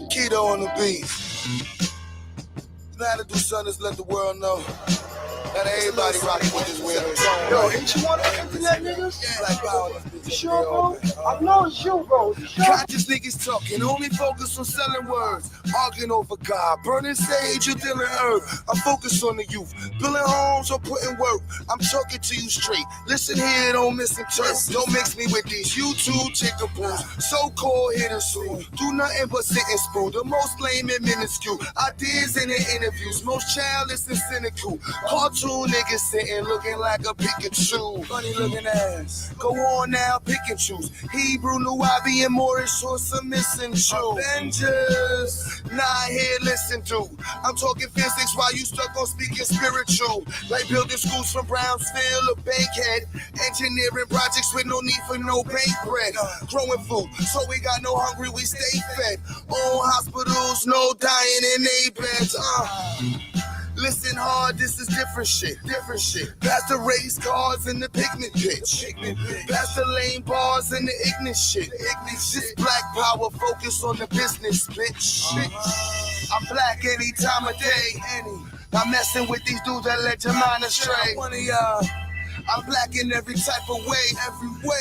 Keto on the beat. You know how to do something, just let the world know. Not everybody rocking with this weird song. Yo, ain't you one of the internet niggas? Yeah, like power. You sure, bro? I know it's you, bro. You sure? Conscious niggas talking, only focus on selling words. Arguing over God, burning sage or dealing herb. I'm focused on the youth, building homes or putting work. I'm talking to you straight. Listen here, don't misinterpret. Don't mix me with these YouTube chickaboos. So-called hitters who do nothing but sit and spoon. The most lame and minuscule ideas in their interviews. Most childish and cynical. Cartoon niggas sitting looking like a Pikachu. Funny looking ass. Go on now, pick and choose. Hebrew, Nubian, and Moorish or some missing shoe. Avengers, nah, here, listen to. I'm talking physics while you stuck on speaking spiritual. Like building schools from Brownsville or Bankhead. Engineering projects with no need for no bank bread. Growing food, so we got no hungry, we stay fed. Own hospitals, no dying in they beds. Listen hard, this is different shit. Pass the race cars and the picnic pitch. Pass the lane bars and the ignorant shit. This black power, focus on the business, bitch. I'm black any time of day. I'm messing with these dudes that let your mind astray. I'm black in every type of way.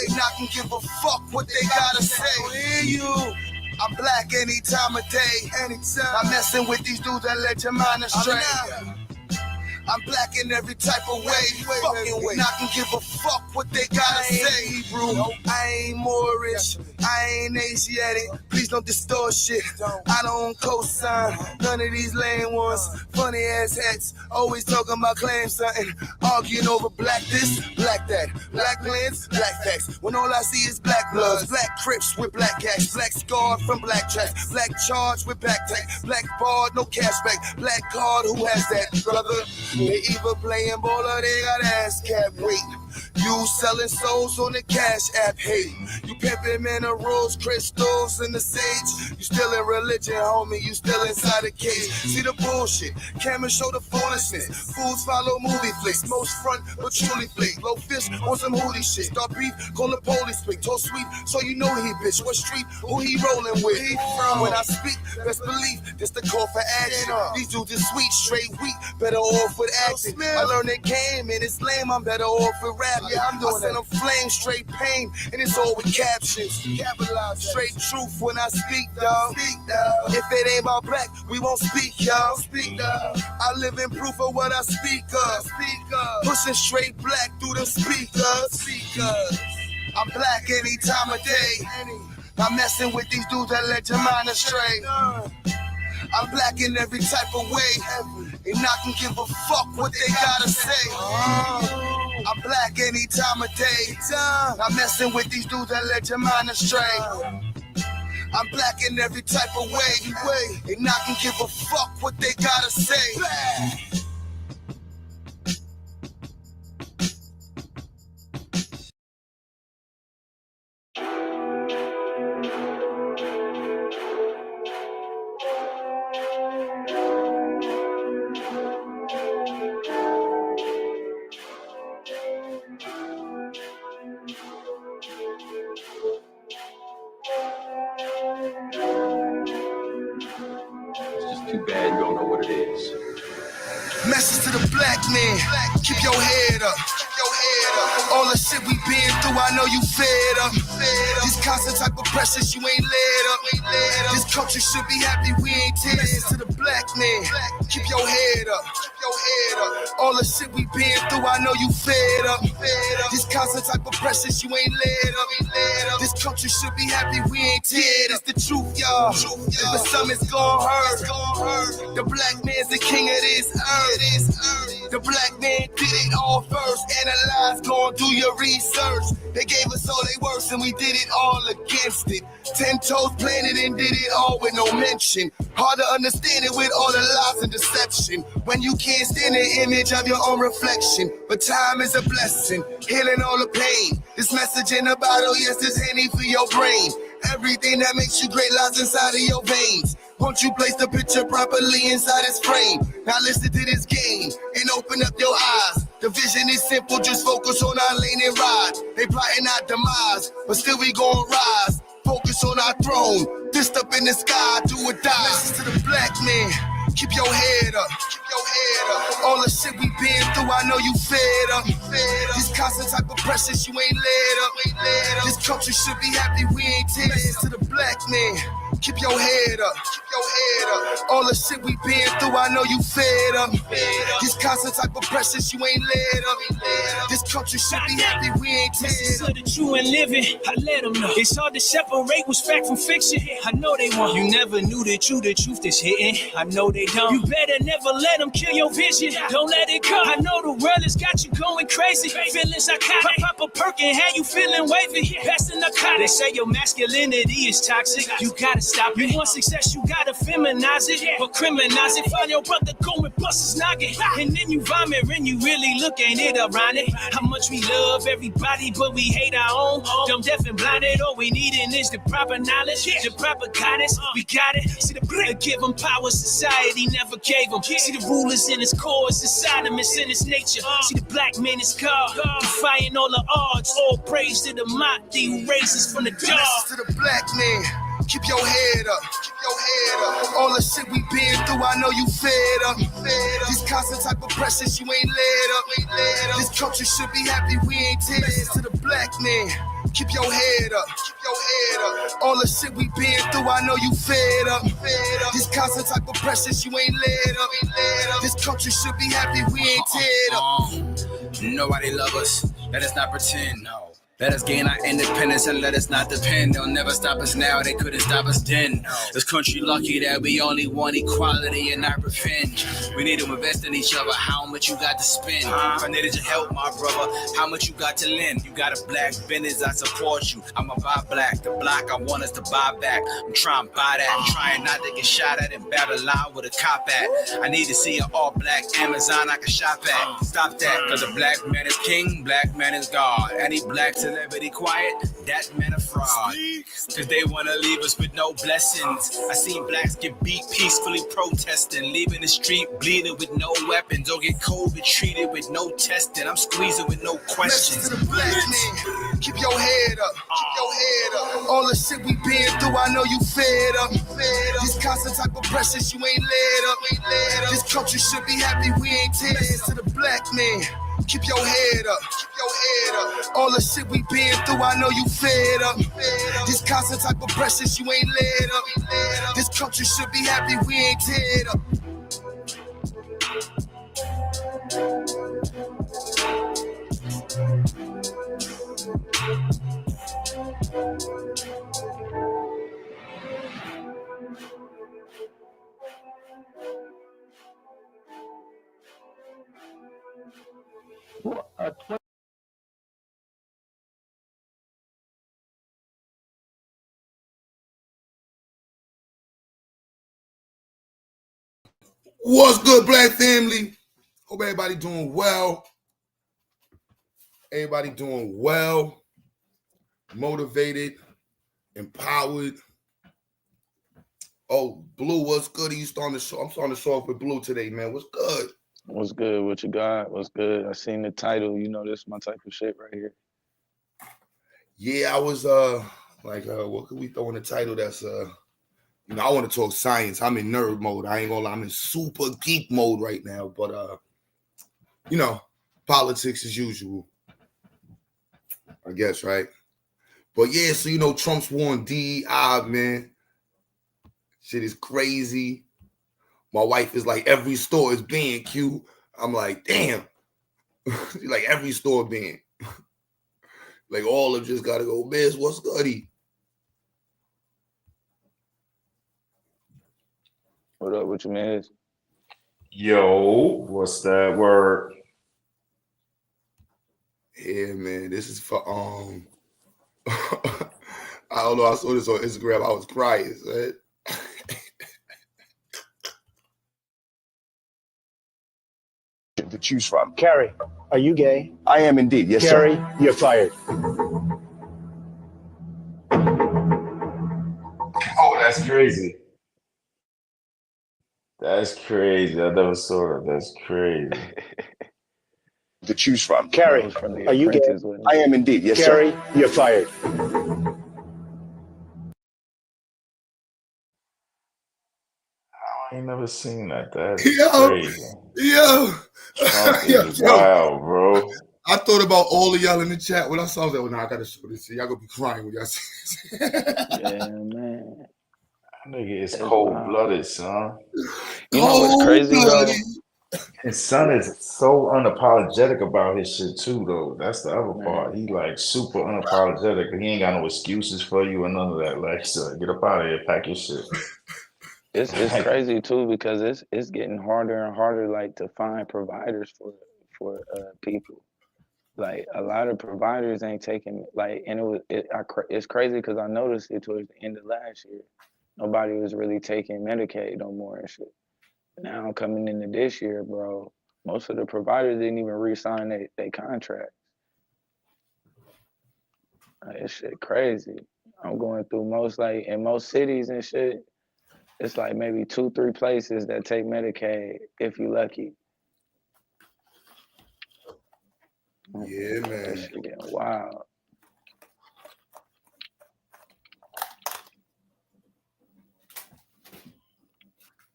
Not gonna give a fuck what they gotta say. Hear you. I'm black any time of day. I'm messing with these dudes that let your mind astray. I'm black in every type of way. Not gonna give a fuck what they gotta say. Hebrew, I ain't Moorish, I ain't Asiatic. Please don't distort shit. I don't co-sign none of these lame ones. Funny ass hats, always talking about claim something. Arguing over black this, black that. Black lens, black facts. When all I see is black bloods, black crips with black cash, black scarred from black tracks, black charge with back tag, black barred, no cashback, black card, who has that, brother? They either playing ball or they got ass cap weight. You selling souls on the cash app, hate. You pimping minerals, crystals, and the sage. You still in religion, homie, you still inside a cage. See the bullshit, cameras show the foolishness. Fools follow movie flicks, most front but truly flick. Low fist on some hoodie shit. Start beef, call the police quick. Told sweet, so you know he bitch. What street, who he rolling with? When I speak, best believe, this the call for action. These dudes is sweet, straight weak, better off with acting. I learned the game and it's lame, I'm better off with rap. Yeah, I'm doing I send them flame, straight pain, and it's all with captions. Straight truth when I speak, dawg. If it ain't about black, we won't speak, y'all. I live in proof of what I speak of. Pushing straight black through the speakers. I'm black any time of day. I'm messing with these dudes that let your mind astray. I'm black in every type of way. And not gonna give a fuck what they gotta say. I'm black any time of day. I'm messing with these dudes that let your mind astray. I'm black in every type of way. And not gonna give a fuck what they gotta say. Too bad you don't know what it is. Message to the black man, keep your head up. All the shit we been through, I know you fed up. These constant type of pressures, you ain't led up. This culture should be happy we ain't teared. Message to the black man, keep your head up. All the shit we been through, I know you fed up. These constant type of pressures, you ain't led up. This culture should be happy we ain't teared. It's the truth, y'all. If the summit's gon' hurt, the black man's the king of this earth. The black man did it all first. Analyze, gon' do your research. They gave us all they worst and we did it all against it. 10 toes planted and did it all with no mention. Hard to understand it with all the lies and deception. When you can't stand the image of your own reflection. But time is a blessing, healing all the pain. This message in the bottle, yes, this Henny for your brain. Everything that makes you great lies inside of your veins. Won't you place the picture properly inside its frame? Now listen to this game and open up your eyes. The vision is simple, just focus on our lane and ride. They plotting our demise, but still we gon' rise. Focus on our throne, fist up in the sky, do or die. Message to the black man, keep your head up, keep your head up. All the shit we been through, I know you fed up. These constant type of pressures, you ain't led up. This country should be happy we ain't teared. Message to the black man, keep your head up, keep your head up. All the shit we been through, I know you fed up. These constant type of pressures, you ain't led up. This country should be happy we ain't teared. So the true and living, I let them know. It's hard to separate what's fact from fiction. I know they won't. You never knew the truth is hitting. I know they don't. You better never let them kill your vision. Don't let it go. I know the world has got you going crazy. Feeling psychotic. Pop a perk and how you feeling wavy. That's the narcotic. They say your masculinity is toxic. You gotta stop it. You want success, you gotta feminize it. Or criminalize it. Find your brother, go and bust his noggin. And then you vomit and you really look, ain't it ironic? How much we love everybody, but we hate our own. Dumb, deaf, and blinded. All we needin' is the proper knowledge, the proper guidance. We got it. See the bread, give them power, society never gave them. See the rulers in his cause, inside him, it's in his nature. See the black man is God, defying all the odds. All praise to the mighty who raises from the dark. Message to the black man, keep your head up, keep your head up. All the shit we been through, I know you fed up. These constant type of pressures, you ain't led up. This country should be happy we ain't teared. Message to the black man, keep your head up, keep your head up. All the shit we been through, I know you fed up. These constant type of pressures, you ain't led up. This country should be happy we ain't teared up. Nobody love us, let us not pretend, no. Let us gain our independence and let us not depend. They'll never stop us now, they couldn't stop us then. This country lucky that we only want equality and not revenge. We need to invest in each other, how much you got to spend? If I needed your help, my brother, how much you got to lend? You got a black business, I support you. I'ma buy black, the block I want us to buy back. I'm trying to buy that, I'm trying not to get shot at in Babylon with a cop at. I need to see an all black Amazon I can shop at. Stop that, cause a black man is king, black man is God. Any black celebrity quiet, that man a fraud. Cause they wanna leave us with no blessings. I seen blacks get beat peacefully protesting, leaving the street bleeding with no weapons, or get COVID treated with no testing. I'm squeezing with no questions. Message to the black man, keep your head up, keep your head up. All the shit we been through, I know you fed up. These constant type of pressures, you ain't led up. This country should be happy we ain't teared. Message to the black man, keep your head up, keep your head up. All the shit we been through, I know you fed up. These constant type of pressures, you ain't led up. This country should be happy we ain't teared up. What's good, black family? Hope everybody doing well. Everybody doing well, motivated, empowered. Oh, Blue, what's good? I'm starting to show off with Blue today, man. What's good? What's good? What you got? What's good? I seen the title. You know, this is my type of shit right here. Yeah, I was what could we throw in the title that's I want to talk science. I'm in nerd mode. I ain't gonna lie, I'm in super geek mode right now, but politics as usual. I guess, right? But yeah, so Trump's war on DEI, man. Shit is crazy. My wife is like, every store is banned, Q. I'm like, damn. Like every store banned. Like all of them just gotta go, Miss, what's goody? What up with you, man? Yo, what's that word? Yeah, man. This is for I don't know. I saw this on Instagram. I was crying, right? To choose from. Carrie, are you gay? I am indeed. Yes, Carrie, sir. you're fired. Oh, that's crazy. That's crazy. I never saw that. That's crazy. to choose from. Carrie, was from The are you gay? Apprentice, wasn't I it? am indeed. Yes, Carrie, sir. you're fired. I ain't never seen that. That is Yo, crazy. yo, Trump yo, is yo. wild, bro. I thought about all of y'all in the chat when I saw that. Well, now I gotta show this. Y'all gonna be crying when y'all see this. Yeah, man. That nigga is It's cold wild. blooded, son. You know what's crazy though? His son is so unapologetic about his shit too, though. That's the other part. Man, He like super unapologetic. He ain't got no excuses for you or none of that. Like, so get up out of here, pack your shit. it's crazy too because it's getting harder and harder like to find providers for people. Like a lot of providers ain't taking like, and it's crazy because I noticed it towards the end of last year. Nobody was really taking Medicaid no more and shit. Now coming into this year, bro, most of the providers didn't even re-sign their contract. It's shit crazy. I'm going through in most cities and shit, it's like maybe 2-3 places that take Medicaid if you lucky. Yeah, That man. shit getting wild.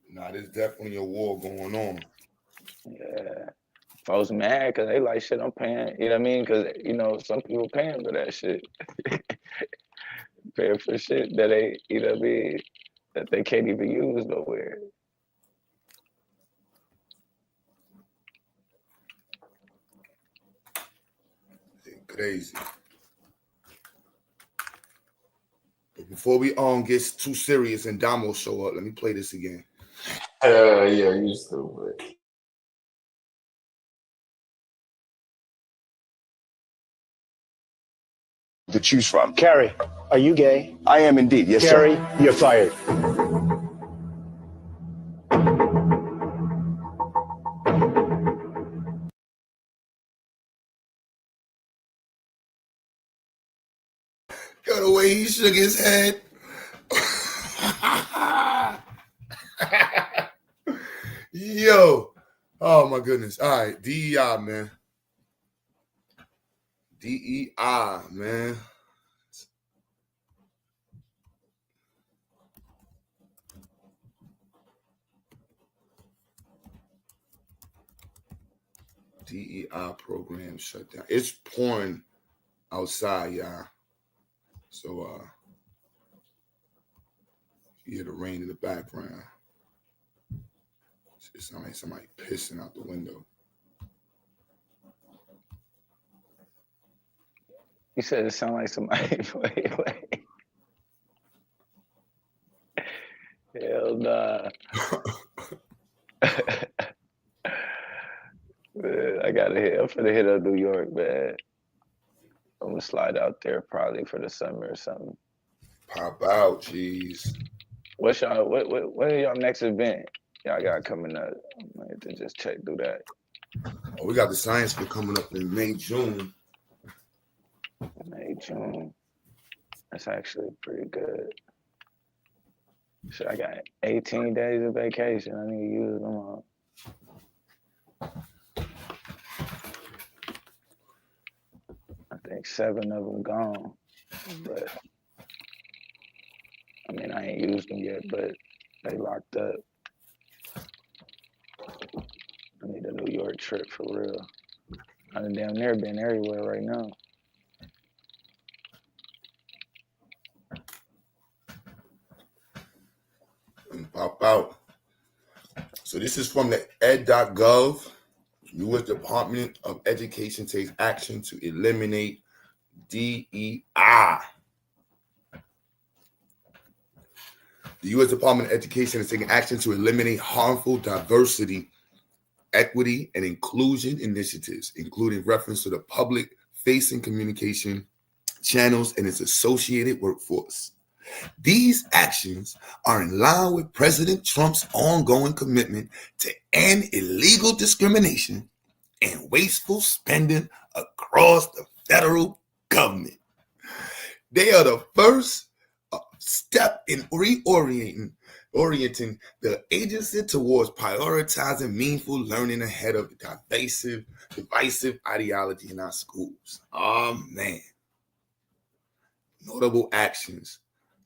Nah, there's definitely a war going on. Yeah. Folks mad because they like, shit, I'm paying, you know what I mean? Because, you know, some people paying for that shit. Paying for shit that they, you know what I mean, that they can't even use nowhere. Crazy. But before we get too serious and Damo show up, let me play this again. Yeah, you stupid. To choose from. Carrie, are you gay? I am indeed. Yes, Carrie, sir. you're fired. Yo, the way he shook his head. Yo. Oh, my goodness. All right. DEI, man. DEI, man. DEI program shut down. It's pouring outside, y'all. So, you hear the rain in the background. It sounds like somebody pissing out the window. You said it sound like somebody, wait. Hell nah. Man, I'm finna hit up New York, man. I'm gonna slide out there probably for the summer or something. Pop out, jeez. What are y'all next event y'all got coming up? I might have to just check through that. Oh, we got the science fair coming up in May, June. May, June. That's actually pretty good. So I got 18 days of vacation. I need to use them all. I think 7 of them gone, but I mean, I ain't used them yet, but they locked up. I need a New York trip for real. I done damn near been everywhere right now. And pop out. So this is from the ed.gov. U.S. Department of Education takes action to eliminate DEI. The U.S. Department of Education is taking action to eliminate harmful diversity, equity, and inclusion initiatives, including reference to the public-facing communication channels and its associated workforce. These actions are in line with President Trump's ongoing commitment to end illegal discrimination and wasteful spending across the federal government. They are the first step in orienting the agency towards prioritizing meaningful learning ahead of divisive ideology in our schools. Oh, man. Notable actions.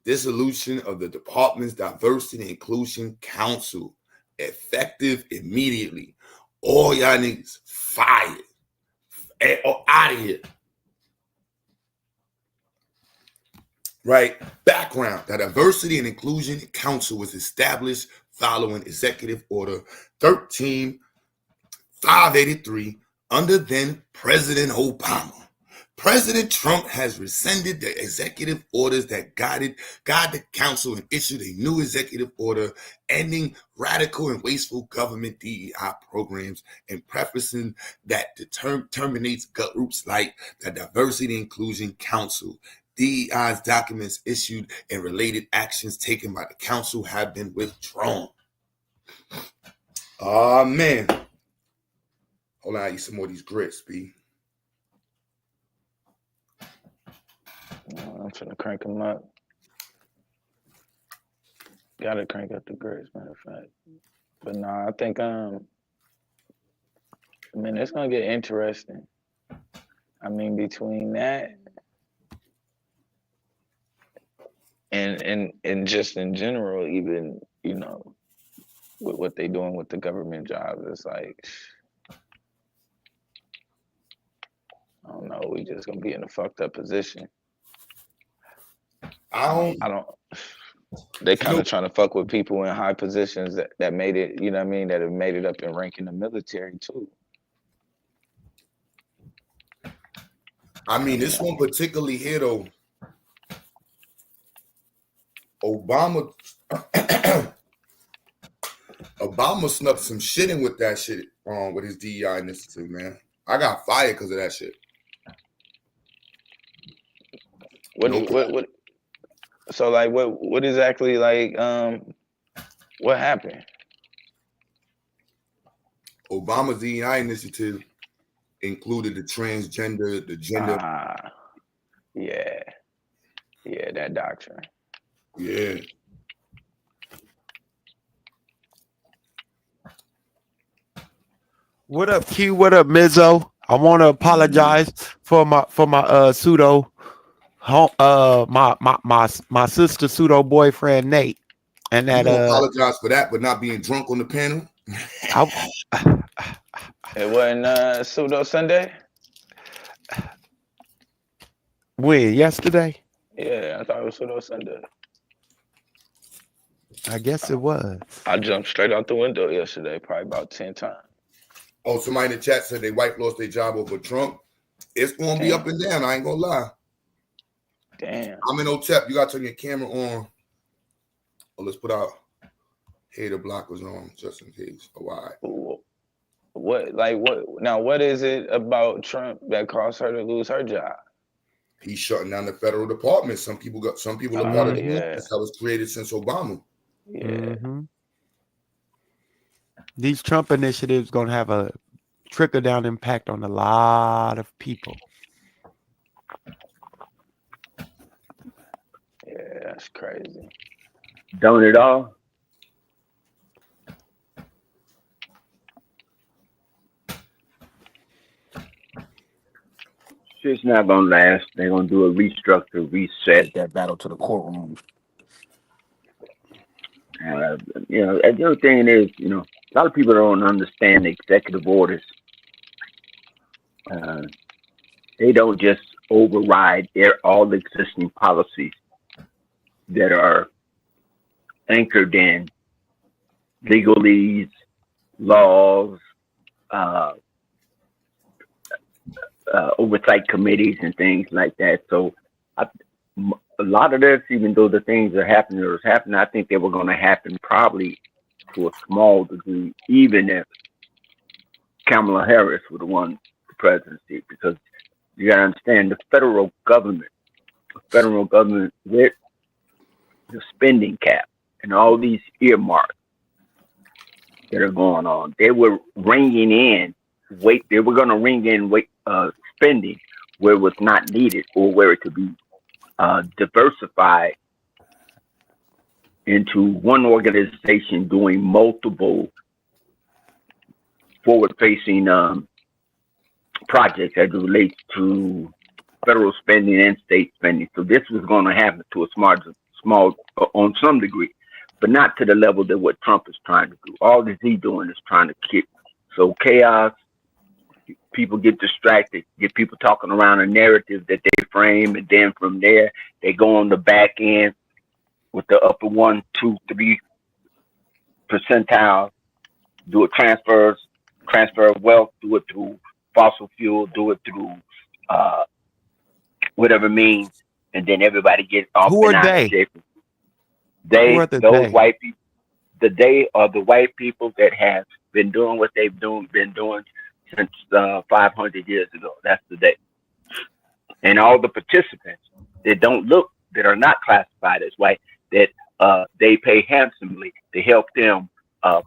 Dissolution of the department's Diversity and Inclusion Council. Effective immediately. All y'all niggas fired. Out of here. Right? Background. The Diversity and Inclusion Council was established following Executive Order 13583 under then President Obama. President Trump has rescinded the executive orders that guided the council and issued a new executive order ending radical and wasteful government DEI programs and prefacing that terminates groups like the Diversity and Inclusion Council. DEI's documents issued and related actions taken by the council have been withdrawn. Oh, man. Hold on, I eat some more of these grits, B. I'm trying to crank them up. Gotta crank up the grades, matter of fact. But nah, I think it's gonna get interesting. I mean, between that and just in general, even, you know, with what they doing with the government jobs, it's like, I don't know, we just gonna be in a fucked up position. I don't. They kind of trying to fuck with people in high positions that made it, you know what I mean, that have made it up in rank in the military too. I mean, this one particularly here though, Obama snuck some shit in with that shit with his DEI initiative, man. I got fired because of that shit. What so like what exactly, like what happened? Obama's DEI initiative included the transgender, the gender. Yeah, that doctrine. Yeah. What up, Q? What up, Mizzo? I want to apologize for my pseudo my sister pseudo boyfriend Nate, and that apologize for that, but not being drunk on the panel. It wasn't pseudo Sunday. When? Yesterday? Yeah, I thought it was pseudo Sunday. I guess it was. I jumped straight out the window yesterday, probably about 10 times. Oh, somebody in the chat said they wife lost their job over Trump. It's gonna be up and down. I ain't gonna lie. Damn. I'm in OTEP. You gotta turn your camera on. Oh, let's put our hater blockers on just in case. Oh, all right. What is it about Trump that caused her to lose her job? He's shutting down the federal department. Some people are part of the That's how it's created since Obama. Yeah. Mm-hmm. These Trump initiatives gonna have a trickle down impact on a lot of people. Yeah, that's crazy. Don't it all? Shit's not gonna last. They're gonna do a restructure, reset that battle to the courtroom. The other thing is, a lot of people don't understand the executive orders. They don't just override all existing policies that are anchored in legalese, laws, oversight committees and things like that. So a lot of this, even though the things are happening or is happening, I think they were going to happen probably to a small degree, even if Kamala Harris would have won the presidency, because you got to understand the federal government with the spending cap and all these earmarks that are going on, they were ringing in spending where it was not needed or where it could be diversified into one organization doing multiple forward-facing projects as it relates to federal spending and state spending. So this was going to happen to a small on some degree, but not to the level that what Trump is trying to do. All that he's doing is trying to kick. So chaos, people get distracted, get people talking around a narrative that they frame, and then from there they go on the back end with the upper 1, 2, 3 percentile, do a transfer of wealth, do it through fossil fuel, do it through whatever means, and then everybody gets off. Who are they? Those white people. They are the white people that have been doing what they've been doing since 500 years ago. That's the day. And all the participants that that are not classified as white, that they pay handsomely to help them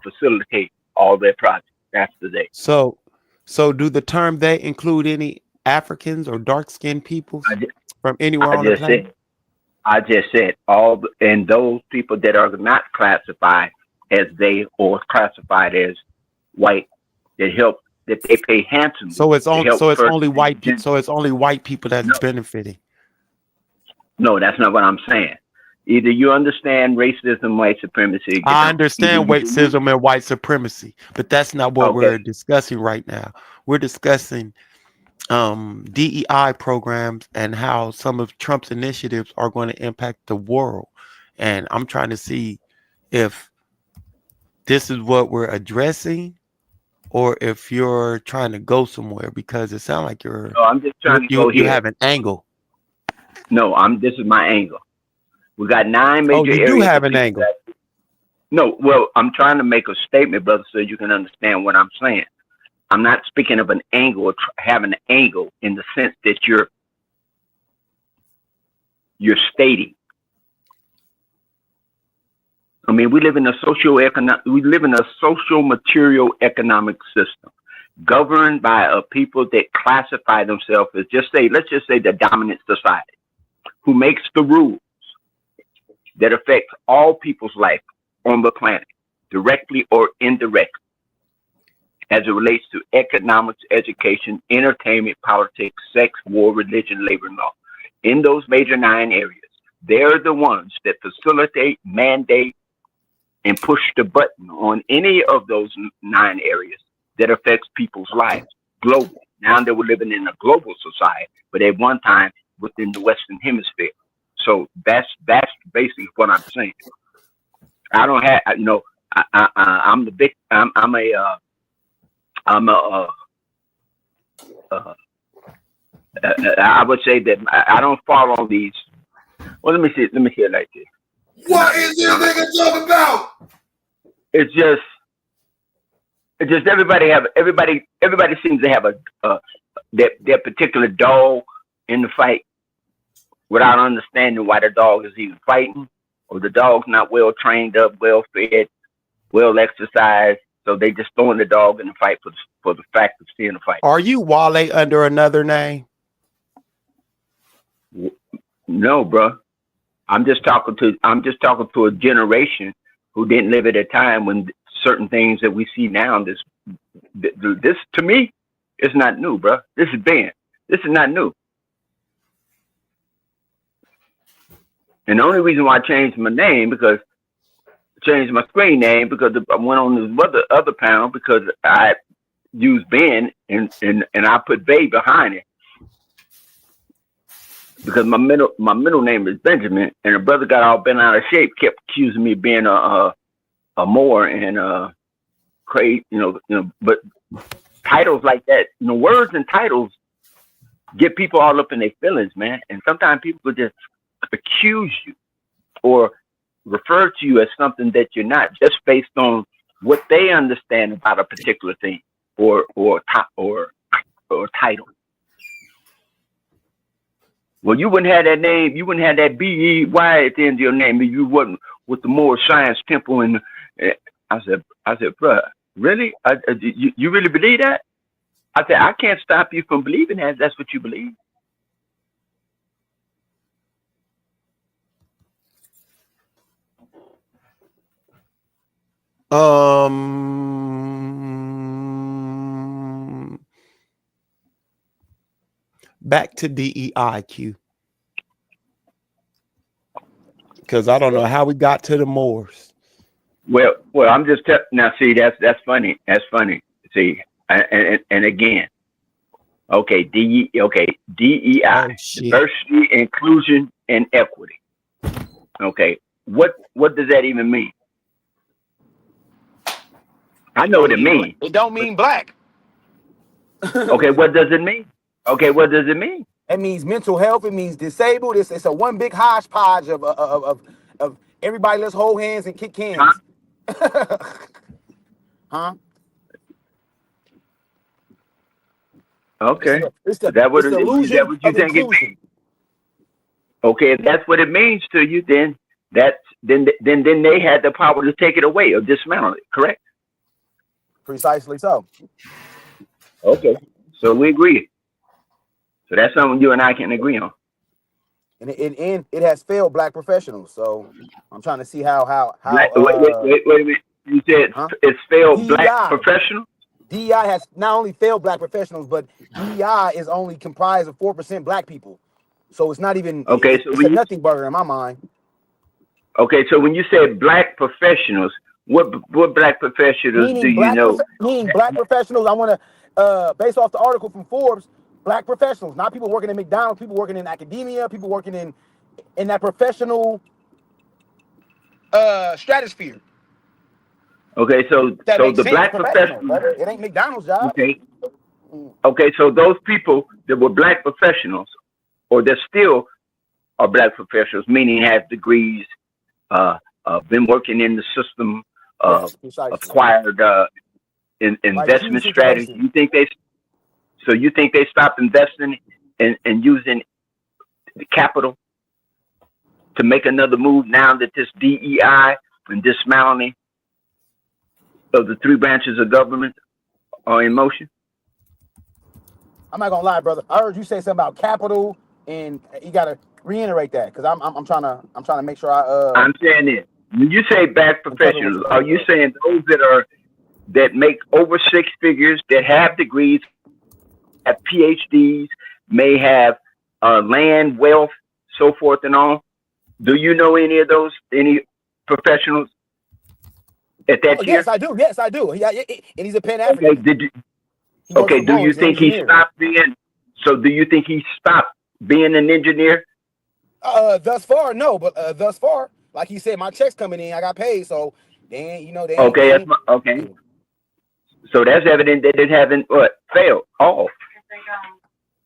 facilitate all their projects. That's the day. So do the term "they" include any Africans or dark-skinned people from anywhere on the planet? I just said and those people that are not classified as they or classified as white that they pay handsomely. So it's only white people. So it's only white people that's benefiting. No, that's not what I'm saying. Either you understand racism, white supremacy. I understand racism and white supremacy, but that's not what we're discussing right now. We're discussing DEI programs and how some of Trump's initiatives are going to impact the world. And I'm trying to see if this is what we're addressing or if you're trying to go somewhere, because it sounds like I'm just trying to go here. You have an angle. No, this is my angle. We got 9 major areas. You do have an angle. No, well, I'm trying to make a statement, brother, so you can understand what I'm saying. I'm not speaking of an angle or having an angle in the sense that you're stating. I mean, we live in a social material economic system governed by a people that classify themselves as let's just say the dominant society, who makes the rules that affect all people's life on the planet, directly or indirectly, as it relates to economics, education, entertainment, politics, sex, war, religion, labor, and law. In those major 9 areas, they're the ones that facilitate, mandate, and push the button on any of those 9 areas that affects people's lives globally. Now that we're living in a global society, but at one time within the Western Hemisphere. So that's basically what I'm saying. I don't have, I'm the big, I would say that I don't follow these. Well, let me see it like this. What is this nigga talking about? It's just everybody seems to have their particular dog in the fight without understanding why the dog is even fighting, or the dog's not well trained up, well fed, well exercised. So they just throwing the dog in the fight for the fact of seeing the fight. Are you Wale under another name? No, bro. I'm just talking to a generation who didn't live at a time when certain things that we see now. This to me is not new, bro. This is not new. And the only reason why I changed my screen name because I went on this other panel because I used Ben and I put Bay behind it. Because my middle name is Benjamin, and a brother got all bent out of shape, kept accusing me of being a Moor and crazy, But titles like that, words and titles get people all up in their feelings, man. And sometimes people just accuse you or refer to you as something that you're not, just based on what they understand about a particular thing or title. Well, you wouldn't have that name. You wouldn't have that B-E-Y at the end of your name if you wasn't with the Moore Science Temple. And I said, bro, really? You really believe that? I said, I can't stop you from believing that. That's what you believe. Back to DEI, Q. Because I don't know how we got to the Moors. Well, I'm just now. See, that's funny. That's funny. See, and again, okay, DEI, Oh, shit. diversity, inclusion, and equity. Okay, what does that even mean? I know what it means. It don't mean black. Okay, what does it mean? Okay, what does it mean? It means mental health. It means disabled. It's a one big hodgepodge of everybody. Let's hold hands and kick cans. Huh? Okay, It's is that what the it is? Is illusion that what you of think it inclusion. means? Okay, if that's what it means to you, then then they had the power to take it away or dismantle it. Correct? Precisely so. Okay, so we agree. So that's something you and I can agree on. And it has failed black professionals. So I'm trying to see how Wait a minute. You said it's failed DEI. black professionals? DEI has not only failed black professionals, but DEI is only comprised of 4% black people. So it's not even it's a nothing burger in my mind. Okay, so when you say black professionals, what black professionals do you know? Meaning black professionals, I want to based off the article from Forbes, black professionals, not people working in McDonald's, people working in academia, people working in that professional stratosphere. Okay, so the black professionals, it ain't McDonald's job. Okay, so those people that were black professionals, or that still are black professionals, meaning have degrees, been working in the system, acquired investment strategy. You think they stopped investing and using the capital to make another move now that this DEI and dismantling of the three branches of government are in motion? I'm not gonna lie, brother. I heard you say something about capital, and you gotta reiterate that because I'm trying to make sure I'm saying it. When you say black professionals, are you saying those that make over six figures, that have degrees, have PhDs, may have land, wealth, so forth and on? Do you know any professionals at that tier? Yes, I do. Yes, I do. Yeah, and he's a Pan African. Okay, do you think he stopped being? So do you think he stopped being an engineer? Thus far, no. But thus far, like he said, my check's coming in. I got paid, so they Okay, okay. So that's evident that it haven't failed.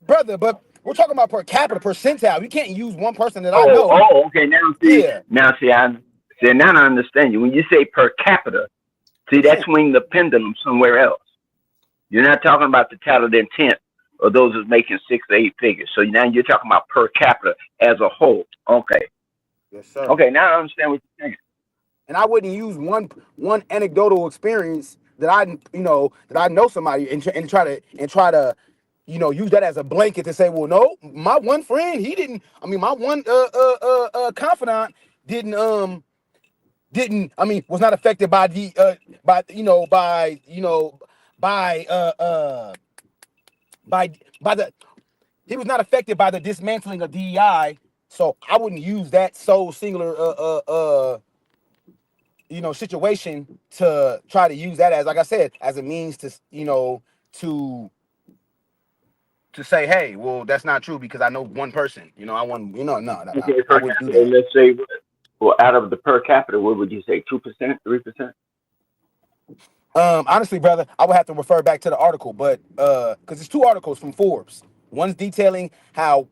Brother, but we're talking about per capita percentile. You can't use one person that I know. Okay. Now I understand you. When you say per capita, see, that's swinging the pendulum somewhere else. You're not talking about the talented intent of those who's making 6 to 8 figures. So now you're talking about per capita as a whole. Okay. Yes, sir. Okay, now I understand what you're saying. And I wouldn't use one anecdotal experience that I know somebody and try to use that as a blanket to say, well, no, my one friend, my one confidant was not affected by he was not affected by the dismantling of DEI. So I wouldn't use that so singular situation to try to use that as, like I said, as a means to say, hey, well, that's not true because I know one person. I wouldn't do that. Let's say, well, out of the per capita, what would you say? 2%, 3%? Honestly, brother, I would have to refer back to the article, but because it's 2 articles from Forbes. One's detailing how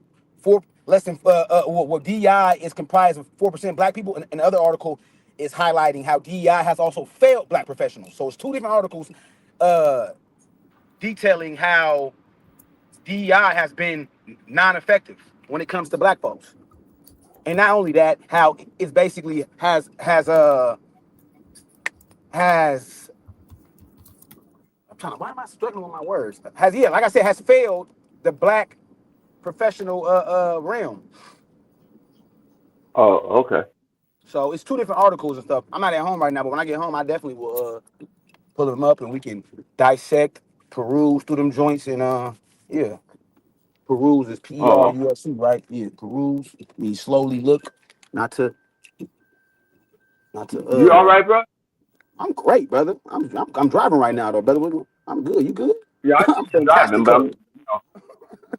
DEI is comprised of 4% black people, and the other article is highlighting how DEI has also failed black professionals. So it's 2 different articles detailing how DEI has been non-effective when it comes to black folks. And not only that, how it basically has why am I struggling with my words? Like I said, has failed the black professional realm. Oh, okay. So it's two different articles and stuff. I'm not at home right now, but when I get home, I definitely will pull them up and we can dissect, peruse through them joints and yeah. Peruse is Oh, PERUSE, right? Yeah, peruse means slowly look, not to you all right, bro? I'm great, brother. I'm driving right now though, brother. I'm good. You good? Yeah, I I'm see you driving, but fantastic.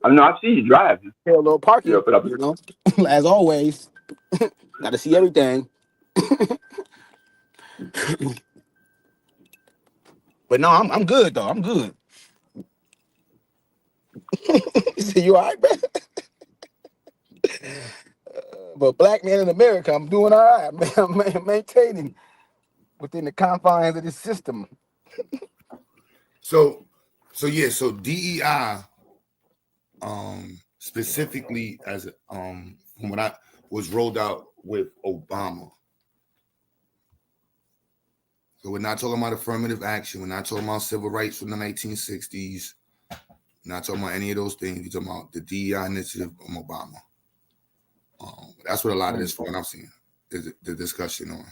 I know I see you driving. Parallel Yeah, parking, but you know. As always. Gotta see everything. But no, I'm good though. I'm good. So you all right, man? But black man in America, I'm doing all right, man. I'm maintaining within the confines of this system. So DEI, specifically as from what I was rolled out with Obama. So we're not talking about affirmative action. We're not talking about civil rights from the 1960s. We're not talking about any of those things. We're talking about the DEI initiative from Obama. That's what a lot of this, from what I'm seeing, is the discussion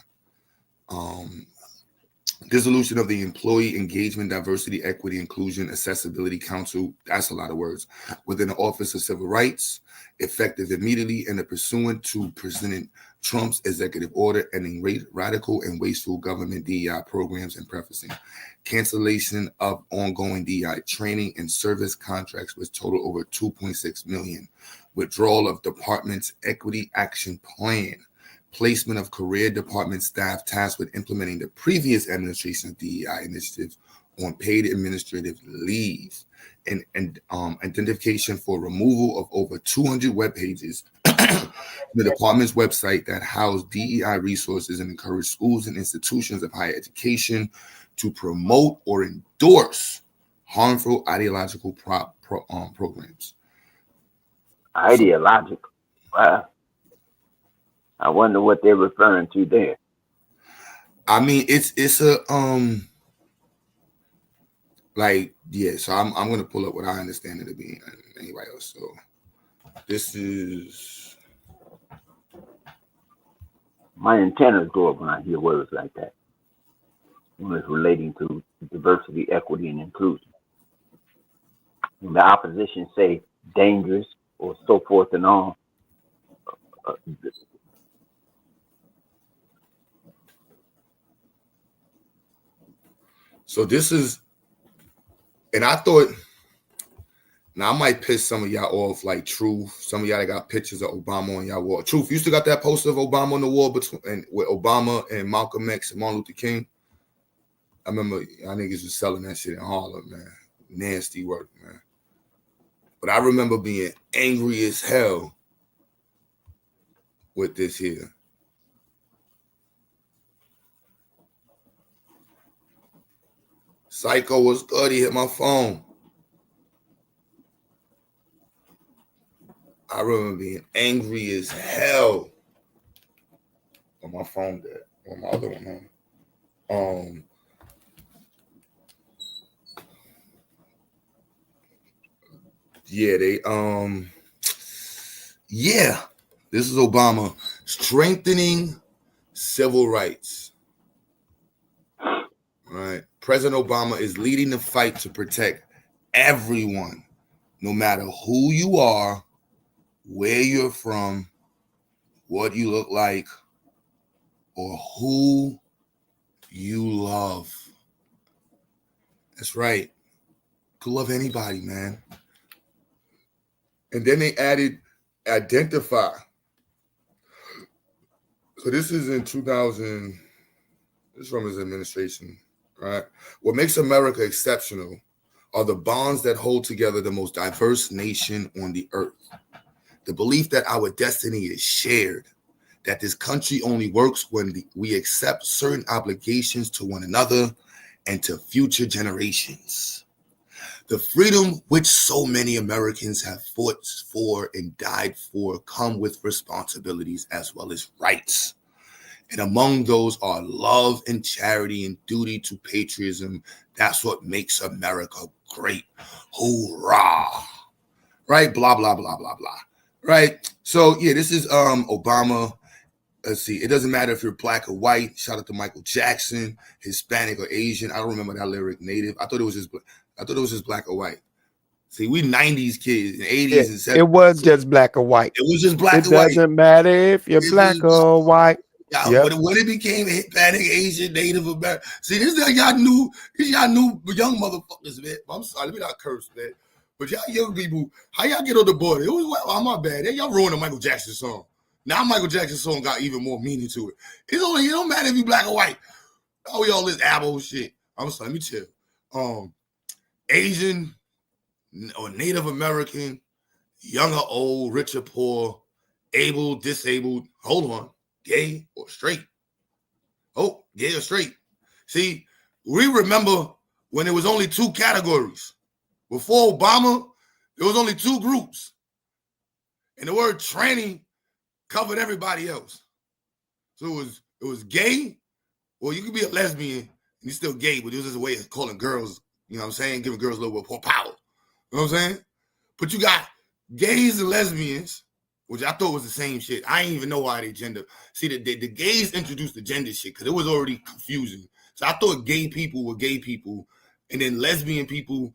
on. Dissolution of the Employee Engagement, Diversity, Equity, Inclusion, Accessibility Council. That's a lot of words. Within the Office of Civil Rights, effective immediately and pursuant to President Trump's executive order ending radical and wasteful government DEI programs and prefacing cancellation of ongoing DEI training and service contracts, which total over $2.6 million. Withdrawal of department's equity action plan. Placement of career department staff tasked with implementing the previous administration's DEI initiatives on paid administrative leave, and identification for removal of over 200 web pages the department's website that house DEI resources and encourage schools and institutions of higher education to promote or endorse harmful ideological programs. Ideological. Wow. I wonder what they're referring to there. I mean, it's a like, yeah. So I'm gonna pull up what I understand it to be, and anybody else. So this is, My antennas go up when I hear words like that. When it's relating to diversity, equity, and inclusion. When the opposition say dangerous or so forth and on, so this is, and I thought, now I might piss some of y'all off, like Truth. Some of y'all that got pictures of Obama on y'all wall. Truth, you still got that poster of Obama on the wall with Obama and Malcolm X and Martin Luther King? I remember y'all niggas was selling that shit in Harlem, man. Nasty work, man. But I remember being angry as hell with this here. Psycho was good. He hit my phone. I remember being angry as hell on my phone there, on my other one. Yeah, this is Obama strengthening civil rights. Right. President Obama is leading the fight to protect everyone, no matter who you are, where you're from, what you look like, or who you love. That's right. Could love anybody, man. And then they added identify. So this is in 2000. This is from his administration, right? What makes America exceptional are the bonds that hold together the most diverse nation on the earth. The belief that our destiny is shared, that this country only works when we accept certain obligations to one another and to future generations. The freedom which so many Americans have fought for and died for come with responsibilities as well as rights. And among those are love and charity and duty to patriotism. That's what makes America great. Hoorah. Right? Blah, blah, blah, blah, blah. Right? So, yeah, this is Obama let's see. It doesn't matter if you're black or white. Shout out to Michael Jackson, Hispanic or Asian. I don't remember that lyric. Native. I thought it was just black or white. See, we 90s kids and 80s and 70s. It was just black or white. It was just black It or white. doesn't matter if you're black or white. Yeah, Yep. but when it became Hispanic, Asian, Native American, see, this is y'all new young motherfuckers, man. I'm sorry, let me not curse, man. But y'all young people, how y'all get on the border? It was, oh, my bad. Y'all ruined a Michael Jackson song. Now Michael Jackson's song got even more meaning to it. It don't matter if you black or white. Oh, y'all this abo shit. I'm sorry, let me chill. Asian or Native American, young or old, rich or poor, able, disabled, hold on, gay or straight. Oh, gay or straight. See, we remember when there was only two categories. Before Obama, there was only two groups. And the word tranny covered everybody else. So it was gay, or you could be a lesbian and you're still gay, but it was just a way of calling girls, you know what I'm saying, giving girls a little bit more power. You know what I'm saying? But you got gays and lesbians, which I thought was the same shit. I didn't even know why they gender. See, the gays introduced the gender shit because it was already confusing. So I thought gay people were gay people, and then lesbian people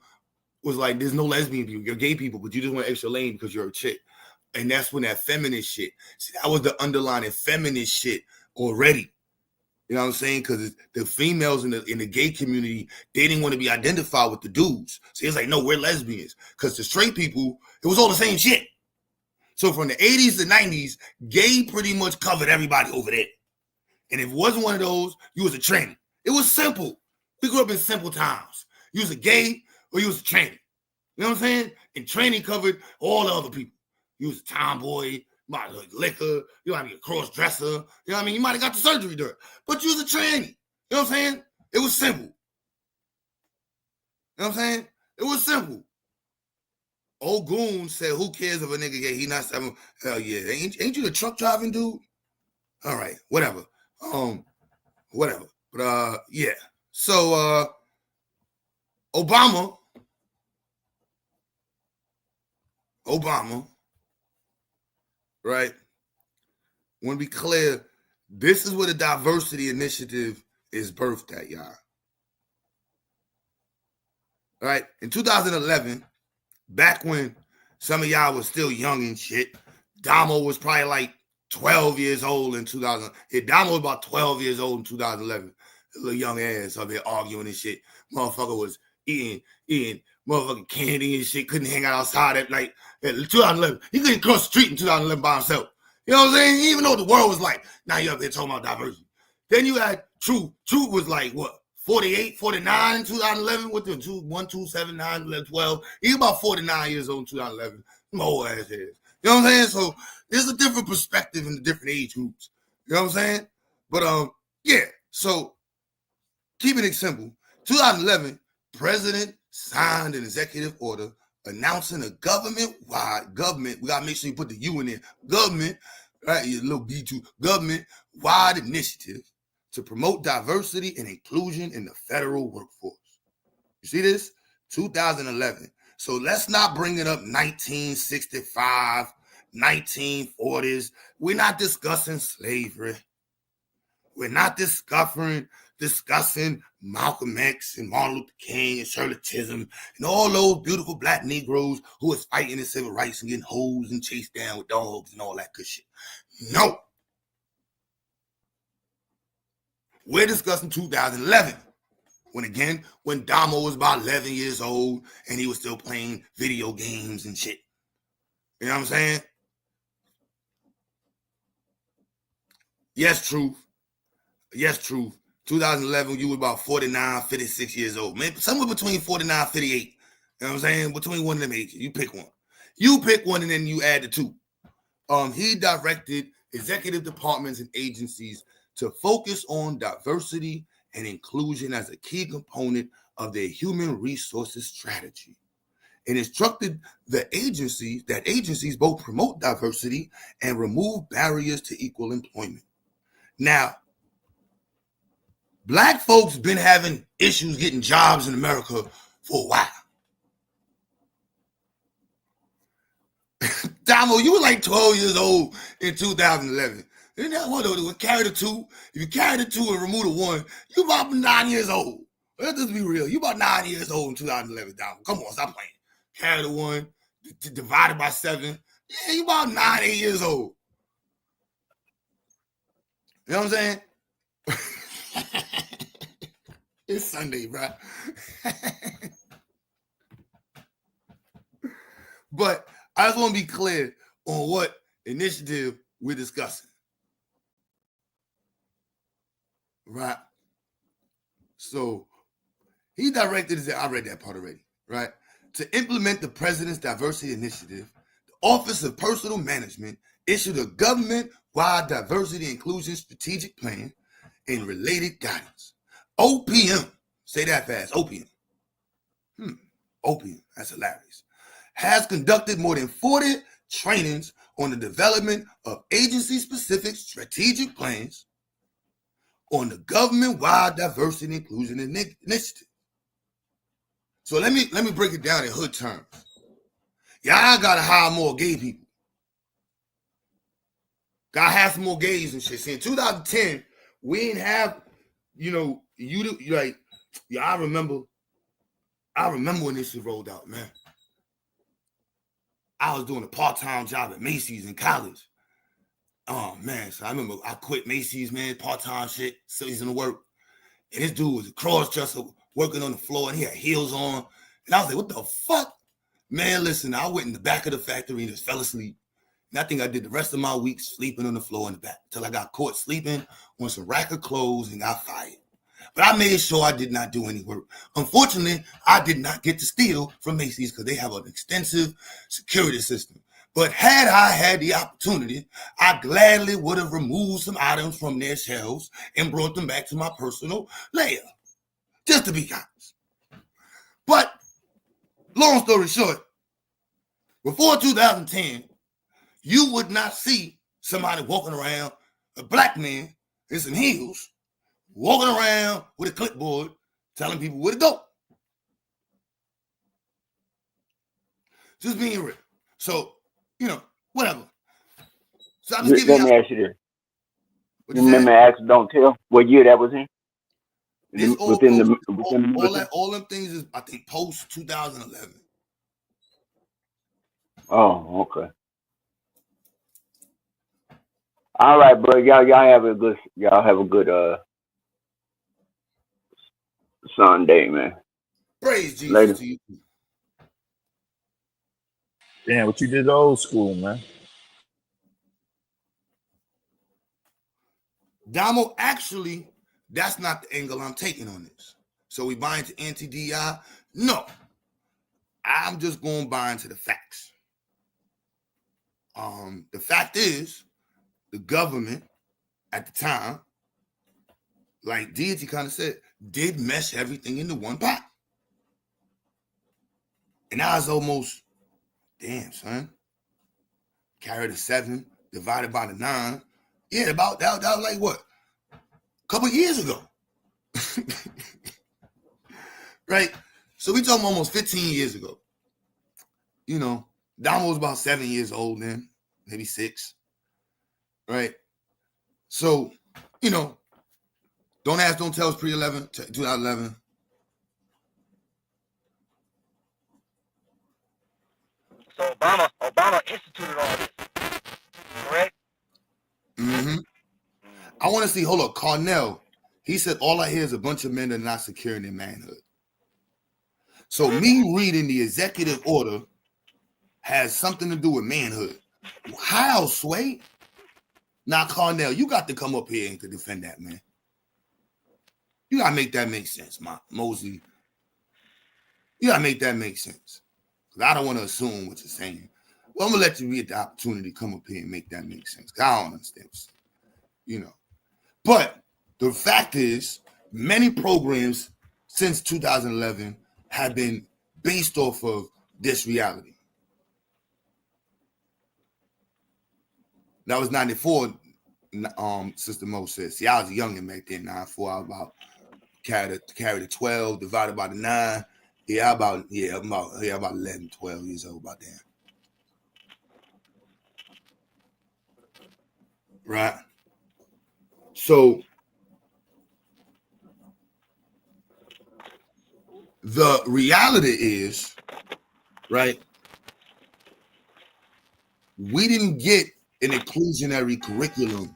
was like, there's no lesbian people. You're gay people, but you just want extra lane because you're a chick. And that's when that feminist shit. See, that was the underlying feminist shit already. You know what I'm saying? Because the females in the gay community, they didn't want to be identified with the dudes. So it's like, no, we're lesbians. Because the straight people, it was all the same shit. So from the 80s to 90s, gay pretty much covered everybody over there. And if it wasn't one of those, you was a tranny. It was simple. We grew up in simple times. You was a gay or you was a tranny. You know what I'm saying? And tranny covered all the other people. You was a tomboy, you might like liquor, you might be a cross-dresser, you know what I mean? You might have got the surgery done, but you was a tranny. You know what I'm saying? It was simple. You know what I'm saying? It was simple. Old Goon said, who cares if a nigga gay? He not 7. Hell yeah. Ain't you the truck driving dude? All right, whatever. Whatever. But yeah. So Obama, right? Want to be clear, this is where the diversity initiative is birthed at, y'all. All right? In 2011, back when some of y'all was still young and shit, Damo was probably like 12 years old in 2000. Yeah, Damo was about 12 years old in 2011. A little young ass up here arguing and shit. Motherfucker was eating motherfucking candy and shit. Couldn't hang out outside at night. In 2011, he couldn't cross the street in 2011 by himself. You know what I'm saying? He didn't even know what the world was like. Now you up here talking about diversity. Then you had Truth. Truth was like, what, 48, 49 in 2011? What the 1, 2, 7, 9, 11, 12? He was about 49 years old in 2011. Some old ass heads. You know what I'm saying? So there's a different perspective in the different age groups. You know what I'm saying? But yeah. So keeping it simple, 2011, President signed an executive order announcing a government-wide, we got to make sure you put the U in there, government, right, your little B2, government-wide initiative to promote diversity and inclusion in the federal workforce. You see this? 2011. So let's not bring it up 1965, 1940s. We're not discussing slavery. We're not discussing Malcolm X and Martin Luther King and Shirley Chisholm and all those beautiful black Negroes who was fighting in civil rights and getting hosed and chased down with dogs and all that good shit. No. We're discussing 2011. When Damo was about 11 years old and he was still playing video games and shit. You know what I'm saying? Yes, Truth. 2011, you were about 49, 56 years old. Maybe somewhere between 49 and 58. You know what I'm saying? Between one of them ages. You pick one and then you add the two. He directed executive departments and agencies to focus on diversity and inclusion as a key component of their human resources strategy, and instructed that agencies both promote diversity and remove barriers to equal employment. Now, black folks been having issues getting jobs in America for a while. Damo, you were like 12 years old in 2011. And that's what they carry the 2. If you carry the 2 and remove the 1, you about 9 years old. Let's just be real. You about 9 years old in 2011. Down. Come on, stop playing. Carry the 1, divided by 7. Yeah, you about 9, 8 years old. You know what I'm saying? It's Sunday, bro. But I just want to be clear on what initiative we're discussing. Right? So he directed his, I read that part already, right? To implement the president's diversity initiative, the Office of Personal Management issued a government-wide diversity inclusion strategic plan and related guidance. OPM, say that fast, OPM. OPM, that's hilarious. Has conducted more than 40 trainings on the development of agency-specific strategic plans on the government-wide diversity and inclusion initiative. So let me break it down in hood terms. Y'all gotta hire more gay people. Gotta have some more gays and shit. See, in 2010, we didn't have, I remember when this shit rolled out, man. I was doing a part-time job at Macy's in college. Oh man, so I remember I quit Macy's, man, part-time shit, season of work. And this dude was a cross-dresser working on the floor and he had heels on. And I was like, what the fuck? Man, listen, I went in the back of the factory and just fell asleep. And I think I did the rest of my week sleeping on the floor in the back until I got caught sleeping on some rack of clothes and got fired. But I made sure I did not do any work. Unfortunately, I did not get to steal from Macy's because they have an extensive security system. But had I had the opportunity, I gladly would have removed some items from their shelves and brought them back to my personal layer, just to be honest. But long story short, before 2010, you would not see somebody walking around, a black man in some heels, walking around with a clipboard telling people where to go. Just being real. So, whatever. So I'm just Let me ask you this. You remember Ask Don't Tell? What year that was in? All them things is, I think, post 2011. Oh, okay. All right, bro. Y'all have a good Sunday, man. Praise Jesus Later. to you. Damn, what you did old school, man. Damo, actually, that's not the angle I'm taking on this. So we buy into anti-DEI? No. I'm just going to buy into the facts. The fact is, the government at the time, like Deity kind of said, did mesh everything into one pot. And I was almost, damn, son. Carry the 7 divided by the 9. Yeah, about that was like what? A couple years ago. Right? So we talking almost 15 years ago. Damo was about 7 years old then, maybe 6. Right? So, Don't Ask, Don't Tell is pre-11, 2011. So Obama instituted all this, correct? Mm-hmm. I want to see, hold up, Carnell. He said, all I hear is a bunch of men that are not securing their manhood. So me reading the executive order has something to do with manhood. How, Sway? Now, Carnell, you got to come up here and to defend that, man. You got to make that make sense, Mosley. You got to make that make sense. Because I don't want to assume what you're saying. Well, I'm going to let you get the opportunity to come up here and make that make sense. Because I don't understand. But the fact is, many programs since 2011 have been based off of this reality. That was 94, Sister Mo says. See, I was a youngin' back then, 94. I was about carry the 12 divided by the 9. I'm about 11, 12 years old, about that. Right? So the reality is, right, we didn't get an inclusionary curriculum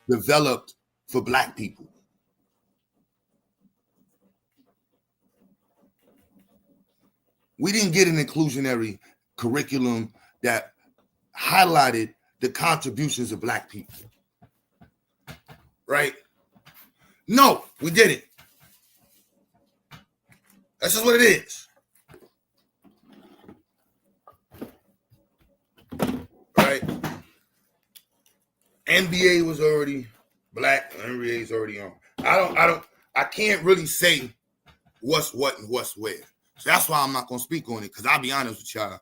developed for Black people. We didn't get an inclusionary curriculum that highlighted the contributions of Black people. Right? No, we didn't. That's just what it is. Right? NBA was already Black, NBA is already on. I can't really say what's what and what's where. So that's why I'm not gonna speak on it, because I'll be honest with y'all,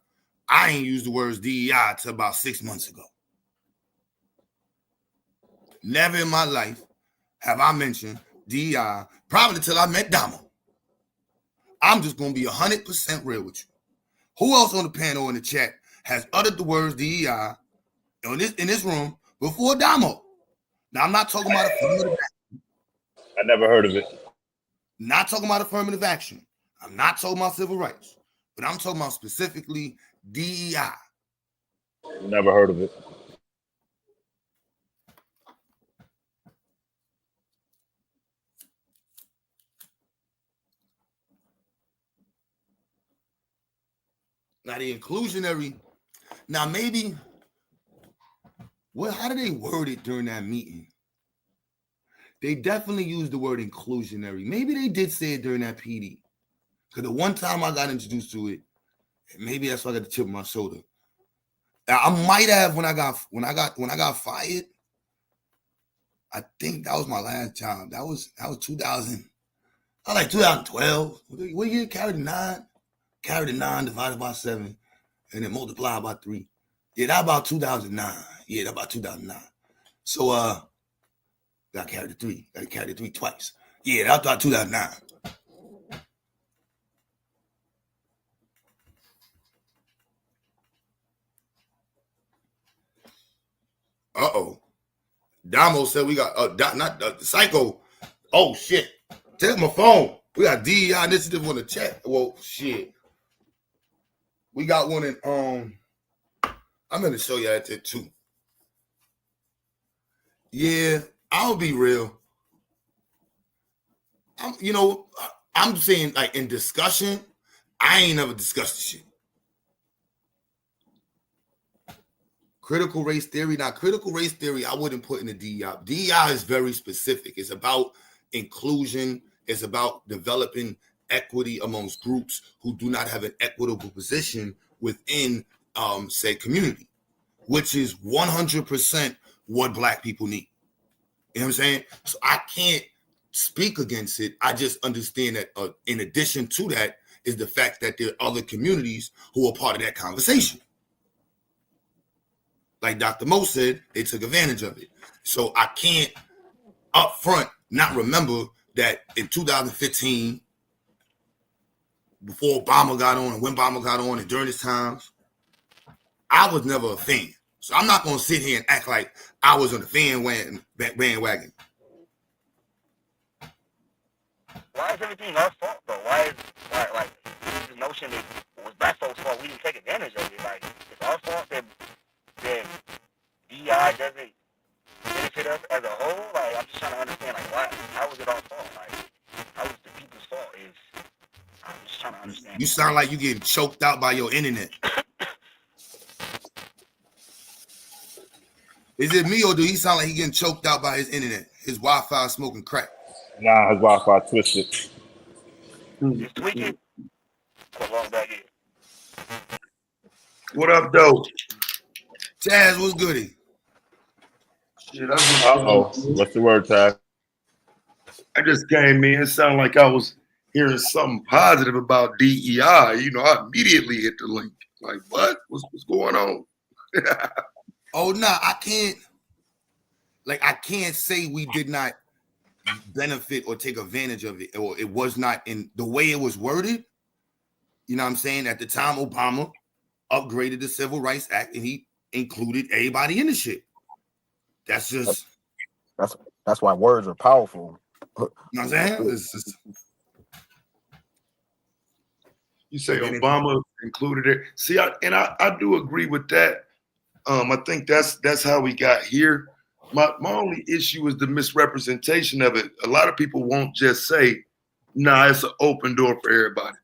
I ain't used the words DEI till about 6 months ago. Never in my life have I mentioned DEI, probably till I met Damo. I'm just gonna be 100% real with you. Who else on the panel in the chat has uttered the words DEI in this room before Damo? Now I'm not talking about affirmative action. I never heard of it. Not talking about affirmative action. I'm not talking about civil rights, but I'm talking about specifically DEI. Never heard of it. Now the inclusionary, now maybe, well, how did they word it during that meeting? They definitely used the word inclusionary. Maybe they did say it during that PD. Because the one time I got introduced to it, maybe that's why I got the chip on my shoulder. I might have when I got fired. I think that was my last job. That was 2000. I was like 2012. What year? Carry the 9. Carry the 9 divided by 7, and then multiply by 3. Yeah, that about 2009. Yeah, that about 2009. So got carried the 3. Got to carry the 3 twice. Yeah, that about 2009. Uh-oh. Damo said we got not Psycho. Oh shit. Take my phone. We got DEI initiative on the chat. Well, shit. We got one in I'm gonna show you that too. Yeah, I'll be real. I'm saying, like, in discussion, I ain't never discussed the shit. Critical race theory. Now, critical race theory, I wouldn't put in the DEI. DEI is very specific. It's about inclusion. It's about developing equity amongst groups who do not have an equitable position within, say, community, which is 100% what Black people need. You know what I'm saying? So I can't speak against it. I just understand that in addition to that is the fact that there are other communities who are part of that conversation. Like Dr. Mo said, they took advantage of it. So I can't up front not remember that in 2015, before Obama got on and when Obama got on and during his times, I was never a fan. So I'm not going to sit here and act like I was on the bandwagon. Why is everything our fault, though? Why like, this notion that it was Black folks' fault, we didn't take advantage of it. Like, it's our fault that DEI doesn't benefit us as a whole? Like, I'm just trying to understand, like, why? How is it our fault? Like, how is the people's fault? I'm just trying to understand. You sound like you getting choked out by your internet. Is it me, or do he sound like he getting choked out by his internet? His Wi-Fi smoking crack? Nah, his Wi-Fi twisted. It's tweaking. What up, though? Taz, what's goody? Shit, What's the word, Taz? I just came in. It sounded like I was hearing something positive about DEI. You know, I immediately hit the link. Like, what? What's going on? Oh, no, I can't say we did not benefit or take advantage of it, or it was not in the way it was worded. You know what I'm saying? At the time, Obama upgraded the Civil Rights Act and he included everybody in the shit. That's just That's why words are powerful. You know what I'm saying? You say And then Obama included it. See, I do agree with that. I think that's how we got here. My only issue is the misrepresentation of it. A lot of people won't just say, nah, it's an open door for everybody.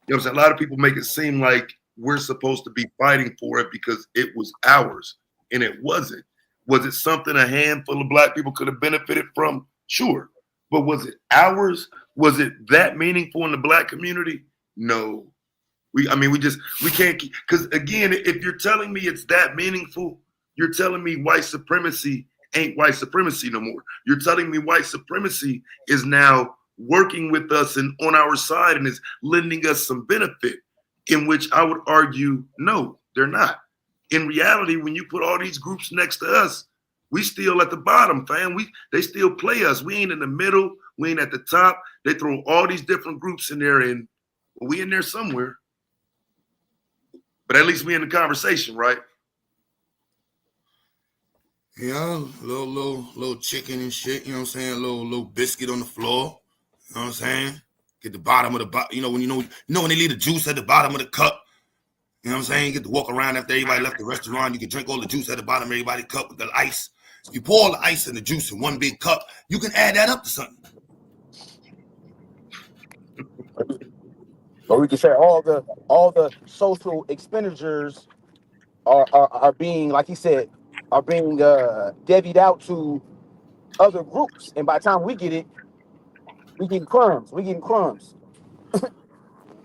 You know what I'm saying? A lot of people make it seem like we're supposed to be fighting for it because it was ours, and it wasn't. Was it something a handful of black people could have benefited from? Sure. But was it ours? Was it that meaningful in the black community? No. We can't, because again, if you're telling me it's that meaningful, you're telling me white supremacy ain't white supremacy no more. You're telling me white supremacy is now working with us and on our side and is lending us some benefit, in which I would argue, no, they're not. In reality, when you put all these groups next to us, we still at the bottom, fam. They still play us. We ain't in the middle. We ain't at the top. They throw all these different groups in there, and we in there somewhere. But at least we in the conversation, right? Yeah, little chicken and shit, you know what I'm saying? Little biscuit on the floor, you know what I'm saying? Get the bottom of the you know when they leave the juice at the bottom of the cup, you know what I'm saying? You get to walk around after everybody left the restaurant, you can drink all the juice at the bottom of everybody's cup with the ice. You pour all the ice and the juice in one big cup, you can add that up to something. Or we can say all the social expenditures are being, like he said, are being divvied out to other groups, and by the time we get it, we getting crumbs. You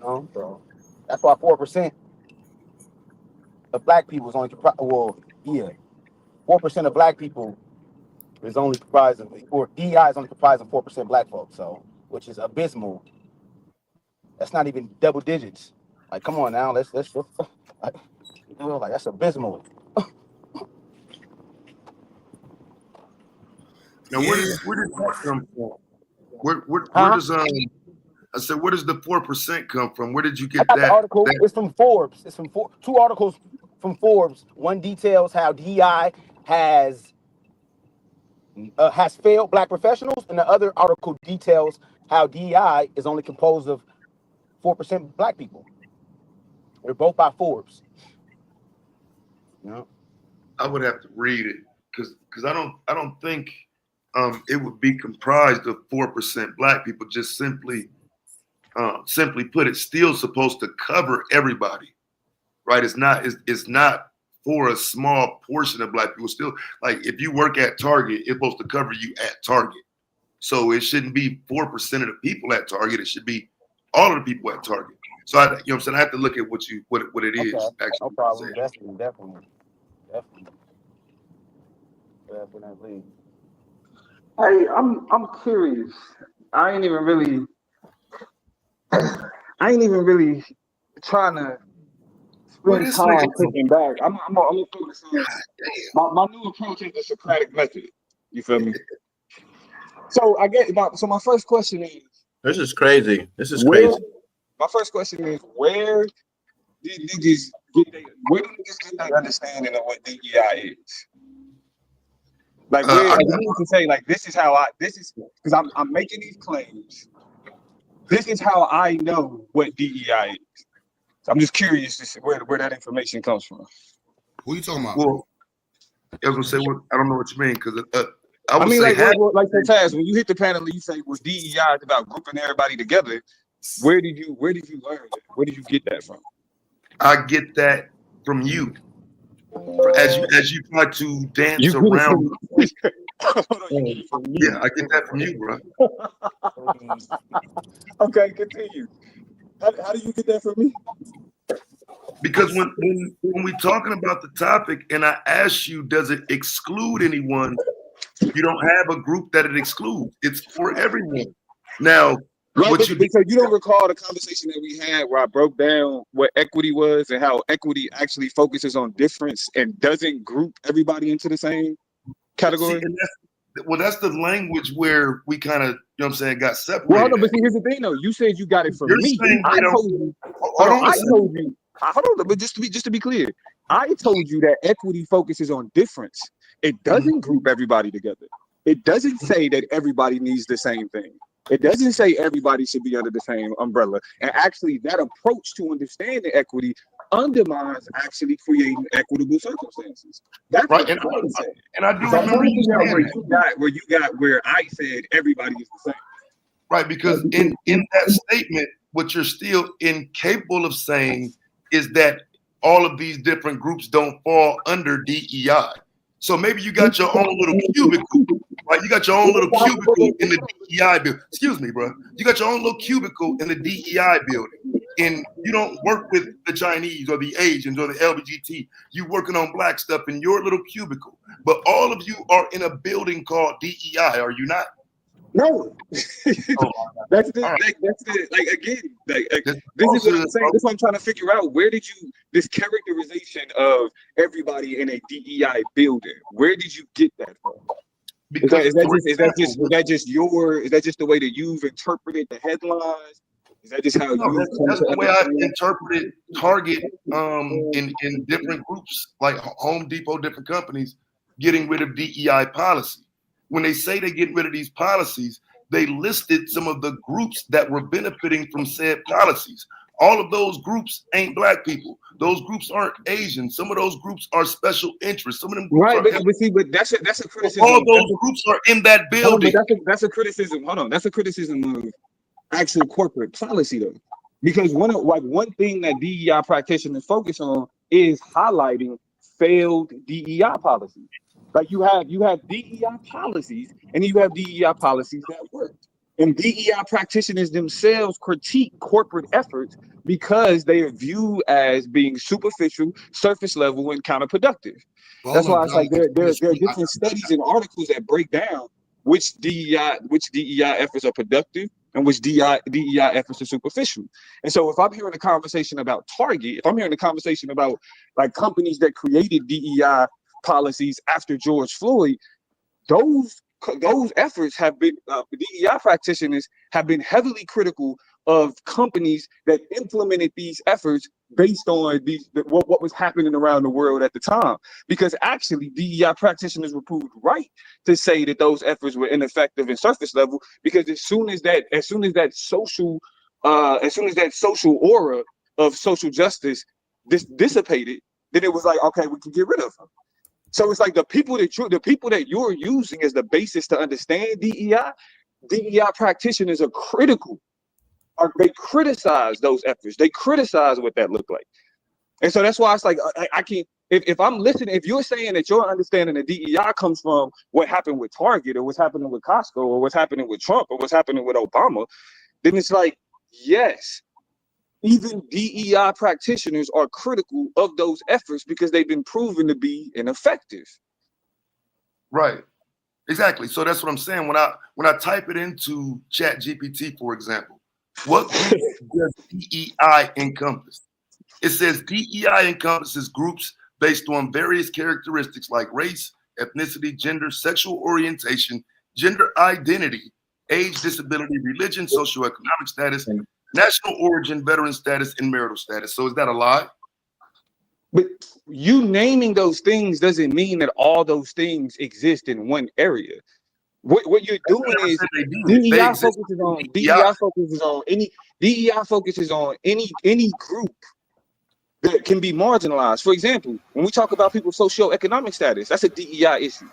know, so that's why 4% of black people is only 4% of black people is only comprised of, or DEI is only comprised of 4% black folks. So, which is abysmal. That's not even double digits. Like, come on now, let's like, that's abysmal. Now, where does that come from? Where does I said, where does the 4% come from? Where did you get that? The article. It's from Forbes. It's from two articles from Forbes. One details how DEI has failed black professionals, and the other article details how DEI is only composed of 4% black people. They're both by Forbes. You know? I would have to read it because I don't think it would be comprised of 4% black people. Just simply put, it's still supposed to cover everybody, right? It's not for a small portion of black people. Still, like if you work at Target, it's supposed to cover you at Target. So it shouldn't be 4% of the people at Target. It should be all of the people at Target. So you know what I'm saying? I have to look at what it is. Actually, no problem. Definitely. Hey, I'm curious. I ain't even really trying to spend time thinking back. I'm gonna focus on my new approach is the Socratic method. You feel me? So I get my first question is, this is crazy. My first question is, where did niggas get their understanding of what DEI is? Like, where you can say, like, this is because I'm making these claims. This is how I know what DEI is. So I'm just curious to see where that information comes from. Who are you talking about? Well, I was gonna say, I don't know what you mean, because I mean, like so fast, when you hit the panel and you say, well, DEI is about grouping everybody together. Where did you learn that? Where did you get that from? I get that from you. As you try to dance around. Yeah, I get that from you, bro. Okay, continue. How do you get that from me? Because when we're talking about the topic and I ask you, does it exclude anyone? You don't have a group that it excludes. It's for everyone. Now, because you don't recall the conversation that we had where I broke down what equity was and how equity actually focuses on difference and doesn't group everybody into the same category. That's the language where we kind of, you know what I'm saying, got separated. Well, no, but see, here's the thing though. You said you got it from me. I told you. Hold on, but just to be clear, I told you that equity focuses on difference. It doesn't group everybody together. it doesn't say that everybody needs the same thing. It doesn't say everybody should be under the same umbrella. And actually, that approach to understanding equity undermines actually creating equitable circumstances. That's right. what I'm saying. And I do So I'm remember trying to you figure out saying where I said everybody is the same. right, because in that statement, what you're still incapable of saying is that all of these different groups don't fall under DEI. So maybe you got your own little cubicle, right? You got your own little cubicle in the DEI building. Excuse me, bro. You got your own little cubicle in the DEI building. And you don't work with the Chinese or the Asians or the LGBT. You working on black stuff in your little cubicle. But all of you are in a building called DEI, are you not? No. That's the like again, this is what I'm saying. This is what I'm trying to figure out. Where did you this characterization of everybody in a DEI building? Where did you get that from? Is that just the way that you've interpreted the headlines? Is that just how that's the way I've interpreted Target in different groups like Home Depot, different companies getting rid of DEI policy. When they say they get rid of these policies, they listed some of the groups that were benefiting from said policies. All of those groups ain't black people. Those groups aren't Asian. Some of those groups are special interests. Some of them groups but that's a criticism. All those groups are in that building. That's a criticism. Hold on, that's a criticism of actual corporate policy, though, because one thing that DEI practitioners focus on is highlighting failed DEI policies. Like you have DEI policies, and you have DEI policies that work. And DEI practitioners themselves critique corporate efforts because they are viewed as being superficial, surface level, and counterproductive. That's why it's like there are different studies and articles that break down which DEI efforts are productive and which DEI efforts are superficial. And so if I'm hearing a conversation about Target, if I'm hearing a conversation about like companies that created DEI policies after George Floyd, those efforts have been DEI practitioners have been heavily critical of companies that implemented these efforts based on what was happening around the world at the time. Because actually DEI practitioners were proved right to say that those efforts were ineffective and surface level, because as soon as that social aura of social justice dissipated, then it was like, okay, we can get rid of them. So it's like the people that you're using as the basis to understand DEI practitioners are critical. They criticize those efforts. They criticize what that looked like. And so that's why it's like I can't. If I'm listening, if you're saying that your understanding of DEI comes from what happened with Target or what's happening with Costco or what's happening with Trump or what's happening with Obama, then it's like, yes, even DEI practitioners are critical of those efforts because they've been proven to be ineffective. Right. Exactly. So that's what I'm saying. When I type it into ChatGPT, for example, what group does DEI encompass? It says DEI encompasses groups based on various characteristics like race, ethnicity, gender, sexual orientation, gender identity, age, disability, religion, socioeconomic status, national origin, veteran status, and marital status. So is that a lie? But you naming those things doesn't mean that all those things exist in one area. What you're doing is DEI focuses on any group that can be marginalized. For example, when we talk about people's socioeconomic status, that's a DEI issue.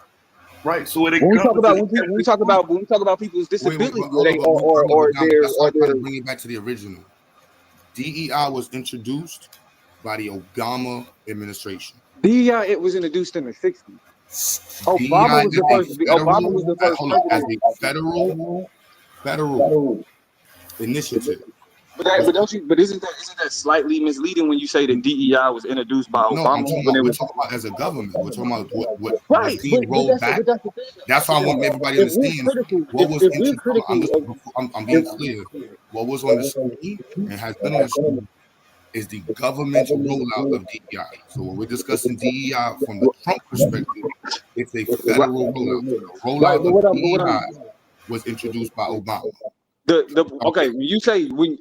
Right. So when we talk about people's disability, trying to bring it back to the original. DEI was introduced by the Obama administration. DEI, it was introduced in the 60s. Obama was the first as a federal initiative. But isn't that slightly misleading when you say that DEI was introduced by Obama? We're talking about as a government. We're talking about what was being rolled back. That's why I want everybody to understand what was introduced. I'm being clear. What was on the screen and has been on the screen is the governmental rollout of DEI. So when we're discussing DEI from the Trump perspective, it's a federal rollout. The rollout of DEI was introduced by Obama. When you say when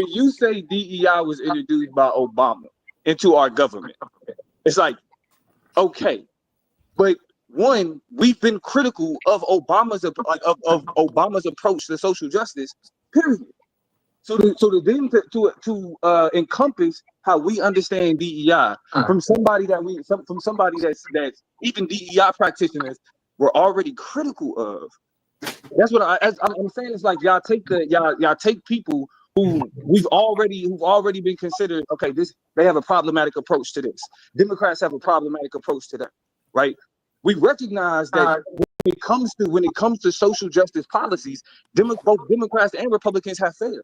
you say DEI was introduced by Obama into our government, it's like, Okay, but one, we've been critical of Obama's of Obama's approach to social justice. Period. So to encompass how we understand DEI from somebody that's even DEI practitioners were already critical of. That's what I'm saying. It's like y'all take people who've already been considered. Okay, they have a problematic approach to this. Democrats have a problematic approach to that, right? We recognize that when it comes to social justice policies, both Democrats and Republicans have failed.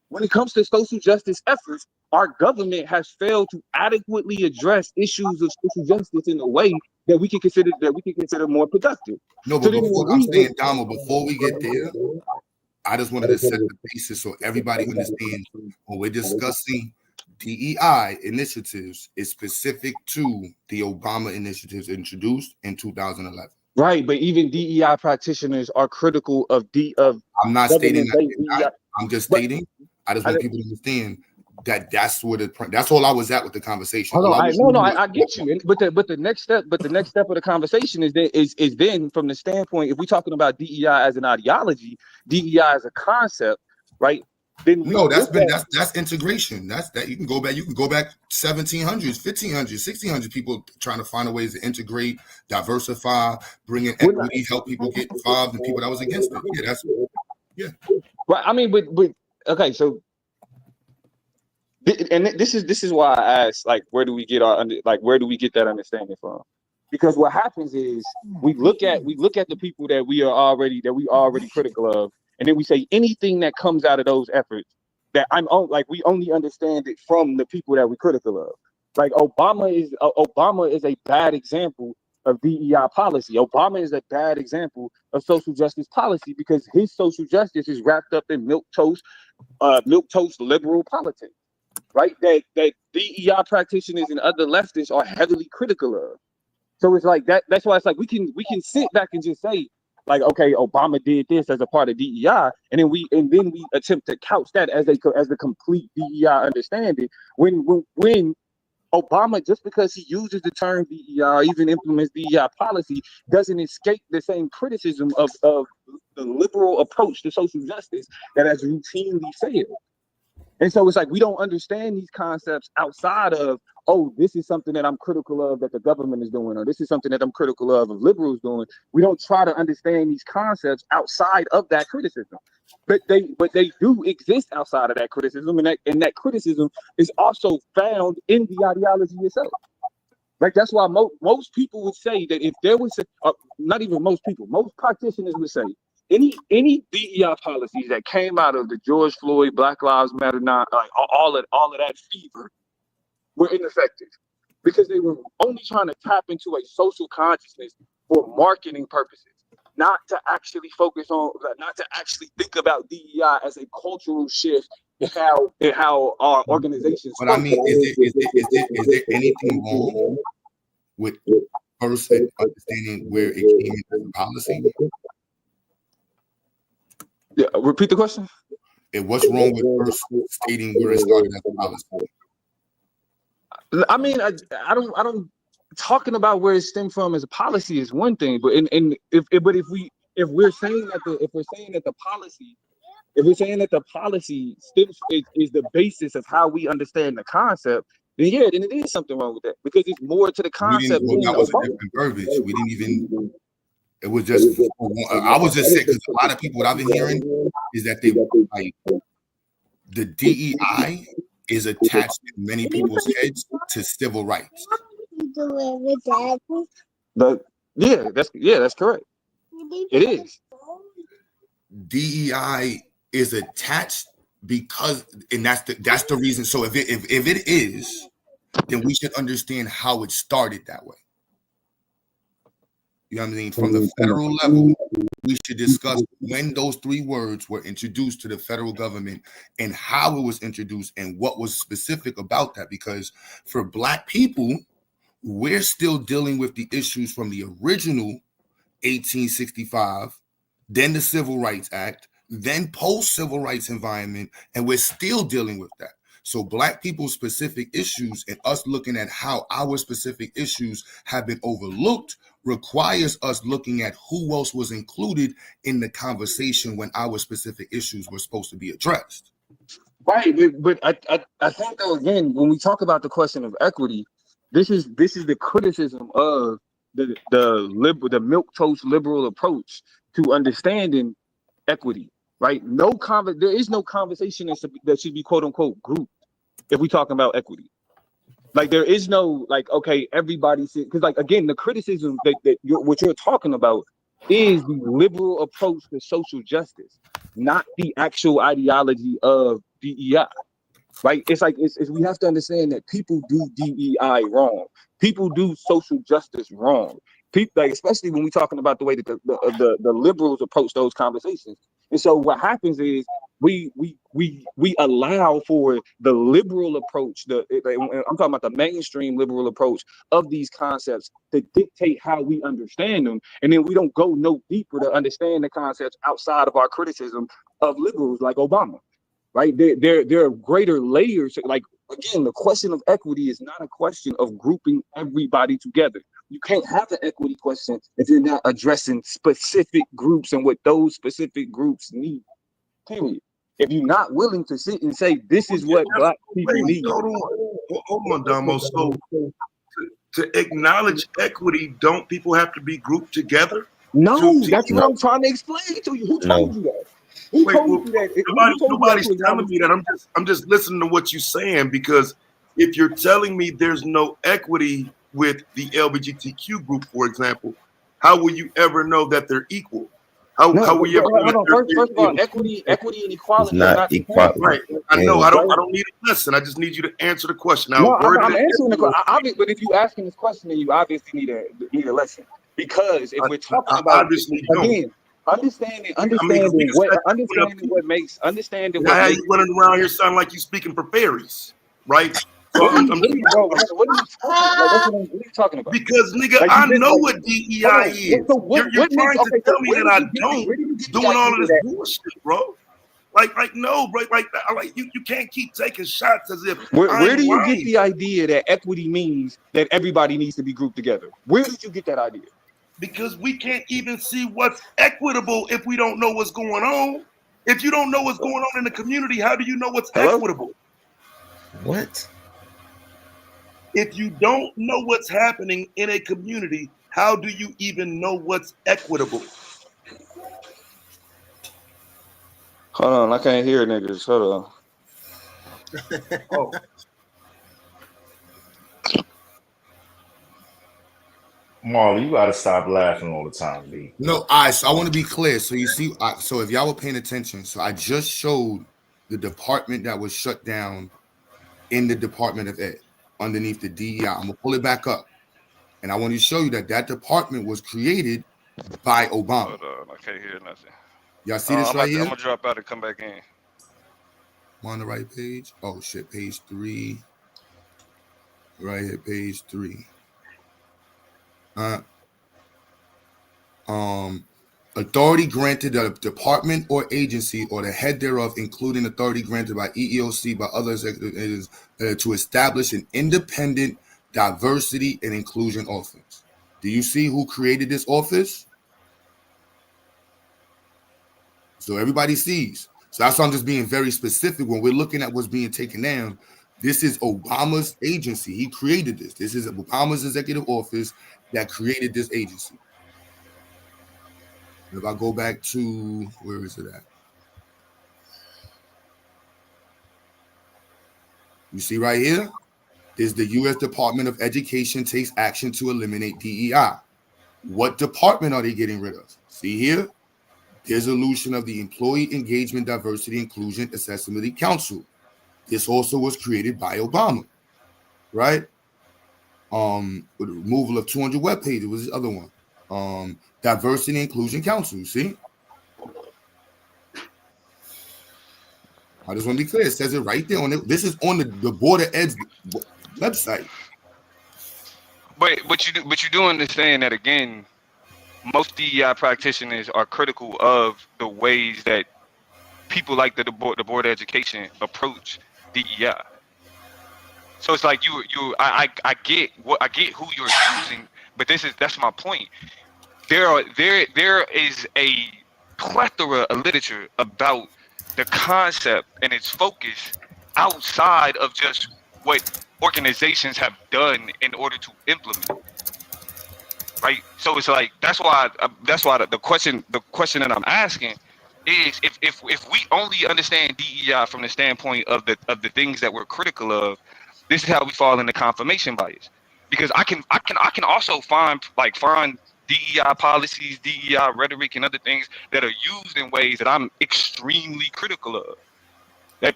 When it comes to social justice efforts, our government has failed to adequately address issues of social justice in a way that we can consider more productive. No, but before I'm saying, Damo, before we get there, I just wanted to set the basis so everybody understands when we're discussing DEI initiatives, it's specific to the Obama initiatives introduced in 2011. Right, but even DEI practitioners are critical of I'm not stating that. I'm just stating. I just want people to understand that's all I was at with the conversation. I get you. But the next step of the conversation is then from the standpoint, if we're talking about DEI as an ideology, DEI as a concept, right? Then that's integration. That you can go back 1700s, 1500s, 1600s, people trying to find a ways to integrate, diversify, bring in equity, help people get involved, and people that was against it. Right. I mean, but okay, so and this is why I asked, like, where do we get that understanding from? Because what happens is we look at the people that we already critical of, and then we say anything that comes out of those efforts that we only understand it from the people that we're critical of. Like Obama is a bad example of DEI policy. Obama is a bad example of social justice policy because his social justice is wrapped up in milquetoast liberal politics, right? That DEI practitioners and other leftists are heavily critical of. So it's like that. That's why it's like we can sit back and just say, like, okay, Obama did this as a part of DEI, and then we attempt to couch that as a complete DEI understanding. When Obama, just because he uses the term DEI or even implements DEI policy, doesn't escape the same criticism of the liberal approach to social justice that has routinely failed. And so it's like we don't understand these concepts outside of, oh, this is something that I'm critical of that the government is doing, or this is something that I'm critical of liberals doing. We don't try to understand these concepts outside of that criticism. But they do exist outside of that criticism, and that criticism is also found in the ideology itself. Like that's why most people would say that if there was not even most people, most practitioners would say any DEI policies that came out of the George Floyd, Black Lives Matter, all of that fever, were ineffective because they were only trying to tap into a social consciousness for marketing purposes, not to actually think about DEI as a cultural shift in how our organizations. But I mean, is there anything wrong with first understanding where it came into the policy? Yeah, repeat the question. What's wrong with first stating where it started as a policy? I mean, I don't talking about where it stemmed from as a policy is one thing, but if we're saying that the policy stems is the basis of how we understand the concept, then it is something wrong with that because it's more to the concept. That was a different verbiage. We didn't even. It was just. I was just saying because a lot of people what I've been hearing is that they like the DEI is attached in many people's heads to civil rights. That's correct. It is. DEI is attached because, and that's the reason. So if it is, then we should understand how it started that way. You know what I mean? From the federal level, we should discuss when those three words were introduced to the federal government and how it was introduced and what was specific about that. Because for Black people, we're still dealing with the issues from the original 1865, then the Civil Rights Act, then post-civil rights environment, and we're still dealing with that. So Black people's specific issues and us looking at how our specific issues have been overlooked requires us looking at who else was included in the conversation when our specific issues were supposed to be addressed. Right, but I think though, again, when we talk about the question of equity, this is the criticism of the milquetoast liberal approach to understanding equity. Right? There is no conversation that should be quote unquote grouped if we talking about equity. Like there is no like, okay, everybody should, because like again, the criticism what you're talking about is the liberal approach to social justice, not the actual ideology of DEI. Right? It's like we have to understand that people do DEI wrong. People do social justice wrong. People, like, especially when we're talking about the way that the liberals approach those conversations. And so what happens is we allow for the liberal approach. I'm talking about the mainstream liberal approach of these concepts to dictate how we understand them, and then we don't go no deeper to understand the concepts outside of our criticism of liberals like Obama. Right? There are greater layers. Like again, the question of equity is not a question of grouping everybody together. You can't have an equity question if you're not addressing specific groups and what those specific groups need. Period. If you're not willing to sit and say this is what Black people need. Hold on, Damo. So to acknowledge equity, don't people have to be grouped together? No, that's what I'm trying to explain to you. Who told you that? Who told you that? Nobody's telling me that. I'm just listening to what you're saying, because if you're telling me there's no equity with the LGBTQ group, for example, how will you ever know that they're equal? How will you ever know that first of all, equity and equality It's are not not equality. right? I know. I don't need a lesson. I just need you to answer the question. No, I'm answering the question. But if you asking this question, then you obviously need a lesson. Because if we're talking about again, understanding what makes Now you running around here sounding like you speaking for fairies, right? So what are you talking about? Because nigga, I know what DEI is. You're trying to tell me that I don't, doing all of this bullshit, bro. Like no, bro. Like you can't keep taking shots as if. Where do you get the idea that equity means that everybody needs to be grouped together? Where did you get that idea? Because we can't even see what's equitable if we don't know what's going on. If you don't know what's going on in the community, how do you know what's equitable? What? If you don't know what's happening in a community, how do you even know what's equitable? Hold on, I can't hear niggas. Hold on. Oh. Marley, you gotta stop laughing all the time, B. No, so I want to be clear. So you see, so if y'all were paying attention, so I just showed the department that was shut down in the Department of Ed underneath the DEI. I'm gonna pull it back up, and I want to show you that department was created by Obama. Hold on, I can't hear nothing. Y'all see this right here? I'm gonna drop out and come back in. I'm on the right page. Oh shit, page 3. Right here, page 3. Authority granted a department or agency or the head thereof, including authority granted by EEOC by other executives to establish an independent diversity and inclusion office. Do you see who created this office? So everybody sees. So that's why I'm just being very specific when we're looking at what's being taken down. This is Obama's agency. He created this. This is Obama's executive office that created this agency. If I go back to, where is it at? You see right here? Is the U.S. Department of Education takes action to eliminate DEI. What department are they getting rid of? See here? Dissolution of the Employee Engagement Diversity Inclusion Accessibility Council. This also was created by Obama, right? With the removal of 200 web pages was the other one. Diversity and Inclusion Council, see? I just want to be clear. It says it right there on it. This is on the Board of Ed's website. But you do understand that, again, most DEI practitioners are critical of the ways that people like the board of education approach DEI. So it's like I get who you're using, but that's my point. There is a plethora of literature about the concept and its focus outside of just what organizations have done in order to implement, right? So it's like that's why the question that I'm asking is if we only understand DEI from the standpoint of the things that we're critical of, this is how we fall into confirmation bias. Because I can also find DEI policies, DEI rhetoric, and other things that are used in ways that I'm extremely critical of.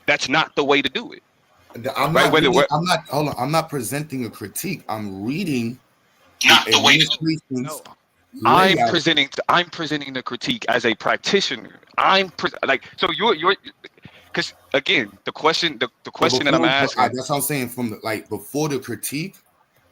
That's not the way to do it. I'm right? not reading, I'm not hold on, I'm not presenting a critique. I'm reading not the way to do it. No. I'm presenting the critique as a practitioner. So you're because again the question that I'm asking. That's what I'm saying. From before the critique,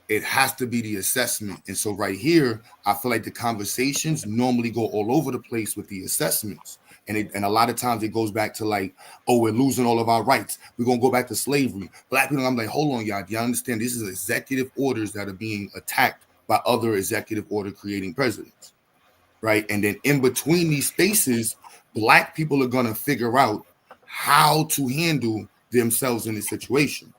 it has to be the assessment. And so right here, I feel like the conversations normally go all over the place with the assessments. And a lot of times it goes back to oh, we're losing all of our rights. We're going to go back to slavery. Black people, I'm like, hold on, y'all. Do y'all understand? This is executive orders that are being attacked by other executive order creating presidents, right? And then in between these spaces, Black people are going to figure out how to handle themselves in this situation.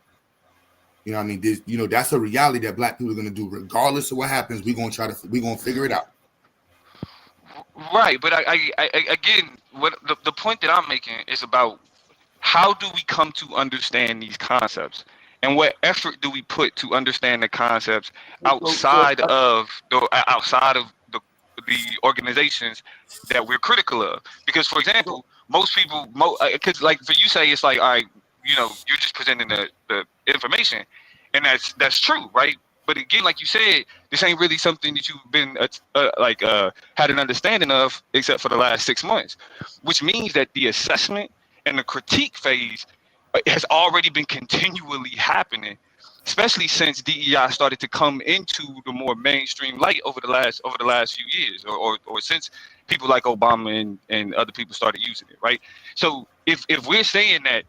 You know what I mean? That's a reality that Black people are going to do. Regardless of what happens, we're going to figure it out. Right. But I again, what the point that I'm making is about how do we come to understand these concepts? And what effort do we put to understand the concepts outside of the organizations that we're critical of? Because, for example, most people, because for you say it's like, all right, you're just presenting the information, and that's true, right? But again, like you said, this ain't really something that you've been had an understanding of except for the last 6 months, which means that the assessment and the critique phase has already been continually happening, especially since DEI started to come into the more mainstream light over the last few years, or since people like Obama and other people started using it, right? So if we're saying that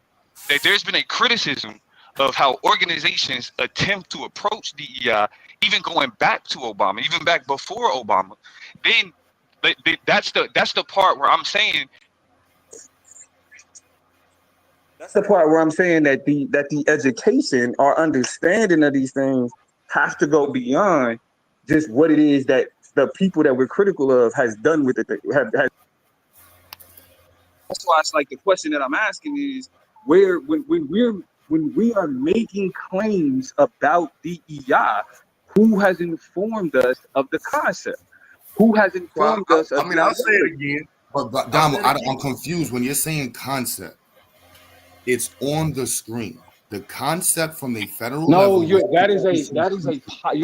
there's been a criticism of how organizations attempt to approach DEI, even going back to Obama, even back before Obama, then that's the part where I'm saying. That's the part where I'm saying that the education or understanding of these things has to go beyond just what it is that the people that we're critical of has done with it. That's why it's like the question that I'm asking is where when we are making claims about DEI, who has informed us of the concept? Who has informed us? I'll say it again. But Damo, I'm confused when you're saying concept. It's on the screen. The concept from the federal level. You're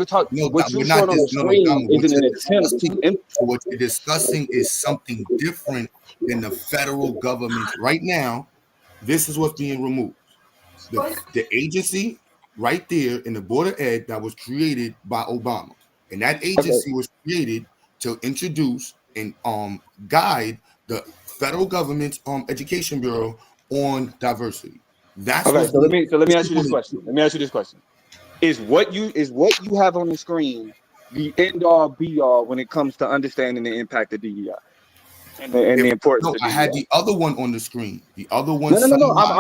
talking. No, what you're you not. on the screen isn't an attempt. What you're discussing is something different than the federal government right now. This is what's being removed. The agency right there in the Board of Ed that was created by Obama, and that agency was created to introduce and guide the federal government's education bureau on diversity. That's okay. So let me ask you this question. Is what you have on the screen the end all be all when it comes to understanding the impact of DEI and the importance of DEI? I had the other one on the screen. The other one. No. I'm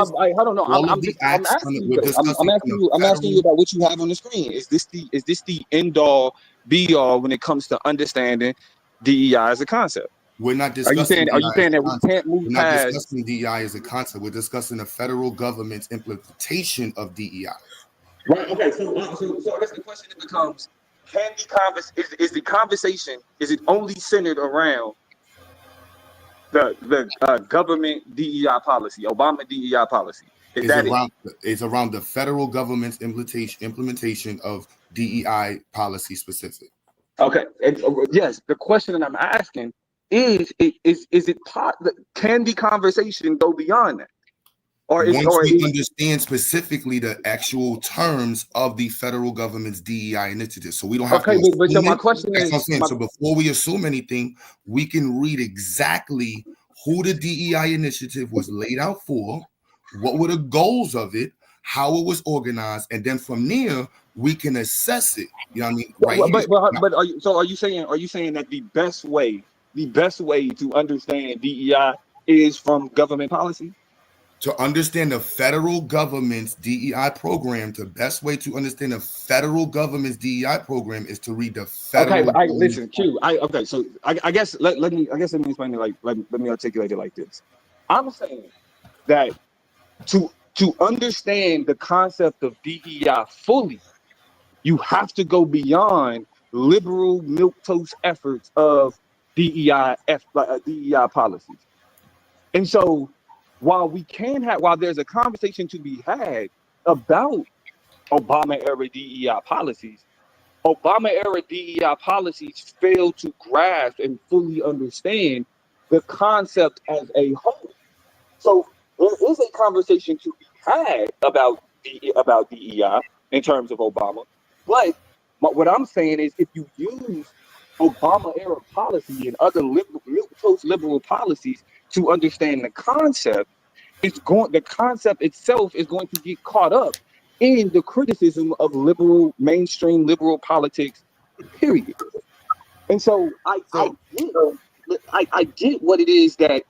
asking you about what you have on the screen. Is this the end all be all when it comes to understanding DEI as a concept? We're not discussing. Are you saying that we can't move past? We're not discussing DEI as a concept. We're discussing the federal government's implementation of DEI. Right. Okay. So I guess the question becomes: is the conversation only centered around the government DEI policy, Obama DEI policy? It's around the federal government's implementation of DEI policy specific. Okay. Yes. The question that I'm asking. Is it part? Can the conversation go beyond that, once we understand specifically the actual terms of the federal government's DEI initiative, so we don't have to. Okay, but my question is, so before we assume anything, we can read exactly who the DEI initiative was laid out for, what were the goals of it, how it was organized, and then from there we can assess it. You know what I mean? Right here. But are you saying that the best way to understand DEI is from government policy? To understand the federal government's DEI program, the best way to understand the federal government's DEI program is to read the federal. Okay, but listen, Q. So I guess let me explain it let me articulate it like this. I'm saying that to understand the concept of DEI fully, you have to go beyond liberal milquetoast efforts of DEI policies. And so while there's a conversation to be had about Obama era DEI policies, Obama era DEI policies fail to grasp and fully understand the concept as a whole. So there is a conversation to be had about DEI in terms of Obama. But what I'm saying is, if you use Obama era policy and other liberal policies to understand the concept, the concept itself is going to get caught up in the criticism of mainstream liberal politics, period. And so I get what it is that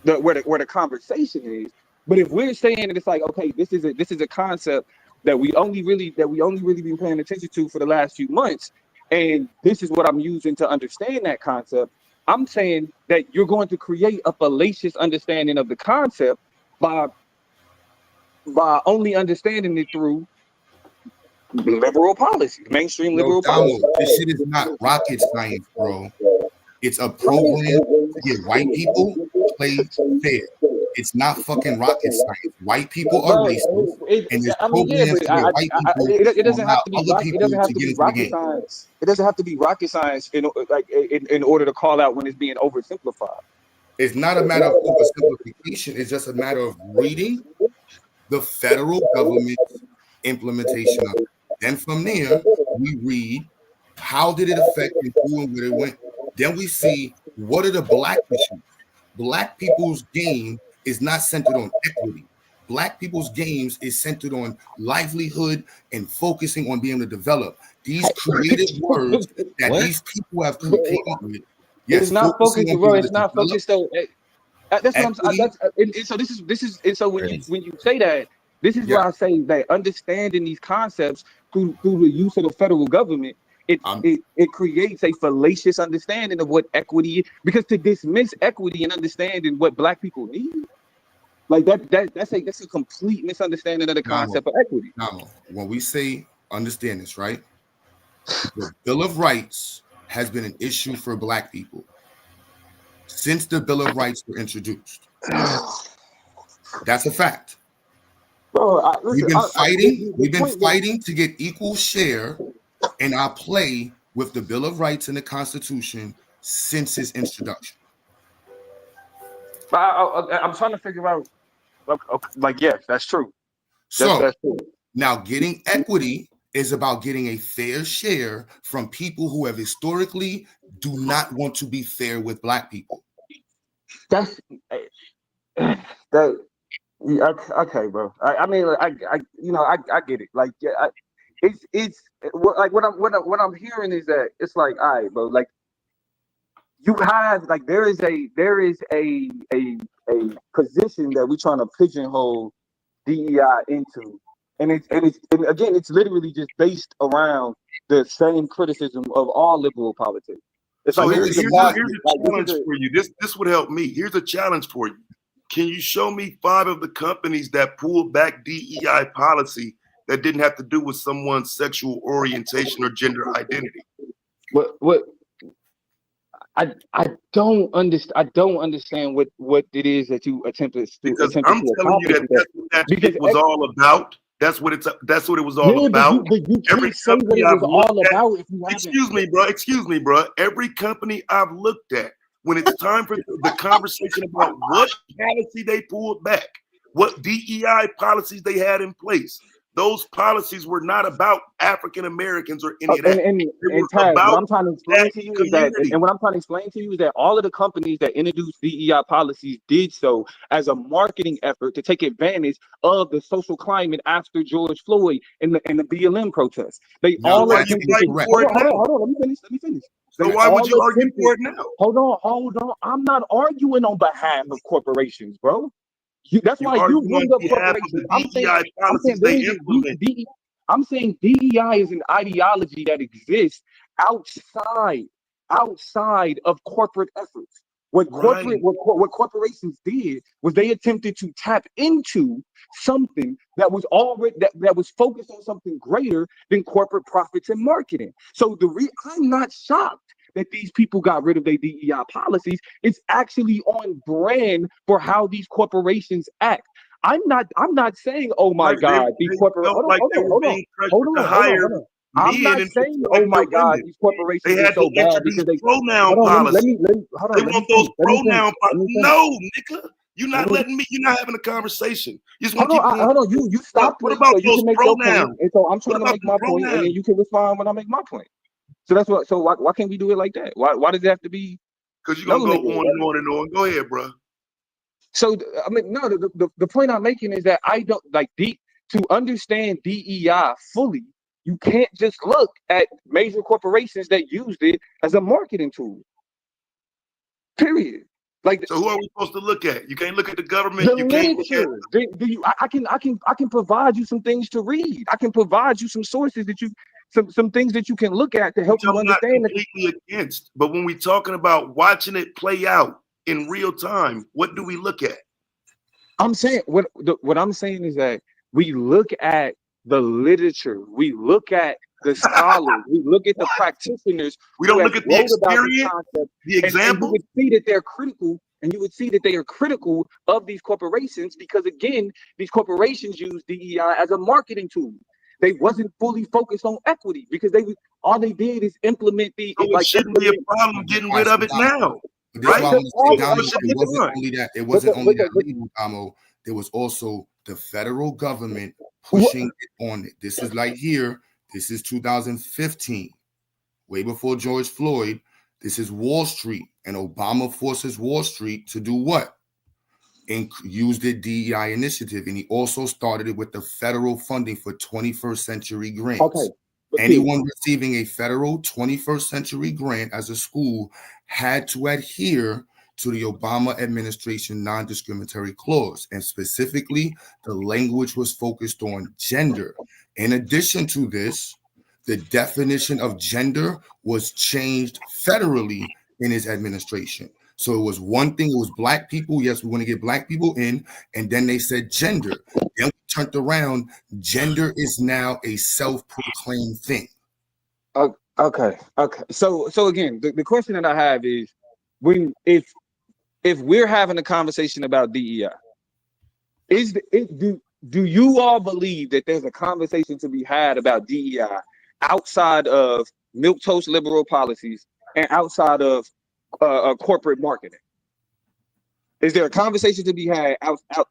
where the conversation is. But if we're saying that it's like, okay, this is a concept that we only really been paying attention to for the last few months, and this is what I'm using to understand that concept, I'm saying that you're going to create a fallacious understanding of the concept by only understanding it through liberal policy, mainstream liberal policy. This shit is not rocket science, bro. It's a program to get white people play fair. It's not fucking rocket science. White people are racist, and there's programs to get white people. It doesn't have to be rocket science. It doesn't have to be rocket science in order to call out when it's being oversimplified. It's not a matter of oversimplification. It's just a matter of reading the federal government's implementation of it. Then from there, we read how did it affect and who and where it went. Then we see what are the black issues. Black people's game is not centered on equity. Black people's games is centered on livelihood and focusing on being able to develop these creative words that these people have came up with. Yes, it's not focused, bro. It's not focused though. That's what I'm saying. So when you say that, this is why I say that understanding these concepts through the use of the federal government, it creates a fallacious understanding of what equity is. Because to dismiss equity and understanding what black people need, like that's a complete misunderstanding of the concept of equity. Now, when we say understand this, right? The Bill of Rights has been an issue for black people since the Bill of Rights were introduced. That's a fact. Bro, we've been fighting to get equal share in our play with the Bill of Rights and the Constitution since its introduction. I'm trying to figure out, yes, that's true. That's true. Now, getting equity is about getting a fair share from people who have historically do not want to be fair with black people. Okay, bro. I get it. Like, yeah, it's like what I'm hearing is that it's like, all right, bro. Like, you have there is a position that we're trying to pigeonhole DEI into, and it's literally just based around the same criticism of all liberal politics. It's so here's a challenge for you. This would help me. Here's a challenge for you. Can you show me 5 of the companies that pulled back DEI policy that didn't have to do with someone's sexual orientation or gender identity? What? I don't understand. I don't understand what it is that you attempted to. Because I'm telling you that shit was all about. That's what it was all about. But you can't say what it was all about if you haven't. Excuse me, bro. Every company I've looked at, when it's time for the conversation about what policy they pulled back, what DEI policies they had in place, those policies were not about African Americans or any of that. And They were Taz, what about I'm trying to explain that to you is that, community. and what I'm trying to explain to you is that all of the companies that introduced DEI policies did so as a marketing effort to take advantage of the social climate after George Floyd and the BLM protests. They So all why you attempted fighting to for it now? hold on, let me finish. So They why would all you argue attempted, for it now? hold on. I'm not arguing on behalf of corporations, bro. That's You why you arguing bring on up behalf of corporations. the DEI policies they implement. I'm saying DEI is an ideology that exists outside of corporate efforts. What corporations did was they attempted to tap into something that was already that was focused on something greater than corporate profits and marketing. So I'm not shocked that these people got rid of their DEI policies. It's actually on brand for how these corporations act. I'm not saying, oh my God, these corporations. Felt like they were being pressured to hire I'm men not and saying, like oh my the God, women. these They corporations are had to so bad introduce because they. pronoun Hold on, policy. hold on. They Let want me those finish. Let me pronoun finish. Let me finish. No, nigga. You're Let not me- letting me, you're not having a conversation. You just want to Hold keep on, going. hold on. You stopped What me about so you those can make your pronouns? point, and so I'm What trying to about make the my point, and pronouns? then you can respond when I make my point. So that's what. So why can't we do it like that? Why does it have to be? Because you're gonna No, go nigga. on and on and on. Go ahead, bro. So I mean, no. The point I'm making is that I don't like to understand DEI fully. You can't just look at major corporations that used it as a marketing tool. Period. Like So who are we supposed to look at? You can't look at the government. the You can't look at. literature. Do you? I can provide you some things to read. I can provide you some sources that you some things that you can look at to help Which you I'm not understand. completely against. But when we're talking about watching it play out in real time, what do we look at? I'm saying what I'm saying is that we look at the literature, we look at the scholars, we look at the practitioners We who don't have look at the wrote about these experience, concepts, the and you example. would see that they're critical, and you would see that they are critical of these corporations because again, these corporations use DEI as a marketing tool. They wasn't fully focused on equity because all they did is implement So it shouldn't be a problem getting rid of it now, But this is right? why I want to say, So Damo, it should be it wasn't fine. only that. It wasn't only that label, Damo. There was also the federal government pushing it on it. This is like here. This is 2015, way before George Floyd. This is Wall Street, and Obama forces Wall Street to do what? And use the DEI initiative, and he also started it with the federal funding for 21st century grants. Okay. Anyone receiving a federal 21st century grant as a school had to adhere to the Obama administration non-discriminatory clause, and specifically the language was focused on gender. In addition to this, the definition of gender was changed federally in his administration. So it was one thing, it was black people. Yes, we want to get black people in. And then they said gender. Then we turned around. Gender is now a self-proclaimed thing. Okay. So again, the question that I have is if we're having a conversation about DEI, do you all believe that there's a conversation to be had about DEI outside of milquetoast liberal policies and outside of corporate marketing? Is there a conversation to be had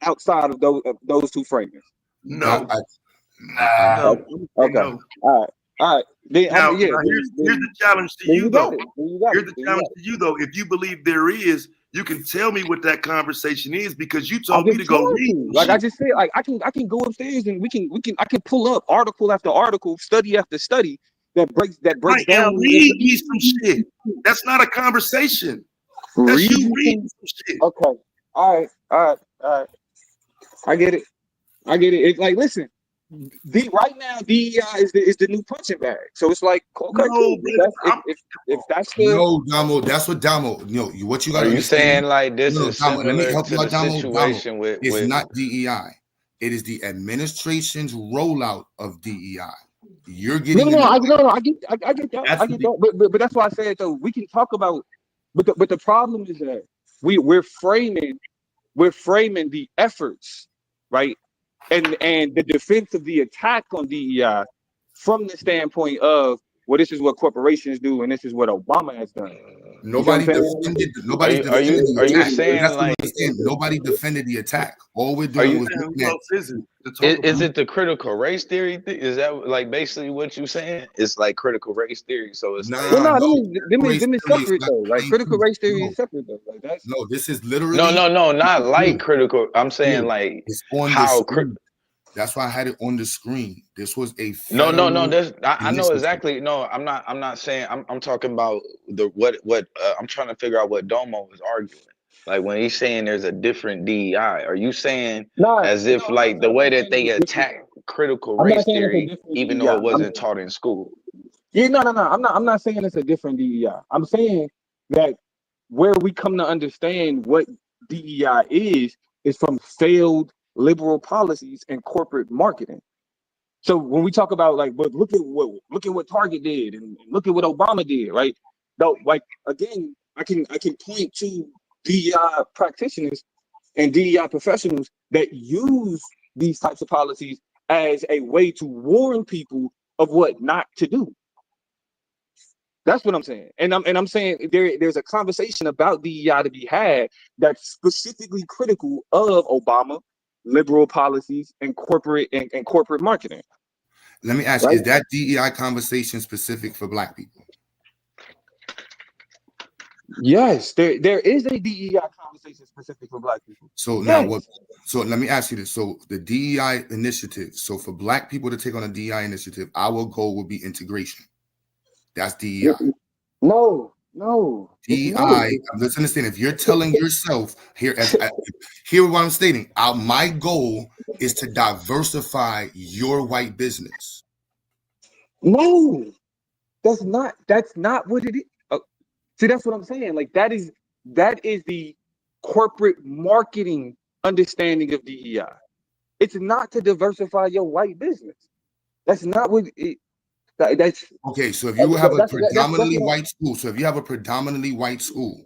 outside of those two framings? No. No. Okay. No. All right. Now, here's the challenge to you, though. Here's the challenge to you, though. If you believe there is, you can tell me what that conversation is because you told me to go read. Like I just said, like I can go upstairs and I can pull up article after article, study after study that breaks right, down and read me some shit. That's not a conversation. That's you reading some shit. Okay. All right. I get it. It's like, listen, right now DEI is the new punching bag. So it's like, okay, cool. If that's the no, Damo, that's what Damo. No, what you got to Are you understand? saying like this No, is Damo, let me similar help to you the out, Damo. situation with It's not DEI. It is the administration's rollout of DEI. You're getting I get that. But that's why I said though we can talk about. But the problem is that we're framing the efforts, right, and the defense of the attack on DEI from the standpoint of, well, this is what corporations do and this is what Obama has done. Nobody defended. Nobody's defending the are you attack. saying That's what I'm like saying. Nobody defended the attack. All we're are doing you was looking at. is it the critical race theory thing? Is that like basically what you saying? It's like critical race theory. So it's Nah, like no. them Race is theory is separate not though. the Like same critical thing. race theory No, is separate though. Like that's no. This is no, literally. not like critical. I'm saying Here, like it's on the how screen. That's why I had it on the screen. This was a no. federal This I know initiative. exactly. No, I'm not saying. I'm talking about the what I'm trying to figure out what Domo is arguing. Like when he's saying there's a different DEI, are you saying as if like the way that they attack critical I'm not race saying it's a theory, different even though DEI. it wasn't taught in school? Yeah, no. I'm not saying it's a different DEI. I'm saying that where we come to understand what DEI is from failed liberal policies and corporate marketing. So when we talk about like, but look at what Target did and look at what Obama did, right? Though, like again, I can point to DEI practitioners and DEI professionals that use these types of policies as a way to warn people of what not to do. That's what I'm saying, and I'm saying there's a conversation about DEI to be had that's specifically critical of Obama, liberal policies, and corporate marketing. Let me ask you: Right? is that DEI conversation specific for Black people? Yes, there is a DEI conversation specific for Black people. So Yes. now what? So let me ask you this: so the DEI initiative. So for Black people to take on a DEI initiative, our goal would be integration. That's DEI. No. DEI. Let's understand. If you're telling yourself here, hear what I'm stating. My goal is to diversify your white business. No, that's not what it is. See, that's what I'm saying. Like that is the corporate marketing understanding of DEI. It's not to diversify your white business. That's not what it. That's okay. So if you have a predominantly that's white school,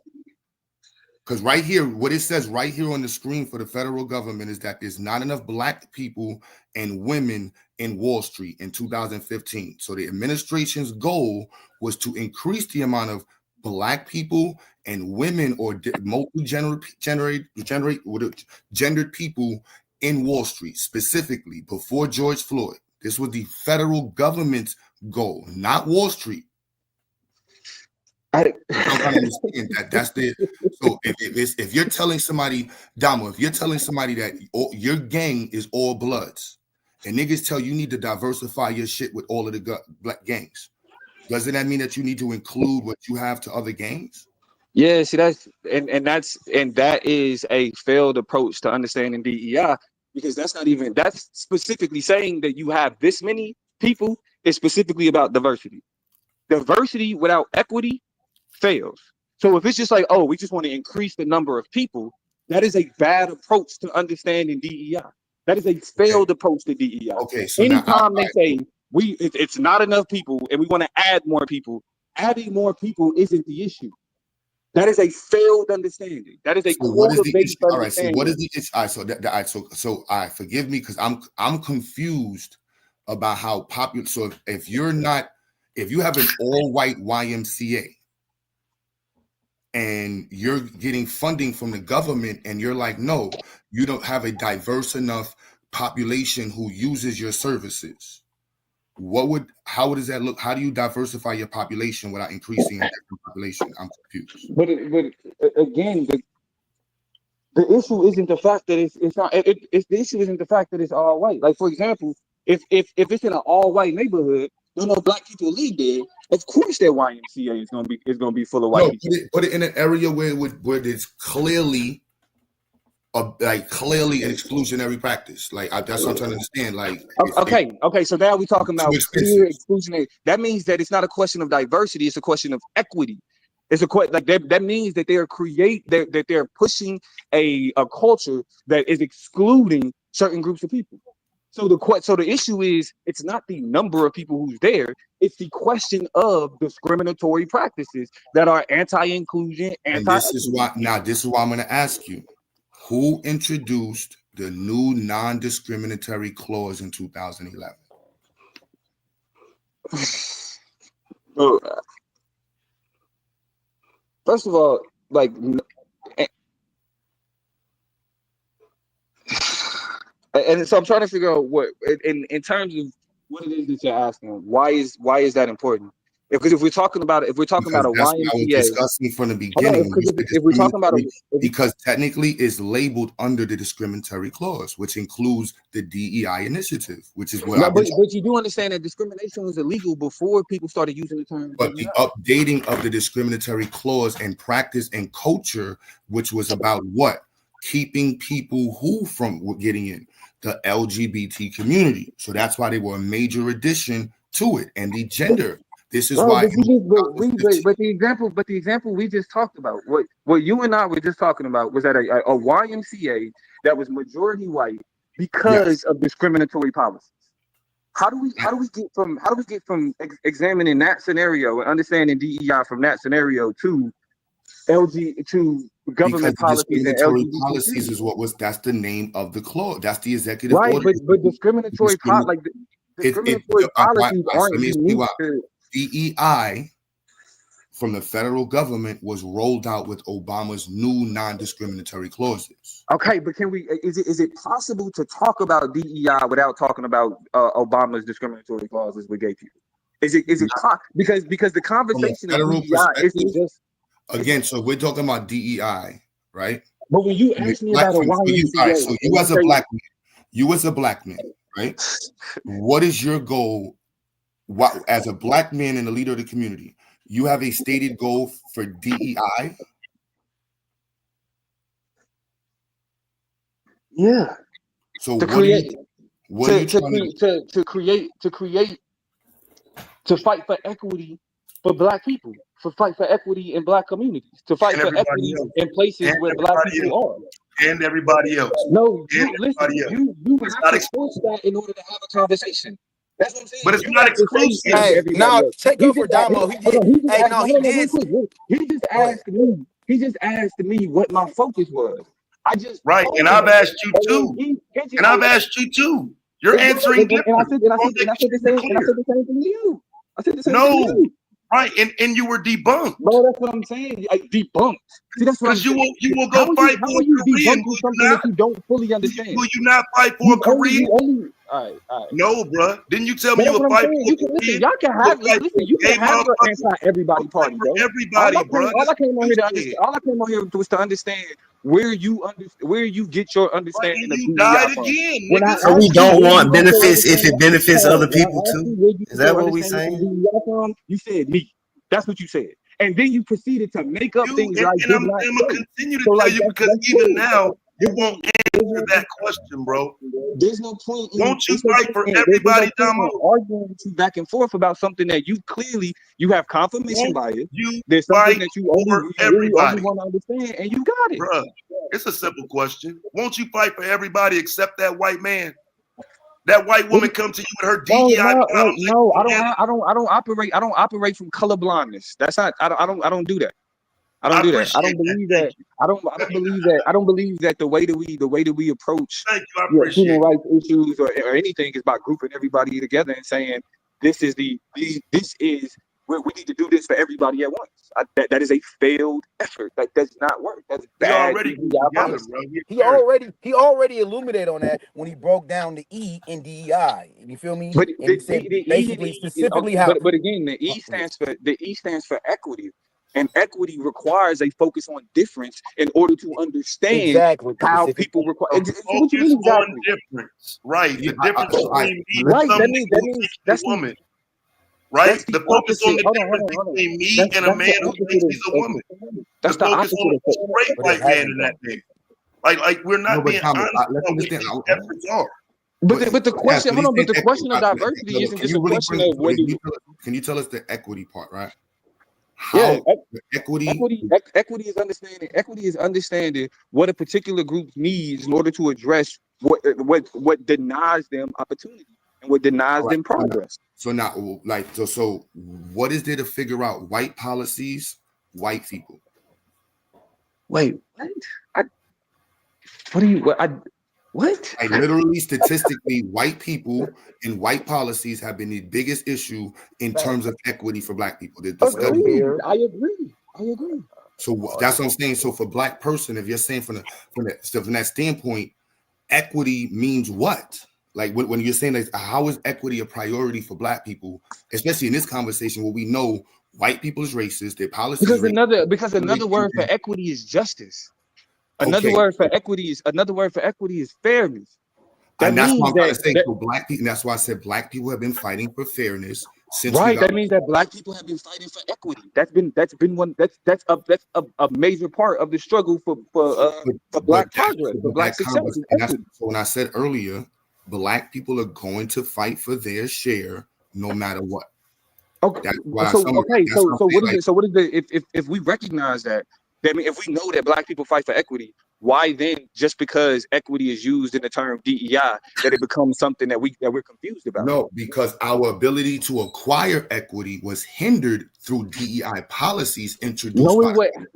because right here, what it says right here on the screen for the federal government is that there's not enough Black people and women in Wall Street in 2015. So the administration's goal was to increase the amount of Black people and women or multi-gendered people in Wall Street, specifically before George Floyd. This was the federal government's goal, not Wall Street. I don't understand that. That's the so if you're telling somebody, Damo, if you're telling somebody that your gang is all bloods, and niggas tell you need to diversify your shit with all of the Black gangs, doesn't that mean that you need to include what you have to other gangs? Yeah, see that is a failed approach to understanding DEI, because that's specifically saying that you have this many people is specifically about diversity. Diversity without equity fails. So if it's just like, oh, we just want to increase the number of people, that is a bad approach to understanding DEI. That is a failed approach to DEI. Okay, so anytime they say it's not enough people and we want to add more people, adding more people isn't the issue. That is a failed understanding. That is a quota-based understanding. All right. So what is the issue? All right. Forgive me because I'm confused about how popular. So if you have an all-white YMCA and you're getting funding from the government, and you're like, no, you don't have a diverse enough population who uses your services. How does that look? How do you diversify your population without increasing a different population? I'm confused. But again, the issue isn't the fact that it's not. The issue isn't the fact that it's all white. Like for example, if it's in an all white neighborhood, no Black people live there. Of course, their YMCA is gonna be full of white people. Put it in an area where it's clearly an exclusionary practice. Like that's what I'm trying to understand. Like okay. So now we're talking about clear exclusionary. That means that it's not a question of diversity; it's a question of equity. It's that means that they're pushing a culture that is excluding certain groups of people. So the issue is it's not the number of people who's there; it's the question of discriminatory practices that are anti-inclusion, And this is why I'm going to ask you: who introduced the new non-discriminatory clause in 2011? first of all, like, and so I'm trying to figure out what, in terms of what it is that you're asking, why is that important? Because if we're talking about a That's what I was YMCA, discussing from the beginning. When you said if we're talking about because technically it's labeled under the discriminatory clause, which includes the DEI initiative, which is what no, I've but been. you do understand that discrimination was illegal before people started using the term But DEI. the updating of the discriminatory clause and practice and culture, which was about what? Keeping people who from getting in the LGBT community. So that's why they were a major addition to it, and the gender. This is why. But the example we just talked about, what you and I were just talking about, was that a YMCA that was majority white because of discriminatory policies. How do we get from examining that scenario and understanding DEI from that scenario to government policies and discriminatory LGBT policies is that's the name of the clause. That's the executive right, order. but discriminatory policies aren't unique to DEI from the federal government was rolled out with Obama's new non-discriminatory clauses. Okay, but is it possible to talk about DEI without talking about Obama's discriminatory clauses with gay people? Is it because the conversation of DEI isn't just again. So we're talking about DEI, right? But when you ask me about a YMCA, so you as a black man, right? What is your goal? What, as a black man and a leader of the community, you have a stated goal for DEI? Yeah. So to fight for equity for black people, fight for equity in black communities, to fight for equity in places where black people are. And everybody else. No, you listen. You have to force that in order to have a conversation. That's what I'm saying. But it's not exclusive. Hey, no, take over Damo. He did. He just asked me what my focus was. Right, and I've asked you too. And I've asked you too. You're answering different. And I said the same thing to you. I said the same thing to you. Right, and you were debunked. Bro, that's what I'm saying. Debunked. See, that's what I'm saying. You will go fight for a Korean. Something that you don't fully understand. Will you not fight for a Korean? All right. No, bro. Didn't you tell me you would fight for a Korean? Listen, y'all can have you can have your anti-everybody party, bro. Everybody, bro. All I came on here was to understand where you get your understanding of DEI died from. again. So we don't want benefits if it benefits other people too. Is that what we saying? You said me. That's what you said. And then you proceeded to make up things like I'm going to continue to tell you because even now you won't answer that question, bro. There's no point. Won't you fight for everybody, Damo? Arguing with you back and forth about something that you have confirmation bias. There's something that you only want to understand, and you got it, bro. It's a simple question. Won't you fight for everybody except that white man? That white woman come to you with her DEI. No, I don't operate from color blindness. That's not. I don't do that. I don't do that. I don't believe that. I don't believe that the way that we approach human rights issues or anything is by grouping everybody together and saying this is where we need to do this for everybody at once. That is a failed effort. That does not work. That's bad. He already illuminated on that when he broke down the E in DEI. You feel me? But and he said basically specifically how. But again, the E stands for equity. And equity requires a focus on difference in order to understand how people require. Focus on difference, right? The difference between me and that's woman, right? The focus on the difference between me and a man who thinks he's a woman. That's the focus on a straight white man in that thing. Like we're not being honest about what these efforts are. But the question, hold on. But the question of diversity isn't just a question of whether. Can you tell us the equity part, right? Equity is understanding. Equity is understanding what a particular group needs in order to address what denies them opportunity and what denies them progress. So now, so what is there to figure out? White policies, white people. Wait, what? What? Like literally, statistically, white people and white policies have been the biggest issue in terms of equity for black people. I agree. So that's what I'm saying. So for Black person, if you're saying from that standpoint, equity means what? Like when you're saying that, how is equity a priority for Black people, especially in this conversation where we know white people is racist, their policies Because another word for equity is justice. Another word for equity is fairness. And that's what I'm trying to say. So Black people, and that's why I said Black people have been fighting for fairness since that means that Black people have been fighting for equity. That's a major part of the struggle for Black progress, for Black success. So when I said earlier, Black people are going to fight for their share no matter what. Okay. So what is the if we recognize that, I mean, if we know that Black people fight for equity, why then, just because equity is used in the term DEI, that it becomes something that we're confused about? No, because our ability to acquire equity was hindered through DEI policies introduced.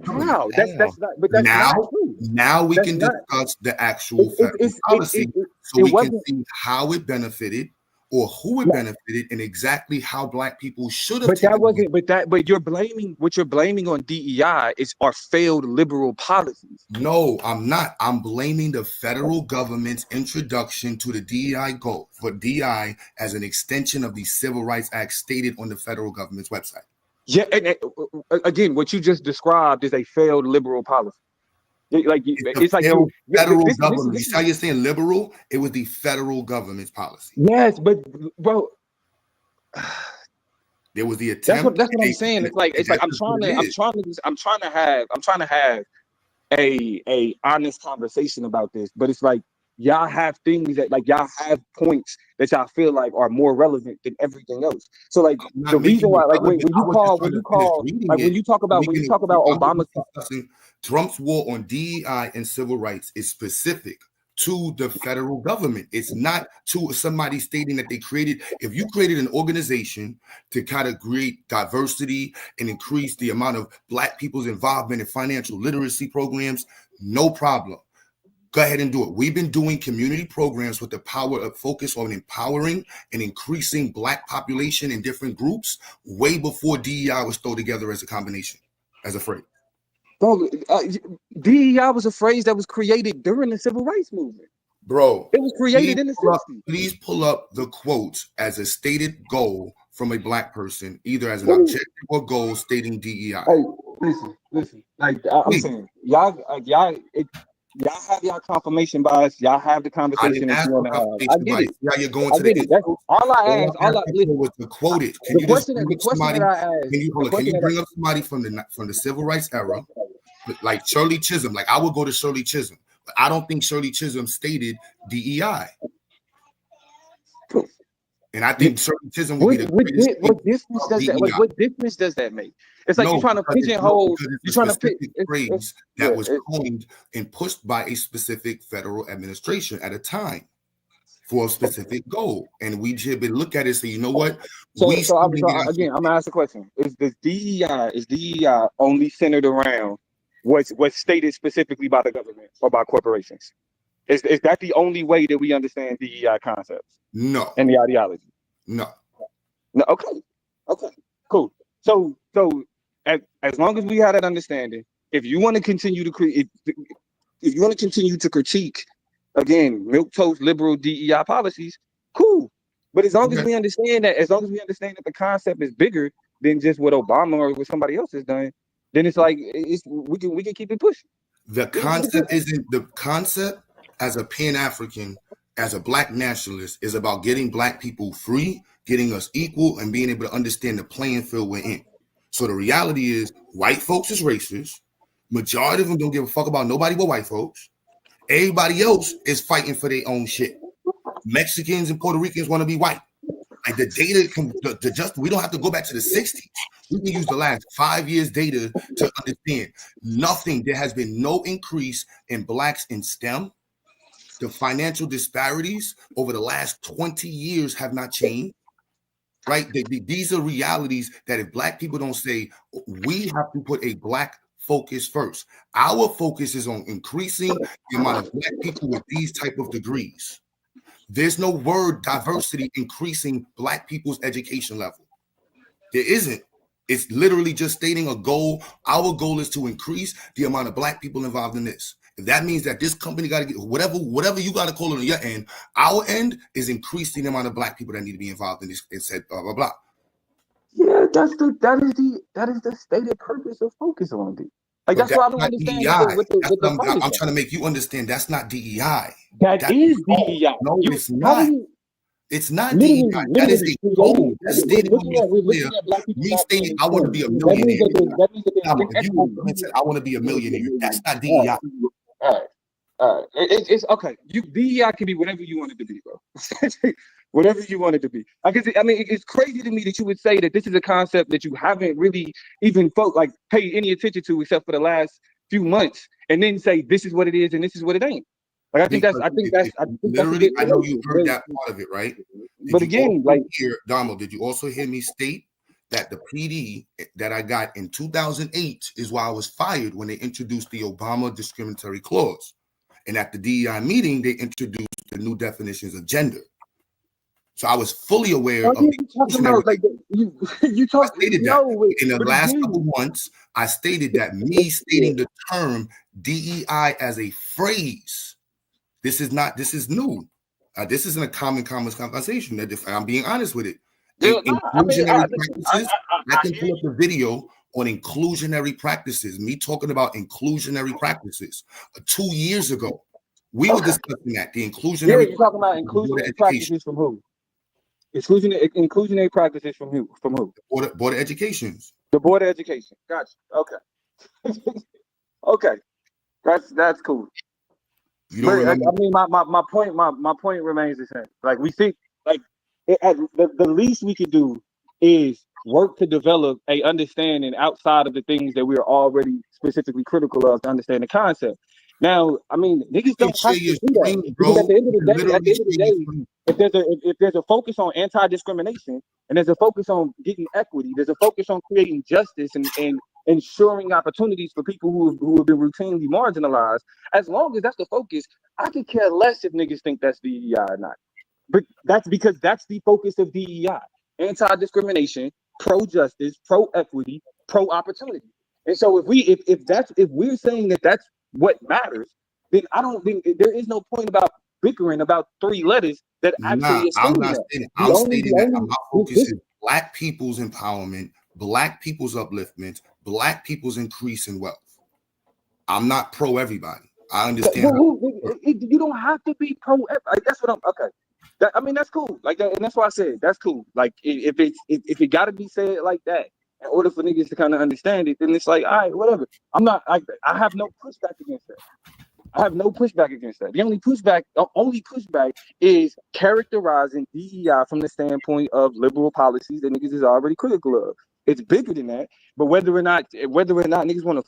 How? That's not true. Now we can discuss the actual federal policy, so we can see how it benefited, or who it benefited, and exactly how Black people should have. But you're blaming on DEI is our failed liberal policies. No, I'm not. I'm blaming the federal government's introduction to the DEI goal for DEI as an extension of the Civil Rights Act stated on the federal government's website. Yeah, and again, what you just described is a failed liberal policy. It's like federal government. You see how you're saying liberal? It was the federal government's policy. Yes, but bro, there was the attempt. That's what I'm saying. It's like I'm trying to have a honest conversation about this, but it's like y'all have things that y'all have points that y'all feel like are more relevant than everything else. So like the reason why, when you talk about Obama, Trump's war on DEI and civil rights is specific to the federal government. It's not to somebody stating that they created. If you created an organization to kind of create diversity and increase the amount of Black people's involvement in financial literacy programs, no problem. Go ahead and do it. We've been doing community programs with the power of focus on empowering and increasing Black population in different groups way before DEI was thrown together as a combination, as a phrase. Bro, DEI was a phrase that was created during the civil rights movement. Bro, it was created in the 60s. Please pull up the quotes as a stated goal from a Black person, either as an objective or goal stating DEI. Hey, listen. Like I'm saying, y'all have y'all confirmation bias. Y'all have the conversation that you want to have. I get it. Yeah, you're going to the That's all I asked. Was to quote it. Can you bring up somebody from the civil rights era, like Shirley Chisholm? Like I would go to Shirley Chisholm, but I don't think Shirley Chisholm stated DEI. And I think Shirley Chisholm would be the what difference does that make? It's like you're trying to pigeonhole. You're trying to pick phrase that was coined and pushed by a specific federal administration at a time for a specific goal, and we should look at it. So you know what? Again, I'm gonna ask the question: Is DEI only centered around what's stated specifically by the government or by corporations? Is that the only way that we understand DEI concepts? No. And the ideology? No. No. Okay. Cool. So as long as we have that understanding, if you want to continue to create, if you want to continue to critique, again, milquetoast liberal DEI policies, cool. But as long as we understand that, the concept is bigger than just what Obama or what somebody else has done, then it's like we can keep it pushing. The concept isn't the concept. As a Pan-African, as a Black nationalist, is about getting Black people free, getting us equal, and being able to understand the playing field we're in. So the reality is, white folks is racist. Majority of them don't give a fuck about nobody but white folks. Everybody else is fighting for their own shit. Mexicans and Puerto Ricans want to be white. Like the data, we don't have to go back to the 60s. We can use the last 5 years data to understand nothing. There has been no increase in Blacks in STEM. The financial disparities over the last 20 years have not changed, right? These are realities that if Black people don't say, we have to put a Black focus first. Our focus is on increasing the amount of Black people with these type of degrees. There's no word diversity increasing Black people's education level. There isn't. It's literally just stating a goal. Our goal is to increase the amount of black people involved in this. If that means that this company got to get whatever you got to call it on your end, our end is increasing the amount of black people that need to be involved in this. It said blah blah blah. Yeah, that is the stated purpose of focus on it. Like But that's why I that's don't not understand DEI. what the I'm trying to make you understand. That's not DEI. That is DEI. No, it's not. It's not DEI. That is a Literally, goal. That's stated we're on looking your at black people me not being stating I want to be a informed. millionaire. That means that Now, if you want to say I want to be a millionaire, that's not DEI. All right. It's okay. DEI can be whatever you want it to be, bro. Whatever you want it to be. It's crazy to me that you would say that this is a concept that you haven't really even paid any attention to except for the last few months, and then say this is what it is and this is what it ain't. I think that's literally. I know you heard that part of it, right? But again, Donald, did you also hear me state that the PD that I got in 2008 is why I was fired when they introduced the Obama discriminatory clause, and at the DEI meeting they introduced the new definitions of gender. So I was fully aware of the I stated that in the last couple months. I stated that me stating the term DEI as a phrase. This is new. This isn't a common conversation. If I'm being honest with it. Inclusionary practices. I can pull up the video on inclusionary practices. Me talking about inclusionary practices 2 years ago. We were discussing that. The inclusionary. You're talking about inclusionary practices from who? Inclusionary practices from who? From who? Board of Education. The Board of Education. Gotcha. Okay. Okay. That's cool. You don't remember? My point remains the same. Like we think, the least we could do is work to develop a understanding outside of the things that we're already specifically critical of to understand the concept. Now, niggas don't have to do that. Because at the end of the day, if there's a focus on anti-discrimination and there's a focus on getting equity, there's a focus on creating justice and ensuring opportunities for people who have been routinely marginalized. As long as that's the focus, I could care less if niggas think that's DEI or not. But that's because that's the focus of DEI: anti-discrimination, pro-justice, pro-equity, pro-opportunity. And so if we're saying that that's what matters, then I don't think there is no point about bickering about 3 letters that actually is I'm stating that my focus is black people's empowerment, black people's upliftment, black people's increase in wealth. I'm not pro everybody. I understand. You don't have to be pro. That's what I'm. Okay. That's cool. And that's why I said that's cool. Like, if it got to be said like that in order for niggas to kind of understand it, then it's like, all right, whatever. I have no pushback against that. The only pushback is characterizing DEI from the standpoint of liberal policies that niggas is already critical of. It's bigger than that, but whether or not niggas want to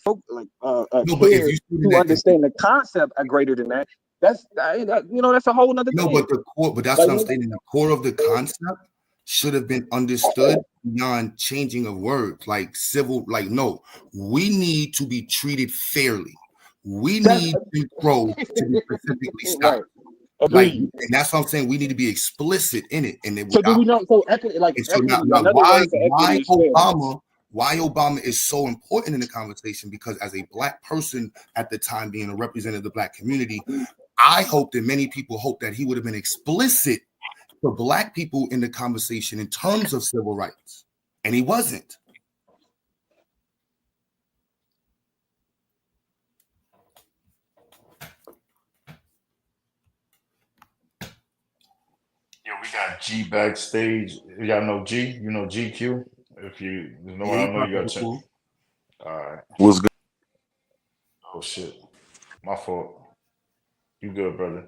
care to understand the concept greater than that, that's a whole nother thing. But that's what I'm stating. The core of the concept should have been understood beyond changing of words, no, we need to be treated fairly. We need Jim Crow to be specifically stopped. And that's what I'm saying. We need to be explicit in it. And then why Obama is so important in the conversation? Because as a black person at the time, being a representative of the black community, I hope that many people hope that he would have been explicit for black people in the conversation in terms of civil rights, and he wasn't. Yo, we got G backstage. Y'all know G? You know GQ? If you know, I don't know, you got to check. All right. What's good? Oh, shit. My fault. You good, brother?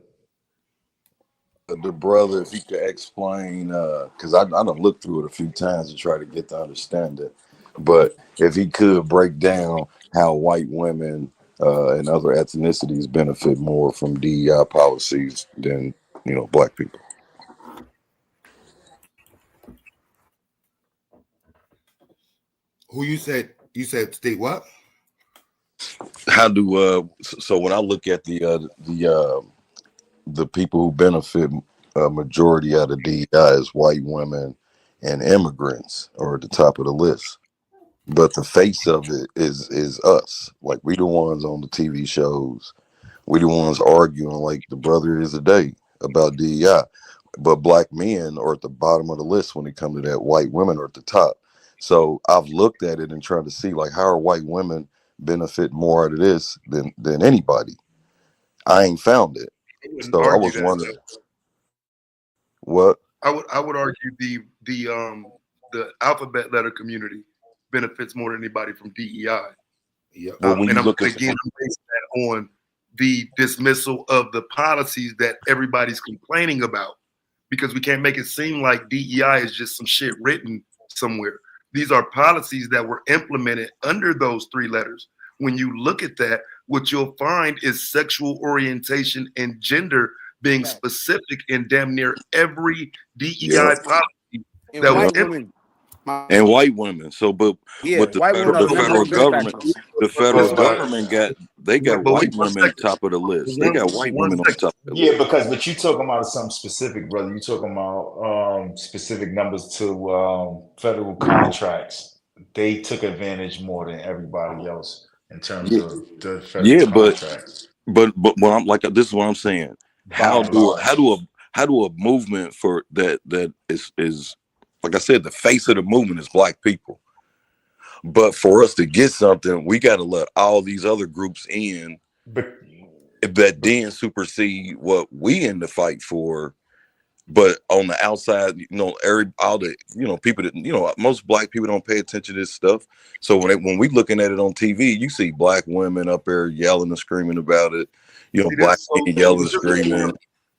The brother, if he could explain, because I done looked through it a few times to try to get to understand it. But if he could break down how white women and other ethnicities benefit more from DEI policies than, black people. Who you said state what? How do so when I look at the people who benefit majority out of DEI is white women and immigrants are at the top of the list. but the face of it is us. Like we the ones on the TV shows. We the ones arguing like the brother is today about DEI. But black men are at the bottom of the list when it comes to that. White women are at the top. So I've looked at it and tried to see like how are white women benefit more out of this than anybody. I ain't found it. I wouldn't So I argue was that. wondering what. I would argue the alphabet letter community benefits more than anybody from DEI. Yeah. Well, when And you look I'm at basing that on the dismissal of the policies that everybody's complaining about, because we can't make it seem like DEI is just some shit written somewhere. These are policies that were implemented under those three letters. When you look at that, what you'll find is sexual orientation and gender being specific in damn near every DEI policy And that was white implemented. women. and white women. So, but the White women are the federal government, they got white women top of the list. They got white women on top of the list. Yeah, but you talking about something specific, brother. You talking about specific numbers to federal contracts. They took advantage more than everybody else in terms of the federal contracts. But what I'm like, this is what I'm saying. How do a movement for that is like I said, the face of the movement is black people. But for us to get something, we got to let all these other groups in that then supersede what we in the fight for. But on the outside, people that, most black people don't pay attention to this stuff. So when we looking at it on TV, you see black women up there yelling and screaming about it. Black men yelling and screaming.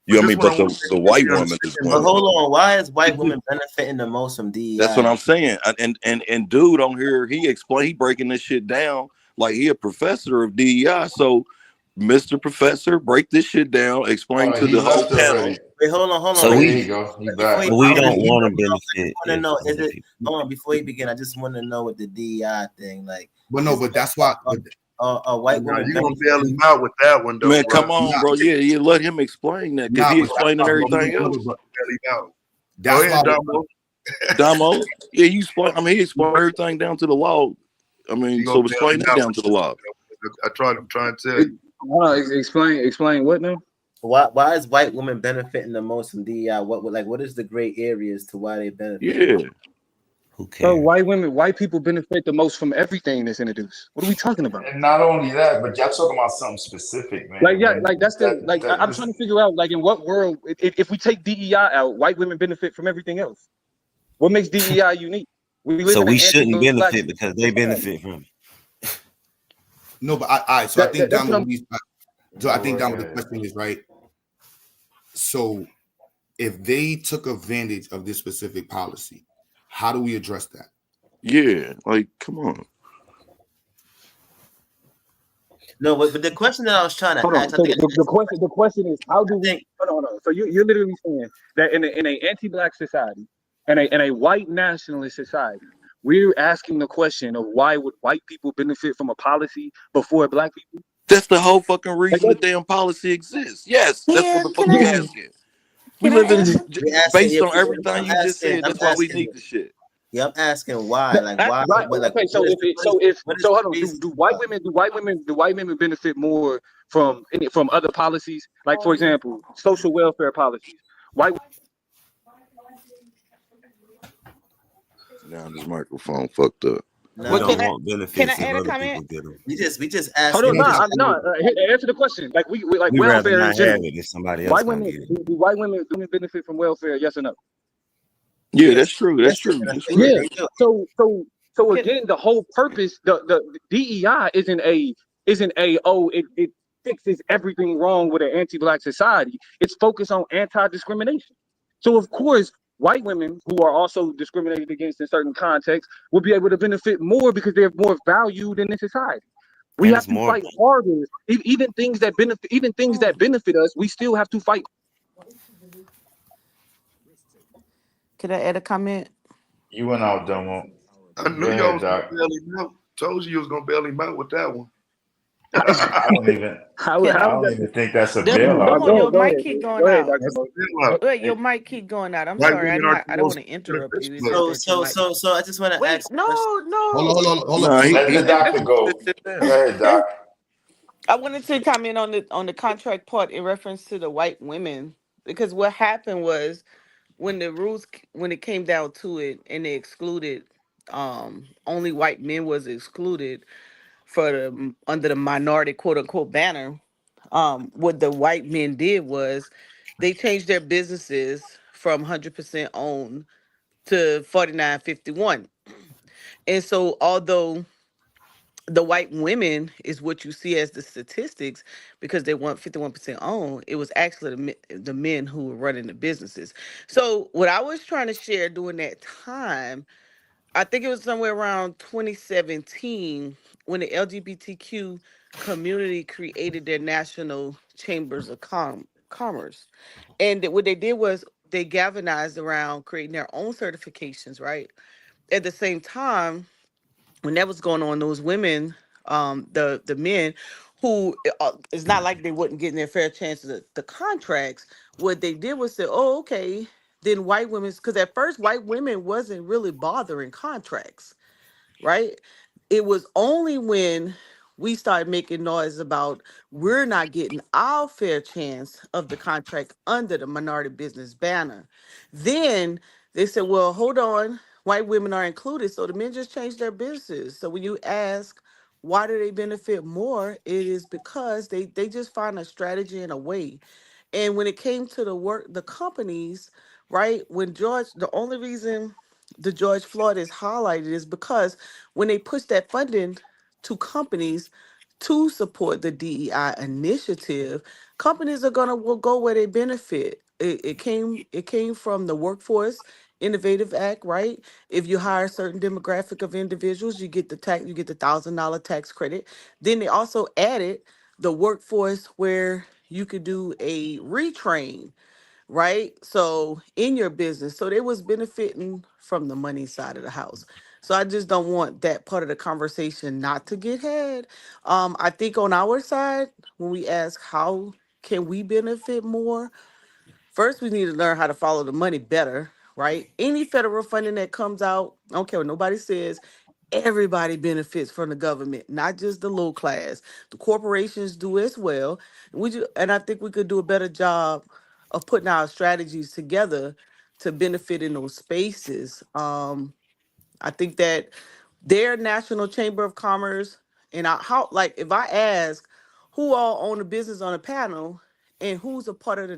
You know what I mean? But the white woman is But hold on, why is white women benefiting the most from DEI? That's what I'm saying. And dude on here, he breaking this shit down like he a professor of DEI. So, Mr. Professor, break this shit down. Explain to the whole panel. Wait, hold on. So There you go. We don't want to benefit. I want to know, hold on, before you begin, I just want to know what the DEI thing, like. But no, but that's why. White women. You gonna bail him out with that one, though. Man, come on, bro. Yeah, let him explain that because he explaining everything else. That's why, Damo. Yeah, he explained everything down to the law. I mean, so explain that down to the law. I'm trying to tell you. Explain what now? Why is white women benefiting the most from DEI? What is the gray areas to why they benefit? Yeah. So white people benefit the most from everything that's introduced. What are we talking about? And not only that, but y'all talking about something specific, man. I'm trying to figure out, like, in what world, if we take DEI out, white women benefit from everything else. What makes DEI unique? We shouldn't benefit because they benefit from it. No, but I think the question is right. So if they took advantage of this specific policy, how do we address that? Yeah, like, come on. No, but the question that I was trying to ask, the question is, how do we? Hold on. So you're literally saying that in an anti-black society and a white nationalist society, we're asking the question of why would white people benefit from a policy before black people? That's the whole fucking reason the damn policy exists. Yes, that's what the fuck we asking. We live in based on everything you just said. That's why we need the shit. Yeah, I'm asking why. Like why? Okay, hold on. Do white women benefit more from other policies? Like, for example, social welfare policies. Now this microphone fucked up. No, can I add a comment? We just asked. Hold on, answer the question. Like we like welfare in general. White women do benefit from welfare? Yes or no? Yeah, that's true. That's true. Yeah. So again, the whole purpose, the DEI isn't it fixes everything wrong with an anti-black society. It's focused on anti-discrimination. So of course, white women who are also discriminated against in certain contexts will be able to benefit more because they're more valued in this society. We have to fight harder. Even things that benefit us, we still have to fight. Can I add a comment? You went out, Domo. I knew y'all was gonna bail him out. Told you was gonna bail him out with that one. I don't even. How Can I how is don't that? even think that's a Hold bailout on, your though. Go mic ahead, keep go going ahead, out. Dr. Bo. Wait, your mic keep going out. I'm White sorry. women aren't the I don't most want to interrupt you. It's beneficial. just So that your so mic. so so I just want to Wait, ask a question. Hold up. Nah, Let the doctor go. sit Go down. ahead, doc. I wanted to comment on the contract part in reference to the white women because what happened was when the rules when it came down to it and they excluded only white men was excluded for the under the minority quote unquote banner. What the white men did was they changed their businesses from 100% owned to 4951. And so although the white women is what you see as the statistics because they want 51% owned, it was actually the men who were running the businesses. So what I was trying to share during that time, I think it was somewhere around 2017 when the LGBTQ community created their national chambers of commerce. And what they did was they galvanized around creating their own certifications, right? At the same time, when that was going on, those women, the men who it's not like they wasn't getting their fair chance of the contracts. What they did was say, "Oh, okay." Then white women, because at first white women wasn't really bothering contracts, right? It was only when we started making noise about we're not getting our fair chance of the contract under the minority business banner. Then they said, well, hold on, white women are included. So the men just changed their business. So when you ask, why do they benefit more? It is because they just find a strategy and a way. And when it came to the companies, right? When the only reason the George Floyd is highlighted is because when they push that funding to companies to support the DEI initiative, companies are gonna will go where they benefit. It came from the Workforce Innovative Act, right? If you hire a certain demographic of individuals, you get the $1,000 tax credit. Then they also added the workforce where you could do a retrain, right? So in your business, so they was benefiting from the money side of the house. So I just don't want that part of the conversation not to get had. I think on our side, when we ask how can we benefit more, first we need to learn how to follow the money better, right? Any federal funding that comes out, I don't care what nobody says, everybody benefits from the government, not just the low class. The corporations do as well. And I think we could do a better job of putting our strategies together to benefit in those spaces. I think that their National Chamber of Commerce and how like if I ask who all own a business on a panel and who's a part of the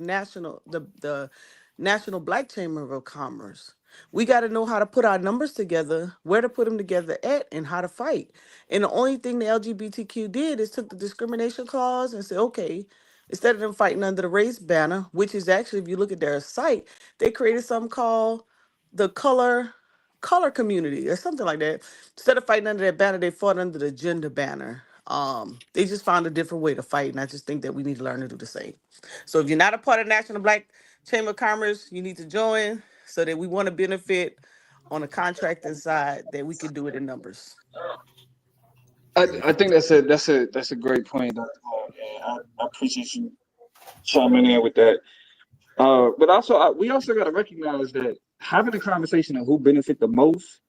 National Black Chamber of Commerce, we got to know how to put our numbers together, where to put them together at, and how to fight. And the only thing the LGBTQ did is took the discrimination clause and said, okay, instead of them fighting under the race banner, which is actually, if you look at their site, they created something called the color community or something like that. Instead of fighting under that banner, they fought under the gender banner. They just found a different way to fight, and I just think that we need to learn to do the same. So if you're not a part of National Black Chamber of Commerce, you need to join so that we want to benefit on the contracting side that we can do it in numbers. I think that's a great point, Dr. Paul. And I appreciate you chiming in with that. But also, we also got to recognize that having a conversation of who benefit the most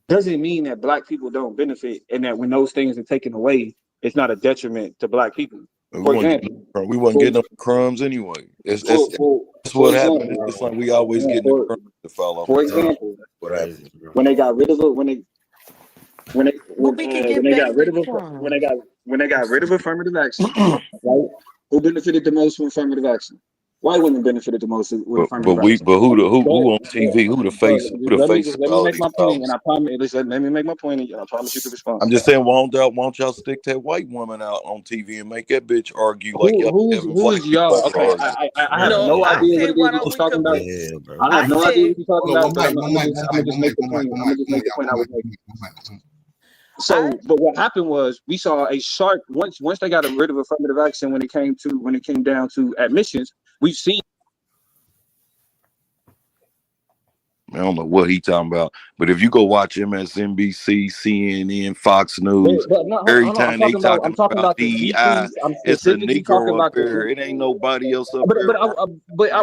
doesn't mean that Black people don't benefit, and that when those things are taken away, it's not a detriment to Black people. We For weren't example, getting, we wasn't for getting them crumbs anyway. for for, That's for what happened. example, It's like we always getting the crumbs to fall off for the top. example, What happened? when they got rid of it, But we could when get they back got rid the of crumbs. when they got rid of affirmative action, right? Who benefited the most from affirmative action? White women benefited the most with affirmative action. Who on TV? Who the face? Who the face of Let me all make these my point, and policies? I promise. Let me make my point, and I promise you to respond. I'm just saying, why don't y'all stick that white woman out on TV and make that bitch argue like y'all having black Who's people y'all? Okay, argue? I have No, no I idea what said it is why that don't you're we talking about. compete? I have I no idea said what you're talking Hold on, about, but I'm gonna just make the point. I'm gonna just make the point I was making. So, but what happened was we saw a sharp once they got rid of affirmative action when it came down to admissions. We've seen I don't know what he talking about, but if you go watch MSNBC, CNN, Fox News, But no, every hold on. time they I'm talking talking about about the DEI, decrease. I'm it's a specifically talking Negro up about there. It ain't nobody else up there.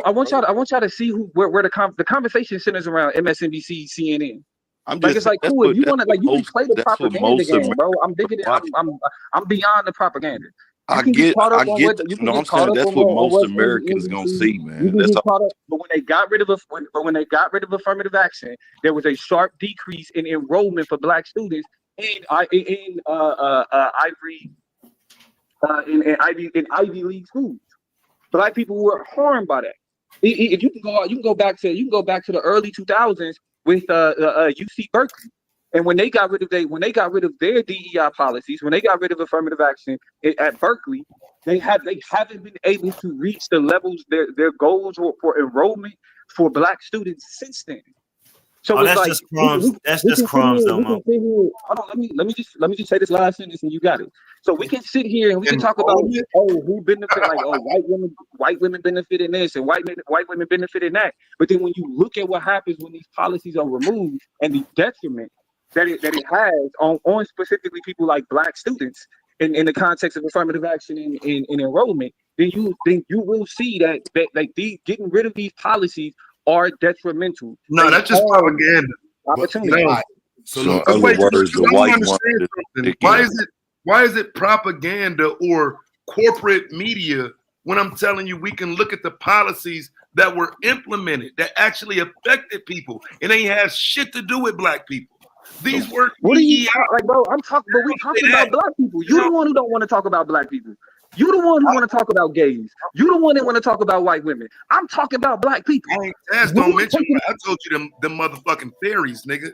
I want y'all to see where the conversation centers around MSNBC, CNN. I'm Like, just it's saying like, cool, if you want to, like, you can play the that's what propaganda most game, bro. Americans I'm digging it. watch. I'm beyond the propaganda. You I can get get caught up I on get what you can no, I'm get caught saying up that's on what on most what's Americans gonna see, You man. can That's get all. caught up, but when they got rid of when they got rid of affirmative action, there was a sharp decrease in enrollment for Black students in Ivy League schools. Black people were harmed by that. If you can go out, you can go back to the early 2000s with UC Berkeley, and when they got rid of their DEI policies, when they got rid of affirmative action at Berkeley, they haven't been able to reach the levels their goals for enrollment for Black students since then. So Oh, it's that's like just crumbs. That's we just can sit crumbs, here, though, Mo. Hold on, let me just say this last sentence and you got it. So we can sit here and we can talk about who benefit, like, white women benefit in this and white women benefit in that. But then when you look at what happens when these policies are removed and the detriment that it has on specifically people like Black students in the context of affirmative action in enrollment, then you will see that like these getting rid of these policies are detrimental. No, They that's just harm propaganda. opportunity. No. So in look, Because other wait, words, the I don't white understand woman something. Why is it propaganda or corporate media when I'm telling you we can look at the policies that were implemented that actually affected people and they have shit to do with Black people? These were What are you DEI. like, bro? But we talking about Black people. You the one who don't want to talk about Black people. You the one who want to talk about gays. You the one that want to talk about white women. I'm talking about Black people. Don't mention. I told you them motherfucking fairies, nigga.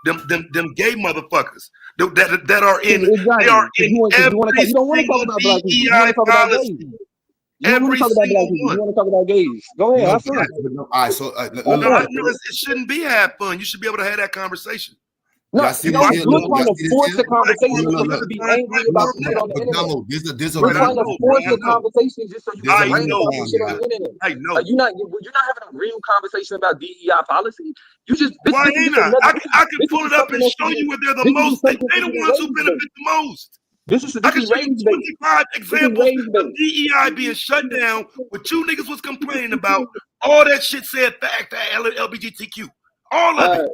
Them gay motherfuckers that are in. Exactly. They are in You every don't want to talk single about Black people. You want DEI to talk about gays. policy. You don't want to Every talk about Black single people. one. You want to talk about gays. Go ahead, have fun. All right, so It shouldn't be have fun. You should be able to have that conversation. No, y'all see you're this here? trying Look, to force the conversation look, for you to be angry about some shit on the but internet. Gummo, there's a We're trying to force the know. conversation just so you There's can a rant about reason some shit on why. the internet. I know. Like, you're not having a real conversation about DEI policy. You just Why this is ain't just I? another. I can pull it up and show you where they're the most. They the ones who benefit the most. I can show you 25 examples of DEI being shut down. What you niggas was complaining about, all that shit said back to LGBTQ. All of it.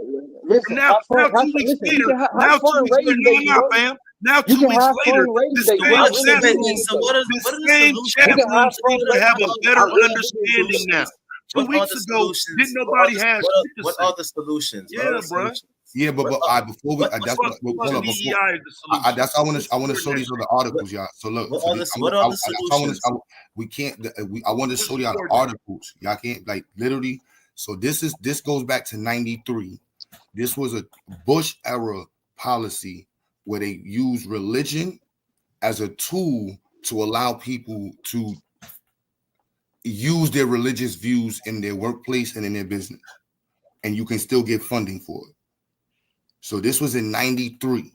Listen, Now 2 weeks later, now 2 weeks later, fam. Now 2 weeks later, the same champions, the same champions seem to have a better understanding now. 2 weeks ago, didn't nobody have shit to What say. are the solutions? Yeah, bro. Yeah, but before we, that's what. Hold on, before, that's I want to show these other articles, y'all. So look, we can't. I want to show y'all the articles. Y'all can't like literally. So this goes back to '93. This was a Bush era policy where they used religion as a tool to allow people to use their religious views in their workplace and in their business, and you can still get funding for it. So this was in '93.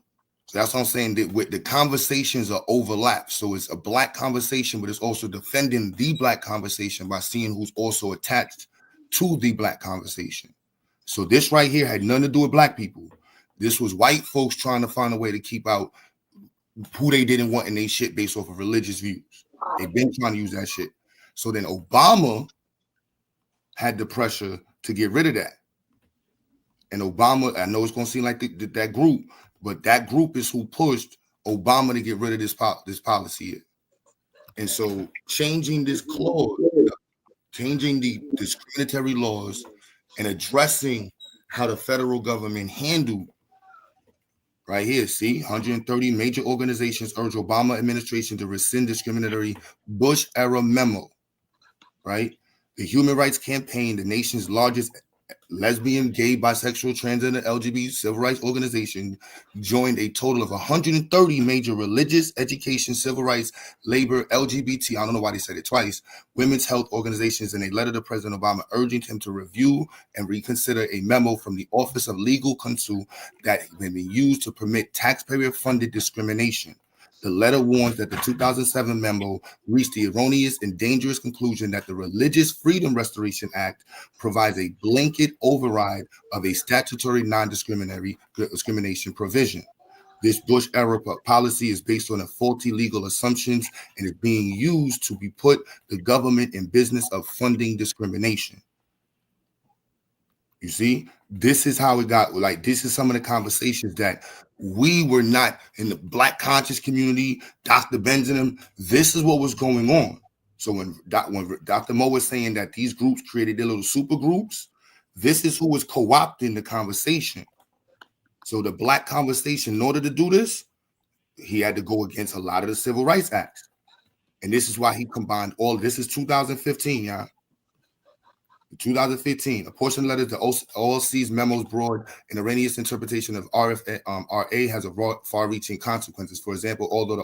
So that's what I'm saying. That with the conversations are overlapped. So it's a Black conversation, but it's also defending the Black conversation by seeing who's also attached to the Black conversation. So this right here had nothing to do with Black people. This was white folks trying to find a way to keep out who they didn't want in their shit based off of religious views. They've been trying to use that shit. So then Obama had the pressure to get rid of that. And Obama, I know it's going to seem like that group, but that group is who pushed Obama to get rid of this policy here. And so changing this clause, changing the discriminatory laws and addressing how the federal government handled right here, see, 130 major organizations urge Obama administration to rescind discriminatory Bush-era memo, right? The Human Rights Campaign, the nation's largest lesbian, gay, bisexual, transgender, LGBT civil rights organization, joined a total of 130 major religious, education, civil rights, labor, LGBT, I don't know why they said it twice, women's health organizations in a letter to President Obama urging him to review and reconsider a memo from the Office of Legal Counsel that may be used to permit taxpayer-funded discrimination. The letter warns that the 2007 memo reached the erroneous and dangerous conclusion that the Religious Freedom Restoration Act provides a blanket override of a statutory non-discrimination provision. This Bush-era policy is based on a faulty legal assumptions and is being used to be put the government in business of funding discrimination. You see, this is how it got, like, this is some of the conversations that we were not in the Black conscious community, Dr. Benjamin, this is what was going on. So when Dr. Mo was saying that these groups created their little super groups, this is who was co-opting the conversation. So the Black conversation, in order to do this, he had to go against a lot of the Civil Rights Acts. And this is why he combined all, this is 2015, y'all. 2015, a portion of letters to OLC's memos broad and erroneous interpretation of RA has a far-reaching consequences. For example, although the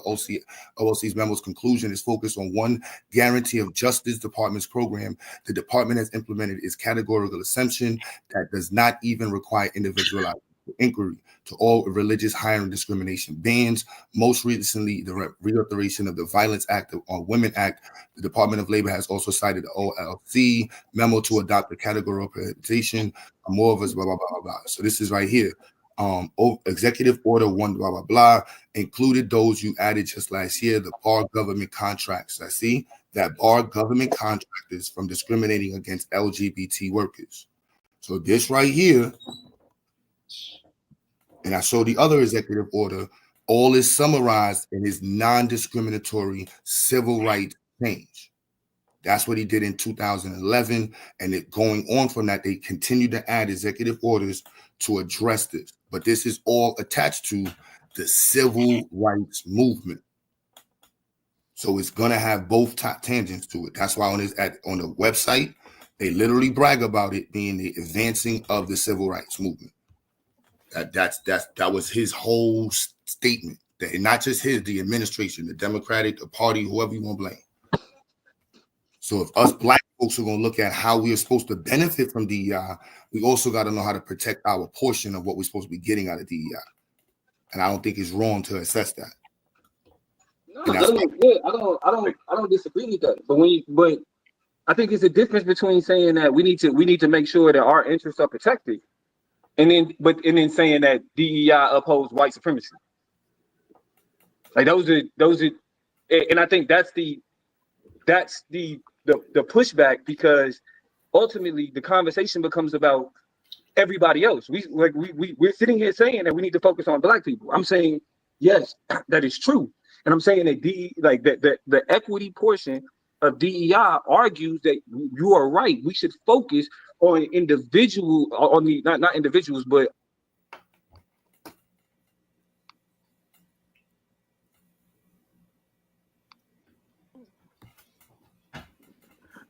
OLC's memos conclusion is focused on one guarantee of Justice Department's program, the department has implemented its categorical assumption that does not even require individualized inquiry to all religious hiring discrimination bans. Most recently, the reauthorization of the Violence Act on Women Act. The Department of Labor has also cited the OLC memo to adopt the categorical presentation. More of us, blah, blah, blah, blah, blah. So this is right here. Executive Order 1, blah, blah, blah, included those you added just last year, the bar government contracts. I see that bar government contractors from discriminating against LGBT workers. So this right here, and I show the other executive order, all is summarized in his non-discriminatory civil rights change. That's what he did in 2011. And it going on from that, they continue to add executive orders to address this. But this is all attached to the civil rights movement. So it's going to have both tangents to it. That's why on the website, they literally brag about it being the advancing of the civil rights movement. That was his whole statement. That not just the administration, the Democratic, the party, whoever you want to blame. So if us Black folks are going to look at how we are supposed to benefit from DEI, we also got to know how to protect our portion of what we're supposed to be getting out of DEI. And I don't think it's wrong to assess that. No, I don't disagree with that. But I think it's a difference between saying that we need to make sure that our interests are protected, and then saying that DEI upholds white supremacy. Like those are, and I think that's the pushback, because ultimately the conversation becomes about everybody else. We're sitting here saying that we need to focus on Black people. I'm saying yes, that is true, and I'm saying that the equity portion of DEI argues that you are right. We should focus on not individuals, but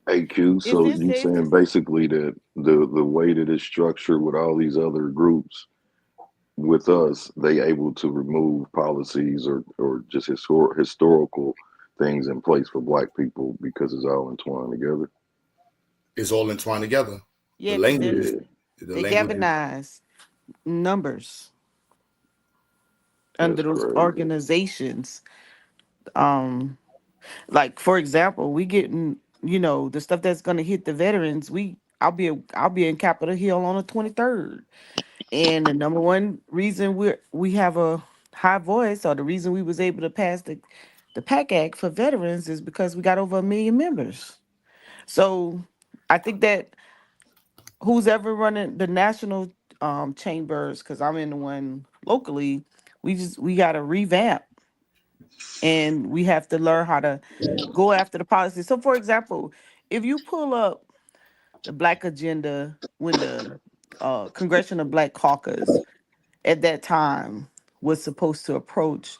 AQ. Is So this you safe to saying basically that the way that it's structured with all these other groups, with us, they able to remove policies or just historical things in place for Black people because it's all entwined together. It's all entwined together. Yeah, The because language, they galvanize numbers under That's those crazy. organizations. Like for example, we getting, the stuff that's gonna hit the veterans. I'll be in Capitol Hill on the 23rd. And the number one reason we have a high voice, or the reason we was able to pass the PAC Act for veterans, is because we got over 1 million members. So I think that who's ever running the national chambers, because I'm in the one locally, we got to revamp, and we have to learn how to go after the policy. So for example, if you pull up the Black agenda when the Congressional Black Caucus at that time was supposed to approach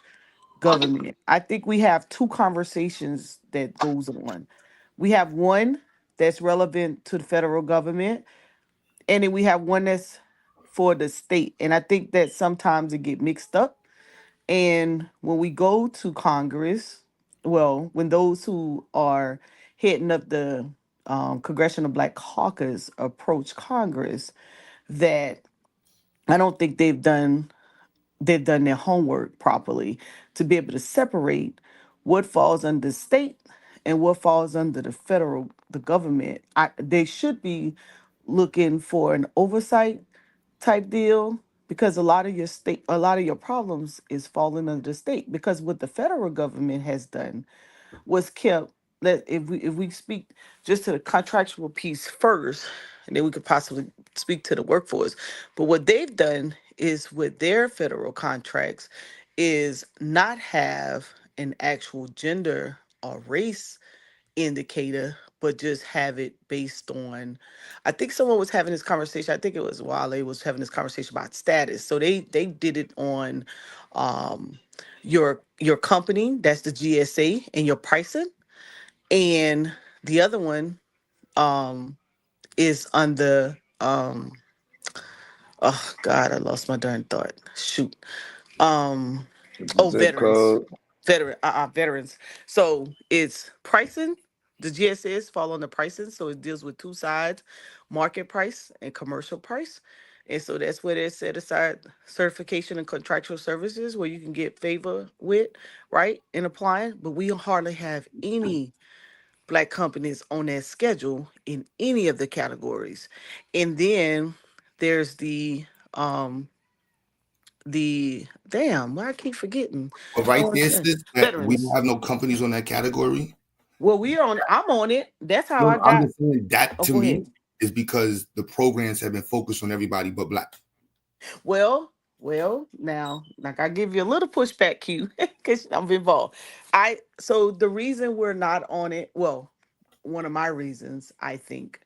government, I think we have two conversations that goes on. We have one that's relevant to the federal government, and then we have one that's for the state. And I think that sometimes it get mixed up. And when we go to Congress, well, when those who are heading up the Congressional Black Caucus approach Congress, that I don't think they've done they've done their homework properly to be able to separate what falls under state and what falls under the government. They should be looking for an oversight type deal, because a lot of your problems is falling under the state, because what the federal government has done was kept, that if we speak just to the contractual piece first, and then we could possibly speak to the workforce. But what they've done is, with their federal contracts, is not have an actual gender or race indicator, but just have it based on, I think someone was having this conversation, I think it was Wale was having this conversation about status. So they did it on your company, that's the GSA, and your pricing. And the other one is on the oh God, I lost my darn thought. Shoot. Um oh, Zip veterans. code. Veterans. So it's pricing. The GSS fall on the pricing, so it deals with two sides: market price and commercial price. And so that's where they set aside certification and contractual services, where you can get favor with, right, in applying. But we hardly have any black companies on that schedule in any of the categories. And then there's um the damn, why I keep forgetting. But I right want to there, say sis, that we don't veterans. have no companies on that category. Well, I'm on it. That's how No, I no, I'm got. just saying that Oh, to go me ahead. is because the programs have been focused on everybody but black. Well, now, like, I give you a little pushback, Q, because I'm involved. So the reason we're not on it, well, one of my reasons, I think,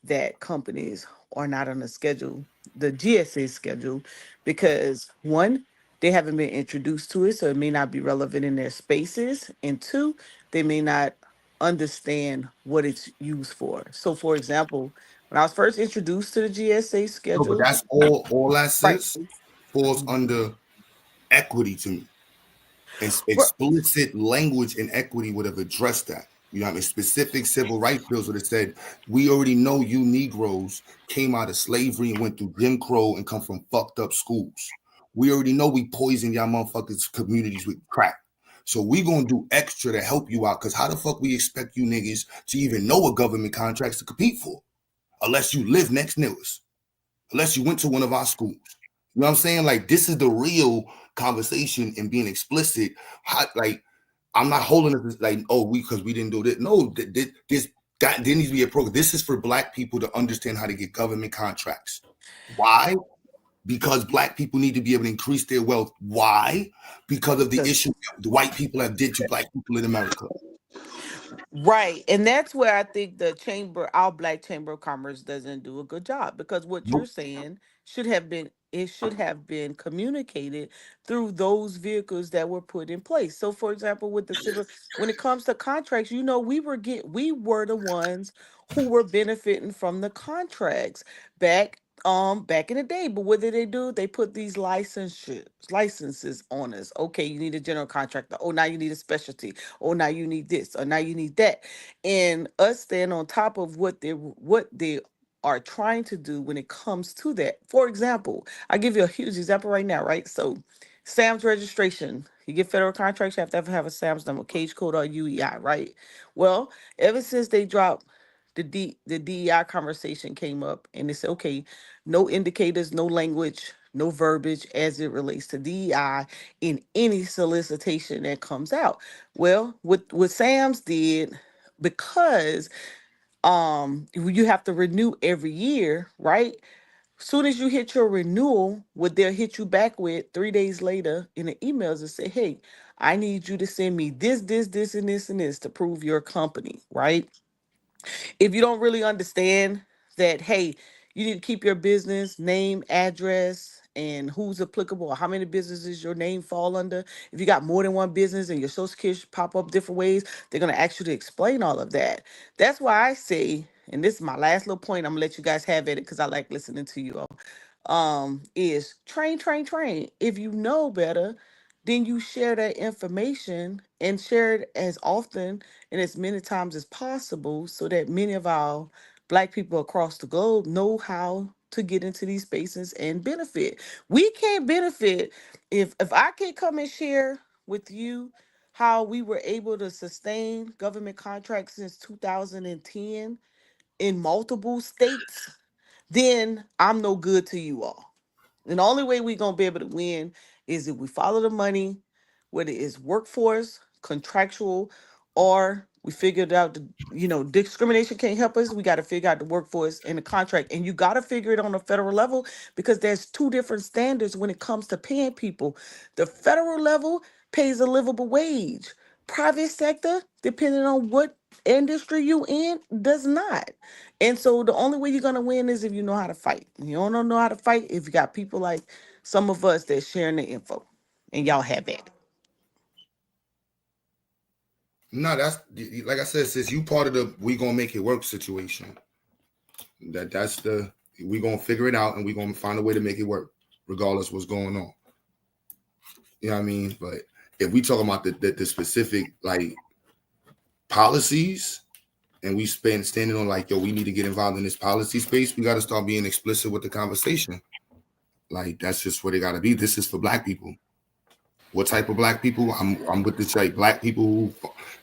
that companies are not on the schedule, the GSA schedule, because one, they haven't been introduced to it, so it may not be relevant in their spaces. And two, they may not understand what it's used for. So, for example, when I was first introduced to the GSA No, but schedule, that's all that right. sis falls under equity to me. And Right. explicit language and equity would have addressed that. You know what I mean? Specific civil rights bills would have said, we already know you Negroes came out of slavery and went through Jim Crow and come from fucked up schools. We already know we poisoned y'all motherfuckers' communities with crack. So we gonna do extra to help you out, because how the fuck we expect you niggas to even know what government contracts to compete for? Unless you live next to us, unless you went to one of our schools. You know what I'm saying? Like, this is the real conversation and being explicit. Like, I'm not holding it like, oh, because we didn't do this. No, there needs to be a program. This is for black people to understand how to get government contracts. Why? Because black people need to be able to increase their wealth. Why? Because of the issue the white people have did to black people in America. Right. And that's where I think our Black Chamber of Commerce doesn't do a good job, because what you're Nope. saying it should have been communicated through those vehicles that were put in place. So, for example, with the civil, when it comes to contracts, we were the ones who were benefiting from the contracts back in the day. But what did they do? They put these licenses on us. Okay, you need a general contractor. Oh, now you need a specialty. Oh, now you need this, or now you need that. And us staying on top of what they are trying to do when it comes to that. For example, I give you a huge example right now, right? So SAM's registration. You get federal contracts, you have a SAM's number, cage code, or UEI, right? Well, ever since they dropped the DEI conversation came up, and they said, okay, no indicators, no language, no verbiage as it relates to DEI in any solicitation that comes out. Well, what Sam's did, because you have to renew every year, right? Soon as you hit your renewal, what they'll hit you back with 3 days later in the emails and say, hey, I need you to send me this, and this to prove your company, right? If you don't really understand that, hey, you need to keep your business name, address, and who's applicable, or how many businesses your name fall under. If you got more than one business and your social security pop up different ways, they're gonna ask you to explain all of that. That's why I say, and this is my last little point, I'm gonna let you guys have at it because I like listening to you all. Is train. If you know better, then you share that information and share it as often and as many times as possible, so that many of our black people across the globe know how to get into these spaces and benefit. We can't benefit if I can come and share with you how we were able to sustain government contracts since 2010 in multiple states, then I'm no good to you all. And the only way we're gonna be able to win is if we follow the money, whether it's workforce, contractual, or we figured out the, discrimination can't help us. We got to figure out the workforce and the contract. And you got to figure it on a federal level because there's two different standards when it comes to paying people. The federal level pays a livable wage. Private sector, depending on what industry you in, does not. And so the only way you're gonna win is if you know how to fight. You don't know how to fight if you got people like some of us that sharing the info, and y'all have it. No, that's like I said, sis, you part of the we gonna make it work situation. That's the we gonna figure it out and we gonna find a way to make it work, regardless what's going on. You know what I mean? But if we talk about the specific like policies and we standing on like, yo, we need to get involved in this policy space, we got to start being explicit with the conversation. Like that's just what it got to be. This is for Black people. What type of Black people? I'm with this like Black people who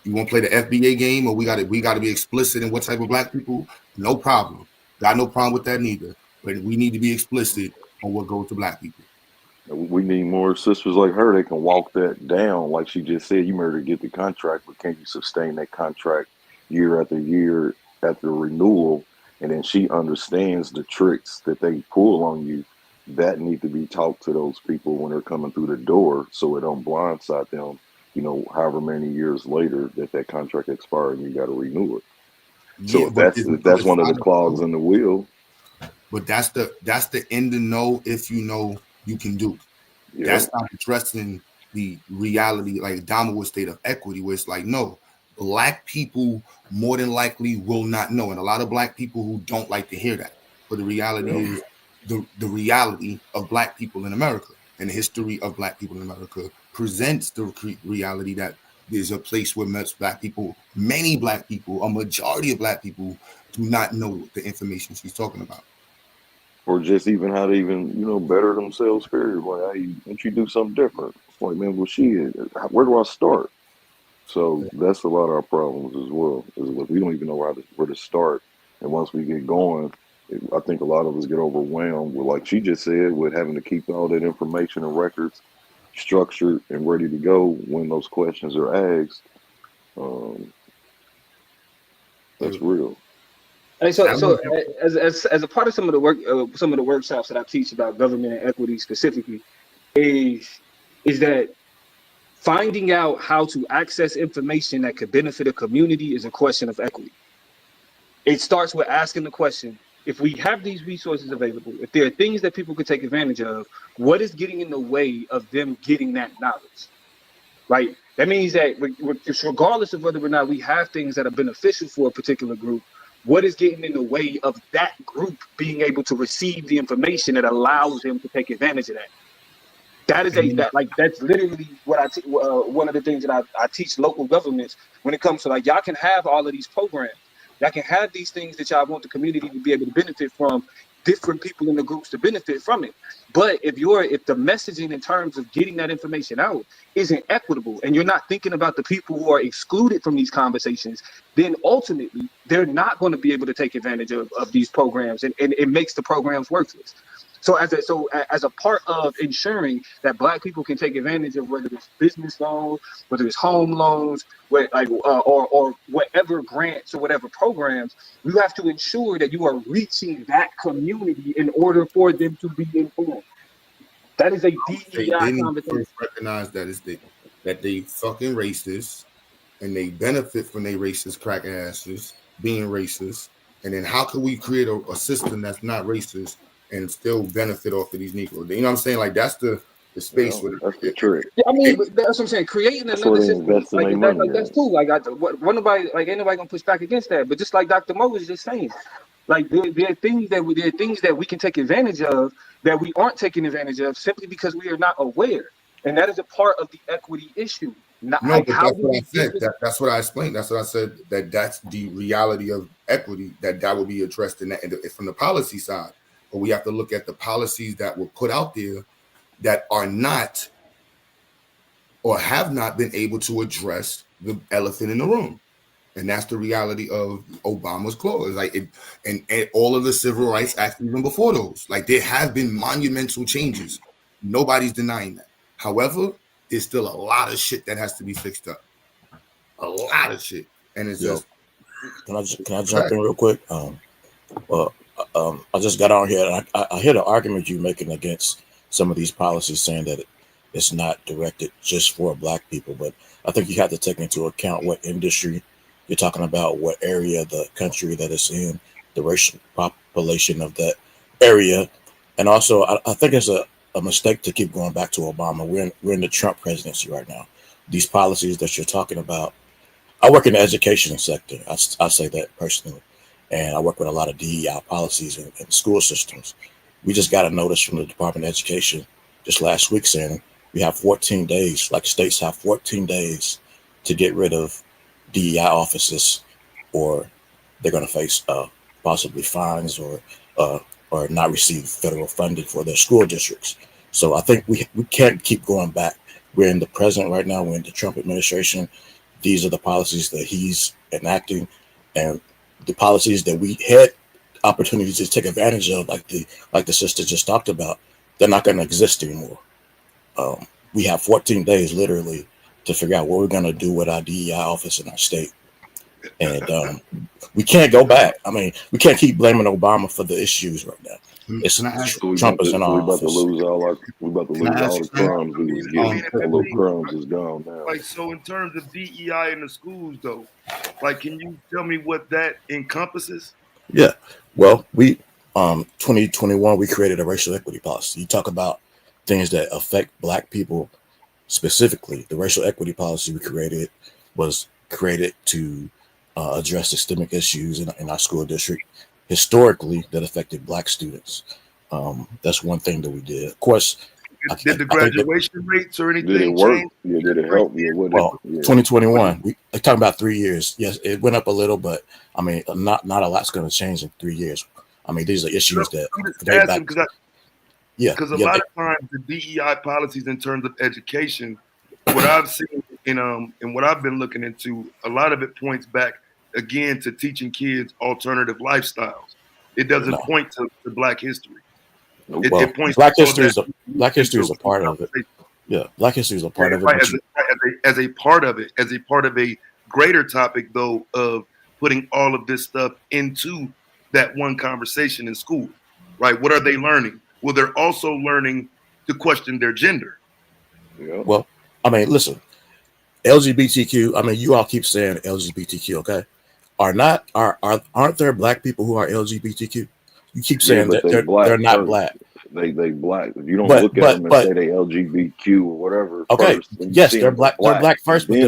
you want to play the FBA game, or we got to be explicit in what type of Black people. No problem. Got no problem with that neither. But we need to be explicit on what goes to Black people. We need more sisters like her that can walk that down. Like she just said, you murder get the contract, but can you sustain that contract year after year after renewal? And then she understands the tricks that they pull on you. That need to be taught to those people when they're coming through the door, so it don't blindside them. However many years later that contract expired and you got to renew it. So Yeah, if that's one of the clogs in the wheel. But that's the end to know if you know you can do. Yeah. That's not addressing the reality, like downward state of equity, where it's like, no, Black people more than likely will not know. And a lot of Black people who don't like to hear that. But the reality is the reality of Black people in America and the history of Black people in America presents the reality that there's a place where many Black people, a majority of Black people do not know the information she's talking about. Or just even how to better themselves, period. Like, hey, don't you do something different? Like, man, where do I start? So that's a lot of our problems as well. Is like we don't even know where to start. And once we get going, I think a lot of us get overwhelmed with, like she just said, with having to keep all that information and records structured and ready to go when those questions are asked. That's real. Hey, so as a part of some of the workshops that I teach about government and equity specifically, is that finding out how to access information that could benefit a community is a question of equity. It starts with asking the question: if we have these resources available, if there are things that people could take advantage of, what is getting in the way of them getting that knowledge? Right? That means that regardless of whether or not we have things that are beneficial for a particular group, what is getting in the way of that group being able to receive the information that allows them to take advantage of that? That's literally what one of the things that I teach local governments when it comes to, like, y'all can have all of these programs. Y'all can have these things that y'all want the community to be able to benefit from, different people in the groups to benefit from it. But if the messaging in terms of getting that information out isn't equitable, and you're not thinking about the people who are excluded from these conversations, then ultimately they're not going to be able to take advantage of these programs, and it makes the programs worthless. So as a part of ensuring that Black people can take advantage of, whether it's business loans, whether it's home loans, or whatever grants or whatever programs, you have to ensure that you are reaching that community in order for them to be informed. That is a DEI conversation. Recognize that they fucking racist and they benefit from their racist crack asses being racist. And then how can we create a system that's not racist and still benefit off of these Negroes? You know what I'm saying? Like, that's the space with that's the trick. Yeah, I mean, that's what I'm saying. Creating another system, that's cool. Like, ain't nobody gonna push back against that. But just like Dr. Mo was just saying, like, there are things that we can take advantage of that we aren't taking advantage of simply because we are not aware, and that is a part of the equity issue. That's what I said. That's what I explained. That's what I said. That's the reality of equity. That will be addressed in that from the policy side. but we have to look at the policies that were put out there that are not or have not been able to address the elephant in the room. And that's the reality of Obama's clause. Like it, and all of the civil rights acts even before those. Like there have been monumental changes. Nobody's denying that. However, there's still a lot of shit that has to be fixed up. A lot of shit. And it's just can I jump in real quick? I just got on here and I hear the argument you're making against some of these policies, saying that it's not directed just for Black people, but I think you have to take into account what industry you're talking about, what area of the country that it's in, the racial population of that area. And also, I think it's a mistake to keep going back to Obama. We're in the Trump presidency right now. These policies that you're talking about, I work in the education sector. I say that personally. And I work with a lot of DEI policies in school systems. We just got a notice from the Department of Education just last week saying we have 14 days, like states have 14 days to get rid of DEI offices, or they're going to face possibly fines or not receive federal funding for their school districts. So I think we can't keep going back. We're in the present right now. We're in the Trump administration. These are the policies that he's enacting, and the policies that we had opportunities to take advantage of, like the sister just talked about, they're not going to exist anymore. We have 14 days literally to figure out what we're going to do with our DEI office in our state. And we can't go back. I mean, we can't keep blaming Obama for the issues right now. It's Trump is in our office. We about to lose all the crumbs we was getting. All those crumbs is gone now. Like, so in terms of DEI in the schools, though, like, can you tell me what that encompasses? Yeah. Well, we 2021 we created a racial equity policy. You talk about things that affect Black people specifically. The racial equity policy we created was created to address systemic issues in our school district historically that affected Black students. That's one thing that we did. Of course, did the graduation rates or anything did it work? change? Yeah, did it help? Yeah, well, 2021, we're talking about 3 years. Yes, it went up a little, but I mean, not a lot's going to change in 3 years. I mean, these are issues that date back. Because a lot of times the DEI policies in terms of education, what I've seen and what I've been looking into, a lot of it points back again to teaching kids alternative lifestyles. It doesn't point to Black history. It points Black to history is a part of it. Yeah, Black history is a part of it. Right, as a part of it, as a part of a greater topic, though, of putting all of this stuff into that one conversation in school, right? What are they learning? Well, they're also learning to question their gender. Yeah. Well, I mean, listen, LGBTQ. I mean, you all keep saying LGBTQ, okay? Aren't there Black people who are LGBTQ? You keep saying that they're not Black. They Black. If you don't look at them and say they LGBTQ or whatever. Okay. First, yes, they're Black. They're Black first, but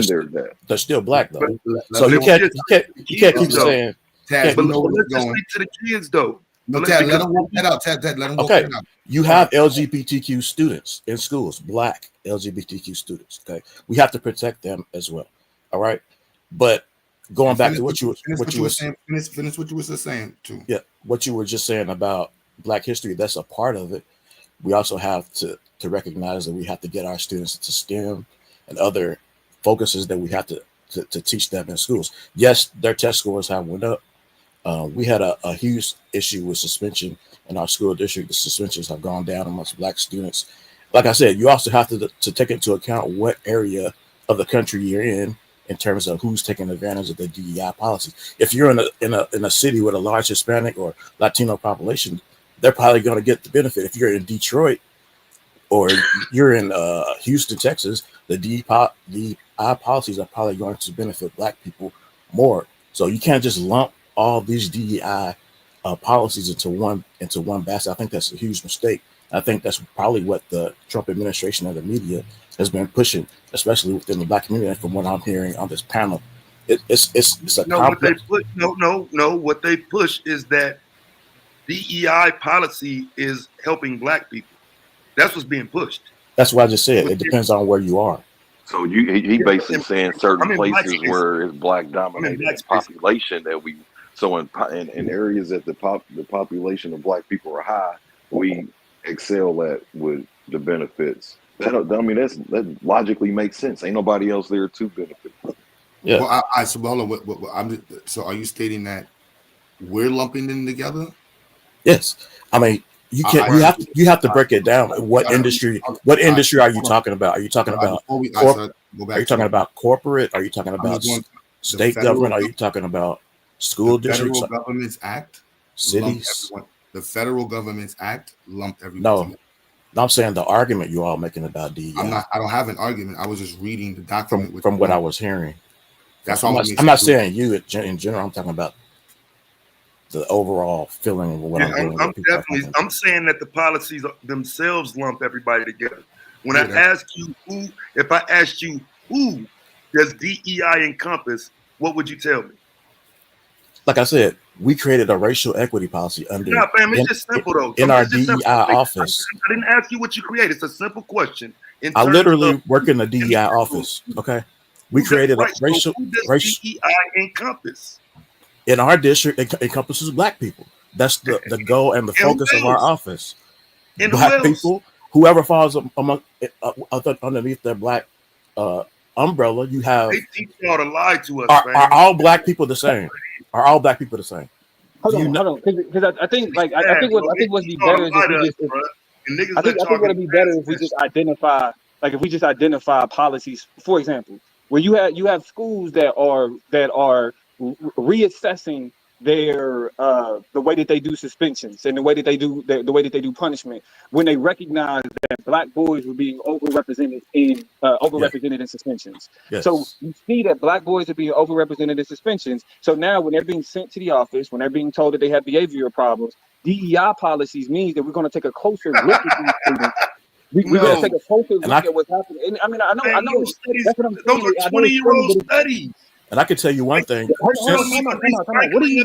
they're still Black though. So you can't keep saying. But let's just speak to the kids though. No, Tad, let them work that out. Tad, let them work that out. You have LGBTQ students in schools, Black LGBTQ students. Okay, we have to protect them as well. All right, but going back to what you were saying. Finish what you were saying too. Yeah, what you were just saying about Black history, that's a part of it. We also have to recognize that we have to get our students to STEM and other focuses that we have to teach them in schools. Yes, their test scores have went up. We had a huge issue with suspension in our school district. The suspensions have gone down amongst Black students. Like I said, you also have to take into account what area of the country you're in terms of who's taking advantage of the DEI policy. If you're in a city with a large Hispanic or Latino population, they're probably going to get the benefit. If you're in Detroit or you're in Houston, Texas, the DEI policies are probably going to benefit Black people more. So you can't just lump all these DEI policies into one basket. I think that's a huge mistake. I think that's probably what the Trump administration and the media has been pushing, especially within the Black community. And from what I'm hearing on this panel, it's a complex. What they push is that DEI policy is helping Black people. That's what's being pushed. That's why I just said it depends on where you are. So he basically saying certain places where it's Black dominated population that we So in areas that the population of black people are high, we excel at with the benefits. That logically makes sense. Ain't nobody else there to benefit. Yeah. Well, so hold on. So are you stating that we're lumping them together? Yes. I mean, you can't. You have to break it down. What industry? What industry are you talking about? Are you talking about? Are you talking about corporate? Are you talking about state government? Are you talking about school districts? Federal Government's Act, cities. The Federal Government's Act lumped everyone No, together. I'm saying the argument you all making about DEI. I don't have an argument. I was just reading the document from what I was hearing. That's all. I'm not saying you in general. I'm talking about the overall feeling of what I'm doing. I'm saying that the policies themselves lump everybody together. When I ask you if I asked you who does DEI encompass, what would you tell me? Like I said, we created a racial equity policy under. Yeah, fam, it's just simple though. In our DEI office. I didn't ask you what you created. It's a simple question. I literally work in the DEI office. Okay, we created a racial. Who does DEI encompass? In our district, it encompasses black people. That's the goal and the focus of our office. And black people, whoever falls among underneath their black umbrella, you have. They teach y'all to lie to us. Are all black people the same? Are all black people the same? Hold on, because I think like I think what's be better is if we just. I think what'd be better if we just identify, like if we just identify policies. For example, when you have schools that are reassessing their the way that they do suspensions and the way that they do punishment, when they recognize that black boys were being overrepresented in suspensions. Yes. So you see that black boys are being overrepresented in suspensions. So now when they're being sent to the office, when they're being told that they have behavioral problems, DEI policies means that we're going to take a closer look at these students. We're going to take a closer look at what's happening. And I mean, I know that's what I'm saying. Those are 20-year-old studies. And I can tell you one thing. Hold on. What are you?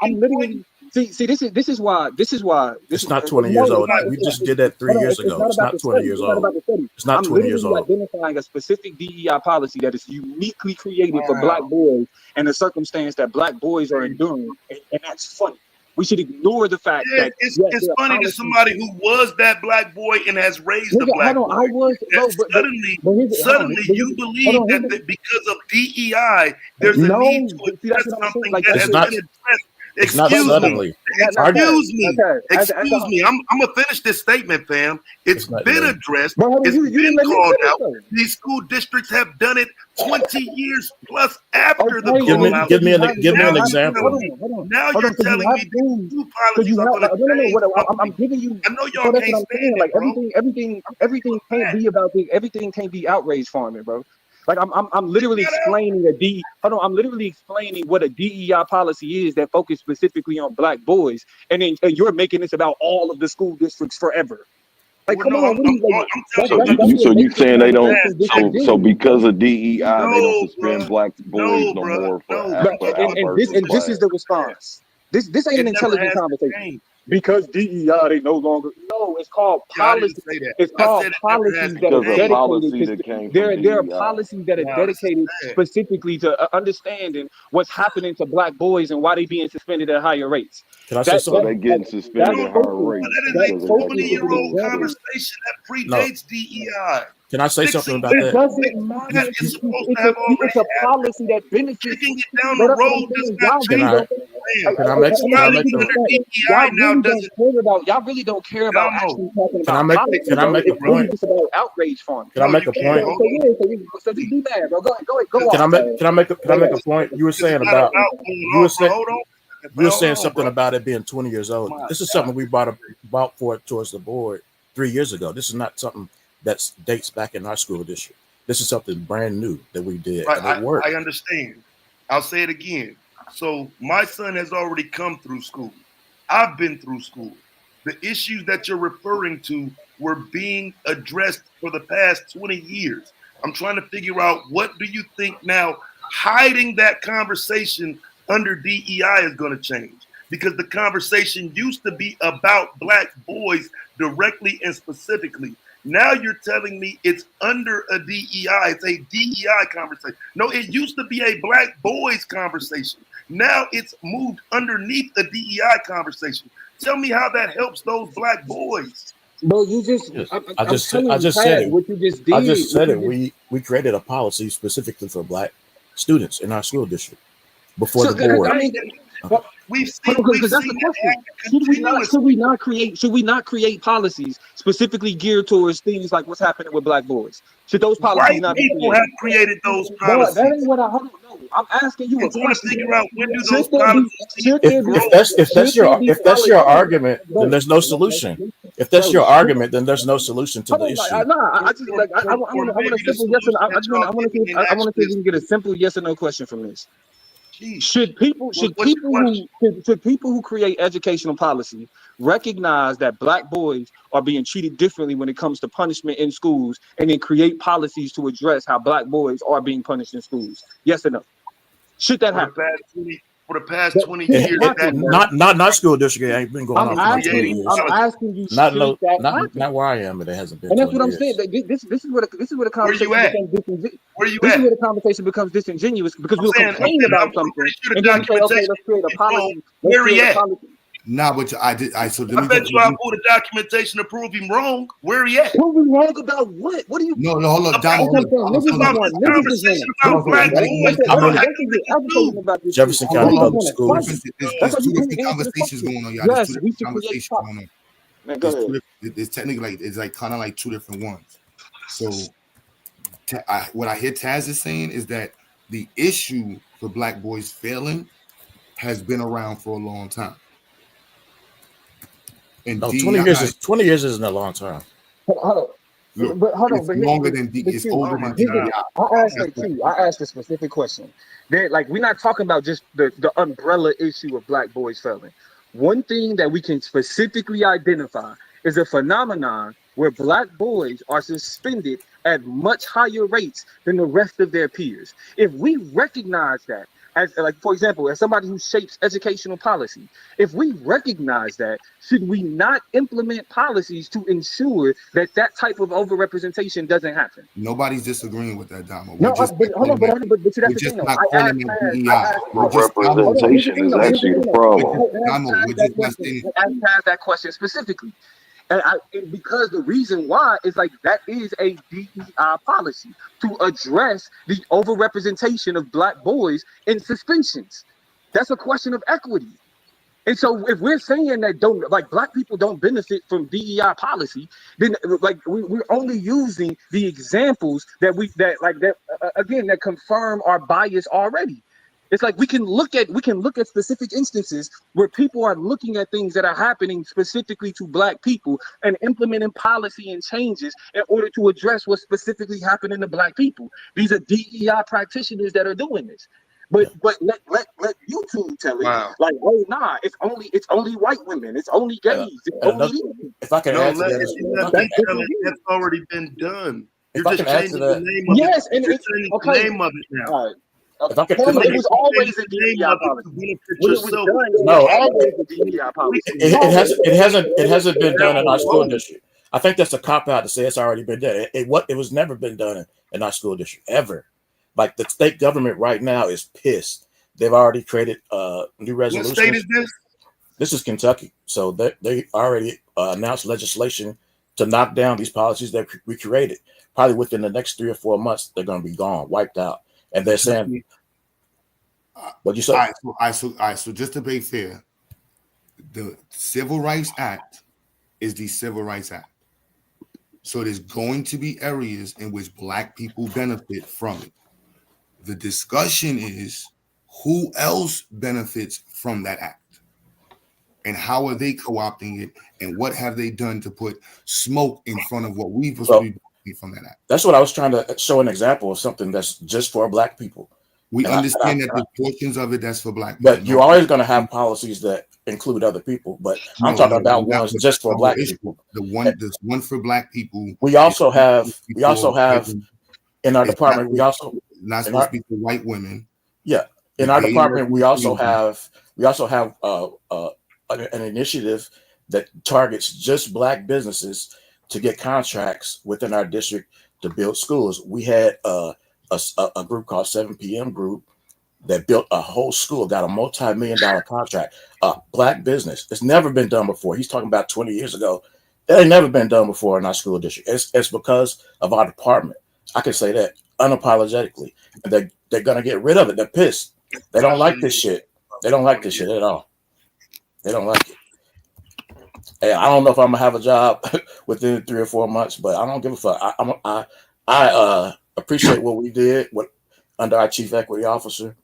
I'm literally. See, this is why. It's not 20 years old. We just did that 3 years ago. It's not 20 years old. It's not 20 years old. I'm identifying a specific DEI policy that is uniquely created for black boys and the circumstance that black boys are enduring, and that's funny. We should ignore the fact that it's funny to somebody who was that black boy and has raised a black boy. Suddenly you believe that because of DEI, there's a need to address something that has been addressed. Excuse me. I'm gonna finish this statement, fam. It's been addressed. It's been called out. These school districts have done it 20 years plus after the call out. Give me an example. Now you're telling me two policies are gonna change. I'm giving you. I know y'all can't stand it, like bro. everything can't be about everything can't be outrage farming, bro. Like I'm literally explaining I'm literally explaining what a DEI policy is that focus specifically on black boys, and then you're making this about all of the school districts forever. Like, come on, so you saying they don't? So because of DEI, they don't suspend black boys no more for this is the response. This ain't an intelligent conversation. Because DEI, they no longer. No, it's called policy. It's called policies that are dedicated. There are policies that are dedicated specifically to understanding what's happening to black boys and why they being suspended at higher rates. Can I say something? They getting suspended at higher rates. That is a 20-year-old conversation that predates DEI. Can I say something about that? It doesn't matter. It's a policy that benefits. Kicking it down the road does not change. Y'all really don't care about actually talking about policy. Can I make a point? It's about outrage farming. Can I make a point? So just be mad, bro. Go Can I make a point? You were saying about something about it being 20 years old. This is something we brought forward towards the board 3 years ago. This is not something that dates back in our school district. This is something brand new that we did, and it worked. I understand. I'll say it again. So my son has already come through school. I've been through school. The issues that you're referring to were being addressed for the past 20 years. I'm trying to figure out, what do you think now hiding that conversation under DEI is going to change? Because the conversation used to be about black boys directly and specifically. Now you're telling me it's under a DEI. It's a DEI conversation. No, it used to be a black boys conversation. Now it's moved underneath the DEI conversation. Tell me how that helps those black boys. Bro, you just Yes. I'm I I'm just telling I you, just said Taz, it. what you just I did, just what said you it. just We created a policy specifically for black students in our school district before so the board. I mean, Okay. We've because that's seen the that question. happen Should continuously. we not create policies specifically geared towards things like what's happening with black boys? Should those policies White not be people created? have created those Bro, that policies. ain't what I hold on. No, I'm asking you I'm a trying to question. figure out when do Should those there be policies need should to there be grow. If that's your hold on, argument, then bro, there's no solution. If that's bro, your argument, then there's no solution to hold the on, issue. I just like I want Or a maybe the simple yes or solution no. that y'all giving in I want to see action if we is, can get a simple yes or no question from this. geez, Should people what's your question? should people who create educational policy recognize that black boys are being treated differently when it comes to punishment in schools, and then create policies to address how black boys are being punished in schools? Yes or no? Should that happen? For the past 20 Should years, that that happen, bro? Not school district. It ain't been going on for no 20 creating years. I'm asking you, Not should that happen? not where I am, but it hasn't been And that's 20 what I'm years. saying. This is where the where you conversation at? becomes disingenuous. Where you This is at? where the conversation becomes disingenuous because I'm we'll saying complain about something pretty sure the and then we say, okay, documentation let's create a is wrong. policy. Let's Where he create a at? policy. Nah, but so let I me bet get you I'll pull the documentation to prove him wrong. Where he at? Who we wrong about what? What do you? no, hold up, About, Damo, hold Okay, up, niggas just about want this to conversation about black Everybody boys going okay, into and our okay, it. let's get activism advocating too. about this Jefferson shit. County Niggas Public want to fight. Schools. That's There's why two you can't different answer the conversations question. going on, y'all. There's two Yes, we different should create conversations pop. going on. Man, go ahead. It's technically it's like kind of like two different ones. So what I hear Taz is saying is that the issue for black boys failing has been around for a long time. And No, DEI, 20 years isn't a long time. Hold on. look, But hold on, it's longer than it's Q, older than here's the- DEI. I asked a specific question. Like, we're not talking about just the umbrella issue of black boys failing. One thing that we can specifically identify is a phenomenon where black boys are suspended at much higher rates than the rest of their peers. If we recognize that, as like for example, as somebody who shapes educational policy, if we recognize that, should we not implement policies to ensure that that type of overrepresentation doesn't happen? Nobody's disagreeing with that, Damo. No, but see, that's the just thing though. not I calling asked it Taz, DEI. Representation is actually the problem. Damo, we're just not saying I asked Taz that question specifically. And because the reason why is like that is a DEI policy to address the overrepresentation of black boys in suspensions. That's a question of equity. And so if we're saying that black people don't benefit from DEI policy, then like we're only using the examples that that confirm our bias already. It's like we can look at specific instances where people are looking at things that are happening specifically to black people and implementing policy and changes in order to address what's specifically happening to black people. These are DEI practitioners that are doing this. But let YouTube tell it. Wow. Like, oh nah, it's only white women, it's only gays, it's only these. If I can add to that, That's already been done. If You're I just can add to changing that, the name of Yes, it. and You're it's changing okay. the name of it now. All right. if I can, It was always a DEI policy. When it was done, it No. was always a DEI policy. it hasn't been done in our school district. I think that's a cop out to say it's already been done. It was never been done in our school district ever. Like the state government right now is pissed. They've already created new resolutions. What state is this? This is Kentucky. So they already announced legislation to knock down these policies that we created. Probably within the next 3 or 4 months, they're going to be gone, wiped out. And they're saying, what'd you say? All right, so just to be fair, the Civil Rights Act is the Civil Rights Act. So there's going to be areas in which black people benefit from it. The discussion is who else benefits from that act and how are they co-opting it and what have they done to put smoke in front of what we've supposed to be benefit from that act. That's what I was trying to show an example of something that's just for black people. We And understand that there's portions of it that's for black people. But you're always going to have policies that include other people. But I'm talking about ones just for black people. The one for black people. We also have in our department. We also not supposed to be for white women. Yeah, in our department, we also have an initiative that targets just black businesses to get contracts within our district to build schools. We had a group called 7 p.m. Group that built a whole school, got a multi-million-dollar contract. Black business. It's never been done before. He's talking about 20 years ago. It ain't never been done before in our school district. It's because of our department. I can say that unapologetically. And they're gonna get rid of it. They're pissed. They don't like this shit. They don't like this shit at all. They don't like it. Hey, I don't know if I'm gonna have a job within 3 or 4 months, but I don't give a fuck. I appreciate what we did under our chief equity officer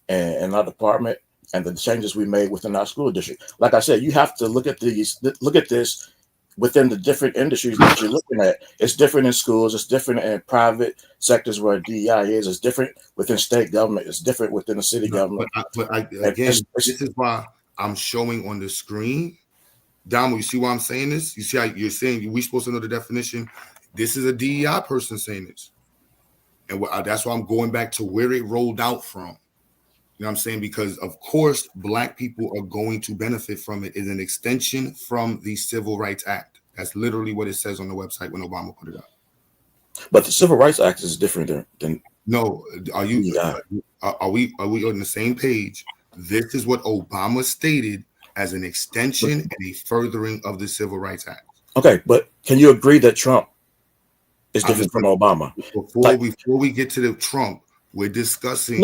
and our department and the changes we made within our school district. Like I said, you have to look at this within the different industries that you're looking at. It's different in schools. It's different in private sectors where DEI is. It's different within state government. It's different within the city government. Again, this is why I'm showing on the screen. Damo, you see why I'm saying this? You see how you're saying we're supposed to know the definition? This is a DEI person saying this. And that's why I'm going back to where it rolled out from. You know what I'm saying? Because, of course, Black people are going to benefit from it. It's an extension from the Civil Rights Act. That's literally what it says on the website when Obama put it up. But the Civil Rights Act is different than no. Are we on the same page? This is what Obama stated as an extension and a furthering of the Civil Rights Act. Okay, but can you agree that Trump is different from Obama? Before we get to the Trump, we're discussing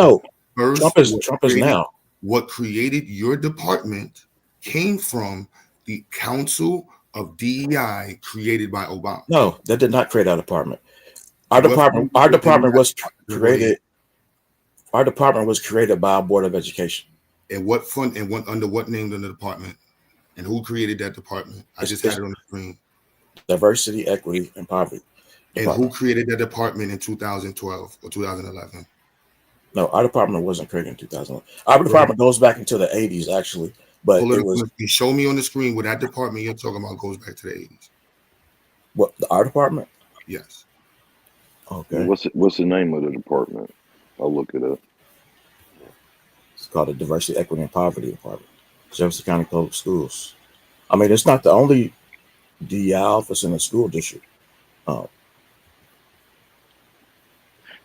first Trump is now. What created your department came from the Council of DEI created by Obama. No, that did not create our department. Our department was created. Our department was created by our Board of Education. And what fund and what under what name in the department? And who created that department? I just had it on the screen. Diversity, Equity, and Poverty. And who created that department in 2012 or 2011? No, our department wasn't created in 2011. Our department goes back into the 80s, actually. But it was. Show me on the screen where that department you're talking about goes back to the 80s. What, our department? Yes. Okay. What's the name of the department? I'll look it up. It's called the Diversity, Equity, and Poverty Department. Jefferson County Public Schools. I mean, it's not the only DEI office in the school district.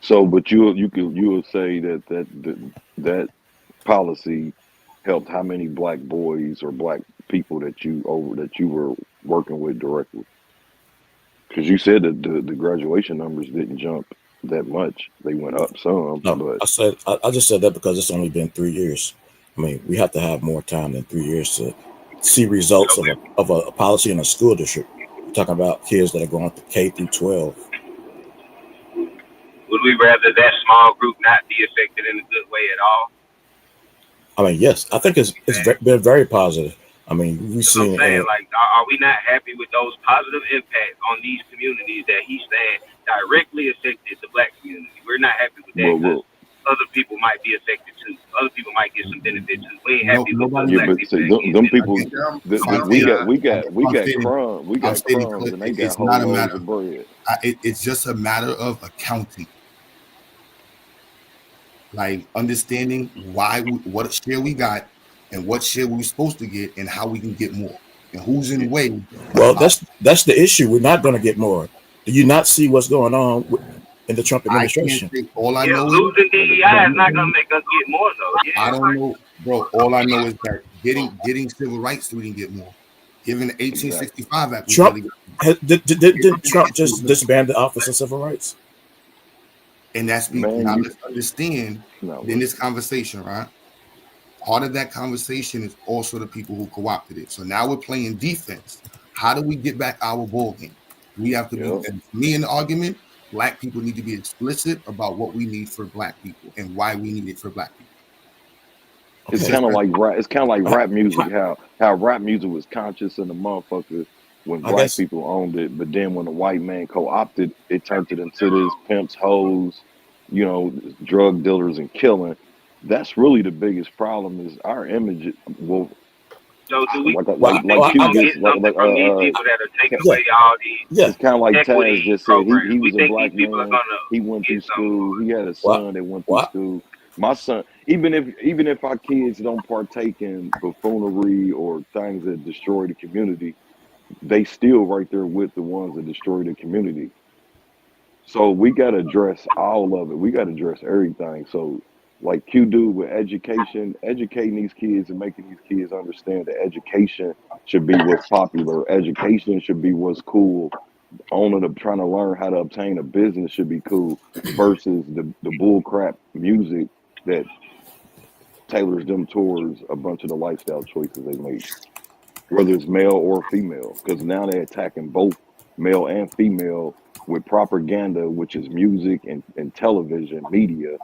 So, but you will say that policy helped how many Black boys or Black people that you were working with directly? Because you said that the graduation numbers didn't jump that much; they went up some. No, but I just said that because it's only been 3 years. I mean, we have to have more time than 3 years to see results of a policy in a school district. We're talking about kids that are going to K through 12. Would we rather that small group not be affected in a good way at all? I mean, yes, I think it's been very positive. I mean, we've seen. I'm saying, are we not happy with those positive impacts on these communities that he's saying directly affected the Black community? We're not happy with that because other people might be affected too. Other people might get some benefit too. We ain't happy with those Black people. Them people, we got crumbs, and they got whole loaves of bread. It's just a matter of accounting. Like understanding what share we got and what share we're supposed to get and how we can get more and who's in the way. Well, that's the issue. We're not going to get more. Do you not see what's going on in the Trump administration? All I know losing DEI is not going to make us get more though. Yeah, I don't know, bro. All I know is that getting civil rights, we didn't get more. Given the 1865 Act, did Trump just disband the Office of Civil Rights? And that's now let's understand in this conversation, right? Part of that conversation is also the people who co-opted it. So now we're playing defense. How do we get back our ball game? We have to be, and me in the argument, Black people need to be explicit about what we need for Black people and why we need it for Black people. It's kind of like rap. It's kind of like rap music. How rap music was conscious in the motherfucker when Black people owned it, but then when the white man co-opted, it turned it into this pimps, hoes, drug dealers and killing. That's really the biggest problem is our image. Well, so do we? Like from these people that are taking away all these? It's kind of like Taz just said. He was a think Black these people man. are gonna He went through school. He had a son that went through school. My son, even if our kids don't partake in buffoonery or things that destroy the community, they still right there with the ones that destroy the community. So we got to address all of it. We got to address everything. So like Q do with education, educating these kids and making these kids understand that education should be what's popular. Education should be what's cool. Owning of trying to learn how to obtain a business should be cool versus the bull crap music that tailors them towards a bunch of the lifestyle choices they make, whether it's male or female, because now they're attacking both male and female with propaganda, which is music and television media,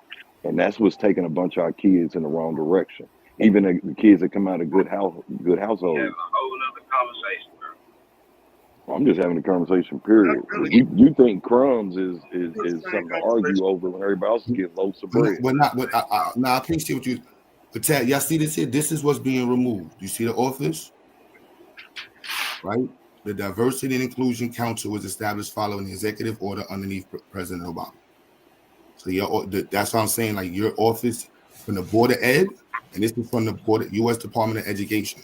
and that's what's taking a bunch of our kids in the wrong direction. Even the kids that come out of good We have households. a whole other conversation, bro. I'm just having a conversation, period. You think crumbs is something to argue over when everybody else is getting loaves of bread. But not. But I appreciate what you. But Tad, y'all see this here? This is what's being removed. You see the office, right? The Diversity and Inclusion Council was established following the executive order underneath President Obama. So that's what I'm saying. Like your office from the Board of Ed, and this is from the U.S. Department of Education.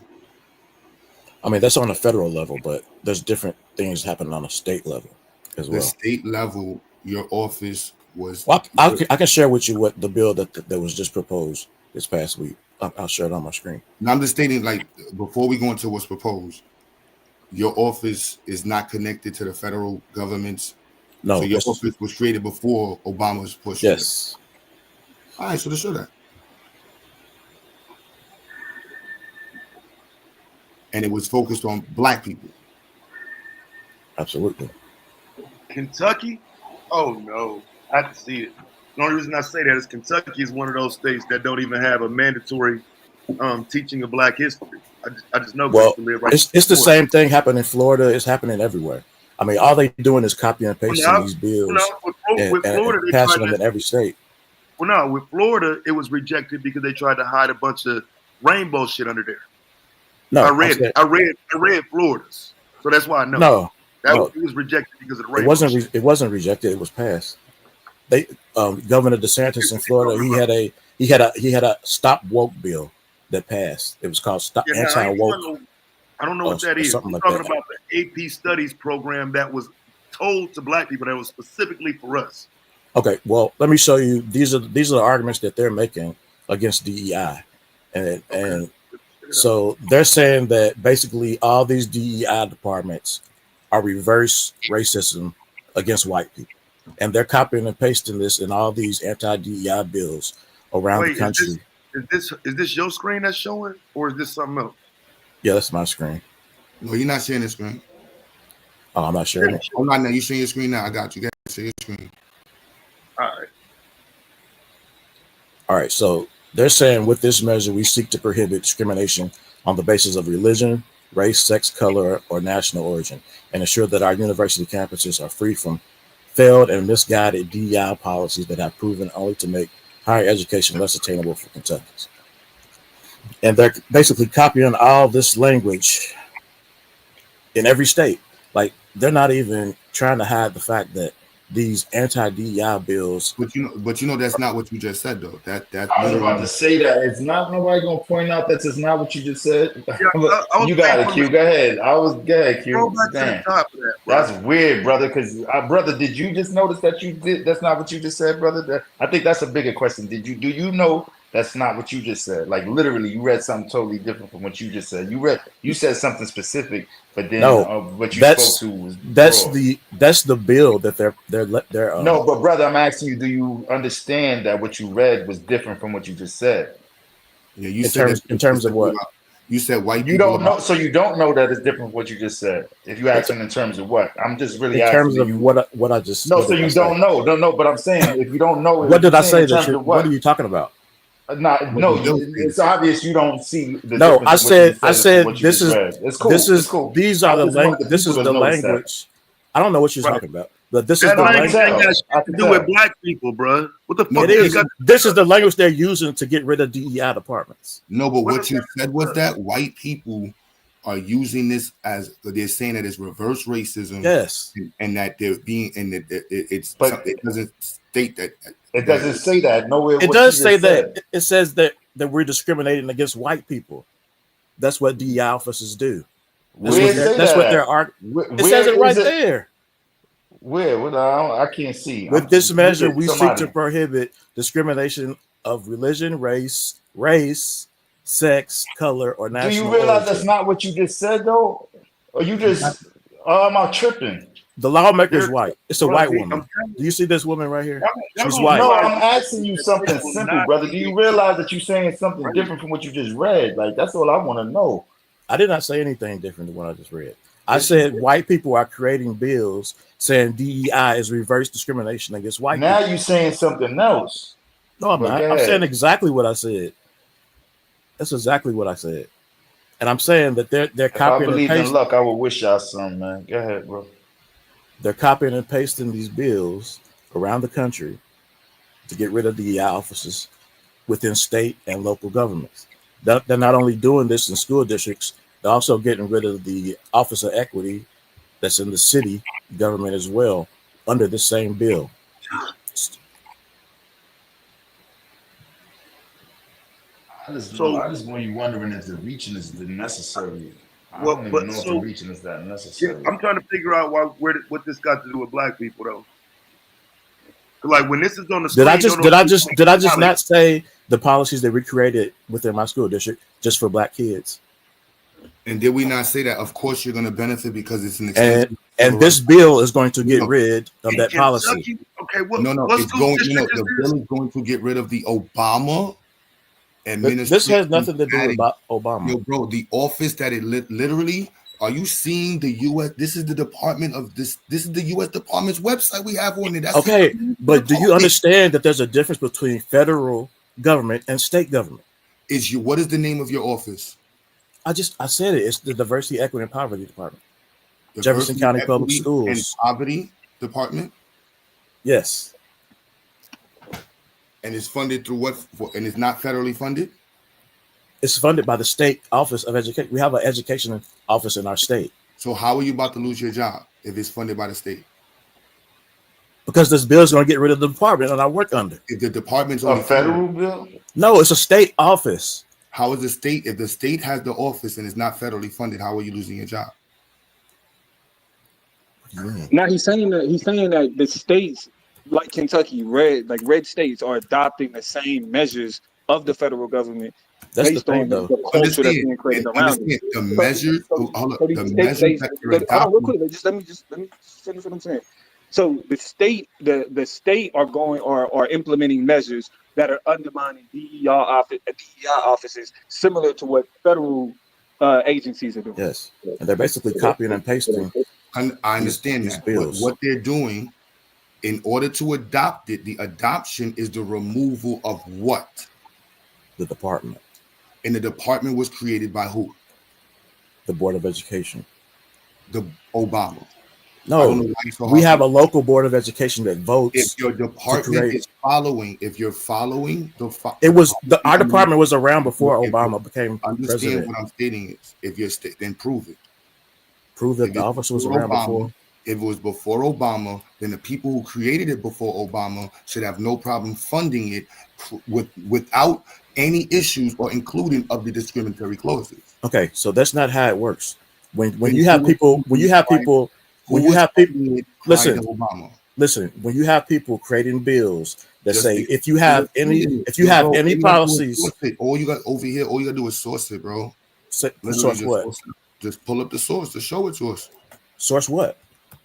I mean, that's on a federal level, but there's different things happening on a state level as well. The state level, your office was. Well, I can share with you what the bill that was just proposed this past week. I'll share it on my screen. Now I'm just stating, like, before we go into what's proposed, your office is not connected to the federal government's. No, so your office was created before Obama was pushed. Yes. All right, so let's show that. And it was focused on Black people. Absolutely. Kentucky? Oh no, I have to see it. The only reason I say that is Kentucky is one of those states that don't even have a mandatory teaching of Black history. I just know. Well, right it's the same thing happening in Florida. It's happening everywhere. I mean, all they doing is copy and pasting these bills with Florida, and passing them in every state. Well, no, with Florida, it was rejected because they tried to hide a bunch of rainbow shit under there. No, I read Florida's, so that's why I know. No, it was rejected because of the rainbow. It wasn't rejected. It was passed. They Governor DeSantis in Florida, he had a stop woke bill that passed. It was called anti-woke. I don't know what that is. I'm like talking about the AP Studies program that was told to Black people that was specifically for us. Okay, well, let me show you. These are the arguments that they're making against DEI, and so they're saying that basically all these DEI departments are reverse racism against white people, and they're copying and pasting this in all these anti-DEI bills around the country. Is this your screen that's showing, or is this something else? Yeah, that's my screen. No, you're not sharing the screen. Oh, I'm not sharing it. Oh, not now. You sharing your screen now? I got you. Go ahead, share your screen. All right. So they're saying with this measure, we seek to prohibit discrimination on the basis of religion, race, sex, color, or national origin, and ensure that our university campuses are free from failed and misguided DEI policies that have proven only to make higher education less attainable for Kentuckians. And they're basically copying all this language in every state. Like, they're not even trying to hide the fact that these anti-DEI bills. But you know that's not what you just said, though. I was about to say that it's not nobody gonna point out that it's not what you just said. You got it, Q. Go ahead. Q. Damn. That's weird, brother. Because brother, did you just notice that you did? That's not what you just said, brother. I think that's a bigger question. Do you know that's not what you just said? Like literally, you read something totally different from what you just said. You said something specific, but then what you spoke to was that's the bill that they're no, but brother, I'm asking you, do you understand that what you read was different from what you just said? Yeah, you said in terms of what? You said white people. You don't know, so you don't know that it's different from what you just said. If you asking in terms of what, I'm just really in terms asking of what I just no. So you don't know, but I'm saying if you don't know, what did I say? What are you talking about? It's obvious you don't see. No, I said this is cool. This is cool. These are the language. This is the language. I don't know what you're talking about, but this is the language to do with Black people, bro. What the fuck? It is. This is the language they're using to get rid of DEI departments. No, but what you said was that white people are using this as they're saying that it's reverse racism. Yes, and that they're being and it doesn't state that. It doesn't say that nowhere. It does say that. It says that we're discriminating against white people. That's what DEI officers do. Where it say That's what that? they're It says Where it is right it? there. Where? What? I can't see. With this measure, we seek to somebody. prohibit discrimination of religion, race, sex, color, or Do you national realize that's origin. not what you just said though? Or you just am I tripping? The lawmaker is They're, white. It's a bro, white I'm woman. telling Do you see this woman right here? y'all She's gonna white. No, realize I'm asking you that this something will simple, not brother. Do be you realize that you're saying something right. different from what you just read? Like that's all I want to know. I did not say anything different than what I just read. I Yes, you said did. white people are creating bills saying DEI is reverse discrimination against white Now people. you're saying something else. No, I'm But not. go I'm saying ahead. exactly what I said. That's exactly what I said. And I'm saying that they're If I copying and believed in pasting. luck, I would wish y'all something, man. Go ahead, bro. They're copying and pasting these bills around the country to get rid of DEI offices within state and local governments. They're not only doing this in school districts, they're also getting rid of the Office of Equity that's in the city government as well under the same bill. I just So want you wondering if the reaching is the necessary. I what? don't even But know if the so reaching is that yeah, necessary. I'm trying to figure out what this got to do with black people though. 'Cause, like when this is on the Did I screen, just don't did I nobody just did I just acknowledge. not say the policies that we created within my school district just for black kids? And did we not say that? Of course, you're going to benefit because it's an extension. And this bill is going to get No, rid of In that policy. Kentucky, okay, no, what it's school going. district is The this? bill is going to get rid of the Obama This has administration. nothing to do with Obama. Yo, bro, the office that it literally. Are you seeing the U.S.? This is the Department of this. This is the U.S. Department's website we have on it. That's Okay, the but do you department. understand that there's a difference between federal government and state government? What is the name of your office? I said it. It's the Diversity, Equity, and Poverty Department. Jefferson Diversity, County Public Equity, Schools. and Poverty Department. Yes. And it's funded through what? And it's not federally funded. It's funded by the state office of education. We have an education office in our state. So how are you about to lose your job if it's funded by the state? Because this bill is going to get rid of the department that I work under. If the department's A only federal bill? No, it's a state office. How is the state? If the state has the office and it's not federally funded, how are you losing your job? Now he's saying that the states like Kentucky, red states are adopting the same measures of the federal government That's based the thing, on though. the culture that's being created around it. The measures. So The these measures states, that you're hold on real adopting. quick. Let me finish what I'm saying. So the state are implementing measures that are undermining DEI offices, similar to what federal agencies are doing. Yes, and they're basically copying and pasting. I understand these that. bills. But what they're doing, in order to adopt it, the adoption is the removal of what? The department. And the department was created by who? The Board of Education. The Obama. No, we have a local board of education that votes. If your department is following, if you're following our department was around before Obama became understand president. what I'm stating is, if you're then prove it. Prove that the office was around before. If it was before Obama, then the people who created it before Obama should have no problem funding it without any issues or including of the discriminatory clauses. Okay, so that's not how it works. When you have people, listen, when you have people creating bills that say if you have any policies, all you got over here, all you gotta do is source it, bro. Source what? Just pull up the source to show it to us. Source what?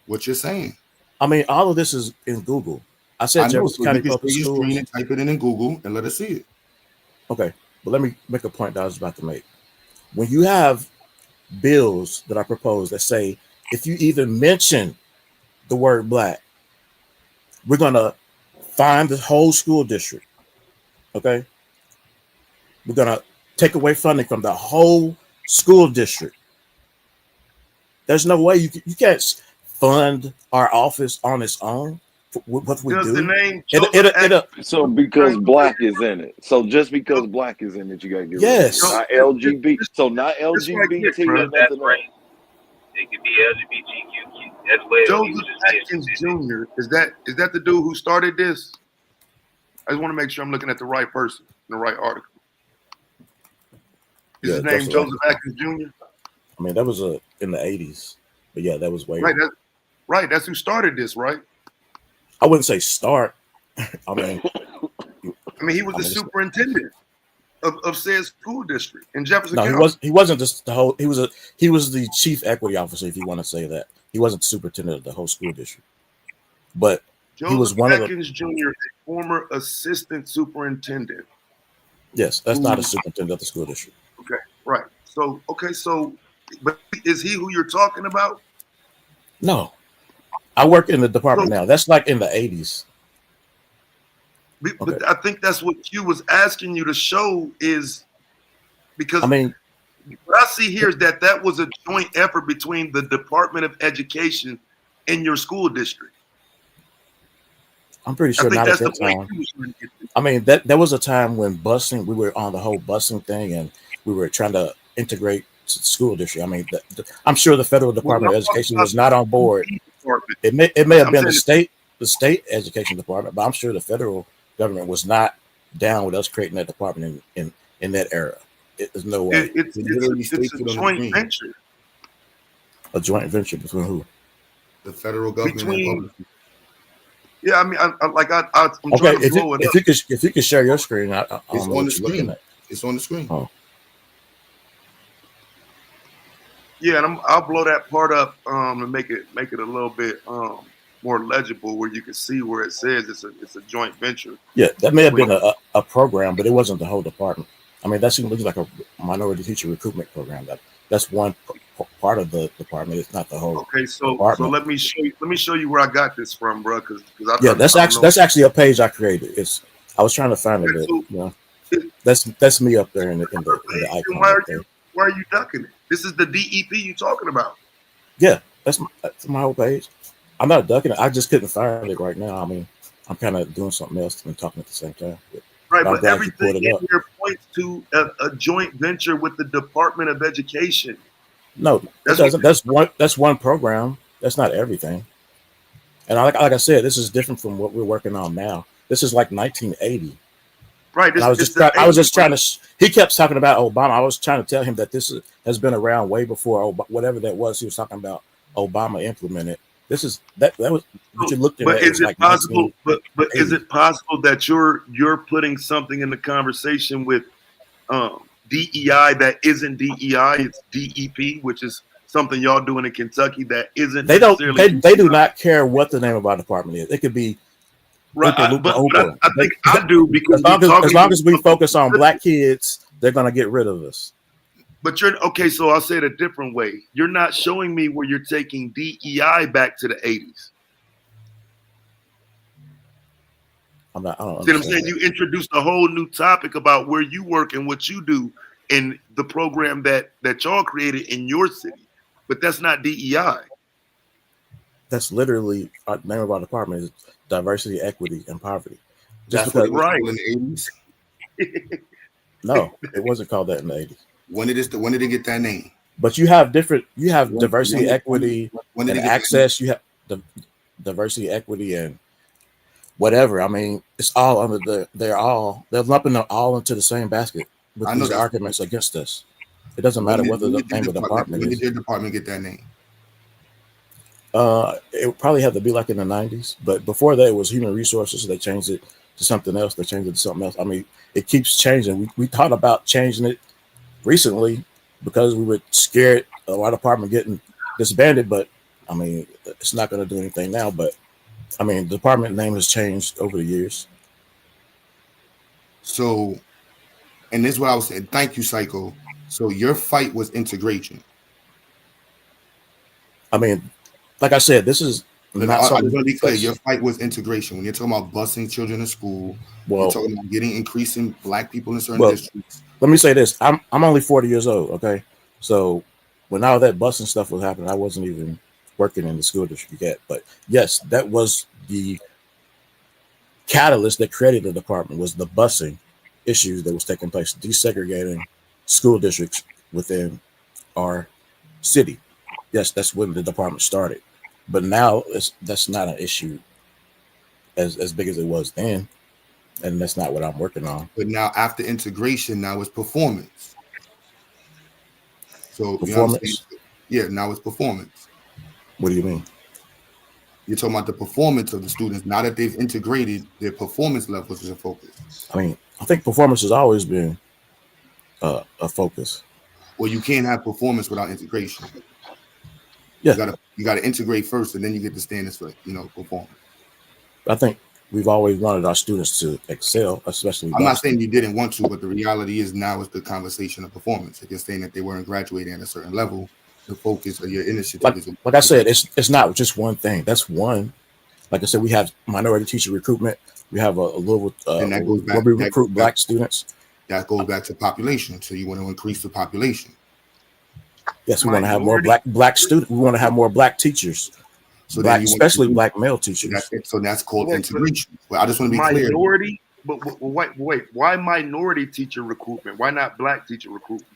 What you're saying. I mean, all of this is in Google. I said Jefferson County Public Schools. Type it in Google and let us see it. Okay, but let me make a point that I was about to make. When you have bills that are proposed that say if you even mention the word black, we're gonna fine the whole school district. Okay, we're gonna take away funding from the whole school district. There's no way you can't fund our office on its own. What we do. So because black is in it. So just because black is in it, you gotta get rid of it. Not LGBT. So not LGBT or nothing else. It could be LGBTQ as well. Joseph Atkins Jr. Is that the dude who started this? I just want to make sure I'm looking at the right person in the right article. Is his name Joseph Atkins Jr.? I mean, that was in the 80s, but yeah, that was way. Right. That's who started this, right? I wouldn't say start. I mean, he was the superintendent of said school district in Jefferson no, County. he wasn't just the whole. He was the chief equity officer, if you want to say that. He wasn't the superintendent of the whole school district, but he was Joseph one of the. Atkins Jr., a former assistant superintendent. Yes, that's not a superintendent of the school district. Okay, right. So, but is he who you're talking about? No, I work in the department now. That's like in the 80s. But I think that's what Q was asking you to show is because what I see here is that was a joint effort between the Department of Education and your school district. I'm pretty sure not at that time. I mean, there was a time when busing, we were on the whole busing thing, and we were trying to integrate to the school district. I mean, I'm sure the federal Department of Education was not on board. It may have been the state education department, but I'm sure the federal government was not down with us creating that department in that era. There's no way. It's a joint venture. A joint venture between who? The federal government. Yeah, I mean, I'm okay, trying to blow it up. If you could share your screen, it's on the screen. It's on the screen. Oh. Yeah, and I'll blow that part up and make it a little bit more legible, where you can see where it says it's a joint venture. Yeah, that may have been a program, but it wasn't the whole department. I mean, that seems like a minority teacher recruitment program. That's one part of the department. It's not the whole. Okay, so department. let me show you where I got this from, bro. Because that's actually a page I created. I was trying to find it. You know, that's me up there in the icon. Why are you ducking it? This is the DEP you talking about. Yeah, that's my whole page. I'm not ducking it. I just couldn't find it right now. I mean, I'm kind of doing something else and talking at the same time. Right, but everything in here points to a joint venture with the Department of Education. No, that's one program. That's not everything. And like I said, this is different from what we're working on now. This is like 1980. Right. I was just trying to. He kept talking about Obama. I was trying to tell him that this has been around way before whatever that was. He was talking about Obama implemented. This is that was what you looked at. But is it possible? But is it possible that you're putting something in the conversation with DEI that isn't DEI? It's DEP, which is something y'all doing in Kentucky that isn't. They do not care what the name of our department is. It could be. Right, but I think I do, because as long as we focus on black kids, they're gonna get rid of us. But you're okay. So I'll say it a different way. You're not showing me where you're taking DEI back to the 80s. I don't See what I'm saying? You introduced a whole new topic about where you work and what you do in the program that y'all created in your city, but that's not DEI. That's literally the name of our department is diversity, equity, and poverty. That's what it was called in the 80s. No, it wasn't called that in the 80s. When did it get that name? But you have diversity, equity, and access. You have diversity, equity, and whatever. I mean, it's all under they're lumping them all into the same basket with these arguments against us. It doesn't matter whether the name of the department is. When did your department get that name? It would probably have to be like in the 90s, but before that it was human resources. So they changed it to something else. They changed it to something else. I mean, it keeps changing. We thought about changing it recently because we were scared of our department getting disbanded, but I mean, it's not going to do anything now. But I mean, the department name has changed over the years. So, and this is what I was saying. Thank you, Psycho. So your fight was integration. I mean, like I said, this is not something. I'm really clear. Your fight was integration. When you're talking about busing children to school, you're talking about increasing black people in certain districts. Let me say this: I'm only 40 years old. Okay, so when all that busing stuff was happening, I wasn't even working in the school district yet. But yes, that was the catalyst that created the department. Was the busing issues that was taking place, desegregating school districts within our city. Yes, that's when the department started. But now that's not an issue as big as it was then. And that's not what I'm working on. But now after integration, now it's performance. So you know what I'm saying? Performance. Yeah, now it's performance. What do you mean? You're talking about the performance of the students. Now that they've integrated, their performance levels is a focus. I mean, I think performance has always been a focus. Well, you can't have performance without integration. Yeah. You gotta integrate first, and then you get the standards for performance. I think we've always wanted our students to excel, especially. I'm not saying you didn't want to, but the reality is now is the conversation of performance. If you're saying that they weren't graduating at a certain level, the focus of your initiative is like I said, it's not just one thing. That's one. Like I said, we have minority teacher recruitment. We have a little and that goes back, where we recruit black students. That goes back to population. So you want to increase the population. Yes, we want to have more black students. We want to have more black teachers. So black, especially black male teachers. So that's called integration. But I just want to be clear. Minority, but wait, why minority teacher recruitment? Why not black teacher recruitment?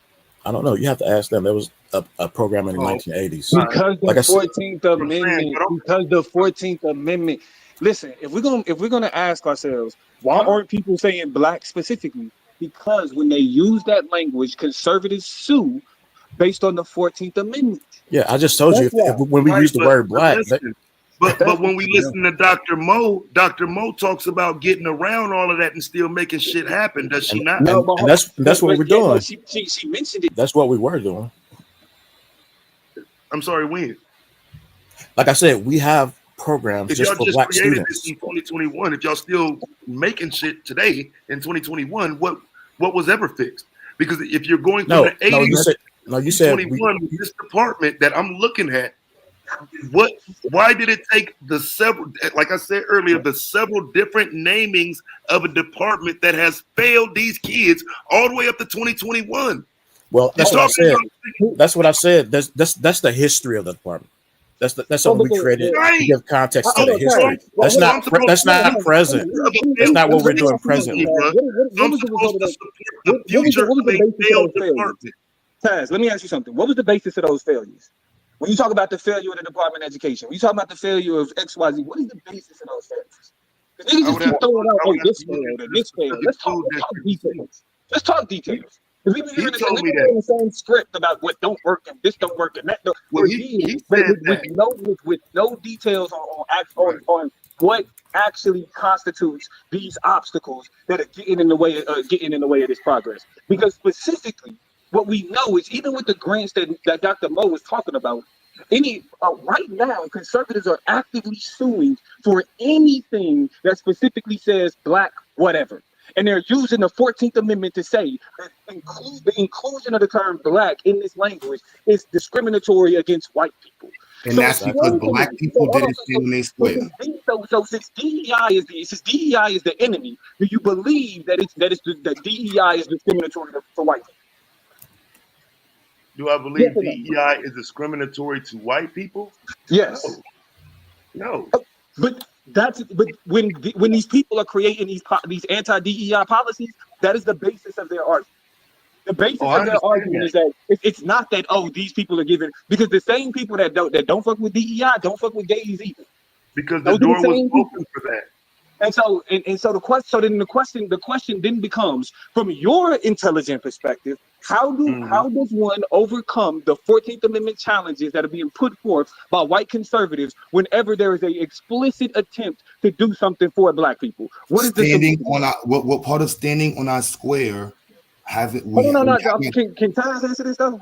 I don't know. You have to ask them. There was a program in the 1980s. Because the 14th Amendment. Because the 14th Amendment. Listen, if we're gonna ask ourselves, why aren't people saying black specifically? Because when they use that language, conservatives sue based on the 14th Amendment. Yeah, I just told you when we use the word black. But when we listen to Dr. Mo talks about getting around all of that and still making shit happen. Does she not? And that's what we're doing. She mentioned it. That's what we were doing. I'm sorry, when? Like I said, we have programs if just y'all for just black created students. this in 2021, if y'all still making shit today in 2021, what was ever fixed? Because if you're going from the 80s, you said 21 with this department that I'm looking at, why did it take the several, like I said earlier, the several different namings of a department that has failed these kids all the way up to 2021? Well, that's what I said. That's what I said. That's the history of the department. That's something we created to give context to the history. That's not present. That's not what we're doing presently. Taz, let me ask you something. What was the basis of those failures? When you talk about the failure of the Department of Education, when you talk about the failure of XYZ, what is the basis of those failures? Because niggas just keep throwing out, oh, this failed and this failed. Let's talk details. Let's talk details. Because we've been hearing the same script about what don't work and this don't work and that don't work. With no details on what actually constitutes these obstacles that are getting in the way of this progress. Because specifically, what we know is even with the grants that Dr. Mo was talking about, right now, conservatives are actively suing for anything that specifically says black whatever. And they're using the 14th Amendment to say that the inclusion of the term black in this language is discriminatory against white people. And that's because black people didn't stand in their square. So since DEI is the enemy, do you believe that DEI is discriminatory for white people? Do I believe DEI is discriminatory to white people? Yes. No. But when these people are creating these anti-DEI policies, that is the basis of their argument. The basis of their argument is that it's not that these people are giving, because the same people that don't fuck with DEI don't fuck with gays either. Because the door was open for that. And so the question then becomes, from your intelligent perspective, how does one overcome the 14th Amendment challenges that are being put forth by white conservatives whenever there is an explicit attempt to do something for black people? What is what part of standing on our square have it? No. Can Taz answer this though?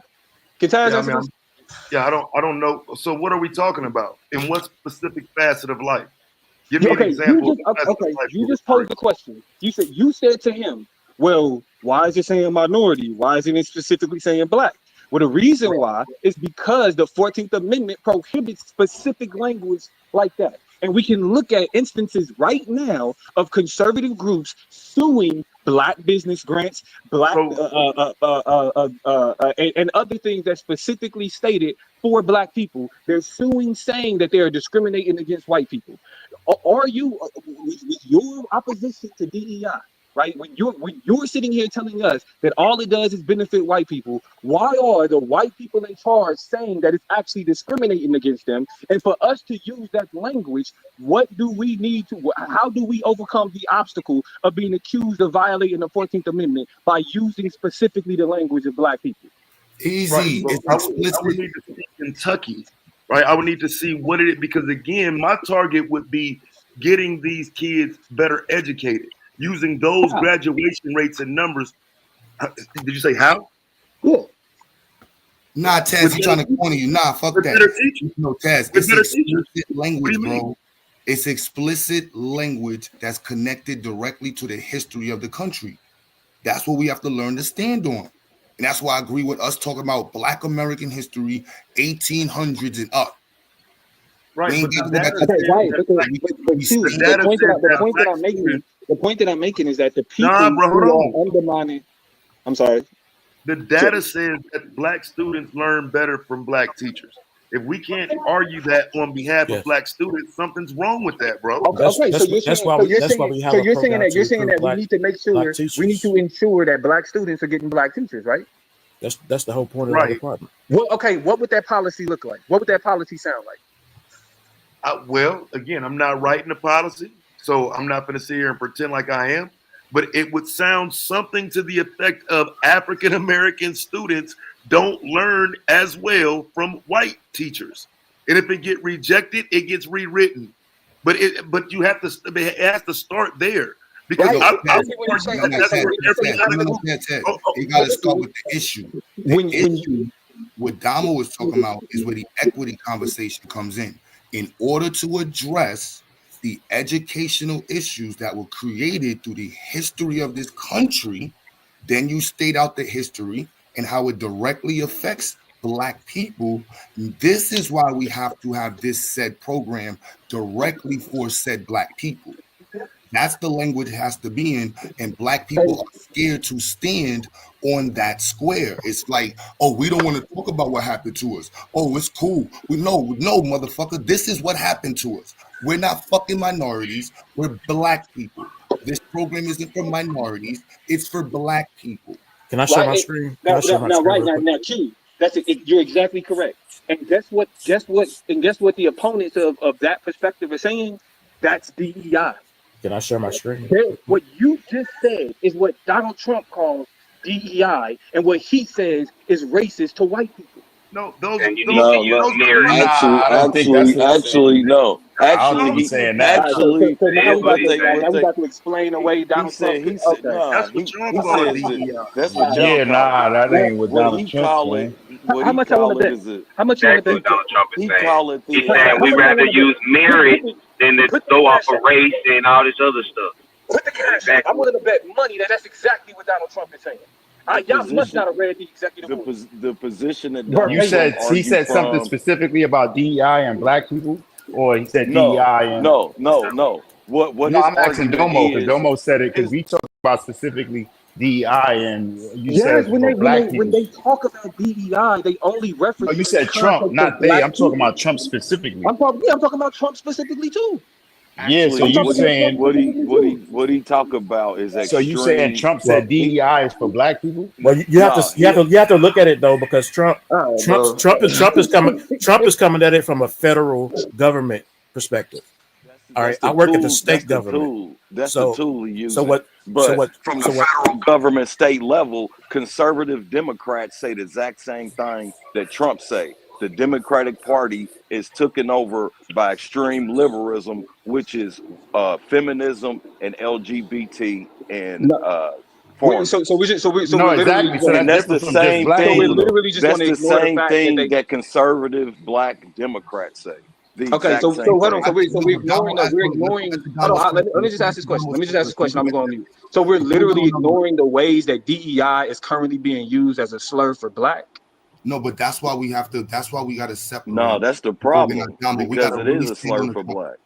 Can Taz answer this? Yeah, I don't know. So what are we talking about? In what specific facet of life? Give me an example. You just posed the question. You said to him, well, why is it saying minority? Why isn't it specifically saying black? Well, the reason why is because the 14th Amendment prohibits specific language like that. And we can look at instances right now of conservative groups suing black business grants, black and other things that specifically stated for black people. They're suing, saying that they are discriminating against white people. Are you, with your opposition to DEI, right? When you're sitting here telling us that all it does is benefit white people, why are the white people in charge saying that it's actually discriminating against them? And for us to use that language, what do we need to? How do we overcome the obstacle of being accused of violating the 14th Amendment by using specifically the language of black people? Easy. Right, It's I explicit. would need to see Kentucky, right? I would need to see what it is, because again, my target would be getting these kids better educated using those How? graduation rates and numbers. Did you say how? Yeah. Nah, Taz, With I'm better, trying to corner you. Nah, fuck with that. better teachers. No, Taz, With it's better teachers. explicit What do language, you mean? bro. It's explicit language that's connected directly to the history of the country. That's what we have to learn to stand on. And that's why I agree with us talking about Black American history, 1800s and up. We Right, ain't but got to the go back data to Okay, says right. that But black, Q, the data says the that point that black I'm making, students. the point that I'm making is that the Nah, people bro, hold who on. are undermining. I'm sorry. The So, data says that black students learn better from black teachers. If we can't argue that on behalf of Yes. black students, something's wrong with that, bro. okay. So you're That's saying, why so we you're that's why saying, we so have a you're saying program that to you're saying recruit that we black need to make black sure we need teachers. to ensure that black students are getting black teachers, right? That's the whole point of our Right. department. Well, okay. What would that policy look like? What would that policy sound like? Well, again, I'm not writing a policy, so I'm not going to sit here and pretend like I am. But it would sound something to the effect of African American students don't learn as well from white teachers, and if it get rejected, it gets rewritten. But you have to, it has to start there, because Right. no, I I Taz, would see what you're argue saying. no, that no, Okay. that's So Taz, where when you no, say you Taz, gotta no, no, do, Taz. oh, You got to listen, start with the issue. The when issue, what Damo was talking about, is where the equity conversation comes in. In order to address the educational issues that were created through the history of this country, then you state out the history and how it directly affects Black people. This is why we have to have this said program directly for said Black people. That's the language it has to be in, and Black people are scared to stand on that square. It's like, oh, we don't want to talk about what happened to us. Oh, it's cool. We know, no, motherfucker, this is what happened to us. We're not fucking minorities. We're Black people. This program isn't for minorities. It's for Black people. Can I share right my screen? Can now, I share my screen right real quick? now, Q. That's it. You're exactly correct. And guess what the opponents of that perspective are saying? That's DEI. Can I share my screen? What you just said is what Donald Trump calls DEI, and what he says is racist to white people. no, And you need those to No, use no, those are merit. not. actually, Nah, I don't think that's what he's saying. no. I don't Actually, think he's he saying All that. right, so, actually so now It we is what about he's to what saying. explain away he Donald said. Trump. He said, Okay. nah. That's what y'all He call says that. DEI. That's what y'all Yeah, call it. nah, that Now, ain't what What Donald he Trump's call it? saying. What how he much I want call to it bet? is a. How much you want to Exactly bet? what Donald Trump is He saying. call it He's the. saying How we'd much I rather want to bet? use merit than to Put the go off cash of out. race and all this other stuff. Put the cash out. I'm Exactly. willing to bet money that that's exactly what Donald Trump is saying. The Y'all must position. not have read the executive order The position that You Donald verbatim. Trump said he argued said something from. specifically about DEI and Black people, or he said No, DEI and no, no, no. What no, his I'm asking argument Domo because is, Domo said it because his we talked about specifically DEI and you Yes, said for Black when people. they talk about DEI, they only No, reference you it in the said Trump, context of not they. black I'm talking people. about Trump specifically. I'm talking about Trump specifically too. Yeah, so actually I'm you talking what he about Trump saying specifically too. what he talk about is so you saying extreme. Trump Well, said He DEI is for Black people? well, you have to nah he you have to look at it though, because All right, bro. Trump is coming at it from a federal government perspective. All right, I work at the state government. that's the So tool he so using. what so But what from the so what federal government state level, conservative Democrats say the exact same thing that Trump say. The Democratic Party is taken over by extreme liberalism, which is feminism and LGBT and No, foreigners. so No, we're literally exactly. just So gonna And that's that's the different from just same Black so we're people, thing. though. literally just That's gonna the ignore the same fact that thing they. that conservative Black Democrats say. The Okay, exact so same hold on. thing. We're ignoring that. We're ignoring. Hold on. Let me just ask this question. Let me just ask this question. I'm going on mute. So we're literally ignoring the ways that DEI is currently being used as a slur for black. No, but that's why we have to. That's why we got to No, separate. that's the Moving problem on down, but we got because to it really is a stand slur on the for top. Black.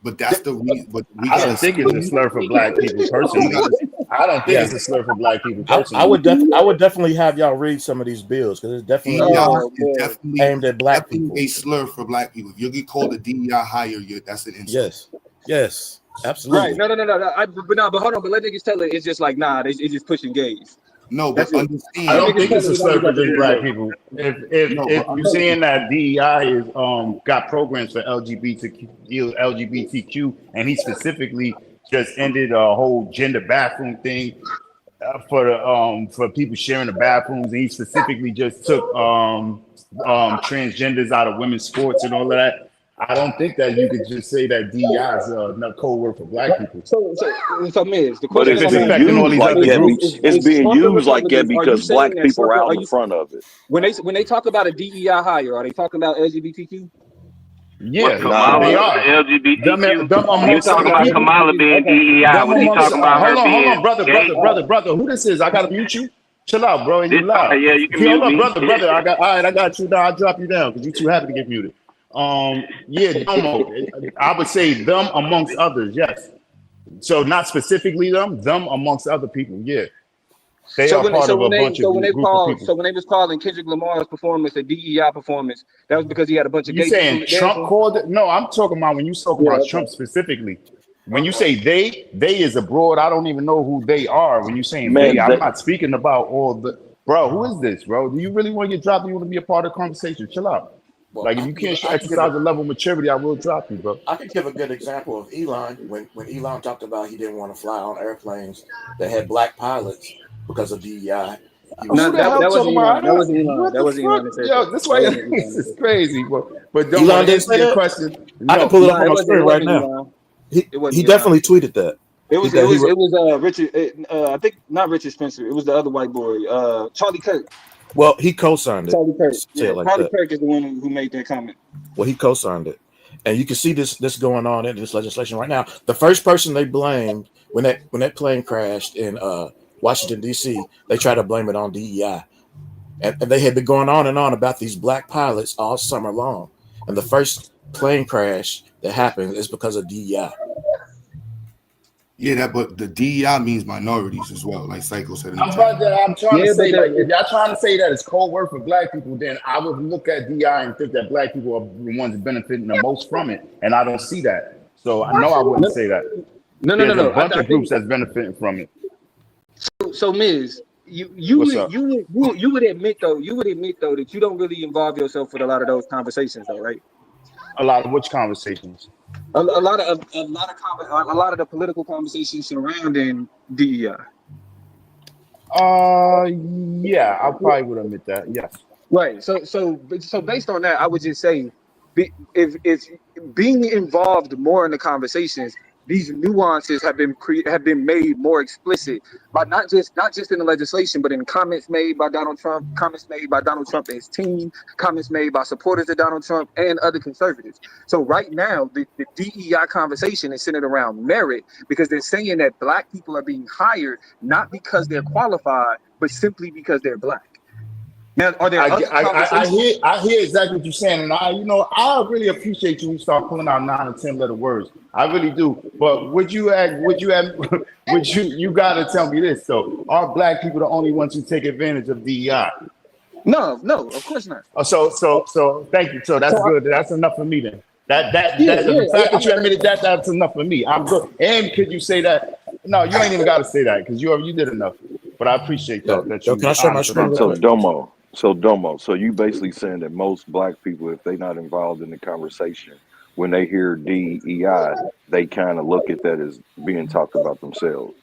But that's the reason. But we I got don't to. think it's a slur for Black people We got personally. to. I don't think yeah. it's a slur for Black people I personally. would definitely have y'all read some of these bills because it definitely DEI is is definitely aimed at Black definitely people. a slur for Black people. If you get called a DEI hire, that's an insult. Yes, Right. absolutely. No. But hold on. But let niggas tell it. It's just like it's just pushing gays. No, That's but it. I understand. Let don't niggas think tell it's it. a It's only slur for got the just word Black gay. people. If No, if but you understand. saying that DEI is got programs for LGBTQ, and he specifically just ended a whole gender bathroom thing, for people sharing the bathrooms, and he specifically just took transgenders out of women's sports and all of that. I don't think that you could just say that DEI is a code word for black people. So Miz, the But question it's If it's being affecting all used these like other that. groups. It's being Trumpet used like that Republicans, are you because saying black that people are Trumpet, out are in you front of it. when they talk about a DEI hire, are they talking about LGBTQ? What Yeah, Nah, they Kamala, the are. LGBTQ? Them When you amongst talk other about people. Kamala being Okay. DEI, Them was he amongst. talking about her Hold being on, brother. gay? Who this is? I gotta mute you. Chill out, bro. And you This loud. yeah, you can See, hold mute on, me. brother. All right, I got you now. I'll drop you down because you're too happy to get muted. Yeah, Domo. I would say them amongst others. Yes. So not specifically them amongst other people. Yeah, they So are when they part so of a when they bunch of so when they group of called people. so when they was calling Kendrick Lamar's performance a DEI performance, that was because he had a bunch of You gay people saying Trump dancing. called it? No, I'm talking about when you talk Yeah. about Okay. Trump specifically. When you say they is abroad, I don't even know who they are. When you saying they, man, I'm not speaking about all the. Bro, who is this, bro? Do you really want to get dropped? You want to be a part of the conversation? Chill out. Well, Like if I you can give can't a, I can give a exercise a level of maturity, I will drop you, bro. I can give a good example of Elon when Elon talked about he didn't want to fly on airplanes that had black pilots because of DEI. He was No, Who the hell that talking wasn't about Elon. That that? wasn't Elon. What That the wasn't Elon fuck? that said Yo, that. this That way wasn't Elon this that is said that. crazy, bro. But don't want Elon to didn't answer say your that. question. I can No. pull it up No, on it my wasn't. screen It right wasn't now. Elon. He It wasn't he Elon. definitely tweeted that. It was Richard. I think not Richard Spencer. It was the other white boy. Charlie Kirk. Well, he co-signed it. Charlie Kirk. Say Yeah, it like Charlie that. Kirk is the one who made that comment. Well, he co-signed it, and you can see this going on in this legislation right now. The first person they blamed when that plane crashed in Washington D.C., they tried to blame it on DEI, and they had been going on and on about these black pilots all summer long. And the first plane crash that happened is because of DEI. Yeah, but the DEI means minorities as well, like Psycho said in the I'm chat. about to, I'm trying to Yeah, but say, like, if y'all trying to say that it's cold word for black people, then I would look at DI and think that black people are the ones benefiting the most from it, and I don't see that. So I know I wouldn't say that. There's a No. bunch I of groups think that's benefiting from it. so. Miz, you What's up? would admit though that you don't really involve yourself with a lot of those conversations though, right? A lot of which conversations? A lot of the political conversations surrounding DEI. Yeah, I probably would admit that. Yes. Right. So based on that, I would just say, if being involved more in the conversations, these nuances have been made more explicit by not just in the legislation, but in comments made by Donald Trump, comments made by Donald Trump and his team, comments made by supporters of Donald Trump and other conservatives. So right now, the DEI conversation is centered around merit because they're saying that black people are being hired not because they're qualified, but simply because they're black. Now, are there other conversations? I hear exactly what you're saying, and I really appreciate you start pulling out 9 or 10 letter words. I really do. But you gotta tell me this though. Are black people the only ones who take advantage of DEI? No, of course not. So thank you. So that's good. That's enough for me then. The fact that you admitted that's enough for me. I'm good. And could you say that? No, you ain't even got to say that because you did enough. But I appreciate that. Can I share my screen? So Domo. So you basically saying that most black people, if they're not involved in the conversation, when they hear DEI, they kind of look at that as being talked about themselves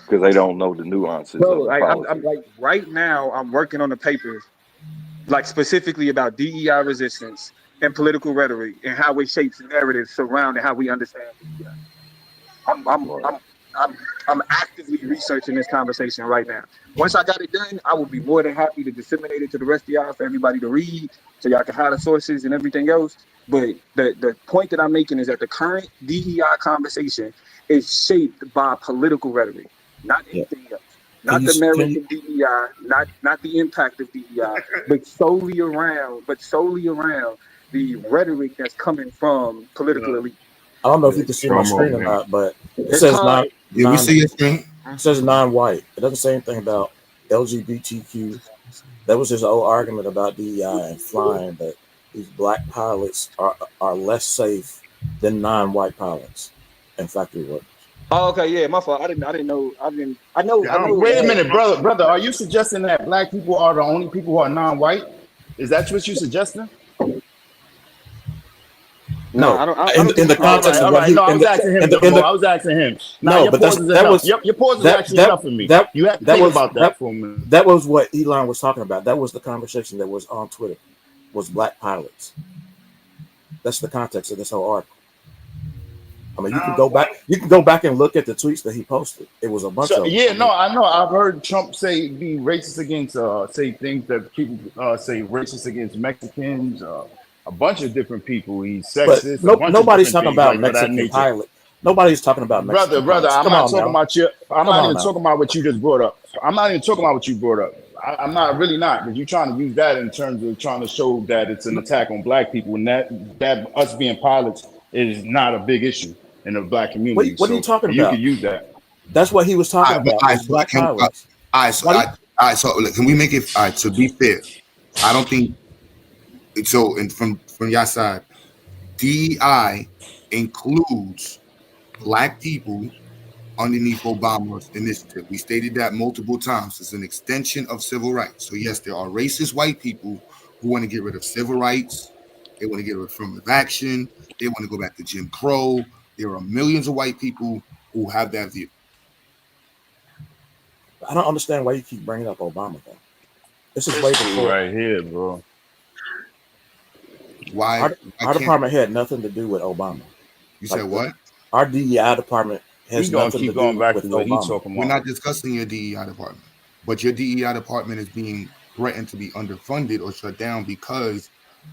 because they don't know the nuances of the policy. I'm like right now, I'm working on a paper, like specifically about DEI resistance and political rhetoric and how it shapes narratives surrounding how we understand DEI. I'm actively researching this conversation right now. Once I got it done, I will be more than happy to disseminate it to the rest of y'all for everybody to read so y'all can have the sources and everything else. But the point that I'm making is that the current DEI conversation is shaped by political rhetoric, not anything else. Not the merit of DEI, not the impact of DEI, but solely around the rhetoric that's coming from political elite. I don't know if you can see my screen or not, but it says we see your screen. It says non-white. It doesn't say anything about LGBTQ. That was his old argument about DEI and flying, that these black pilots are less safe than non-white pilots and factory workers. Oh, okay, yeah, my fault. I didn't know. I know. Wait a minute, brother. Are you suggesting that black people are the only people who are non-white? Is that what you're suggesting? No, No, I don't. I in don't think the you can go context there. of what he No, I in was asking him. the I was asking him. Now no, your but pause is that enough. was Your pause is that actually enough for me. that You have to that think was about that for a minute. that was what Elon was talking about. That was the conversation that was on Twitter. Was black pilots. That's the context of this whole article. I mean, you can go back. You can go back and look at the tweets that he posted. It was a bunch So of them. yeah, no, I know. I've heard Trump be racist against, say things that people say racist against Mexicans, a bunch of different people. He's But sexist, a bunch of nobody's different talking things about like of that Mexican nature. pilot. Nobody's talking about Brother, Mexican pilots. I'm Come not on talking now. about you. I'm Come not on even now. talking about what you just brought up. I'm not even talking about what you brought up. I'm not really not, because you're trying to use that in terms of trying to show that it's an attack on black people, and that us being pilots is not a big issue in the black community. What are you So talking you could about? use that. That's what he was talking But about. Was black pilots. all right, so Why do you, all right, so look, can we make it all right? To be fair, I don't think so. And from your side, DEI includes black people underneath Obama's initiative. We stated that multiple times. It's an extension of civil rights. So yes, there are racist white people who want to get rid of civil rights. They want to get rid of affirmative action. They want to go back to Jim Crow. There are millions of white people who have that view. I don't understand why you keep bringing up Obama though. This is This way fool before. right here, bro. Why Our department had nothing to do with Obama. You said what? Our DEI department has He gonna nothing keep to going do back with to what he Obama. talking We're about. not discussing your DEI department, but your DEI department is being threatened to be underfunded or shut down because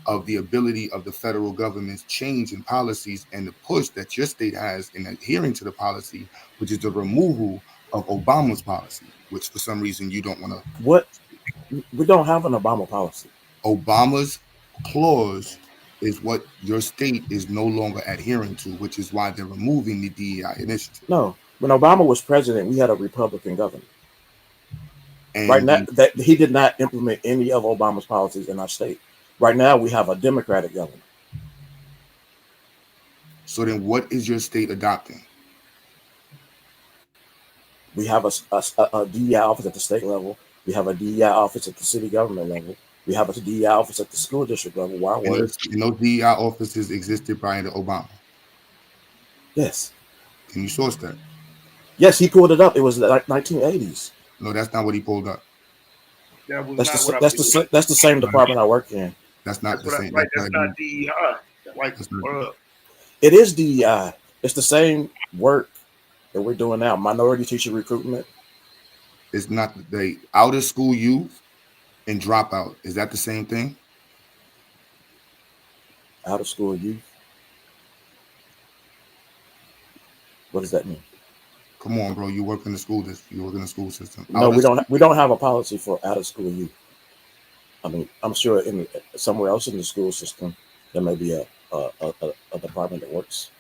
of the ability of the federal government's change in policies and the push that your state has in adhering to the policy, which is the removal of Obama's policy, which for some reason you don't want to. What? We don't have an Obama policy. Obama's clause is what your state is no longer adhering to, which is why they're removing the DEI initiative. No. When Obama was president, we had a Republican governor. And right now, that he did not implement any of Obama's policies in our state. Right now, we have a Democratic governor. So then, what is your state adopting? We have a DEI office at the state level. We have a DEI office at the city government level. We have a DEI office at the school district level. Where I work. And those DEI offices existed prior to Obama. Yes. Can you source that? Yes, he pulled it up. It was like 1980s. No, that's not what he pulled up. That was That's not that's the same department I work in. That's not the same. Right, that's not DEI. Like, It is DEI. It's the same work that we're doing now. Minority teacher recruitment. It's not the out of school youth and dropout. Is that the same thing? Out of school youth. What does that mean? Come on, bro. You work in the school district. You work in the school system. No, we don't. We don't have a policy for out of school youth. I mean, I'm sure somewhere else in the school system there may be a department that works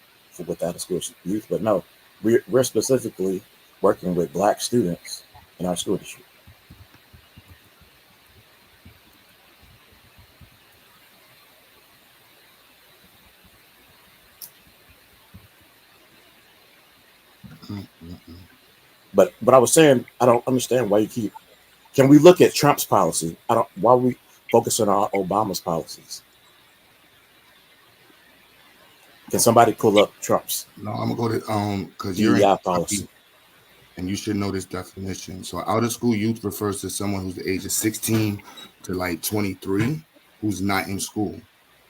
with out of school youth, but no, we're specifically working with black students in our school district. But I was saying, I don't understand why you keep. Can we look at Trump's policy? Why are we focusing on Obama's policies? Can somebody pull up Trump's? No, I'm gonna go to because you're DEI in policy, and you should know this definition. So, out of school youth refers to someone who's the age of 16 to like 23, who's not in school.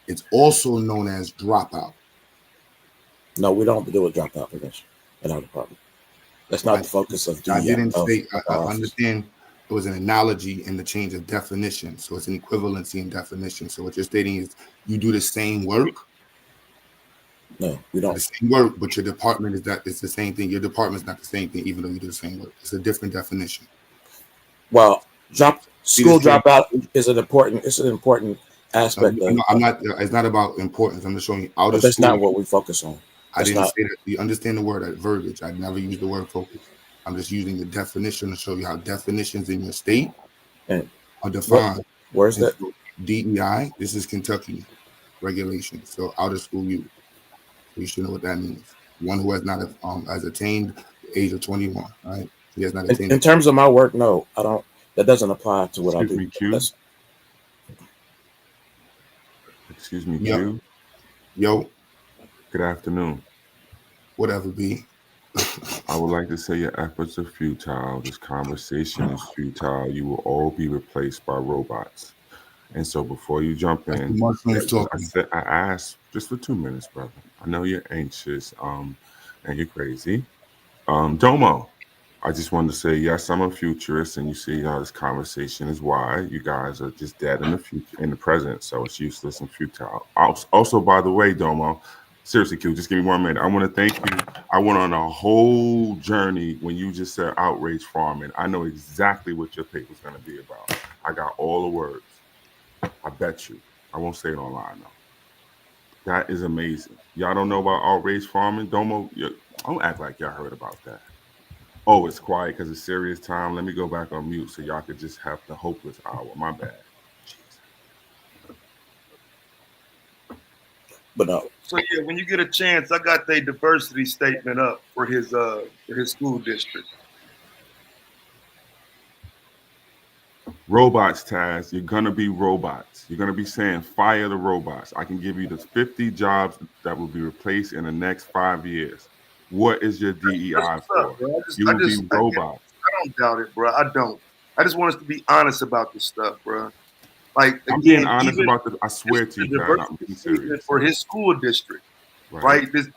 It's also known as dropout. No, we don't deal with dropout prevention in our department. That's not the focus of DEI. I didn't say. I understand. It was an analogy in the change of definition, so it's an equivalency in definition. So what you're stating is you do the same work. No, we don't. The same work, but your department is that it's the same thing. Your department's not the same thing, even though you do the same work. It's a different definition. Well, school dropout is an important. It's an important aspect. I'm not. It's not about importance. I'm just showing you out of that's school. not what we focus on. I didn't say that. You understand the word, that verbiage. I never used the word focus. I'm just using the definition to show you how definitions in your state are defined. Where's that? DEI. This is Kentucky regulation. So out of school youth. You should know what that means. One who has not has attained the age of 21. Right? He has not attained. In terms of my work, no, I don't. That doesn't apply to what I do. Excuse me, Yo. Good afternoon. Whatever, B. I would like to say your efforts are futile. This conversation is futile. You will all be replaced by robots. And so before you jump That's the in, Muslims talking. I asked just for 2 minutes, brother. I know you're anxious, and you're crazy. Domo, I just wanted to say, yes, I'm a futurist, and you see how this conversation is wide. You guys are just dead in the future, in the present, so it's useless and futile. Also, by the way, Domo, seriously, Q, just give me 1 minute. I want to thank you. I went on a whole journey when you just said outrage farming. I know exactly what your paper's going to be about. I got all the words. I bet you. I won't say it online though. That is amazing. Y'all don't know about outrage farming? Domo, don't act like y'all heard about that. Oh, it's quiet because it's serious time. Let me go back on mute so y'all could just have the hopeless hour. My bad. But no. So yeah, when you get a chance, I got their diversity statement up for his school district. Robots, Taz. You're gonna be robots. You're gonna be saying fire the robots. I can give you the 50 jobs that will be replaced in the next 5 years. What is your DEI for? You will be robots. I don't doubt it, bro. I don't. I just want us to be honest about this stuff, bro. Like again, I'm being honest about this. I swear to you, Taz, I'm being serious. For his school district, right? This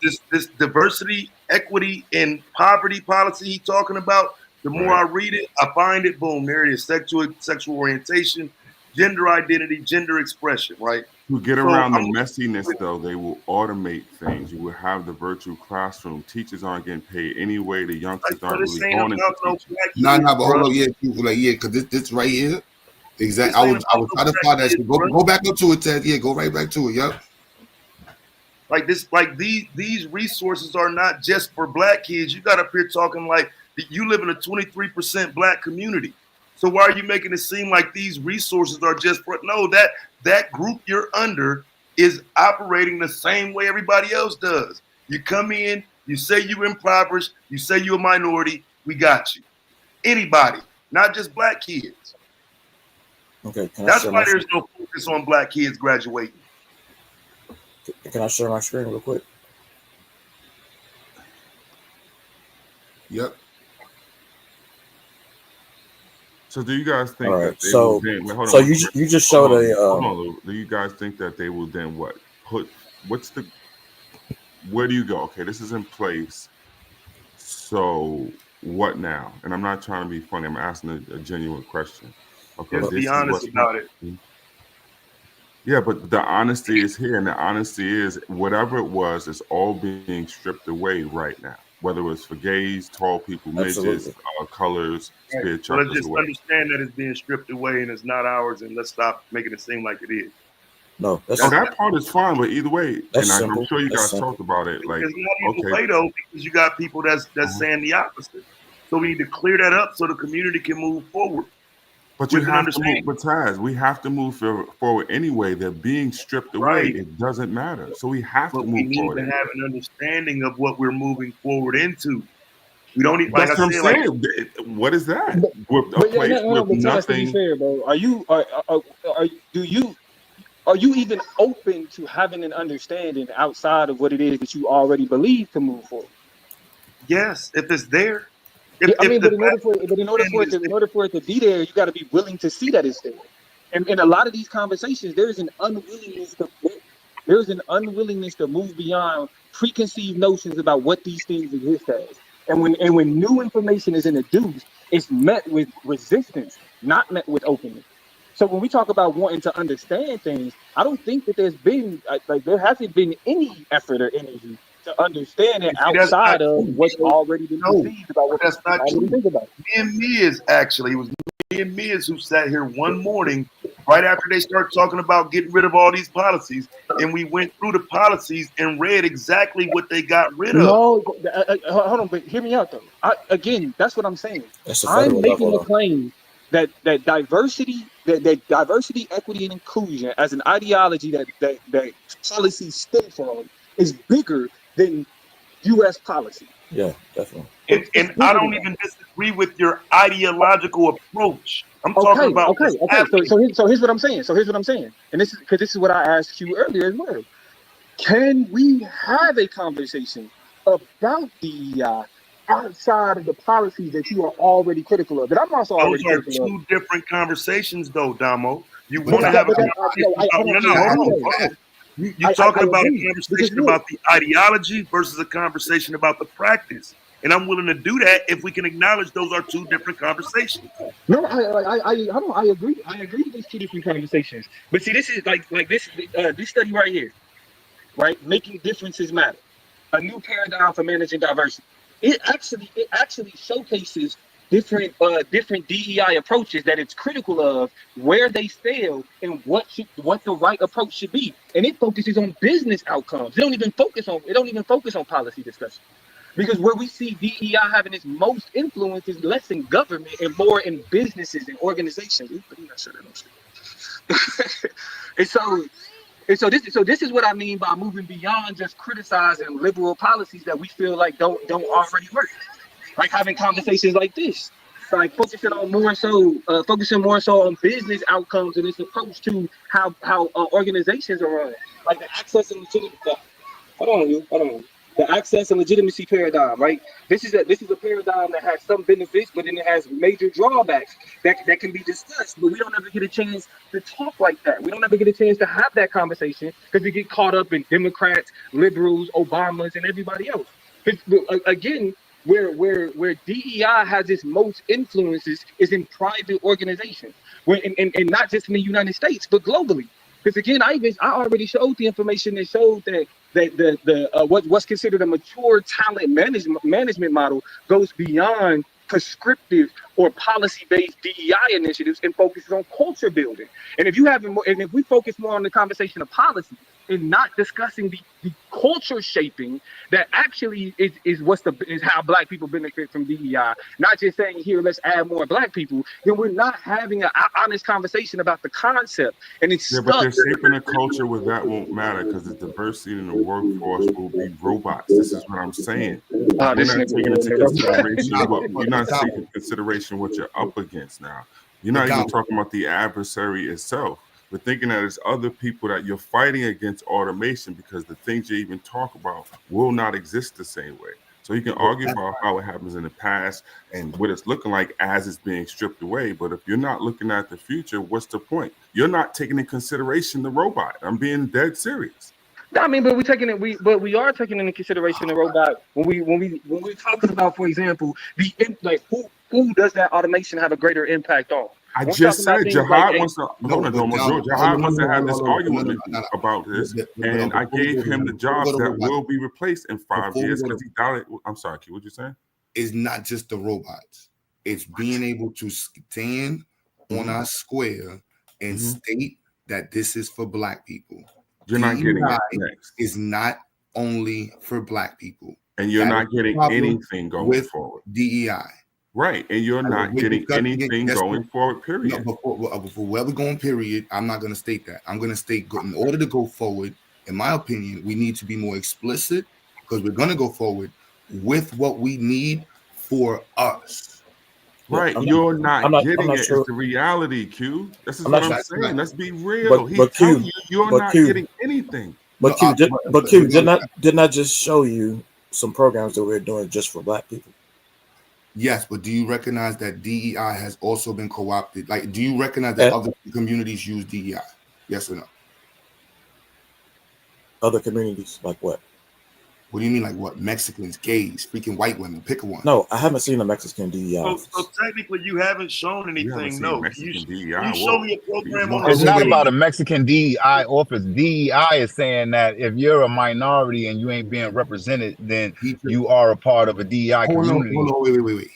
diversity, equity, and poverty policy he's talking about. The more I read it, I find it. Boom, there it is. Sexual orientation, gender identity, gender expression. Right. To get around the messiness, though, they will automate things. You will have the virtual classroom. Teachers aren't getting paid anyway. The youngsters aren't really going into teaching. But hold on, because this right here, exactly. I was trying to find that shit. Go back up to it, Ted. Yeah, go right back to it. Yep. Like this, like these resources are not just for black kids. You got up here talking like you live in a 23% black community. So why are you making it seem like these resources are just for that group you're under is operating the same way everybody else does. You come in, you say you're impoverished, you say you're a minority, we got you. Anybody, not just black kids. Okay. That's why there's no focus on black kids graduating. Can I share my screen real quick? Yep. So do you guys think All that right, they so- will then, hold so on, you just showed hold on, a, hold on, Lou. Do you guys think that they will then what? Where do you go? Okay, this is in place. So what now? And I'm not trying to be funny. I'm asking a genuine question. Okay, Just this be is honest what's about it. Yeah, but the honesty is here, and the honesty is whatever it was, it's all being stripped away right now. Whether it was for gays, tall people, midgets, Absolutely. Colors, spirit So let's chuckers, just or whatever. understand that it's being stripped away and it's not ours, and let's stop making it seem like it is. No, Oh, that part is fine, but either way, That's and I'm simple. sure you That's guys simple. talked about it. Like, It's not either okay, way though, because you got people that's saying the opposite. So we need to clear that up so the community can move forward. but you with an have to move. understanding. But Taz, we have to move forward anyway. They're being stripped away. Right. It doesn't matter. So we have But to we move need forward. to Anyway. have an understanding of what we're moving forward into. We don't need, like That's I what I'm said, like saying. What is that? With a But yeah, place no, with but Taz, to be nothing. fair, bro, are you even open to having an understanding outside of what it is that you already believe to move forward? yes, if it's there. But in order for it to be there, you got to be willing to see that it's there. And in a lot of these conversations, there's an unwillingness to move beyond preconceived notions about what these things exist as. And when new information is introduced, it's met with resistance, not met with openness. So when we talk about wanting to understand things, I don't think that there hasn't been any effort or energy to understand it outside of what's already been perceived about what that's not already true. think about. Me and Miz actually, it was me and Miz who sat here one morning right after they started talking about getting rid of all these policies, and we went through the policies and read exactly what they got rid of. No, hold on, but hear me out though. Again, that's what I'm saying. That's a I'm federal making level, a claim that diversity, equity, and inclusion as an ideology that policies stem from is bigger than U.S. policy. Yeah, definitely. And I don't even disagree with your ideological approach. I'm talking about Okay. So here's what I'm saying. And this is what I asked you earlier as well. Can we have a conversation about DEI outside of the policies that you are already critical of? That I'm also Those already are critical of. two different conversations, though, Damo. You But want to have a no, conversation about hold on, hold on. You're talking I about a agree. Because conversation look, about the ideology versus a conversation about the practice. And I'm willing to do that if we can acknowledge those are two different conversations. no, hold on, I agree. I agree with these two different conversations. But see, this is like this study right here, right? Making differences matter. A new paradigm for managing diversity. It actually showcases different DEI approaches that it's critical of, where they fail, and what the right approach should be. And it focuses on business outcomes. It don't even focus on policy discussion. Because where we see DEI having its most influence is less in government and more in businesses and organizations. And so this is what I mean by moving beyond just criticizing liberal policies that we feel like don't already work. Like having conversations like this, like focusing more so on business outcomes and its approach to how organizations are run, like the access and legitimacy. Hold on. The access and legitimacy paradigm, right? This is a paradigm that has some benefits, but then it has major drawbacks that can be discussed. But we don't ever get a chance to talk like that. We don't ever get a chance to have that conversation because we get caught up in Democrats, liberals, Obamas, and everybody else. Again, where DEI has its most influences is in private organizations, and not just in the United States, but globally. Because again, I already showed the information that showed that what's considered a mature talent management model goes beyond prescriptive or policy-based DEI initiatives and focuses on culture building. And if we focus more on the conversation of policy and not discussing the culture shaping that actually is how Black people benefit from DEI, not just saying here let's add more Black people, then we're not having an honest conversation about the concept. And it's but they're shaping a culture where that won't matter because the diversity in the workforce will be robots. This is what I'm saying. We're not taking into consideration what you're up against now. You're not even talking about the adversary itself. We're thinking that it's other people that you're fighting against automation because the things you even talk about will not exist the same way. So you can argue about how it happens in the past and what it's looking like as it's being stripped away. But if you're not looking at the future, what's the point? You're not taking into consideration the robot. I'm being dead serious. I mean, but we are taking into consideration the robot when we're talking about, for example, who does that automation have a greater impact on? I just said Jihad wants to Jihad wants to have this argument about this, and I gave him the jobs that will be replaced in 5 years because he died. I'm sorry, Q, what you saying? It's not just the robots. It's being able to stand on our square and state that this is for Black people. You're not getting it next. Is not only for Black people. And you're not getting anything going forward. DEI. Right, and you're not getting anything going forward, period. No, before where we're going, period, I'm not going to state that. I'm going to state, in order to go forward, in my opinion, we need to be more explicit because we're going to go forward with what we need for us. Right, you're not getting it. It's the reality, Q. This is what I'm saying. Let's be real. He's telling you you're not getting anything. But Q, didn't I just show you some programs that we're doing just for Black people? Yes, but do you recognize that DEI has also been co-opted? Like, do you recognize that other communities use DEI? Yes or no? Other communities, like what? What do you mean, like what? Mexicans, gays, freaking white women, pick one. No, I haven't seen a Mexican DEI. So technically, you haven't shown anything. No, you show me a program on. It's not about a Mexican DEI office. DEI is saying that if you're a minority and you ain't being represented, then you are a part of a DEI community. Wait.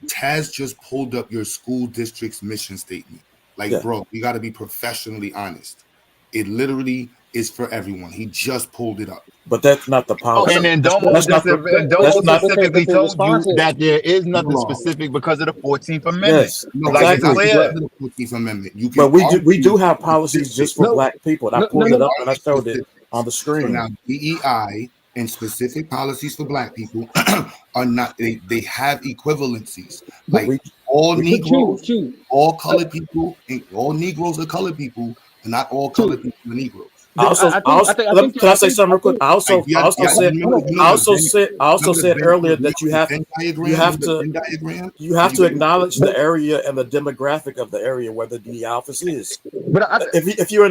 Taz just pulled up your school district's mission statement. Like, bro, you got to be professionally honest. It literally is for everyone. He just pulled it up. But that's not the policy. And then Domo specifically told you that there is nothing specific because of the 14th Amendment. Yes, exactly. The 14th Amendment. But we do have policies just for Black people. And I pulled it up and I showed it on the screen. So now DEI and specific policies for Black people are not. They have equivalencies. Like all Negroes, all colored people, and all Negroes are colored people, and not all colored people are Negroes. Can I say something real quick? I also said earlier that you have to acknowledge the area and the demographic of the area where the DEI office is. But if you're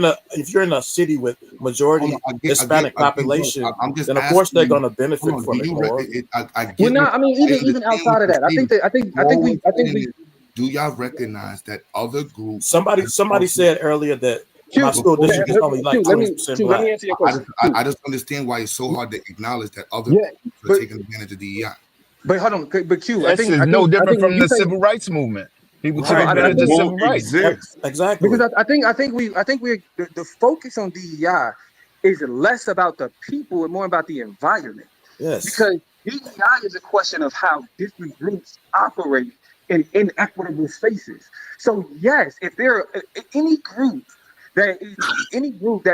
in a city with majority Hispanic population, then of course they're going to benefit from it more. Well, no, I mean even outside of that, I think we. Do y'all recognize that other groups? Somebody said earlier that my school district is only like 20% black. Let me answer your question. I just understand why it's so hard to acknowledge that other groups are taking advantage of DEI. But hold on, but Q, This is no different from the civil rights movement. People took advantage of civil rights. Exactly. Because I think the focus on DEI is less about the people and more about the environment. Yes. Because DEI is a question of how different groups operate in inequitable spaces. So yes, if there are any group that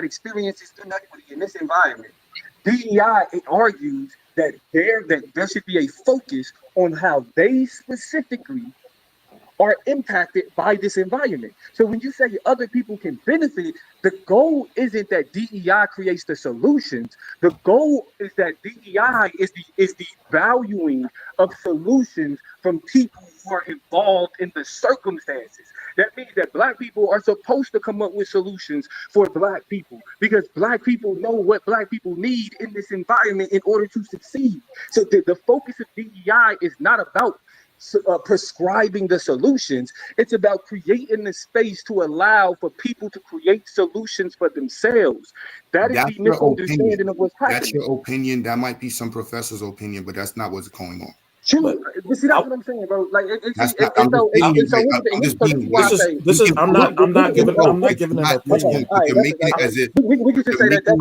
experiences inequity in this environment, DEI argues that there should be a focus on how they specifically are impacted by this environment. So when you say other people can benefit, the goal isn't that DEI creates the solutions. The goal is that DEI is the valuing of solutions from people who are involved in the circumstances. That means that Black people are supposed to come up with solutions for Black people because Black people know what Black people need in this environment in order to succeed. So the focus of DEI is not about prescribing the solutions. It's about creating the space to allow for people to create solutions for themselves. That is the misunderstanding of what's happening. That's your opinion. That might be some professor's opinion, but that's not what's going on. True, but see, that's what I'm saying, bro. Like, I'm not giving an opinion. You're making it as if we can just say that.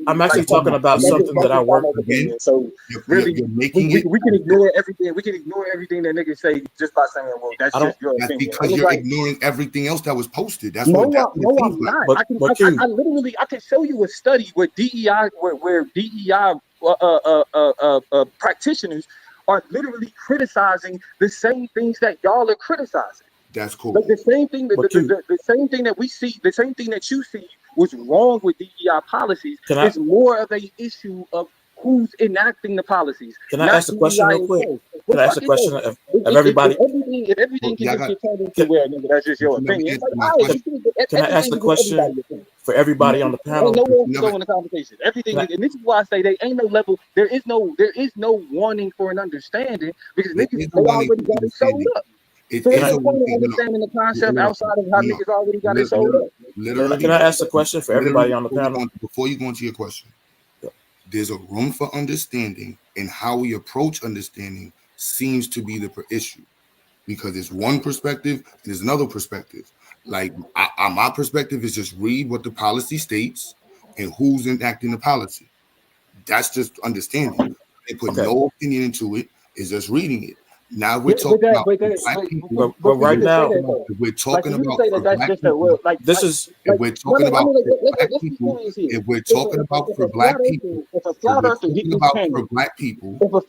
I'm actually talking about something that I work with. So really, we can ignore everything. We can ignore everything that niggas say just by saying, "Well, that's just your opinion." Because you're ignoring everything else that was posted. That's no, what. No, I'm not. I can show you a study where DEI practitioners are literally criticizing the same things that y'all are criticizing. That's cool. Like the same thing the same thing that we see, the same thing that you see was wrong with DEI policies. It's more of an issue of who's enacting the policies. Can I ask a question real quick? Can I ask a question of everybody? If everything can just get turned into where that's just your opinion. Can I ask the question for everybody on the panel? No one can go in the conversation. Everything, and this is why I say there ain't no level. There is no warning for an understanding because niggas already got it sold up. So there's no point in understanding the concept outside of how niggas already got it sold up. Literally, can I ask a question for everybody on the panel? Before you go into your question, there's a room for understanding, and how we approach understanding seems to be the issue, because there's one perspective and there's another perspective. Like my perspective is just read what the policy states and who's enacting the policy. That's just understanding. They put no opinion into it. It's just reading it. Now we're talking about Black people. But right now, we're talking about for Black people. This is if we're talking about Black people. If we're talking about for Black people. If we're talking about for Black people. If we're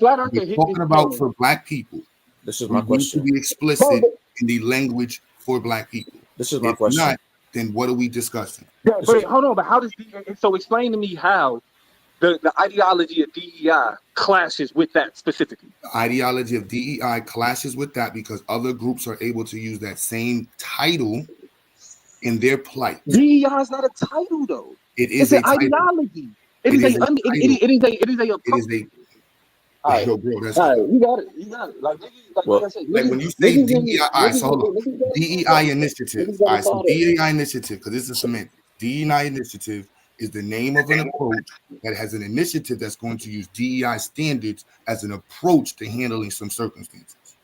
talking about for Black people. This is my question. To be explicit in the language for Black people. This is my question. If not, then what are we discussing? Yeah, but hold on. But how does so explain to me how the ideology of DEI clashes with that specifically? The ideology of DEI clashes with that because other groups are able to use that same title in their plight. DEI is not a title, though. It's an ideology. It is a approach. All right, bro, that's all right, you got it. Like I said, when you say DEI, so hold on. DEI initiative. All right, so DEI initiative, because this is cement. DEI initiative is the name of an approach that has an initiative that's going to use DEI standards as an approach to handling some circumstances.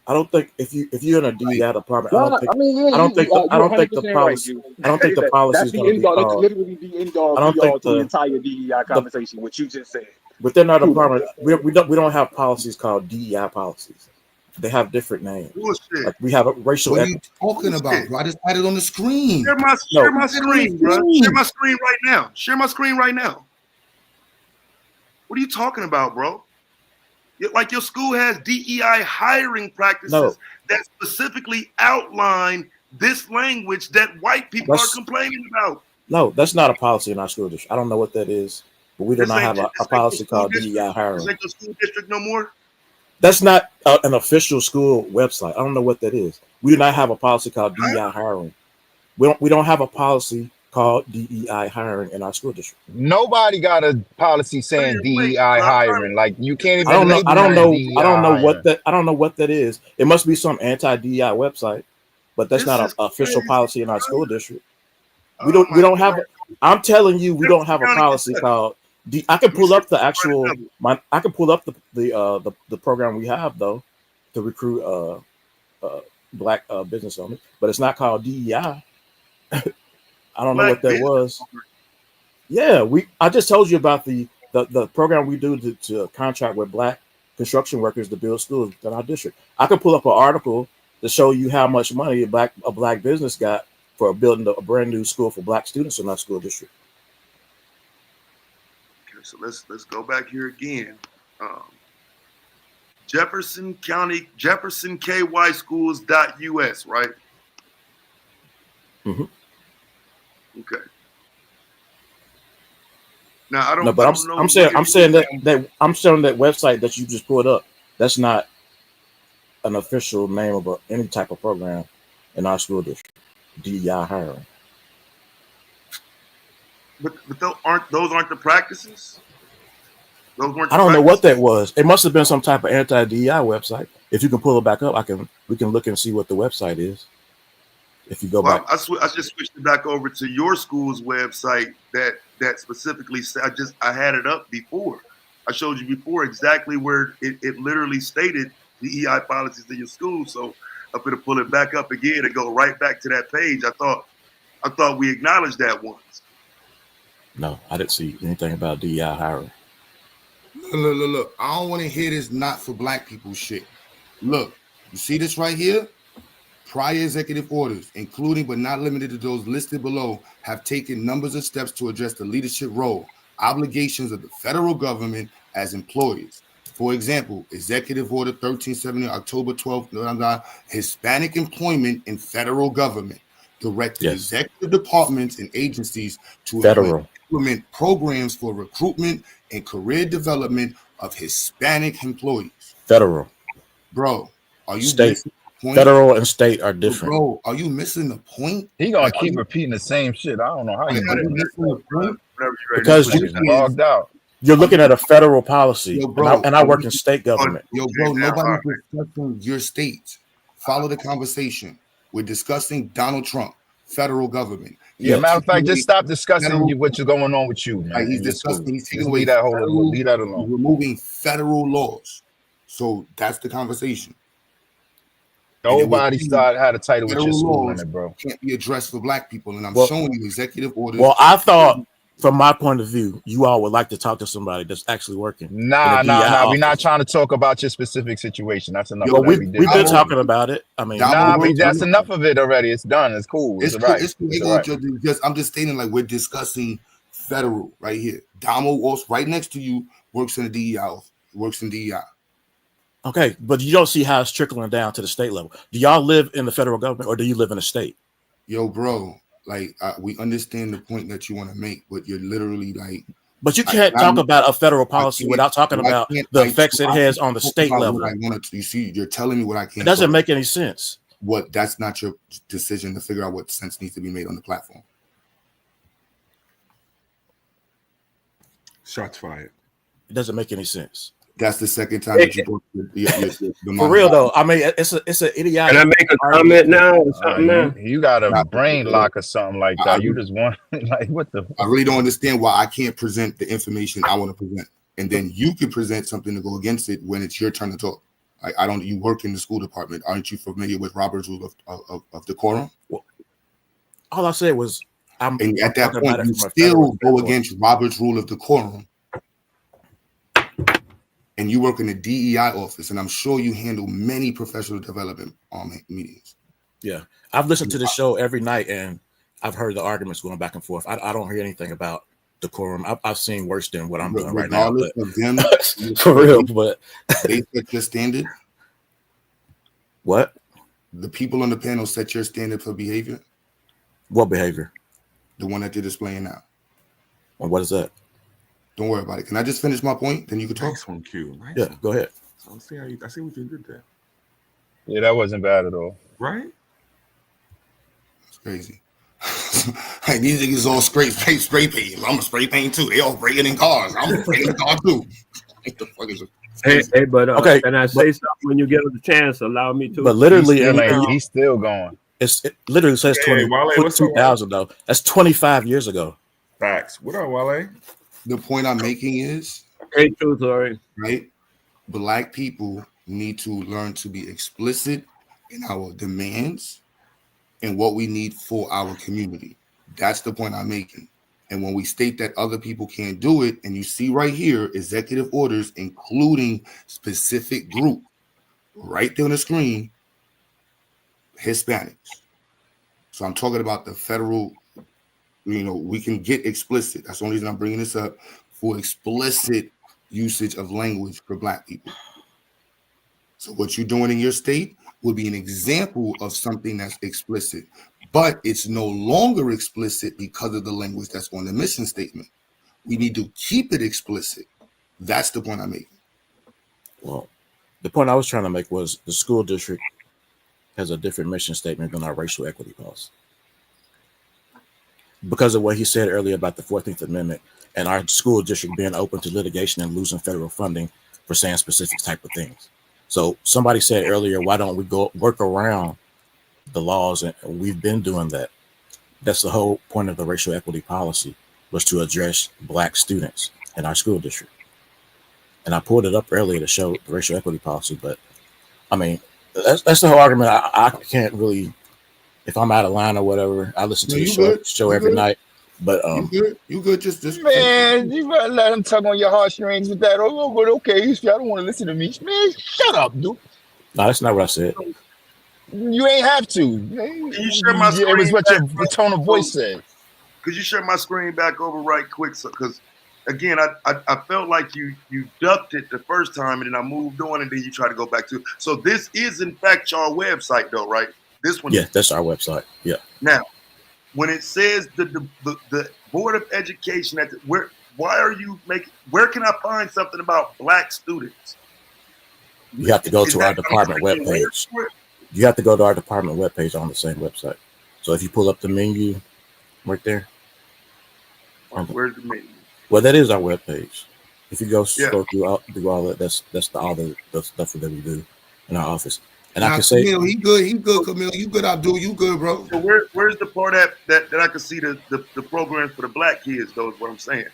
I don't think if you're in a DEI department, I don't think the policy is going to be called. That's literally the end all. I don't think the entire DEI conversation, what you just said. Within our department, we don't have policies called DEI policies. They have different names. Bullshit. Like we have a racial. What are you talking about, bro? I just had it on the screen. Share my screen, bro. Share my screen right now. Share my screen right now. What are you talking about, bro? Like your school has DEI hiring practices that specifically outline this language that white people are complaining about. No, that's not a policy in our school district. I don't know what that is, but we do not have a This ain't your policy school called DEI district. This hiring. ain't your school district no more. That's not an official school website. I don't know what that is. We do not have a policy called DEI hiring. We don't have a policy called DEI hiring in our school district. Nobody got a policy saying DEI hiring. Like you can't even I don't know. label nothing DEI I don't know hiring. what that. I don't know what that is. It must be some anti-DEI website, but that's not an official policy in our school district. We don't have. I'm telling you, we don't have a policy called. I can pull up the actual. I can pull up the program we have though, to recruit black business owners, but it's not called DEI. I don't know what that was. Yeah, I just told you about the program we do to contract with black construction workers to build schools in our district. I could pull up an article to show you how much money a black business got for building a brand new school for black students in our school district. Okay, so let's go back here again. Jefferson County, JeffersonKYschools.us, right? Mm-hmm. Okay. Now I don't. No, but I don't know I'm saying that website that you just pulled up. That's not an official name of any type of program in our school district. DEI hiring. But those aren't the practices. Those weren't. I don't know what that was. It must have been some type of anti-DEI website. If you can pull it back up, we can look and see what the website is. If you go back, I just switched it back over to your school's website that specifically said. I had it up before. I showed you before exactly where it literally stated the EI policies in your school. So I'm gonna pull it back up again and go right back to that page. I thought we acknowledged that once. No, I didn't see anything about DEI hiring. Look. I don't want to hear this not for black people shit. Look, you see this right here? Prior executive orders, including but not limited to those listed below, have taken numbers of steps to address the leadership role, obligations of the federal government as employees. For example, Executive Order 1370, October 12th, Hispanic employment in federal government, directed executive departments and agencies to implement programs for recruitment and career development of Hispanic employees. Federal. Bro, are you state? Point? Federal and state are different. Bro, are you missing the point? He gonna keep repeating the same shit. I don't know how you do it. Because you're looking at a federal policy, yo, bro, and I work in state government. Yo, bro, nobody's discussing your state. Follow the conversation. We're discussing Donald Trump, federal government. Yeah, matter of fact, just stop discussing what's going on with you, man. Like he's discussing. He's taking away leave that alone. Removing federal laws. So that's the conversation. Nobody had a title with your school in it, bro. Can't be addressed for black people, and I'm showing you executive orders. Well, I thought, from my point of view, you all would like to talk to somebody that's actually working. Nah. We're not trying to talk about your specific situation. That's enough. Well, we've been talking about it. I mean, that's enough of it already. It's done. It's cool. It's cool. It's cool. I'm just stating like we're discussing federal right here. Damo also right next to you works in the DEI. Works in DEI. Okay, but you don't see how it's trickling down to the state level. Do y'all live in the federal government or do you live in a state? Yo, bro, like we understand the point that you want to make, but you're literally like. But you can't talk about a federal policy without talking about the effects it has on the state level. You see, you're telling me what I can't. It doesn't make any sense. That's not your decision to figure out what sense needs to be made on the platform. Shots fired. It doesn't make any sense. That's the second time that you go for real though. I mean, it's an idiotic. Can I make a comment now? You got a brain lock or something like that. You just want like what the? I really don't understand why I can't present the information I want to present, and then you can present something to go against it when it's your turn to talk. Like I don't. You work in the school department. Aren't you familiar with Robert's rule of decorum? Well, all I said was, and at that point, you still go against Robert's rule of decorum. And you work in the DEI office, and I'm sure you handle many professional development meetings. Yeah, I've listened to the show every night, and I've heard the arguments going back and forth. I don't hear anything about decorum. I've seen worse than what I'm doing right now. Regardless of them, for real, but they set your standard. What? The people on the panel set your standard for behavior. What behavior? The one that you're displaying now. Well, what is that? Don't worry about it. Can I just finish my point? Then you can talk. Nice one, Q. Nice Yeah, one. go ahead. I see what you did there. Yeah, that wasn't bad at all. Right? It's crazy. Hey, these niggas all spray paint. I'm a spray paint too. They all spraying in cars. I'm spraying in cars too. What the fuck is it? Hey, but Okay, can I say something when you get the chance? Allow me to. But literally, He's still going. it literally says Hey, Wale, what's up, 22,000 though. That's 25 years ago. Facts. What up, Wale? The point I'm making is, Hey, too, sorry. right? Black people need to learn to be explicit in our demands and what we need for our community. That's the point I'm making. And when we state that other people can't do it, and you see right here, executive orders, including specific group, right there on the screen, Hispanics. So I'm talking about the federal, we can get explicit. That's the only reason I'm bringing this up, for explicit usage of language for Black people. So what you're doing in your state would be an example of something that's explicit, but it's no longer explicit because of the language that's on the mission statement. We need to keep it explicit. That's the point I'm making. Well, the point I was trying to make was the school district has a different mission statement than our racial equity policy. Because of what he said earlier about the 14th Amendment and our school district being open to litigation and losing federal funding for saying specific type of things. So somebody said earlier, why don't we go work around the laws? And we've been doing that. That's the whole point of the racial equity policy, was to address Black students in our school district. And I pulled it up earlier to show the racial equity policy, but I mean, that's the whole argument. I can't really, if I'm out of line or whatever, I listen to the show every night. But you good? Just man, you better let him tug on your heartstrings with that. Oh, but okay, I don't want to listen to me. Man, shut up, dude. No, that's not what I said. You ain't have to. Can you share my screen? It was what your back? tone of voice said. Could you share my screen back over right quick? Because again, I felt like you ducked it the first time, and then I moved on, and then you try to go back to it. So this is in fact your website, though, right? This one. Yeah, that's our website. Yeah. Now, when it says the Board of Education, where can I find something about Black students? You have to go to our department webpage. You have to go to our department webpage on the same website. So if you pull up the menu right there. Where's the menu? Well, that is our webpage. If you go scroll through all that, that's all the stuff that we do in our office. And I can say, Camille, he good, Camille. You good, Abdul. You good, bro. So where's the part that I can see the programs for the Black kids, though, is what I'm saying.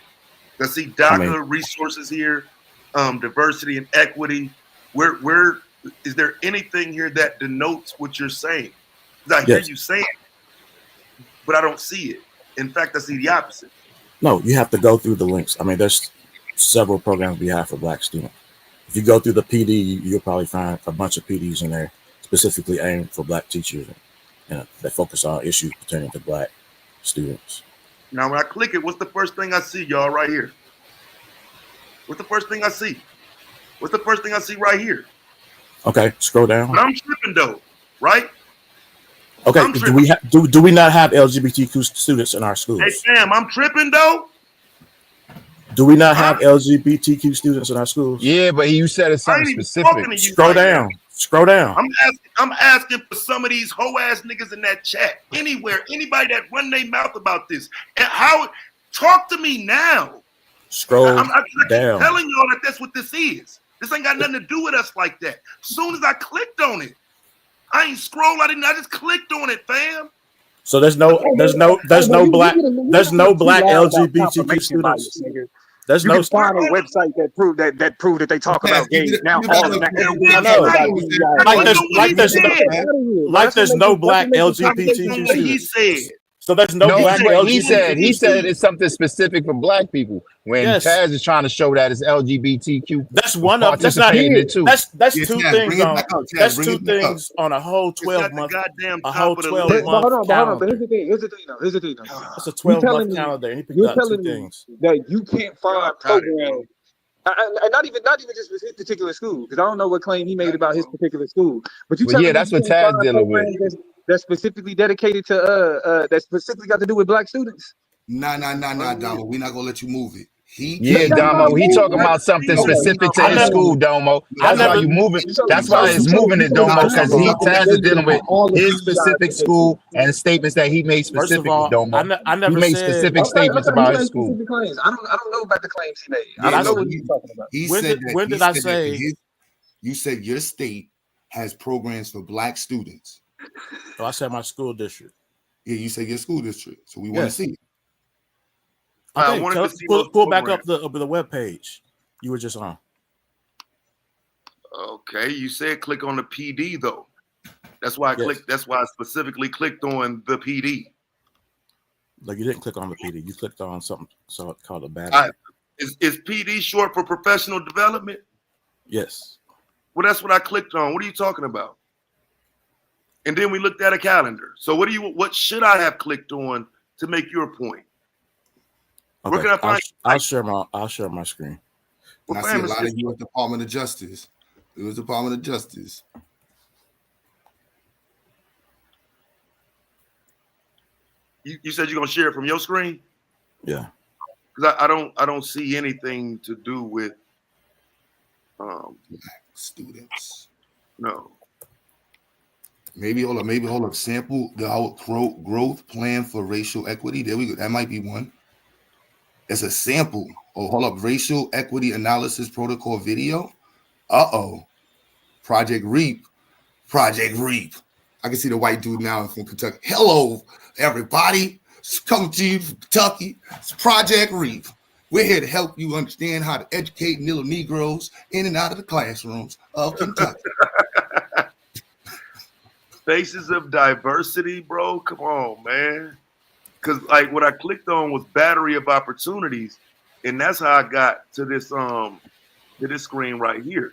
I see DACA resources here, diversity and equity. Where is there anything here that denotes what you're saying? Because I hear you saying it, but I don't see it. In fact, I see the opposite. No, you have to go through the links. I mean, there's several programs we have for Black students. If you go through the PD, you'll probably find a bunch of PDs in there specifically aimed for Black teachers and that focus on issues pertaining to Black students. Now, when I click it, what's the first thing I see, y'all, right here? What's the first thing I see? What's the first thing I see right here? Okay, scroll down. I'm tripping, though, right? Okay, do we not have LGBTQ students in our schools? Hey, Sam, I'm tripping, though. Do we not have LGBTQ students in our schools? Yeah, but you said it's something specific. Scroll down. Scroll down. I'm asking for some of these hoe ass niggas in that chat. Anywhere, anybody that run their mouth about this. And talk to me now. Scroll I'm down. telling y'all that that's what this is. This ain't got nothing to do with us like that. As soon as I clicked on it, I ain't scroll. I just clicked on it, fam. So there's no black LGBTQ students. There's you no can find a website that prove that they talk about gays now. There's no black LGBTQ students. So there's no black LGBTQ. He said it's something specific for Black people. When Taz is trying to show that it's LGBTQ, that's one of that's not it too. That's two things on that's two things on a whole 12-month calendar. But here's the thing though. That's a 12-month calendar, and he picked out two things that you can't find programs. And not even just with his particular school, because I don't know what claim he made about his particular school. But you that's what Taz dealing with. that's specifically dedicated to that specifically got to do with black students? Nah, Domo. We're not gonna let you move it. Yeah, Domo. He talking about something specific to his school, Domo. That's why you moving. That's why it's moving it, Domo, because Taz is dealing with his specific school and statements that he made First of specifically, all, Domo. I He never made said. specific statements He about made his school. specific claims. I don't know about the claims he made. I Yeah, don't know no, what he's talking about. he When said did that. when He did I said that say? you said your state has programs for black students. Oh, I said my school district. Yeah, you said your school district. So we want to Yes. see it. I Okay, wanted to see pull back programs. up the web page you were just on. Okay, you said click on the PD though. That's why I Yes. clicked. That's why I specifically clicked on the PD. Like you didn't click on the PD. You clicked on something called a battery. Is PD short for professional development? Yes. Well, that's what I clicked on. What are you talking about? And then we looked at a calendar. So what should I have clicked on to make your point? Okay. Where can I find? I'll share my screen. And I see a lot of U.S. Department of Justice. U.S. Department of Justice. You said you're gonna share it from your screen? Yeah. Because I don't see anything to do with students. No. Maybe hold up. Sample the growth plan for racial equity. There we go. That might be one. It's a sample. Oh, hold up. Racial equity analysis protocol video. Project Reap. I can see the white dude now from Kentucky. Hello, everybody. It's coming to you from Kentucky. It's Project Reap. We're here to help you understand how to educate little Negroes in and out of the classrooms of Kentucky. Faces of diversity, bro. Come on, man. Because like what I clicked on was battery of opportunities, and that's how I got to this screen right here.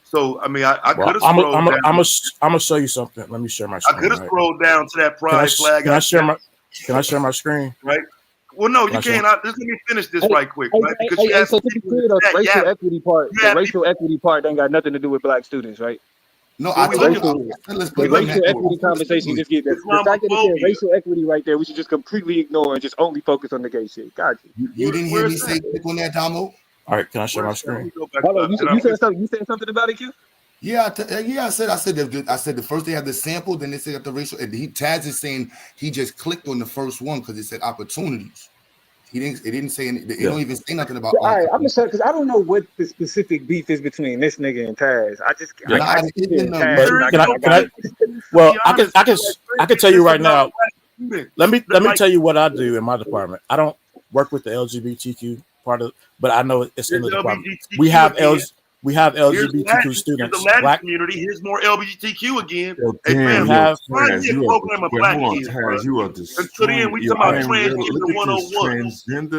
So I mean, I could have scrolled down. I'm gonna show you something. Let me share my screen. I could have scrolled down to that pride flag. Can I share my screen? Right. Well, no, you can't. Just let me finish this right quick, right? Because so to be clear, though, the racial equity part, ain't got nothing to do with black students, right? No, the racial equity conversation just get that. The fact that it said racial equity right there, we should just completely ignore and just only focus on the gay shit. Gotcha. You didn't hear me say click on that, Damo? All right, can I share my screen? Hold on, you said something. You said something about it, Q? Yeah, I said the first they had the sample, then they said the racial. Taz is saying he just clicked on the first one because it said opportunities. It didn't say any. It don't even say nothing about. All right, I'm just saying because I don't know what the specific beef is between this nigga and Taz. I can tell you right now. Let me tell you what I do in my department. I don't work with the LGBTQ part of, but I know it's in the department. We have LGBTQ students. The Latin community. Here's more LGBTQ again. Hey, fam, Taz, a program of black kids. You are Until then, we talking about transgender 101.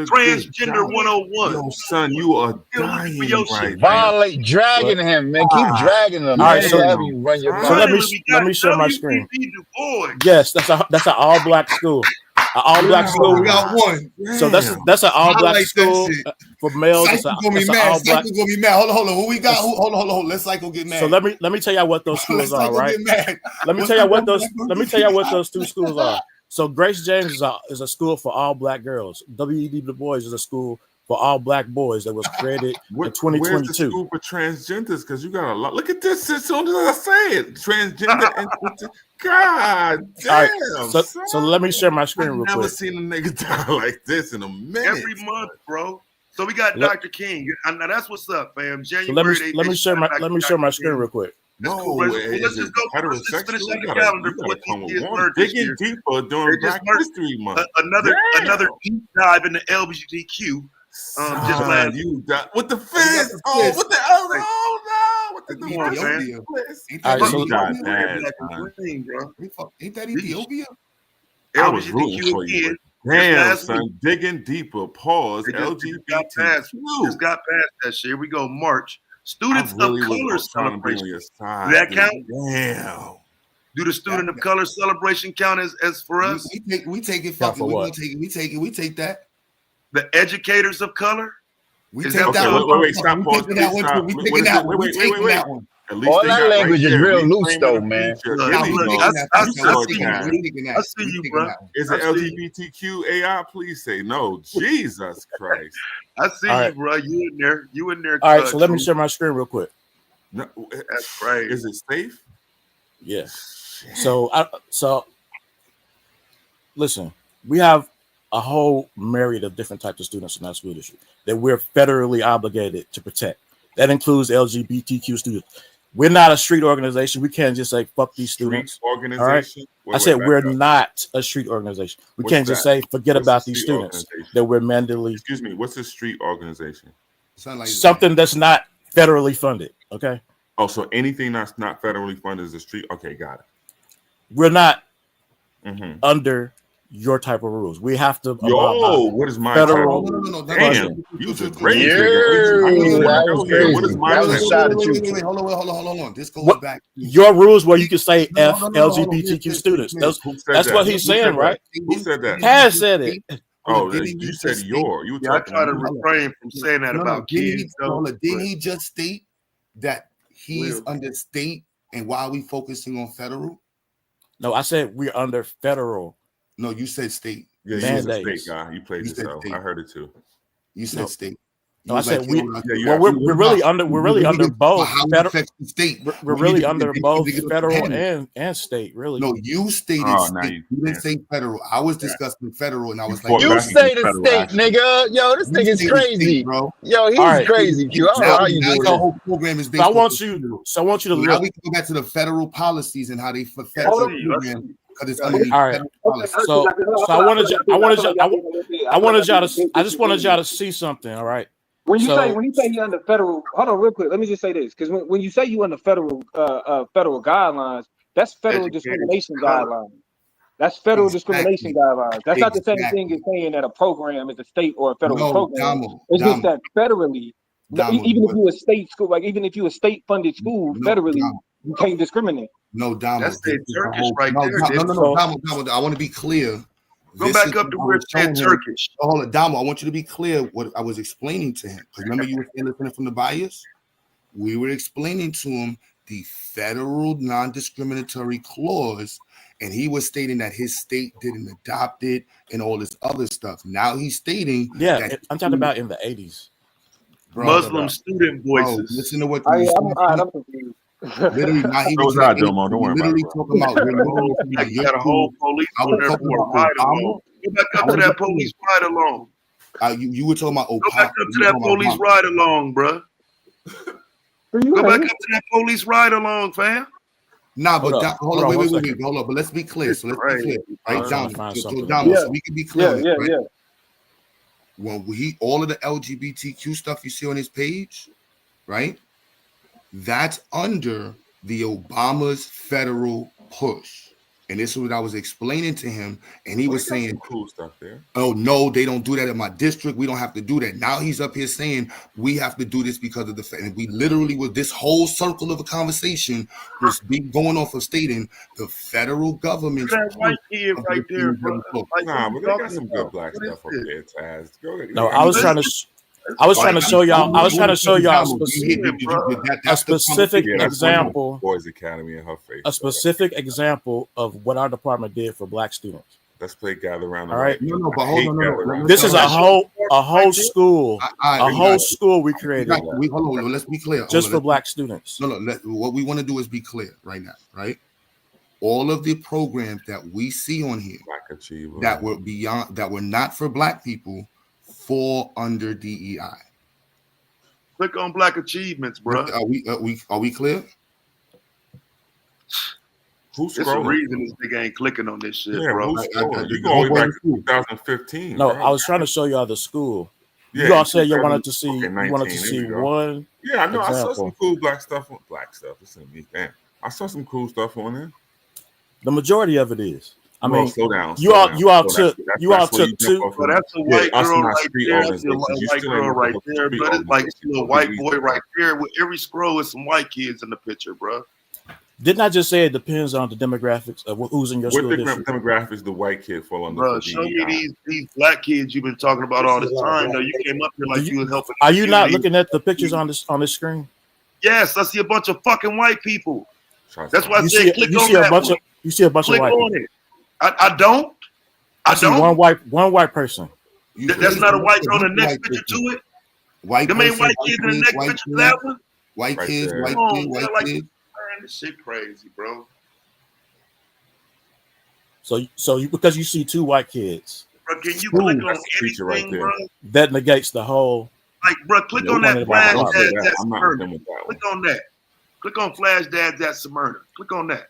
Transgender 101. Yo, son, you are dying right Violate, dragging him, man. Keep dragging him. All right, so let me share my screen. Yes, that's an all black school. An all black school. We got one. So that's an all black school for males. Psycho gonna be mad. Psycho gonna be mad. Hold on. What we got? Hold on. Let Psycho get mad. So let me tell you what those schools are, right? Let me tell you what those two schools are. So Grace James is a school for all black girls. W.E.B. Du Bois is a school for all black boys that was created in 2022. Where's the school for transgenders? Because you got a lot. Look at this. As soon as I say it, transgender and God damn. All right, so let me share my screen real quick. I've never seen a nigga die like this in a minute. Every month, bro. So we got Dr. King. Now that's what's up, fam. January. So let me share my screen real quick. No, cool. Let's just go. Let's finish on the calendar for what these kids learned this year. Deeper during Black History Month. Another deep dive into LGBTQ. Just last with the fist. Oh, what the oh no! What the Ethiopia? Ain't that Ethiopia? I was rooting for you. Damn, son, digging deeper. Pause. LGBT. Just got past that shit. Here we go. March. Students of color celebration. That count? Damn. Do the student of color celebration count as for us? We take it. We take that. The educators of color. We take that one. Wait, stop. Pause. We taking that one. At least All they that got right language is there. real loose, Reclaiming though, the man. future. Nah, There look, you I, go. I, I You see saw it, you, Kaz. I see you, bro. Is I it see you. LGBTQ AI? Please say no. Jesus Christ. I see All you, right. bro. You in there? You in there? All right. So let me Truth. share my screen real quick. No, That's crazy. is it safe? Yeah. So listen, we have a whole myriad of different types of students in our school district that we're federally obligated to protect. That includes LGBTQ students. We're not a street organization. We can't just say fuck these Street students. organization? All right. Wait, I said back we're up. not a street organization. We What's can't just that? say forget What's a about these street students organization? that we're mandatorily Excuse me. What's a street organization? something that's not federally funded. Okay. Oh, so anything that's not federally funded is a street. Okay, got it. We're not Mhm. under your type of rules. We have to abide Yo, by what is my federal type? funding. Damn, you was a great nigga. I just Yo, want that to was know here. What is crazy. my That was type? a shot at you. Wait, hold on. This goes What back. your rules where you can say No, F hold on. LGBTQ Listen, students. listen. Who said That's that? what he's Who said saying, that? right? Who said that? Kaz said it. Oh, Didn't he you said just state? your. You were Yeah, I talking try to to me. refrain from saying that about kids. Didn't he just state that he's under state, and why are we focusing on federal? No, I said we're under federal. No, you said state. Yeah, you was a state guy. You played yourself. I heard it too. You said state. No, I said we. you Well, absolutely we're really under. We're really under both. How it Federal, affects the state. we're really under both federal and state. Really. No, you stated Oh, now state. You didn't say federal. I was discussing federal, and I was like, fought You back say against the federal state, action. nigga. Yo, this You nigga's say the crazy. state, bro. Yo, he's All right. crazy, Q. I don't know how you do Now this. your whole program is based So I off want of you. federal. So I want you to Now look. we can go back to the federal policies and how they affect Hold the on. program because it's underneath All right. federal Okay, policy. So I wanted y'all to. I just wanted y'all to see something. All right. When you So say you under federal, hold on real quick. Let me just say this, because when you say you under federal federal guidelines, that's federal discrimination guidelines. That's federal discrimination guidelines. That's not the same thing as saying that a program is a state or a federal program. It's just that federally, even if you a state school, like even if you a state funded school, federally, you can't discriminate. No, Damo. That's the Turkish right no, there. No, Damo. I want to be clear. Go back up to where it said Turkish. Hold on, Damo. I want you to be clear what I was explaining to him. Because remember, you were listening from the bias. We were explaining to him the federal non-discriminatory clause, and he was stating that his state didn't adopt it and all this other stuff. Now he's stating, that I'm talking about in the 80s. Muslim student voices. Bro, listen to what I'm confused. Literally, now he was was Domo. Don't worry literally about talking about. You got a whole police I on was there talking for a about ride Obama. along. Go back up to that police ride along. You were talking about Go back up to that police ride along, bro. Go back up to that police ride along, fam. Nah, but hold on, wait, second. hold on. But let's be clear. So let's be clear, right, Damo? So we can be Yeah, clear. Right? When all of the LGBTQ stuff you see on his page, right? That's under the Obama's federal push. And this is what I was explaining to him. And he was saying, cool stuff there. Oh, no, they don't do that in my district. We don't have to do that. Now he's up here saying we have to do this because of the and we literally was this whole circle of a conversation was going off of stating the federal government. That white kid right there, bro. Nah, but they got some good black stuff up there, Taz. Go ahead. No, I was trying to show y'all. I was trying to show y'all a specific example. Boys Academy in her face. A specific example of what our department did for black students. Let's play gather around. All right. No, but hold on. This is a whole school. A whole school we created. Hold on. Let's be clear. Just for black students. No. What we want to do is be clear right now, right? All of the programs that we see on here that were beyond, that were not for black people, fall under DEI. Click on Black Achievements, bro. Are we clear? Who's There's a reason this nigga ain't clicking on this shit, bro. You go all the way back to 2015. No, bro. I was trying to show y'all the school. Yeah, You all said you wanted to 19, see there we go. one. Yeah, I know. example. I saw some cool black stuff. Listen to me, damn. I saw some cool stuff on there. The majority of it is. I Well, mean, slow down. you all took two. But that's a white girl right there. That's a white girl right there. But it's like a white boy right there. With every scroll is some white kids in the picture, bro. Didn't I just say it depends on the demographics of who's in your What school district? demographics the white kid fall under? Bro, show me these black kids you've been talking about all this time. Though you came up here like you was helping. Are you not looking at the pictures on this screen? Yes, I see a bunch of fucking white people. That's why I You said see, click you on see a that bunch one. of you see a bunch Click of white on people. it. I don't. I see don't. one white person. That's not a white on the next picture to it. White Them ain't person, white kids in the next white picture to kid, that one. white Right kids, there. white Come on, kid, man, white like, kid. man, this shit crazy, bro. So you because you see two white kids, Bro, can you School. click on That's the feature right anything, there. bro? that negates the whole Like, bro, click on point that about Flash Don't say poverty. Dads that. at I'm not Smyrna. done with that one. Click on that. Click on Flash Dads at Smyrna. Click on that.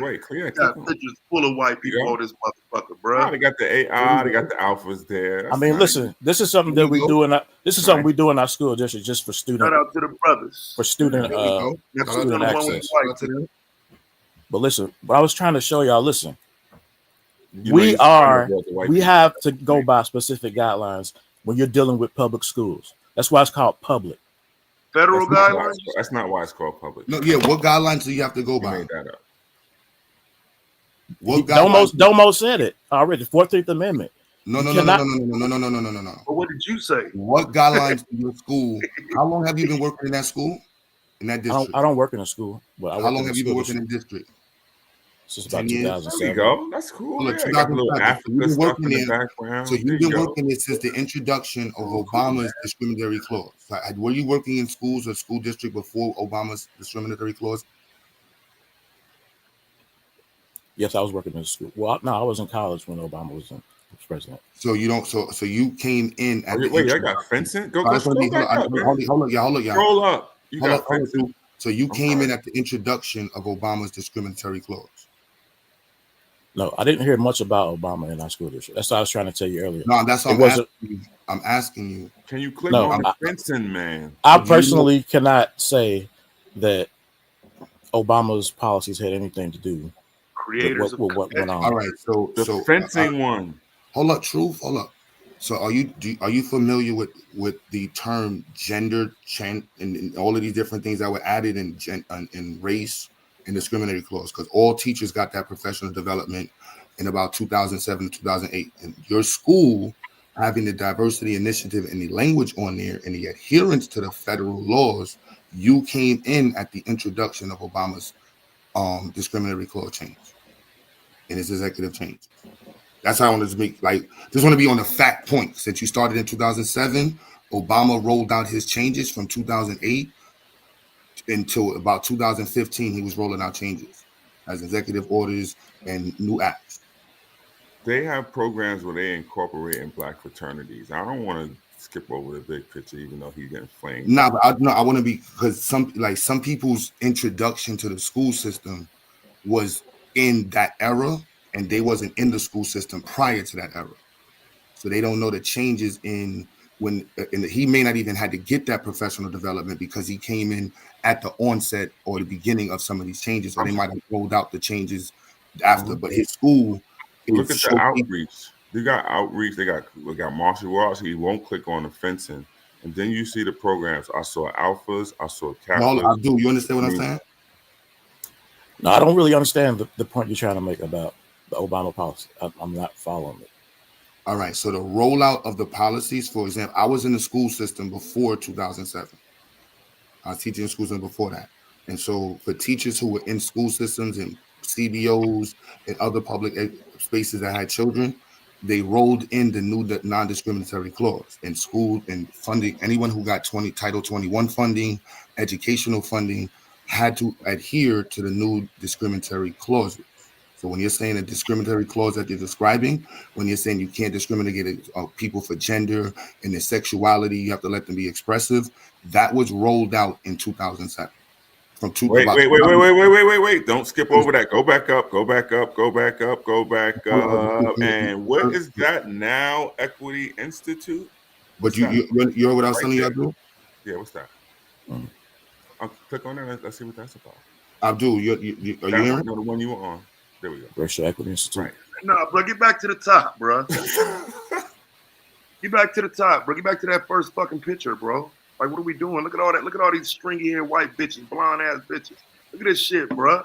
Wait, clear. Got Click on. pictures full of white people on this motherfucker, bro. Oh, they got the AI. They got the alphas there. I That's mean, nice. listen, this is something that we do in our, this is something we do in our school district just for student Shout out to the brothers. for student There we go. That's Shout out the student to one with access. the white people. But listen, what I was trying to show y'all, listen, You know, you started with the white we people. have to go by specific guidelines when you're dealing with public schools. That's why it's called public. Federal guidelines? That's not why it's called public. No, yeah. What guidelines do you have to go You by? made that up. What guidelines? Domo said it already. 14th Amendment. No. But what did you say? What guidelines to your school? How long have you been working in that school? In that district? I don't work in a school, but I How work long in have the you been school working district. in district? Since 10 about years. 2007. There you go. That's cool. Look, Yeah, got the little 2007. Africa You've been stuff working in the there. background. So There you've you been go. working there since the introduction of Obama's discriminatory clause. Were you working in schools or school district before Obama's discriminatory clause? Yes, I was working in a school. Well, no, I was in college when Obama was president. So you don't. So you came in at the Wait, I got fencing. Go scroll back up. Hold on, y'all. Scroll up. You Hold got on. fencing. So you came in at the introduction of Obama's discriminatory clause. No, I didn't hear much about Obama in our school district. That's what I was trying to tell you earlier. No, that's what I'm asking you. Can you click No, on the fencing, man? I personally cannot say that Obama's policies had anything to do with what went on. All right, so The fencing one. Hold up, Truth. Hold up. So are you familiar with the term gender change and all of these different things that were added in race and discriminatory clause? Because all teachers got that professional development in about 2007 to 2008. And your school having the diversity initiative and the language on there and the adherence to the federal laws, you came in at the introduction of Obama's discriminatory clause change and his executive change. That's how I wanted to make, just want to be on the fact point. Since you started in 2007, Obama rolled out his changes from 2008 until about 2015. He was rolling out changes as executive orders and new acts. They have programs where they incorporate in black fraternities. I don't want to skip over the big picture, even though he's getting flamed. No, but I want to be, because some people's introduction to the school system was in that era, and they wasn't in the school system prior to that era, so they don't know the changes in when. And he may not even had to get that professional development because he came in at the onset or the beginning of some of these changes, or they might have rolled out the changes after. But his school. Look at the outreach. They got outreach. We got martial arts. He won't click on the fencing, and then you see the programs. I saw alphas. I saw Catholic. No, I do. You understand what I'm saying? No, I don't really understand the point you're trying to make about the Obama policy. I'm not following it. All right. So the rollout of the policies, for example, I was in the school system before 2007. I was teaching in school system before that, and so for teachers who were in school systems and CBOs and other public spaces that had children, they rolled in the new non-discriminatory clause in school and funding. Anyone who got Title 21 funding, educational funding, had to adhere to the new discriminatory clauses. So when you're saying a discriminatory clause that you're describing, when you're saying you can't discriminate against people for gender and their sexuality, you have to let them be expressive, that was rolled out in 2007. Wait. Don't skip over that. Go back up. And what is that now? Equity Institute? But you know what I was telling you, Abdul? Yeah, what's that? I'll click on that. Let's see what that's about. Abdul, are you hearing? No, the one you were on. There we go. Racial Equity Institute. Right. Nah, bro, get back to the top, bro. Get back to the top, bro. Get back to that first fucking picture, bro. Like, what are we doing? Look at all that. Look at all these stringy haired white bitches, blonde ass bitches. Look at this shit, bro.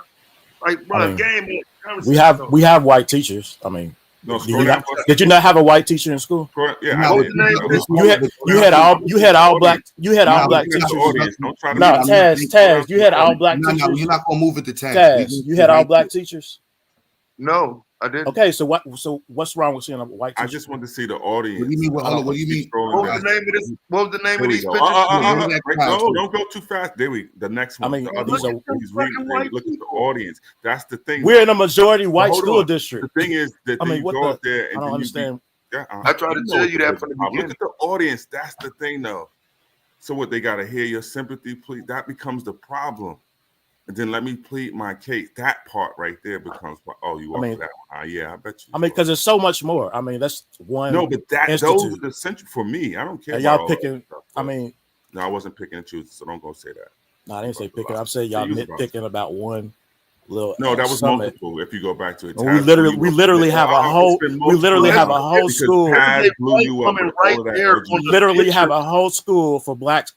Like, bro, I mean, game. we have white teachers. I mean, No, Did scroll you down not, for a did you second. not have a white teacher in school? Yeah, Now, I What's did. the name of this? You had all black Don't try to No, make me Taz, you had all black No, teachers. you're not gonna move it to Taz. Taz, you had all black teachers. No, I didn't. Okay, so what's wrong with seeing a white teacher? I just want to see the audience. What do you mean? I don't What do you keep mean? scrolling What was down. the name of this? What was the name Here of we these go. pictures? Right, no, don't go too fast. There we. The next one. I mean, The other these one. are He's reading. Look at the audience. That's the thing. we're in a majority white Hold school on. district. The thing is that I mean, you what go the? up there I and don't then understand. I tried to tell you that from the beginning. Look at the audience. That's the thing, though. So what? They gotta hear your sympathy plea. That becomes the problem. And then let me plead my case. That part right there becomes. Oh, you I up mean, for that one? Yeah, I bet you. I mean, because there's so much more. I mean, that's one. No, but those institute. are the central for me. I don't care. And about y'all all picking. that stuff, I but- mean, no, I wasn't picking and choosing, so don't go say that. no, I didn't say picking. I'm saying y'all nitpicking about one little. No, that was summit. multiple. If you go back to it, And we literally have a whole. We literally have a whole school. Taz blew you up with all of that LGBT. We literally have a whole school for black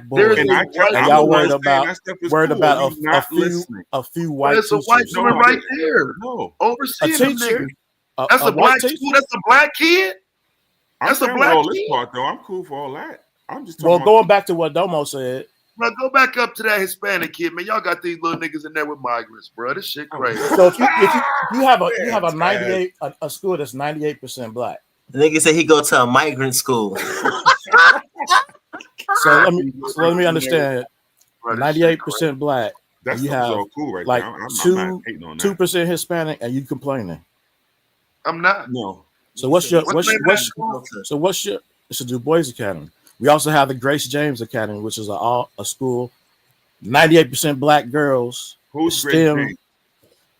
boys, And I kept, and y'all worried saying about that stuff is cool. You not listening. a few white There's a teachers. white woman right there. No, overseeing them teacher, niggas. That's a white black teacher? school. That's a black kid. That's a I'm black all this kid. part though. I'm cool for all that. I'm just talking Well, about going back to what Domo said, Bro, go back up to that Hispanic kid, man. Y'all got these little niggas in there with migrants, bro. This shit crazy. so if you have a 98 a school that's 98% black. The nigga said he go to a migrant school. So let me understand. 98% black. That and you stuff is have all cool right like now. I'm not hating on that. 2% Hispanic, and you complaining. I'm not. No. So what's your What's the name of that school? it's a Du Bois Academy. We also have the Grace James Academy, which is a school, 98% black girls. Who's STEM. Grace James?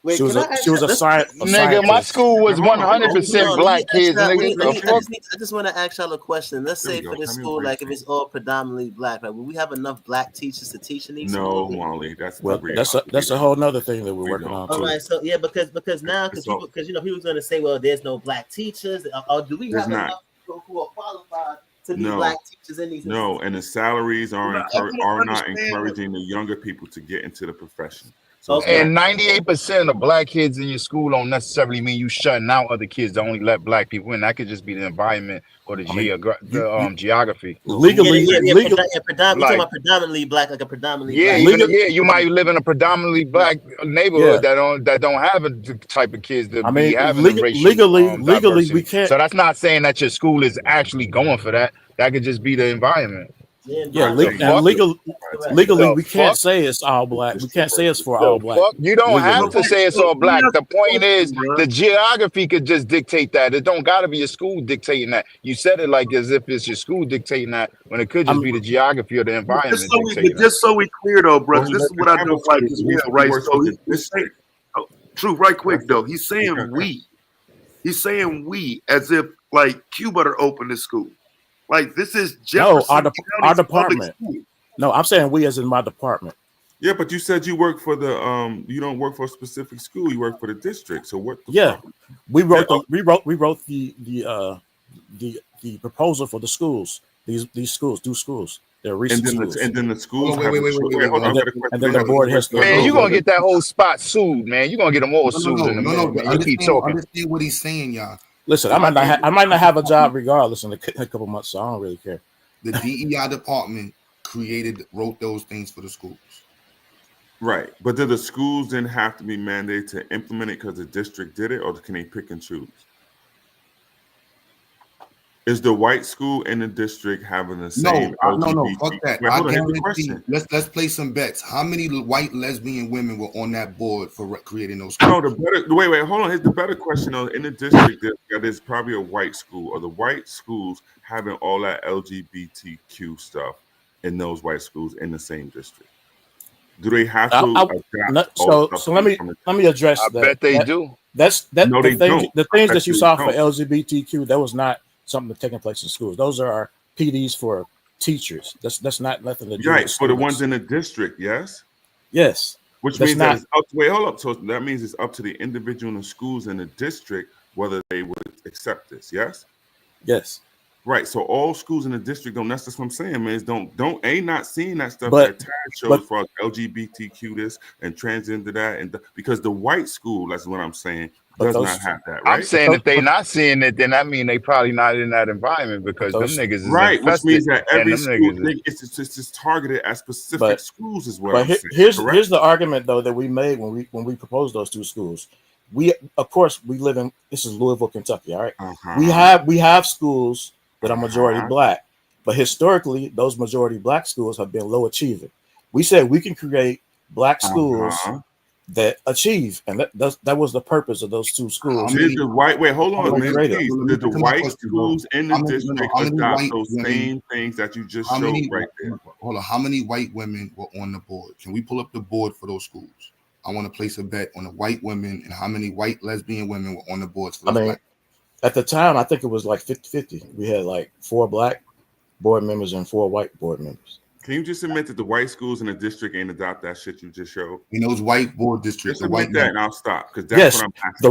Wait, She was a Nigga, scientist. my school was 100% black kids. Nigga, the fuck? I just want to ask y'all a question. Let's say for this school, like if it's all predominantly black, like will we have enough black teachers to teach in these No, schools? Molly, that's a whole nother thing that we're working on All too. right, so yeah, because now people was going to say, well, there's no black teachers, or do we There's have not. enough people who are qualified to be No. black teachers in these? No, and the salaries are I don't not understand. encouraging the younger people to get into the profession. So it's And not- 98% of black kids in your school don't necessarily mean you shutting out other kids to only let black people in. That could just be the environment or the geography. Legally, You talking Like, about predominantly black, like a predominantly yeah, black. you might live in a predominantly black neighborhood that don't have a type of kids that be having legally, diversity. we can't. So that's not saying that your school is actually going for that. That could just be the environment. Yeah, legally, we can't say it's all black. We can't say it's for all black. You don't have Legally. to say it's all black. The point is the geography could just dictate that. It don't gotta be a school dictating that. You said it like as if it's your school dictating that when it could just be the geography of the environment dictating that. Just so we clear though, bro, this is what I don't like as well, right? So he's saying, true, right quick though. He's saying we. He's saying we as if like Cuba opened the school. Like this is Jefferson No, our County's department. public school. No, I'm saying we as in my department. Yeah, but you said you work for the you don't work for a specific school. You work for the district. So what? We wrote the proposal for the schools. These schools. They're recent schools. And then the schools. Wait, hold on, and then the board has to. Man, you're gonna get that whole spot sued, man. You're gonna get them all sued in a minute, man. You keep talking. Understand what he's saying, y'all. Listen, I might not have a job regardless in a couple months, so I don't really care. The DEI department wrote those things for the schools. Right, but do the schools then have to be mandated to implement it because the district did it, or can they pick and choose? Is the white school in the district having the same? No, fuck that. Wait, I hold on, here's the guarantee. question. Let's play some bets. How many white lesbian women were on that board for creating those schools? No, wait, hold on. Here's the better question. Though. In the district, there's probably a white school, or the white schools having all that LGBTQ stuff in those white schools in the same district. Do they have to adapt? So let me address I that. bet they do. No, they don't. The things I that you bet saw they for don't. LGBTQ, that was not something that's taking place in schools. Those are our PDs for teachers. That's not nothing to do Right, with for the students. ones in the district, yes? Yes. Which That's means not- that it's up to, wait, hold up. So that means it's up to the individual in the schools in the district whether they would accept this, yes? Yes. Right. So all schools in the district don't. That's just what I'm saying, man. Is ain't not seeing that stuff But- that Taz shows but- for LGBTQ this and transgender that, and because the white school, that's what I'm saying, But does those, not have that, I'm right? saying if they not seeing it, then I mean they probably not in that environment but because them those, niggas is Right, which infested means that and every them school niggas is. it's just targeted at specific but schools, is what but I'm saying. here's Correct? the argument though that we made when we proposed those two schools. We of course we live in, this is Louisville, Kentucky. All right, we have schools that are majority black, but historically those majority black schools have been low achieving. We said we can create black schools that achieve, and that was the purpose of those two schools. Did the white wait? Hold on, man. Created. Please. Did the white schools in the district adopt those same things that you just showed right there? Hold on. How many white women were on the board? Can we pull up the board for those schools? I want to place a bet on the white women and how many white lesbian women were on the boards for those black. At the time, I think it was like 50-50. We had like 4 black board members and 4 white board members. Can you just admit that the white schools in the district ain't adopt that shit you just showed? In those white board districts, just admit that, and I'll stop because that's yes, what I'm asking.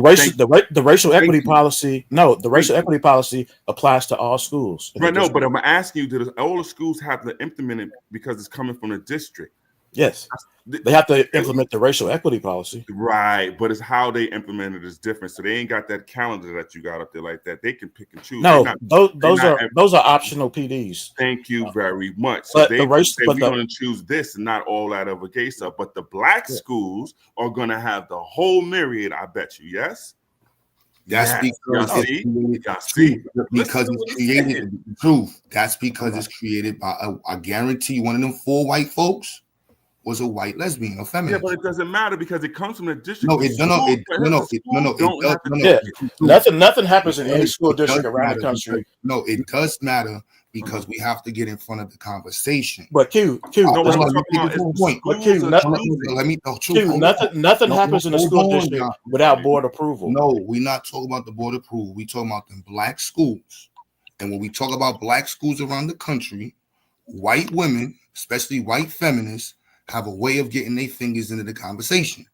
the racial equity policy. No, the racial equity policy applies to all schools. Right, no, but I'm asking you: do all the schools have to implement it because it's coming from the district? Yes, they have to implement the racial equity policy. Right, but it's how they implement it is different. So they ain't got that calendar that you got up there like that. They can pick and choose. No, those are optional PDs. Thank you very much. So But they the race, say but we're going to choose this and not all that other gay stuff. But the black schools are going to have the whole myriad. I bet you. Yes. That's because it's created the truth. That's because it's created by I guarantee one of them 4 white folks was a white lesbian or feminist. Yeah, but it doesn't matter because it comes from the district. Nothing happens in any school district around the country. No, it does matter because we have to get in front of the conversation. But nothing happens in the school district without board approval. No, we're not talking about the board approval. We're talking about the black schools. And when we talk about black schools around the country, white women, especially white feminists, have a way of getting their fingers into the conversation.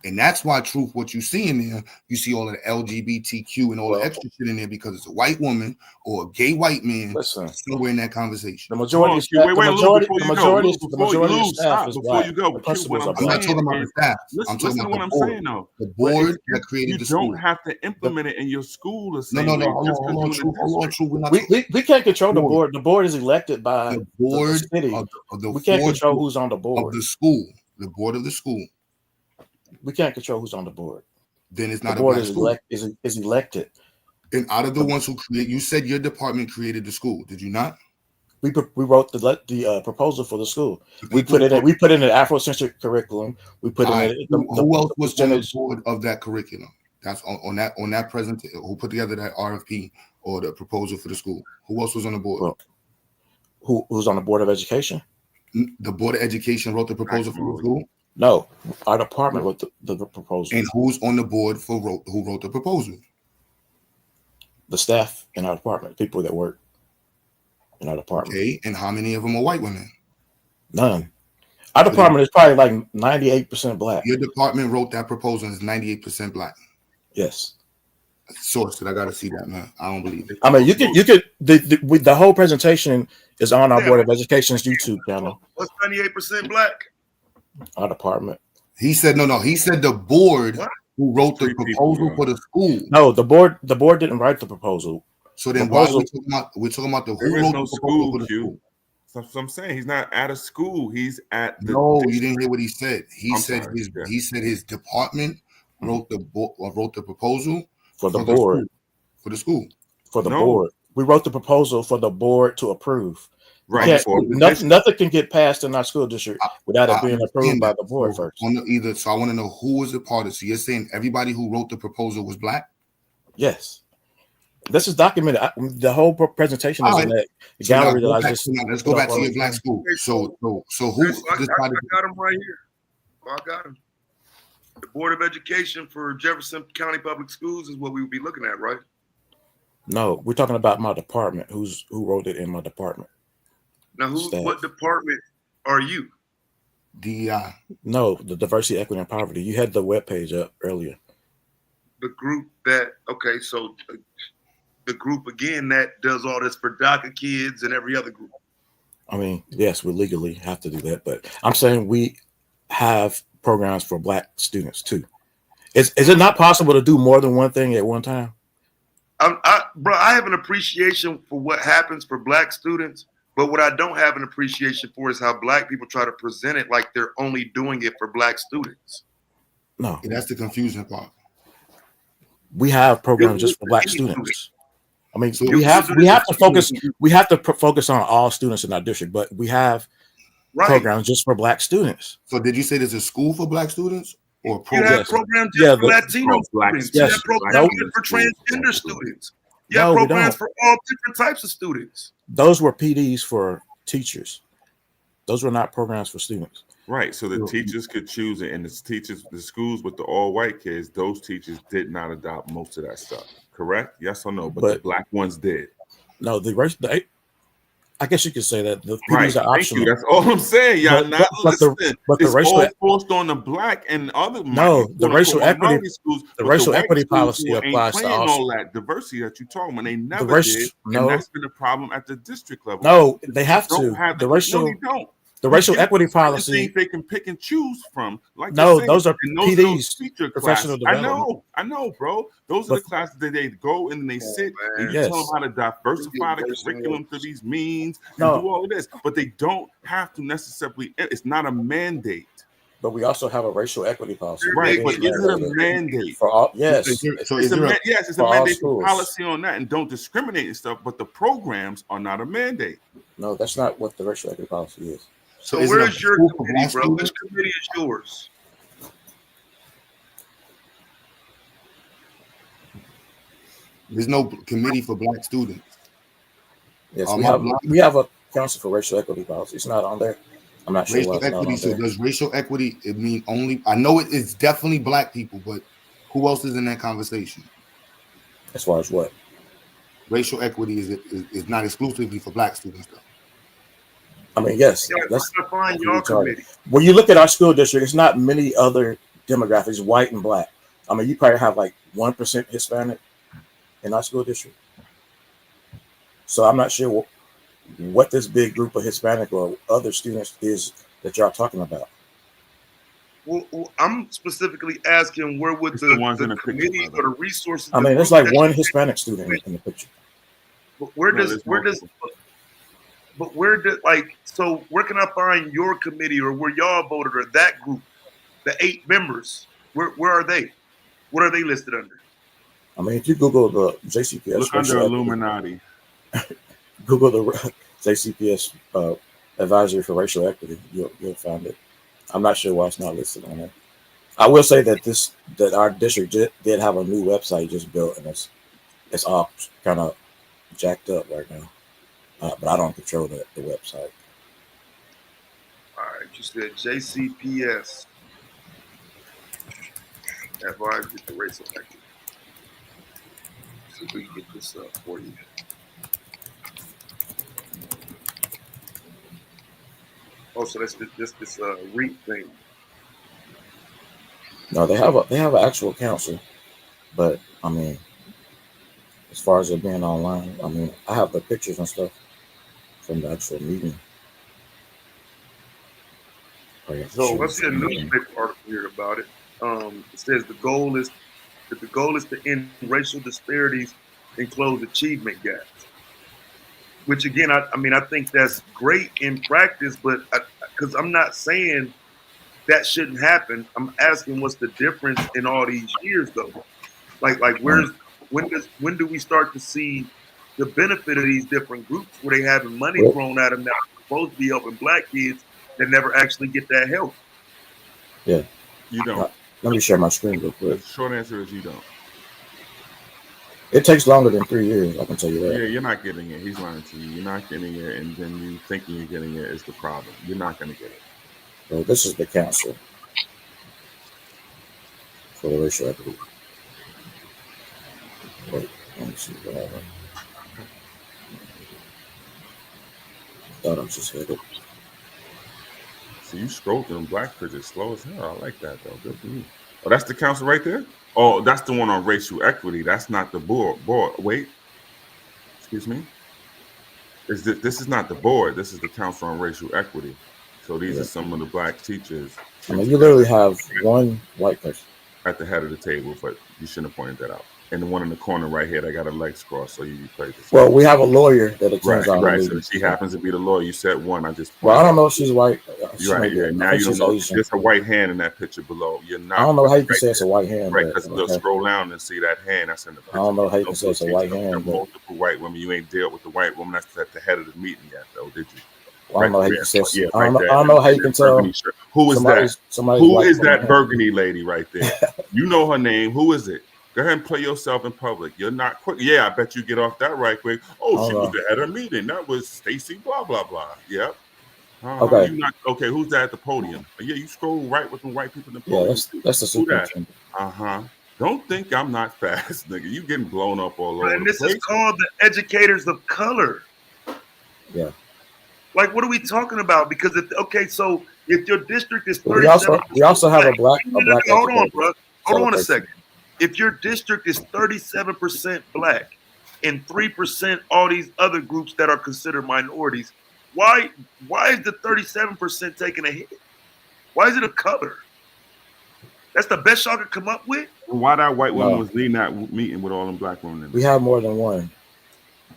And that's why, truth, what you see in there, you see all of the LGBTQ and all the extra shit in there because it's a white woman or a gay white man somewhere in that conversation. The majority of staff is white. I'm not talking about the staff. I'm talking about the board. The board that created the school. You don't have to implement it in your school. No. Hold on, true. We can't control the board. The board is elected by the board the city. We can't control who's on the board of the school. The board of the school. We can't control who's on the board. Then it's not the board is elected. And out of the ones who create, you said your department created the school. Did you not? We wrote the proposal for the school. We put it in an Afrocentric curriculum. We put it in. Who else was on the board of that curriculum? That's on that presentation. Who put together that RFP or the proposal for the school? Who else was on the board? Well, who's on the board of education? The board of education wrote the proposal for the school. No, our department wrote the proposal. And who's on the board who wrote the proposal? The staff in our department, people that work in our department. Okay, and how many of them are white women? None. Our department is probably like 98% black. Your department wrote that proposal and is 98% black. Yes. Source it. I gotta see that, man. I don't believe it. I mean, you could. The whole presentation is on our Board of Education's YouTube channel. What's 98% black? Our department. He said no. He said the board who wrote the proposal for the school. No, the board didn't write the proposal. So then why are we're talking about the who wrote the proposal for the school? So I'm saying he's not at a school. He's at the. No, you didn't hear what he said. He said his department wrote the proposal for the board for the school for the board. We wrote the proposal for the board to approve. Right. Nothing can get passed in our school district without it being approved by the board first. So I want to know who was a part of. So you're saying everybody who wrote the proposal was black? Yes. This is documented. The whole presentation is in that gallery that I just. Let's go back to your black school. So who decided? I got him right here. I got him. The Board of Education for Jefferson County Public Schools is what we would be looking at, right? No, we're talking about my department. Who wrote it in my department? Now, what department are you? DEI. No, the Diversity, Equity, and Poverty. You had the webpage up earlier. The group that, so the group, again, that does all this for DACA kids and every other group. I mean, yes, we legally have to do that, but I'm saying we have programs for black students too. Is it not possible to do more than one thing at one time? Bro, I have an appreciation for what happens for black students, but what I don't have an appreciation for is how black people try to present it like they're only doing it for black students. No, that's the confusion part. We have programs just for black students. I mean, we have to focus. We have to focus on all students in our district, but we have programs just for black students. So, did you say there's a school for black students or you have programs just for Latino students? You have programs for transgender students. You have programs for all different types of students. Those were PDs for teachers. Those were not programs for students. Right. So the teachers could choose it, and the schools with the all white kids, those teachers did not adopt most of that stuff. Correct? Yes or no? But the black ones did. No, I guess you could say that the PDs are optional. Thank you. That's all I'm saying. Y'all not listening. But the it's racial all forced on the black and other. The racial equity. Schools, the racial equity policy applies to all that diversity that you talking about. They never did, and that's been a problem at the district level. No, they have to. The racial. Don't. The racial equity policy. They can pick and choose from. Like those are PDs. Professional development. I know, bro. Those are the classes that they go and they sit and you tell them how to diversify the curriculum through these means and do all of this. But they don't have to necessarily. It's not a mandate. But we also have a racial equity policy. Right, but is it a mandate? For all, yes. It's a mandate for policy on that, and don't discriminate and stuff, but the programs are not a mandate. No, that's not what the racial equity policy is. So where's your committee, bro? Which committee is yours? There's no committee for black students. Yes, we have a council for racial equity policy. It's not on there. I'm not sure. Racial equity. So does racial equity it mean only? I know it's definitely black people, but who else is in that conversation? As far as what? Racial equity is not exclusively for black students, though. I mean, yes. Let's define your committee. When you look at our school district, it's not many other demographics, white and black. I mean, you probably have like 1% Hispanic in our school district. So I'm not sure what this big group of Hispanic or other students is that y'all talking about. Well, I'm specifically asking where would the committee or the resources? I mean, there's like one Hispanic student in the picture. But where can I find your committee or where y'all voted or that group, the 8 members? Where are they? What are they listed under? I mean, if you Google the JCPS, look under Illuminati. Google the JCPS advisory for racial equity, you'll find it. I'm not sure why it's not listed on there. I will say that our district did have a new website just built, and it's all kind of jacked up right now. But I don't control the website. All right, you said JCPS advisory for racial equity. See if we can get this up for you. Oh, so that's just this REAP thing. No, they have an actual council, but I mean, as far as it being online, I mean, I have the pictures and stuff from the actual meeting. So I see a newspaper article here about it. It says the goal is to end racial disparities and close achievement gaps. Which again, I think that's great in practice, but because I'm not saying that shouldn't happen. I'm asking what's the difference in all these years though? Like when do we start to see the benefit of these different groups where they having money thrown at them now supposed to be helping black kids that never actually get that help? Yeah. You don't. Let me share my screen real quick. The short answer is you don't. It takes longer than 3 years, I can tell you that. Yeah, you're not getting it. He's lying to you. You're not getting it, and then you thinking you're getting it is the problem. You're not going to get it. So this is the council for the racial equity. Wait, let me see what I have. Thought I was just headed. So you scroll through them black pictures slow as hell. I like that though. Good for you. Oh, that's the council right there? Oh, that's the one on racial equity. That's not the board. Wait. Excuse me. This is not the board. This is the council on racial equity. So these are some of the black teachers. I mean, you literally have one white person. at the head of the table, but you shouldn't have pointed that out. And the one in the corner right here, that got her legs crossed, so you played this. Well, we have a lawyer that attends all the Right. So meetings. she happens to be the lawyer. You said one. I just. Well, I don't know if she's white. She You're may right. be. Yeah. I Now think you don't she's know. Asian. There's a white hand in that picture below. You're not. I don't know how you can right say it's a white hand. Right, but, because look, okay. scroll down and see that hand. That's in the picture. I don't know how you can say it's a white There hand. are But, multiple white women. You ain't dealt with the white woman that's at the head of the meeting yet, though, did you? well, I don't know how you can say. Yeah, I right don't know how you can tell. Who is that? Somebody's Who white is from that the burgundy lady right there? You know her name. Who is it? Go ahead and play yourself in public. You're not quick. Yeah, I bet you get off that right quick. Oh, she was at her meeting. That was Stacy, blah, blah, blah. Yep. Okay. You not okay. Who's that at the podium? Yeah, you scroll right with the white people in the Yeah, podium. that's the Who that? superintendent. Don't think I'm not fast, nigga. You getting blown up all over And the this place. is called the educators of color. Yeah. Like, what are we talking about? Because so if your district is 37%, we also have a black hold on, educator bro. Hold on a celebration. second. If your district is 37% black and 3% all these other groups that are considered minorities, why is the 37% taking a hit? Why is it a color? That's the best y'all could come up with? Why that white woman No. was leading that meeting with all them black women in We have more than one.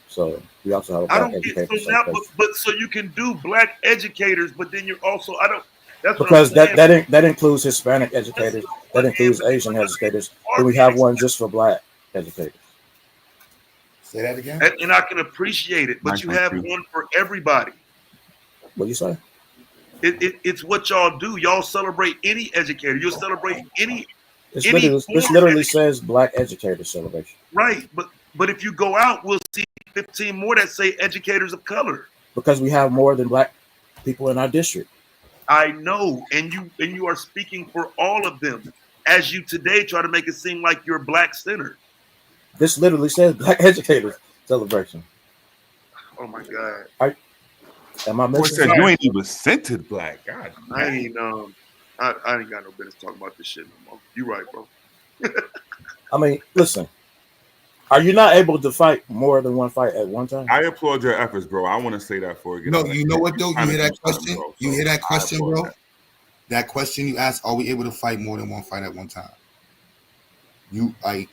So we also have a I black don't get educator so now, celebration. but so you can do black educators, but then you're also that's Because what I'm saying. that includes Hispanic educators, that includes Asian educators, and we have one just for black educators. Say that again. And I can appreciate it, but Nice you one, have too. one for everybody. What you say? It's what y'all do. Y'all celebrate any educator. You'll celebrate any. This form literally says black educator celebration. Right, but if you go out, we'll see 15 more that say educators of color. Because we have more than black people in our district. I know, and you are speaking for all of them, as you today try to make it seem like you're black centered. This literally says black educator celebration. Oh my God! Am I Boy missing said something? you ain't even scented black. God, I ain't got no business talking about this shit no more. You right, bro. I mean, listen. Are you not able to fight more than one fight at one time? I applaud your efforts, bro. I want to say that for you. No, you know what though? You hear that question? Bro, You hear that question, bro? that. That question you asked: are we able to fight more than one fight at one time? You like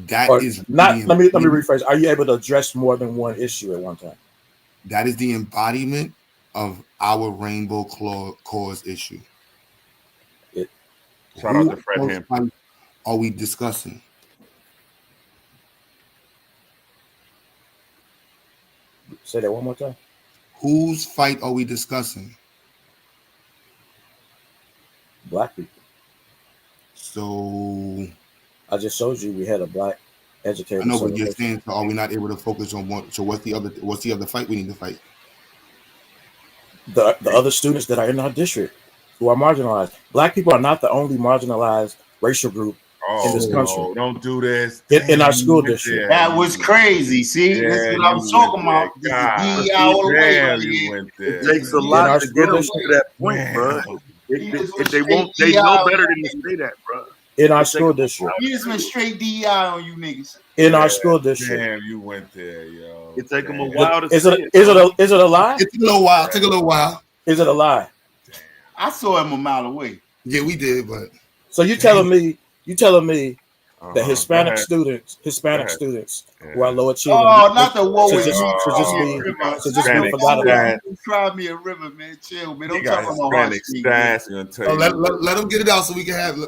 that Or is not. the Let me rephrase. Are you able to address more than one issue at one time? that is the embodiment of our rainbow cause issue. Shout out to Fred Hampton. Are we discussing? Say that one more time. Whose fight are we discussing? Black people. So I just showed you we had a black educator. I know, but you're celebration. saying, so are we not able to focus on one? So what's the other fight we need to fight? The other students that are in our district who are marginalized. Black people are not the only marginalized racial group in this country. No, don't do this. In our school district. That was crazy. See, that's what I was talking about. This is DEI all the way right here. It takes a lot to get them to that point, bro. If they won't, they know better than to say that, bro. In our school district. He just went straight DEI on you niggas. In our school district. Damn, you went there, yo. It take them a while to Is say it a lie? It's a little while. Took a little while. Is it a lie? I saw him a mile away. Yeah, we did, but so you telling me that Hispanic go ahead. students who are low achieving. Oh, not the woe is should just be forgotten about. Cry me a river, man. Chill, man. Don't He talk got about hard Hispanic speak. stats. I'm gonna tell you. let him get it out so we can have. He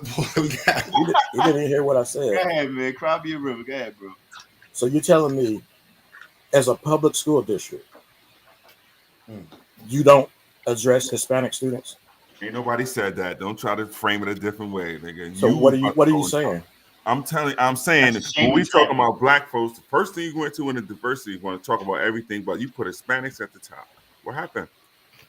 didn't even hear what I said. Go ahead, man. Cry me a river. Go ahead, bro. So you're telling me, as a public school district, you don't address Hispanic students? Ain't nobody said that. Don't try to frame it a different way, nigga. So what are you saying? I'm saying when we talking about black folks, the first thing you went to in the diversity, you want to talk about everything, but you put Hispanics at the top. What happened?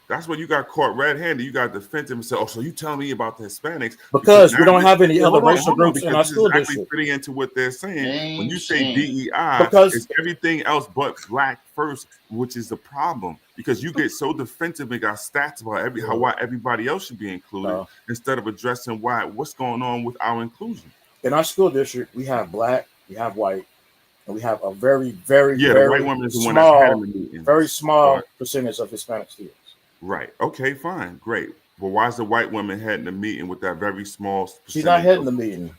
That's when you got caught red-handed. You got defensive and said, "Oh, so you telling me about the Hispanics?" Because we don't have any other racial groups in our school district. Fitting into what they're saying when you say Shame. DEI, Because it's everything else but black first, which is the problem. Because you get so defensive and got stats about why everybody else should be included instead of addressing what's going on with our inclusion. In our school district, we have black, we have white, and we have a very, very, the very white woman is the one that's head of the meeting. very small percentage of Hispanic students. Right. Okay, fine. Great. But why is the white woman heading the meeting with that very small percentage? She's not heading the meeting.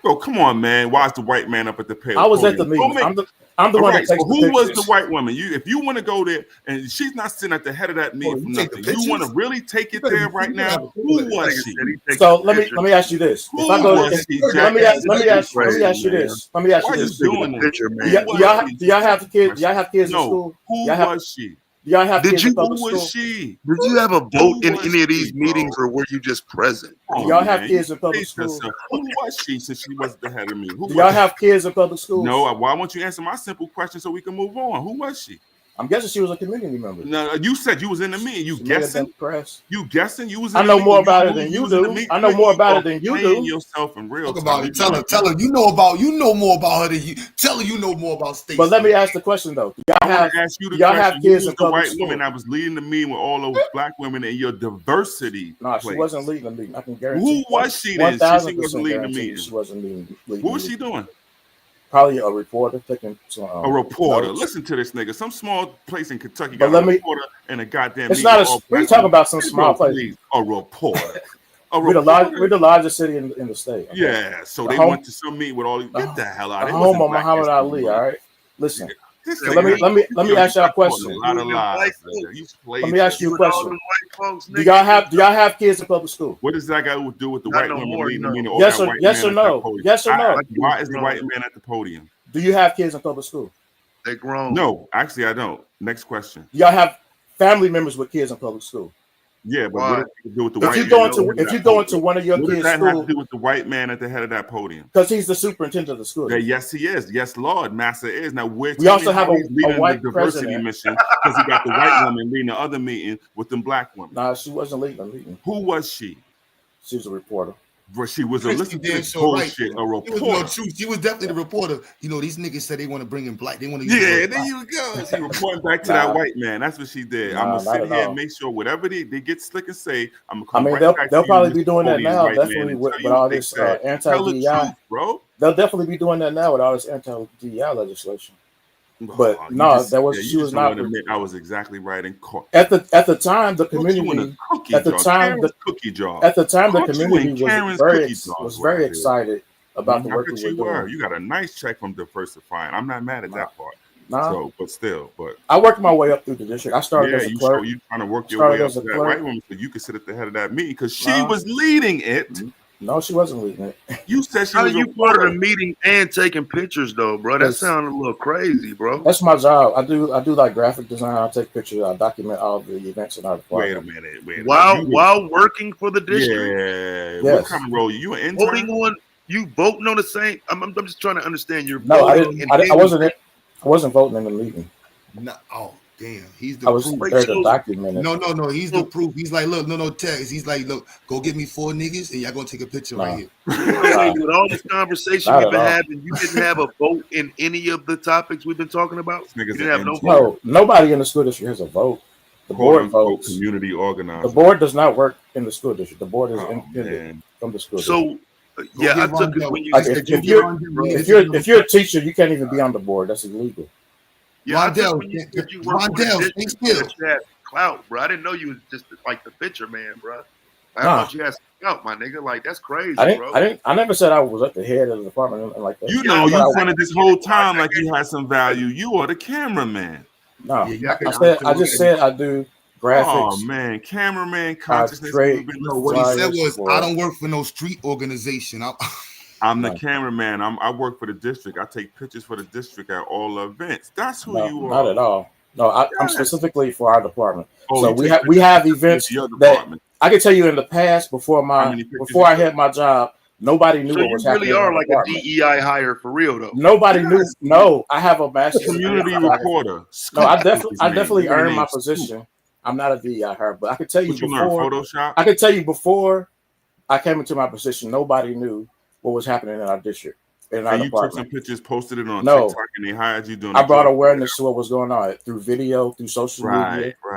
Go, come on, man. Why is the white man up at the podium? I was at the meeting. I'm the one that takes the who was pictures. the white woman? If you want to go there, and she's not sitting at the head of that meeting for nothing. You want to really take it there right now? Who was she? So let me ask you this. If I go, let me ask you this. Let me ask you this. Doing picture, man? Do y'all have kids? Do y'all have kids in school? Who was she? Do y'all have kids in Who public was school? she? Did you have a vote in any of these meetings, or were you just present? Do y'all have kids in public school? Who was she since she wasn't the head of me? Do y'all have kids in public schools? No. Why won't you answer my simple question so we can move on? Who was she? I'm guessing she was a community member. No, you said you was in the meeting. You guessing? You guessing? You was. I know more about it than you do. I know more about it than you do. Yourself in real. Talk about it. Tell her. You know more about her than you. Tell her you know more about Stacey. But let me ask the question though. Do y'all have kids in the public white school? woman that was leading the meeting with all those black women in your diversity? No, she wasn't leading the meeting. I can guarantee. Who was she then? She wasn't leading the meeting. She wasn't leading. What was she doing? Probably a reporter taking some. A reporter. Notes. Listen to this nigga. Some small place in Kentucky But got a reporter and a goddamn. It's not a. We're talking about some small place. Please, a reporter. We're the largest city in the state. Okay? Yeah. So they went to some meeting with all these. Get the hell out of here. Home of Muhammad Ali. All right. Listen. So let me ask y'all a question. Let me ask you a question. Do y'all have kids in public school? What does that got to do with the white woman leading the meeting? Yes or no? Yes or no? Why is the white man at the podium? Do you have kids in public school? They grown. No, actually I don't. Next question. Y'all have family members with kids in public school? Yeah, but what does it do with the if white you man? If you go into one of your what kids' does that school, have to do with the white man at the head of that podium? Because he's the superintendent of the school. Yeah, yes, he is. Yes, Lord, Master is. Now we also have a leading white the diversity president. mission because he got the white woman leading the other meeting with them black women. Nah, she wasn't leading the meeting. Who was she? She was a reporter. But she was a listen to this so bullshit. A reporter. No truth. She was definitely the reporter. You know, these niggas said they want to bring in black. They want to. Yeah, there you go. She reporting back to that white man. That's what she did. I'm gonna sit here and make sure whatever they get slick and say, I'm gonna come right back. They'll to probably you, be doing that now. white Definitely man, with and tell all you what they this said. Tell the anti-DEI, truth, bro. They'll definitely be doing that now with all this anti-DEI legislation. But she was not. I was exactly right in court. At the time, the community. At the time, the community was very excited about the work we were doing. You got a nice check from diversifying. I'm not mad at that part. Nah. So, but still, I worked my way up through the district. I started as a clerk. You trying to work your way up to that white woman so you could sit at the head of that meeting because she was leading it. No, she wasn't leading it. You said she How was you part of the meeting and taking pictures though, bro? That sounded a little crazy, bro. That's my job. I do like graphic design. I take pictures. I document all the events in our department. Wait a minute. While working for the district. Yeah. Yes. What kind of role? You an intern? Voting on you voting on the same. I'm just trying to understand your. No, I didn't. I wasn't voting in the meeting. No, oh damn, he's the. I was proof. there to document it. No, he's the proof. He's like, look, no text. He's like, look, go get me 4 niggas, and y'all gonna take a picture right here. With all this conversation we've been having, you didn't have a vote in any of the topics we've been talking about. You didn't have no vote. No, nobody in the school district has a vote. The board votes. Community organized. The board does not work in the school district. The board is independent from the school district. Yeah, I took it when you. If you're a teacher, you can't even be on the board. That's illegal. Yeah, I took when you said you worked for the district, that you had clout, bro. I didn't know you was just like the picture man, bro. I thought you had clout, my nigga. Like that's crazy, bro. I never said I was at the head of the department like that. You know, you fronted this whole time like you had some value. You are the cameraman. No, I just said I do graphics. Oh man, cameraman consciousness. What he said was, I don't work for no street organization. I'm the cameraman. I work for the district. I take pictures for the district at all events. That's who you are. Not at all. No, I'm specifically for our department. So we have events that I can tell you in the past before I had my job. Nobody knew what was happening. You really are like a DEI hire for real, though. Nobody knew. No, I have a master's community reporter. No, I definitely earned my position. I'm not a DEI hire, but I can tell you before. Photoshop? I can tell you before I came into my position, nobody knew what was happening in our district. In our you department. took some pictures, posted it on TikTok, and they hired you doing. I brought awareness to what was going on through video, through social media.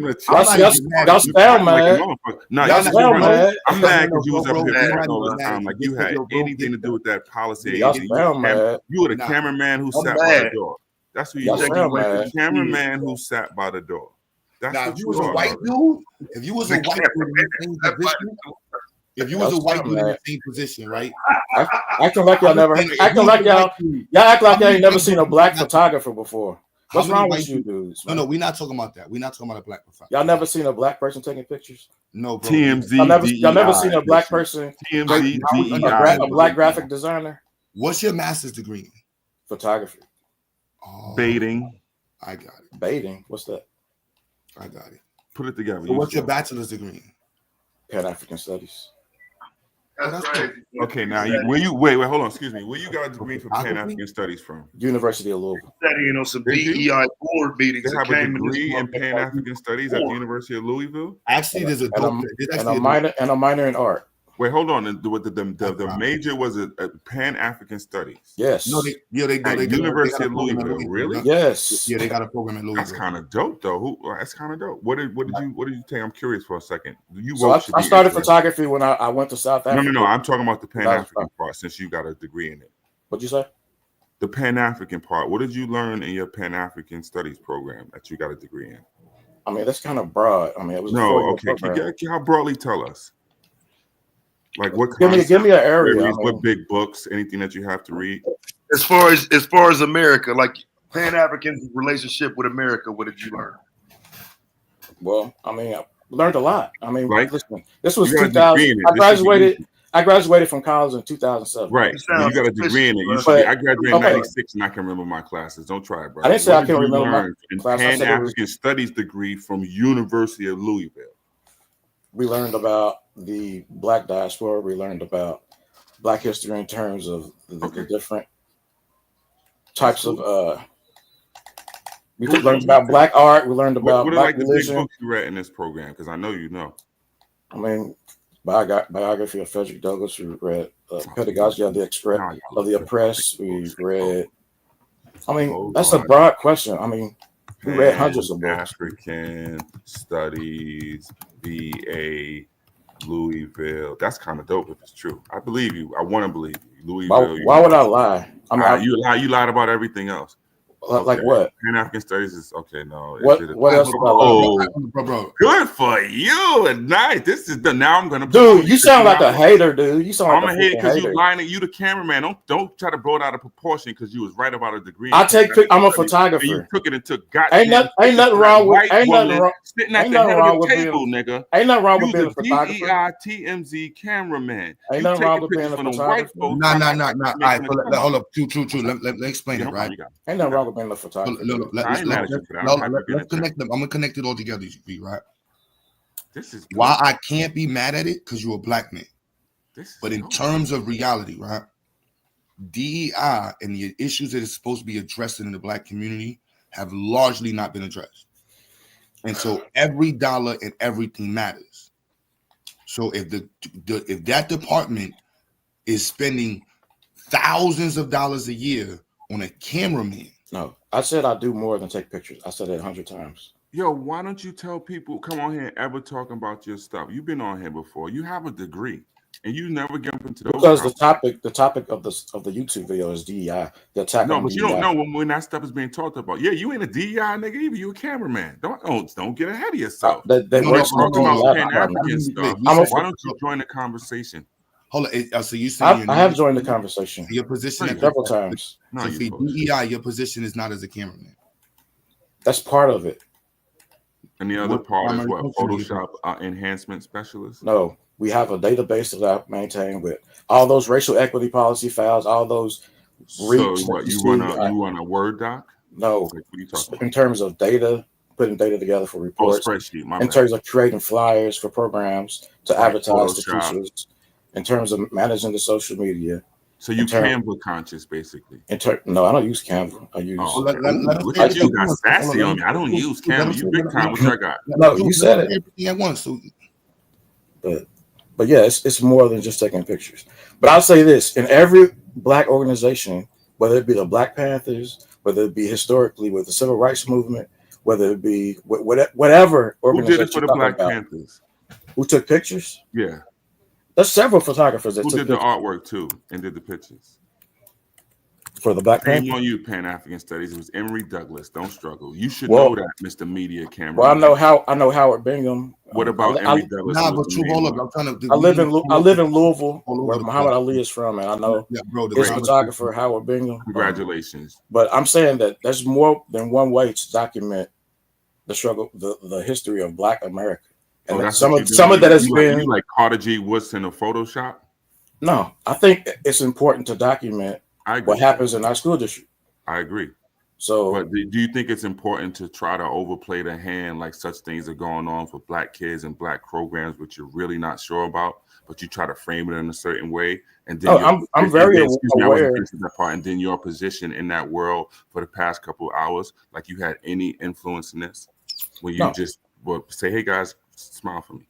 Y'all sound mad. No, Y'all sound mad. I'm mad because you was up here fronting all the time like you had anything to do with that policy. Y'all sound mad. You were the cameraman who sat by the door. That's who you Y'all were. sound The mad. cameraman who sat by the door. That's Now, what if you you was a are, white brother. dude, if you was a white dude in the same position, if you was a white dude in the same position, right? Acting like y'all never. Acting like y'all act like y'all ain't never seen a black photographer before. What's many wrong white with you people- dudes? No, Man? no, we're not talking about that. We're not talking about a black professor. Y'all never seen a black person taking pictures? No, bro. TMZ, Y'all never DEI. seen a black person, TMZ, a black graphic designer? What's your master's degree in? Photography. Baiting. I got it. Baiting. What's that? I got it. Put it together. So what's your bachelor's degree in? Pan-African Studies. That's crazy. Okay, now where you wait, hold on, excuse me. Where you got a degree for Pan-African Studies from? University of Louisville. Studying on some Did you? DEI board meetings. They that have a came in this degree in motherfucker. Pan-African Studies at the University of Louisville. Actually, there's a dope. And a minor in art. Wait, hold on. The major was a Pan-African Studies. Yes. No, they At University of Louisville. Really? Yes. Yeah, they got a program in Louisville. That's kind of dope, though. That's kind of dope. What did you take? I'm curious for a second. You So I started photography when I went to South Africa. No. I'm talking about the Pan-African part since you got a degree in it. What'd you say? The Pan-African part. What did you learn in your Pan-African Studies program that you got a degree in? I mean, that's kind of broad. I mean, it was How broadly tell us? Like what? Give me an area. I mean, what big books? Anything that you have to read? As far as America, like Pan-African relationship with America, what did you learn? Well, I mean, I learned a lot. I mean, Right. listen, this was You got a 2000. degree in it. I This is graduated. I graduated from college in 2007. Right. You got a degree in it. You should I graduated in 96 and I can remember my classes. Don't try it, bro. I didn't say I What can did you remember my learn in class. I said it was- Pan-African Studies degree from University of Louisville. We learned about the Black diaspora. We learned about Black history in terms of the different types of. We learned about Black art. We learned about What are Black like the big religion. books you read in this program? Because I know you know. I mean, biography of Frederick Douglass. We read Pedagogy of the Oppressed. We read. I mean, that's a broad question. I mean, we read hundreds of books. African Studies, BA, Louisville. That's kind of dope if it's true. I believe you. I want to believe you. Louisville. Why would I lie? I mean, you lied about everything else. Like what? Pan-African Studies is okay. No. What else did I lie? Bro. Good for you. Nice. This is now I'm gonna. Dude, you sound like a hater, dude. You sound like I'm a a hater because hater. you lying. You the cameraman. Don't try to blow it out of proportion because you was right about a degree. I'm a photographer. And you took it and took goddamn. Ain't nothing wrong with sitting at the head of the table, nigga. Ain't nothing wrong with You being a was photographer. DEI TMZ cameraman. Ain't nothing wrong with being a photographer. Nah. All right, hold up. True. Let me explain it, right? Ain't nothing wrong with being a photographer. Let's connect them. I'm gonna connect it all together, right? This is why I can't be mad at it because you're a black man. But in terms of reality, right? DEI and the issues that is supposed to be addressed in the black community have largely not been addressed. And so every dollar and everything matters. So if if that department is spending thousands of dollars a year on a cameraman. No, I said I do more than take pictures. I said it 100 times. Yo, why don't you tell people come on here and ever talking about your stuff? You've been on here before. You have a degree, and you never get into those. Because the topic of the YouTube video is DEI. The attack. No, on but DEI. you don't know when that stuff is being talked about. Yeah, you ain't a DEI nigga either. You a cameraman. Don't get ahead of yourself. They work talking on about DEI. Pan-African stuff. I'm a- Why don't you join the conversation? Hold on. So you saying I have joined the conversation. Your position several times. So for DEI, your position is not as a cameraman. That's part of it. And the other part is primary what? function is Photoshop enhancement specialist? No, we have a database that I maintain with all those racial equity policy files, all those. So reads what? that You see. run a Word doc? No, What are you talking in terms of data, putting data together for reports. spreadsheet, my in bad. terms of creating flyers for programs to Right, advertise to Photoshop. teachers. In terms of managing the social media. So you Canva conscious, basically. No, I don't use Canva. I use. Oh, okay. Look at you, got sassy on me. I don't use Canva. You big time. What I got? No, you said it. Everything at once. So. But yeah, it's more than just taking pictures. But I'll say this: in every black organization, whether it be the Black Panthers, whether it be historically with the Civil Rights Movement, whether it be whatever Who organization did it for the you're Black talking about, Panthers? who took pictures? Yeah. There's several photographers that Who took did the pictures. artwork too and did the pictures? For the Black Shame Panther? on you, Pan African Studies. It was Emory Douglas. Don't struggle. You should Well, know that, Mr. Media Cameraman. well, I know Howard Bingham. What about Emory Douglas? Nah, who but was the you main hold up. one? I'm trying to. I We need live in Louisville, all over where the Muhammad place. Ali is from, and I know Yeah, bro. The his Great. photographer Howard Bingham. Congratulations. But I'm saying that there's more than one way to document the struggle, the history of Black America, and Oh, that's some what you of do. some of that has You been. like Carter G. Woodson of Photoshop? No, I think it's important to document what happens in our school district. I agree. So, but do you think it's important to try to overplay the hand like such things are going on for Black kids and Black programs, which you're really not sure about, but you try to frame it in a certain way, and then I'm very aware. That part, and then your position in that world for the past couple of hours, like you had any influence in this, where you just would say, "Hey guys, smile for me."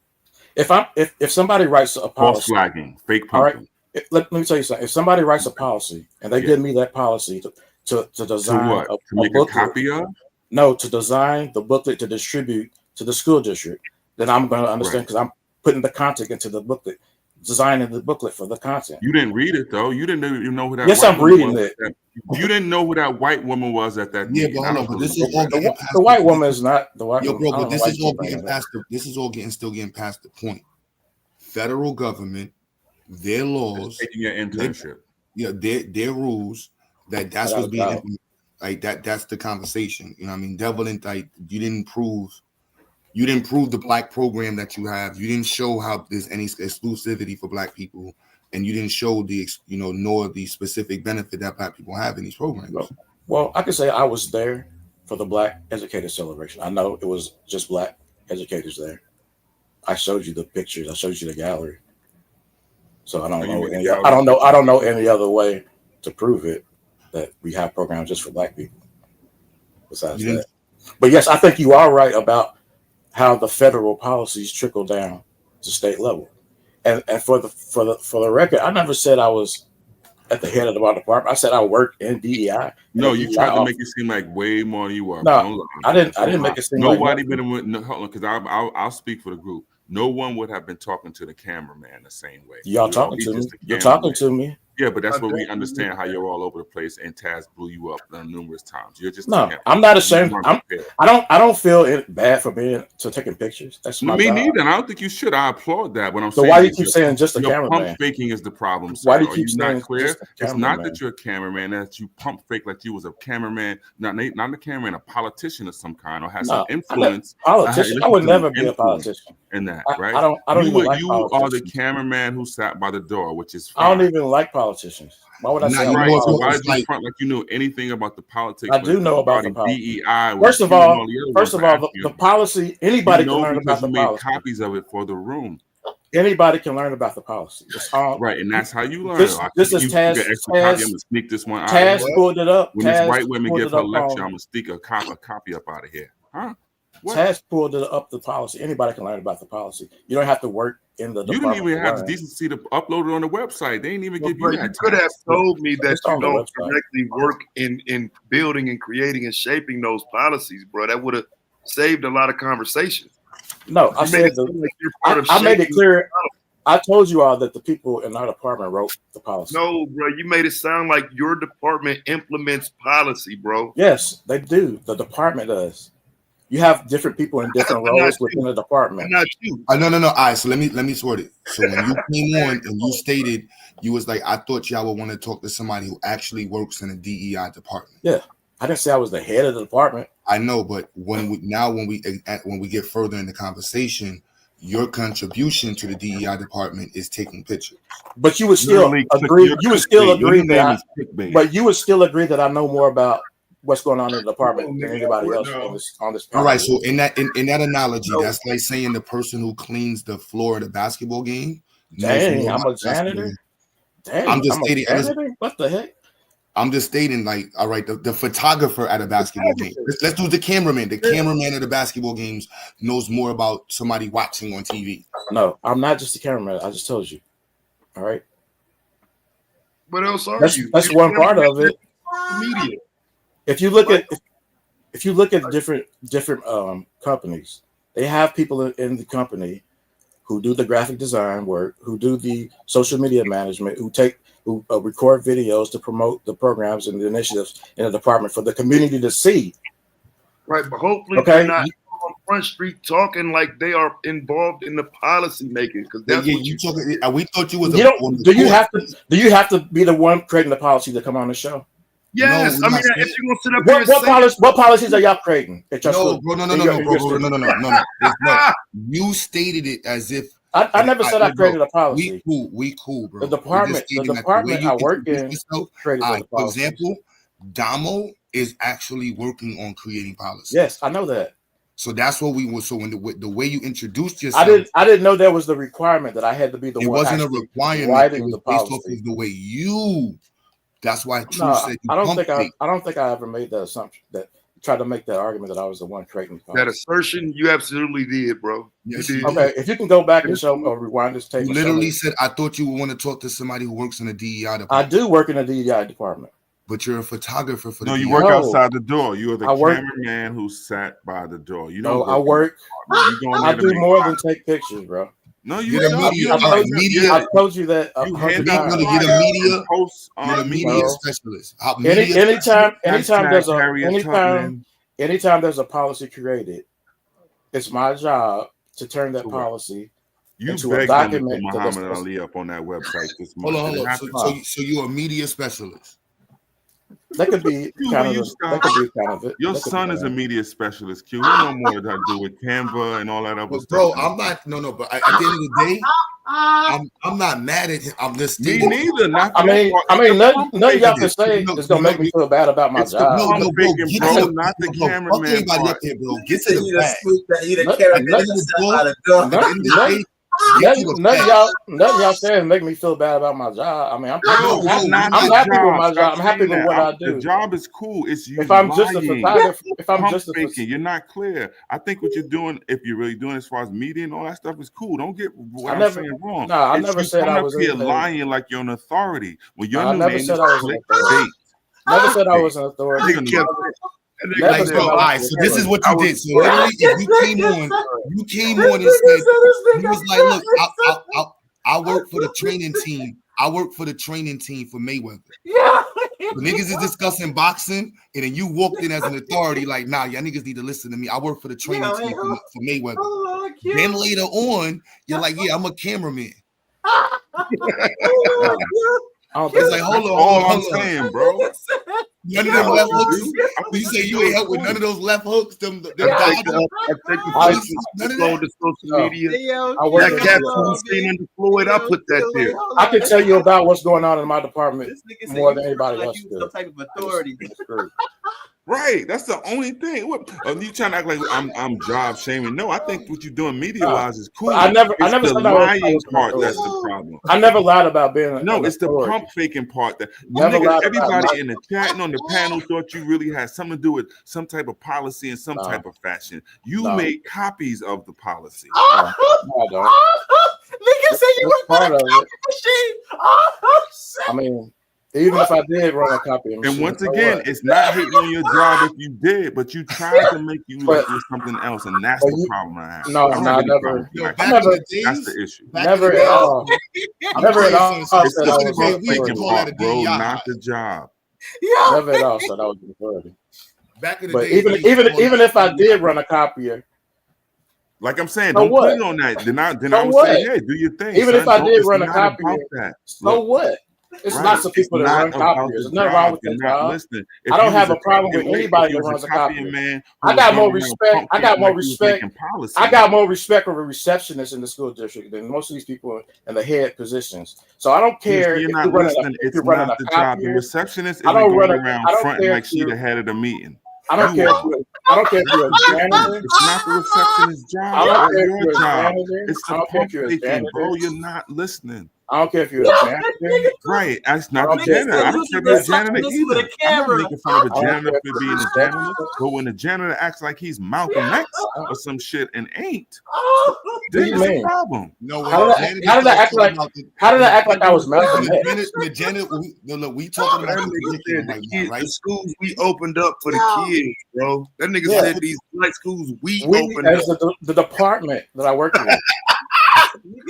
If somebody writes a False policy, flagging, fake all pumping. right. Let me tell you something. If somebody writes a policy and they give me that policy to design to make a copy of? No, to design the booklet to distribute to the school district, then I'm going to understand because I'm putting the content into the booklet, designing the booklet for the content. You didn't read it though. You didn't even know who that. Yes, white I'm woman reading was it. You didn't know who that white woman was at that meeting. But hold on, but this is all getting past the white woman is not the white Yo, woman. bro, but this is all getting past this is all still getting past the point. Federal government, their laws, taking your internship. Their rules. That's what's being implemented. Like that's the conversation. You know what I mean? Devil and like you didn't prove the Black program that you have. You didn't show how there's any exclusivity for Black people, and you didn't show the nor the specific benefit that Black people have in these programs. Well, I can say I was there for the Black Educator Celebration. I know it was just Black educators there. I showed you the pictures. I showed you the gallery. So I don't know any. I don't know any other way to prove it that we have programs just for Black people. Besides that, but yes, I think you are right about how the federal policies trickle down to state level. And for the record, I never said I was at the head of the department. I said I worked in DEI. No, you tried to make it seem like way more than you are. No, I didn't make it seem nobody like hold on, because I'll speak for the group. No one would have been talking to the cameraman the same way. Y'all talking to me. You're talking to me. Yeah, but that's what we understand how you're all over the place, and Taz blew you up numerous times. You're just I'm not ashamed. I don't feel bad for taking pictures. That's my me job. neither. And I don't think you should. I applaud that. What I'm So saying. why do you keep saying just a cameraman? Pump faking is the problem. Sir. Why do you Are keep you saying not clear? just a It's not cameraman? that you're a cameraman. That you pump fake like you was a cameraman, not a cameraman, a politician of some kind, or has some influence. Politician. I would never be a politician. In that, right? I don't even like you politicians. are the cameraman who sat by the door, which is fine. I don't even like politicians. Why would I say Right. I So like why did you politicians? front like you knew anything about the politics? I do know about the DEI. policy. First of all, the policy. Anybody can learn about the policy. Copies of it for the room. Anybody can learn about the policy. It's all right, and that's how you learn. This is Taz. I'm gonna sneak this one out. Taz pulled it up. When this white women give her lecture, I'm gonna sneak a copy up out of here. Huh? What? Taz pulled it up the policy. Anybody can learn about the policy. You don't have to work in the You didn't even have the decency to upload it on the website. They didn't even give you that. You could have told me that It's on you the don't website. directly work in building and creating and shaping those policies, bro. That would have saved a lot of conversations. No, I You made said it seem like you're part of I made it shaping clear. I told you all that the people in our department wrote the policy. No, bro, you made it sound like your department implements policy, bro. Yes, they do. The department does. You have different people in different roles within the department. Not you. No. All right, so let me sort it. So when you came on and you stated you was like, I thought y'all would want to talk to somebody who actually works in a DEI department. Yeah, I didn't say I was the head of the department. I know, but when we get further in the conversation, your contribution to the DEI department is taking pictures. But you would still agree. You would still agree that. But you would still agree that I know more about what's going on in the department than anybody else on this. All right. So in that analogy, that's like saying the person who cleans the floor at a basketball game. Dang, I'm a janitor. Dang, I'm just stating. What the heck? I'm just stating, like, all right, the photographer at a basketball game. Let's do the cameraman. The cameraman at the basketball games knows more about somebody watching on TV. No, I'm not just a cameraman. I just told you. All right. What else are you? That's one part of it. Media. If you look at different companies, they have people in the company who do the graphic design work, who do the social media management, who record videos to promote the programs and the initiatives in the department for the community to see. Right, but hopefully they're not on Front Street talking like they are involved in the policy making, because that's what you talking. We thought you was. Do you have to be the one creating the policy to come on the show? Yes, No, I mean, if you're gonna sit up here and say what policies are y'all creating? No, bro, no. You stated it as if I never said I created a policy. We cool, bro. The department I work in created the policy. For example, Damo is actually working on creating policy. Yes, I know that. So that's what we were. So when the way you introduced yourself, I didn't know there was the requirement that I had to be the one. It wasn't a requirement. Writing it was the based policy. off of the way you. That's why True No, said you I don't pumped think I ever made that assumption, that tried to make that argument that I was the one creating the policy. that assertion, you absolutely did, bro. Yes, you did. Okay, if you can go back and show or rewind this tape. You literally said, I thought you would want to talk to somebody who works in the DEI department. I do work in the DEI department. But you're a photographer for the No, you DEI. work outside the door. You are the I work- cameraman who sat by the door. You No, don't I work. You go in there I to do make more flyers. than take pictures, bro. No, You're the media. I told you that. You 100 hand out times. You're the media. posts You're the media No. specialist. Anytime there's a policy created, it's my job to turn that policy You into a begged them to document. put Muhammad Ali up on that website this month. Hold It on. happened. So you're a media specialist. That could be Q, kind will of. you stop? That could be kind of it. Your That could son be is a kind of it. media specialist. Q, he know more to do with Canva and all that other But stuff. bro, I'm not. No. But at the end of the day, I'm not mad at him. I'm just. Me stating- neither. Not I mean, nothing y'all can say is gonna make me feel bad about my job. No, bro. bro, Get not the fuck cameraman anybody part. up here, bro. Get to the fact. None of y'all saying make me feel bad about my job. I mean, I'm happy with my job. I'm happy with what I do. The job is cool. It's you. If I'm just a lying. photographer, if I'm Pump just a faking, you're not clear. I think what you're doing, if you're really doing as far as media and all that stuff, is cool. Don't get what I'm saying wrong. No, I It's never you said I coming was up here anything. lying like you're an authority. When your I new never name is said I was an authority. clickbait. Never said I was an authority. Like, bro, all right, so this is what you did. So literally, if you came on and said, you was like, look, I work for the training team. I work for the training team for Mayweather. Yeah. The niggas is discussing boxing, and then you walked in as an authority, like, nah, y'all niggas need to listen to me. I work for the training team for Mayweather. Then later on, you're like, yeah, I'm a cameraman. It's like, hold on, I'm saying, bro. None of them left hooks. You say you ain't help with none of those left hooks. Them dodges. None of that. Social media. That caption you seen in the Floyd, I put that there. I can tell you about what's going on in my department more than anybody else does. Some type of authority. Right, that's the only thing. What you trying to act like I'm job shaming? No, I think what you're doing media wise is cool. I never It's said the I lying was part that's the problem. I never lied about being. No, an it's the authority. pump faking part that Never lied about everybody my- in the chat and on the panel thought you really had something to do with some type of policy in some type of fashion. You made copies of the policy. No, I don't. Nigga say you That's went part back of to it. the machine. Oh, shit. I mean, even if I did run a copy of And once again, it's not hating on your job if you did, but you tried to make you look like something else, and that's the problem I have. No, I don't no, have any never. problem with that. I never. That's the issue. Never at all. Never at all. It's said I the was pump an faking authority. part, bro, not the job. Never at all said I was an authority. Back in the But day, even if I did run a copier, Like I'm saying, So don't what? put it on that. Then I So would what? say, hey, do your thing. even son. if I Don't- did it's run a not copier, about that. so Look, what? It's right, not for people it's that not run about copiers. the There's nothing wrong with You're that not job. listening. If I don't you have was a problem with if you anybody that was runs a copying copier. man who I was got more running around respect. pump I got faking more like he was respect. making policy. I got more respect for a receptionist in the school district than most of these people in the head positions. So I don't Yeah, care so if you're you're not running listening. if It's you're running not a the job. The copier. receptionist I isn't don't going run a. around I don't fronting care like if she you. the head of the meeting. I don't You care if are. you. I don't care if you're a janitor. It's not the receptionist's I job don't or care if your you're a job. janitor. It's I the don't care pump if you're a faking, janitor. bro. You're not listening. I don't care if you're a janitor. Right. That's I not don't the care if janitor. I don't care if you're a janitor This with either. a I'm not camera. making fun of a I don't janitor care for if being you're a a janitor, janitor. but when a janitor acts like he's Malcolm X or some shit and ain't, Oh. What do then you it's a mean? problem. No, when How the did I, janitor how did I started act talking like? about the How did I when act like I was Malcolm the X? janitor, the janitor, look, we talking That about the nigga said curriculum the right now, kids, right? the schools we opened up for the kids, bro. That nigga Yeah, said these black schools we we opened as up. the department that I work in.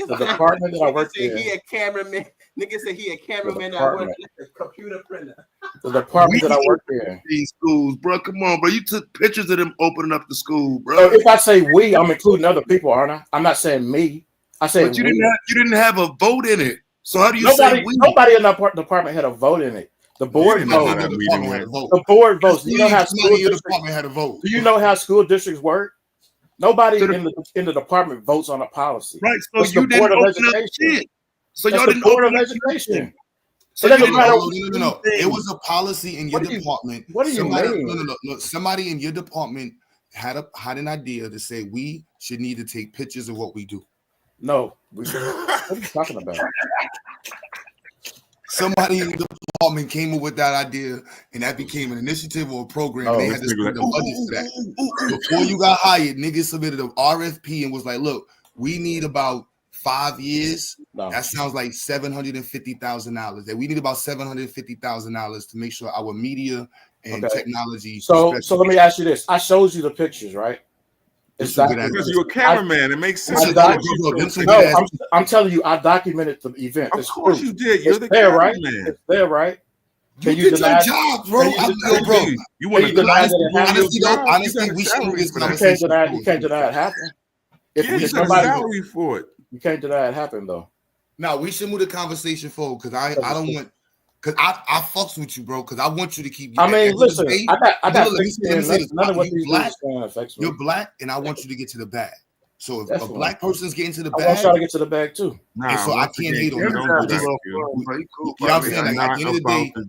The department that I work Nigga said in. he a cameraman. Nigga said he a cameraman that works at the computer printer. The department that I work in. These schools, bro. Come on, bro. You took pictures of them opening up the school, bro. So if I say we, I'm including other people, aren't I? I'm not saying me. I said But you we. didn't have a vote in it. So how do you say we? Nobody in the department had a vote in it. The board votes. The board votes. Do you know how school districts had a vote? Do you know how school districts work? Nobody in the department votes on a policy. Right. So It's you the didn't Board of open up Education. shit. So That's y'all the didn't Board of open up Education. So It doesn't matter. No. It was a policy in your department. What do you mean? No. Somebody in your department had an idea to say we should need to take pictures of what we do. No, we should. What are you talking about? Somebody in the department came up with that idea, and that became an initiative or a program. Oh, they had to spend the budget for that. Before you got hired, niggas submitted an RFP and was like, "Look, we need about 5 years. That sounds like $750,000. That we need about $750,000 to make sure our media and technology." So let me ask you this: I showed you the pictures, right? It's because you're a cameraman. It makes sense. I'm telling you, I documented the event. Of course you did. You're the there, right? cameraman. It's there, right? You did your job, bro. You want to deny that it happened? Honestly, we should move this You can't conversation. deny it happened. Yeah, you got a salary for it. You can't deny it happened though. No, we should move the conversation forward because I don't want. Because I fucks with you, bro. Because I want you to keep. I mean, listen. I got none of what you black. You're black, and I want you to get to the bag. So if a black person's getting to the bag, I want y'all to get to the bag too. And so I can't hate on you. You know what I'm saying? Like, at the end of the day, you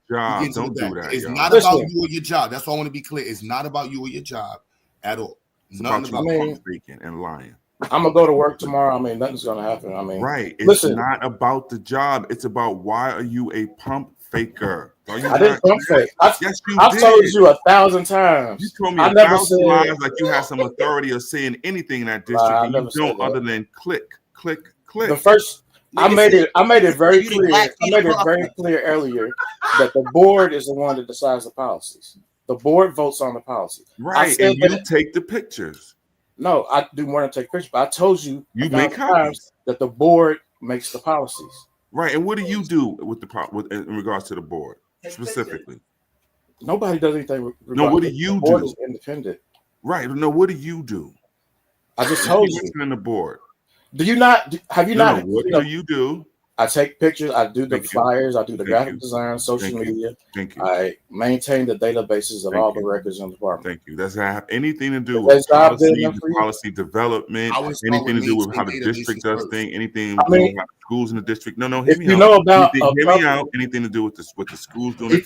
get to the bag. It's not about you or your job. That's why I want to be clear. It's not about you or your job at all. It's about you speaking and lying. I'm gonna go to work tomorrow. I mean, nothing's gonna happen. I mean, right. It's listen, not about the job. It's about why are you a pump faker? I didn't pump fake. Yes, you I've did. told you 1,000 times. You told me I 1,000 lies like you had some authority of saying anything in that district, and you don't other than click. The first, I made it very clear. I made it very clear earlier that the board is the one that decides the policies. The board votes on the policy. Right, and you take the pictures. No, I do more than take pictures, but I told you make copies that the board makes the policies. Right, and what do you do with in regards to the board specifically? Nobody does anything. No, what do you the board do? Is independent. Right. No, what do you do? I just told you. In the board. Do you not? Have you not? What do you do? I take pictures. I do the flyers. I do the graphic design, social media. Thank you. I maintain the databases of all the records in the department. Thank you. Does that have anything to do with policy development? Anything to do with how the district does things? Anything to do with how the schools in the district? No. Hear me out. You know about hear me out. Anything to do with this? What the schools doing?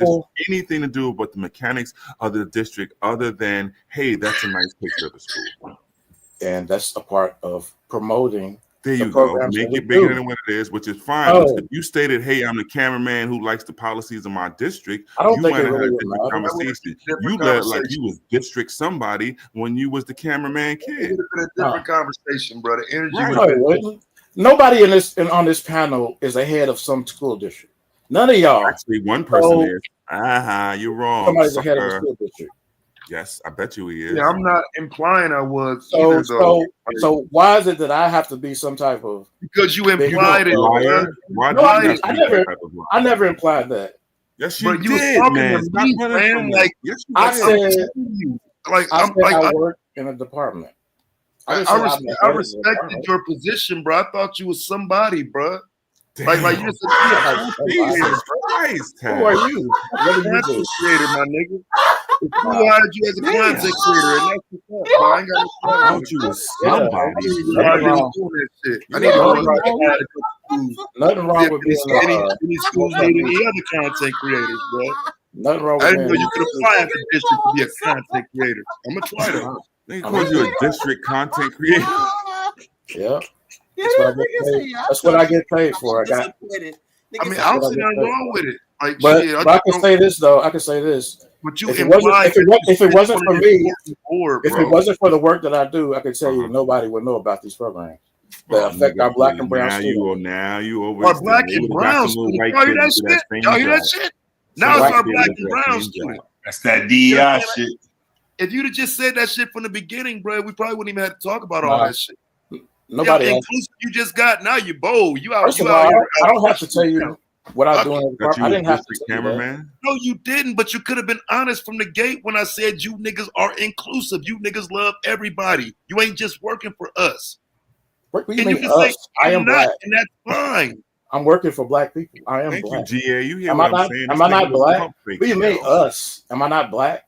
Anything to do with what the mechanics of the district? Other than, hey, that's a nice picture of the school. And that's a part of promoting. There you go. Make it bigger than what it is, which is fine. Oh. If you stated, "Hey, I'm the cameraman who likes the policies of my district," I don't you think might it have really had a would different matter. conversation. You let like you was district somebody when you was the cameraman kid. It would have been a different conversation, brother. Energy Right. would have been. Nobody on this panel is the head of some school district. None of y'all. Actually, one person is. You're wrong. Somebody's the head of a school district. Yes, I bet you he is. Yeah, I'm not implying I was. So why is it that I have to be some type of? Because you implied it. Why no, I never implied that. Yes, you but you did, was talking man. to me, man. Like, yes, I said, I work in a department. I respected your position, bro. I thought you was somebody, bro. Like you said, Jesus Christ. Who are you? What are you doing? Creator, my nigga. Who hired you as a content creator? And that's what's up, bro. I ain't got no problem. You was somebody. I need to nothing wrong with being any schools need any other content creators, bro. Nothing wrong with I didn't know you could apply at the district to be a content creator. I'm gonna try that. They called you a district content creator. Yeah. That's what I get paid for. I mean, I don't see nothing wrong with it. Like, but shit, I can say this though. I can say this. But you if it wasn't for me, if it wasn't for the work that I do, I could tell you nobody would know about these programs that affect our black and brown students. Now you over. Our black and brown students. Y'all hear that shit? Y'all hear that shit? Now it's our black and brown students. That's that DEI shit. If you'd have just said that shit from the beginning, bro, we probably wouldn't even have to talk about all that shit. Nobody Yeah, else. inclusive. You just got now. You bold. You out. First of You all, out here. I don't have to tell you what I do in the That department. you I a didn't have to district tell you that. cameraman? No, you didn't. But you could have been honest from the gate when I said you niggas are inclusive. You niggas love everybody. You ain't just working for us. What do you And mean you can say us? I I'm am not, black. and that's fine. I'm working for black people. I am Thank black. you, GA. You hear Am what I I'm not? saying? Am This I nigga not was black? pump What do you faking, mean yo. us? Am I not black?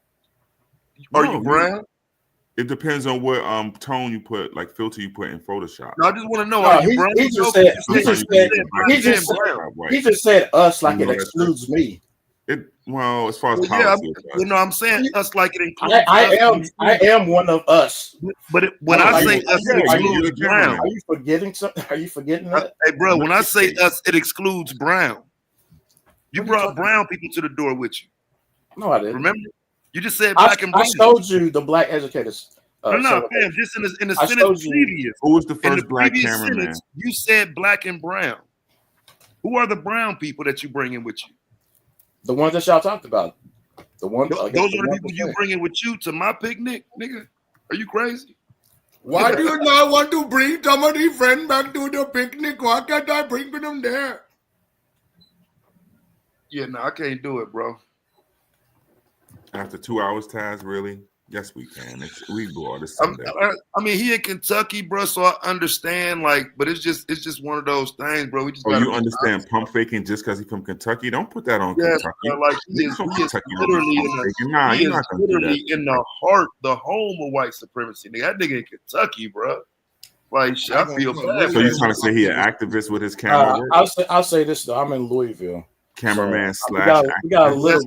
Are No, you brown? It depends on what tone you put, like filter you put in Photoshop. No, I just want to know. No, Are you brown? he just No, said. you He said just said. black He and just said. brown. He just said us like You it know, that's excludes me. Well, as far as Well, yeah, policy, it you does. know, I'm saying us like it includes I us. am one of us. But when I say us, it you're excludes the brown. cameraman. Are you forgetting something? Are you forgetting that? Hey, bro, when I say us, it excludes brown. You What are you brought talking brown people to the door with you. No, I didn't. Remember? You just said I black and brown. showed you the black educators. No, Celebration. fam, just in the I sentence showed you. previous. Who was the In the first black previous cameraman? sentence, you said black and brown. Who are the brown people that you bring in with you? The ones that y'all talked about. The one. Those are the people you bring in with you to my picnic, nigga. Are you crazy? Why do you not want to bring somebody friend back to the picnic? Why can't I bring them there? Yeah, no, I can't do it, bro. After 2 hours, Taz, really? Yes, we can. We do all this Sunday. I mean, he in Kentucky, bro, so I understand, like, but it's just one of those things, bro. We just Oh, gotta you be understand honest. pump faking just because he's from Kentucky? Don't put that on Yes, Kentucky. bro, like he Niggas is from Kentucky don't be literally pump faking. Nah, he you're is not gonna do literally that. in the heart, the home of white supremacy. Nigga, that nigga in Kentucky, bro. Like, shit, I feel bad. So you trying to say he an activist with his camera work? I'll say this though. I'm in Louisville. Cameraman So, slash we got a activist?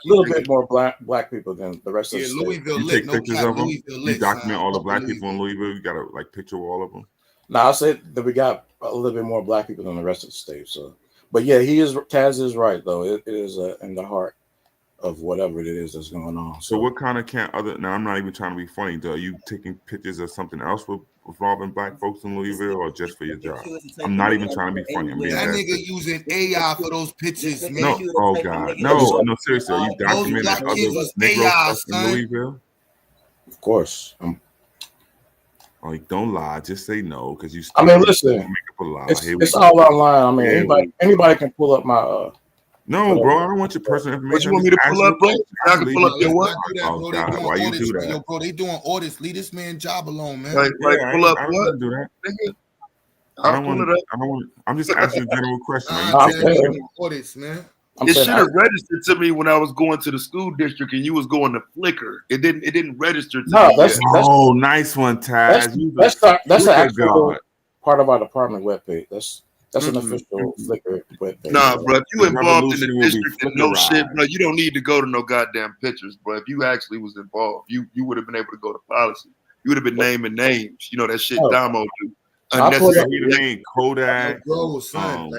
little bit more black people than the rest of the state. Louisville You lit, take no pictures cap, of them? Louisville You lit, document son. all the Fuck black Louisville. people in Louisville? You got a like picture of all of them? No, I'll say that we got a little bit more black people than the rest of the state. So, but yeah, Taz is right though. It is in the heart of whatever it is that's going on. So what kind of now I'm not even trying to be funny, though. Are you taking pictures of something else involving black folks in Louisville or just for your job? I'm not even trying to be funny. I'm being That dead nigga serious. using AI for those pictures, man. No, oh God. No, seriously. Are you Those documenting black other kids was Negro AI, stuff in son. Louisville? Of course. Like, don't lie. Just say no, because you. I mean, listen. Make up a lie. It's all online. I mean, anybody can pull up my. No, bro. I don't want your personal information. What you want me to pull up, bro? I can pull up your what? Oh God, why you do that? Yo, bro, they doing audits. Leave this man job alone, man. Like pull up I what? don't do that. Nigga, I I'll don't pull want. it up. I don't want. I'm just asking a general question. Audits, man. It should have registered to me when I was going to the school district and you was going to Flickr. It didn't register to me. That's oh, nice one, Taz. That's an an actual part of our department webpage. That's an official Flickr webpage. Nah, bro. If you The involved in the revolution will be district and no Flickerized. shit, bro, you don't need to go to no goddamn pictures, bro. If you actually was involved, you would have been able to go to policy. You would have been naming names. You know that shit Damo do. Unnecessary. He named Kodak. Bro, son.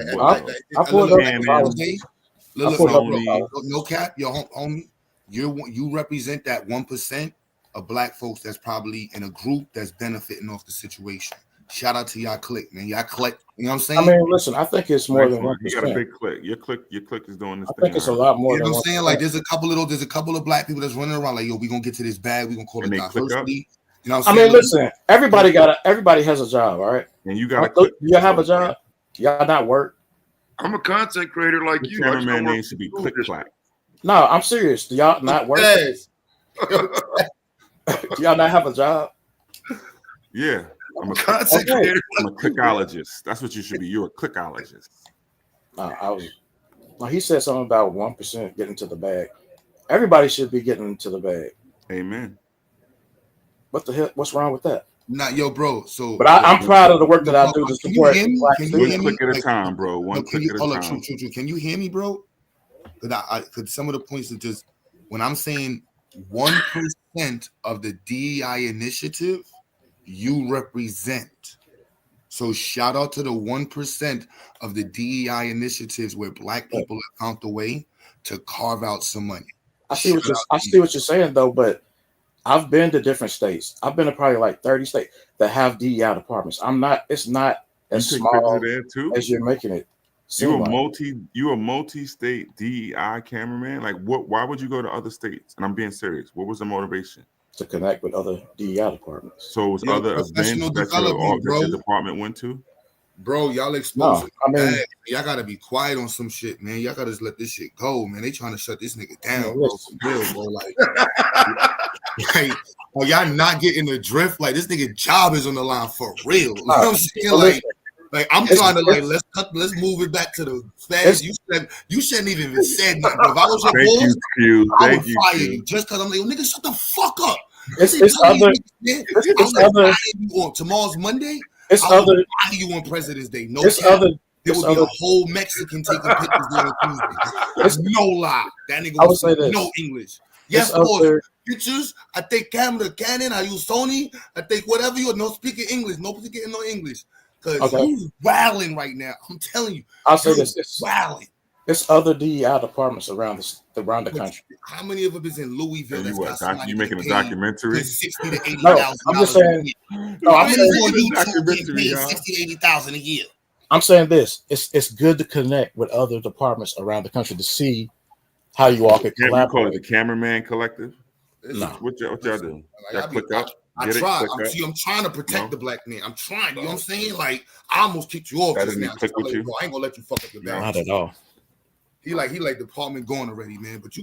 No cap, your homie. You represent that 1% of black folks that's probably in a group that's benefiting off the situation. Shout out to y'all clique, man. Y'all clique. You know what I'm saying? I mean, listen, I think it's more than 1%. You got a big click. Your click is doing this I thing. think it's a lot more You know than what I'm saying? 1%. Like there's a couple of black people that's running around like, yo, we gonna get to this bag, we gonna call it diversity. You know what I'm saying? I mean, listen, everybody has a job, all right? And you got do you have a job? Y'all not work? I'm a content creator like you. Cameraman name should be Click Clack. No, I'm serious. Do y'all not work? Do y'all not have a job? Yeah. I'm a content creator. I'm a clickologist. That's what you should be. You're a clickologist. He said something about 1% getting to the bag. Everybody should be getting into the bag. Amen. What the hell? What's wrong with that? Nah, yo, bro. So, but I'm proud of the work that I do to support. One click at a time, bro. One click at a time. True. Can you hear me, bro? Because some of the points are just when I'm saying 1% of the DEI initiative, you represent. So shout out to the 1% of the DEI initiatives where black people have found a way to carve out some money. I see what you're saying though, but I've been to different states. I've been to probably like 30 states that have DEI departments. It's not as small as you're making it. You a multi-state DEI cameraman. Like what? Why would you go to other states? And I'm being serious. What was the motivation? to connect with other DEI departments. So was Yo, other professional events development, that your bro. department went to? Bro, y'all No, exposing I mean, bad. Y'all gotta be quiet on some shit, man. Y'all gotta just let this shit go, man. They trying to shut this nigga down, man, bro. listen. For real, bro. Like, oh, y'all not getting the drift. Like, this nigga job is on the line for real. You know what I'm saying? Like I'm trying to let's move it back to the fast. You shouldn't even said nothing, bro. If I was your boss, I would fire you just because I'm like, nigga, shut the fuck up. It's other. On tomorrow's Monday. It's I would other. fire you on President's Day. No It's cap. other. There It's would be other. a whole Mexican taking pictures there on Tuesday. No lie. That nigga I would was say this. no English. Yes, It's boss. other. Pictures. I take camera, Canon. I use Sony. I take whatever you no speaking English. No speaking no English. Cause Okay. you wilding right now. I'm telling you. I'll say you're this. It's wilding. It's other DEI departments around the country. How many of them is in Louisville? That's got somebody You making a paid documentary? $60,000 to $80,000. No, I'm just saying. No, How I'm many saying on YouTube documentary, getting y'all. paid $60,000 to $80,000 a year? I'm saying this. It's good to connect with other departments around the country to see how you all could You call it collaborate. the Cameraman Collective? No. What y'all do? Like, Y'all click up? I Get it? try. Click up? I'm trying to protect No? the black man. I'm trying. You know what I'm saying? Like, I almost kicked you off That just didn't now. click with you? Bro, I ain't gonna let you fuck up your balance. Not at all. He like department going already, man. But you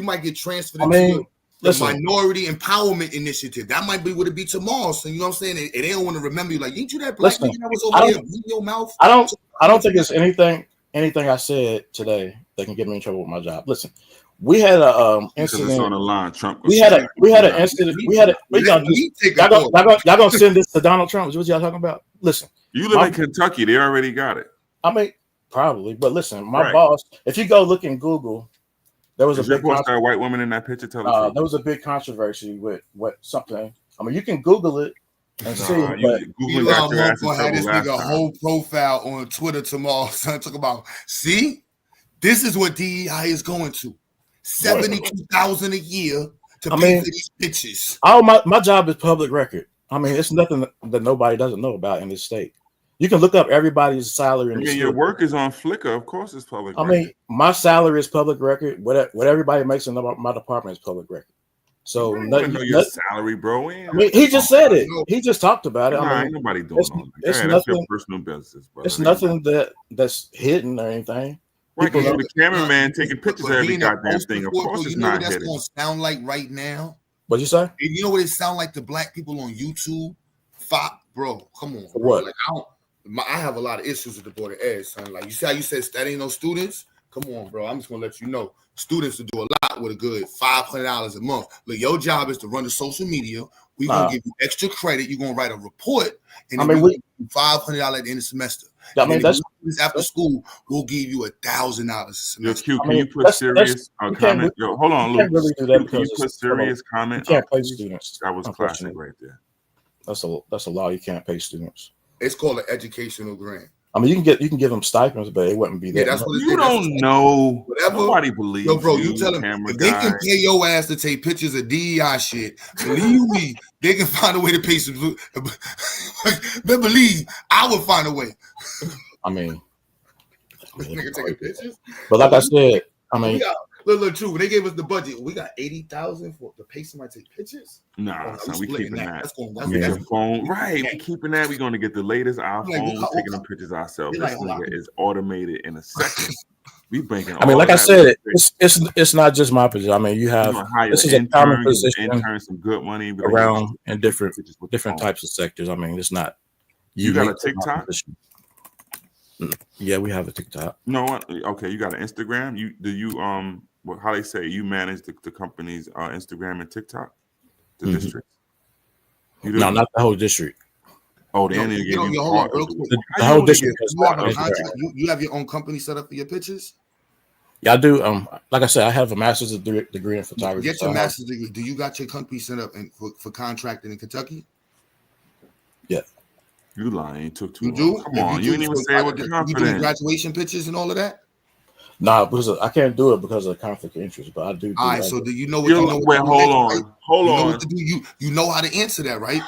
might get transferred I into mean, the listen. minority empowerment initiative. That might be what it be tomorrow. So you know what I'm saying? And they don't want to remember you. Like, ain't you that black Listen, nigga that was over there in your mouth? I don't think it's anything I said today that can get me in trouble with my job. Listen, we had a incident. Because it's on the line. Trump. We had an incident. Y'all gonna send this to Donald Trump? Is what y'all talking about? Listen, you live in Kentucky. They already got it. I mean, probably, but listen, my boss. If you go look in Google, there was a big that white woman in that picture. Tell the truth. there was a big controversy with something. I mean, you can Google it and see. But Elon Musk gonna have this nigga whole profile on Twitter tomorrow. Son, talk about. See, this is what DEI is going to. $72,000 a year to pay for these bitches. Oh, my job is public record. I mean, it's nothing that nobody doesn't know about in this state. You can look up everybody's salary. Your work is on Flickr. Of course, it's public. I mean, my salary is public record. What everybody makes in my department is public record. So I don't know your salary, bro. I mean, he just said it. He just talked about it. Nah, I mean, ain't nobody doing all that. It's That's nothing. your personal business, bro. It's nothing that's hidden or anything. Right, because the cameraman taking pictures of every goddamn thing. Of Before, course, it's you know not what that's hidden. gonna sound like right now? What'd you say? And you know what it sound like to black people on YouTube? Bro, come on, bro. What? Like I have a lot of issues with the board of ed, son. Like you see how you said that ain't no students. Come on, bro. I'm just gonna let you know. Students will do a lot with a good $500 a month. Look, your job is to run the social media. We're gonna give you extra credit. You're gonna write a report, and then we'll give you $500 at the end of the semester. I mean, that's after school. We'll give you $1,000 a semester. Yo, Q, can you put serious comment? Yo, hold on, Luke. Really do that Can you put serious comment? You can't pay students. That was classic right there. That's a law. You can't pay students. It's called an educational grant. I mean, you can give them stipends, but it wouldn't be that. That's what you don't know. Whatever. Nobody believes. Yo, bro, you tell them if they can pay your ass to take pictures of DEI shit, believe me, they can find a way to pay some. But believe, I would find a way. I mean, nigga taking pictures. But like I said, I mean, look, true. When they gave us the budget, we got $80,000 to pay somebody to take pictures. Nah, son, we keeping that. That's Your phone, right? We keeping that. We're gonna get the latest iPhone. We're taking them pictures ourselves. This nigga is automated in a second. We banking. I mean, like I said, it's not just my position. I mean, you have this is a common position. Some good money around in different types of sectors. I mean, it's not. You got a TikTok? Yeah, we have a TikTok. No, okay. You got an Instagram. How they say you manage the company's Instagram and TikTok, the district. No, not the whole district. Oh, the end. The whole district. You have your own company set up for your pictures. Yeah, I do. Like I said, I have a master's degree in photography. Get your master's degree. Do you got your company set up for contracting in Kentucky? Yeah. You lying? You took too long. Do? Come on, you didn't even say it with the confidence. You doing graduation pictures and all of that? Nah, because I can't do it because of conflict of interest. But I do. All right. So do you know what? Wait, hold on. You know how to answer that, right?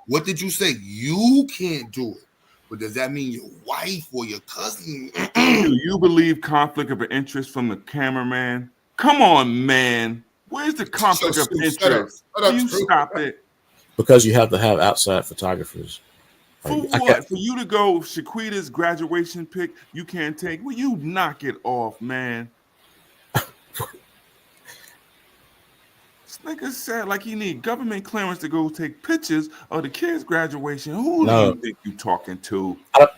What did you say? You can't do it. But does that mean your wife or your cousin? Do you believe conflict of interest from the cameraman? Come on, man. Where's the conflict of interest? Shut up, Will you stop it? Because you have to have outside photographers. For what? For you to go Shaquita's graduation pic, you can't take. Will you knock it off, man? This nigga said like he need government clearance to go take pictures of the kids' graduation. Who do you think you talking to?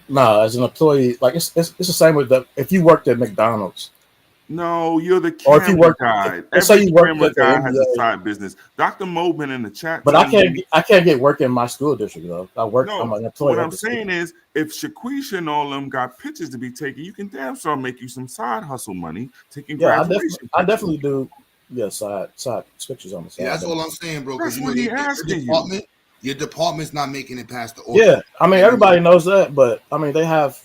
No, as an employee, like it's the same with if you worked at McDonald's. No, you're the Or if you camera work, guy. let's say Every you work camera at the guy has a NBA. side business. Dr. Mobin in the chat. But I told me- can't get work in my school district though. I'm an employee. What of I'm the saying is, if Shaquisha and all them got pictures to be taken, you can damn sure make you some side hustle money taking Yeah, graduation. I definitely do. Yeah, side pictures on the side. Yeah, that's all I'm saying, bro. Because That's what he asking you. Your department's not making it past the audit. Yeah, I mean everybody knows that, but I mean they have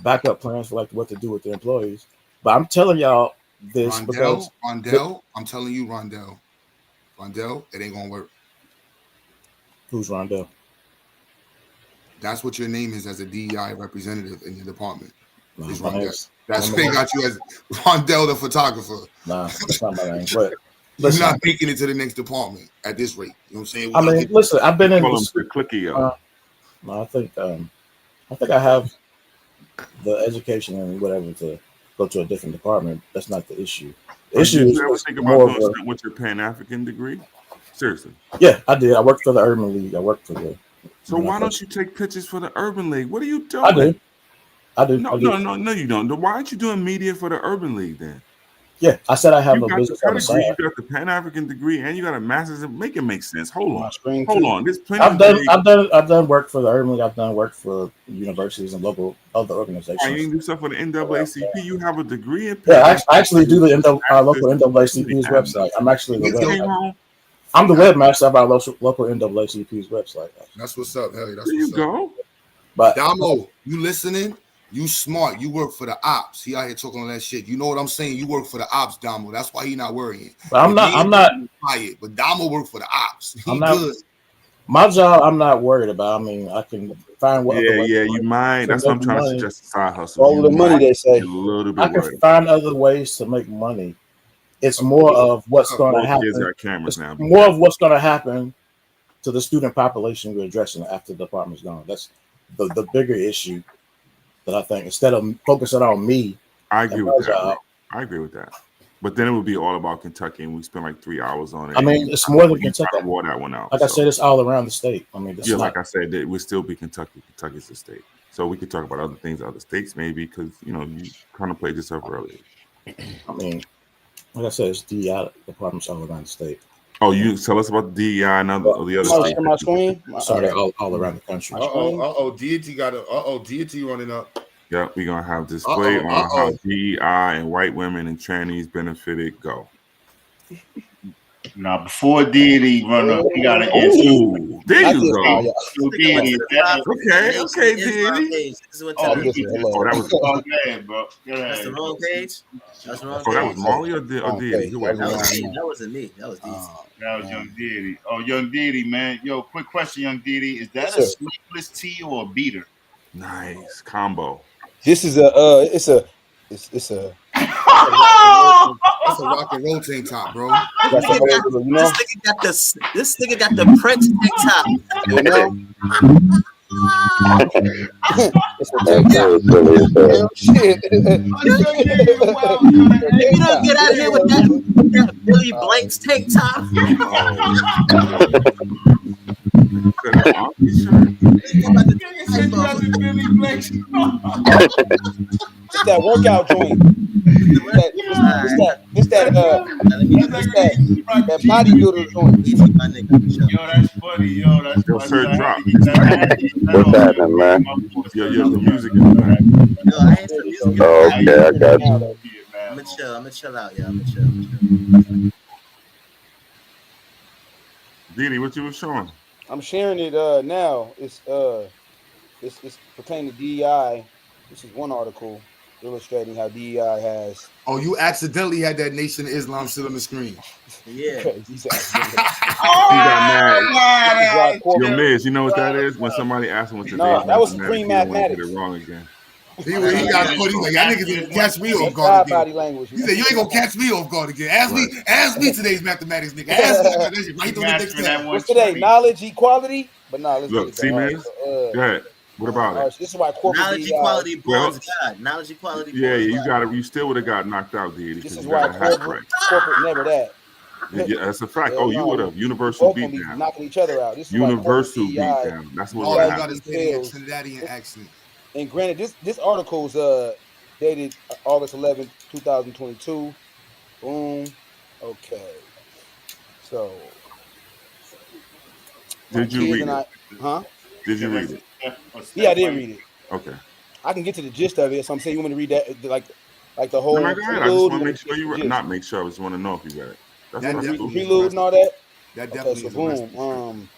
backup plans for like what to do with their employees. But I'm telling y'all this because Rondell, I'm telling you, Rondell, it ain't gonna work. Who's Rondell? That's what your name is as a DEI representative in your department. No, Is my Rondell. name's- That's my why they name- got you as Rondell the photographer. Nah, that's not my name. But You're listen, not making it to the next department at this rate. You know what I'm saying? I mean, listen, I've been in. Call him the clicky, yo. No, I think I have the education and whatever to go to a different department. That's not the issue. The issue Did is you ever think about more doing of a, something with your Pan-African degree? Seriously. yeah, I did. I worked for the Urban League. I worked for the. So why don't you take pictures for the Urban League? What are you doing? I do. No, you don't. Then why aren't you doing media for the Urban League then? Yeah, I said I have You a got business the on the pedigree, side. you got the Pan-African degree, and you got a master's. Make it make sense. Hold on. screen Hold too. on. There's plenty I've of done, ways- I've done work for the Urban League. I've done work for universities and local other organizations. Why you didn't do stuff for the NAACP? You have a degree in Yeah, I actually do the local NAACP's website. I'm actually the webmaster. I'm the webmaster of our local NAACP's website. That's what's up, Harry. That's There what's you go. But Damo, you listening? You smart. You work for the ops. He out here talking all that shit. You know what I'm saying? You work for the ops, Damo. That's why he not worrying. But I'm not fired. But Damo work for the ops. He I'm not good. my job. I'm not worried about. I mean, I can find what. other ways You might. to That's what I'm make trying to money. suggest. A side hustle. All You the money might they say. be a little I bit can worried. find other ways to make money. It's more of what's going to Both happen. kids got cameras It's now. more of what's going to happen to the student population we're addressing after the department's gone. That's the bigger issue that I think instead of focusing on me. I agree and with my that. Bro. job, I agree with that. But then it would be all about Kentucky, and we spent like 3 hours on it. I mean, it's more than Kentucky. Wore that one out. Like I said, it's all around the state. I mean, it's yeah, not, like I said, it would still be Kentucky. Kentucky's the state. So we could talk about other things, other states, maybe, because you kind of played this up earlier. I mean, like I said, it's DEI departments all around the state. Oh, you tell us about the DEI and the other states. My screen. Sorry, all around the country. Deity got it. Deity running up. Yeah, we're gonna have display on how DEI and white women and trannies benefited. Go. Now, before Deity run up, we got to answer. There you go. So Deity, Okay, Deity. Oh, that was Oh, man, bro. That's the wrong page. That's the wrong Oh, that was page. Molly or Deity? Who was That wasn't me. That was Deity. That was Young Deity. Oh, Young Deity, man. Yo, quick question, Young Deity. Is that Yes, a sir. sleeveless tee or a beater? Nice combo. This is a it's a That's a rock and roll tank top, bro. This nigga got the Prince TikTok. You know? It's a tank top. Shit. You don't get out of here with that Billy Blanks tank top. It's that workout joint. It's that bodybuilder joint. Yo, that's funny. Yo, that's Yo, funny. sir, drop. What's happening, man? Yo, the music in the back. Yo, I ain't some music. Oh, okay, I got you. I'm gonna chill out, y'all. I'm gonna chill. Deity, what you was showing? I'm sharing it now. It's pertaining to DEI. This is one article illustrating how DEI has. Oh, you accidentally had that Nation of Islam sit on the screen. Yeah. He got mad. Yo, Miz, you know what that is? When somebody asks him what's the No, name, that was he's mad Supreme if he don't wanna Mathematics. get it wrong again. He got caught. He's like, y'all niggas didn't catch me off guard That's again. body language. He said, you ain't gonna catch me off guard again. Ask me today's mathematics, nigga. Ask me. I got that shit right on the next tab. What's today? Knowledge, equality? But no, let's Look, get it see, done. All right, man. so, Go ahead. What about all it? right, so this is why corporate Knowledge DEI. equality Well, borns God. Knowledge equality yeah, borns you God. got it. You still would have got knocked out, Diddy, This because is you why got a half corporate right. never that. Yeah, that's a fact. Hell Oh, you no, would have we universal both gonna be beatdown. knocking each other out. This is why corporate Universal DEI beatdown. That's what Oh, would have you gotta happened. say it in fails. Trinidadian accent. And granted, this article's dated August 11th, 2022. Boom. Okay. So my Did you kids read and it? I, huh? Did you read it? Yeah, I did read it. Okay. I can get to the gist of it. So I'm saying, you want me to read that, like the No, whole go ahead. I just prelude? want to You make want sure the you gist? not make sure. I just want to know if you read it. That That's The cool. definitely is prelude and all that. That Okay, definitely so is a recipe. boom.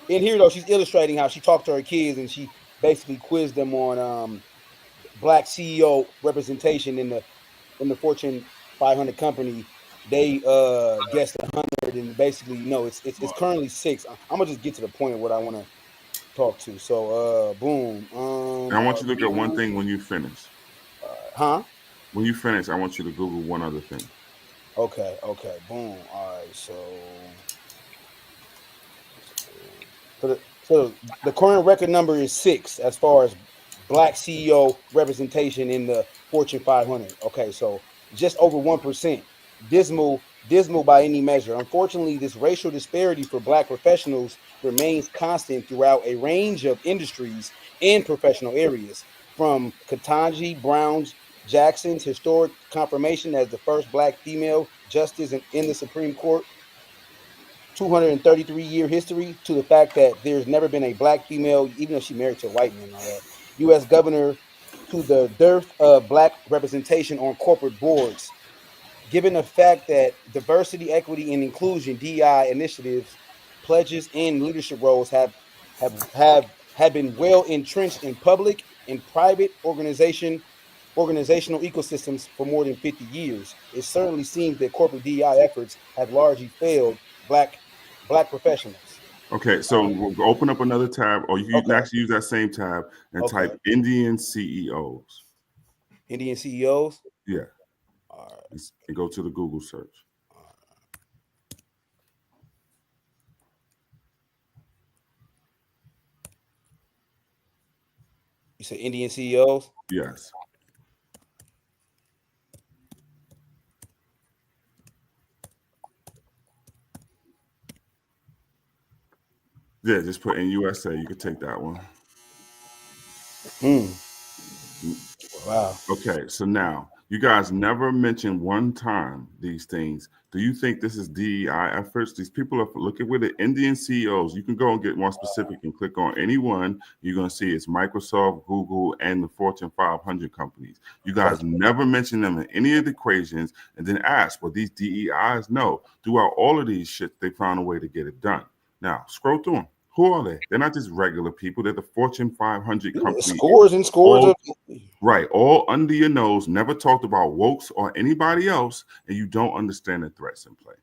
In here though, she's illustrating how she talked to her kids and she basically quizzed them on black CEO representation in the Fortune 500 company. They guessed 100 and basically it's currently 6. I'm gonna just get to the point of what I want to talk to. So boom. And I want you to look at one thing when you finish. Huh? When you finish, I want you to Google one other thing. Okay, boom. All right, so the current record number is 6 as far as black CEO representation in the Fortune 500. Okay, so just over 1%. Dismal by any measure. Unfortunately, this racial disparity for black professionals remains constant throughout a range of industries and professional areas, from Ketanji Brown's Jackson's historic confirmation as the first black female justice in the Supreme Court 233-year history to the fact that there's never been a black female, even though she married to a white man and all that, U.S. governor, to the dearth of black representation on corporate boards. Given the fact that diversity, equity, and inclusion (DEI) initiatives, pledges, and leadership roles have been well entrenched in public and private organizational ecosystems for more than 50 years, it certainly seems that corporate DEI efforts have largely failed black professionals. Okay, so we'll open up another tab, or you can Okay. actually use that same tab and Okay. type Indian CEOs. Indian CEOs? Yeah. All right. And go to the Google search. You said Indian CEOs? Yes. Yeah, just put in USA. You could take that one. Wow. Okay, so now you guys never mentioned one time these things. Do you think this is DEI efforts? These people are looking with the Indian CEOs. You can go and get more specific and click on any one. You're going to see it's Microsoft, Google, and the Fortune 500 companies. You guys never mention them in any of the equations and then ask, well, these DEIs? No. Throughout all of these shit, they found a way to get it done. Now, scroll through them. Who are they? They're not just regular people. They're the Fortune 500 companies. Scores and scores of Right, all under your nose, never talked about wokes or anybody else, and you don't understand the threats in play.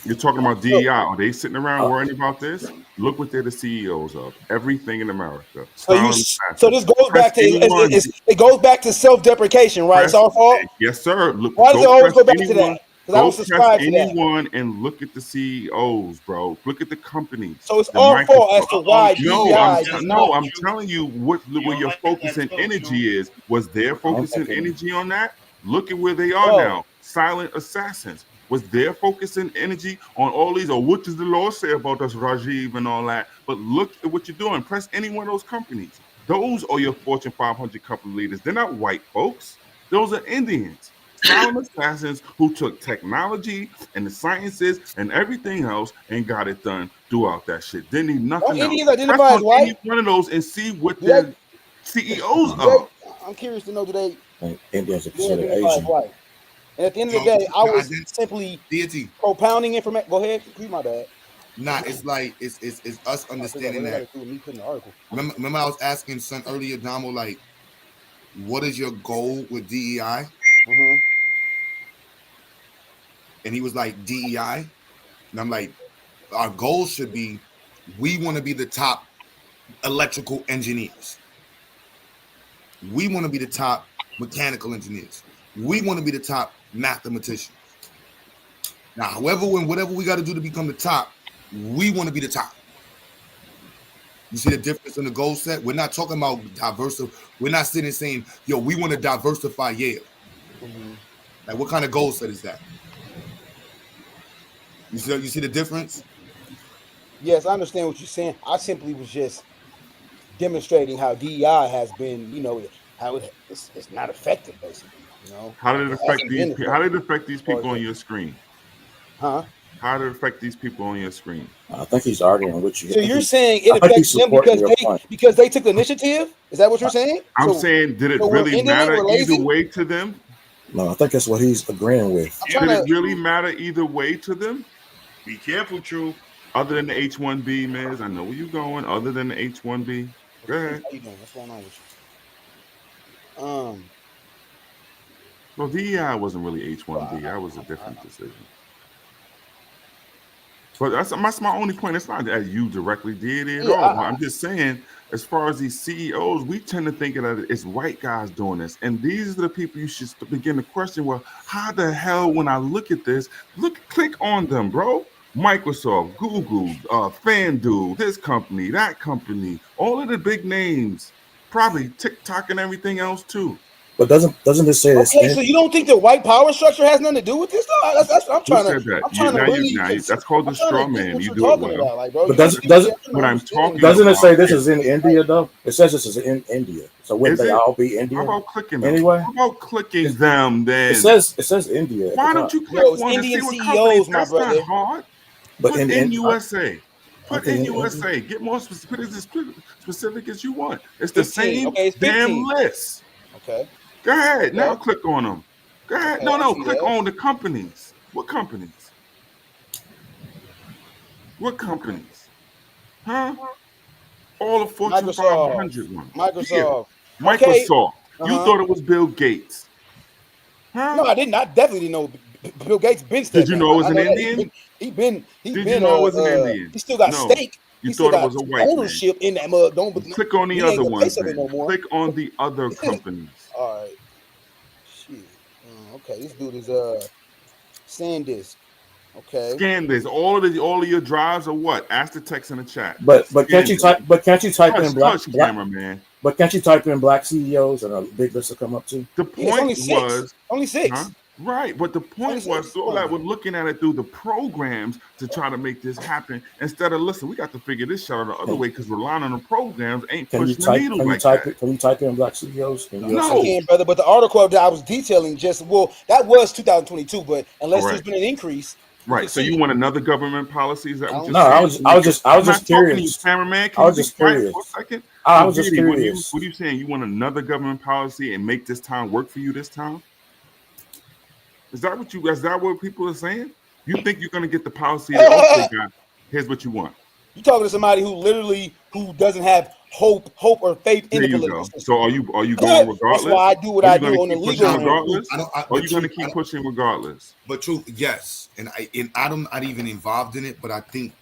You're talking about DEI. Are they sitting around worrying about this? Look what they're the CEOs of. Everything in America. So this goes back to it goes back to self-deprecation, right? It's our fault. Yes, sir. Look, Why does it always go back to anyone, that? Because I don't subscribe to that. anyone and look at the CEOs, bro. Look at the companies. So it's our fault as to why No, DEI does not. I'm telling you where your focus and energy is. Was their focus and energy on that? Look at where they are now. Silent assassins. Was their focus and energy on all these, or what does the law say about us, Rajiv, and all that? But look at what you're doing. Press any one of those companies. Those are your Fortune 500 company leaders. They're not white folks. Those are Indians. Silent assassins who took technology and the sciences and everything else and got it done throughout that shit. Didn't need nothing else. Indians identify as white? Any one of those and see what their CEOs are. I'm curious to know, do they Indians are identify considered as Asian. white? And at the end of the day, I was simply propounding information. Go ahead, read my bad. Nah, it's like it's us understanding that. Me putting the article. Remember, I was asking son earlier, Damo, like, what is your goal with DEI? Mm-hmm. And he was like, DEI, and I'm like, our goal should be, we want to be the top electrical engineers. We want to be the top mechanical engineers. We want to be the top mathematicians. Now, however, whatever we got to do to become the top, we want to be the top. You see the difference in the goal set? We're not talking about we're not sitting saying, yo, we want to diversify Yale. Like, what kind of goal set is that? You see the difference? Yes, I understand what you're saying. I simply was just demonstrating how DEI has been, how it's not effective, basically. How did it affect hasn't these? been How did it effective affect these as far as people on the- your screen? Huh? How did it affect these people on your screen? I think he's arguing with you. So you're saying it I think he's affects them supporting your point. because they took the initiative? Is that what you're saying? I'm So, saying, did it so we're really indolent, matter we're either lazy? way to them? No, I think that's what he's agreeing with. Did it really matter either way to them? Be careful, True. Other than the H-1B, Miz, I know where you're going. Other than the H-1B, go ahead. How you doing? What's going on with you? Well, DEI wasn't really H-1B. That was a different decision. But that's my only point. It's not that you directly did it at all. I'm just saying, as far as these CEOs, we tend to think that it's white guys doing this. And these are the people you should begin to question, well, how the hell, when I look at this, click on them, bro. Microsoft, Google, FanDuel, this company, that company, all of the big names, probably TikTok and everything else too. But doesn't it say this? Okay, so you don't think the white power structure has nothing to do with this, though? That's what I'm Who trying said to. that? I'm trying to really. That's called the straw man. What You you're do it talking well. about, like, bro. But Doesn't What I'm talking doesn't it about say this is in India though? It says this is in India. So wouldn't Is they it? all be Indian? How about clicking them? Anyway, How about clicking them then? it says India. At Why the don't top. you click one to see what companies? That's not hard. But Put in USA. Put okay, in in USA. Get more specific, as specific as you want. It's 15. the same Okay, it's 15. damn list. Okay. Go ahead. Okay. Now click on them. Go ahead. Okay, No, I see click that. on the companies. What companies? What companies? Huh? All the Fortune 500 ones. Microsoft. Yeah. Okay. Microsoft. You thought it was Bill Gates. Huh? No, I didn't. I definitely didn't know Bill Gates been Did stepped you down. know it was I an know that Indian? he been Did you know it was an Indian? he still got No. stake. You He still thought it got was a white man. ownership in that mug. Click on the he ain't other the ones face of it then. no more. Click on the other companies. All right. Shit. Okay, this dude is SanDisk. Okay. Scan this. All of your drives are what? Ask the text in the chat. But can't you type? But can't you type Touch, in black? cameraman. But can't you type in black CEOs and a big list will come up too? The point was only 6. Huh? Right, but the point was all that we're looking at it through the programs to try to make this happen instead of listen. We got to figure this shit out the other way because relying on the programs ain't Can you pushing the type? needle Can you like type that. it? Can you type in black CEOs? I can, brother. But the article that I was detailing that was 2022. But unless there's Correct. been an increase, Right. So you want another government policy? Is that what you're No, saying? I was just I'm not talking to you, curious. cameraman. Can I was you be just quiet curious. for a second? I So, was just Diddy, curious. What are you saying? You want another government policy and make this time work for you this time? Is that what people are saying? You think you're gonna get the policy that okay, guy, here's what you want. You talking to somebody who doesn't have hope or faith in There the you political go. system. So are you going regardless? That's why I do what Are you I do gonna on the keep legal pushing realm. regardless? Are you gonna keep pushing regardless? But truth, yes, and I'm not even involved in it, but I think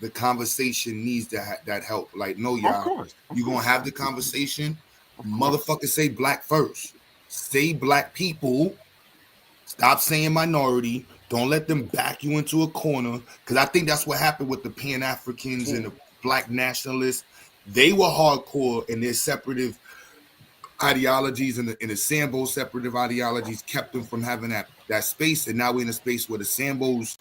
the conversation needs that help. Like, no, y'all, you're gonna have the conversation. Motherfuckers say black first. Say black people. Stop saying minority. Don't let them back you into a corner. Because I think that's what happened with the Pan-Africans and the black nationalists. They were hardcore in their separative ideologies, and the Sambo separative ideologies kept them from having that space. And now we're in a space where the Sambos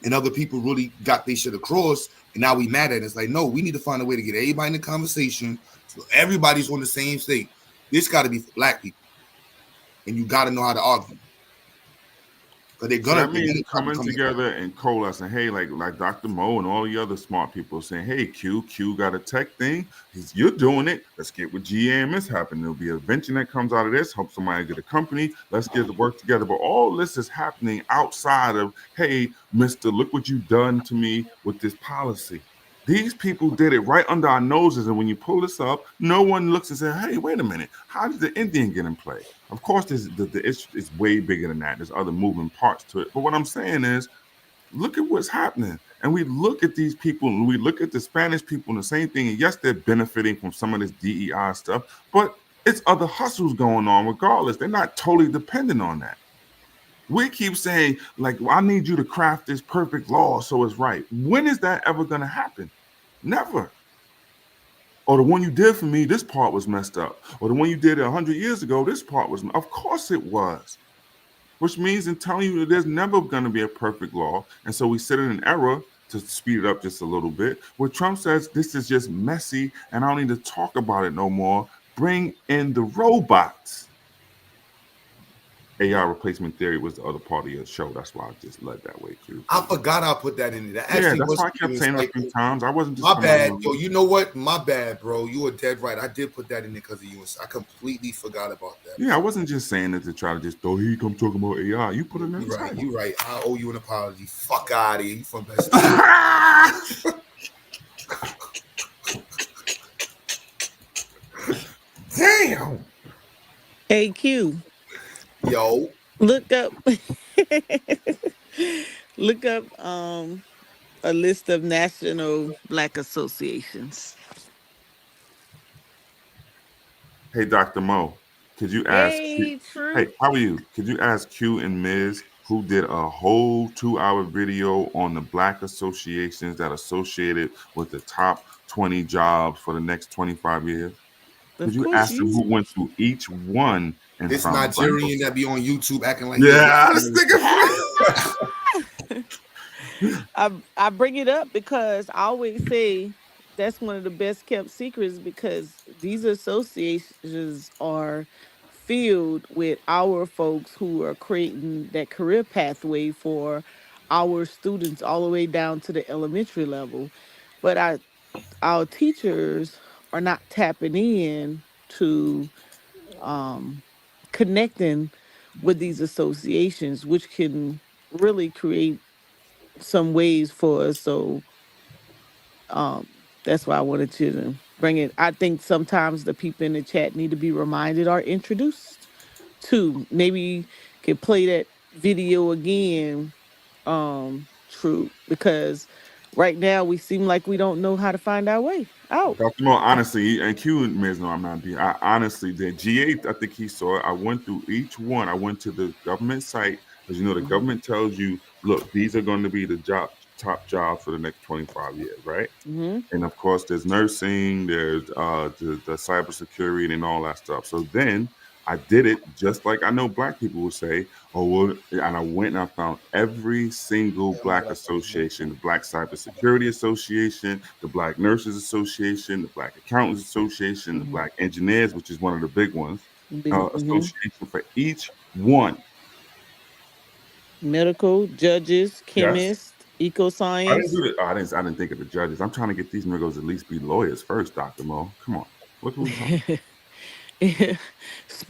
and other people really got their shit across. And now we mad at it. It's like, no, we need to find a way to get everybody in the conversation so everybody's on the same stage. This got to be for black people. And you got to know how to argue. But they're gonna, that means coming together and coalescing. Hey, like Dr. Mo and all the other smart people saying, hey, Q got a tech thing. You're doing it. Let's get what GM is happening. There'll be an invention that comes out of this. Hope somebody get a company. Let's get to work together. But all this is happening outside of, hey, mister, look what you've done to me with this policy. These people did it right under our noses. And when you pull this up, no one looks and says, hey, wait a minute. How did the Indian get in play? Of course, the issue is way bigger than that. There's other moving parts to it. But what I'm saying is, look at what's happening. And we look at these people and we look at the Spanish people and the same thing. And yes, they're benefiting from some of this DEI stuff, but It's other hustles going on regardless. They're not totally dependent on that. We keep saying, like, well, I need you to craft this perfect law so it's right. When is that ever going to happen? Never. Or the one you did for me, this part was messed up. Or the one you did 100 years ago, this part was. Of course it was. Which means in telling you that there's never going to be a perfect law. And so we sit in an era, to speed it up just a little bit, where Trump says this is just messy and I don't need to talk about it no more. Bring in the robots. AI replacement theory was the other part of your show. That's why I just led that way, Q. I forgot I put that in there. That Yeah, actually that's was why I kept saying it a few times. I wasn't just my bad. Yo, you know what? My bad, bro. You were dead right. I did put that in there because of you. I completely forgot about that. Yeah, I wasn't just saying it to try to just throw, he come talking about AI. You put it in there. You're right. You're right. I owe you an apology. Fuck out of here. You from best. Damn. Hey Q. Yo. Look up look up a list of national black associations. Hey, Dr. Mo, could you ask? Hey, True. Hey, how are you? Could you ask Q and Ms, who did a whole 2-hour video on the black associations that associated with the top 20 jobs for the next 25 years? Could you ask them who went through each one and This found Nigerian that be on YouTube acting like yeah, this nigga. I bring it up because I always say that's one of the best kept secrets because these associations are filled with our folks who are creating that career pathway for our students all the way down to the elementary level. But our teachers are not tapping in to connecting with these associations, which can really create some ways for us. So that's why I wanted to bring it. I think sometimes the people in the chat need to be reminded or introduced to. Maybe can play that video again, True, because right now we seem like we don't know how to find our way out. Dr. Mo, honestly, and Q and Ms know I'm not being. I honestly did. G8, I think he saw it. I went through each one. I went to the government site because the government tells you, look, these are going to be the top jobs for the next 25 years, right? Mm-hmm. And of course, there's nursing, there's the cybersecurity and all that stuff. So then I did it just like I know black people will say, oh, well, and I went and I found every single black association, the Black Cybersecurity Association, the Black Nurses Association, the Black Accountants Association, the Black Engineers, which is one of the big ones, association for each one. Medical, judges, chemists, eco-science. I didn't do that. I didn't think of the judges. I'm trying to get these niggas at least be lawyers first, Dr. Mo. Come on. What can we talk?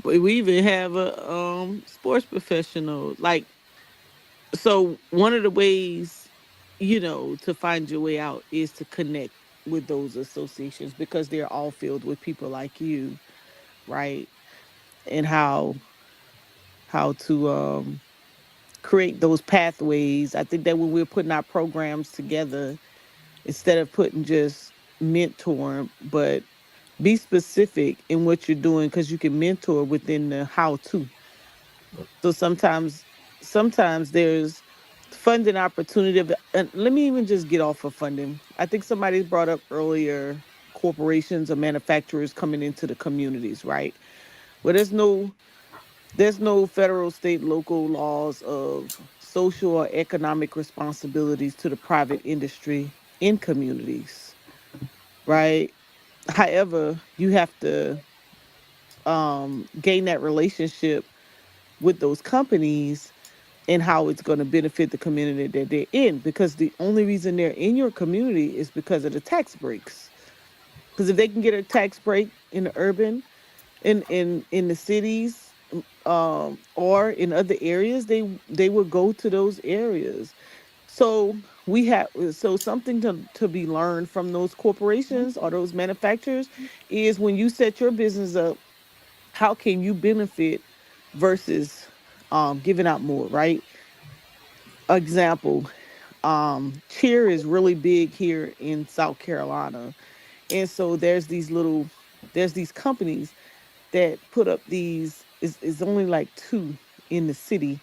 We even have a sports professional. Like, so one of the ways, to find your way out is to connect with those associations because they're all filled with people like you, right? And how to create those pathways. I think that when we're putting our programs together, instead of putting just mentor, but be specific in what you're doing because you can mentor within the how to. So sometimes there's funding opportunity. And let me even just get off of funding. I think somebody brought up earlier corporations or manufacturers coming into the communities, right? Well, there's no federal, state, local laws of social or economic responsibilities to the private industry in communities, right? However, you have to gain that relationship with those companies and how it's going to benefit the community that they're in. Because the only reason they're in your community is because of the tax breaks. Because if they can get a tax break in the urban, in the cities, or in other areas, they would go to those areas. So something to be learned from those corporations or those manufacturers is when you set your business up, how can you benefit versus giving out more, right? Example, cheer is really big here in South Carolina. And so there's these companies that put up these is only like two in the city,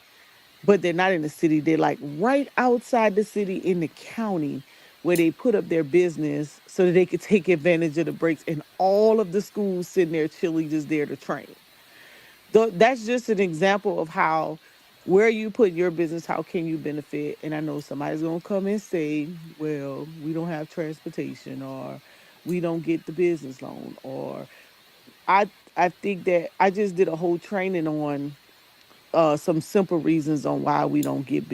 but they're not in the city. They're like right outside the city in the county where they put up their business so that they could take advantage of the breaks, and all of the schools sitting there chilly just there to train. That's just an example of how where you put your business, how can you benefit? And I know somebody's gonna come and say, well, we don't have transportation, or we don't get the business loan, or I I think that I just did a whole training on some simple reasons on why we don't get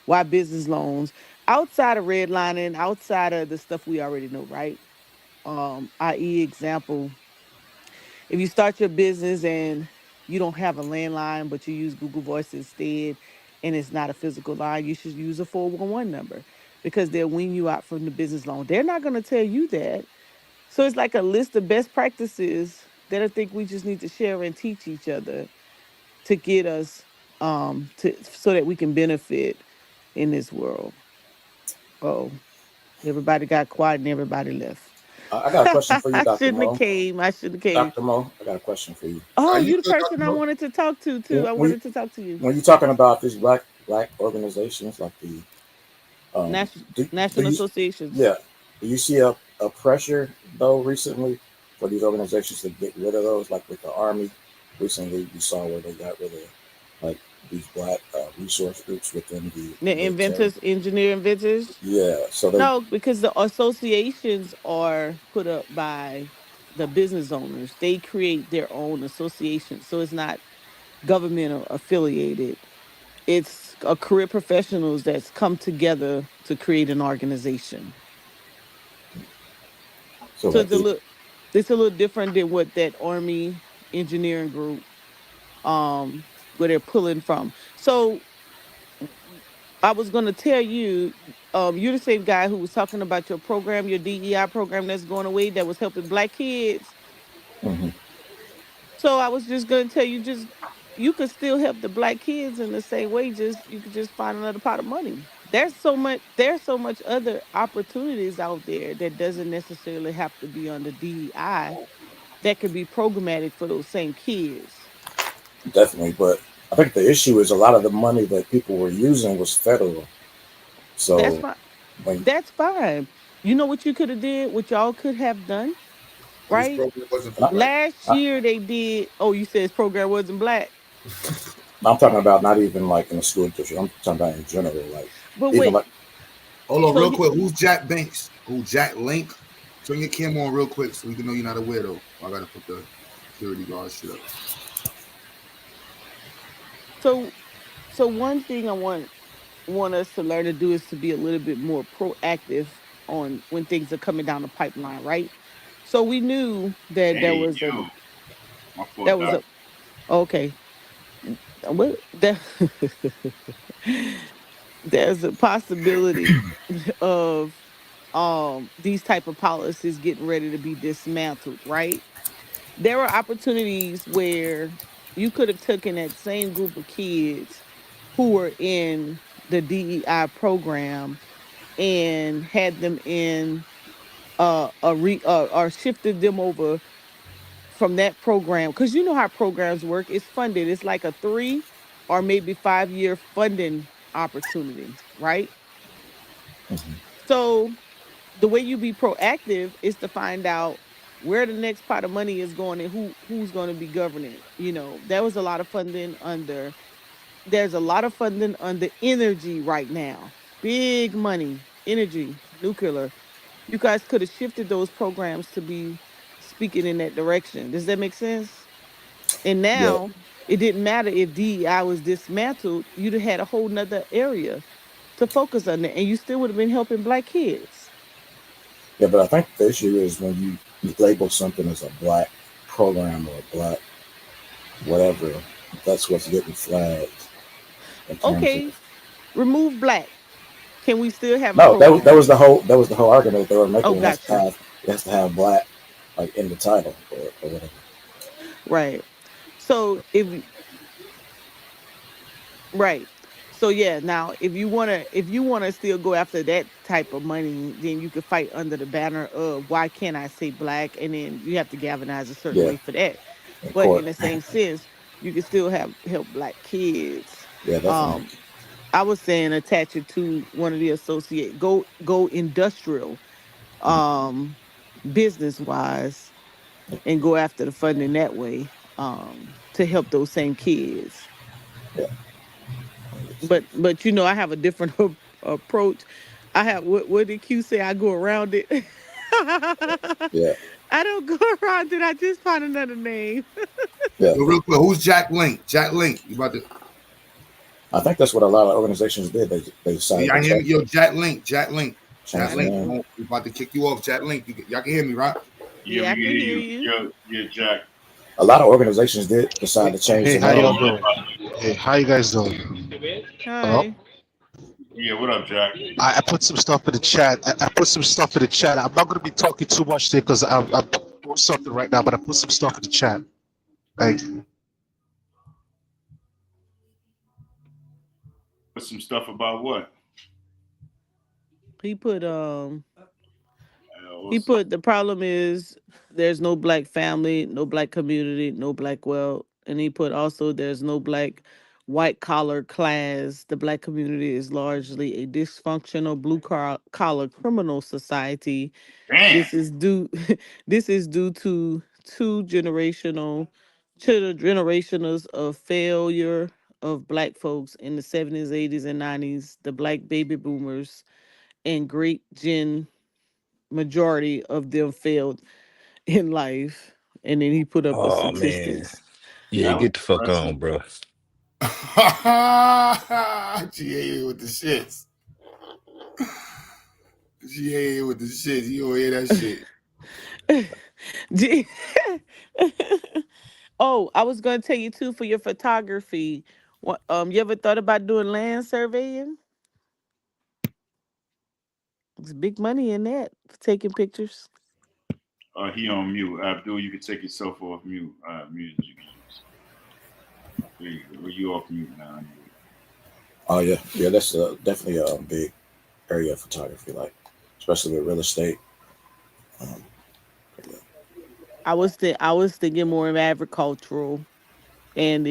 why business loans outside of redlining, outside of the stuff we already know, right? I.e. example, if you start your business and you don't have a landline, but you use Google Voice instead, and it's not a physical line, you should use a 411 number because they'll wean you out from the business loan. They're not going to tell you that. So it's like a list of best practices that I think we just need to share and teach each other to get us to so that we can benefit in this world. Oh, everybody got quiet and everybody left. I got a question for you, I Dr. shouldn't have Mo. came. I shouldn't have came. Dr. Mo, I got a question for you. Oh, You you the good, Dr. person I Mo? wanted to talk to too. When, I when, you, wanted to talk to you. when you're talking about these black organizations like the National do national you associations. yeah, do you see a pressure though recently for these organizations to get rid of those, like with the Army recently you saw where they got rid of like these black resource groups within the The military. inventors, engineer inventors. Yeah, so they No, because the associations are put up by the business owners. They create their own association, so it's not government affiliated. It's a career professionals that's come together to create an organization. so So like it's a little different than what that Army engineering group where they're pulling from. So I was gonna tell you, you're the same guy who was talking about your program, your DEI program that's going away that was helping black kids. mhm. So I was just gonna tell you, just you could still help the black kids in the same way. Just you could just find another pot of money. There's so much other opportunities out there that doesn't necessarily have to be on the DEI that could be programmatic for those same kids. Definitely, but I think the issue is a lot of the money that people were using was federal. That's So fine. when That's fine. You know what you could have did, what y'all could have done, But his right? program wasn't for I, black. Last I, year they did. Oh, you said his program wasn't black, I'm talking about not even like in the school district. I'm talking about in general, like but even wait. like Hold on, So real quick. Who's Jack Banks? Who Jack Link? Turn your camera on real quick so we can know you're not a weirdo. I gotta put the security guard shit up. so so one thing I want us to learn to do is to be a little bit more proactive on when things are coming down the pipeline, right? So we knew that there Hey, was a yo, my fault, that was Doc. a okay. What that there's a possibility of these type of policies getting ready to be dismantled, right? There are opportunities where you could have taken that same group of kids who were in the DEI program and had them in or shifted them over from that program, because you know how programs work. It's funded. It's like a 3 or maybe 5 year funding opportunity, right? So the way you be proactive is to find out where the next pot of money is going and who's going to be governing. You know, there was a lot of funding under. There's a lot of funding under energy right now. Big money, energy, nuclear. You guys could have shifted those programs to be speaking in that direction. Does that make sense? And yeah, now it didn't matter if DEI was dismantled, you'd have had a whole nother area to focus on it, and you still would have been helping black kids. yeah, but I think the issue is when you label something as a black program or a black whatever, that's what's getting flagged in terms of Okay, remove black. Can we still have a no, that was program? the whole argument they were Oh, making. got you. It has to have black like in the title or whatever. Right. So right. So yeah, now if you wanna still go after that type of money, then you could fight under the banner of why can't I say black, and then you have to galvanize a certain Yeah, way for that. but in the same sense, you can still help black kids. Yeah, definitely. I was saying attach it to one of the associate go industrial, um, business wise, and go after the funding that way, to help those same kids. But I have a different approach. I have what did Q say? I go around it. Yeah. I don't go around it. I just find another name. Yeah. Yo, real quick, who's Jack Link? Jack Link, you about to? I think that's what a lot of organizations did. They decided I to hear me. change, Yo, Jack Link, Jack Link, change Jack the Link. name. We about to kick you off, Jack Link. Y'all can hear me, right? Yeah, Yeah, I we can can hear hear you. you. Yeah, Jack. A lot of organizations did decide to change Hey, the how name. y'all doing? Hey, how you guys doing? Hello? Hi. Yeah, what up, Jack? I put some stuff in the chat. I put some stuff in the chat. I'm not going to be talking too much today because I'm doing something right now, but I put some stuff in the chat. Thank you. Put some stuff about what? He put the problem is there's no black family, no black community, no black wealth, and he put also there's no black white collar class. The black community is largely a dysfunctional blue collar criminal society. Damn. This is due this is due to generations of failure of black folks in the 70s, 80s, and 90s, the black baby boomers and great gen majority of them failed in life. And then he put up a Oh man. statistics. Yeah, That was get the fuck on, impressive. bro. GA with the shits. GA with the shits. You don't hear that shit. Oh, I was gonna tell you too for your photography. What you ever thought about doing land surveying? There's big money in that for taking pictures. He on mute. Abdul, you can take yourself off mute. Music you can use. There you go. You off mute now. Oh yeah, that's definitely a big area of photography, like especially with real estate. I was thinking more of agricultural and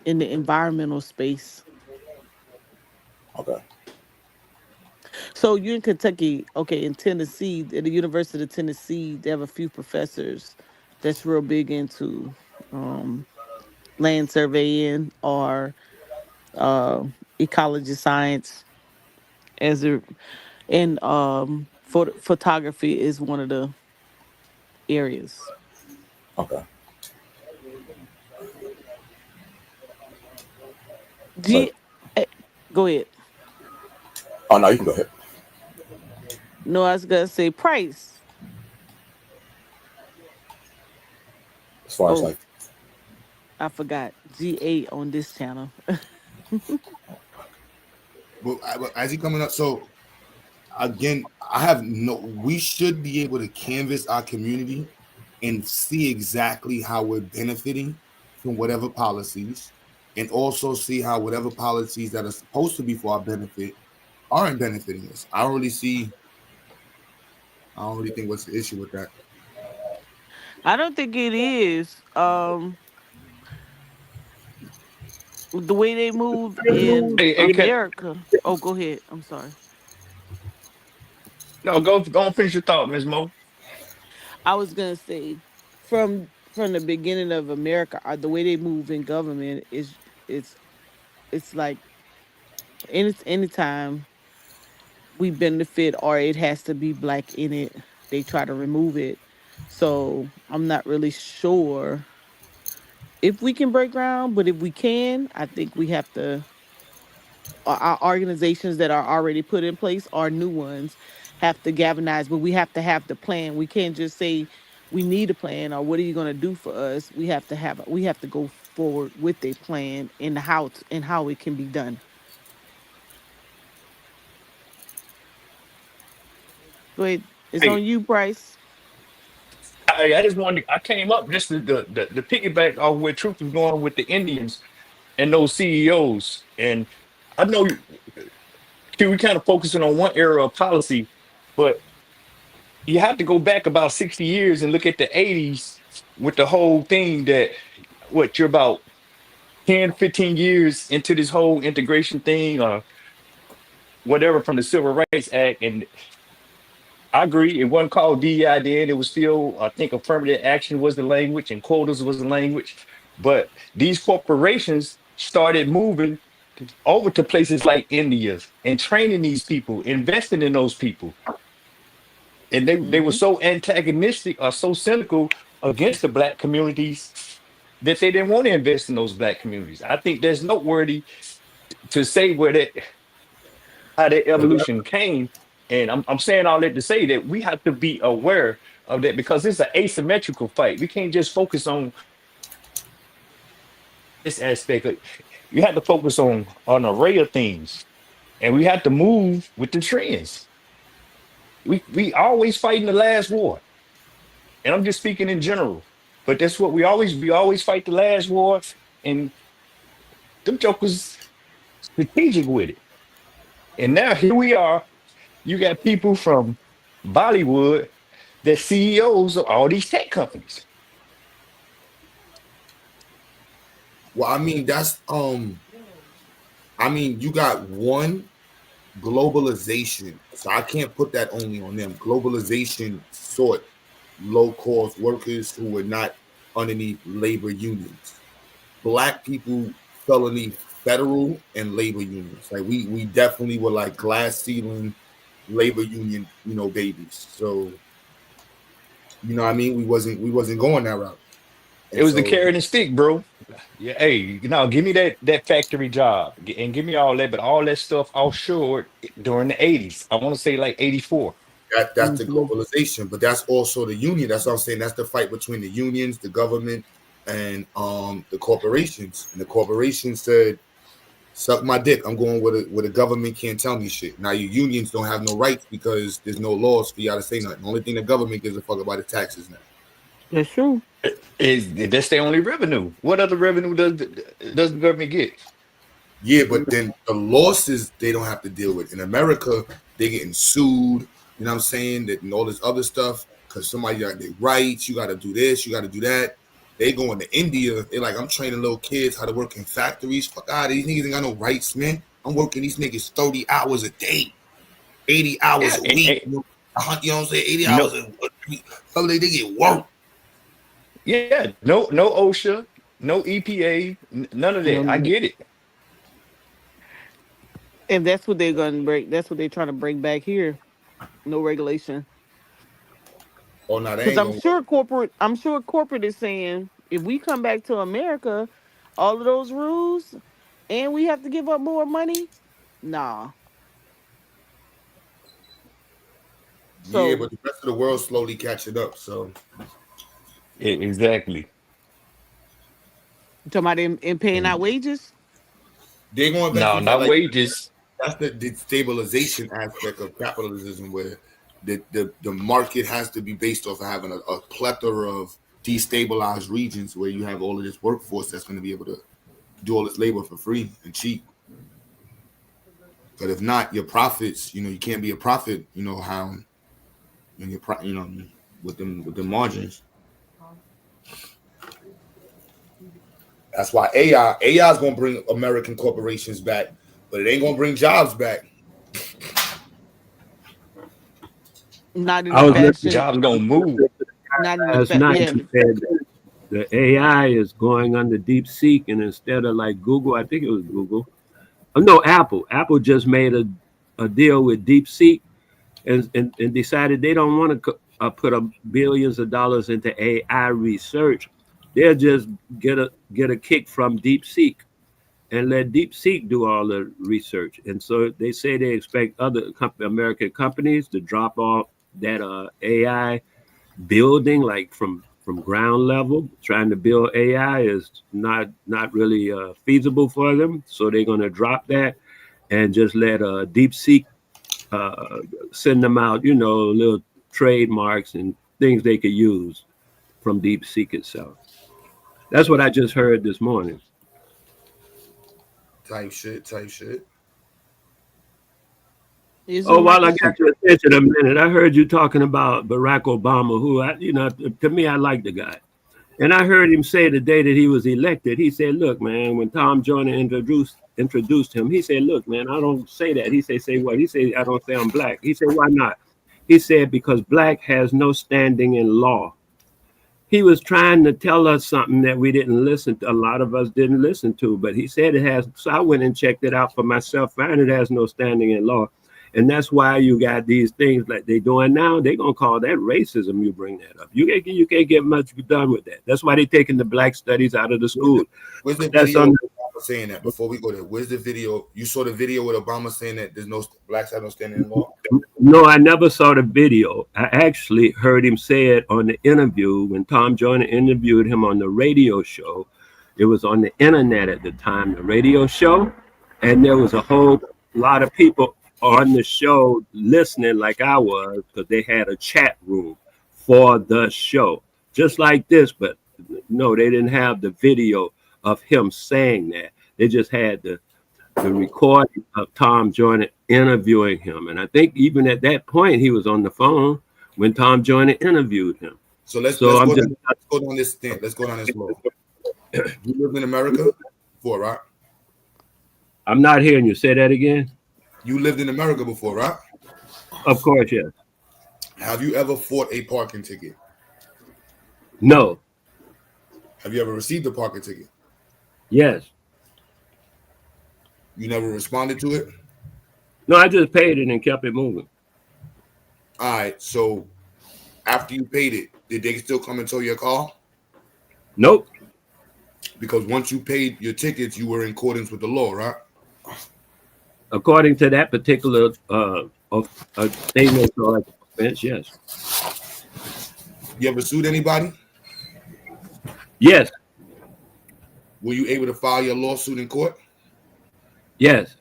in the environmental space. Okay. So you're in Kentucky, okay? In Tennessee, at the University of Tennessee, they have a few professors that's real big into land surveying or ecology science. As a and photography is one of the areas. Okay. So, Go ahead. oh no, you can go ahead. No, I was gonna say price. As far as like, I forgot GA on this channel. But as he coming up, so again, we should be able to canvas our community and see exactly how we're benefiting from whatever policies, and also see how whatever policies that are supposed to be for our benefit aren't benefiting us. I don't really think what's the issue with that. I don't think it is. The way they move in Hey, America. Oh, go ahead. I'm sorry. no, go and finish your thought, Ms. Mo. I was gonna say from the beginning of America, the way they move in government is it's it's like anytime we benefit or it has to be black in it, they try to remove it. So I'm not really sure if we can break ground, but if we can, I think we have to. Our organizations that are already put in place or new ones have to galvanize, but we have to have the plan. We can't just say we need a plan or what are you going to do for us. We have to go forward with a plan and how it can be done. Go ahead. It's Hey, on you, Bryce. I just wanted. I came up just the piggyback off where Truth was going with the Indians and those CEOs. And I know we kind of focusing on one era of policy, but you have to go back about 60 years and look at the 80s with the whole thing that what you're about 10, 15 years into this whole integration thing or whatever from the Civil Rights Act. And I agree, it wasn't called DEI then. It was still, I think, affirmative action was the language and quotas was the language. But these corporations started moving over to places like India and training these people, investing in those people. And they were so antagonistic or so cynical against the black communities that they didn't want to invest in those black communities. I think that's noteworthy to say how that evolution came. And I'm saying all that to say that we have to be aware of that because it's an asymmetrical fight. We can't just focus on this aspect. You have to focus on an array of things, and we have to move with the trends. We always fighting the last war, and I'm just speaking in general. But that's what we always fight the last war, and them jokers strategic with it. And now here we are. You got people from Bollywood that CEOs of all these tech companies. Well, I mean, that's I mean, you got one globalization, so I can't put that only on them. Globalization sought low-cost workers who were not underneath labor unions. Black people fell underneath federal and labor unions. Like we definitely were like glass ceiling labor union, babies. So you know what I mean? We wasn't going that route. It was the carrot and stick, bro. Yeah, hey, give me that factory job and give me all that, but all that stuff offshore during the 80s. I want to say like 84. That's the globalization, but that's also the union. That's what I'm saying. That's the fight between the unions, the government, and the corporations. And the corporations said, "Suck my dick. I'm going where the government can't tell me shit." Now your unions don't have no rights because there's no laws for y'all to say nothing. The only thing the government gives a fuck about is taxes now. That's true. That's their only revenue. What other revenue does the government get? Yeah, but then the losses they don't have to deal with. In America, they're getting sued, you know what I'm saying? That and all this other stuff because somebody got their rights, you got to do this, you got to do that. They going to India, they're like, I'm training little kids how to work in factories. Fuck out, these niggas ain't got no rights, man. I'm working these niggas 30 hours a day, 80 hours a week. You know what I'm saying? 80 hours a week. So they get work. Yeah, no OSHA, no EPA, none of that. I get it. And that's what they're gonna break. That's what they're trying to bring back here. No regulation. Oh no, they Because ain't gonna I'm sure corporate is saying if we come back to America, all of those rules, and we have to give up more money. Nah. So yeah, but the rest of the world slowly catching up. So exactly. you talking about in paying out wages? They're going to No, eventually not wages. That's the destabilization aspect of capitalism, where the market has to be based off of having a plethora of destabilized regions where you have all of this workforce that's going to be able to do all this labor for free and cheap. But if not, your profits, you can't be a profit, how, and your with the margins. That's why AI is going to bring American corporations back, but it ain't going to bring jobs back. Not in the fashion. Jobs gonna move. Not in the Last night you said that the AI is going under deep seek, and instead of like Google, I think it was Google. Oh, no, Apple. Apple just made a deal with Deep Seek and decided they don't want to put billions of dollars into AI research. They'll just get a kick from Deep Seek and let Deep Seek do all the research. And so they say they expect other American companies to drop off that AI building, like from ground level. Trying to build AI is not really feasible for them. So they're going to drop that and just let Deep Seek send them out, little trademarks and things they could use from Deep Seek itself. That's what I just heard this morning. Type shit. While I got your attention a minute, I heard you talking about Barack Obama, who to me, I like the guy. And I heard him say the day that he was elected, he said, look, man, when Tom Joyner introduced him, he said, look, man, I don't say that. He said, say what? He said, I don't say I'm black. He said, why not? He said, because black has no standing in law. He was trying to tell us something that we didn't listen to. A lot of us didn't listen to, but he said it has. So I went and checked it out for myself, found it has no standing in law. And that's why you got these things like they're doing now. They're going to call that racism. You bring that up. You can't get much done with that. That's why they're taking the black studies out of the school. Where's the That's video on of Obama saying that? Before we go there, where's the video? You saw the video with Obama saying that there's no blacks have no standing in law? No, I never saw the video. I actually heard him say it on the interview when Tom Joyner interviewed him on the radio show. It was on the internet at the time, the radio show. And there was a whole lot of people on the show listening like I was, because they had a chat room for the show. Just like this, but no, they didn't have the video of him saying that. They just had the recording of Tom Joyner interviewing him. And I think even at that point, he was on the phone when Tom Joyner interviewed him. So let's go down this thing. Let's go down this road. You lived in America before, right? I'm not hearing you. Say that again. You lived in America before, right? Of course, yes. Have you ever fought a parking ticket? No. Have you ever received a parking ticket? Yes. You never responded to it? No, I just paid it and kept it moving. All right. So after you paid it, did they still come and tow your car? Nope. Because once you paid your tickets, you were in accordance with the law, right? According to that particular statement or offense, yes. You ever sued anybody? Yes. Were you able to file your lawsuit in court? Yes.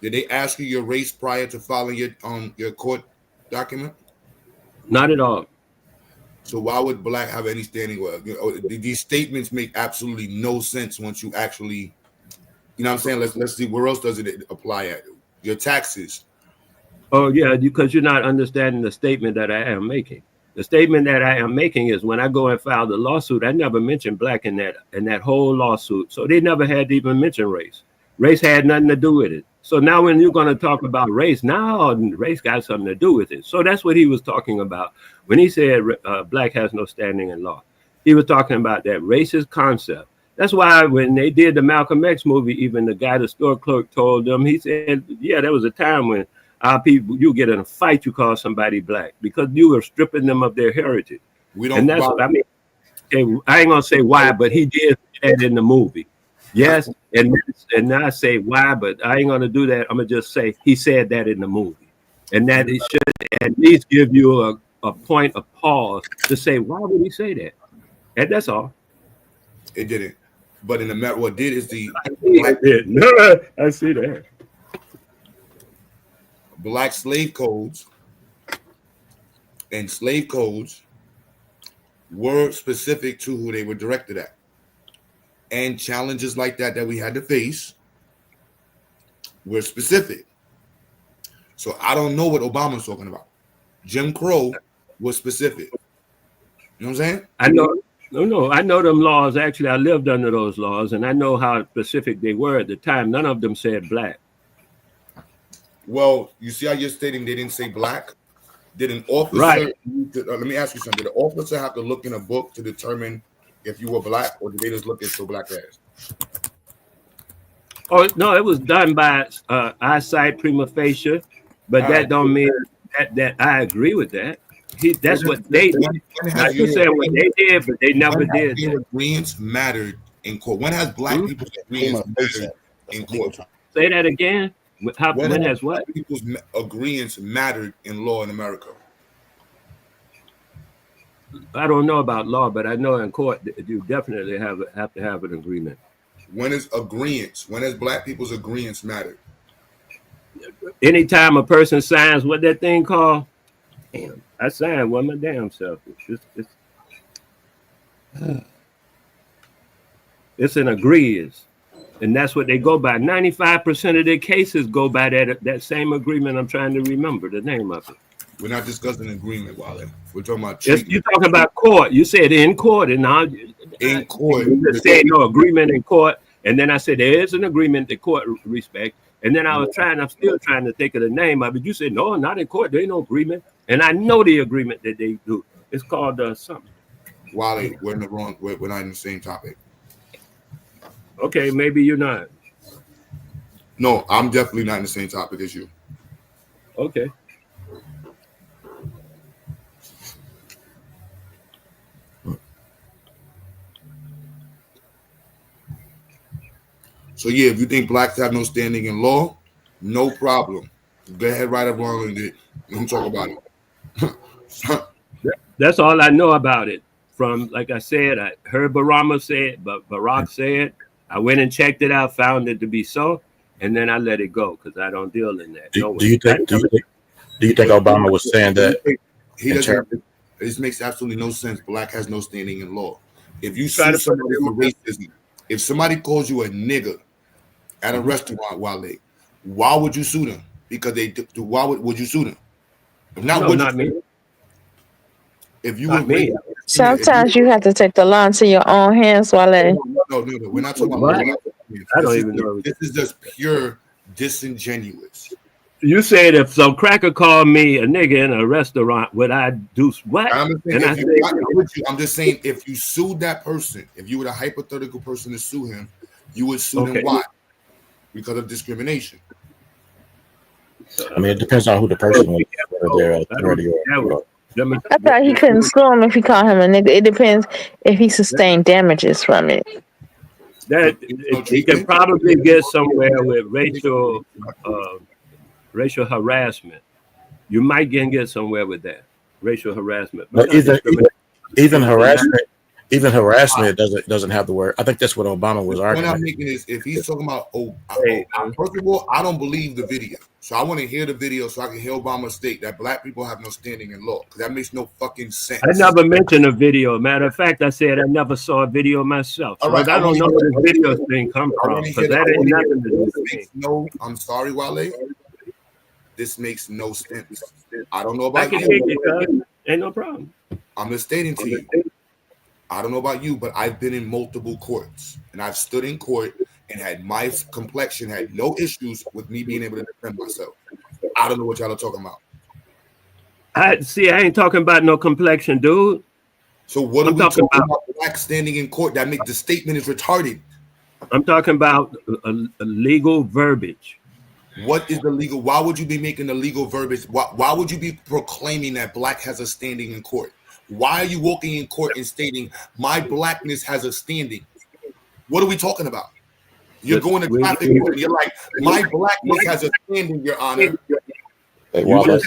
Did they ask you your race prior to filing your court document? Not at all. So why would black have any standing? Well, these statements make absolutely no sense once you actually, you know what I'm saying? Let's see, where else does it apply at? Your taxes. Oh, yeah, because you're not understanding the statement that I am making. The statement that I am making is when I go and file the lawsuit, I never mentioned black in that whole lawsuit. So they never had to even mention race. Race had nothing to do with it. So now when you're going to talk about race, now race got something to do with it. So that's what he was talking about when he said black has no standing in law. He was talking about that racist concept. That's why when they did the Malcolm X movie, even the guy, the store clerk, told them, he said, yeah, there was a time when our people, you get in a fight, you call somebody black because you were stripping them of their heritage. We don't. And that's what I mean. I ain't gonna say why, but he did that in the movie. Yes, and I say why, but I ain't gonna do that. I'm gonna just say he said that in the movie, and that it should at least give you a point of pause to say why would he say that, and that's all. It didn't, but in the matter, what did is the I see that black slave codes and slave codes were specific to who they were directed at. And challenges like that we had to face were specific. So I don't know what Obama's talking about. Jim Crow was specific. You know what I'm saying? I know. No, I know them laws. Actually, I lived under those laws, and I know how specific they were at the time. None of them said black. Well, you see how you're stating they didn't say black? Did an officer, right. Let me ask you something. Did the officer have to look in a book to determine if you were black, or did they just look at your black ass? Oh no, it was done by eyesight prima facie, but that don't mean that I agree with that. That's what they did. I just said what they did, but they never did. Their agreements mattered in court. When has black people's agreements mattered in court? Say that again. When has what? Black people's agreements mattered in law in America? I don't know about law, but I know in court you definitely have to have an agreement. When is agreements? When has black people's agreements mattered? Anytime a person signs what that thing called, damn, I signed one my damn self. It's an agreement, and that's what they go by. 95% of their cases go by that same agreement. I'm trying to remember the name of it. We're not discussing agreement, Wale. We're talking about Yes, treatment. you're talking about court. You said in court, and now In court, you just said no agreement in court, and then I said there is an agreement that court respect, and then I'm still trying to think of the name of it. You said no, not in court. There ain't no agreement, and I know the agreement that they do. It's called something. Wale, we're in the wrong. We're not in the same topic. Okay, maybe you're not. No, I'm definitely not in the same topic as you. Okay. So yeah, if you think blacks have no standing in law, no problem. Go ahead, right or wrong, and we can talk about it. That's all I know about it. From, like I said, I heard Barama say it, but Barack said. I went and checked it out, found it to be so, and then I let it go because I don't deal in that. Do you think Obama was saying that? He doesn't. This makes absolutely no sense. Black has no standing in law. If you Try sue to somebody for racism, if somebody calls you a nigger at a restaurant, Wale, why would you sue them? Because they do. Why would you sue them? If not, No, not me. If you Not were me. Sometimes you have to take the law into your own hands, Wale. No, we're not talking about. What? This I don't is- even know. This is just pure disingenuous. You said if some cracker called me a nigga in a restaurant, would I do what? I'm And I I'm just saying, if you sued that person, if you were a hypothetical person to sue him, you would sue Okay. them. Why? Because of discrimination. I mean, it depends on who the person was. Whether they're a authority or I thought he couldn't sue him if he called him a nigga. It depends if he sustained damages from it. that he can probably get somewhere with racial harassment. You might get somewhere with that racial harassment. But not even discrimination. even harassment doesn't have the word. I think that's what Obama was The point arguing. I'm making is, if he's talking about, first of all, I don't believe the video, so I want to hear the video so I can hear Obama state that black people have no standing in law, because that makes no fucking sense. I never mentioned a video. Matter of fact, I said I never saw a video myself. So All right, I don't know where this video thing come I from want to because hear that ain't that. nothing to do with me. No, I'm sorry, Wale. This makes no sense. I don't know I about can take you. it, cuz. Ain't no problem. I'm just stating to you. I don't know about you, but I've been in multiple courts, and I've stood in court and had my complexion had no issues with me being able to defend myself. I don't know what y'all are talking about. I ain't talking about no complexion, dude. So what I'm are we talking about? Black standing in court? That make the statement is retarded. I'm talking about a legal verbiage. What is the legal? Why would you be making the legal verbiage? Why would you be proclaiming that black has a standing in court? Why are you walking in court and stating my blackness has a standing? What are we talking about? You're going to traffic court. You're like, my blackness has a standing, Your Honor. Hey, Wale,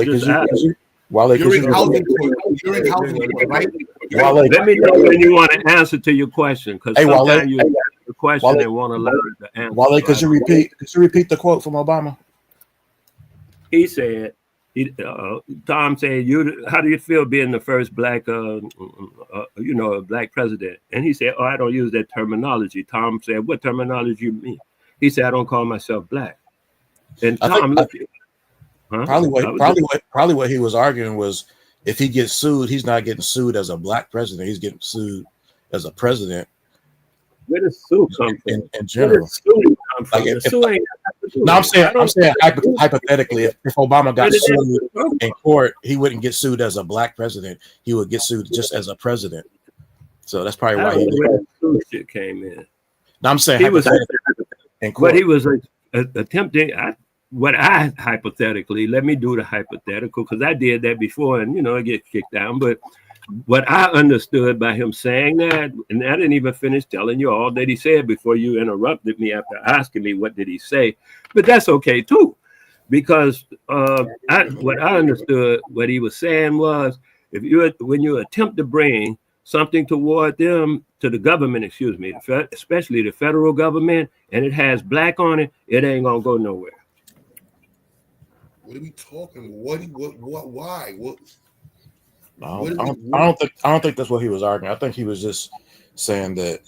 You're in housing court. You're in housing court, right? Let me know when you want to answer to your question, because Hey, Wale, sometimes you ask a question Wale, and want to learn the answer. Wale, could you repeat the quote from Obama? He said, Tom said, how do you feel being the first black, black president? And he said, I don't use that terminology. Tom said, what terminology you mean? He said, I don't call myself black. And Tom looked at Probably what he was arguing was, if he gets sued, he's not getting sued as a black president. He's getting sued as a president. Where does sue come from? In general. I'm saying hypothetically, if Obama got sued in court, he wouldn't get sued as a black president. He would get sued just as a president. So that's probably why he sued shit came in. No, I'm saying he was in court. What he was attempting. Hypothetically, let me do the hypothetical, because I did that before and I get kicked down. But what I understood by him saying that, and I didn't even finish telling you all that he said before you interrupted me after asking me what did he say, but that's okay too, because what I understood what he was saying was, when you attempt to bring something toward them, to the government, especially the federal government, and it has black on it, it ain't gonna go nowhere. What are we talking? What? Why? What? I don't think that's what he was arguing. I think he was just saying that,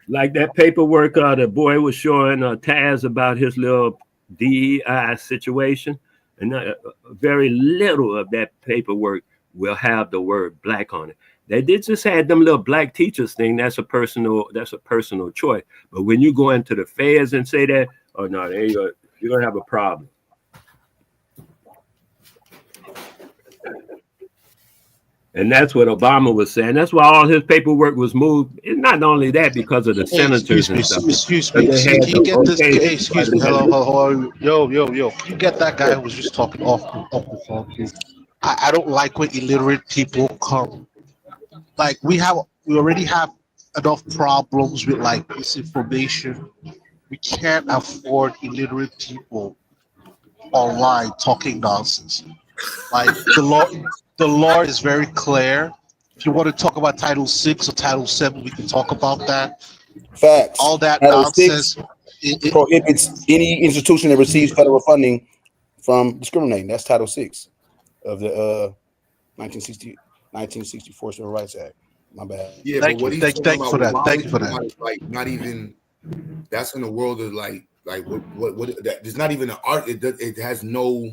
like that paperwork the boy was showing Taz about his little DEI situation. and very little of that paperwork will have the word black on it. They did just had them little black teachers thing. That's a personal choice. But when you go into the feds and say that, oh no, you're gonna have a problem. And that's what Obama was saying. That's why all his paperwork was moved. It's not only that because of the senators and stuff. Excuse me. Can you get this? Hey, excuse me. Hello. Yo. Can you get that guy who was just talking off the phone, please? I don't like when illiterate people come. Like we already have enough problems with like misinformation. We can't afford illiterate people online talking nonsense. Like the law is very clear. If you want to talk about Title VI or Title VII, we can talk about that. Facts. All that Title nonsense. VI prohibits any institution that receives federal funding from discriminating. That's Title VI of the 1964 Civil Rights Act. My bad. Yeah, Thank but what you. he's Thank you for that. Thank you for that. is like not even. That's in the world of like what that, there's not even an art. It has no.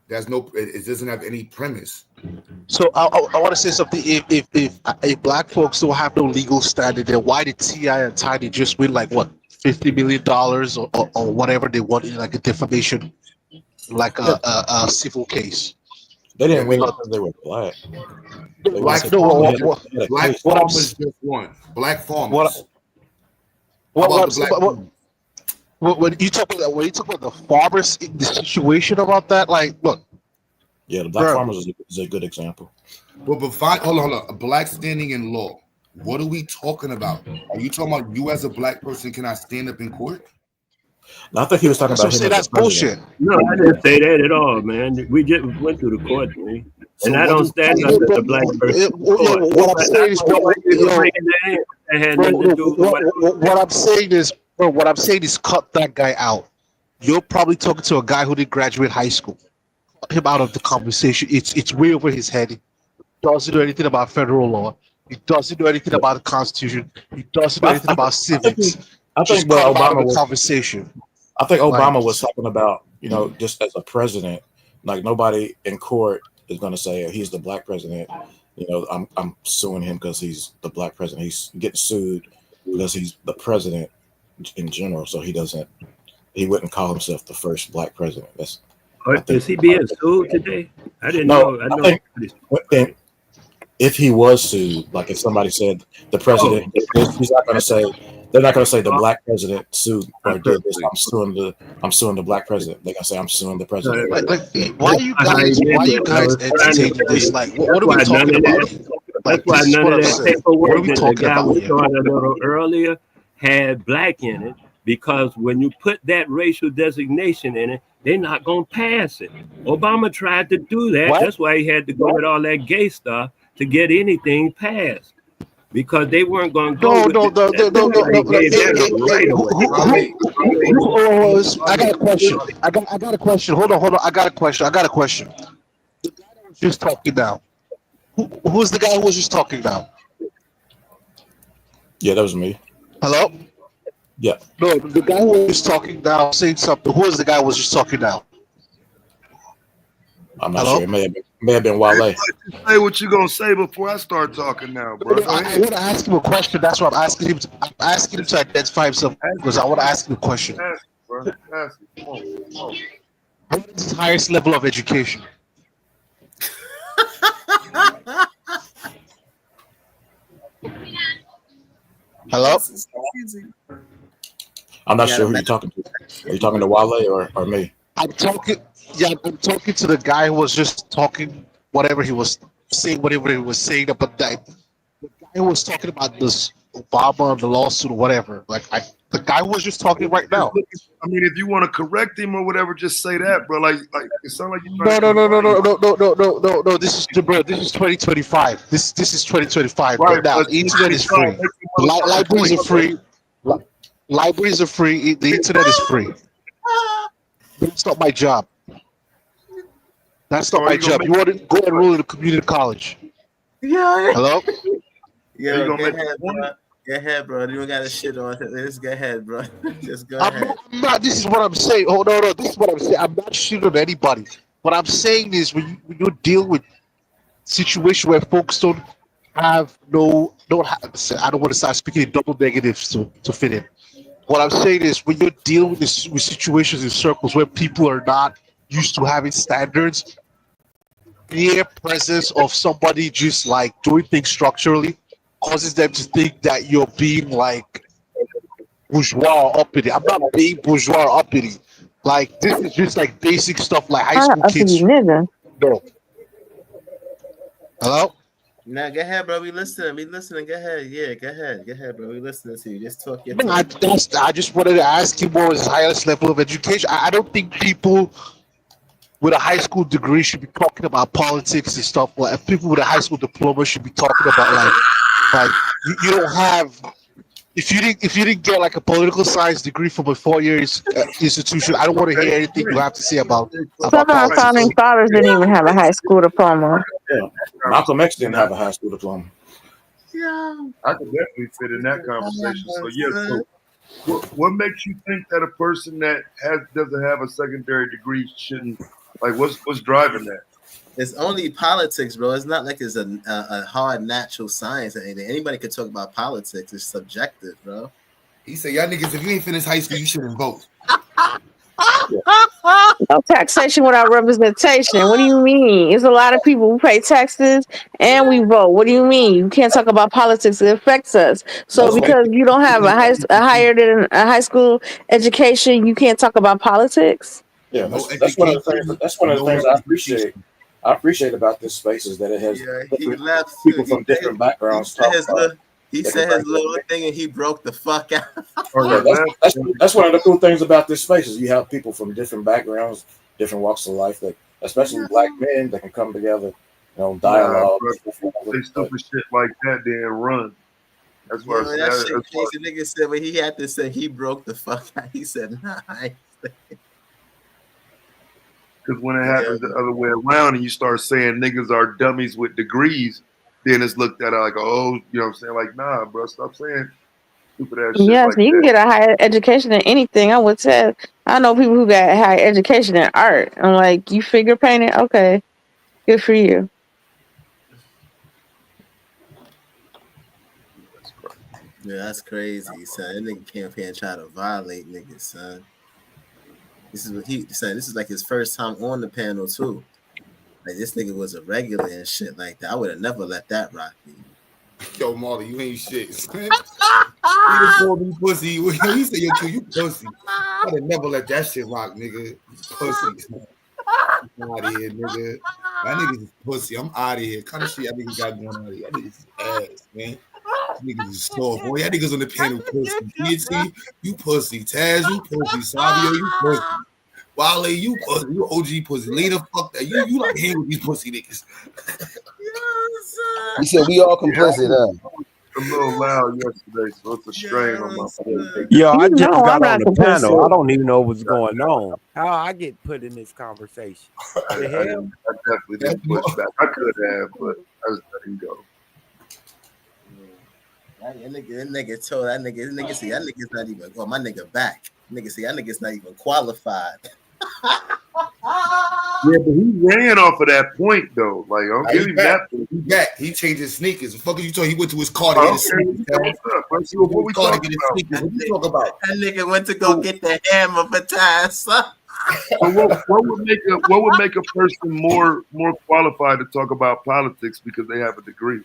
There's no. It doesn't have any premise. So I want to say something. If black folks don't have no legal standing, then why did T.I. and Tiny just win like what $50 million or whatever they want in like a defamation, like a civil case? They didn't win because they were black. Black farmers just won. Black farmers. When you talk about the farmers, the situation about that, like, look. Yeah, the black farmers is a good example. Well, but fine. Hold on. A black standing in law. What are we talking about? Are you talking about you as a black person cannot stand up in court? No, I think he was talking about him. That's bullshit. No, I didn't say that at all, man. We just went through the court, man. And I don't stand up as a black person. What I'm saying is cut that guy out. You're probably talking to a guy who didn't graduate high school. Cut him out of the conversation. It's way over his head. He doesn't know anything about federal law. He doesn't know anything about the Constitution. He doesn't know anything about civics. I think Obama was conversation. I think Obama was talking about, just as a president, like nobody in court is going to say he's the black president. I'm suing him because he's the black president. He's getting sued because he's the president in general. So he wouldn't call himself the first black president. Is he being sued today? I didn't know. I think if he was sued, like if somebody said the president, he's not going to say. They're not going to say the black president sued or did this. I'm suing the black president. They're going to say I'm suing the president. Why are you guys entertaining this? Like, what are we talking about? That's why none of that paperwork that the guy we started a little earlier had black in it, because when you put that racial designation in it, they're not going to pass it. Obama tried to do that. What? That's why he had to go with all that gay stuff to get anything passed. Because they weren't going to go. I got a question. I got a question. Hold on. I got a question. The guy that was just talking now. Who's the guy who was just talking now? Yeah, that was me. Hello? Yeah. No, the guy who was just talking now, saying something. Who is the guy who was just talking now? I'm not sure. It may have been Wale. Say what you gonna say before I start talking now, bro. I want to ask him a question. That's why I'm asking him. I'm asking him to identify himself because I want to ask him a question. Ask it, bro. Ask it. Come on. What is his highest level of education? Hello? I'm not sure who you're talking to. Are you talking to Wale or me? I'm talking to the guy who was just talking whatever he was saying about that. The guy who was talking about this Obama, the lawsuit, or whatever. The guy who was just talking right now. I mean, if you want to correct him or whatever, just say that, bro. Like it sounds like you. No. This is 2025. This is 2025. Right now, the internet is free. Libraries are free. Libraries are free. The internet is free. That's not my job. That's not my job. You want to go enroll in a community college? Yeah. Hello? Yeah. Go ahead, bro. You don't got to shit on it. Just go ahead, bro. Just go I'm ahead. not. This is what I'm saying. Oh no. This is what I'm saying. I'm not shitting on anybody. What I'm saying is when you deal with situation where folks don't have don't have, I don't want to start speaking in double negatives to fit in. What I'm saying is when you're dealing with this with situations in circles where people are not used to having standards, mere presence of somebody just like doing things structurally causes them to think that you're being like bourgeois or uppity. I'm not being bourgeois or uppity. Like this is just like basic stuff like high I'm school not uppity kids. nigga. No. Hello? Nah, go ahead, bro. We listening. We listening. Go ahead. Yeah, go ahead. Go ahead, bro. We listening to you. Just talk your I, talk. I just wanted to ask you what was his highest level of education. I don't think people with a high school degree should be talking about politics and stuff. Like people with a high school diploma should be talking about like you don't have if you didn't get like a political science degree from a 4-year institution. I don't want to hear anything you have to say about Some of our politics. founding fathers didn't even have a high school diploma. Yeah, Malcolm X didn't have a high school diploma. Yeah, I could definitely fit in that conversation. So yeah, so what makes you think that a person that doesn't have a secondary degree shouldn't like what's driving that? It's only politics, bro. It's not like it's a hard natural science or anything. Anybody could talk about politics. It's subjective, bro. He said, y'all niggas, if you ain't finished high school, you shouldn't vote. No taxation without representation. What do you mean? There's a lot of people who pay taxes and we vote. What do you mean? You can't talk about politics. It affects us. So No, because you don't have a higher than a high school education, you can't talk about politics. Yeah, no that's one of the things. education, That's one of the no things I representation. appreciate. I appreciate about this space is that it has Yeah, he left. people from different backgrounds talk about. He said his little thing and he broke the fuck out. Yeah, that's one of the cool things about this space is you have people from different backgrounds, different walks of life, that especially black men that can come together, dialogue. They stupid shit like that, then run. That's what Yo, that shit crazy. Nigga said when he had to say he broke the fuck out. He said, nah. Because when it happens the other way around and you start saying niggas are dummies with degrees, then it's looked at like, oh, you know what I'm saying? Like, nah, bro, stop saying stupid ass shit Yes, like you can that. get a higher education in anything. I would say I know people who got higher education in art. I'm like, you figure painting? Okay, good for you. Yeah, that's crazy, son. That nigga came up here and try to violate niggas, son. This is what he said. This is like his first time on the panel too. Like this nigga was a regular and shit like that. I would have never let that rock me. Yo, Marley, you ain't shit. He just called me pussy. He said, yo, Q, you pussy. I would never let that shit rock, nigga. You pussy. I'm out of here, nigga. That niggas is pussy. I'm out of here. Kind of shit that niggas got going on here. That niggas is ass, man. Niggas is soft, boy. That niggas on the panel pussy. PNC, you pussy. Taz, you pussy. Savio, you pussy. Wale, you pussy. You OG pussy. Lena, fuck that. You like hanging with these pussy niggas. He said we all complicit, huh? A little loud yesterday, so it's a strain on my phone. Yo, I You just know got I'm on not the panel. I complicit. don't even know what's going on. How I get put in this conversation? I The hell? definitely didn't push back. I could have, but I just let him go. That nigga told that nigga see that nigga's not even my nigga back. Nigga see that nigga's not even qualified. Yeah, but he ran off of that point though. Like, I'll give him that. He back. He changed his sneakers. The fuck you told he went to his car to get his sneakers. What we talking about? What you talk about? That nigga went to go get the hammer for Taz. So what would make a person more qualified to talk about politics because they have a degree?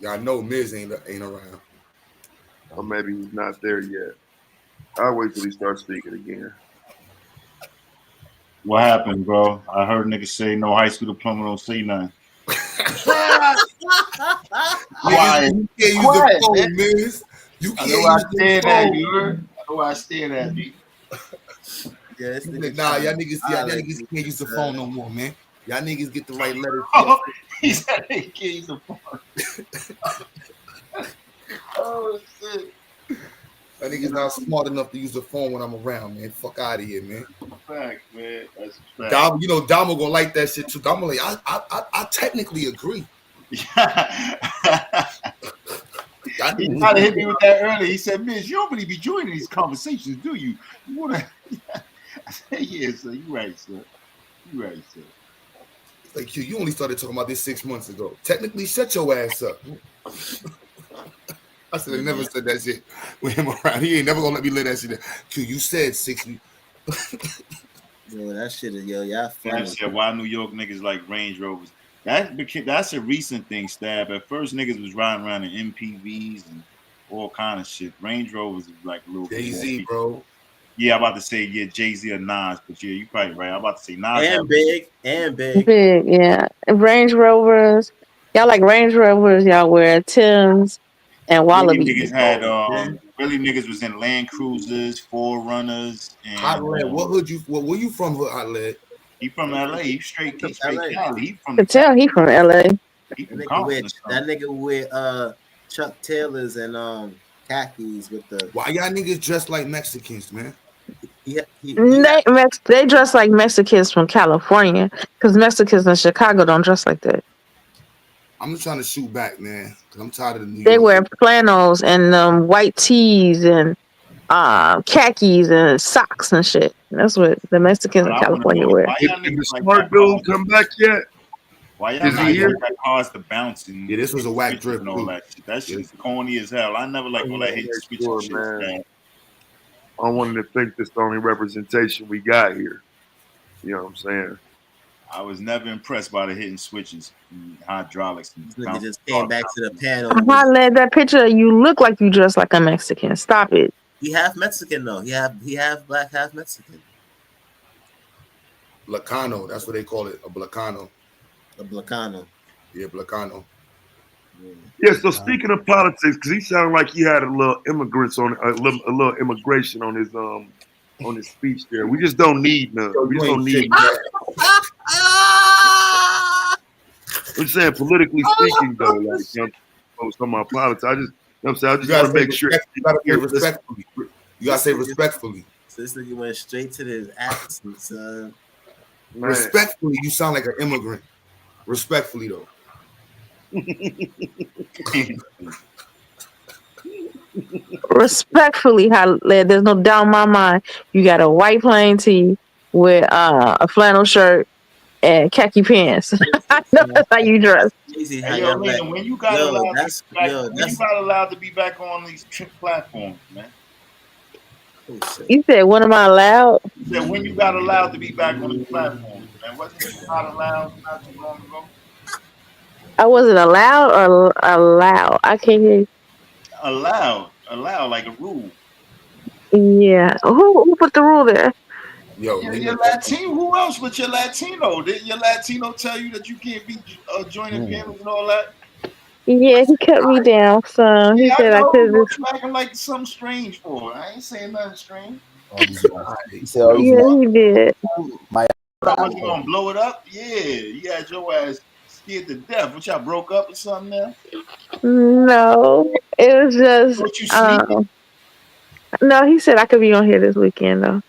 Y'all know Miz ain't around. Or maybe he's not there yet. I'll wait till he starts speaking again. What happened, bro? I heard niggas say no high school diploma, don't say nothing. Quiet. You can't use the phone, Miz. You can't use the phone. I know where I stand at, B. Yeah, this nigga Nah, y'all niggas can't use the phone no more, man. Y'all niggas get the right letters. He said he can't use the phone. Oh shit. That nigga's not smart enough to use the phone when I'm around, man. Fuck out of here, man. Fact, man. That's a fact. Damo, Damo gonna like that shit too. Damo like, I technically agree. He tried to hit me with that earlier. He said, "Miss, you don't really be joining these conversations, do you? You want to?" I said, "Yeah, sir. You right, sir. You right, sir." It's like, Q, you only started talking about this 6 months ago. Technically, shut your ass up. I said, I never said that shit with him around. He ain't never gonna let me let that shit down. Q, you said 6 weeks. Yo, that shit is y'all funny. Said, why New York niggas like Range Rovers? That's a recent thing, Stab. At first, niggas was riding around in MPVs and all kind of shit. Range Rovers is like a little Jay-Z, bro. Yeah, I'm about to say Jay-Z or Nas, but yeah, you probably right. I'm about to say Nas And big. Big, yeah. Range Rovers. Y'all like Range Rovers. Y'all wear Timbs and Really Wallabies. niggas had really niggas was in Land Cruisers, Forerunners, and Hot Lead, what hood you? Where you from, Hot Lead? He from LA. He straight Cali. He from I can tell he from LA. He from that nigga with Chuck Taylors and khakis with the. Why y'all niggas dressed like Mexicans, man? They dress like Mexicans from California because Mexicans in Chicago don't dress like that. I'm just trying to shoot back, man, because I'm tired of the New They York. wear flannels and white tees and khakis and socks and shit. That's what the Mexicans in California wear. Did the smart dude come back yet? Why y'all Is he here? that cause the bouncing? Yeah, this was a whack drip and all that shit. That shit is corny as hell. I never like all that hate switching shit. Man. I wanted to think this the only representation we got here. You know what I'm saying? I was never impressed by the hitting switches, and hydraulics. And nigga just came back to the panel. I led that picture. You look like you dress like a Mexican. Stop it. He half Mexican though. He half black, half Mexican. Blacano, that's what they call it. A Blacano. A Blacano. Yeah, Blacano. Yeah. So speaking of politics, because he sounded like he had a little little immigration on his speech there. We just don't need none. We just don't need none. I'm saying politically speaking though, like some of my politics. I just want to make sure. You gotta say respectfully. You gotta say respectfully. So this nigga went straight to his accent, son. Respectfully, you sound like an immigrant. Respectfully though. Respectfully, there's no doubt in my mind. You got a white plain tee with a flannel shirt and khaki pants. I know that's how you dress. Hey, yo, man, when you got allowed to be back on these platforms, man. You said, when am I allowed? You said when you got allowed to be back on these platforms, man. Wasn't you not allowed not too long ago? I wasn't allowed or allowed? I can't hear you. Allowed like a rule. Yeah. Who put the rule there? Yo, your Latino. Who else but your Latino? Did your Latino tell you that you can't be joining panels and all that? Yeah, he cut me down. So he said I could. What you acting like something strange for? I ain't saying nothing strange. He said, yeah, he did. You gonna blow it up? Yeah, you had your ass scared to death. What, y'all broke up or something now? No, it was just. What, you sneaking? No, he said I could be on here this weekend though.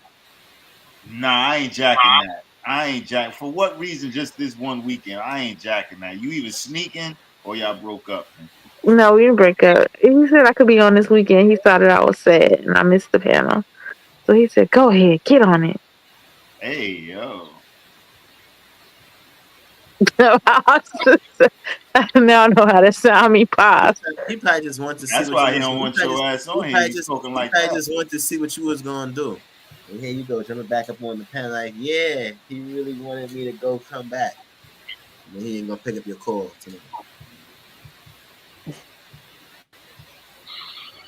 Nah, I ain't jacking that. I ain't jacking. For what reason? Just this one weekend? I ain't jacking that. You either sneaking or y'all broke up. Man. No, we didn't break up. He said I could be on this weekend. He thought that I was sad and I missed the panel. So he said, go ahead, get on it. Hey, yo. Now I know how to sound me pause. He probably just wanted to see. That's why he don't want your ass on here. He's talking like that. He just wanted to see what you was gonna do. And here you go, jumping back up on the pen, like, yeah, he really wanted me to come back. And he ain't gonna pick up your call tonight.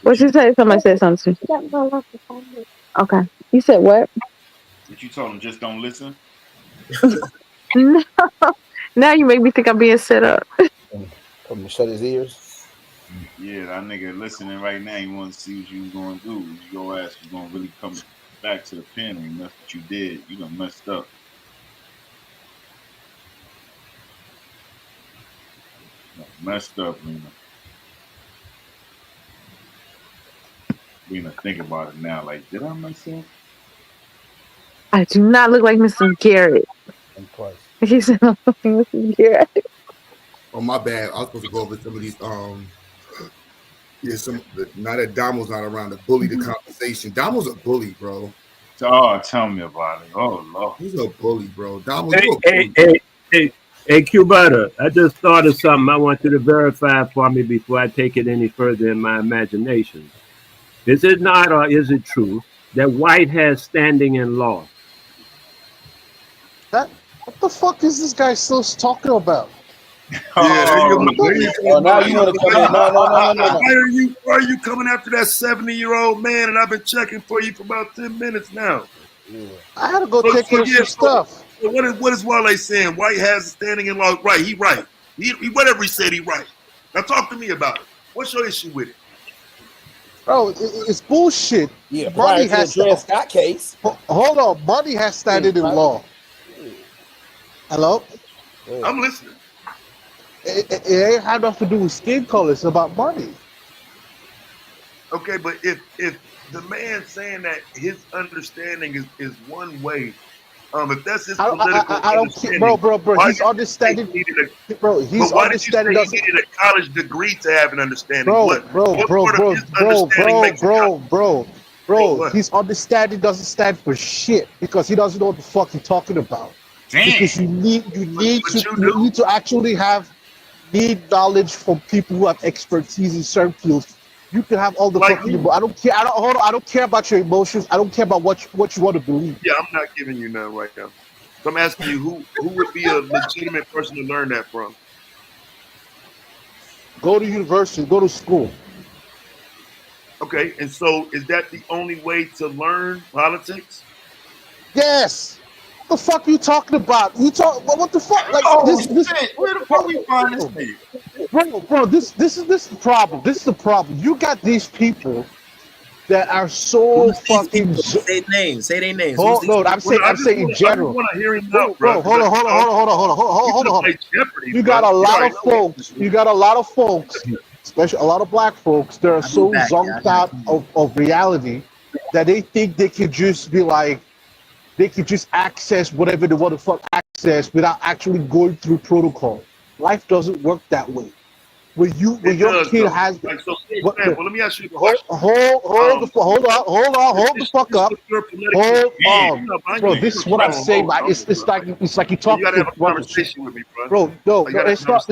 What you say? Somebody said something. Okay. You said what? What you told him? Just don't listen. No. Now you make me think I'm being set up. Told him to shut his ears. Yeah, that nigga listening right now. He want to see what you was gonna do. Your ass was gonna really come back to the pen, and that's what you did. You done messed up. Messed up, Lena, think about it now. Like, did I mess up? I do not look like Mrs. Garrett. He said, I'm like Mrs. Garrett. Oh my bad. I was supposed to go over some of these. Yeah, now that Damo's not around to bully the conversation. Damo's a bully, bro. Oh, tell me about it. Oh Lord, he's a bully, bro. Damo, Hey, you a bully. hey, Cubata, I just thought of something I want you to verify for me before I take it any further in my imagination. Is it not, or is it true that white has standing in law? What the fuck is this guy still talking about? Yeah, there you Oh, now you want to come in? No. Why are you coming after that 70-year-old man? And I've been checking for you for about 10 minutes now. I had to go take care of some stuff. So what is Wale saying? White has standing in law. Right, he right. He whatever he said, he right. Now talk to me about it. What's your issue with it? Bro, it's bullshit. Yeah, Money prior to has the Dred Scott case. Hold on, money has standing in law. Hello? I'm listening. It ain't had nothing to do with skin color. It's about money. Okay, but if the man saying that his understanding is one way, if that's his political I don't care, bro. He's understanding. He's why understanding. Did you say he needed a college degree to have an understanding? Bro. His understanding doesn't stand for shit because he doesn't know what the fuck he's talking about. Damn. Because you need to actually need knowledge from people who have expertise in certain fields. You can have all the fucking. I don't care. I don't care about your emotions. I don't care about what you want to believe. Yeah, I'm not giving you none right now. So I'm asking you, who would be a legitimate person to learn that from? Go to university. Go to school. Okay, and so is that the only way to learn politics? Yes. What the fuck are you talking about? What the fuck? Like this where the fuck we find this thing? Bro, this is the problem. This is the problem. You got these people that are so fucking. Say names. No, I'm saying in general. Bro, hold on. You got a lot of folks. Especially a lot of black folks. That are so zonked out of reality that they think they can just be like. They can just access whatever they want to fuck access without actually going through protocol. Life doesn't work that way. When your kid has like, so, example, let me ask you a question. Hold the fuck up. Hold on. Bro, this is what I'm saying. It's like you talking. You gotta have a conversation with me, bro. No, it's not.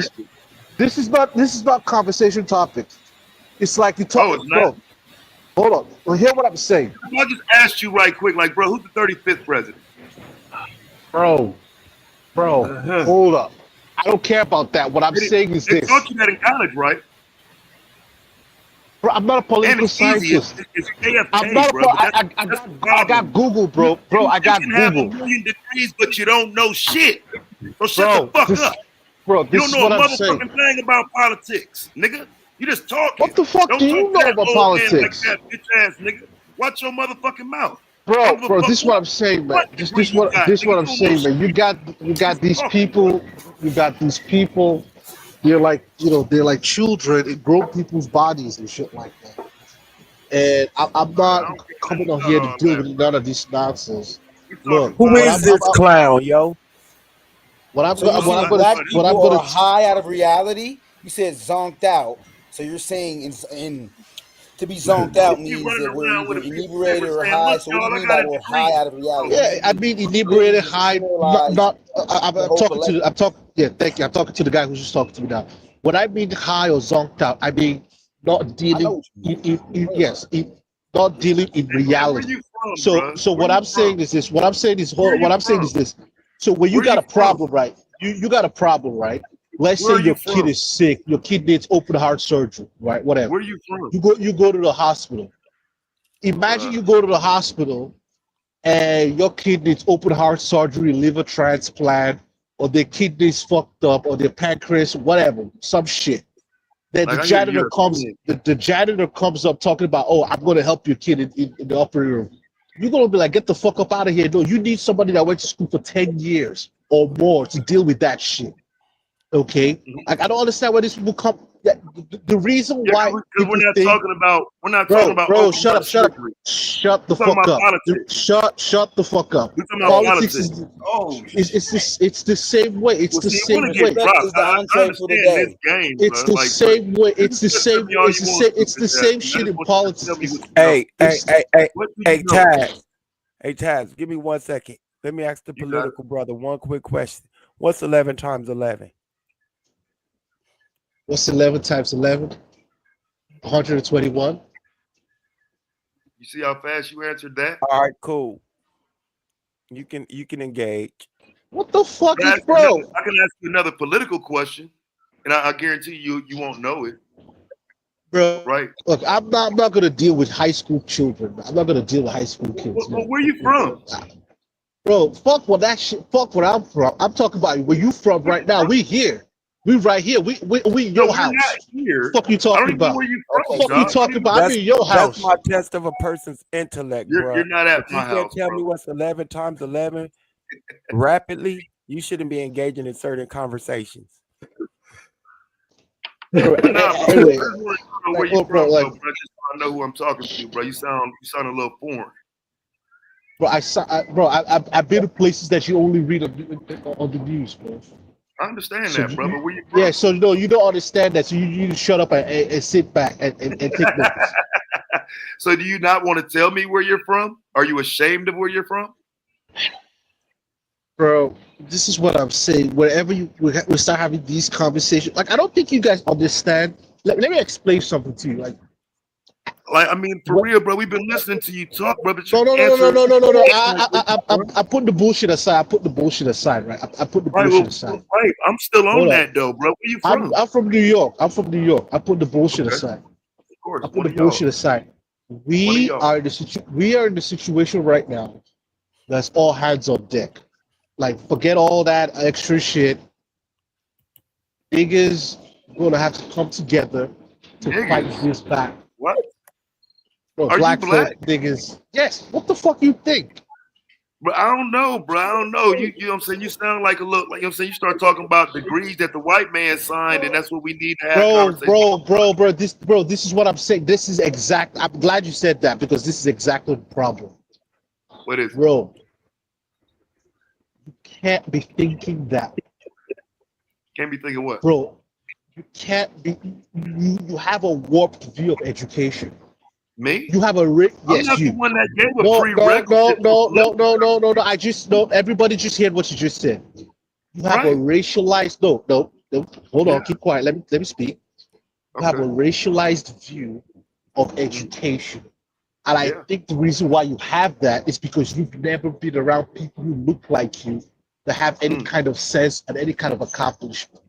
This is not conversation topic. It's like you talk. Oh, it's not? Bro, hold on. Well, hear what I'm saying. I just asked you right quick, like, bro, who's the 35th president? Bro, hold up. I don't care about that. What I'm saying is this. They taught you that in college, right? Bro, I'm not a political scientist. It's AFK, I'm not bro. I got Google, bro. I got You can have Google. 1 million degrees, but you don't know shit. So shut the fuck up. Bro, You don't know a I'm saying. motherfucking thing about politics, nigga. You just talking. What the fuck do you know about politics? Like that, bitch ass nigga. Watch your motherfucking mouth. Bro, this is what I'm saying, man. This is what I'm saying, man. You got these people. They're like, they're like children in grown people's bodies and shit like that. And I'm not coming on here to deal with none of this nonsense. Look, who is this clown, yo? Black people are high out of reality. You said zonked out, so you're saying to be zonked out means that we're either inebriated or high. So what do you mean by we're high out of reality? Yeah, I mean inebriated, high. I'm talking to the guy who's just talking to me now. When I mean high or zonked out, I mean not dealing. Not dealing in reality. So what I'm saying is this. So when you got a problem, right? You got a problem, right? Let's say your kid is sick. Your kid needs open heart surgery, right? Whatever. Where are you from? You go to the hospital. Imagine you go to the hospital and your kid needs open heart surgery, liver transplant, or their kidneys fucked up, or their pancreas, whatever, some shit. Then the janitor comes up talking about, oh, I'm going to help your kid in the operating room. You're going to be like, get the fuck up out of here. No, you need somebody that went to school for 10 years or more to deal with that shit. Okay? Like, I don't understand where these people come. the reason Yeah, why because people we're not think, talking about bro, open shut heart up, surgery. shut the We're talking fuck about up. politics. Shut the fuck up. We're talking about Hey, Politics politics. it's the same way. It's Well, the see, you want same to get way. Respect dropped. is the I entree for the understand this day. game, It's bro. the Like, but same way. you It's can the just tell same. me all It's you the want, same. It's stupid the ass. same And I shit just in want you to tell politics. me what you know. Hey, It's hey, What do you know? Taz. Hey, Taz, give me 1 second. Let me ask the You got it. political brother one quick question. What's 11 times 11? what's 11 times 11? 121. You see how fast you answered that? All right, cool. You can engage. What the fuck I is, can ask bro? you another political question, and I guarantee you won't know it, Bro, right? look, I'm not gonna deal with high school children. I'm not gonna deal with high school kids, Well, man. where you from? Bro, fuck what that shit. Fuck where I'm from. I'm talking about where you from right now. We here. We right here. We in No, your we're not house. here. Fuck you I don't talking even know about? where you Okay, from, Fuck you dog. talking about? I'm that's in your that's house. my test of a person's intellect, bro. You're not at If you my can't house, tell bro. me what's 11 times 11 rapidly, you shouldn't be engaging in certain conversations. Bro, But nah, bro, I anyway, just want to know where like, you oh, bro, from, like, though, bro. Just so I know who I'm talking to, bro. You sound a little foreign. bro, I've been to places that you only read on the news, bro. I understand So that, bro. But where you yeah, from? so no, you don't understand that. So you need to shut up and sit back and take notes. So do you not want to tell me where you're from? Are you ashamed of where you're from? Bro, this is what I'm saying. Wherever we start having these conversations, like I don't think you guys understand. Let me explain something to you. Like I mean, for real, bro. We've been listening to you talk, bro. But no, you're no, no, no, answering. no, no, no, no. I put the bullshit aside. I put the bullshit aside, right? I put the Right, bullshit well, aside. right. I'm still on Hold up. that though, bro. Where you from? I'm from New York. I'm from New York. I put the bullshit Okay, aside. of course, I put one the of y'all. bullshit aside. One of We y'all. are we are in the situation right now. That's all hands on deck. Like forget all that extra shit. Niggas gonna have to come together to fight Niggas. this back. What? Bro, Are you black black? folk, niggas. Yes. What the fuck you think? But I don't know, bro. I don't know. You know what I'm saying? You sound like a look, like you know what I'm saying. You start talking about degrees that the white man signed, and that's what we need to have conversation. This is what I'm saying. This is exact. I'm glad you said that because this is exactly the problem. What is it? Bro, you can't be thinking that. Can't be thinking what? Bro, you can't be you have a warped view of education. Me? You have a I'm yes, not the you. one that gave a No, prerequisite. no. I just no. Everybody just heard what you just said. You have a Right. racialized. No. Hold on. Keep quiet. Let me speak. You have a Okay. racialized view of education, and I Yeah. think the reason why you have that is because you've never been around people who look like you that have any kind of sense and any kind of accomplishment.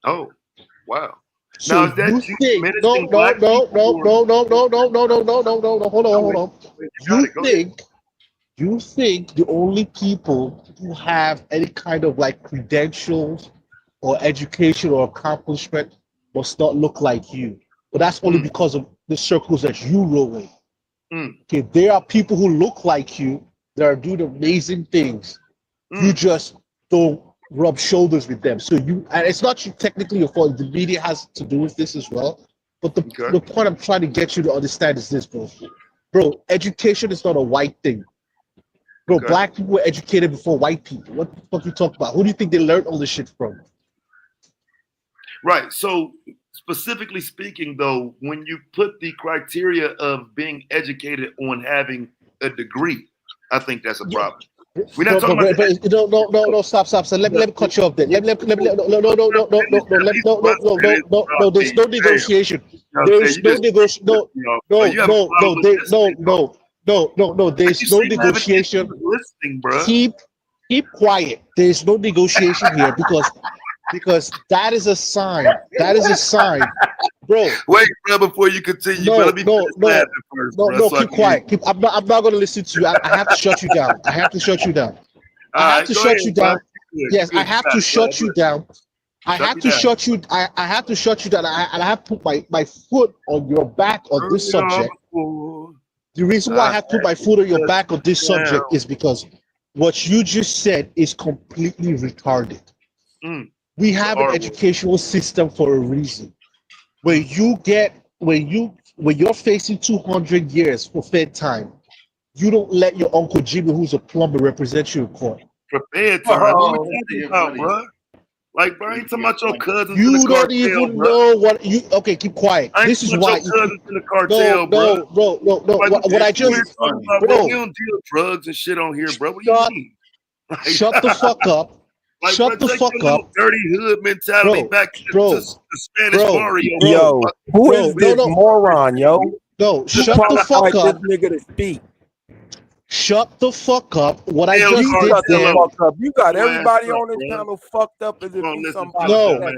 Oh, wow. So Now is that you you think diminishing black people? no. Hold on. You got it. You think the only people who have any kind of like credentials or education or accomplishment must not look like you. But that's only because of the circles that you roll in. Okay, there are people who look like you that are doing amazing things. You just don't rub shoulders with them. So and it's not technically your fault. The media has to do with this as well. But the point I'm trying to get you to understand is this, bro. Bro, education is not a white thing. Bro, black people were educated before white people. What the fuck you talk about? Who do you think they learned all this shit from? Right. So specifically speaking, though, when you put the criteria of being educated on having a degree, I think that's a problem. We're not talking about No, stop. So let me cut you off there. There's no negotiation. There's no negotiation. There's no negotiation. Listening, bro. Keep quiet. There's no negotiation here because that is a sign. That is a sign, bro. Wait, bro, before you continue, bro. Let me finish laughing first, bro. Keep quiet. I'm not going to listen to you. I have to shut you down. I have to shut you down. Yes, I have to shut you down. I have to shut you. I have to shut you down. And I have to put my foot on your back on this subject. The reason why I have to put my foot on your back on this subject is because what you just said is completely retarded. We have an educational system for a reason. when you're facing 200 years for Fed time, you don't let your Uncle Jimmy, who's a plumber, represent you in court. For bedtime. What we talking about, bro? Like, bro, I ain't talking about your cousins in the You don't cartel, even bro. know what you. Okay, keep quiet. I ain't This is talking about why your cousins in the cartel, bro. no. Like, What I you just, here talking about, bro? We bro, don't deal drugs and shit on here, bro. What do you mean? Like, shut the fuck up. like, Shut bro, the take fuck your up, little dirty hood mentality back to the Spanish Mario. Yo, who is this moron, yo? No, Who shut the fuck qualified up. this nigga to speak? Shut the fuck up. What I You just did shut the there. fuck up. You got Your ass everybody up, on this bro. panel fucked up as if Don't you listen somebody. to No, man.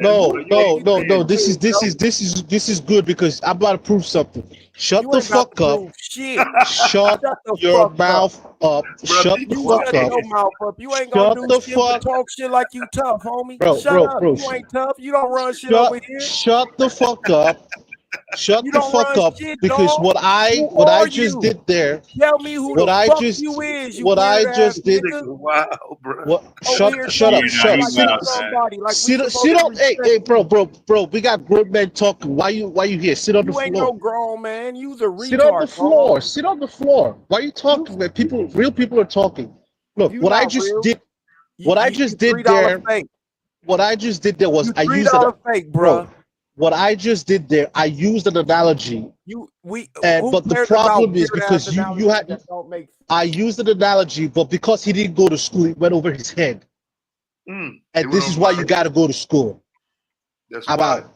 no. This is good because I'm about to prove something. Shut You the ain't got to fuck up. prove shit. Shut the your fuck mouth up. Bro, Shut be the You fuck shut up. your mouth up. You ain't Shut gonna do the shit but fuck, talk shit like you tough, homie. bro, Shut up. bro. You ain't tough. You don't run shit over here. Shut the fuck up. Shut You the don't fuck run up shit, because dog. what Who I are just you? did there. Tell me who What the I fuck just you is, you what I weird ass just did. nigga. wow, bro. What? Over here Shut up. talking Shut shit up. like you somebody. Like we supposed Sit to up. Hey, respect you. bro. We got grown men talking. Why you here? Sit on the You ain't no floor. grown man. You's a Sit on the retard, dog. floor. Sit on the floor. Why are you talking, man? Real people are talking. Look, You what I not just real. did. What I just did $3 there. fake. What I just did there was You I used it. $3 fake, Bro, bruh. what I just did there, I used an analogy. Who But the cares about problem is weird ass because you analogies had. that don't make sense? I used an analogy, but because he didn't go to school, it went over his head. And this is why you got to go to school. That's I'm why. out.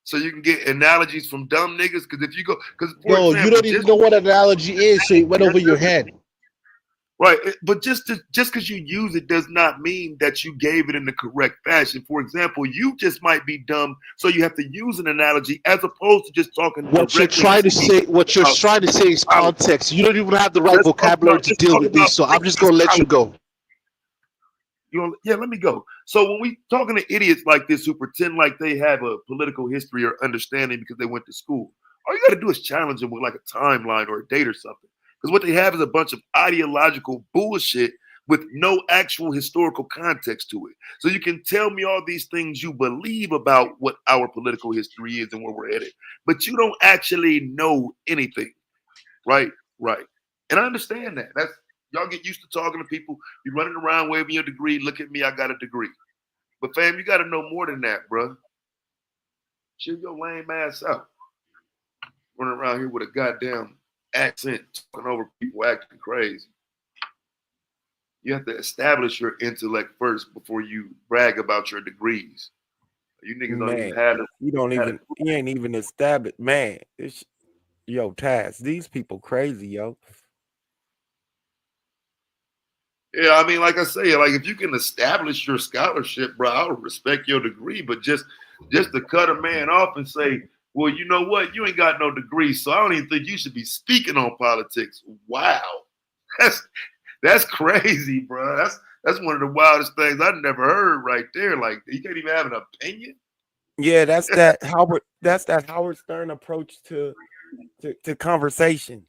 So you can get analogies from dumb niggas. Because if you go, because for Yo, example, you don't even know what an analogy is, so it went over your head. Right, but just because you use it does not mean that you gave it in the correct fashion. For example, you just might be dumb, so you have to use an analogy as opposed to just talking What you're directly. trying to say is context. You don't even have the right vocabulary to deal with this, so I'm just gonna let you go. Yeah, let me go. So when we talking to idiots like this who pretend like they have a political history or understanding because they went to school, all you got to do is challenge them with like a timeline or a date or something. Because what they have is a bunch of ideological bullshit with no actual historical context to it. So you can tell me all these things you believe about what our political history is and where we're headed, but you don't actually know anything. Right, right. And I understand that. That's y'all get used to talking to people. You're running around waving your degree. Look at me, I got a degree. But fam, you got to know more than that, bro. Chill your lame ass out. Running around here with a goddamn accent, talking over people, acting crazy. You have to establish your intellect first before you brag about your degrees. You niggas don't even have it. You ain't even established, man. Yo, Taz, these people crazy, yo. Yeah, I mean, like I say, like if you can establish your scholarship, bro, I'll respect your degree. But just to cut a man off and say, well, you know what, you ain't got no degree, so I don't even think you should be speaking on politics. Wow, that's crazy, bro. That's one of the wildest things I've never heard right there. Like you can't even have an opinion. Yeah, that's that Howard Stern approach to conversations.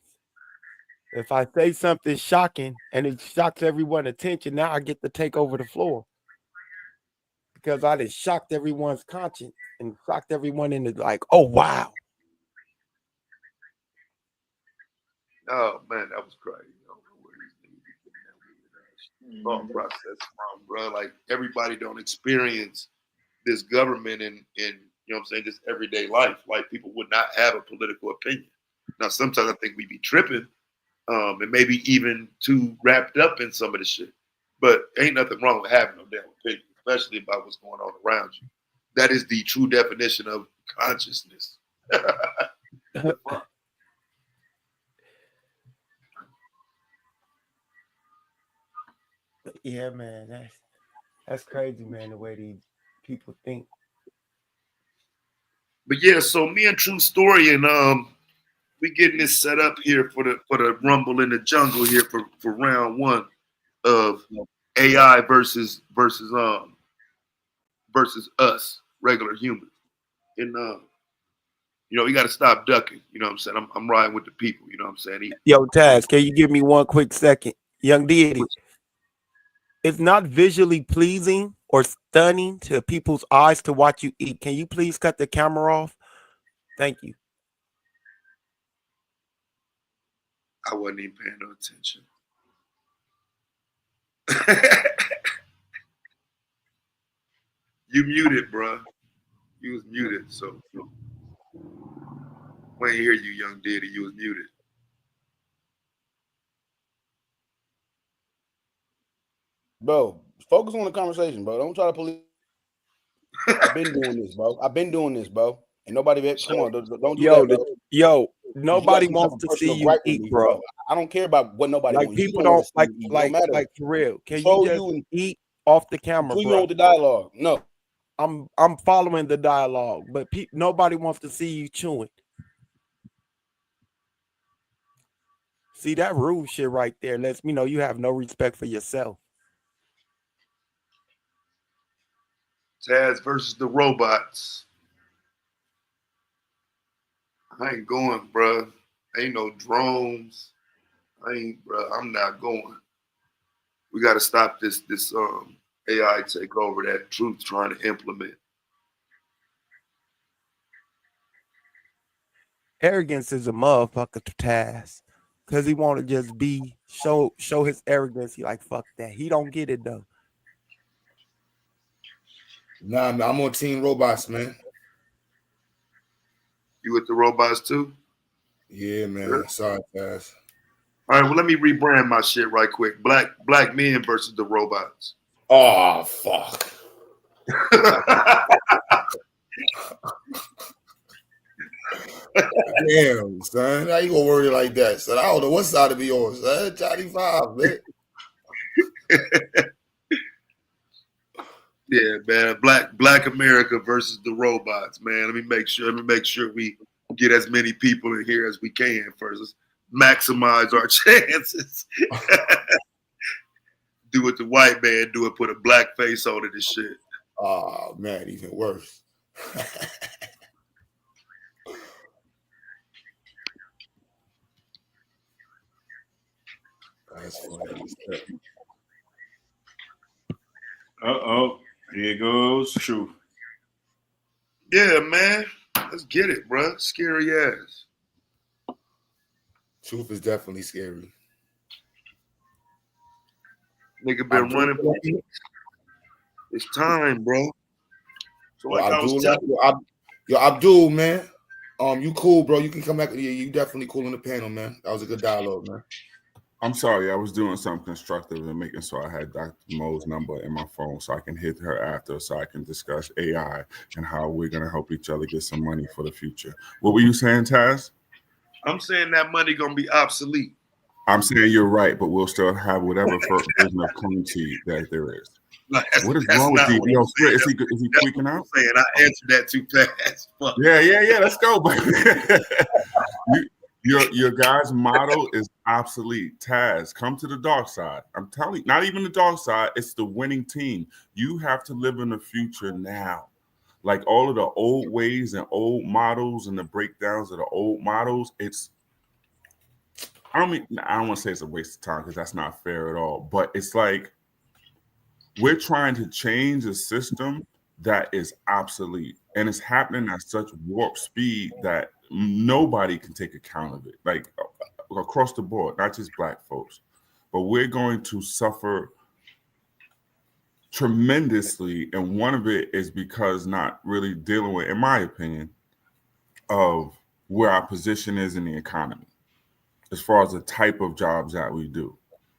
If I say something shocking and it shocks everyone's attention, now I get to take over the floor. Because I just shocked everyone's conscience and shocked everyone into like, oh wow. Oh man, that was crazy. I don't know where these niggas get that thought process from, bro. Like everybody don't experience this government in you know what I'm saying, just everyday life. Like people would not have a political opinion. Now sometimes I think we be tripping, and maybe even too wrapped up in some of the shit. But ain't nothing wrong with having no damn opinion, especially about what's going on around you. That is the true definition of consciousness. Yeah, man, that's crazy, man. The way these people think. But yeah, so me and True Story and we getting this set up here for the Rumble in the Jungle here for round one of AI versus us, regular humans. And you know, we got to stop ducking. You know what I'm saying? I'm riding with the people. You know what I'm saying? Yo, Taz, can you give me one quick second? Young Deity. It's not visually pleasing or stunning to people's eyes to watch you eat. Can you please cut the camera off? Thank you. I wasn't even paying no attention. You muted, bruh. You was muted, so we ain't hear you, young Diddy. You was muted. Bro, focus on the conversation, bro. Don't try to police. I've been doing this, bro. And nobody, come on, don't do that, bro. Nobody wants to see you eat, bro. I don't care about what nobody Like wants. people don't like for real. Can you just eat off the camera, bro? with the dialogue. No, I'm following the dialogue, but nobody wants to see you chewing. See, that rude shit right there lets me know you have no respect for yourself. Taz versus the robots. I ain't going, bruh. Ain't no drones. I'm not going. We got to stop this AI takeover that Truth's trying to implement. Arrogance is a motherfucker to Taz, because he want to just show his arrogance. He like, fuck that. He don't get it though. Nah, man, I'm on Team Robots, man. You with the robots too? Yeah, man. Sure. Sorry, Taz. All right, well, let me rebrand my shit right quick. Black men versus the robots. Oh, fuck. Damn, son. How you gonna word it like that, son? I don't know what side to be on, son. Johnny 5, man. Yeah, man. Black America versus the robots, man. Let me make sure we get as many people in here as we can first. Let's maximize our chances. Do what the white man do and put a black face on it and shit. Oh man, even worse. That's funny. Uh-oh. Here goes Truth. Yeah, man. Let's get it, bro. Scary ass. Truth is definitely scary. Nigga been running. It's time, bro. So like Abdul, man. You cool, bro. You can come back. Yeah, you definitely cool in the panel, man. That was a good dialogue, man. I'm sorry, I was doing something constructive and making sure I had Dr. Mo's number in my phone so I can hit her after so I can discuss AI and how we're going to help each other get some money for the future. What were you saying, Taz? I'm saying that money going to be obsolete. I'm saying you're right, but we'll still have whatever version of currency that there is. What is wrong with you? Yo, is he tweaking out? I'm saying I answered that too fast. Fuck. Yeah. Let's go, baby. Your guy's motto is obsolete. Taz, come to the dark side. I'm telling you, not even the dark side. It's the winning team. You have to live in the future now. Like all of the old ways and old models and the breakdowns of the old models, I don't want to say it's a waste of time because that's not fair at all. But it's like we're trying to change a system that is obsolete. And it's happening at such warp speed that nobody can take account of it, like across the board, not just Black folks. But we're going to suffer tremendously. And one of it is because not really dealing with, in my opinion, of where our position is in the economy as far as the type of jobs that we do.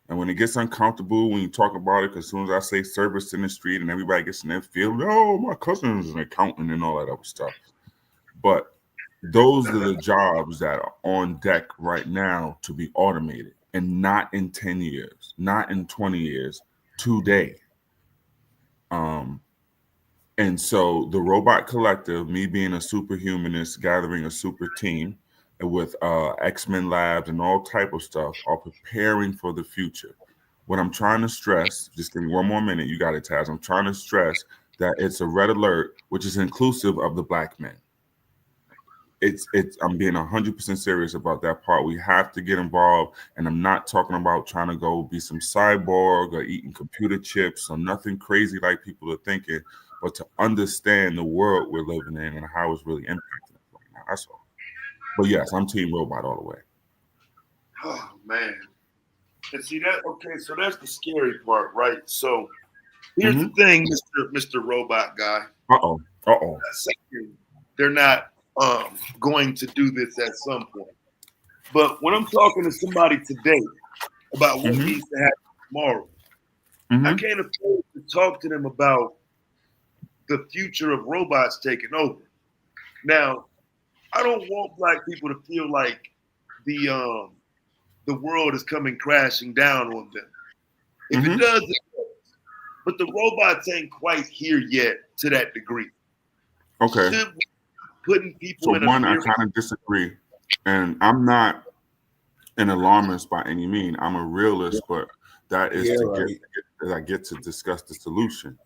And when it gets uncomfortable, when you talk about it, because as soon as I say service industry and everybody gets in their field, oh, my cousin is an accountant and all that other stuff. But those are the jobs that are on deck right now to be automated, and not in 10 years, not in 20 years, today. And so the Robot Collective, me being a superhumanist, gathering a super team with X-Men labs and all type of stuff, are preparing for the future. What I'm trying to stress, just give me one more minute, you got it, Taz. I'm trying to stress that it's a red alert, which is inclusive of the Black men. I'm being 100% serious about that part. We have to get involved, and I'm not talking about trying to go be some cyborg or eating computer chips or nothing crazy like people are thinking, but to understand the world we're living in and how it's really impacting us right now. That's all. But yes, I'm team robot all the way. Oh man. And see that, okay, so that's the scary part, right? So here's the thing, Mr. Robot Guy. They're not going to do this at some point. But when I'm talking to somebody today about what needs to happen tomorrow, I can't afford to talk to them about the future of robots taking over. Now, I don't want black people to feel like the world is coming crashing down on them. If it does, it does. But the robots ain't quite here yet to that degree. Okay. Should we be putting people So in a one, I fear? kind of disagree, and I'm not an alarmist by any means. I'm a realist, but that is I get to discuss the solution.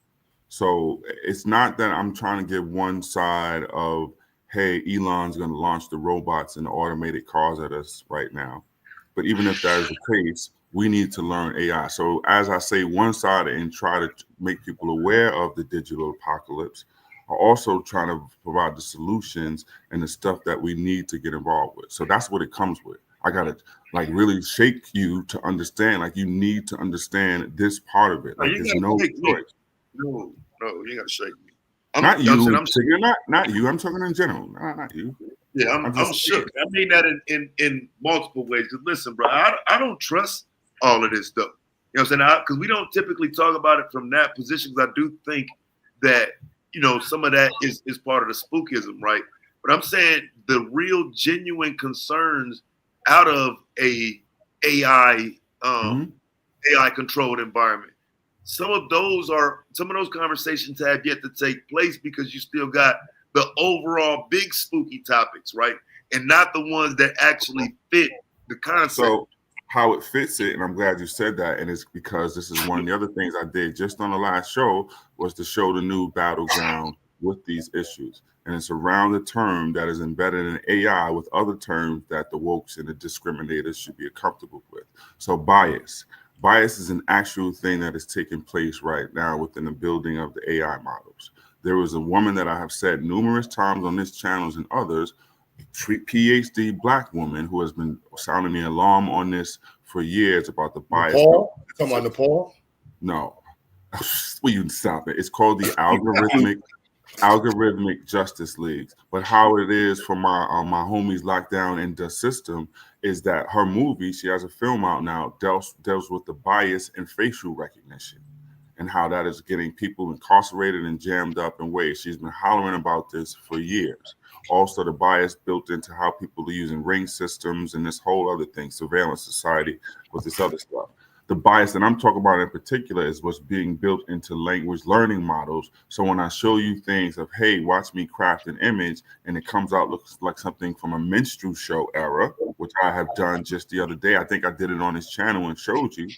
So it's not that I'm trying to give one side of, hey, Elon's going to launch the robots and the automated cars at us right now. But even if that is the case, we need to learn AI. So as I say, one side and try to make people aware of the digital apocalypse, are also trying to provide the solutions and the stuff that we need to get involved with. So that's what it comes with. I got to like really shake you to understand, like you need to understand this part of it. Like there's no choice. No, you ain't got to shake me. Not you. I'm not you. I'm talking in general. Not you. Yeah, I'm shook. I mean that in multiple ways. Listen, bro, I don't trust all of this stuff. You know what I'm saying? Because we don't typically talk about it from that position. Because I do think that, you know, some of that is part of the spookism, right? But I'm saying the real genuine concerns out of a AI AI controlled environment. Some of those conversations have yet to take place because you still got the overall big spooky topics, right? And not the ones that actually fit the concept. So how it fits it, and I'm glad you said that, and it's because this is one of the other things I did just on the last show was to show the new battleground with these issues. And it's around the term that is embedded in AI with other terms that the wokes and the discriminators should be comfortable with. So bias. Bias is an actual thing that is taking place right now within the building of the AI models. There was a woman that I have said numerous times on this channel and others, PhD Black woman who has been sounding the alarm on this for years about the bias. Nepal? You talking about Nepal? No. Will you stop it? It's called the algorithmic justice leagues. But how it is for my homies locked down in the system is that her movie, she has a film out now, deals with the bias in facial recognition and how that is getting people incarcerated and jammed up in ways. She's been hollering about this for years. Also, the bias built into how people are using ring systems and this whole other thing, surveillance society with this other stuff. The bias that I'm talking about in particular is what's being built into language learning models. So when I show you things of, hey, watch me craft an image and it comes out looks like something from a minstrel show era, which I have done just the other day. I think I did it on this channel and showed you,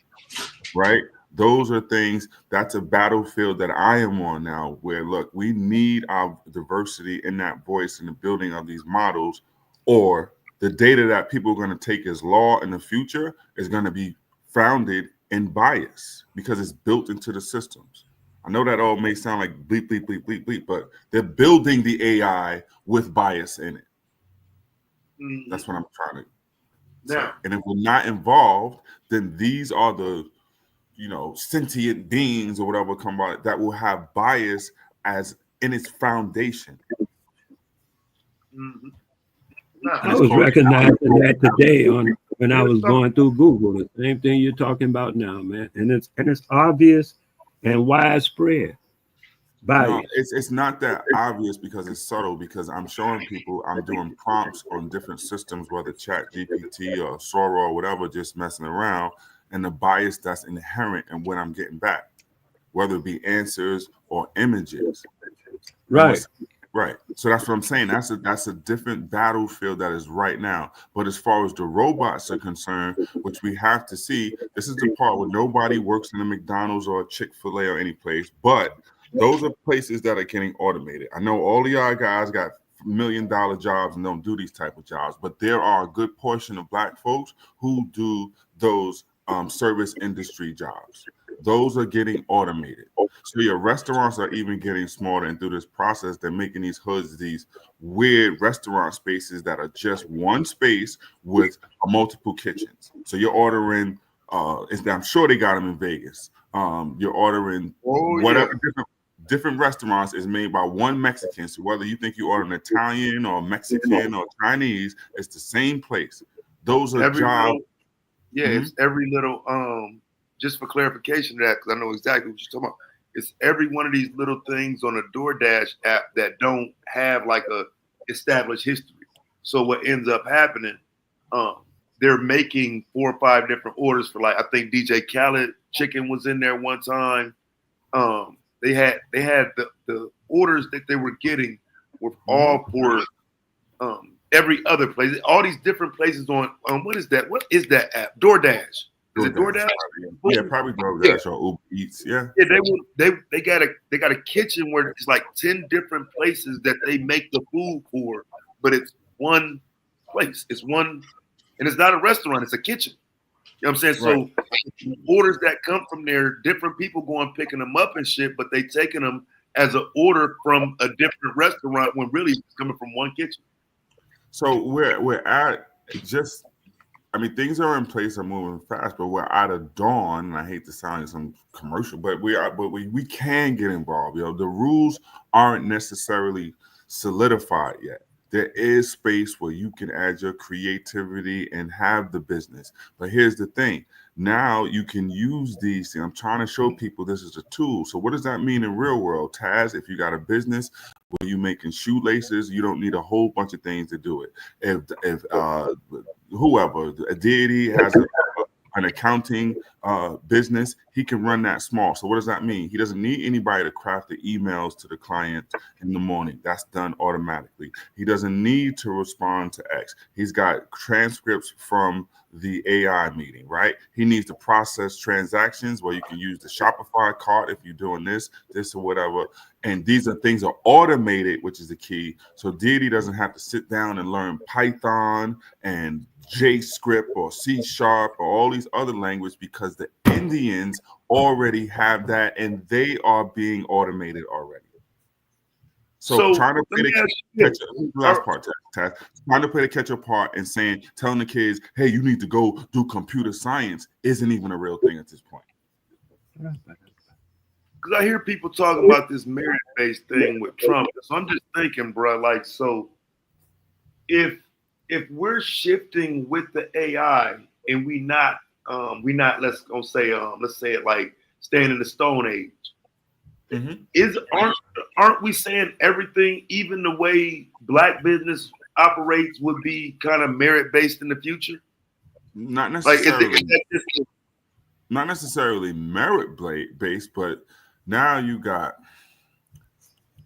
right? Those are things, that's a battlefield that I am on now where, look, we need our diversity in that voice in the building of these models, or the data that people are going to take as law in the future is going to be founded in bias because it's built into the systems. I know that all may sound like bleep, bleep, bleep, bleep, bleep, but they're building the AI with bias in it. That's what I'm trying to say. And if we're not involved, then these are the, you know, sentient beings or whatever come out that will have bias as in its foundation. I was recognizing that today when I was going through Google. The same thing you're talking about now, man. And it's obvious and widespread. No, it's not that obvious because it's subtle, because I'm showing people, I'm doing prompts on different systems, whether Chat GPT or Sora or whatever, just messing around, and the bias that's inherent in what I'm getting back, whether it be answers or images. Right. Right. So that's what I'm saying. That's a different battlefield that is right now. But as far as the robots are concerned, which we have to see, this is the part where nobody works in a McDonald's or a Chick-fil-A or any place, but those are places that are getting automated. I know all of y'all guys got $1 million jobs and don't do these type of jobs, but there are a good portion of Black folks who do those service industry jobs. Those are getting automated. So your restaurants are even getting smarter, and through this process, they're making these hoods, these weird restaurant spaces that are just one space with multiple kitchens. So you're ordering, I'm sure they got them in Vegas. You're ordering whatever different restaurants is made by one Mexican. So whether you think you order an Italian or Mexican or Chinese, it's the same place. Those are jobs. It's every little just for clarification of that, because I know exactly what you're talking about. It's every one of these little things on a DoorDash app that don't have like a established history. So what ends up happening, they're making 4 or 5 different orders for, like, I think DJ Khaled chicken was in there one time. They had the orders that they were getting were all for every other place. All these different places on what is that? What is that app? DoorDash. Is it DoorDash? Yeah, probably DoorDash or Uber Eats. Yeah. They got a kitchen where it's like 10 different places that they make the food for, but it's one place. It's one, and it's not a restaurant. It's a kitchen. You know what I'm saying? Right. So orders that come from there, different people going picking them up and shit, but they taking them as an order from a different restaurant when really it's coming from one kitchen. So we're at just, I mean, things are in place and moving fast, but we're at a dawn. And I hate to sound like some commercial, but we can get involved. You know, the rules aren't necessarily solidified yet. There is space where you can add your creativity and have the business. But here's the thing. Now you can use these. I'm trying to show people this is a tool. So what does that mean in real world? Taz, if you got a business where you're making shoelaces, you don't need a whole bunch of things to do it. If whoever, a deity has an accounting business, he can run that small. So what does that mean? He doesn't need anybody to craft the emails to the client in the morning. That's done automatically. He doesn't need to respond to X. He's got transcripts from the AI meeting, right? He needs to process transactions where you can use the Shopify cart if you're doing this or whatever. And these are things are automated, which is the key. So deity doesn't have to sit down and learn Python and JScript or C# or all these other languages, because the Indians already have that and they are being automated already. So trying to play the catch-up part and telling the kids, hey, you need to go do computer science isn't even a real thing at this point. Because I hear people talking about this merit-based thing with Trump. So I'm just thinking, bro, like, so if we're shifting with the AI and we not let's say it like staying in the Stone Age. Aren't we saying everything, even the way Black business operates, would be kind of merit based in the future? Not necessarily. Not necessarily merit based, but now you got,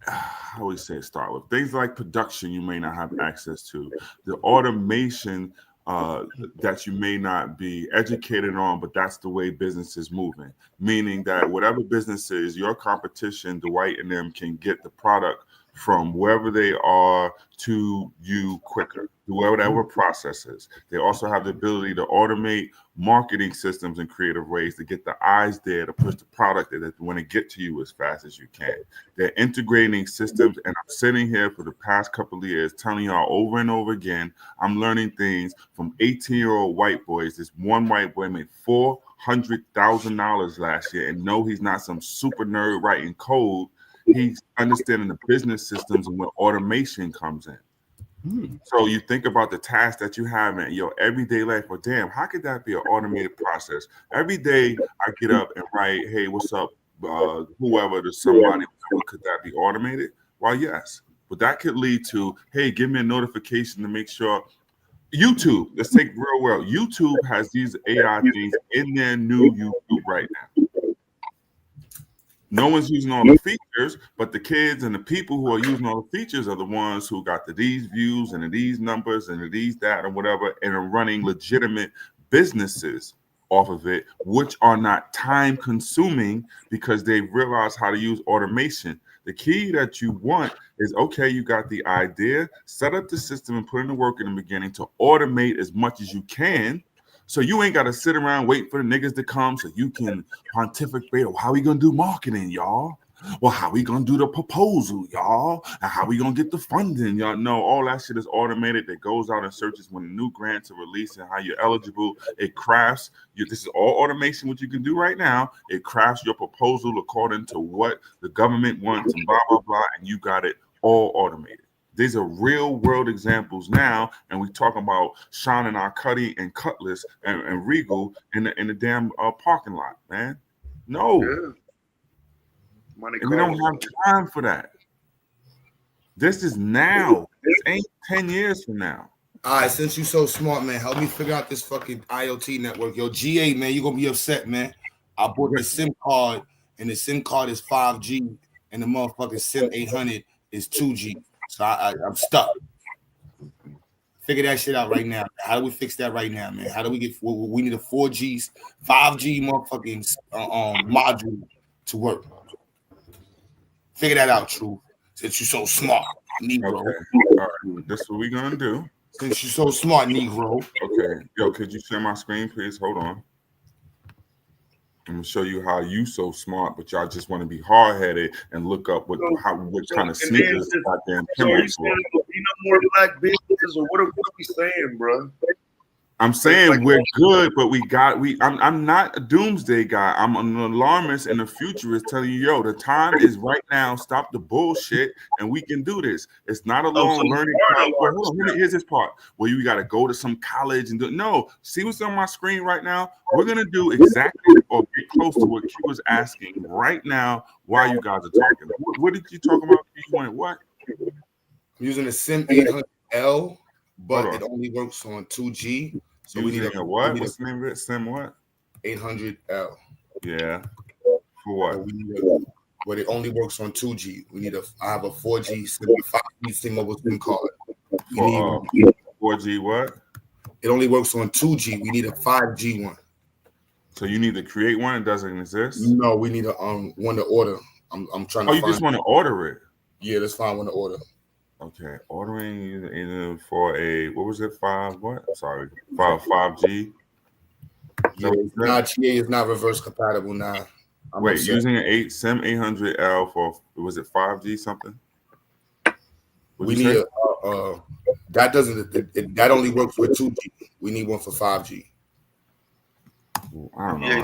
how we say, start with things like production you may not have access to, the automation that you may not be educated on, but that's the way business is moving. Meaning that whatever business is, your competition, Dwight and them, can get the product from wherever they are to you quicker, through whatever processes. They also have the ability to automate marketing systems in creative ways to get the eyes there to push the product that want to get to you as fast as you can. They're integrating systems, and I'm sitting here for the past couple of years telling y'all over and over again, I'm learning things from 18-year-old white boys. This one white boy made $400,000 last year, and no, he's not some super nerd writing code. He's understanding the business systems and where automation comes in. So you think about the tasks that you have in your everyday life. Well, damn, how could that be an automated process? Every day I get up and write, hey, what's up, whoever, to somebody. Could that be automated? Well, yes. But that could lead to, hey, give me a notification to make sure. YouTube, let's take real world. YouTube has these AI things in their new YouTube right now. No one's using all the features, but the kids and the people who are using all the features are the ones who got these views and these numbers and these that and whatever, and are running legitimate businesses off of it, which are not time consuming because they've realized how to use automation. The key that you want is, okay, you got the idea, set up the system and put in the work in the beginning to automate as much as you can, So you ain't got to sit around wait for the niggas to come so you can pontificate. How we gonna do marketing, y'all? Well, how we gonna do the proposal, y'all? And how we gonna get the funding, y'all? No, all that shit is automated. That goes out and searches when the new grants are released and how you're eligible. It crafts you. This is all automation. What you can do right now, it crafts your proposal according to what the government wants and blah blah blah, and you got it all automated. These are real world examples now, and we talk about Sean and our Cuddy and Cutlass and Regal in the damn parking lot, man. No. Yeah. And we don't have time for that. This is now. This ain't 10 years from now. All right, since you so smart, man, help me figure out this fucking IoT network. Yo, GA, man, you're gonna be upset, man. I bought the SIM card, and the SIM card is 5G, and the motherfucking SIM 800 is 2G. So I'm stuck. Figure that shit out right now. How do we fix that right now, man? How do we get? We need a 4G, 5G motherfucking module to work. Figure that out, True. Since you're so smart, Negro. Okay. All right. This is what we're gonna do. Since you're so smart, Negro. Okay. Yo, could you share my screen, please? Hold on. I'm gonna show you how you so smart, but y'all just want to be hard-headed and look up what kind of sneakers goddamn So are you Timberlands saying were. there'll be no more black businesses, or what are we saying, bro? I'm saying we're good, but I'm not a doomsday guy. I'm an alarmist and a futurist telling you, yo, the time is right now. Stop the bullshit, and we can do this. It's not a long learning curve. Hold on, here's this part where you got to go to some college and do. No, see what's on my screen right now? We're gonna do exactly or get close to what Q was asking right now while you guys are talking. What did you talk about? You wanted what? I'm using a SIM 800L, but it only works on 2G. So we need a what? What's the name of it? SIM what? 800L. Yeah. For what? But it only works on 2G. I have a 4G SIM, 5G SIM mobile SIM card. For 4G what? It only works on 2G. We need a 5G one. So you need to create one. It doesn't exist. No, we need a one to order. I'm trying to. Oh, you just want to order it? Yeah, let's find one to order. Okay, ordering either for a what was it? 5G. Yeah, GA is not reverse compatible now. Wait, using an SIM 800L for was it 5G something? We need that doesn't that only works with 2G. We need one for 5G. I don't know.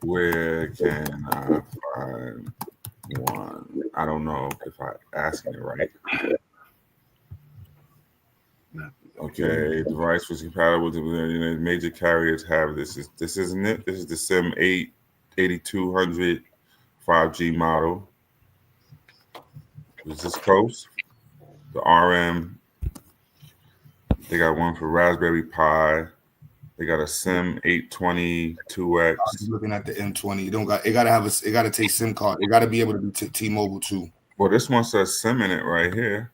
Where can I find one? I don't know if I'm asking it right. Okay, device was compatible to major carriers have this. This isn't it. This is the SIM 8200 5G model. Is this close? The RM. They got one for Raspberry Pi. They got a SIM 820 2X. I'm looking at the M20. It gotta take SIM card. It gotta be able to be T-Mobile too. Well, this one says SIM in it right here.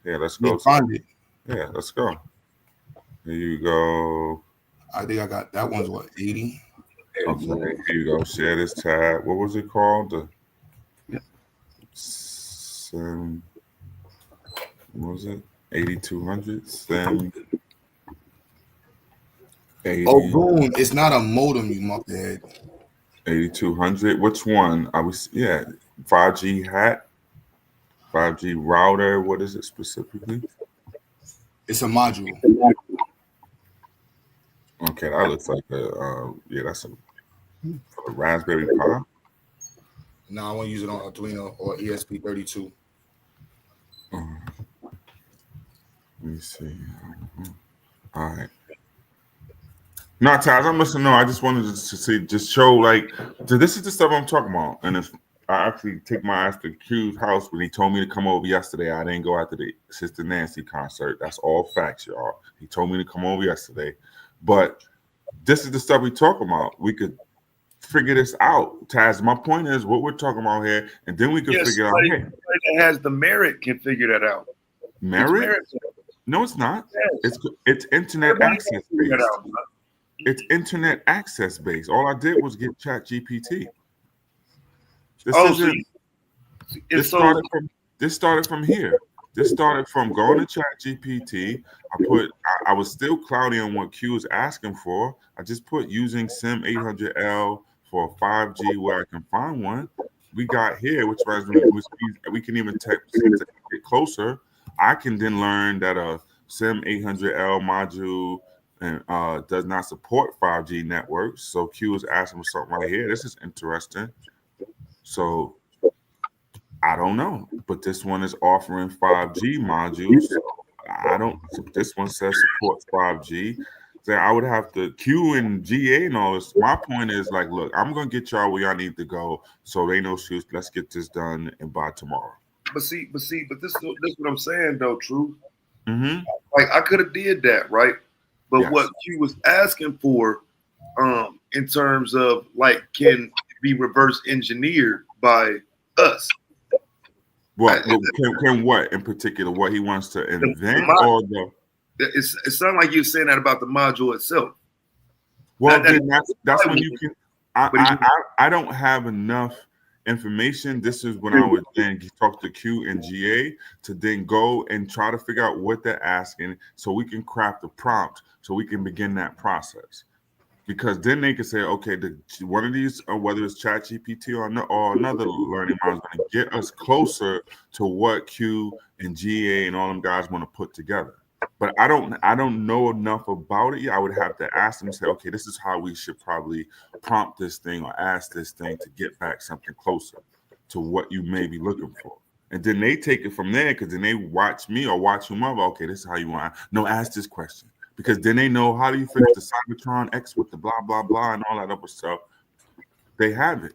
Yeah, let's go. Find it. Yeah, let's go. Here you go. I think I got that one's what 80. Okay, here you go. Share this tab. What was it called? The SIM. What was it? 8200 SIM. 80. Oh, boom! It's not a modem, you muckhead. 8200. Which one? 5G hat. 5G router. What is it specifically? It's a module. Okay, that looks like that's a Raspberry Pi. No, I want to use it on Arduino or ESP32. Let me see. All right. No, Taz, I'm listening. No, I just wanted to see, just show this is the stuff I'm talking about. And if I actually take my ass to Q's house when he told me to come over yesterday, I didn't go after the Sister Nancy concert. That's all facts, y'all. He told me to come over yesterday. But this is the stuff we talk about. We could figure this out. Taz, my point is what we're talking about here, and then we can figure out. Hey, that has the merit can figure that out. Merit? No, it's not. Yes. It's internet access based. It's internet access based. All I did was get ChatGPT. This started from here. This started from going to ChatGPT. I was still cloudy on what Q was asking for. I just put using SIM 800L for 5G where I can find one. We got here, which we can even get closer. I can then learn that a SIM 800L module and does not support 5G networks. So Q is asking for something right here. This is interesting. So I don't know, but this one is offering 5G modules. This one says supports 5G. So I would have to Q and GA and all this. My point is like, look, I'm gonna get y'all where y'all need to go. So they know shoes. Let's get this done and by tomorrow. But this is what I'm saying though, True. Mm-hmm. Like I could have did that, right? But Yes. what Q was asking for, in terms of like, can be reverse engineered by us. What can what in particular? What he wants to invent or the? It sounds like you're saying that about the module itself. Well, then that's when you can. I don't have enough information. This is when I would then talk to Q and GA to then go and try to figure out what they're asking, so we can craft a prompt, so we can begin that process. Because then they can say, okay, one of these, whether it's ChatGPT or another learning model, is going to get us closer to what Q and GA and all them guys want to put together. But I don't know enough about it yet. I would have to ask them and say, okay, this is how we should probably prompt this thing or ask this thing to get back something closer to what you may be looking for. And then they take it from there, because then they watch me or watch whomever. Okay, this is how you want. No, ask this question. Because then they know, how do you fix the Cybertron X with the blah, blah, blah, and all that other stuff. They have it.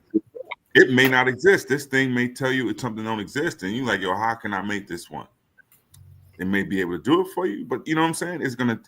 It may not exist. This thing may tell you it's something that don't exist. And you're like, yo, how can I make this one? It may be able to do it for you, but you know what I'm saying? It's going to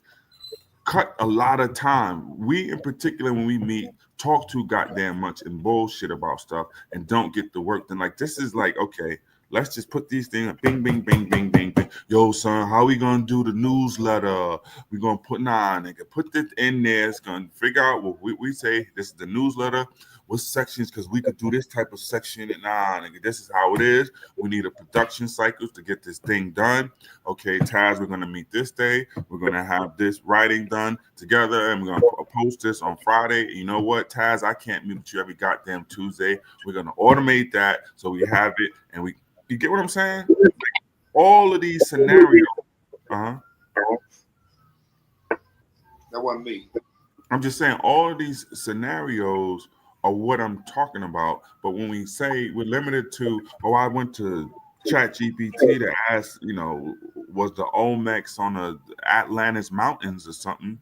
cut a lot of time. We, in particular, when we meet, talk too goddamn much and bullshit about stuff and don't get the work done. Like, this is like, okay, let's just put these things, bing, bing, bing, bing, bing, bing. Yo, son, how we gonna do the newsletter? We gonna put nigga, put this in there. It's gonna figure out what we say. This is the newsletter. What sections? Because we could do this type of section. And nigga, this is how it is. We need a production cycle to get this thing done. Okay, Taz, we're gonna meet this day. We're gonna have this writing done together, and we're gonna post this on Friday. You know what, Taz? I can't meet with you every goddamn Tuesday. We're gonna automate that so we have it, and we. You get what I'm saying? Like, all of these scenarios. That wasn't me. I'm just saying all of these scenarios are what I'm talking about. But when we say we're limited to, I went to ChatGPT to ask, was the Olmecs on the Atlantis Mountains or something?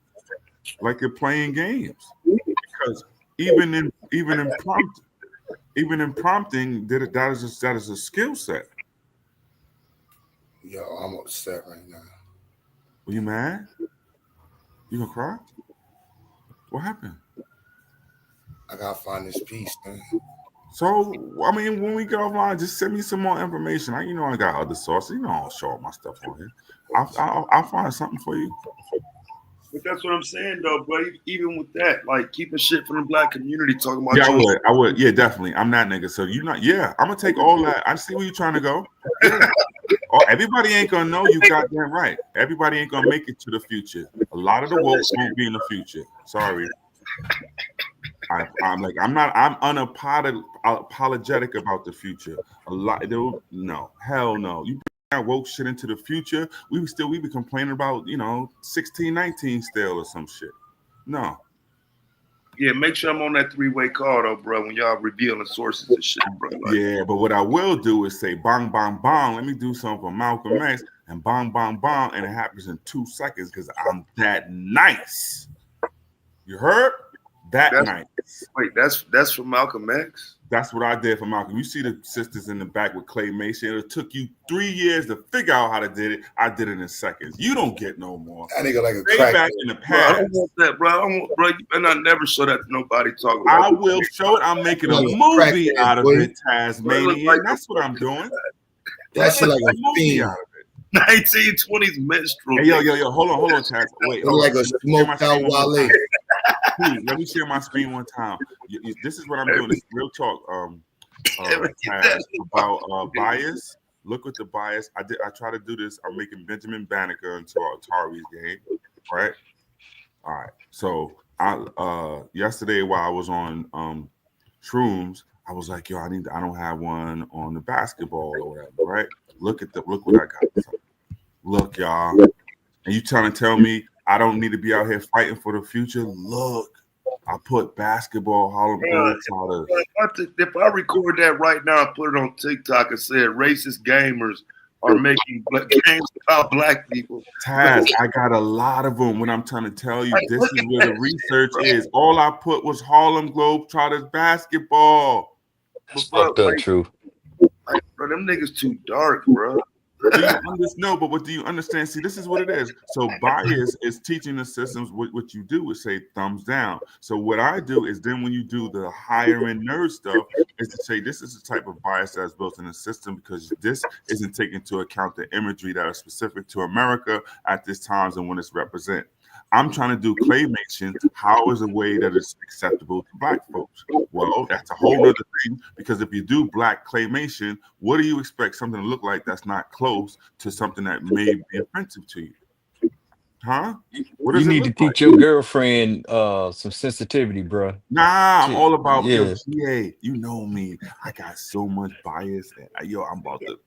Like you're playing games. Because even in prompting, that is a skill set. Yo, I'm upset right now. Are you mad? You gonna cry? What happened? I gotta find this piece, man. So, I mean, when we get offline, just send me some more information. I got other sources. I'll show up my stuff on here. I'll find something for you. But that's what I'm saying, though, bro. Even with that, like keeping shit from the black community, talking about. Yeah, I would. Yeah, definitely. I'm that nigga. So you not. Yeah, I'm gonna take all that. I see where you're trying to go. Yeah. Everybody ain't gonna know you goddamn right. Everybody ain't gonna make it to the future. A lot of the woke won't be in the future. Sorry. I'm unapologetic about the future. Hell no. You bring that woke shit into the future, we be complaining about 1619 still or some shit. No. Yeah, make sure I'm on that 3-way call though, bro, when y'all revealing sources and shit, bro. Like, yeah, but what I will do is say bong bong bong. Let me do something for Malcolm X, and bong bong bong, and it happens in 2 seconds because I'm that nice. You heard? Nice. Wait, that's for Malcolm X? That's what I did for Malcolm. You see the sisters in the back with claymation. It took you 3 years to figure out how to do it. I did it in seconds. You don't get no more. That nigga like a Stay crack. back in the Bro, past. I don't want that, bro. Bro, you better not never show that to nobody talking about. I will show it. I'm making a movie out of it, Tasmanian. That's what I'm doing. That shit like a movie fiend. out of it. 1920s minstrel. Hey, yo, hold on, Taz. Wait, hold Like on. a smoked out Wale. Please, let me share my screen one time. This is what I'm doing. This is real talk, Taz, about bias. Look at the bias. I try to do this. I'm making Benjamin Banneker into Atari's game, right? All right. So I yesterday while I was on shrooms, I was like, yo, I don't have one on the basketball or whatever, right? Look what I got. So, look, y'all. And you trying to tell me I don't need to be out here fighting for the future? Look, I put basketball Harlem Globetrotters. If I record that right now and put it on TikTok and said racist gamers are making games about black people. Taz, I got a lot of them. When I'm trying to tell you, this is where the research is. All I put was Harlem Globetrotters basketball. That's fucked up, true. Like, bro, them niggas too dark, bro. Do you understand? No, but what do you understand? See, this is what it is. So bias is teaching the systems what you do is say thumbs down. So what I do is then when you do the higher end nerd stuff is to say this is the type of bias that's built in the system because this isn't taking into account the imagery that are specific to America at this times and when it's represented. I'm trying to do claymation. How is a way that is acceptable to black folks? Well, that's a whole other thing because if you do black claymation, what do you expect something to look like that's not close to something that may be offensive to you? Huh? What does You it need to look teach like? your girlfriend some sensitivity, bro. Nah, I'm all about yeah. GA. You know me. I got so much bias. Yo, I'm about to.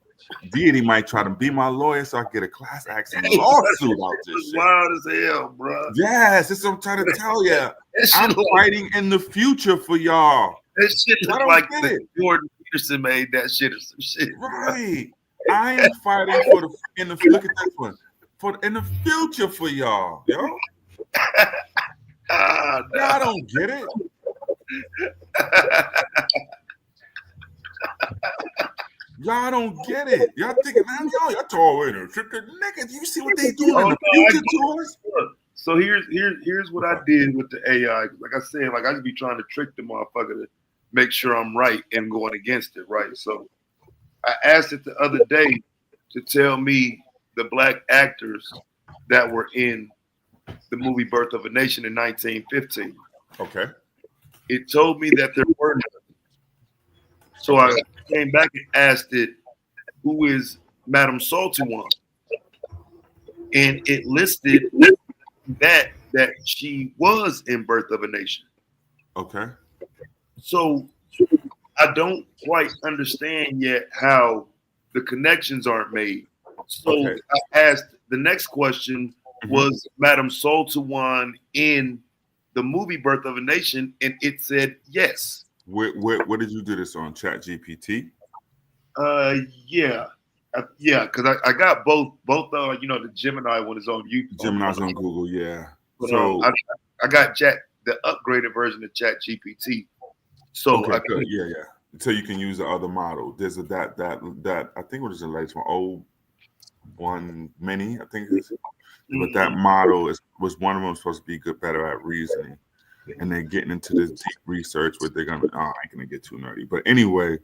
Deity might try to be my lawyer so I get a class action lawsuit out this shit. Wild as hell, bro. Yes, that's what I'm trying to tell you. I'm fighting in the future for y'all. That shit I look don't like get it. Jordan Peterson made that shit or some shit. Right. I am fighting for look at this one. In the future for y'all, yo. Y'all don't get it. Y'all don't get it. Y'all thinking, man, y'all tall in there. Niggas, you see what they doing in the future to us? So here's what I did with the AI. Like I said, like I just be trying to trick the motherfucker to make sure I'm right and going against it, right? So I asked it the other day to tell me the black actors that were in the movie Birth of a Nation in 1915. Okay. It told me that there were none. So I came back and asked it, who is Madame Saltuan? And it listed that she was in Birth of a Nation. Okay. So I don't quite understand yet how the connections aren't made. So Okay. I asked the next question, was Madame Saltuan in the movie Birth of a Nation? And it said yes. What did you do this on? ChatGPT? Yeah, because I got both. The Gemini one is on YouTube. Gemini's on Google, yeah. But, So I got the upgraded version of ChatGPT. So okay, good. Yeah. So you can use the other model. There's that I think what is the latest one? 01 Mini, I think it is. But that model was one of them supposed to be better at reasoning. And they're getting into this deep research where they're gonna. I ain't gonna get too nerdy, but anyway,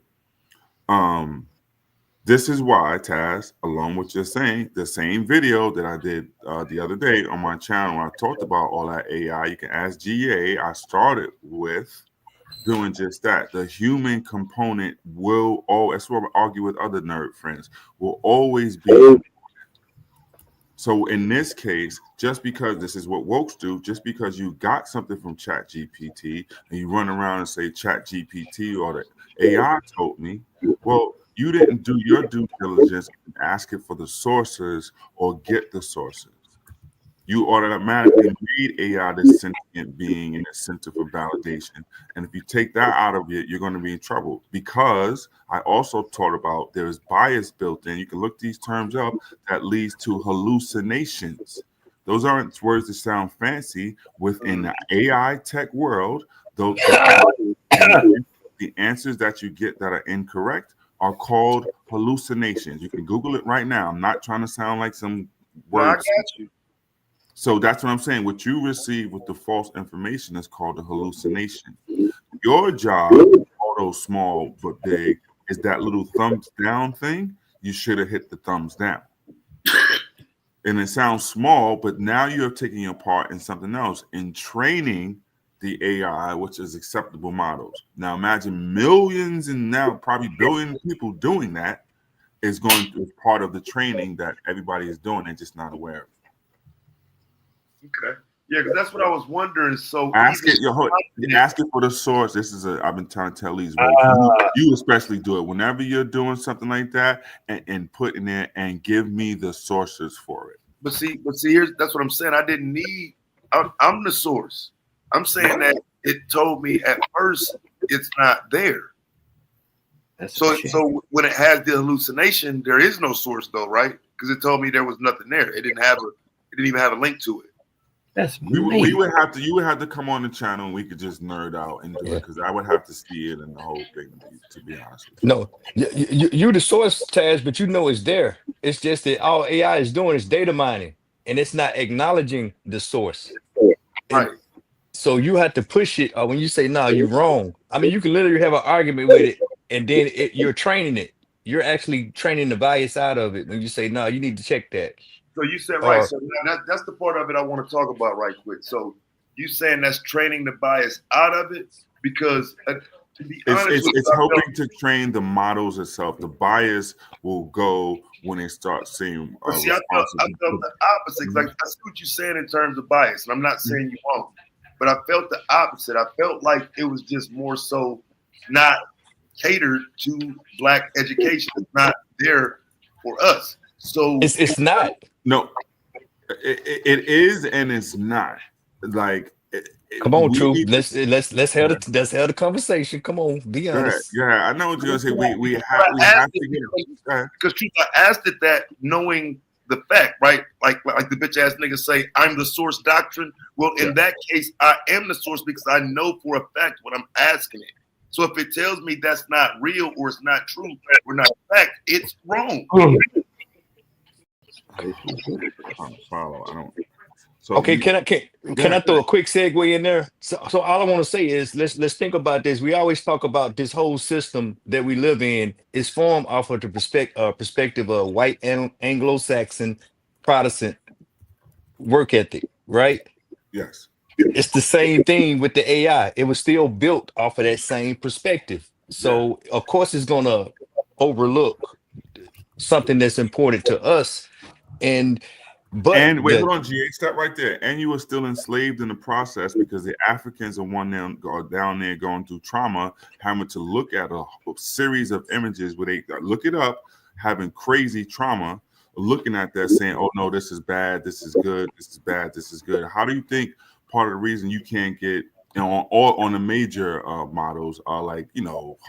this is why Taz, along with just saying the same video that I did the other day on my channel, I talked about all that AI. You can ask GA. I started with doing just that. The human component will always. That's what I argue with other nerd friends. Will always be. So in this case, just because this is what wokes do, just because you got something from ChatGPT and you run around and say ChatGPT or the AI told me, well, you didn't do your due diligence and ask it for the sources or get the sources. You automatically made AI this sentient being and a center for validation. And if you take that out of it, you're going to be in trouble. Because I also taught about there's bias built in. You can look these terms up that leads to hallucinations. Those aren't words that sound fancy. Within the AI tech world, those the answers that you get that are incorrect are called hallucinations. You can Google it right now. I'm not trying to sound like some words. I got you. So that's what I'm saying. What you receive with the false information is called a hallucination. Your job, although small but big, is that little thumbs down thing. You should have hit the thumbs down. And it sounds small, but now you're taking your part in something else, in training the AI, which is acceptable models. Now imagine millions and now probably billion people doing that. is going to, is part of the training that everybody is doing and just not aware of. Okay. Yeah, because that's what I was wondering. So Ask even it. Ask it for the source. This is I've been trying to tell these ways. You especially do it whenever you're doing something like that, and put in there and give me the sources for it. But see, here's that's what I'm saying. I didn't need. I'm the source. I'm saying that it told me at first it's not there. So when it has the hallucination, there is no source though, right? Because it told me there was nothing there. It didn't even have a link to it. We would have to. You would have to come on the channel, and we could just nerd out and do it because I would have to see it and the whole thing. To be honest with you. No, you the source, Taz, but you know it's there. It's just that all AI is doing is data mining, and it's not acknowledging the source. Right. So you have to push it. When you say no, you're wrong. I mean, you can literally have an argument with it, and then you're training it. You're actually training the bias out of it when you say no. You need to check that. So you said right. So now that's the part of it I want to talk about right quick. So you saying that's training the bias out of it because to be honest, it's helping to train the models itself. The bias will go when they start seeing. See, I felt the opposite. Like I see what you're saying in terms of bias, and I'm not saying you won't, but I felt the opposite. I felt like it was just more so not catered to Black education. It's not there for us. So it's not. No, it is and it's not. Like, come on, Truth. Let's have the conversation. Come on, be honest. Yeah, I know what you're gonna say. We have to get because Truth, I asked it that knowing the fact, right? Like the bitch ass niggas say, I'm the source doctrine. Well, in that case, I am the source because I know for a fact what I'm asking it. So if it tells me that's not real or it's not true or not a fact, it's wrong. Follow. I don't. So okay, can I throw a quick segue in there? So all I want to say is let's think about this. We always talk about this whole system that we live in is formed off of the perspective of white and Anglo-Saxon Protestant work ethic, right? Yes. It's the same thing with the AI. It was still built off of that same perspective. So of course it's gonna overlook something that's important to us. And wait, hold on, GA, stop right there. And you were still enslaved in the process because the Africans are down there going through trauma, having to look at a series of images where they look it up, having crazy trauma, looking at that, saying, "Oh no, this is bad, this is good, this is bad, this is good." How do you think part of the reason you can't get, on the major models are like,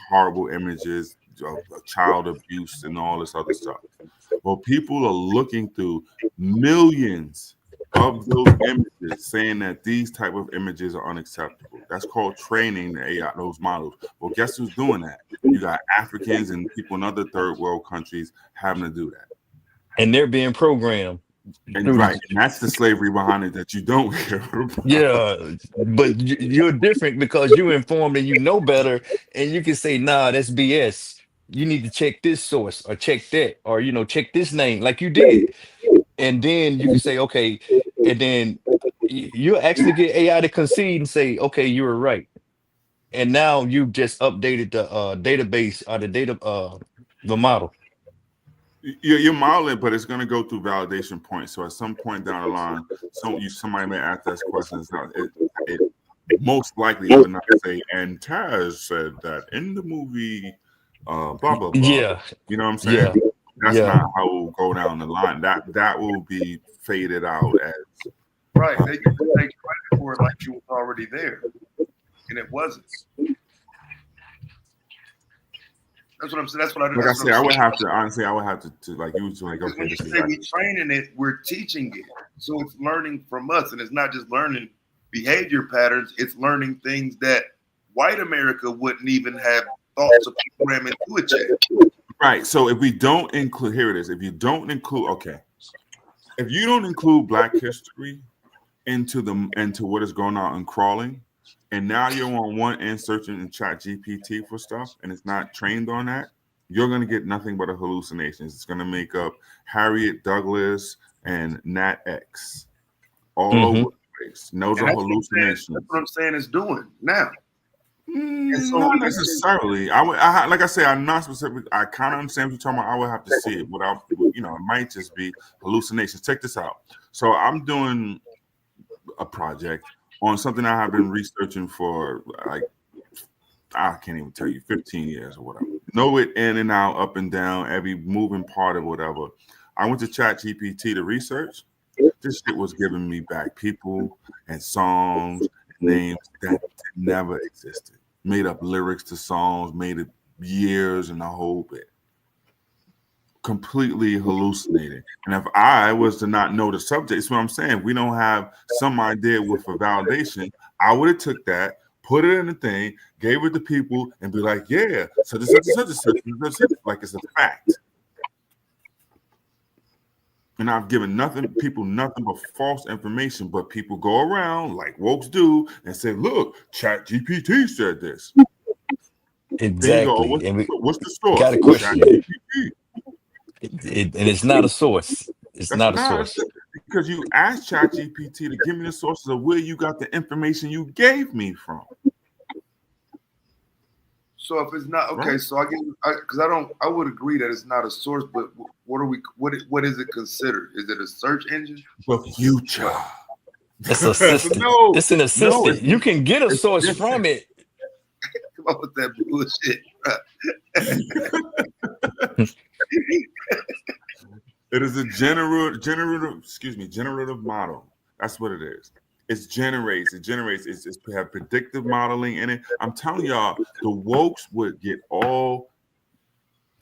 horrible images of child abuse and all this other stuff? Well, people are looking through millions of those images saying that these type of images are unacceptable. That's called training the AI, those models. Well, guess who's doing that? You got Africans and people in other third world countries having to do that. And they're being programmed. And right, and that's the slavery behind it that you don't hear about. Yeah, but you're different because you're informed and you know better, and you can say, nah, that's BS. You need to check this source or check that, or check this name like you did. And then you can say, okay, and then you actually get AI to concede and say, okay, you were right. And now you've just updated the database or the model. You're modeling, but it's going to go through validation points. So at some point down the line, somebody may ask that question. It most likely would not say, and Taz said that in the movie, blah, blah, blah. Yeah. You know what I'm saying? Yeah. That's not how it will go down the line. That will be faded out as. Right. They can take credit for it like you was already there. And it wasn't. That's what I'm saying. That's what I do. Like I said, I would have to like you was like, because okay, when you say we're training it, we're teaching it. So it's learning from us. And it's not just learning behavior patterns, it's learning things that white America wouldn't even have thoughts of programming into it yet. Right. So if we don't include, here it is. If you don't include Black history into what is going on in crawling, and now you're on one end searching in Chat GPT for stuff, and it's not trained on that, you're going to get nothing but a hallucinations. It's going to make up Harriet Douglas and Nat X all over the place. And those are hallucinations. That's what I'm saying it's doing now. Not necessarily. Like I say, I'm not specific. I kind of understand what you're talking about. I would have to see it without, it might just be hallucinations. Check this out. So I'm doing a project on something I have been researching for like, I can't even tell you, 15 years or whatever. Know it in and out, up and down, every moving part of whatever. I went to ChatGPT to research. This shit was giving me back people and songs, names that never existed. Made up lyrics to songs, made it years and the whole bit. Completely hallucinating. And if I was to not know the subject, it's what I'm saying. We don't have some idea with a validation. I would have took that, put it in a thing, gave it to people, and be like, yeah, so this like it's a fact. And I've given people nothing but false information, but people go around like wokes do and say, look, ChatGPT said this. Exactly. Go, what's the source? Got a question. ChatGPT. And it's not a source. It's not a source. Because you asked ChatGPT to give me the sources of where you got the information you gave me from. So if it's not okay, right. So I would agree that it's not a source, but what is it considered? Is it a search engine? The future. It's assistant. No, it's an assistant. You can get a source from it. Come on with that bullshit. It is a generative model. That's what it is. It generates. It have predictive modeling in it. I'm telling y'all, the wokes would get all,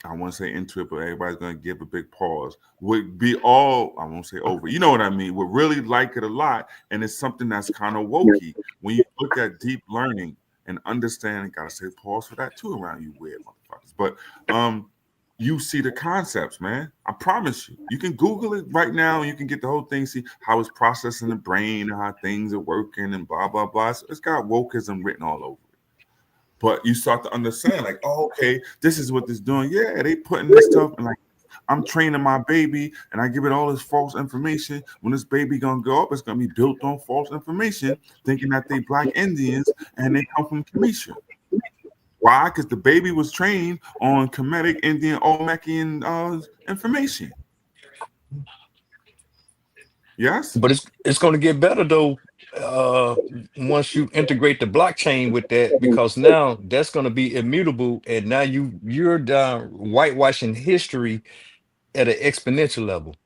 I want to say into it, but everybody's going to give a big pause. Would be all, I won't say over. You know what I mean? Would really like it a lot. And it's something that's kind of wokey. When you look at deep learning and understanding, got to say pause for that too around you weird motherfuckers. But you see the concepts, man. I promise you. You can Google it right now and you can get the whole thing, see how it's processing the brain and how things are working and blah, blah, blah. So it's got wokeism written all over it. But you start to understand, like, oh, okay, this is what this doing. Yeah, they putting this stuff, and like, I'm training my baby and I give it all this false information. When this baby gonna grow up, it's gonna be built on false information, thinking that they Black Indians and they come from Kamisha. Why? Because the baby was trained on Kemetic Indian Olmecan information. Yes, but it's going to get better though once you integrate the blockchain with that, because now that's going to be immutable, and now you're down whitewashing history at an exponential level.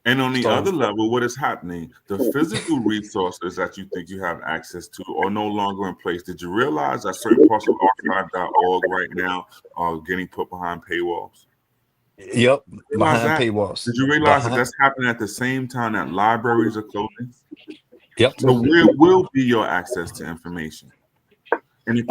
And on the other level, what is happening? The physical resources that you think you have access to are no longer in place. Did you realize that certain parts of archive.org right now are getting put behind paywalls? Yep, behind paywalls. Did you realize that that's happening at the same time that libraries are closing? Yep. So where will be your access to information? And if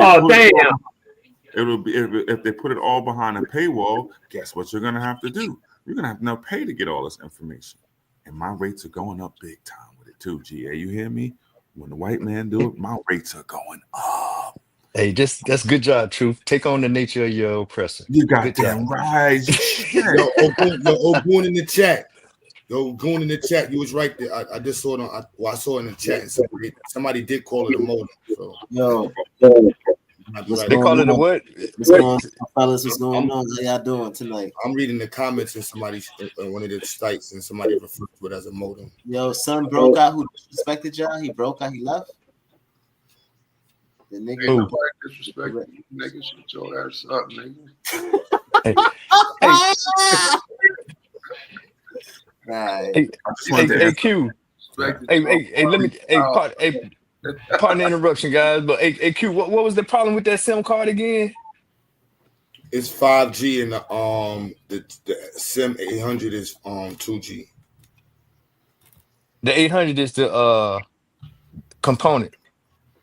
it'll be if they put it all behind a paywall, guess what you're gonna have to do? You're gonna have to now pay to get all this information. And my rates are going up big time with it too, GA. You hear me? When the white man do it, my rates are going up. Hey, that's good job, Truth. Take on the nature of your oppressor. You got damn right. Yo, Ogun in the chat. Yo, Goon in the chat, you was right there. I just saw it on. I saw it in the chat, and somebody did call it a modem. So they call it a what? What's going on, fellas? What's going on? How y'all doing tonight? I'm reading the comments in one of the sites, and somebody referred to it as a modem. Yo, son broke out. Who disrespected y'all? He broke out. He left. The nigga. Ain't nobody disrespecting you, nigga. Shut your ass up, nigga. Hey, Q. Hey, let me. Pardon the interruption, guys. But hey, Q, what was the problem with that SIM card again? It's 5G, and the SIM 800 is 2G. The 800 is the component.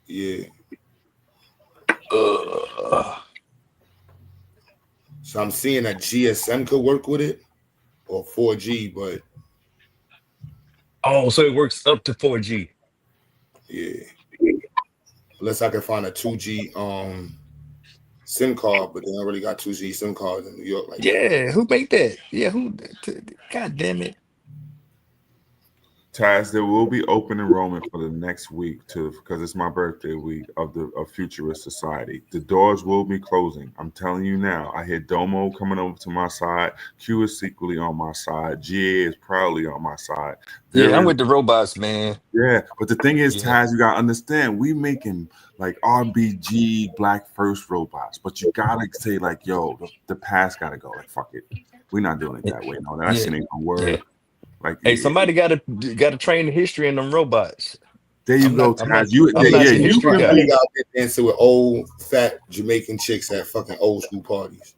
Yeah. So I'm seeing that GSM could work with it, or 4G, but so it works up to 4G. Yeah. Unless I can find a 2G SIM card, but they already got 2G SIM cards in New York. Like who made that? Yeah, who? God damn it. Taz, there will be open enrollment for the next week too, because it's my birthday week of Futurist Society. The doors will be closing. I'm telling you now. I hear Domo coming over to my side. Q is secretly on my side. GA is proudly on my side. Yeah, I'm with the robots, man. Yeah, but the thing is, Yeah. Taz, you gotta understand, we making like RBG Black First robots, but you gotta say like, yo, the past gotta go. Like, fuck it, we're not doing it that way. No, that shit ain't gonna work. Yeah. Like, Hey, somebody got to train the history in them robots. there you go, Taz. You I'm not the history You guy. out there dancing with old fat Jamaican chicks at fucking old school parties.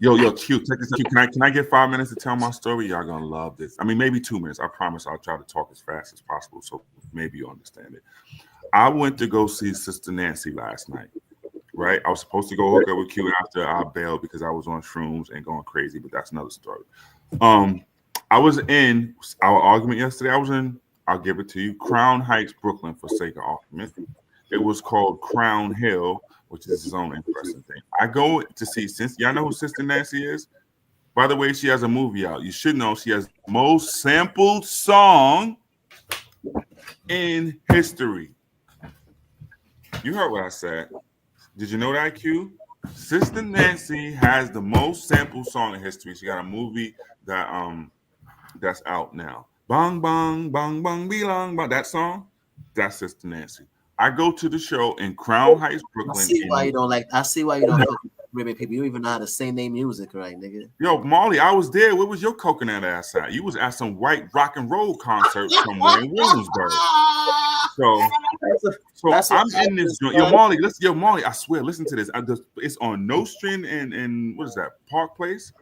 Yo, Q, check this out. Can I get 5 minutes to tell my story? Y'all gonna love this. I mean, maybe 2 minutes. I promise I'll try to talk as fast as possible, so maybe you understand it. I went to go see Sister Nancy last night. Right, I was supposed to go hook up with Q after I bailed because I was on shrooms and going crazy, but that's another story. I was in our argument yesterday. I'll give it to you, Crown Heights, Brooklyn, for sake of argument. It was called Crown Hill, which is its own interesting thing. I go to see, since y'all know who Sister Nancy is. By the way, she has a movie out. You should know she has the most sampled song in history. You heard what I said. Did you know that, Q? Sister Nancy has the most sampled song in history. She got a movie that's out now. Bang bang bang bang belong. That song, that's Sister Nancy. I go to the show in Crown Heights, Brooklyn. I see why you don't like. I see why you don't fuck with Caribbean people. You don't even know how to sing their music, right, nigga? Yo, Molly, I was there. Where was your coconut ass at? You was at some white rock and roll concert somewhere in Williamsburg. So I'm in this joint. Yo, Molly, listen. Yo, Molly, I swear, listen to this. It's on Nostrand and what is that? Park Place.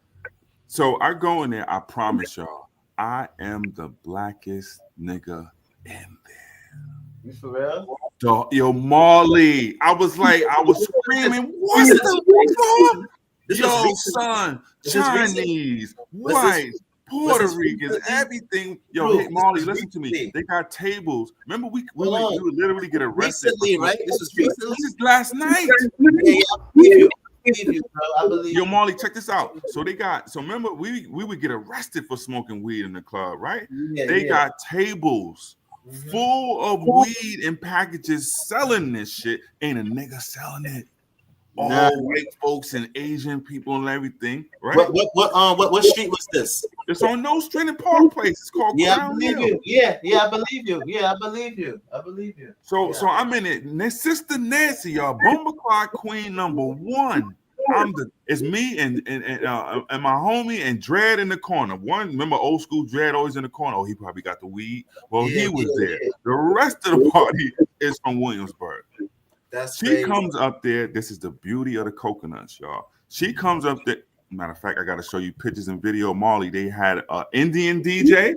So I go in there. I promise y'all, I am the blackest nigga in there. You for real? Yo, Molly, I was screaming, what the fuck? Yo, son, Chinese, white, Puerto Ricans, everything. Yo, hey, Molly, listen to me. They got tables. Remember, we would literally get arrested. Recently, right? This was recently. This is last night. I believe Yo, Molly, check this out. So remember, we would get arrested for smoking weed in the club, right? They got tables full of weed and packages selling this shit. Ain't a nigga selling it. All white folks and Asian people and everything, right? What street was this? It's on Nostrand and Park Place. It's called Crown Hill. I believe you. So I'm in it. Sister Nancy, y'all, Bomba Clock Queen #1. It's me and my homie and Dread in the corner. Remember old school Dread always in the corner. Oh, he probably got the weed. Well, he was there. The rest of the party is from Williamsburg. She crazy. comes up there. This is the beauty of the coconuts, y'all. She comes up there. Matter of fact, I got to show you pictures and video. Molly, they had an Indian DJ,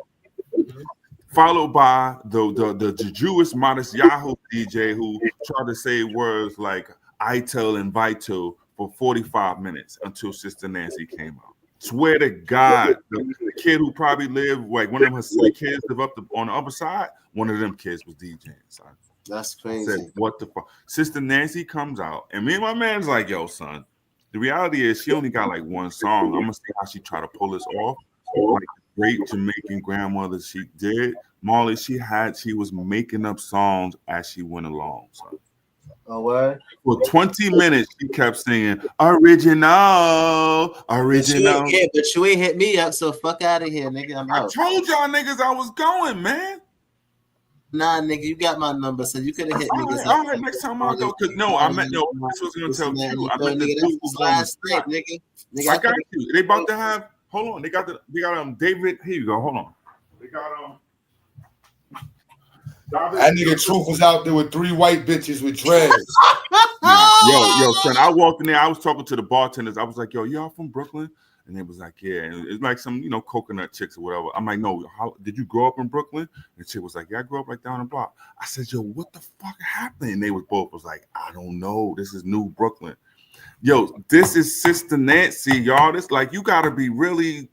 followed by the Jewish modest Yahoo DJ who tried to say words like Itel and Vital for 45 minutes until Sister Nancy came out. Swear to God, the kid who probably lived, like one of her kids live up on the upper side, one of them kids was DJing. Son. That's crazy. I said, what the fuck? Sister Nancy comes out, and me and my man's like, yo, son, the reality is she only got like one song. I'm gonna see how she try to pull this off. Like great Jamaican grandmother she did. Molly, she was making up songs as she went along. Son. Oh, what? For 20 minutes, she kept singing original. But you ain't hit me up, so fuck out of here, nigga. I'm out. I told y'all niggas I was going, man. Nah, nigga, you got my number, so you could have hit niggas. All right, next time I'll go. Cause this was gonna tell you. I met the last night, nigga. I got you. They about to have. Hold on. They got David. Here you go. Hold on. They got That nigga Truth was out there with 3 white bitches with dreads. Yo, son, I walked in there. I was talking to the bartenders. I was like, yo, y'all from Brooklyn? And they was like, yeah. And it's like some, coconut chicks or whatever. I'm like, no, did you grow up in Brooklyn? And she was like, yeah, I grew up like down the block. I said, yo, what the fuck happened? And they was like, I don't know. This is New Brooklyn. Yo, this is Sister Nancy, y'all. This like, you got to be really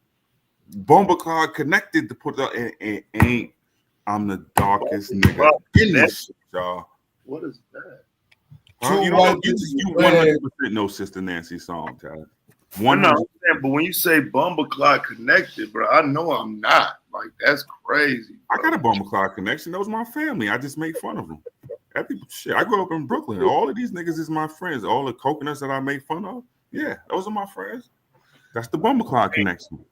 Bomba connected to put it up. And ain't. I'm the darkest nigga in this shit, y'all. What is that? You 100% know Sister Nancy song, Tyler. I know, but when you say Bumbleclot connected, bro, I know I'm not. Like, that's crazy. I got a Bumbleclot connection. Those my family. I just make fun of them. Shit, I grew up in Brooklyn. All of these niggas is my friends. All the coconuts that I make fun of, yeah, those are my friends. That's the Bumbleclot connection.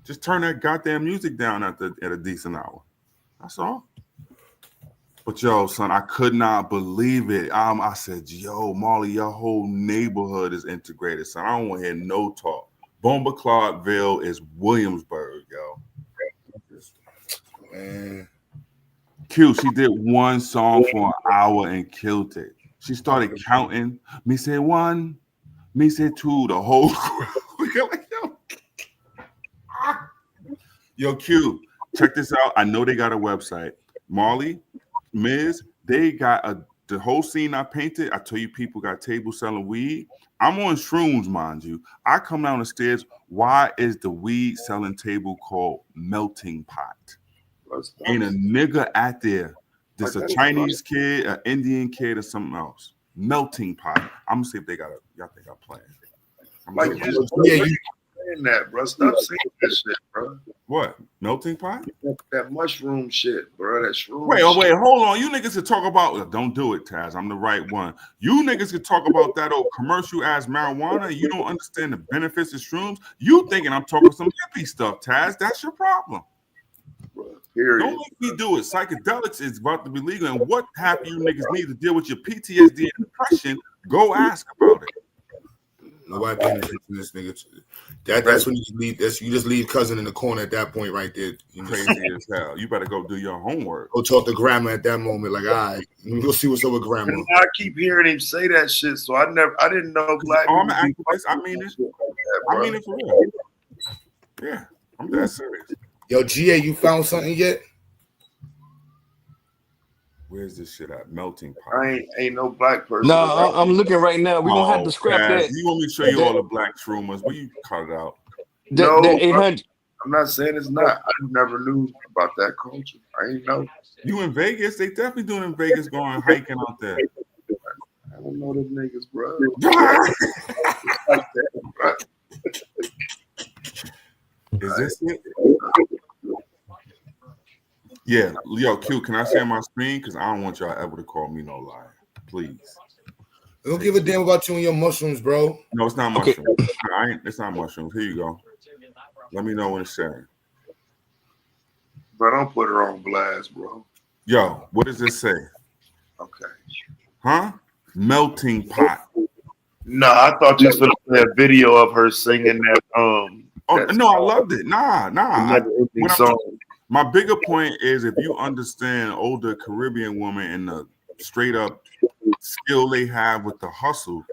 Just turn that goddamn music down at a decent hour. That's all. But yo, son, I could not believe it. I said, yo, Marley, your whole neighborhood is integrated, son. I don't want to hear no talk. Bumbleclatville is Williamsburg, yo. Man. Q, she did one song for an hour and killed it. She started counting. Me say one, me say two, the whole like, yo, Q, check this out. I know they got a website. Marley, Miz, they got the whole scene I painted. I tell you, people got tables selling weed. I'm on shrooms, mind you. I come down the stairs. Why is the weed selling table called Melting Pot? Ain't a nigga out there. There's a Chinese kid, an Indian kid, or something else. Melting Pot. I'm gonna see if they got y'all think I'm playing. Like, you saying that, bro. Stop saying that shit, bro. What? Melting Pot? That mushroom shit, bro. That shroom. Wait, hold on. You niggas could talk about. Don't do it, Taz. I'm the right one. You niggas could talk about that old commercial ass marijuana. You don't understand the benefits of shrooms. You thinking I'm talking some hippie stuff, Taz? That's your problem. Period. Don't make me do it. Psychedelics is about to be legal, and what half you niggas need to deal with your PTSD and depression? Go ask about it. Nobody paying attention to this nigga. That's when you just leave. You just leave cousin in the corner at that point, right there. Crazy as hell. You better go do your homework. Go talk to grandma at that moment. Like, all right, go see what's up with grandma. I keep hearing him say that shit, so I didn't know black. I'm an activist. I mean it. I mean it for real. Yeah, I'm that serious. Yo, GA, you found something yet? Where's this shit at? Melting Pot. I ain't no black person. No, I'm looking right now. We're gonna have to scrap that. You want me to show you all the black shroomers? Will you cut it out? No, that 800. I'm not saying it's not. I never knew about that culture. I ain't know. You in Vegas? They definitely doing in Vegas, going hiking out there. I don't know them niggas, bro. Is this it? Yeah, yo, Q, can I share my screen? Because I don't want y'all ever to call me no liar. Please. I don't give a damn about you and your mushrooms, bro. No, it's not mushrooms. It's not mushrooms. Here you go. Let me know when it's sharing. But don't put her on blast, bro. Yo, what does this say? Okay. Huh? Melting Pot. No, I thought you was gonna play a video of her singing that. Oh no, I loved it. Nah. My bigger point is if you understand older Caribbean women and the straight up skill they have with the hustle,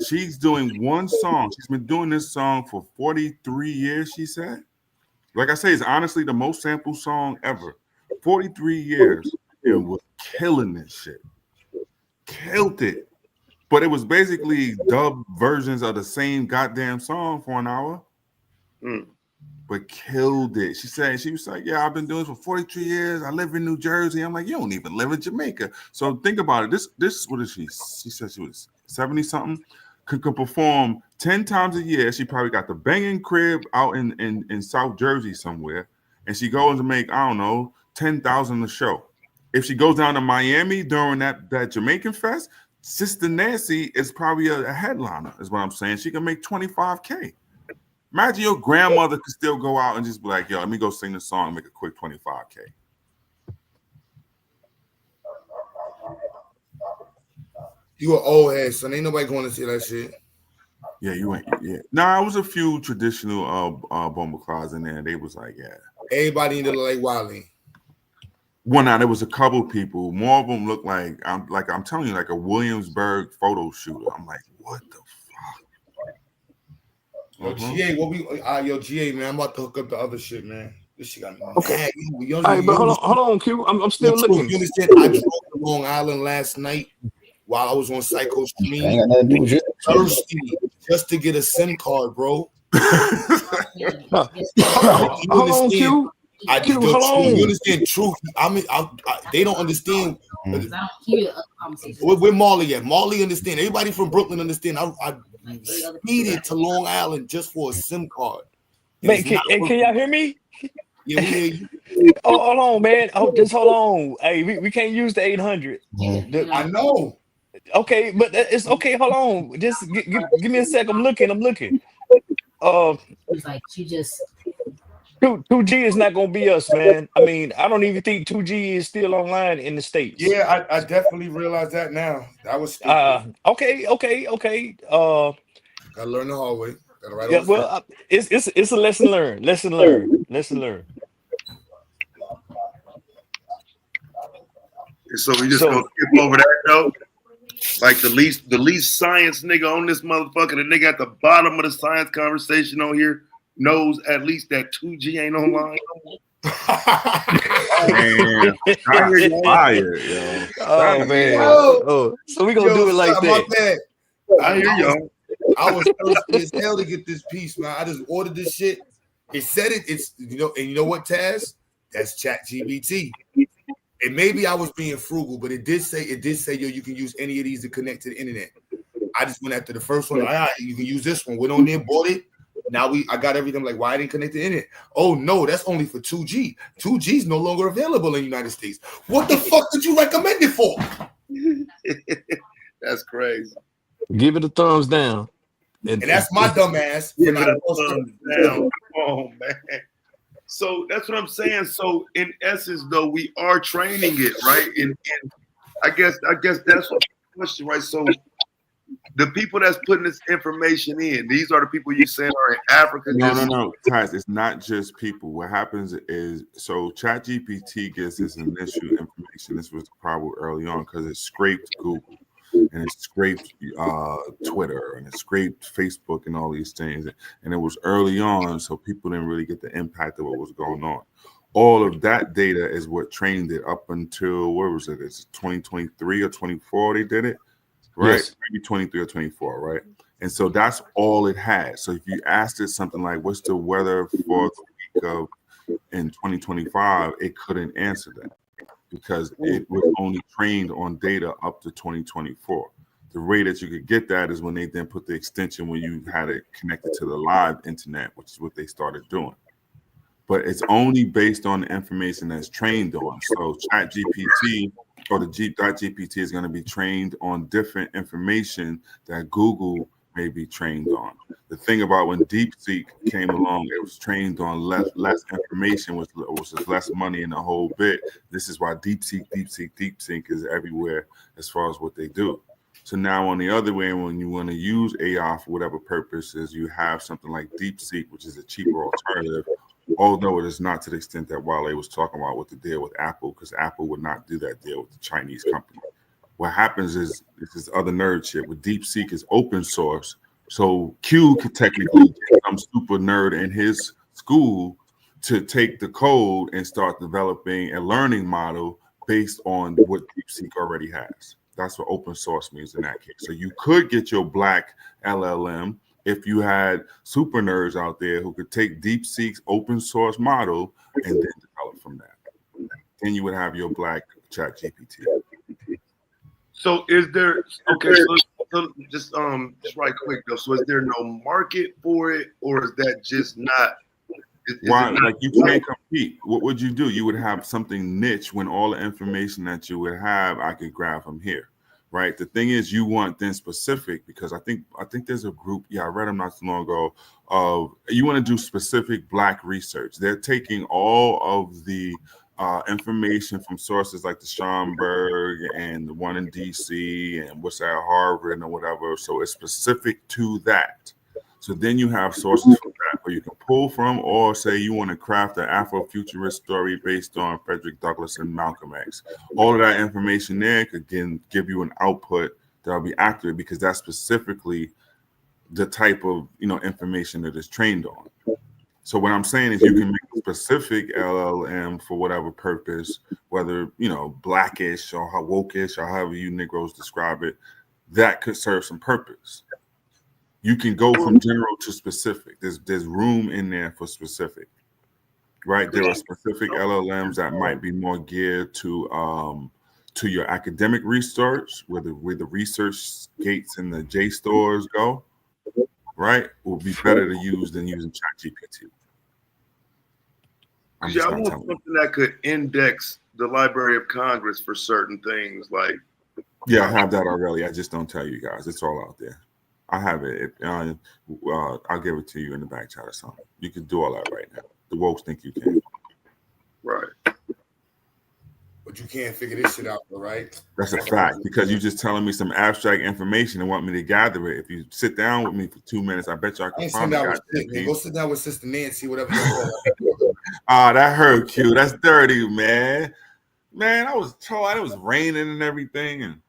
she's doing one song. She's been doing this song for 43 years, she said. Like I say, it's honestly the most sampled song ever. 43 years. It was killing this shit. Killed it. But it was basically dub versions of the same goddamn song for an hour. But killed it. She was like, yeah, I've been doing this for 43 years. I live in New Jersey. I'm like, you don't even live in Jamaica. So think about it. This what is she? She said she was 70 something. Could perform 10 times a year. She probably got the banging crib out in South Jersey somewhere. And she goes to make, I don't know, 10,000 a show. If she goes down to Miami during that Jamaican fest, Sister Nancy is probably a headliner, is what I'm saying. She can make 25K. Imagine your grandmother could still go out and just be like, yo, let me go sing this song and make a quick 25K. You an old head, son. Ain't nobody going to see that shit. Yeah, you ain't. Yeah. Nah, it was a few traditional Bumbleclaws in there. They was like, yeah. Everybody need to look like Wally. Well, now there was a couple people. More of them looked like I'm telling you, like a Williamsburg photo shooter. I'm like, what the fuck? GA, GA, man, I'm about to hook up the other shit, man. This shit got me. Okay. All right, but hold on, Q. I'm still looking. You understand? I drove to Long Island last night while I was on Psycho Stream. Thirsty just to get a SIM card, bro. Hold on, Q. You understand truth? I mean, they don't understand. Where Marley at? Marley understand. Everybody from Brooklyn understand. speeded to Long Island just for a SIM card. Man, can y'all hear me? Yeah, we hear you. Oh, hold on, man. Oh, just hold on. Hey, we can't use the 800. I know. Okay, but it's okay. Hold on. Just give me a sec. I'm looking. She just 2G is not gonna be us, man. I mean, I don't even think 2G is still online in the States. Yeah, I definitely realize that now. That was stupid. Okay. Gotta learn the hard way. Gotta write Yeah, on the well, it's a lesson learned. Lesson learned. So we just gonna skip over that though. Like the least science nigga on this motherfucker, the nigga at the bottom of the science conversation on here knows at least that 2G ain't online. Man, that's fire, yo. Oh man. So we gonna do it like my that. bad. I hear y'all. I was thirsty as hell to get this piece, man. I just ordered this shit. It said it. It's and you know what, Taz? That's ChatGPT. And maybe I was being frugal, but it did say, yo, you can use any of these to connect to the internet. I just went after the first one. All right, you can use this one. Went on there, bought it. Now I got everything. Like, why I didn't connect to the internet? Oh no, that's only for 2G. 2G is no longer available in the United States. What the fuck did you recommend it for? That's crazy. Give it a thumbs down. And that's my dumb ass. Give it a thumbs down. Oh man. So that's what I'm saying. So in essence, though, we are training it, right? And I guess that's the question, right? So the people that's putting this information in, these are the people you saying are in Africa. No, Taz, it's not just people. What happens is, so ChatGPT gets this initial information. This was the problem early on because it scraped Google and it scraped Twitter and it scraped Facebook and all these things. And it was early on, so people didn't really get the impact of what was going on. All of that data is what trained it up until, where was it? It's 2023 or 24 they did it, right? Yes. Maybe 23 or 24, right? And so that's all it had. So if you asked it something like, what's the weather for the week of in 2025, it couldn't answer that, because it was only trained on data up to 2024. The way that you could get that is when they then put the extension when you had it connected to the live internet, which is what they started doing. But it's only based on the information that's trained on. So ChatGPT or the GPT is going to be trained on different information that Google may be trained on. The thing about when DeepSeek came along, it was trained on less information, which was less money in the whole bit. This is why DeepSeek is everywhere as far as what they do. So now on the other way, when you want to use AI for whatever purposes, you have something like DeepSeek, which is a cheaper alternative, although it is not to the extent that Wale was talking about with the deal with Apple, because Apple would not do that deal with the Chinese company. What happens is this other nerd shit with DeepSeek is open source. So Q could technically get some super nerd in his school to take the code and start developing a learning model based on what DeepSeek already has. That's what open source means in that case. So you could get your black LLM if you had super nerds out there who could take DeepSeek's open source model and then develop from that. Then you would have your black ChatGPT. So is there so just right quick though? So is there no market for it, or is that just not? Why? Like you can't compete. What would you do? You would have something niche when all the information that you would have, I could grab from here, right? The thing is, you want then specific, because I think there's a group. Yeah, I read them not too long ago. Of you want to do specific Black research. They're taking all of the information from sources like the Schomburg and the one in DC and what's at Harvard and whatever. So it's specific to that. So then you have sources from that where you can pull from, or say you want to craft an Afrofuturist story based on Frederick Douglass and Malcolm X. All of that information there could again give you an output that'll be accurate, because that's specifically the type of information that is trained on. So what I'm saying is you can make a specific LLM for whatever purpose, whether blackish or wokeish or however you Negroes describe it, that could serve some purpose. You can go from general to specific. There's room in there for specific, right? There are specific LLMs that might be more geared to your academic research, where the research gates and the JSTORs go, right, will be better to use than using ChatGPT. I'm Yeah, just I not want telling you. something that could index the Library of Congress for certain things. Like, Yeah, I have that already. I just don't tell you guys. It's all out there. I have it. I'll give it to you in the back chat or something. You can do all that right now. The wokes think you can. right. But you can't figure this shit out, though, right? That's a fact, because you're just telling me some abstract information and want me to gather it. If you sit down with me for 2 minutes, I bet you I I can ain't find sitting the down with goddamn shit, man. piece. Go sit down with Sister Nancy, whatever you call her. Ah, that hurt, Q. That's dirty, man. Man, I was told it was raining and everything, and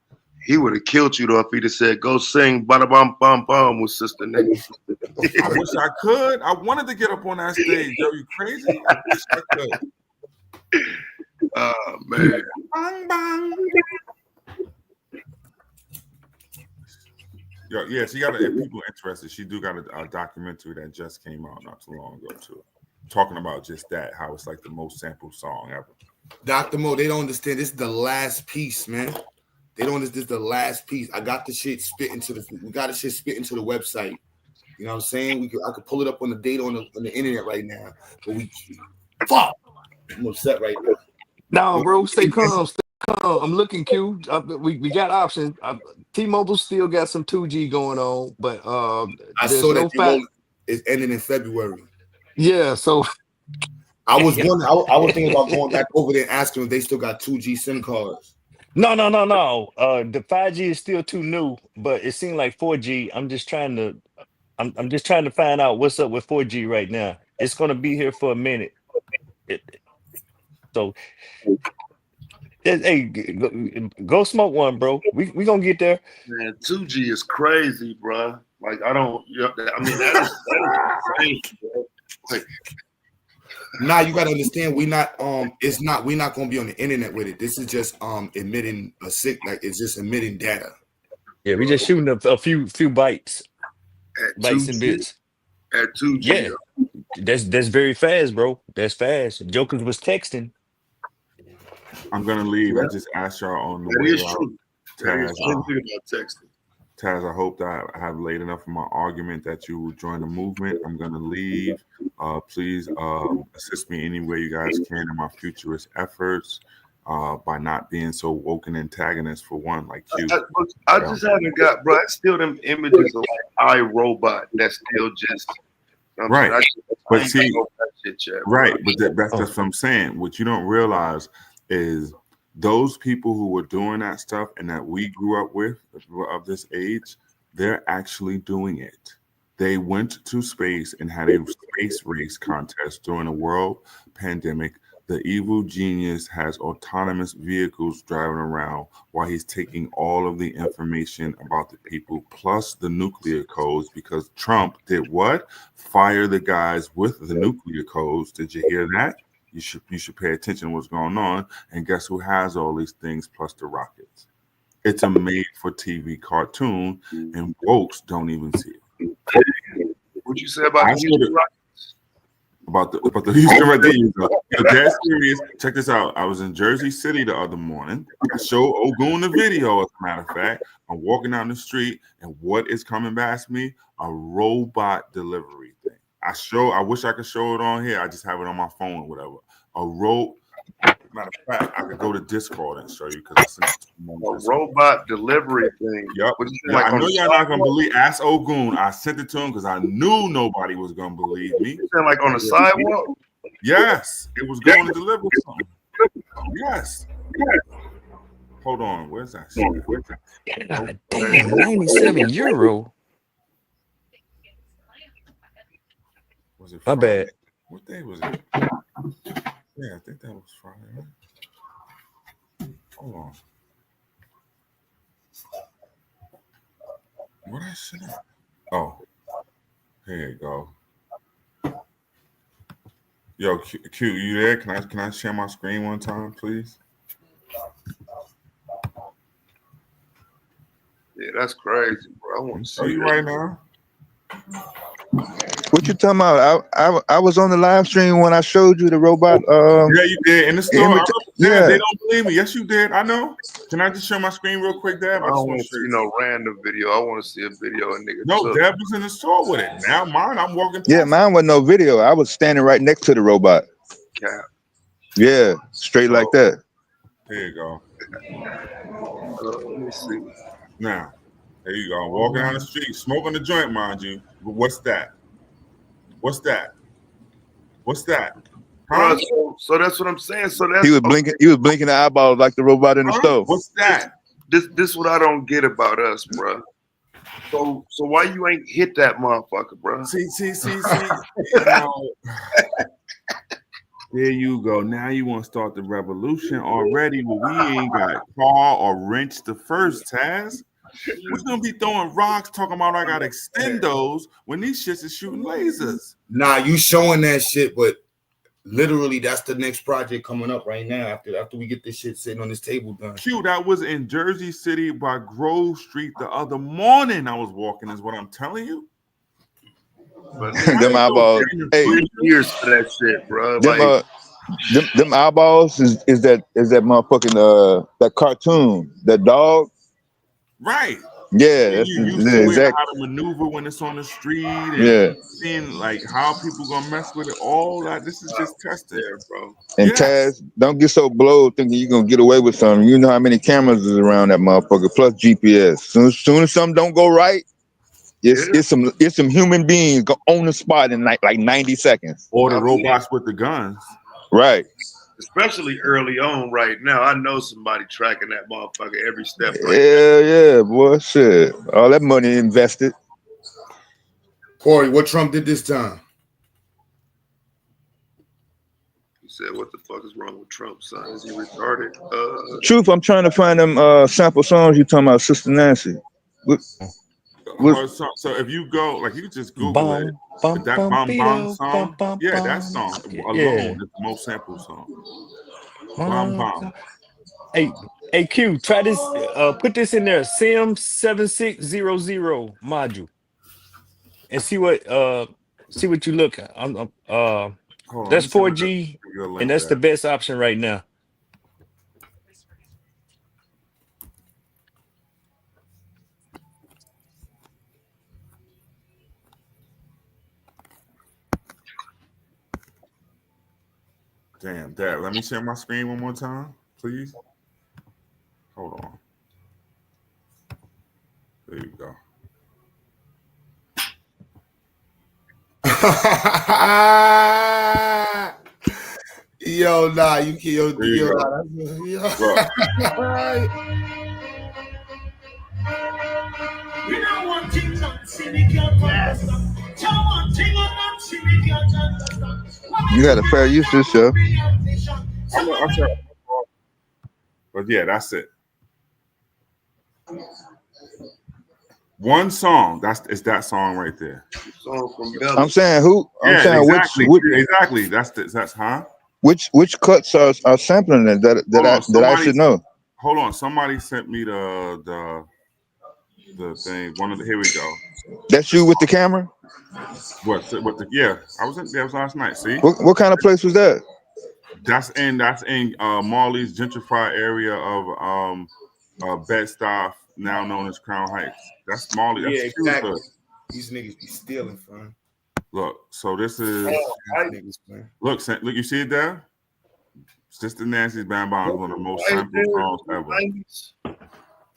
He would have killed you though if he'd have said, "Go sing bada bum bum bum" with Sister Nancy. I wish I could. I wanted to get up on that stage. Yo, you crazy? I wish I could. Oh man. Bang, bang. Yo, yeah, she got if people interested, she do got a documentary that just came out not too long ago too, talking about just that, how it's like the most sampled song ever. Dr. Mo, they don't understand. This is the last piece, man. They don't. This is the last piece. I got the shit spit into the. We got the shit spit into the website. You know what I'm saying? I could pull it up on the data on the internet right now. But we fuck. I'm upset right now. No, bro, stay calm, stay calm. I'm looking, Q. We got options. T-Mobile still got some 2G going on, but I there's saw no that fact. it's ending in February. Yeah, so I was wondering. I was thinking about going back over there and asking if they still got 2G SIM cards. no. The 5G is still too new, but it seemed like 4G. I'm just trying to find out what's up with 4G right now. It's gonna be here for a minute. So hey, go smoke one, bro. We gonna get there. Man, 2G is crazy, bro. Like I don't. I mean, that is insane, bro. Like, Now you gotta understand, we're not gonna be on the internet with it. This is just emitting it's just emitting data. Yeah, we just shooting a few bytes, at bytes and 2G, bits. at 2G. Yeah, that's very fast, bro. That's fast. Jokers was texting. I'm gonna leave. I just asked y'all on the That way is out. true. That is true. Think about texting. Taz, I hope that I have laid enough of my argument that you will join the movement. I'm going to leave. Please assist me any way you guys can in my futurist efforts by not being so woke and antagonist for one, like you. I just haven't got, bro. It's still them images of like iRobot that's still just right. But see, right. But that's Oh. just what I'm saying. What you don't realize is those people who were doing that stuff and that we grew up with of this age, they're actually doing it. They went to space and had a space race contest during a world pandemic. The evil genius has autonomous vehicles driving around while he's taking all of the information about the people plus the nuclear codes, because Trump did what? Fire the guys with the nuclear codes. Did you hear that? You should pay attention to what's going on. And guess who has all these things plus the rockets? It's a made-for-TV cartoon, and wokes don't even see it. What you say about the Houston Rockets? About the Houston right there. You go. Yo, dead serious. Check this out. I was in Jersey City the other morning. I showed Ogun the video, as a matter of fact. I'm walking down the street, and what is coming past me? A robot delivery thing. I wish I could show it on here. I just have it on my phone or whatever. Matter of fact, I could go to Discord and show you because I sent it to a robot delivery thing. Yep. Like I know y'all not gonna believe. Ask Ogun. I sent it to him because I knew nobody was gonna believe me. Like on the sidewalk? Yes, it was going to deliver something. Yes. Hold on. Where's that shit? God damn, 97 euro. Was it My Friday? bad. What day was it? Yeah, I think that was Friday, right? Hold on. What I should have? Oh, here you go. Yo, Q, you there? Can I share my screen one time, please? Yeah, that's crazy, bro. I want to Are see you that. right now? What you talking about? I was on the live stream when I showed you the robot. Yeah, you did in the store. I remember yeah. They don't believe me. Yes, you did. I know. Can I just show my screen real quick, Dab? I don't want to see no random video. I want to see a video of nigga. No, Dab was in the store with it. Now mine, I'm walking past. Yeah, mine was no video. I was standing right next to the robot. Cap. Yeah, straight like that. There you go. Let me see. Now, there you go. Walking down the street, smoking a joint, mind you. But what's that? What's that? What's that? Huh? So that's what I'm saying. So that's He was blinking. He was blinking the eyeballs like the robot in the stove. What's that? This what I don't get about us, bro. So why you ain't hit that motherfucker, bro? See. Now, there you go. Now you want to start the revolution already? Well, we ain't got Paul or Wrench the first, Taz. We're gonna be throwing rocks, talking about I got extendos when these shits is shooting lasers. Nah, you showing that shit, but literally that's the next project coming up right now. After we get this shit sitting on this table done. Q, that was in Jersey City by Grove Street the other morning. I was walking, is what I'm telling you. But them eyeballs. Hey, 3 years for that shit, bro. Them eyeballs is that motherfucking that cartoon, that dog. Right. Yeah, that's exactly how to maneuver when it's on the street. And seeing like how people gonna mess with it. All that. This is just testing, bro. And Taz, don't get so blowed thinking you're gonna get away with something. You know how many cameras is around that motherfucker, plus GPS. Soon as something don't go right, it's some human beings go on the spot in like 90 seconds. Or the robots with the guns. Right. Especially early on right now. I know somebody tracking that motherfucker every step. Yeah, boy. Shit. All that money invested. Corey, what Trump did this time? He said, what the fuck is wrong with Trump, son? Is he retarded? Truth, I'm trying to find them sample songs you talking about, Sister Nancy. So if you go, like you just Google it, that Bum song, that song alone is the most sample song. Bum. Hey Q, try this. Put this in there. SIM 7600 module, and see what you look at. That's 4G, and that's the best option right now. Damn, Dad, let me share my screen one more time, please. Hold on. There you go. Yo, nah, you can't. Yo. You got a fair use this show. But yeah, that's it. One song. It's that song right there. Song from Belly. I'm saying who? I'm saying exactly. Exactly. That's huh? Which cuts are sampling that I should know? Hold on. Somebody sent me the thing. Here we go. That's you with the camera? What the I was in there last night. See? What kind of place was that? That's in Marley's gentrified area of Bed-Stuy, now known as Crown Heights. That's Marley. That's exactly. These niggas be stealing, fam. Look, so this is look, you see it there? Sister Nancy's Bam Bam is one of the most sampled songs ever.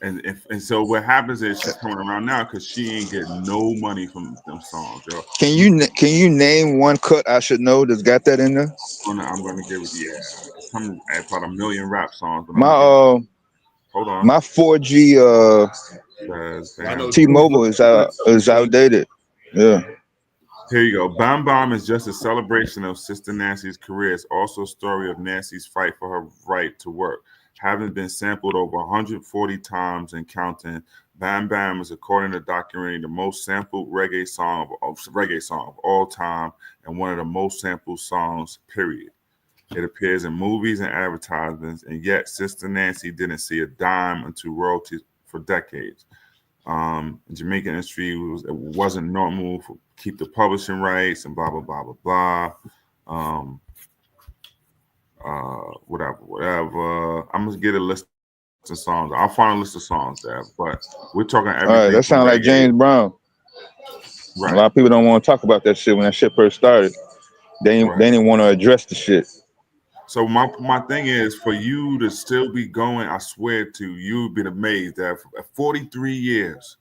And so what happens is she's coming around now because she ain't getting no money from them songs, yo. Can you name one cut I should know that's got that in there? I'm gonna give it it's coming at about 1 million rap songs. But hold on. My 4G T-Mobile is outdated. Yeah. Here you go. Bam Bam is just a celebration of Sister Nancy's career. It's also a story of Nancy's fight for her right to work. Having been sampled over 140 times and counting, Bam Bam is, according to the documentary, the most sampled reggae song of all time and one of the most sampled songs, period. It appears in movies and advertisements, and yet Sister Nancy didn't see a dime into royalties for decades. Jamaican industry it wasn't normal for keep the publishing rights and blah blah blah blah blah. Whatever. I'm gonna get a list of songs. I'll find a list of songs there, but we're talking everything. All right, that sounds like James Brown. Right. A lot of people don't want to talk about that shit when that shit first started. They didn't want to address the shit. So my thing is for you to still be going. I swear to you, you've been amazed that for 43 years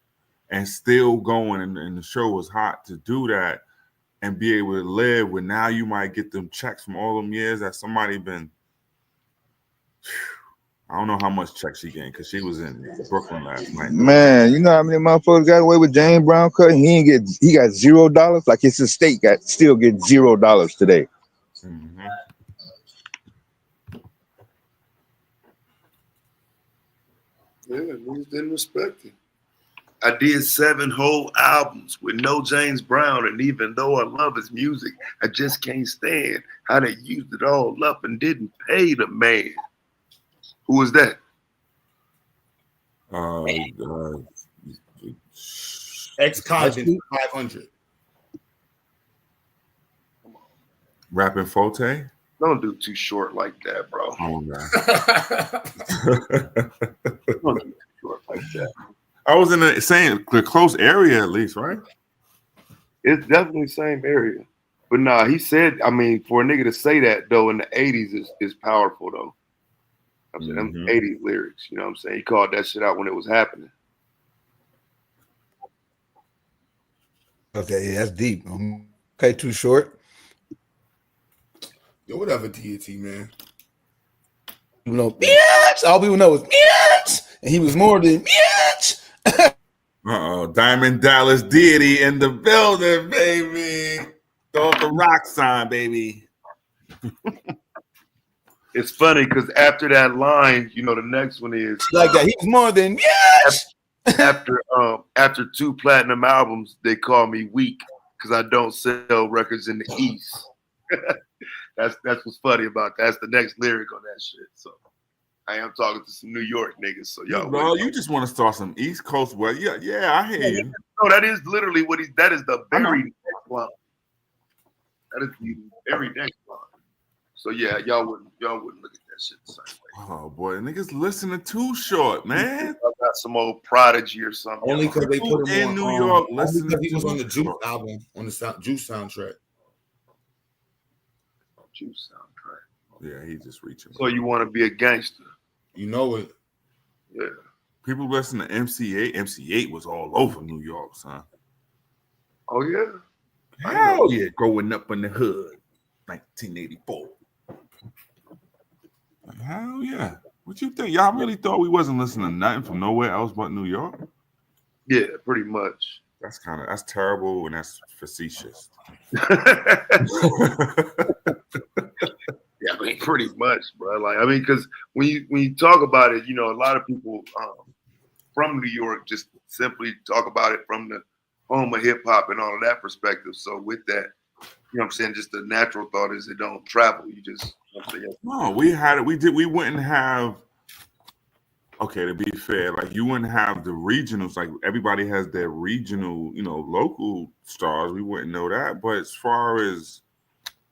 and still going, and the show was hot to do that and be able to live. Where now you might get them checks from all them years that somebody been. I don't know how much checks she getting because she was in Brooklyn last night. Man, you know how many motherfuckers got away with James Brown cut? He got $0. Like his estate still get $0 today. Mm-hmm. Yeah, niggas didn't respect it. I did 7 whole albums with no James Brown, and even though I love his music, I just can't stand how they used it all up and didn't pay the man. Who was that? Ex-convict 500. Rapping Forte? Don't do too short like that, bro. Oh, man. Don't do too short like that. I was in the close area at least, right? It's definitely the same area. But nah, he said, I mean, for a nigga to say that though in the 80s is powerful though. I'm saying them 80s lyrics, you know what I'm saying? He called that shit out when it was happening. Okay, yeah, that's deep. Okay, too short. Yo, whatever, TNT, man. You know, bitch. All people know is bitch, and he was more than bitch. Diamond Dallas Deity in the building, baby. Throw up the rock sign, baby. It's funny because after that line, you know, the next one is like that. He was more than bitch. After 2 platinum albums, they call me weak because I don't sell records in the East. That's what's funny about that. That's the next lyric on that shit. So I am talking to some New York niggas. So y'all, bro, you just want to start some East Coast. Well, yeah, I hear you. No, that is literally what that is the very next line. That is the very next line. So yeah, y'all wouldn't look at that shit the same way. Oh boy, niggas listening too short, man. I got some old Prodigy or something. Only because they put him in New York. Only because he was on the Juice album, on the Juice soundtrack. Juice soundtrack. Yeah, he just reaching. So you want to be a gangster? You know it. Yeah. People listen to MC8. MC8 was all over New York, son. Oh yeah. Hell yeah, growing up in the hood, 1984. Hell yeah. What you think? Y'all really thought we wasn't listening to nothing from nowhere else but New York? Yeah, pretty much. That's terrible and that's facetious. Yeah, I mean, pretty much, bro. Like, I mean, because when you talk about it, you know, a lot of people from New York just simply talk about it from the home of hip hop and all of that perspective. So with that, you know what I'm saying, just the natural thought is it don't travel. You just, you know what I'm saying? No, we had it. We wouldn't have. Okay, to be fair, like you wouldn't have the regionals. Like everybody has their regional, you know, local stars. We wouldn't know that. But as far as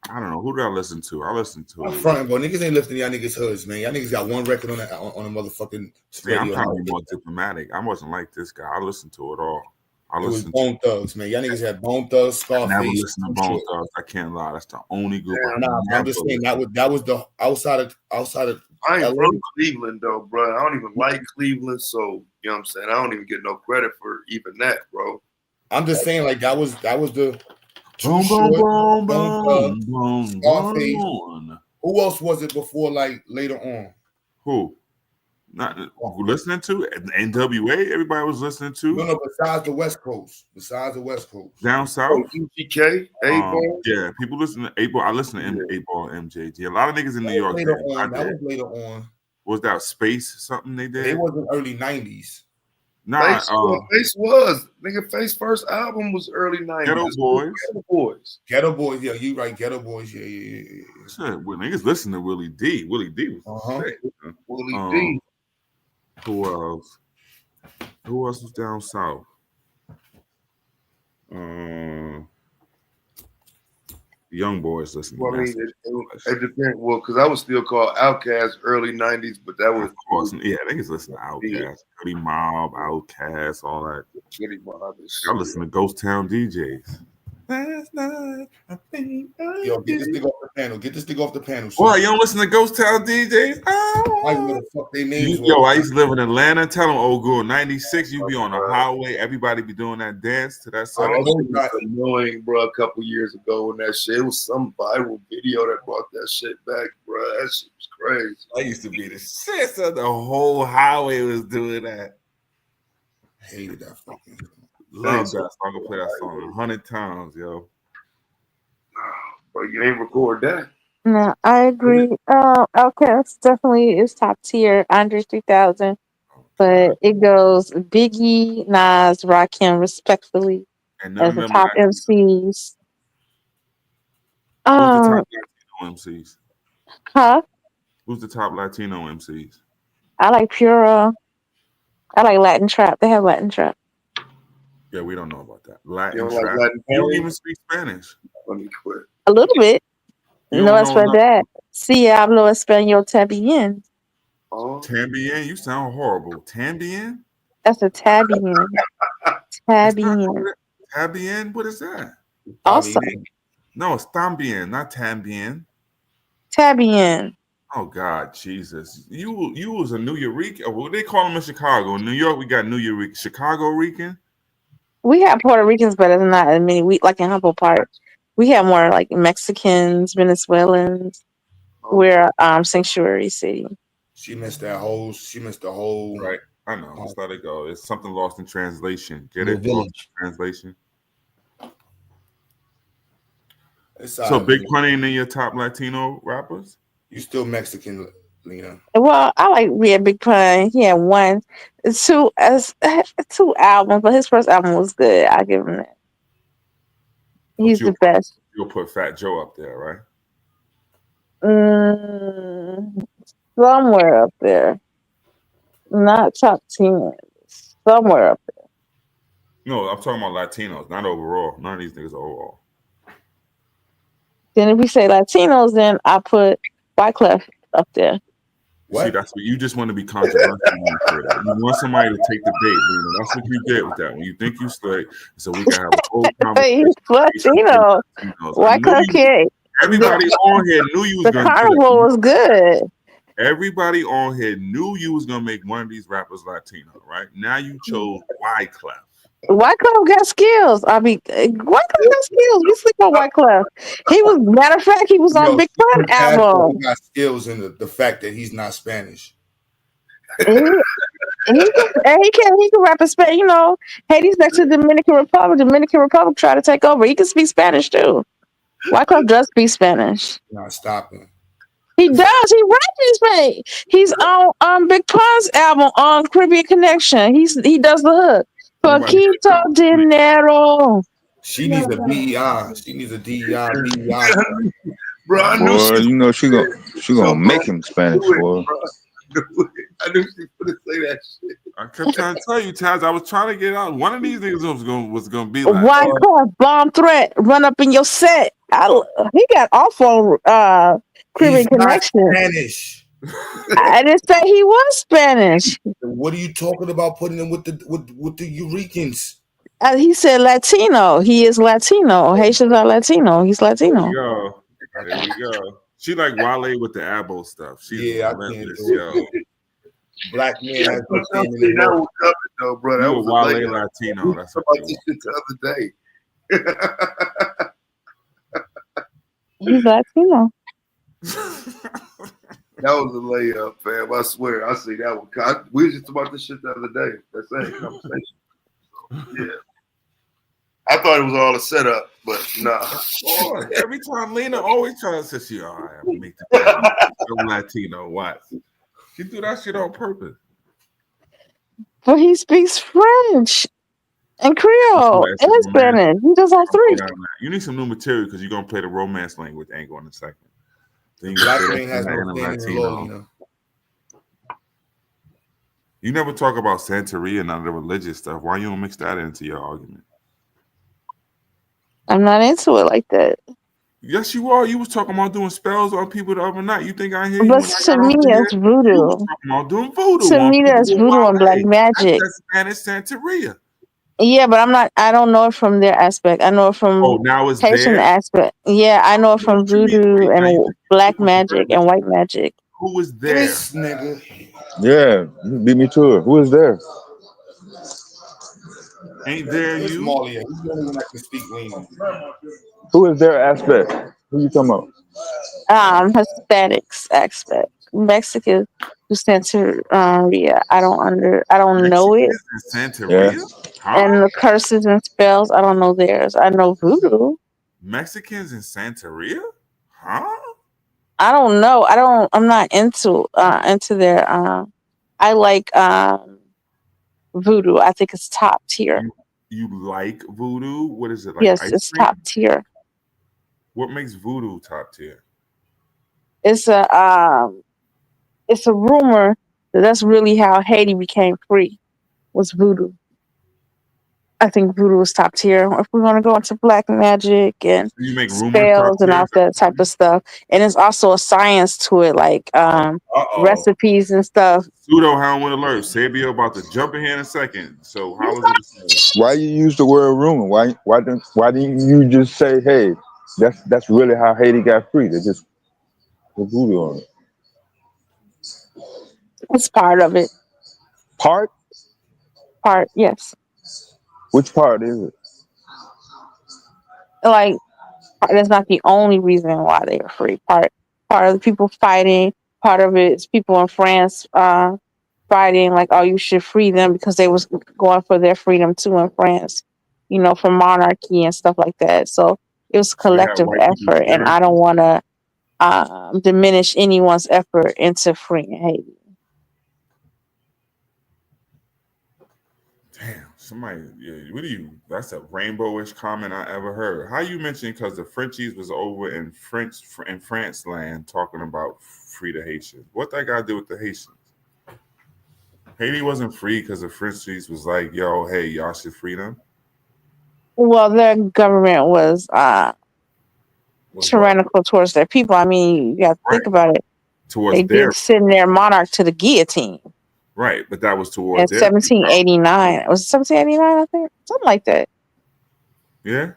I don't know, who do I listen to? I listen to. I'm fronting, bro. Niggas ain't lifting y'all niggas hoods, man. Y'all niggas got one record on a motherfucking. See, I'm trying to be more diplomatic. I wasn't like this guy. I listened to it all. It was Bone Thugs, man. Y'all niggas had Bone Thugs, Scarface. I never listened to Bone Thugs. I can't lie. That's the only group. I'm just saying that was the outside of. I ain't from Cleveland though, bro. I don't even like Cleveland, so you know what I'm saying. I don't even get no credit for even that, bro. I'm just saying, like that was the. Boom, boom, boom, boom, Scarface. Who else was it before? Like later on. Who? Not listening to NWA. Everybody was listening to. No. Besides the West Coast. Down south. UGK, 8-Ball. Yeah, people listen to 8-Ball. I listen to 8-Ball, MJG. A lot of niggas in New York. That was later on. Was that Space something they did? It was in early 90s. Nah, Face was. Nigga, Face first album was early 90s. Ghetto Boys. Yeah, you right. Ghetto Boys. Yeah. Shit, well, niggas listen to Willie D. Willie D was sick. Willie D. Who else? Who else was down south? Young boys listening. Well, I mean, it depends. Well, because I was still called Outkast early '90s, but that was of course, yeah. Niggas listen to Outkast, Goody Mob, Outkast, all that. Goody Mob. I listen to Ghost Town DJs. Last night, I think Yo, get this nigga off the panel. Get this nigga off the panel. Boy, you don't listen to Ghost Town DJs? Oh. I don't know the fuck their names. Yo, I used to live in Atlanta. Tell them, old girl, 96, you be on the highway. Everybody be doing that dance to that song. That shit was annoying, bro. A couple years ago when that shit, it was some viral video that brought that shit back, bro. That shit was crazy. I used to be the shit. So the whole highway was doing that. Hated that fucking song. Love that song. I play that song 100 times, yo. Bro, you ain't record that. No, I agree. Outkast definitely is top tier, Andre 3000, but it goes Biggie, Nas, Rakim, respectfully And as the top MCs. Who's the top Latino MCs? Huh? Who's the top Latino MCs? I like Pura. I like Latin trap. They have Latin trap. Yeah, we don't know about that. Latin You don't trap. like Latin You don't trap? even speak Spanish. Let me quit. A little bit. You No don't es know verdad. Si hablo español también. Tambien, you sound horrible. Tambien? That's a tabien. Tabien. Tambien? What is that? Also, No, it's tambien, not tambien. tabien. Oh God, Jesus! You was a New York. What they call them in Chicago? In New York, we got New York, Chicago Rican. We have Puerto Ricans, but it's not as many. We like in Humboldt Park. We have more like Mexicans, Venezuelans. We're sanctuary city. She missed the whole. Right. I know. Just let it go. It's something lost in translation. Get The it? village. Lost in translation. It's So Big Pun ain't in your top Latino rappers? You still Mexican, Lena? Well, I like Big Pun. He had two albums, but his first album was good. I give him that. He's the best. You'll put Fat Joe up there, right? Somewhere up there. Not top 10. Somewhere up there. No, I'm talking about Latinos, not overall. None of these niggas are overall. Then if we say Latinos, then I put Wyclef up there. See, that's what you just want to be controversial. You want somebody to take the bait, Lena. That's what you get with that. When you think you slick, so we can have a whole conversation. Latino. Wyclef can't. Everybody on here knew you was The going to do carnival was good. Everybody on here knew you was going to make one of these rappers Latino, right? Now you chose Wyclef. Wyclef got skills. I mean, Wyclef got skills. We sleep on Wyclef. He was, matter of fact, he was on Big Pun album. He got skills in the fact that he's not Spanish. He can rap in Spanish. You know, Haiti's next to the Dominican Republic. Dominican Republic tried to take over. He can speak Spanish too. Wyclef does speak Spanish. Not stopping. He does. He raps in Spanish. He's on Big Pun's album on Caribbean Connection. He does the hook. Poquito dinero. She needs a DEI. She needs a DEI. Bro, I knew Boy, you know she gonna make him Spanish, boy. I knew she was gonna say that shit. I kept trying to tell you, Taz. I was trying to get out. One of these niggas was gonna be like Wyclef, bomb threat, run up in your set. He got off on Caribbean Connection. Spanish. I didn't say he was Spanish. What are you talking about? Putting him with the Euricans? He said Latino. He is Latino. Haitians are Latino. He's Latino. There we go. She like Wale with the Abo stuff. She's I can't do it. Black man has been standing in that was up, though, bro. That was Wale Latino. That's about this shit the other day. He's Latino. That was a layup, fam. I swear. I see that one. We were just about this shit the other day. That same conversation. Yeah. I thought it was all a setup, but nah. Oh, every time Lena always tries to say, "She all right, I'm gonna make the Latino." What? She do that shit on purpose. But he speaks French and Creole and Spanish. He does all three. You need some new material because you're gonna play the romance language angle in a second. Then Black man has no standing in law, you know. You never talk about Santeria and none of the religious stuff. Why you don't mix that into your argument? I'm not into it like that. Yes, you are. You was talking about doing spells on people the other night. You think I hear you But when I to got me, off of that's here? You was voodoo. talking about doing voodoo To on me, people that's with voodoo and black Wale. That's magic. that Spanish Santeria. Yeah, but I don't know it from their aspect. I know it Oh, from now it's Haitian theirs? aspect. Yeah, I know it from What you mean? voodoo Wait, now you and black magic and white magic. who was there? This nigga. Yeah, you beat me to it. Who is there? Ain't there Where's you? Molly at? He's the only one that can speak lean. Who is their aspect? Who you talking about? Hispanics aspect. Mexican Santeria. I don't know it. Mexicans and Yeah. Santeria? Huh? And the curses and spells, I don't know theirs. I know voodoo. Mexicans and Santeria? Huh? I don't know. I'm not into their I like voodoo. I think it's top tier. You like voodoo? What is it, like Yes, ice it's cream? top tier. What makes voodoo top tier? It's a rumor that that's really how Haiti became free, was voodoo. I think voodoo is top tier. If we want to go into black magic and So you make rumors top spells and tier? all that type of stuff, and it's also a science to it, like Uh-oh. recipes and stuff. Pseudo Hound alert. Sabio about to jump in here in a second. So how is it? Why you use the word rumor? Why didn't you just say, hey, that's really how Haiti got free? They just put voodoo on it. It's part of it. Part? Yes. Which part is it? Like that's not the only reason why they were free. Part of the people fighting. Part of it is people in France fighting, like, oh, you should free them because they was going for their freedom too in France, from monarchy and stuff like that. So it was a So you have collective white people effort, and there? I don't want to diminish anyone's effort into freeing Haiti. Damn, somebody, what do you? That's a rainbowish comment I ever heard. How you mentioned because the Frenchies was over in France land talking about free the Haitians. What that got to do with the Haitians? Haiti wasn't free because the Frenchies was like, yo, hey, y'all should free them. Well, their government was tyrannical towards their people. I mean, you got to think about it. Towards They their did send their monarch to the guillotine right, but that was in towards their 1789. Was it 1789? I think something like that. yeah.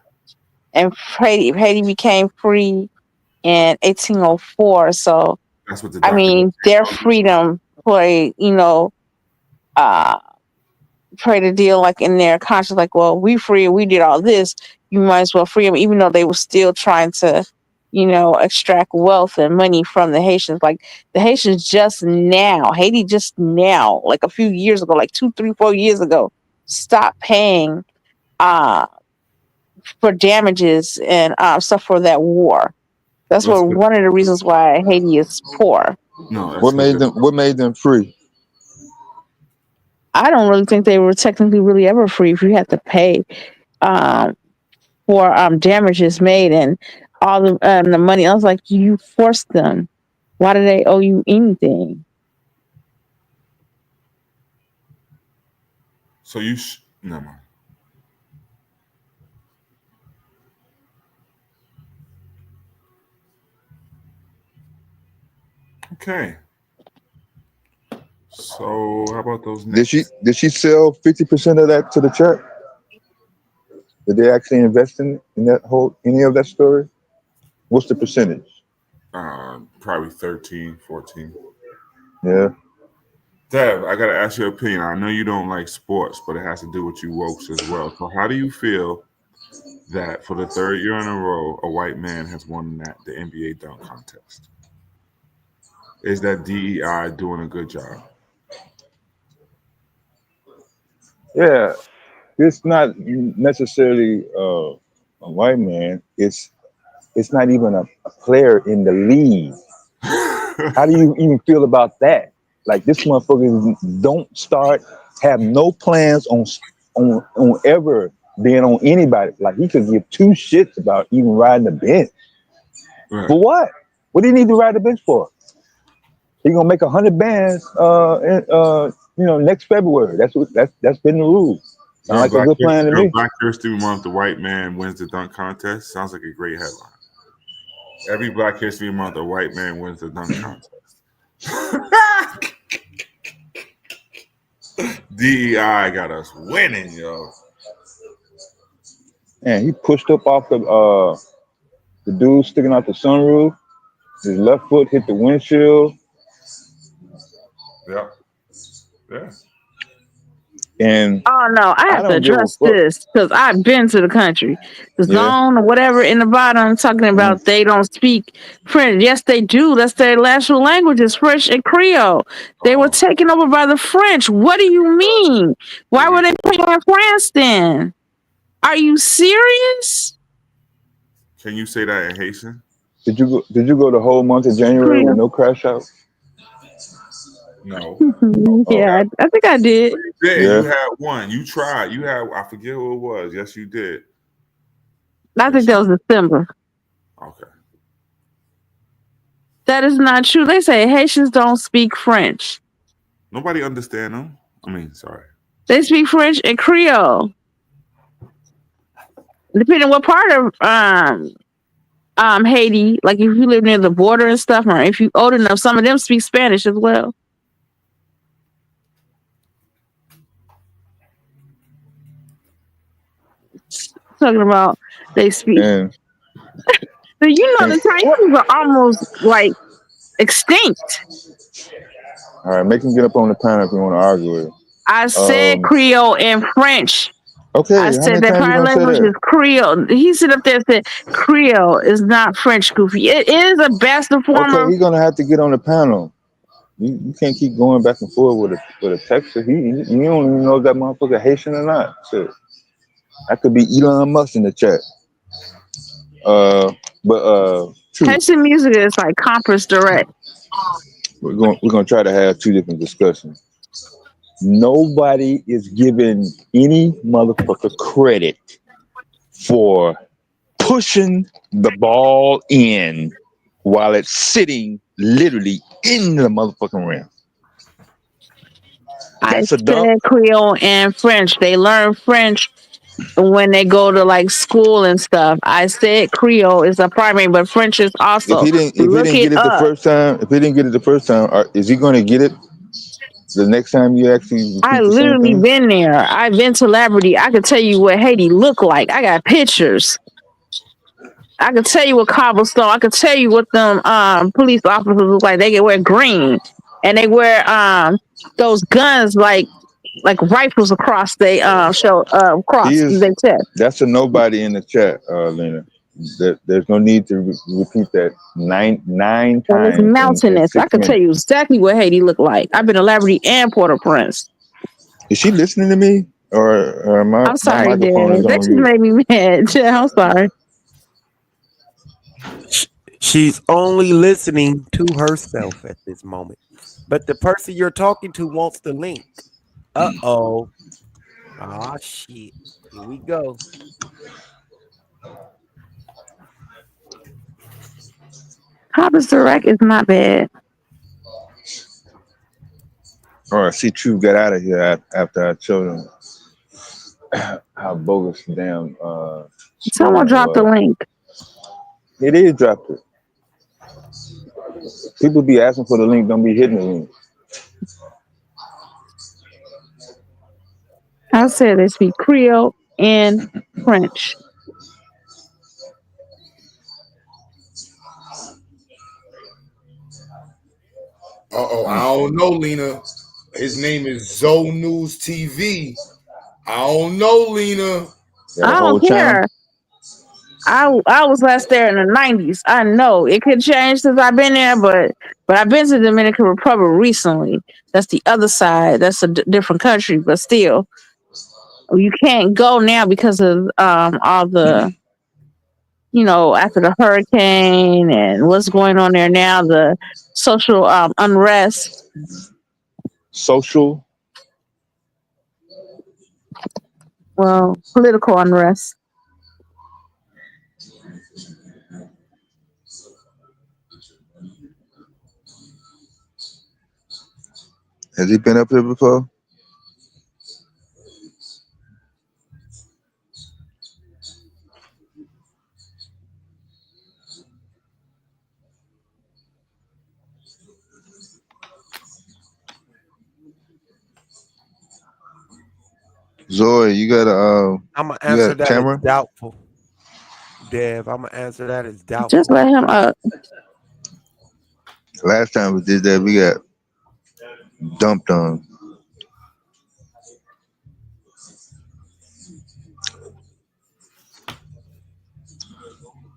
And Haiti became free in 1804. So That's what the I mean, their freedom played, played a deal like in their conscience, like, well, we free, we did all this, you might as well free them, even though they were still trying to, extract wealth and money from the Haitians. Like the Haitians Haiti just now, like a few years ago, like 2, 3, 4 years ago, stopped paying for damages and stuff for that war. That's one of the reasons why Haiti is poor. No, What made them free? I don't really think they were technically really ever free if you had to pay for damages made and all the money. I was like, you forced them. Why do they owe you anything? So you no mind. Okay. So how about those Did she sell 50% of that to the church? Did they actually invest in that any of that story? What's the percentage? Probably 13, 14. Yeah. Dev, I gotta ask your opinion. I know you don't like sports, but it has to do with you wokes as well. So how do you feel that for the third year in a row, a white man has won the NBA dunk contest? Is that DEI doing a good job? Yeah. It's not necessarily a white man. It's not even a player in the league. How do you even feel about that? Like this motherfucker don't have no plans on ever being on anybody. Like he could give two shits about even riding the bench. Right. For what? What do you need to ride the bench for? He gonna make 100 bands next February. That's been the rule. Sound like a good plan to me. Black History Month, the white man wins the dunk contest. Sounds like a great headline. Every Black History Month, a white man wins the dunk contest. DEI got us winning, yo. And he pushed up off the dude sticking out the sunroof. His left foot hit the windshield. Yep. Yeah. And oh no, I have to don't give a address fuck. this because I've been to the country. The Yeah. zone or whatever in the bottom talking about they don't speak French. Yes, they do. That's their national language is French and Creole. They were taken over by the French. What do you mean? Why were they playing in France then? Are you serious? Can you say that in Haitian? Did you go the whole month of January with no crash out? No. Yeah, I think I did. Yeah, Yeah. you had one. You tried. You had, I forget who it was. Yes, you did. I think that was December. Okay. That is not true. They say Haitians don't speak French. Nobody understand them. I mean, sorry. They speak French and Creole. Depending what part of Haiti, like if you live near the border and stuff, or if you old enough, some of them speak Spanish as well. Talking about they speak. And So you know the Chinese are almost like extinct. all right, make him get up on the panel if you want to argue with him. I said Creole and French. Okay, I how said many that times you primary gonna say language that? is Creole. He sit up there and said Creole is not French, Goofy. It is a bastard form Okay, of. he's gonna have to get on the panel. You can't keep going back and forth with a texter. You don't even know if that motherfucker Haitian or not. Shit. That could be Elon Musk in the chat. True. Haitian music is like Compass Direct. We're gonna try to have two different discussions. Nobody is giving any motherfucker credit for pushing the ball in while it's sitting literally in the motherfucking rim. That's I a dunk. said Creole and French. They learn French when they go to like school and stuff. I said Creole is a primary, but French is If also. he didn't Look it get it the up. first time, is he going to get it the next time you actually I repeat the same literally thing? been there. I've been to Liberty. I could tell you what Haiti look like. I got pictures. I could tell you what cobblestone. I could tell you what them police officers look like. They can wear green, and they wear those guns like rifles across they across their chest. That's a nobody in the chat, Lena. There's no need to repeat that nine And it's times in mountainous. I 6 could tell minutes. you exactly what Haiti look like. I've been to Liberty and Port-au-Prince. Is she listening to me, or my I'm sorry, microphone is Dad. That on just mute? made me mad. I'm sorry. She's only listening to herself at this moment. But the person you're talking to wants the link. Uh-oh. Ah, shit. Here we go. Compass Direct is not bad. All right, see, True got out of here after I showed him how bogus the damn Someone dropped the link. It is dropped it. People be asking for the link, don't be hitting the link. I said they speak Creole and French. I don't know, Lena. His name is Zo News TV. I don't know, Lena. I don't care. I was last there in the 90s. I know it could change since I've been there, but I've been to the Dominican Republic recently. That's the other side. That's a different country, but still, you can't go now because of all the, after the hurricane and what's going on there now, the social unrest. Social? Well, political unrest. Has he been up here before? Zoe, you got I'm gonna you got answer a that as camera? doubtful. Dev, I'm gonna answer that as doubtful. Just let him up. Last time we did that, we got dumped on.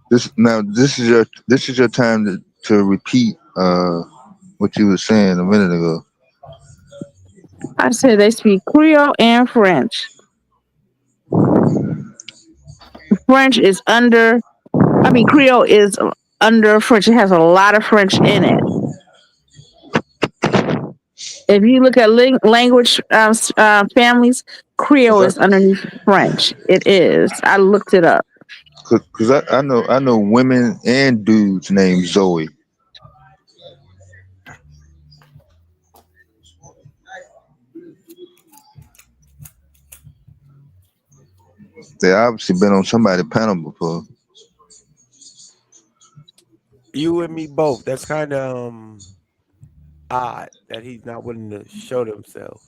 This is your time to repeat what you were saying a minute ago. I said they speak Creole and French. French is under. I mean, Creole is under French. It has a lot of French in it. If you look at language families, Creole is underneath French. It is. I looked it up. Cause I know women and dudes named Zoe. They obviously been on somebody's panel before. You and me both. That's kind of odd that he's not willing to show himself.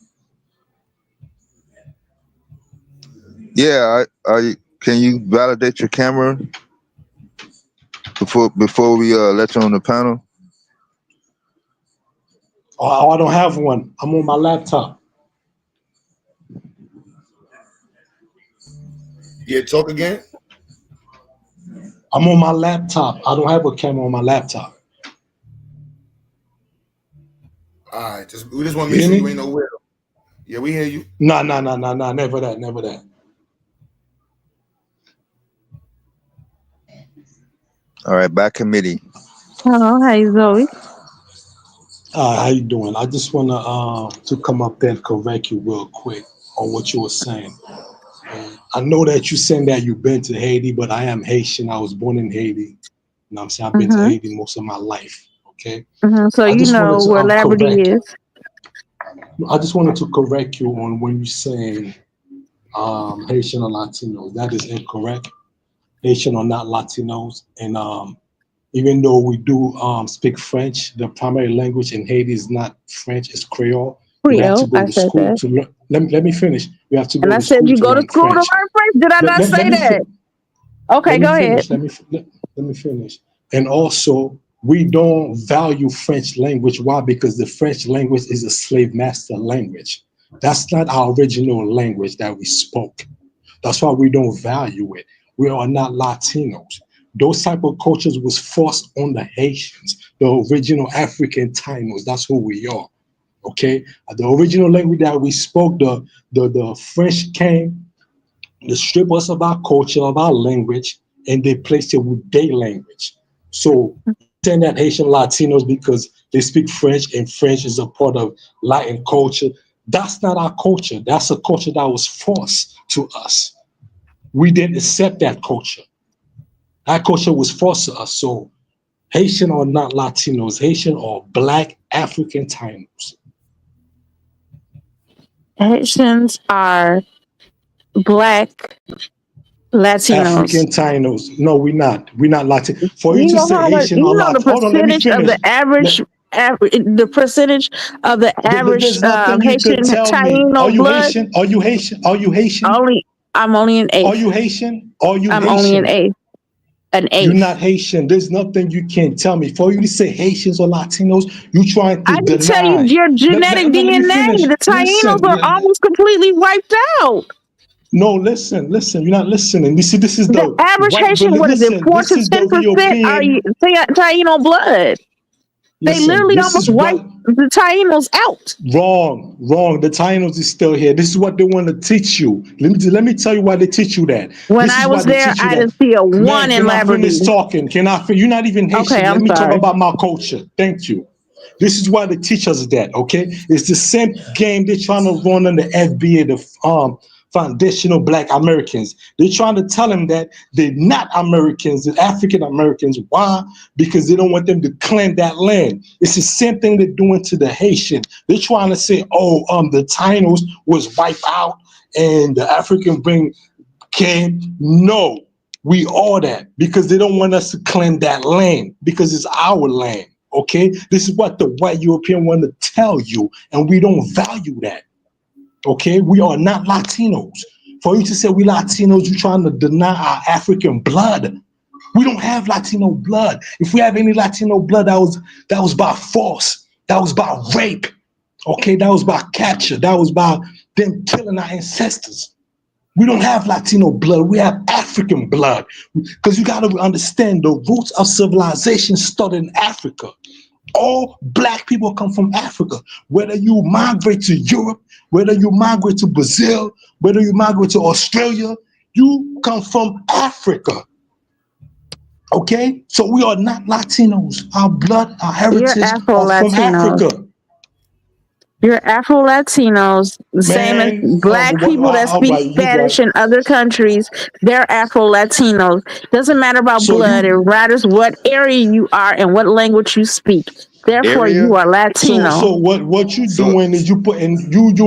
Yeah, can you validate your camera before we let you on the panel? Oh, I don't have one. I'm on my laptop. Yeah, talk again. I'm on my laptop. I don't have a camera on my laptop. All right, we just want to make sure you ain't no weirdo. Yeah, we hear you. Nah. Never that. All right, by committee. Hello, hi Zoe. How you doing? I just want to come up there and correct you real quick on what you were saying. I know that you saying that you've been to Haiti, but I am Haitian. I was born in Haiti. You know what I'm saying? I've been to Haiti most of my life. Okay. So I you just know where Liberty is. I just wanted to correct you on when you're saying Haitian or Latinos. That is incorrect. Haitian are not Latinos. And even though we do speak French, the primary language in Haiti is not French, it's Creole. You have to go to school to learn. Let me finish. You have to go to school to learn French. And I said you go to school to learn French. Did I not say that? Okay, go ahead. Let me finish. And also, we don't value French language. Why? Because the French language is a slave master language. That's not our original language that we spoke. That's why we don't value it. We are not Latinos. Those type of cultures was forced on the Haitians, the original African Tainos. That's who we are. Okay? The original language that we spoke, the French came, they strip us of our culture, of our language, and they placed it with their language. So saying that Haitian Latinos because they speak French and French is a part of Latin culture, that's not our culture. That's a culture that was forced to us. We didn't accept that culture. That culture was forced to us. So Haitian are not Latinos. Haitian are Black African Tainos. Haitians are Black Latinos. African Tainos. No, we're not. We're not Latino. For you to say Haitian or the Latino, hold on, let me percentage of finish. the average, the percentage of the average There's nothing you Haitian could tell me. Taino Are you blood. Haitian? Are you Haitian? Are you Haitian? I'm only an eighth. Are you Haitian? Are you I'm Haitian? only an eighth. An eighth. You're not Haitian. There's nothing you can tell me. For you to say Haitians or Latinos, you trying to I can deny. tell you your genetic let me DNA. finish. The Tainos Listen, are almost completely wiped out. No, listen. You're not listening. This is The average Haitian, what is it, 4 to 10% are Taino blood. They literally almost wiped the Tainos out. Wrong. The Tainos is still here. This is what they want to teach you. Let me tell you why they teach you that. When I was there, I didn't see a one in Liberty. Finish talking? You're not even Haitian. Okay, Let me sorry. talk about my culture. Thank you. This is why they teach us that. Okay, it's the same game they're trying to run on the FBA, foundational Black Americans. They're trying to tell them that they're not Americans, they're African Americans. Why? Because they don't want them to claim that land. It's the same thing they're doing to the Haitian. They're trying to say, oh, the Tainos was wiped out and the African bring came. No, we are that, because they don't want us to claim that land because it's our land. Okay, this is what the white European want to tell you, and we don't value that. Okay, we are not Latinos. For you to say we Latinos, you're trying to deny our African blood. We don't have Latino blood. If we have any Latino blood, that was by force. That was by rape. Okay, that was by capture. That was by them killing our ancestors. We don't have Latino blood. We have African blood. Because you got to understand, the roots of civilization started in Africa. All Black people come from Africa. Whether you migrate to Europe, whether you migrate to Brazil, whether you migrate to Australia, you come from Africa. Okay? So we are not Latinos. Our blood, our heritage are from Africa. You're Afro-Latinos, the same as Black people that speak Spanish in other countries. They're Afro-Latinos. Doesn't matter about blood. It matters what area you are and what language you speak. Therefore, you are Latino. So what you doing is you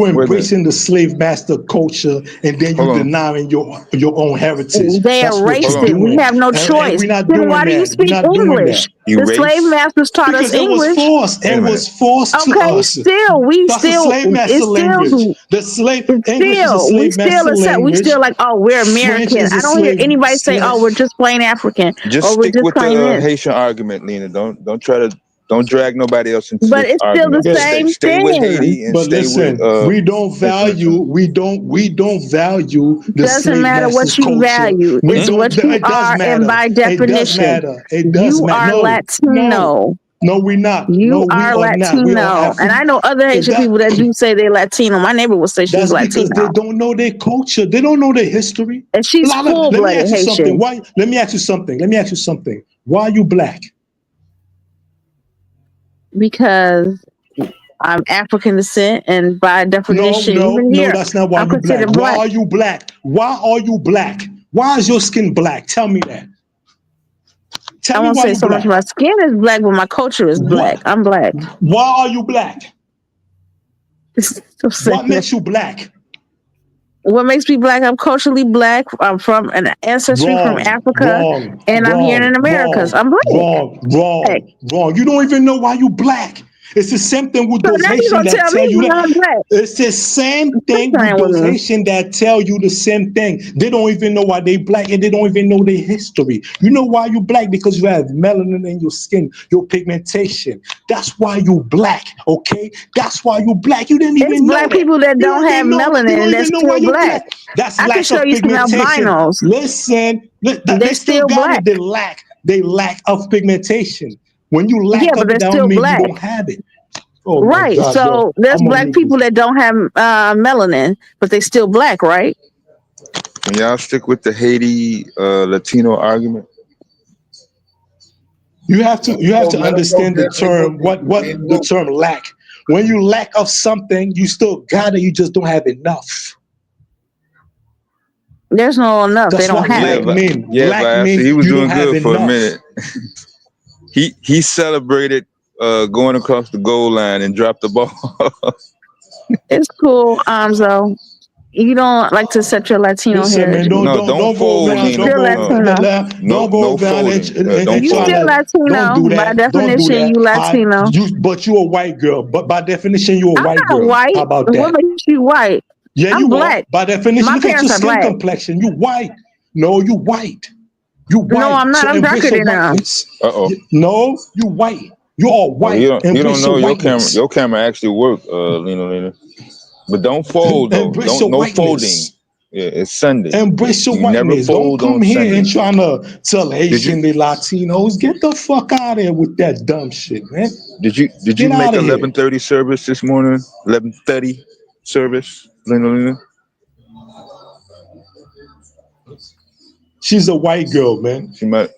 embracing the slave master culture, and then you denying your own heritage. They erased it. We have no choice. We're not Then doing why do you that. speak We're not doing English? that. The slave masters taught us Because it was English. forced. It was forced to Okay, us. still, That's the slave master language. The slave English is a slave master language. We still like, oh, we're American. French is a I don't hear slave- anybody say, slave- oh, we're just plain African, Just or we're stick just with plain the this. Haitian argument, Lena. Don't drag nobody else into But this it's still argument. the same Stay with thing. Haiti and But stay listen, with we don't value the Doesn't slave matter what master's you culture. value. We It's don't. what you It does are, matter. and by It does definition, matter. It does you matter. are Latino. No, we're not. You No, we are are not. We are Latino. And I know other Haitian people that do say they're Latino. My neighbor will say she's That's because they Latino. don't know their culture. They don't know their history. And she's Let me full-blooded ask you something. Haitian. Why? Let me ask you something. Why are you Black? Because I'm African descent, and by definition, even here, That's not why I'm you're Black. considered Why Black. are you Black? Why are you Black? Why is your skin black? Tell me that. I Tell me won't why say you so much Black. my skin is black, but my culture is black. I'm Black. Why are you Black? So What makes you Black? what makes me Black? I'm culturally Black. I'm from an ancestry from Africa, and I'm here in Americas. I'm Black. Wrong. You don't even know why you Black. It's the same thing with So those now you Haitians gonna that tell tell me you I'm that. Black? It's the same thing playing with with those me. Haitians that tell you the same thing. They don't even know why they Black, and they don't even know their history. You know why you Black? Because you have melanin in your skin, your pigmentation. That's why you Black, okay? That's why you Black. You didn't even It's know Black that. people that You don't have even know. You melanin, don't and they're even know why still you're Black. Black. That's I can lack show of you some pigmentation. albinos. Listen, They're they still still got Black. it. They lack of pigmentation. When you lack Yeah, but of they're it, that still don't mean you Black. don't have it. Oh my Right. God, yo, So there's I'm gonna Black mute people this. that don't have melanin, but they still Black, right? Can y'all stick with the Haiti Latino argument? You have to understand the term. What the term lack. When you lack of something, you still got it. You just don't have enough. There's no enough. They That's don't what have black it. mean. Yeah, Black Vice, mean he was you don't doing have good for a enough. minute. He celebrated going across the goal line and dropped the ball. It's cool, Amzo. You don't like to accept your Latino Listen, man, heritage. don't But go you around. still Latino. Don't go around and You try still to. Don't Latino. do By that. Don't do definition, that. you Latino. But you a white girl. But by definition, you a I'm white not girl. white. How about What that? makes you white? Yeah, I'm you Black. are. By definition, My look at your parents are skin Black. complexion. You white. No, you white. You No, white. I'm not. So I'm embrace darker your than them. whiteness. Uh-oh. No, you white. You are Well, white. you don't Embrace know your your camera. whiteness. Your camera actually worked, Lena. But don't fold though. Embrace your No folding. whiteness. Yeah, it's Sunday. Embrace your You never whiteness. Don't fold come on here and Sundays. trying to tell Did Haitian you they Latinos. Get the fuck out of here with that dumb shit, man. did you Get make out of here. 11:30 service this morning? 11:30 service, Lena. She's a white girl, man. She might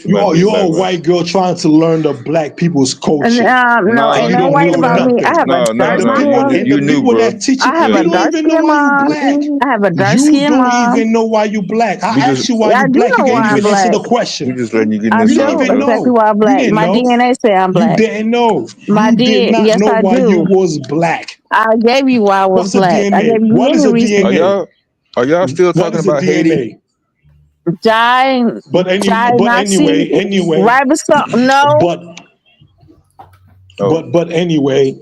You're be a black, right? white girl trying to learn the black people's culture. No, And ain't you no don't white know about me. I nothing. have a dark And the skin people mom. and the people that teach you, I have you a don't dark even know skin why you mom. black. I have a dark You skin don't mom. even know why you black. I asked you why Yeah, you I do black. You know can't why I'm even answer black. the question. We just letting you get in I there You do didn't even exactly know. why I'm You black. didn't My know. DNA say I'm You black. didn't know. My You did DNA, not yes, know I why you do. was black. I gave you why I was What's the black. I DNA? gave you What is many a reasons. DNA? Are y'all still What talking is the about Haiti? DNA? Di Nazi Anyway, ribosome. No, but anyway,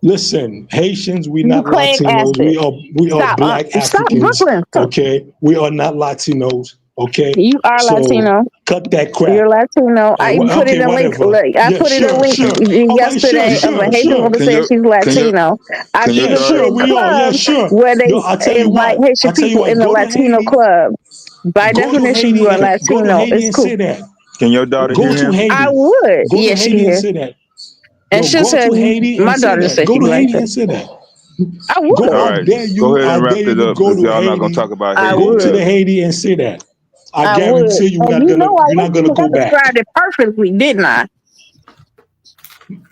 listen, Haitians, we not nucleic Latinos. acid. We are Stop. black Stop, Africans. Brooklyn. Stop. Okay, we are not Latinos. Okay, You are so Latino. cut that crap. You're Latino. I even put Okay, in a link. whatever. Look, I Yeah, put in a sure, link sure. All right, yesterday of a Haitian woman Can saying your she's Latino. I can your even put daughter? in We are. Yeah, clubs sure. where they Yo, I'll tell you invite what. Haitian I'll tell you people what. in the Go to Latino Haiti. club. By Go to definition, you Haiti are and go to Latino. Haiti It's and cool. say that. Can your daughter Go hear to him? I Haiti. would. Go to Yes, she Haiti and is. say that. And Yo, she'll go say, to Haiti my and say daughter just that. said Go she to likes Haiti it. and say that. I Go, would. All I right, dare go you. ahead I and wrap dare you it to up go if to y'all not gonna Haiti. talk about I Haiti. Go to would. the Haiti and say that. I I would. guarantee you're And not you gonna. know, You're not gonna I go back. described it perfectly, didn't I?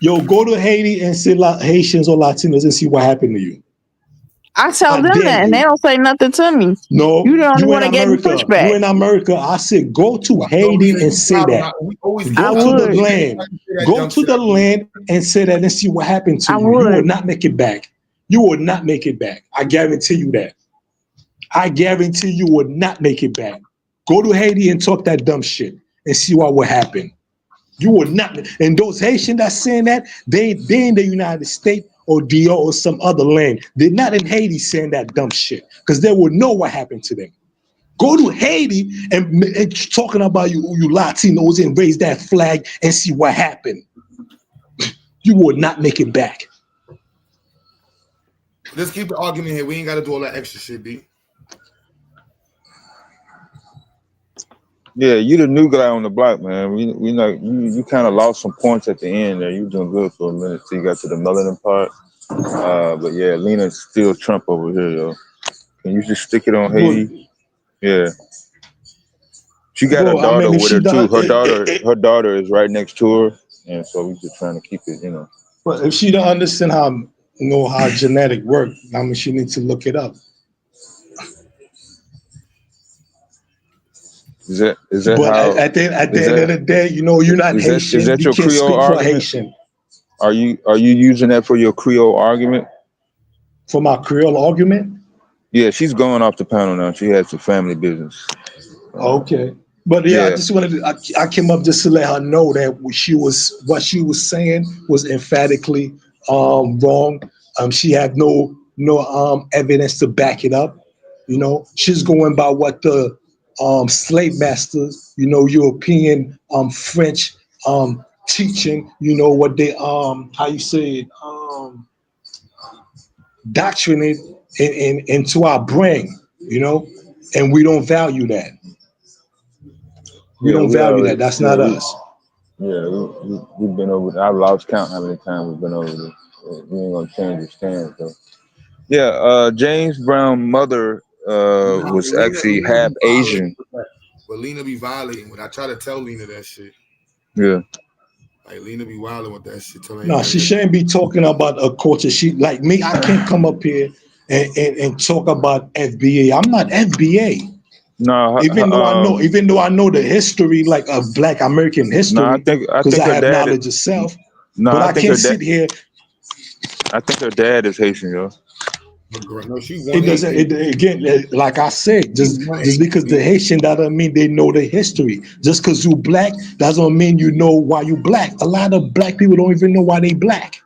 Yo, go to Haiti and say Haitians or Latinos and see what happened to you. I tell I them dare that, and they you. don't say nothing to me. No, You the only you in one that gave me America. You pushback. in America. I said go to No, Haiti because and we say proud of that. our, we always I Go proud to of the would. it. land. Every time you say that Go dumb to shit, the I do. land and say that and see what happened to I you. You will would. not make it back. You will not make it back. I guarantee you that. I guarantee you will not make it back. Go to Haiti and talk that dumb shit and see what will happen. You will not. And those Haitians that's saying that, they in the United States or DR or some other land. They're not in Haiti saying that dumb shit because they will know what happened to them. Go to Haiti and talking about you Latinos and raise that flag and see what happened. You will not make it back. Let's keep the argument here. We ain't got to do all that extra shit, B. Yeah, you the new guy on the block, man. We know you kind of lost some points at the end there. You were doing good for a minute till you got to the melanin part. But yeah, Lena's still Trump over here, yo. Can you just stick it on Haiti? Yeah. She got her Bro, I daughter mean, if with she her too. done, Her daughter is right next to her, and so we just trying to keep it, you know. but if she don't understand how genetic work, I mean, she needs to look it up. Is that But how? at the Is end of the that day, you're not is Haitian. that You your can't Creole speak for a argument? Haitian. Are you using that for your Creole argument? For my Creole argument? Yeah, she's going off the panel now. She has some family business. Okay. But yeah, I Yeah. just wanted to, I came up just to let her know that what she was saying was emphatically wrong. She had no evidence to back it up. You know, she's going by what the slave masters, European, French teaching, what they how you say it, doctrinate into our brain, and we don't value that. We Yeah, don't value that. That's not us. We've been over. I've lost count how many times we've been over this. We ain't gonna change the stance though. Yeah, James Brown's mother was actually Lena half be Asian. violating with that. But Lena be violating when I try to tell Lena that shit. Yeah. Like Lena be wilding with that shit. Telling No, she shouldn't be talking about a culture. She like me. I can't come up here and talk about FBA. I'm not FBA. No, Even though I know the history, like of Black American no, history, I because think I her have dad. knowledge of self. No, But I I think can't her dad. sit here. I think her dad is Haitian, yo. No, she It doesn't. Again, like I said, just because the Haitian, that doesn't mean they know the history. Just because you black, doesn't mean you know why you black. A lot of black people don't even know why they black.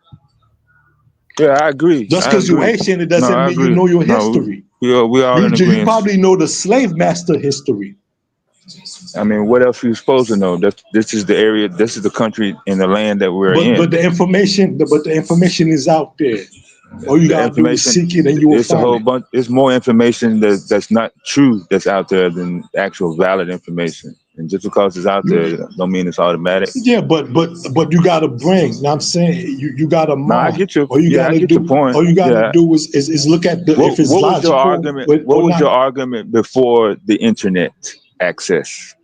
Yeah, I agree. Just I because you're agree. Haitian, it No, doesn't I mean you agree. know your No, history. we all in You agreement. probably know the slave master history. I mean, what else are you supposed to know? This is the area. This is the country and the land that we're But in. the information is out there. All you The gotta do is information, seek it, and you will it's a find whole it. bunch. It's more information that's not true that's out there than actual valid information. And just because it's out there, don't mean it's automatic. Yeah, but you gotta bring. Now I'm saying you got a No, I mind. get you. All you Yeah, I gotta get do. your point. All you gotta Yeah. do is look at if it's What was your logical argument? What or was not. your argument before the internet access.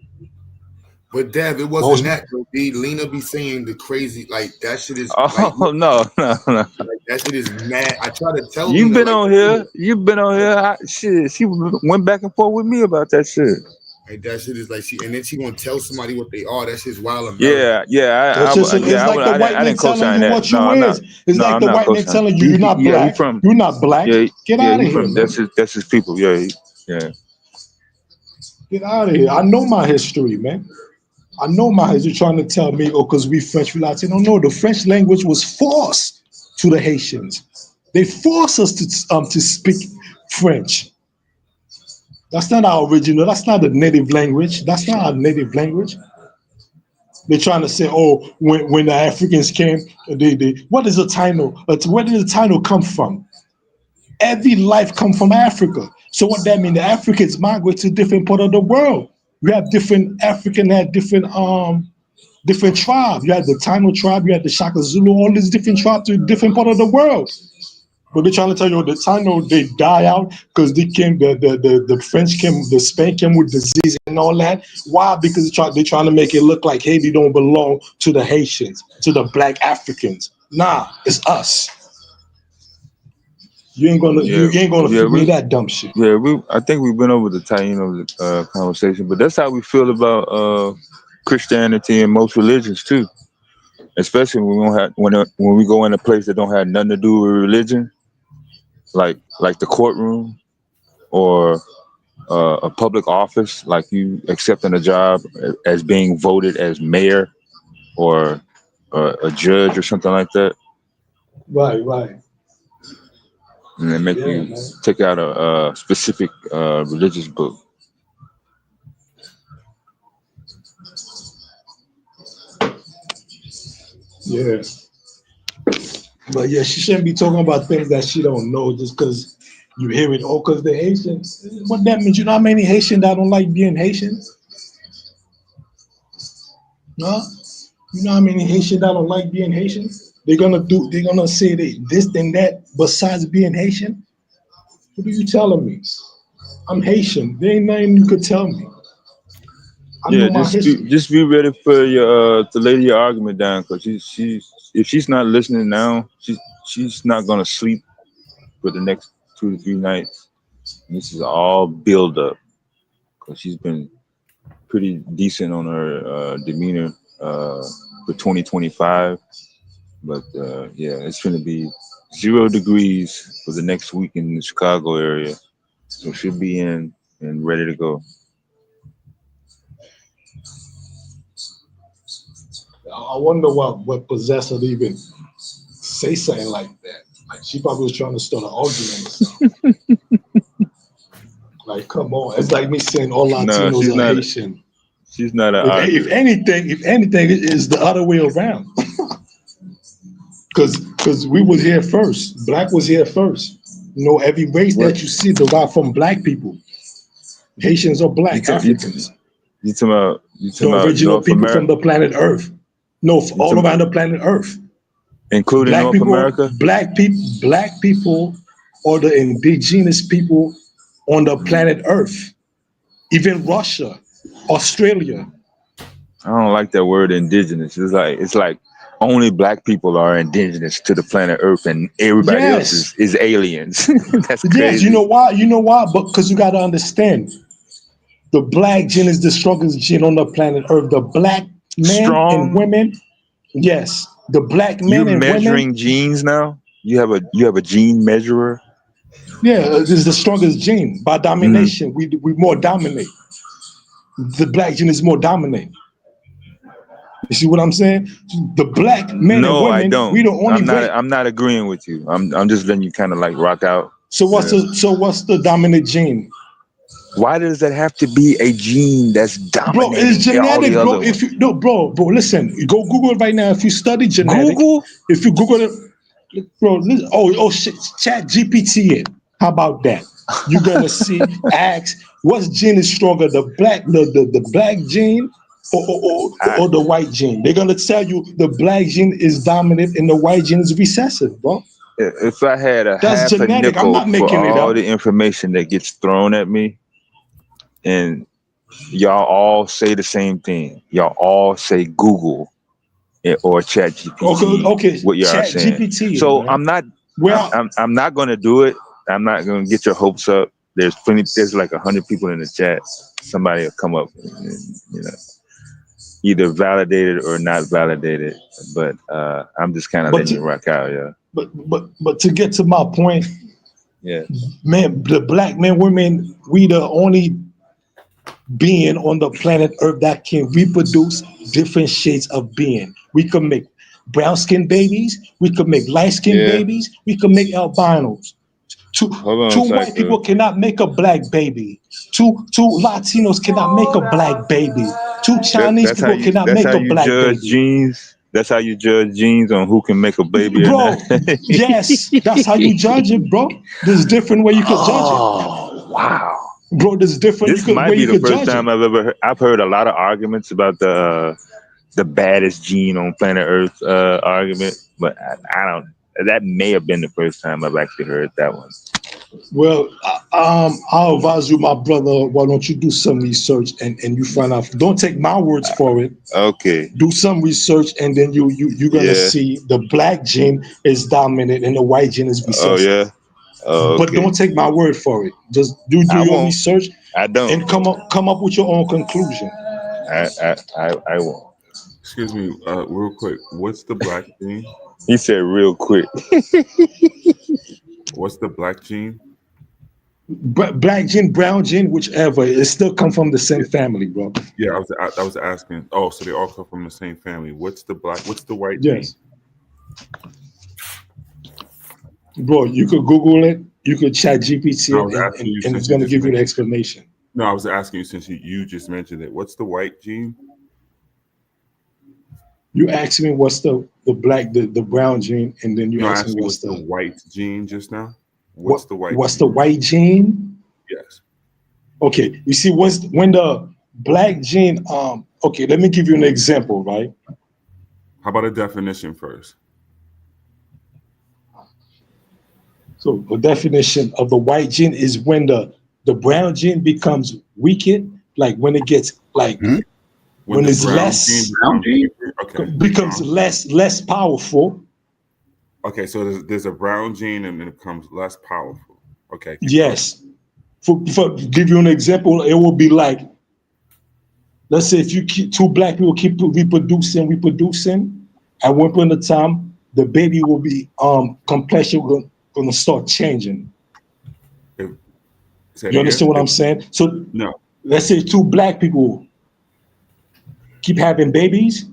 But Dev, it wasn't that. Lena be saying the crazy, like that shit is. Oh like, no. Like, that shit is mad. I try to tell You've Lena, been like, on here. You've been on here. Shit, she went back and forth with me about that shit. Like that shit is like and then she gonna tell somebody what they are. That shit's wild American. It's like the white man telling you what you is. It's like the white man telling you you're not black. You're not black. Get out of here, man. That's his people. Yeah. Get out of here. I know my history, man. I know my history. Trying to tell me, because we French, we Latino. No, the French language was forced to the Haitians. They forced us to speak French. That's not our original. That's not the native language. That's not our native language. They're trying to say, oh, when the Africans came, what is a Taino? Where did the Taino come from? Every life come from Africa. So what that mean? The Africans migrate to different part of the world. You have different different tribes. You have the Taino tribe, you have the Shaka Zulu, all these different tribes to different part of the world. But they're trying to tell you the Taino, they die out because they came, the French came, the Spain came with disease and all that. Why? Because they're trying to make it look like Haiti don't belong to the Haitians, to the black Africans. Nah, it's us. You ain't gonna feed me that dumb shit. Yeah, I think we went over the Taino conversation, but that's how we feel about Christianity and most religions too. Especially when we go in a place that don't have nothing to do with religion, like the courtroom or a public office, like you accepting a job as being voted as mayor or a judge or something like that. Right. And they make you take out a specific religious book. Yeah. But yeah, she shouldn't be talking about things that she don't know just because you hear it. Oh, because they're Haitian. What that means? You know how many Haitians that don't like being Haitian? No? You know how many Haitians that don't like being Haitian? They're gonna say this and that besides being Haitian? What are you telling me? I'm Haitian. There ain't nothing you could tell me. I know my history. Just be ready for your to lay your argument down, because if she's not listening now, she's not gonna sleep for the next 2 to 3 nights. And this is all build up, because she's been pretty decent on her demeanor for 2025. But yeah, it's gonna be 0 degrees for the next week in the Chicago area, so she'll be in and ready to go. I wonder what possessed her to even say something like that. Like, she probably was trying to start an argument or something. Like, come on. It's like me saying all Latinos are Haitian. She's not an if anything, it is the other way around. Because we was here first. Black was here first. You know, every race that you see derived from black people. Haitians are black, Africans. You talking about the original North people America? from the planet Earth. No, all around the planet Earth. Including black North people, America? Black people are the indigenous people on the planet Earth. Even Russia, Australia. I don't like that word indigenous. It's like only black people are indigenous to the planet Earth, and everybody else is aliens. That's crazy. Yes, you know why? But because you got to understand, the black gene is the strongest gene on the planet Earth. The black men and women, yes, the black men and women. You're measuring genes now? You have a gene measurer? Yeah, it's the strongest gene by domination. We more dominate. The black gene is more dominant. You see what I'm saying? The black men and women. I don't. We the only. I'm not agreeing with you. I'm just letting you kind of like rock out. So what's the dominant gene? Why does that have to be a gene that's dominating? Bro, it's genetic, bro. If you bro, listen, go Google it right now. If you study genetics, if you Google it, bro, listen, shit, Chat GPT it. How about that? You're gonna see, ask what gene is stronger, the black gene or the white gene. They're gonna tell you the black gene is dominant and the white gene is recessive, bro. If I had That's genetic. I'm not making it up. All the information that gets thrown at me, and y'all all say the same thing. Y'all all say Google or Chat GPT. Okay. What y'all Chat saying? GPT. So Man. I'm not. Well, I'm not gonna do it. I'm not gonna get your hopes up. There's plenty. There's like 100 people in the chat. Somebody will come up, and, either validated or not validated. But I'm just kind of letting you rock out, yeah. But to get to my point, yeah, man, the black men, women, we the only being on the planet Earth that can reproduce different shades of being. We can make brown skin babies. We can make light skin babies. We can make albinos. Two white people cannot make a black baby. Two Latinos cannot make a black baby. Two Chinese people cannot make a black baby. Genes. That's how you judge genes on who can make a baby or not. Yes, that's how you judge it, bro. There's different way you could judge it. Oh, wow. Bro, there's different This might be the first time I've heard a lot of arguments about the baddest gene on planet Earth argument, but I don't. That may have been the first time I've actually heard that one. Well, I'll advise you, my brother. Why don't you do some research and you find out? Don't take my words for it. Okay. Do some research and then you're gonna see the black gene is dominant and the white gene is recessive. Oh yeah. Oh, okay. But don't take my word for it. Just do your research. I don't. And come up with your own conclusion. I won't. Excuse me, real quick. What's the black gene? He said real quick. What's the black gene? Black gene, brown gene, whichever. It still come from the same family, bro. Yeah, I was asking. Oh, so they all come from the same family. What's the white gene? Bro, you could Google it. You could Chat GPT it, and it's going to give you the explanation. No, I was asking you since you just mentioned it. What's the white gene? You asked me what's the black, the brown gene, and then you asked me what's the white gene just now. What's the white? What's the white gene? Yes. Okay, you see, when the black gene? Okay, let me give you an example, right? How about a definition first? So the definition of the white gene is when the brown gene becomes weakened, like when it gets like when it's less becomes less powerful. Okay, so there's a brown gene and it becomes less powerful. Okay. Yes. For give you an example, it will be like, let's say if you keep two black people keep reproducing, at one point in time, the baby will be complexion gonna start changing. You understand what I'm saying? So no. Let's say two black people keep having babies.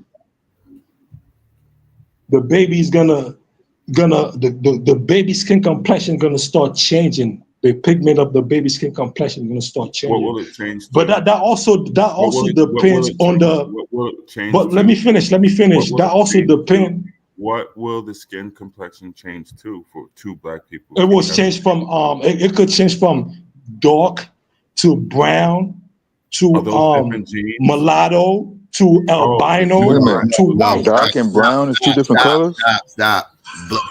The baby's the baby skin complexion gonna start changing. The pigment of the baby skin complexion is gonna start changing. What will it change to? But that also depends on the. What will it change? But let me finish. That also depends. What will the skin complexion change to for two black people? It will change from it could change from dark to brown to mulatto to albino to white. Dark and brown is two different colors. Stop.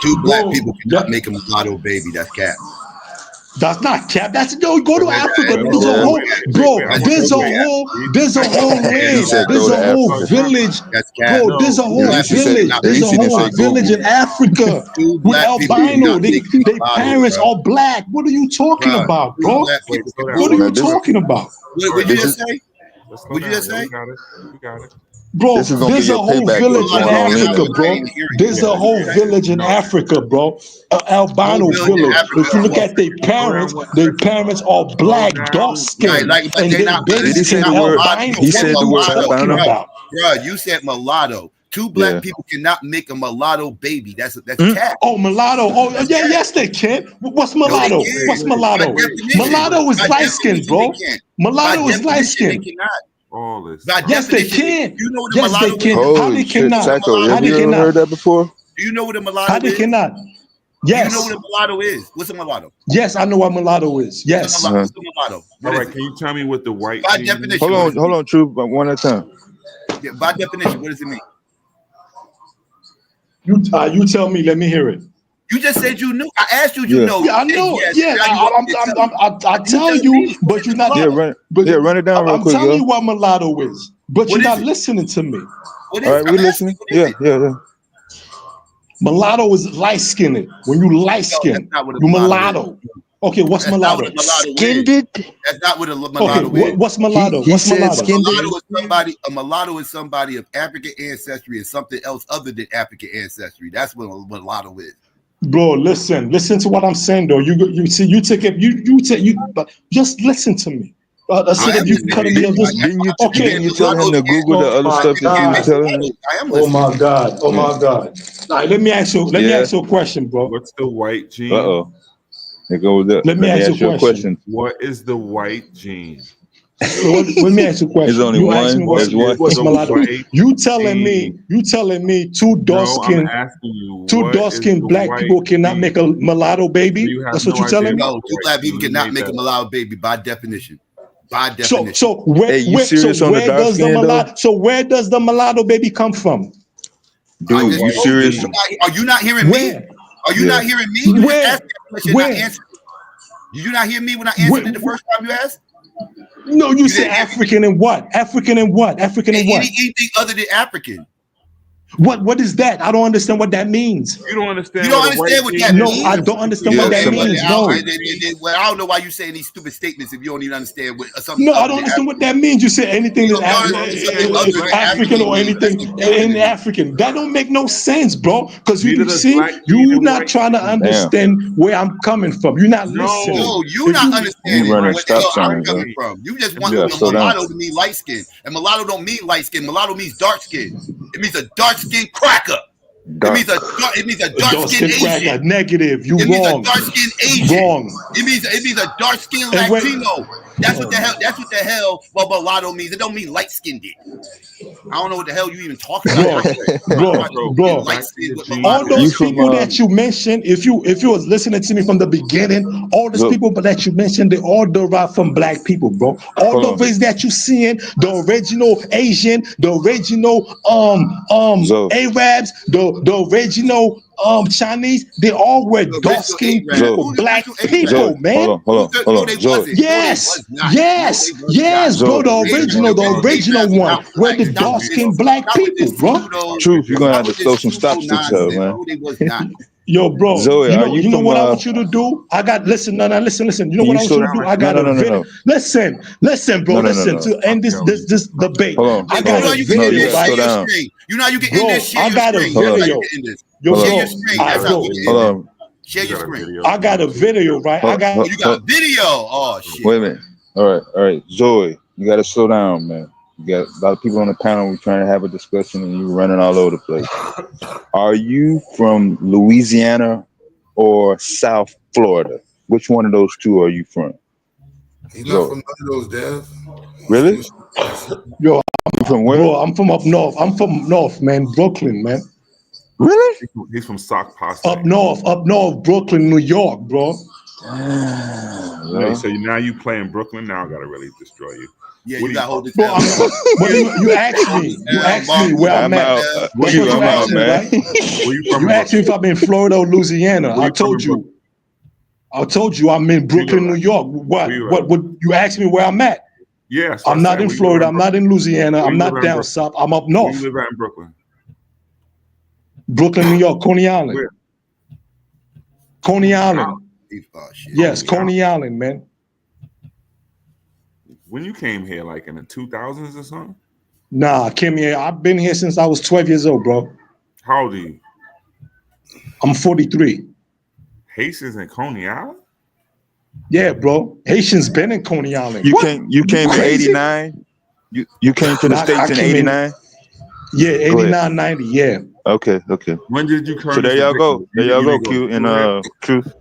Two black people cannot make a mulatto baby. That's cap. That's not cap. That's go to Africa. There's a whole There's a whole land. There's a whole village. Bro, there's a whole village. There's a whole village in Africa with albino. Their parents are black. What are you talking about, bro? What are you talking about? What did you just say? What did you just say? We got it. Bro, there's a whole village in Africa, bro. There's a whole village in Africa, bro. Albino village. If you look at their parents are black, dark skinned. And their babies can albino. He said the word albino. Bro, you said mulatto. Two black people cannot make a mulatto baby. That's cat. Oh, mulatto. Oh, yeah, yes, they can. What's mulatto? What's mulatto? Mulatto is light skinned, bro. Mulatto is light skinned. All this. Yes, they can. You know what a yes, mulatto they can. is? How they cannot? Have you ever heard that before? Do you know what a mulatto is? How they cannot? Yes. Do you know what a mulatto is? What's a mulatto? Yes, I know what mulatto is. Yes. What's a mulatto? All right, can you tell me what the white by gene definition? Hold on, True, but one at a time. Yeah, by definition, what does it mean? You tell me. Let me hear it. You just said you knew. I asked you, you know. Yeah, I know. Yes. Yeah, I tell you, but you're not. Yeah, run it down real I'm quick, telling yo. you what mulatto is, but you're What is not it? listening to me. What All is right, it? we I'm asking listening. you, what is Yeah, it? yeah, yeah. Mulatto is light skinned. When you light No, skin, that's not what a you mulatto is. mulatto. Okay, what's That's not mulatto? what a mulatto Skinned is. it. That's not what a Okay, mulatto is. what's mulatto? He What's said mulatto? A skinned mulatto it. is somebody. A mulatto is somebody of African ancestry and something else other than African ancestry. That's what a mulatto is. Bro, listen to what I'm saying though. You see, you take it, but just listen to me. Instead of you cutting me off, just okay. Didn't you tell him to Google the Oh other my stuff that you was God. telling him? I am Oh listening. my God. Oh my God. All right, let me ask you a question, bro. What's the white gene? Uh-oh. Here goes that. Let me ask you a question. What is the white gene? Let me ask you a question. There's only You asked me one. There's one. what's mulatto. white You telling me two dark No, I'm skin, asking you. two What dark is skin the black white people cannot gene? make a mulatto baby? You have That's what no you're telling idea me? about No, the two white black gene. people You cannot made make that a up. mulatto baby by definition. By So definition. Hey, you serious on the dark skin though? So where does the mulatto baby come from? Dude, you serious? Are you not hearing me? Are you not hearing me? You just asked that question and not answered it. Did you not hear me when I answered it the first time you asked? No, you said African and what? African and what? African and what? Anything other than African. What is that? I don't understand what that means. You don't understand. You don't understand what that No, means? I don't understand what that means. No. Well, I don't know why you saying these stupid statements if you don't even understand what something. No, I don't understand what that means. You say anything that's African or anything in African. That don't make no sense, bro. Because you see, you're not trying to understand where I'm coming from. You're not listening. No, you not understanding running what the hell stop I'm signs, coming bro. from. You just You want gotta slow down. mulatto to mean light skin. And mulatto don't mean light skin. Mulatto means dark skin. It means a dark skin cracker. It means a dark skin Asian. Negative. You It means a wrong. dark skin Asian. Wrong. It means a dark skin Latino. That's what the hell what mulatto means. It don't mean light skinned. I don't know what the hell you even talking about. Bro. All those people that you mentioned, if you was listening to me from the beginning, all those people that you mentioned, they all derive from black people, bro. All the ways that you seeing, the original Asian, the original Arabs, the original Chinese, they all were dark-skinned people, black people, man. Hold on. Yes, bro. The original one were the dark-skinned black people, bro. Truth, you're gonna have to throw some stops to each other, man. It was not. Yo, bro. Zoe, you know what I want you to do? Listen. You know what I want you to do? I got a video. Listen, bro. Listen to end this debate. I got a video, right? You know you can end this shit. I got a video. Share your screen. That's how we get in. Share your screen. I got a video, right? You got a video. Oh shit. Wait a minute. All right. Zoe, you gotta slow down, man. You got a lot of people on the panel. We're trying to have a discussion, and you're running all over the place. Are you from Louisiana or South Florida? Which one of those two are you from? He's not from none of those, Dev. Really? Yo, I'm from where? Bro, I'm from up north. I'm from north, man. Brooklyn, man. Really? He's from Sock Posse. Up north, Brooklyn, New York, bro. So now you play in Brooklyn. Now I gotta really destroy you. Yeah, you got to hold it Bro, down. you asked me where I'm at. I'm out, man. You asked me if I'm in Florida or Louisiana. I told you I'm in Brooklyn, New York. What you asked me where I'm at? Yeah, I'm not in Florida. I'm not in Louisiana. I'm not down south. I'm up north. You live out in Brooklyn. Brooklyn, New York, Coney Island. Where? Coney Island. Yes, Coney Island, man. When you came here, like in the 2000s or something? Nah, I came here. I've been here since I was 12 years old, bro. How old are you? I'm 43. Haitians in Coney Island? Yeah, bro. Haitians been in Coney Island. You came in 89? You came to the States in 89? Yeah, 89, 90, yeah. Okay. When did you come? So there y'all go. Q and Truth.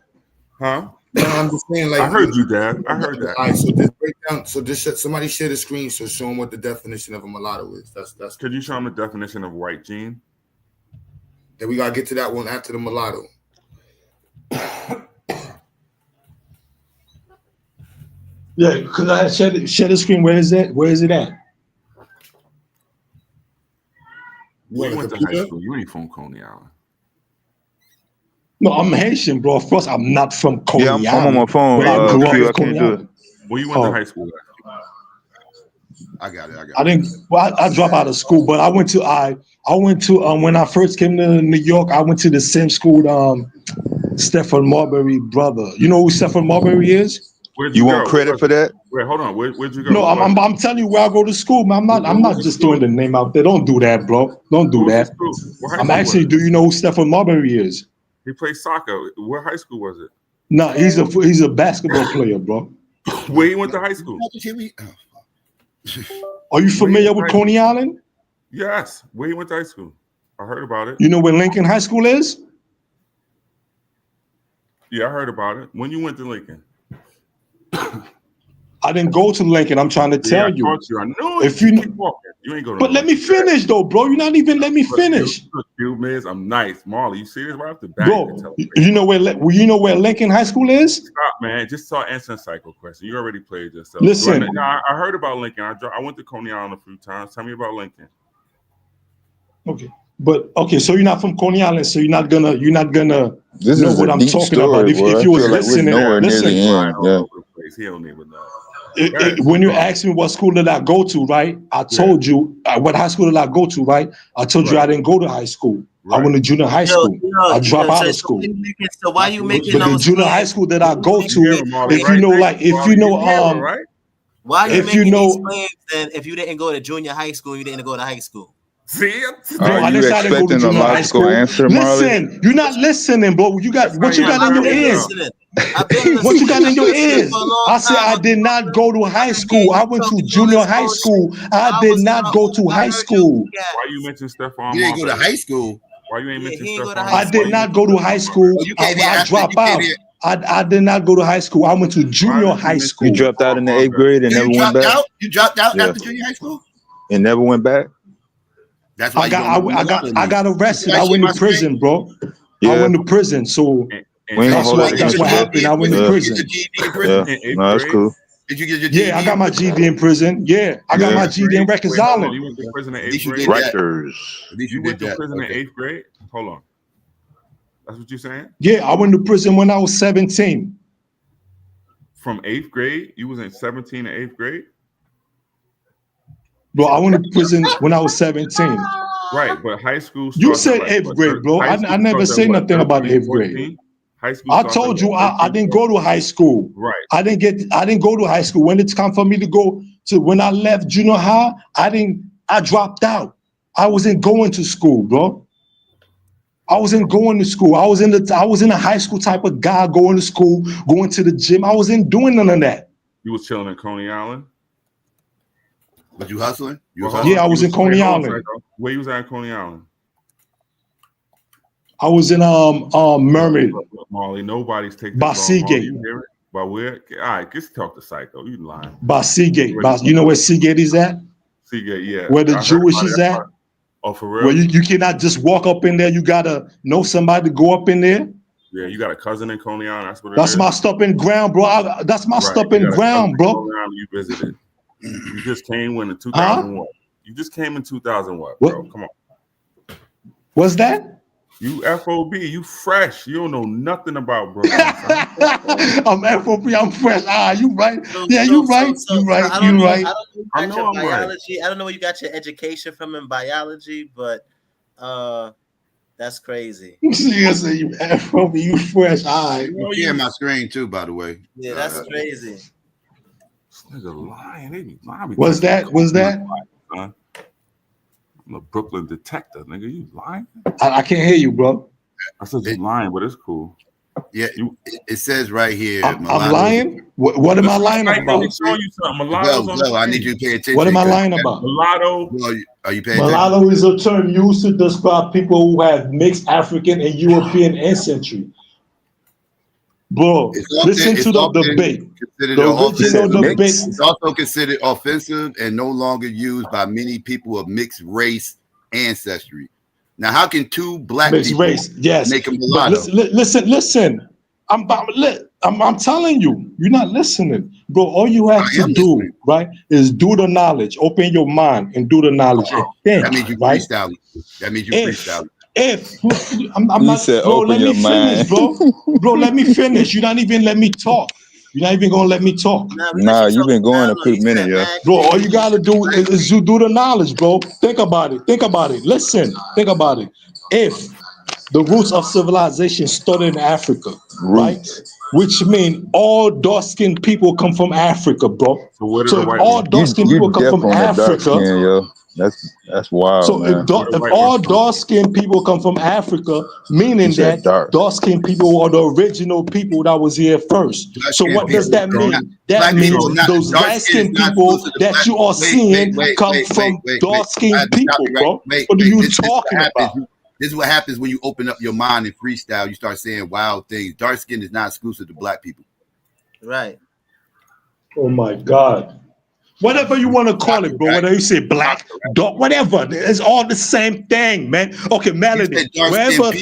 Huh? No, I'm just saying, like, I heard you, Dad. I heard that. All right, so just break down. So just somebody share the screen, so show them what the definition of a mulatto is. That's. Could you show them the definition of white gene? Then we gotta get to that one after the mulatto. Yeah, could I share the screen? Where is it? Where is it at? You went to high school. You ain't from Coney Island. No, I'm Haitian, bro. Of course, I'm not from Coney Yeah, I'm on my Island, phone, but I grew up Q. in I can't Coney do it. Island. Where you went to Oh, high school at? I got it. I didn't. Well, I dropped out of school, but I went to when I first came to New York, I went to the same school. Stephen Marbury brother. You know who Stephen Marbury is? Where'd You you want go? credit for that? Wait, hold on. Where'd you go? No, What was it? I'm telling you where I go to school, man. I'm not just throwing the name out there. Don't do that, bro. Don't do What was that. the school? What high I'm school was actually. it? Do you know who Stephen Marbury is? He played soccer. What high school was it? No, he's a basketball player, bro. Where you went to high school? Are you familiar with Coney Island? Yes. Where you went to high school? I heard about it. You know where Lincoln High School is? Yeah, I heard about it. When you went to Lincoln? I didn't go to Lincoln. I'm trying to tell you. I know If you keep walking. You ain't going to But let me finish though, bro. You're not even let me finish. Look, Miz, I'm nice. Marley, you see this right off the bat? Bro, you know where Lincoln High School is? Stop, man. Just start answering psycho question. You already played yourself. Listen. I heard about Lincoln. I went to Coney Island a few times. Tell me about Lincoln. Okay. But okay, so you're not from Coney Island, so you're not gonna This know is what a I'm deep talking story, about. If boy. you I was feel like we're listening, nowhere near listen. the end. Yeah. He don't even know. When you asked me what school did I go to, right? I told you what high school did I go to, right? I told you I didn't go to high school. I went to junior high school. I dropped out of school. So why you making But the those junior high school that I go to, if you know, why are you if you making these know, claims then if you didn't go to junior high school, you didn't go to high school? See, bro, I didn't go to expecting a junior high logical school. answer, Marley? Listen, you're not listening, bro. You got what you got in your ears. What you got in your ears? I said I did not go to high school. I went to junior high school. I did not go to high school. Why you mention Stephon? You didn't go to high school. Why you ain't mention Stephon? I did not go to high school. I dropped out. I did not go to high school. I went to junior high school. You dropped out in the 8th grade and never went back? You dropped out Yeah. after junior high school? And never went back? That's why I got arrested. I went to prison, bro. I Yeah. went to prison. So We ain't gonna hold that that's against what you, happened. bro. I went to Yeah. prison. Yeah. No, that's cool. Did you get your GED? Yeah, I got my GED in prison. Yeah, I got my GED in Rikers Island. You went to prison in 8th grade? You went to prison in 8th grade? Hold on. That's what you're saying? Yeah, I went to prison when I was 17. From 8th grade? You was in 17 in 8th grade? Bro, I went to prison when I was 17. Right, but high school. You said 8th grade, bro. I never said nothing about 8th grade. High school. I told you I didn't go to high school. Right. I didn't go to high school. When it's time for me to go to when I left junior high, I dropped out. I wasn't going to school, bro. I wasn't going to school. I was in a high school type of guy going to school, going to the gym. I wasn't doing none of that. You was chilling in Coney Island? But you hustling? Yeah, I was in Coney Island. Where you was at in Coney Island? I was in Mermaid. Marley, nobody's taking by Seagate. You hear it? By where? All right, just talk to Psycho. You lying. By Seagate. You know where Seagate is at? Seagate, yeah. Where the Jewish is at? Oh, for real? Where you cannot just walk up in there. You gotta know somebody to go up in there. Yeah, you got a cousin in Coney Island. That's what it That's is. my stopping ground, bro. That's my stopping ground, bro. You visited. You just came in 2001. You just came in 2001, bro. Come on. What's that? You FOB, you fresh. You don't know nothing about Brooklyn. I'm FOB, I'm fresh. You right. Yeah, you right. You right. You right. I know I'm biology. Right. I don't know where you got your education from in biology, but that's crazy. You say you FOB, you fresh. All right. You in my screen too, by the way. Yeah, that's crazy. This nigga lying. They be lying. What's that? What's that? I'm a Brooklyn detective, nigga. You lying? I can't hear you, bro. I said you lying, but it's cool. Yeah, it says right here. I'm lying. What am I lying about? He's showing you something. Mulatto's on the I need you to pay attention. What am I lying about? Mulatto. Are you paying attention? Mulatto is a term used to describe people who have mixed African and European ancestry. Bro, listen to the debate. It's also considered offensive and no longer used by many people of mixed race ancestry. Now, how can two black people make a mulatto? Listen. I'm telling you, you're not listening, bro. All you have to do, right, is do the knowledge. Open your mind and do the knowledge. That means you freestyling. That means you freestyling. I'm not, said, bro, open let me your finish, mind. bro, let me finish. You're not even let me talk. You're not even gonna let me talk. Nah, you've been going a quick minute, yo. Bro, all you gotta do is you do the knowledge, bro. Think about it. Listen, think about it. If the roots of civilization started in Africa, right? Which means all dark-skinned people come from Africa, bro. So if all dark-skinned people come from on that dark Africa, skin, yo. That's wild, so man. if all dark-skinned people come from Africa, meaning said that dark. dark-skinned people are the original people that was here first. So what does that mean? That means those light-skinned people that you are seeing come from dark-skinned people, bro. What are you talking about? This is what happens when you open up your mind and freestyle. You start saying wild things. Dark skin is not exclusive to black people. Right. Oh my God. Whatever you want to call it, bro. Whether you say black, dark, whatever. It's all the same thing, man. Okay, melanated.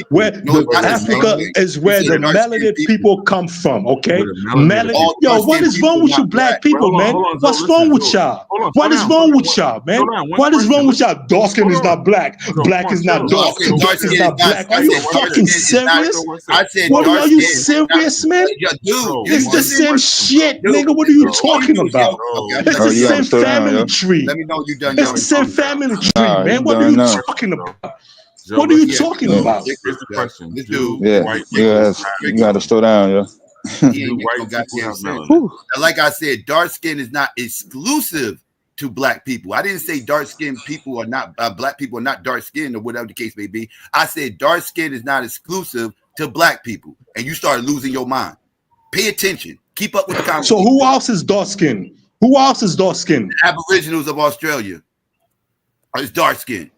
Where the Africa is where the melanated people come from, okay? Melanin. Yo, what is wrong with you black people, man? What's wrong with y'all? What is wrong with y'all, man? What is wrong with y'all? Dark skin is not black. Black is not dark. Dark is not black. Are you fucking serious? What are you serious, man? It's the same shit, nigga. What are you talking about? It's the same family tree. Let me know you done. It's the same family tree, man. What are you talking about? What are you talking about? Here's the question. You gotta slow down, yo. Like I said, dark skin is not exclusive to black people. I didn't say dark skinned people are not black people are not dark skinned or whatever the case may be. I said dark skin is not exclusive to black people, and you start losing your mind. Pay attention. Keep up with the conversation. So who else is dark skinned? Who else is dark skinned? Aboriginals of Australia are dark skinned.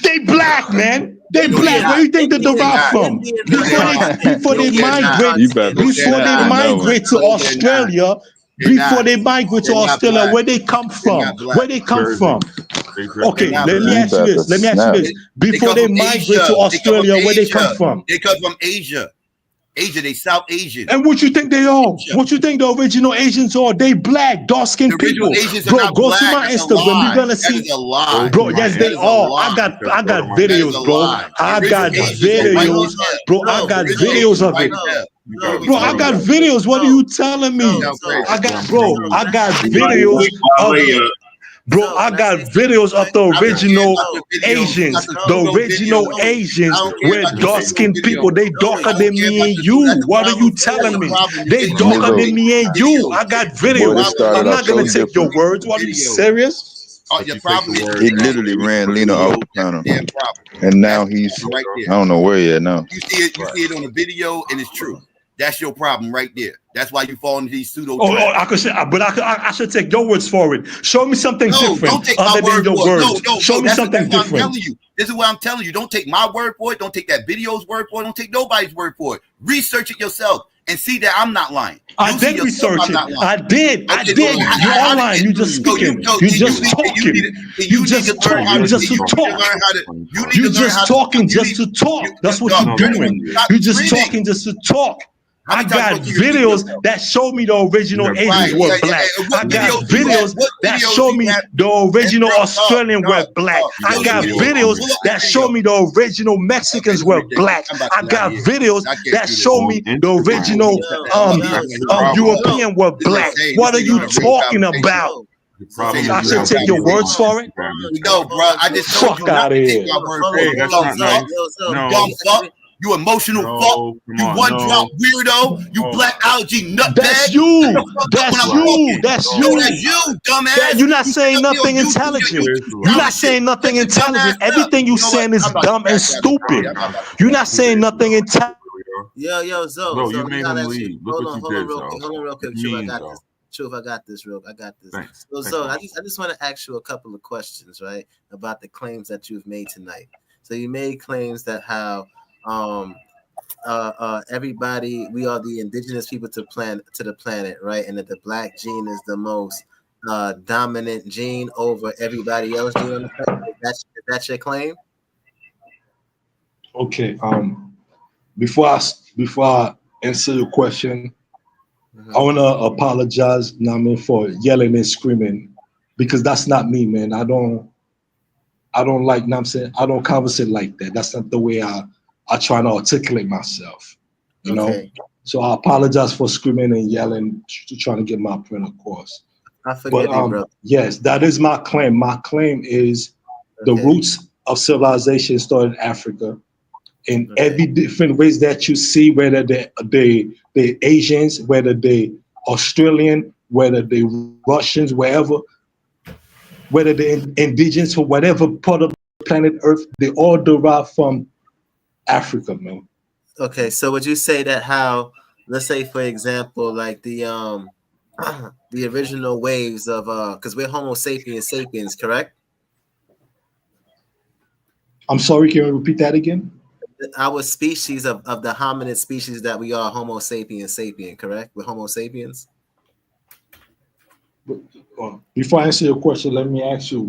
They black, man. They black. Where do you think they derive from? Before they migrate to Australia, where they come from? Where they come from? Okay, let me ask you this. Before they migrate to Australia, where they come from? They come from Asia. They South Asian. And what you think they are? What you think the original Asians are? They black, dark-skinned people. Bro, go to my Instagram. You're gonna see. Bro, yes, they are. I got videos, bro. I got videos, bro. I got videos of it. Bro, I got videos. What are you telling me? I got videos of it. Bro, I got videos of the original Asians. The original Asians were dark-skinned people. They darker than me and you. What are you telling me? They darker than me and you. I got videos. I'm not gonna take your words. What, are you serious? He literally ran Lena off the panel, and now he's I don't know where he at now. You see it on the video, and it's true. That's your problem right there. That's why you fall into these pseudo. I should take your words for it. Show me something different other than your words. Show me something different. This is what I'm telling you. Don't take my word for it. Don't take that video's word for it. Don't take nobody's word for it. Research it yourself and see that I'm not lying. I did research it. I did. You're all lying. You just speaking. You just talking. You just talking just to talk. You just talking just to talk. That's what you're doing. You just talking just to talk. I got videos that show me the original Asians were black. I got videos that show me the original Australian were black. I got videos that show me the original Mexicans were black. I got videos that show me the original European were black. What are you talking about? I should take your words for it. No, bro. I just told you not to take my word for it. Dumb fuck. You emotional fuck. You one-drop weirdo. You black algae nutbag. That's you. That's you, dumbass. You're not saying nothing intelligent. You're not saying nothing intelligent. Everything you saying is dumb and stupid. You're not saying nothing intelligent. Yo, Zo. Bro, you made him leave. Look what you did, Hold on real quick. Truth, I got this. Thanks. So I just want to ask you a couple of questions, right, about the claims that you've made tonight. So you made claims that how everybody, we are the indigenous people to the planet, right? And that the black gene is the most dominant gene over everybody else gene on the planet. That's your claim? Okay. Before I answer your question, I want to apologize, for yelling and screaming, because that's not me, man. I don't like, know what I'm saying, I don't conversate like that. That's not the way I try to articulate myself, you know? Okay. So I apologize for screaming and yelling, trying to get my point across. I forgive you, bro. Yes, that is my claim. My claim is the Okay. roots of civilization started in Africa. In every different ways that you see, whether they Asians, whether they Australian, whether they Russians, wherever, whether they indigenous or whatever part of the planet Earth, they all derive from Africa, man. Okay, so would you say that how, let's say for example, like the the original waves of because we're Homo sapiens sapiens, correct? I'm sorry, can you repeat that again? Our species of the hominid species that we are Homo sapiens sapien, correct? We're Homo sapiens. Before I answer your question, let me ask you,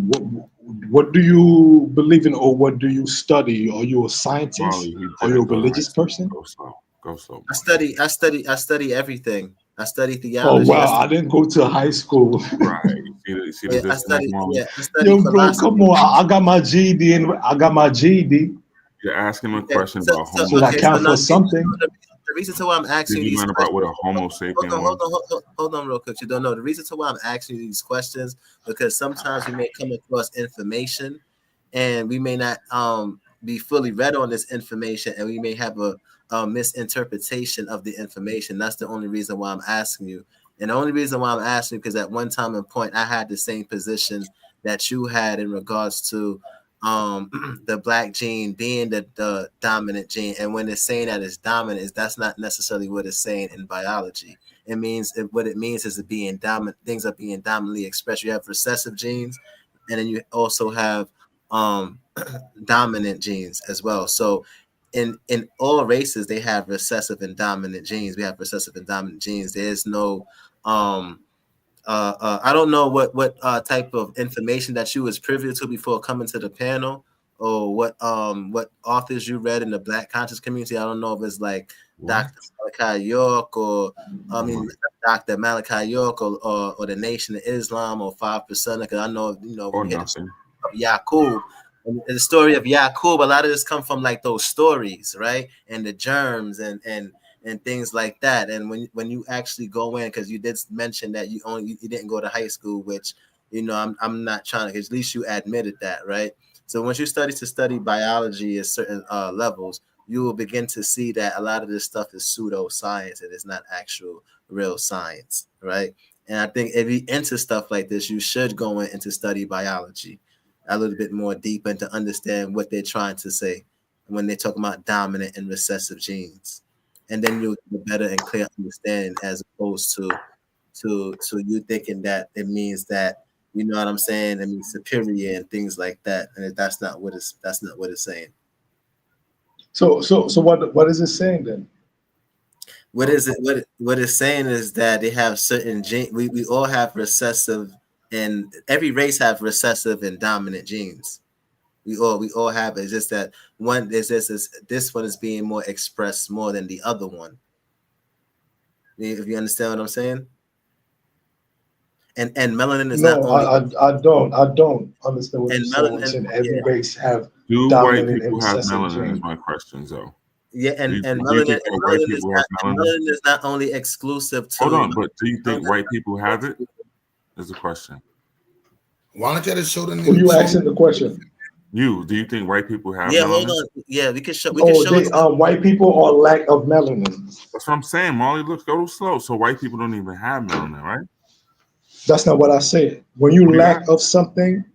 what do you believe in or what do you study? Are you a scientist? Are you a religious person? Go slow. I study everything. I study Oh theology. wow, I didn't go to high school. Right. You see the I study, disconnect, I study Yo, bro, philosophy. come on. I got my GED and I got my GED. You're asking a Okay, question about So Homo that okay, count so now for something. the reason to why I'm asking Did you you these learn about what a questions. Homo sapien was? Hold on, real quick. You don't know the reason to why I'm asking you these questions because sometimes we may come across information, and we may not be fully read on this information, and we may have a misinterpretation of the information. That's the only reason why I'm asking you. And the only reason why I'm asking you because at one time and point I had the same position that you had in regards to the black gene being the dominant gene, and when it's saying that it's dominant, that's not necessarily what it's saying in biology. It means what it means is it being dominant. Things are being dominantly expressed. You have recessive genes, and then you also have dominant genes as well. So in all races, they have recessive and dominant genes. We have recessive and dominant genes. There's no I don't know what type of information that you was privy to before coming to the panel, or what authors you read in the Black conscious community. I don't know if it's like Dr. Malachi York or Dr. Malachi York or the Nation of Islam or 5%. Because I know Or we hit nothing. of Yaqub. And the story of Yaqub, a lot of this come from like those stories, right? And the germs and things like that. And when you actually go in, because you did mention that you didn't go to high school, which I'm not trying to. At least you admitted that, right? So once you study biology at certain levels, you will begin to see that a lot of this stuff is pseudoscience and it's not actual real science, right? And I think if you into stuff like this, you should go into study biology a little bit more deep and to understand what they're trying to say when they're talking about dominant and recessive genes. And then you'll get a better and clear understanding as opposed to you thinking that it means that, you know what I'm saying, it means superior and things like that. And that's not what it's saying. So what is it saying then? What it's saying is that they have certain gene. We all have recessive, and every race have recessive and dominant genes. We all have it. It's just that this one is being more expressed more than the other one. If you understand what I'm saying. And melanin is not only. I don't understand what And you're saying. melanin, When saying every race have Do white dominant and people have recessive melanin? Is genes. my question, though. Yeah, and Do you melanin, think that white people have melanin? melanin is not only exclusive to. Hold on, but do you think white people have it? Is the question. Why don't you just show them? Who you asking the question? Do you think white people have Yeah, melanin? hold on. Yeah, we can show. We can show it. White people are lack of melanin. That's what I'm saying, Molly. Look, go slow. So white people don't even have melanin, right? That's not what I said. When you lack of something,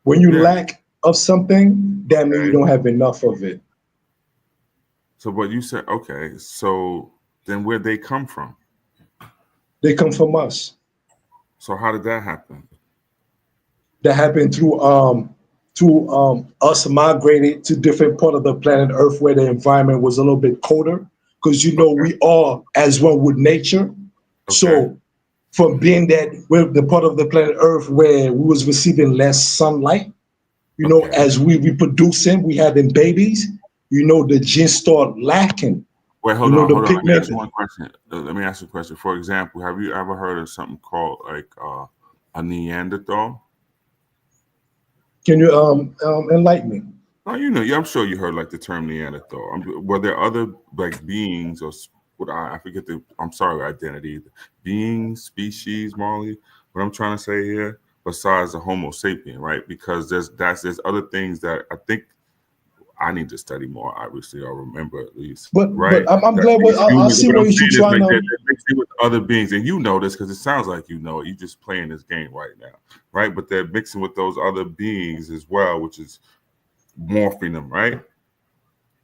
lack of something, that means you don't have enough of it. So, but you said, okay, so then where'd they come from? They come from us. So how did that happen? That happened through us migrating to different part of the planet Earth where the environment was a little bit colder. Because we are as one with nature. Okay. So from being that we're the part of the planet Earth where we was receiving less sunlight, as we reproducing, we having babies, the genes start lacking. Wait, hold on. Let me ask you one question. Let me ask you a question. For example, have you ever heard of something called like a Neanderthal? Can you enlighten me? Oh, yeah, I'm sure you heard like the term Neanderthal. Were there other like beings or what I forget I'm sorry, identity, beings, species, Molly? What I'm trying to say here, besides the Homo sapien, right? Because there's other things that I think I need to study more. Obviously, I'll remember at least. But right? I'm glad. I see what you're trying to. They're mixing with other beings, and you know this because it sounds like you know it. You're just playing this game right now, right? But they're mixing with those other beings as well, which is morphing them, right?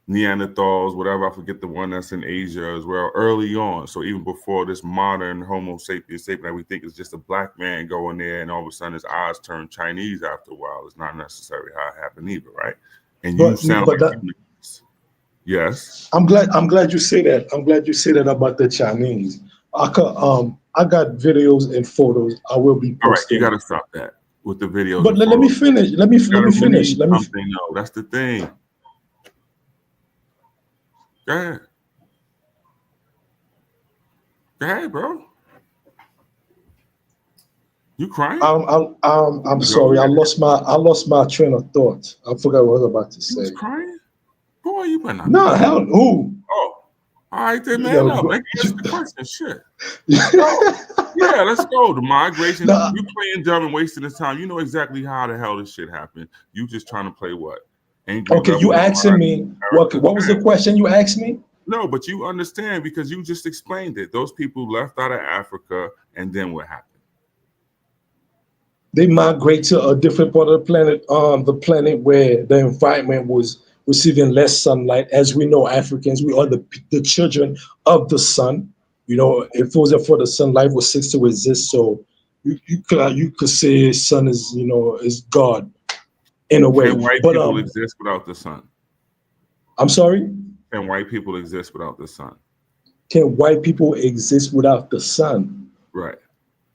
Neanderthals, whatever. I forget the one that's in Asia as well. Early on, so even before this modern Homo sapiens that we think is just a black man going there, and all of a sudden his eyes turn Chinese after a while. It's not necessarily how it happened either, right? And you sound like yes. I'm glad you say that. I'm glad you say that about the Chinese. I got videos and photos. I will be posting. All right, you got to stop that with the videos. But let me finish. Let me finish. No, that's the thing. Go ahead. Go ahead, bro. You crying? I'm sorry. I lost my train of thought. I forgot what I was about to say. You was crying? Boy, you better not. No, hell, who? Oh, all right, then, man. Up. Like, answer the question. Shit. Yeah, let's go. The migration. You playing dumb and wasting this time. You know exactly how the hell this shit happened. You just trying to play what? Okay, you asking me what was the question you asked me? No, but you understand because you just explained it. Those people left out of Africa, and then what happened? They migrate to a different part of the planet where the environment was receiving less sunlight. As we know, Africans, we are the children of the sun. You know, if it wasn't for the sun, life would cease to exist. So you could say sun is, you know, is God in a way. Can white people exist without the sun? I'm sorry? Can white people exist without the sun? Can white people exist without the sun? Right.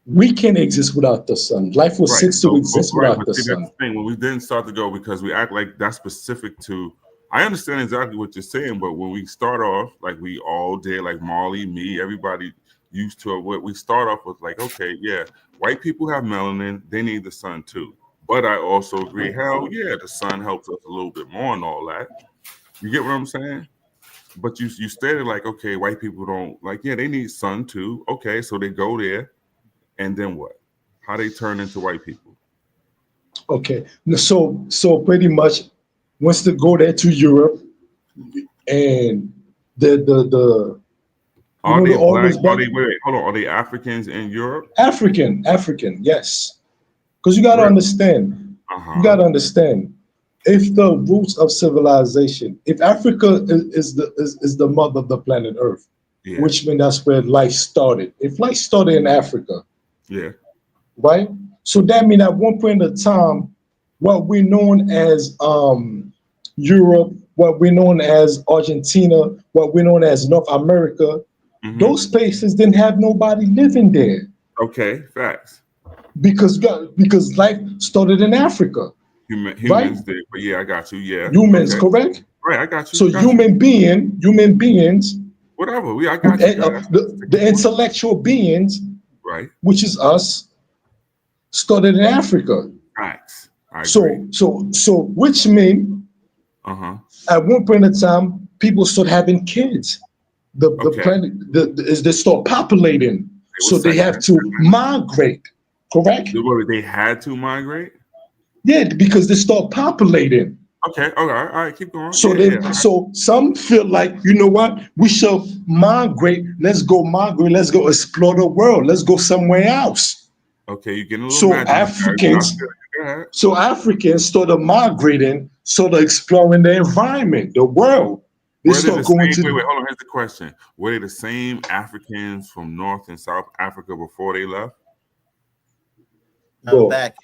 We can't exist without the sun. Life will cease to exist without the sun. That's the thing. When we didn't start to go, because we act like that's specific to, I understand exactly what you're saying, but when we start off, like we all did, like Molly, me, everybody used to it, what we start off with, like, okay, yeah, white people have melanin, they need the sun too. But I also agree, hell yeah, the sun helps us a little bit more and all that. You get what I'm saying? But you stated like, okay, white people don't, like, yeah, they need sun too. Okay, so they go there. And then what? How they turn into white people? Okay, so pretty much, once they go there to Europe, and the are they black? Wait, hold on. Are they Africans in Europe? African, yes. Because you got to understand. You got to understand. If the roots of civilization, if Africa is the mother of the planet Earth, which means that's where life started. If life started in Africa. Yeah. Right? So that means at one point in time, what we're known as Europe, what we're known as Argentina, what we're known as North America, those places didn't have nobody living there. Okay, facts. Because life started in Africa. Humans right? did, but yeah, I got you. Yeah. Humans, correct? Right, I got you. So human beings. Whatever, I got you. The intellectual beings. Right. Which is us, started in Africa. Facts. So which means at one point in time, people start having kids. The planet they start populating. So they have to migrate, correct? They had to migrate? Yeah, because they start populating. Okay, all right, keep going. So some feel like, you know what, we shall migrate. Let's go migrate. Let's go explore the world. Let's go somewhere else. Okay, you're getting a little Africans started migrating, started exploring the environment, the world. Wait, hold on. Here's the question: were they the same Africans from North and South Africa before they left? I'm back,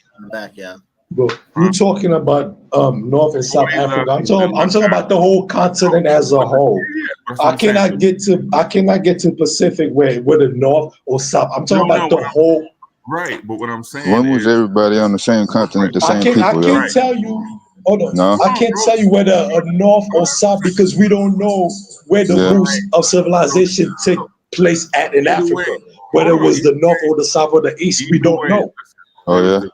yeah. Bro, you're talking about North and South Africa. I'm talking about the whole continent as a whole. I cannot get to Pacific where the North or South. I'm talking about the whole. Right, but what I'm saying. When was everybody on the same continent, the same people? I can't tell you. Hold on. No? I can't tell you whether a North or South because we don't know where the roots of civilization take place in Africa. Whether it was the North or the South or the East, we don't know. Oh yeah.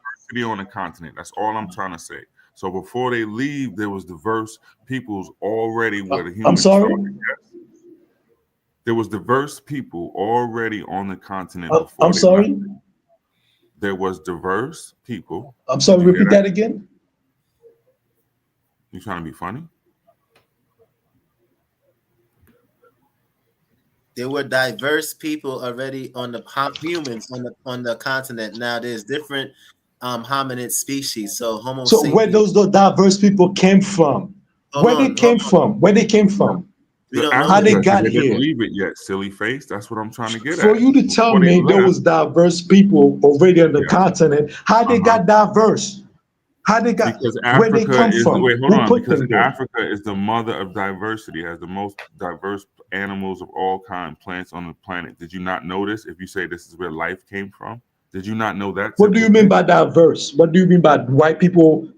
On the continent. That's all I'm trying to say. So before they leave, there was diverse peoples already where the I'm humans sorry. started. Yes. There was diverse people already on the continent before I'm they sorry. left. There was diverse people. I'm sorry. Did you hear Repeat that again. You trying to be funny? There were diverse people already on the humans on the continent. Now there's different hominid species. So Homo So where sapiens. those diverse people came from? Where they came from? Where they came from? We don't know How they where got They didn't here? leave it yet, silly face. That's what I'm trying to get For at. you to tell Before they me there left, was diverse people already on the yes. continent, how they got diverse? How they got? Because Where they Africa come is from? wait, hold Who on. put Because them there? Africa is the mother of diversity, has the most diverse animals of all kind, plants on the planet. Did you not notice? If you say this is where life came from, did you not know that? What do you mean by diverse? What do you mean by white people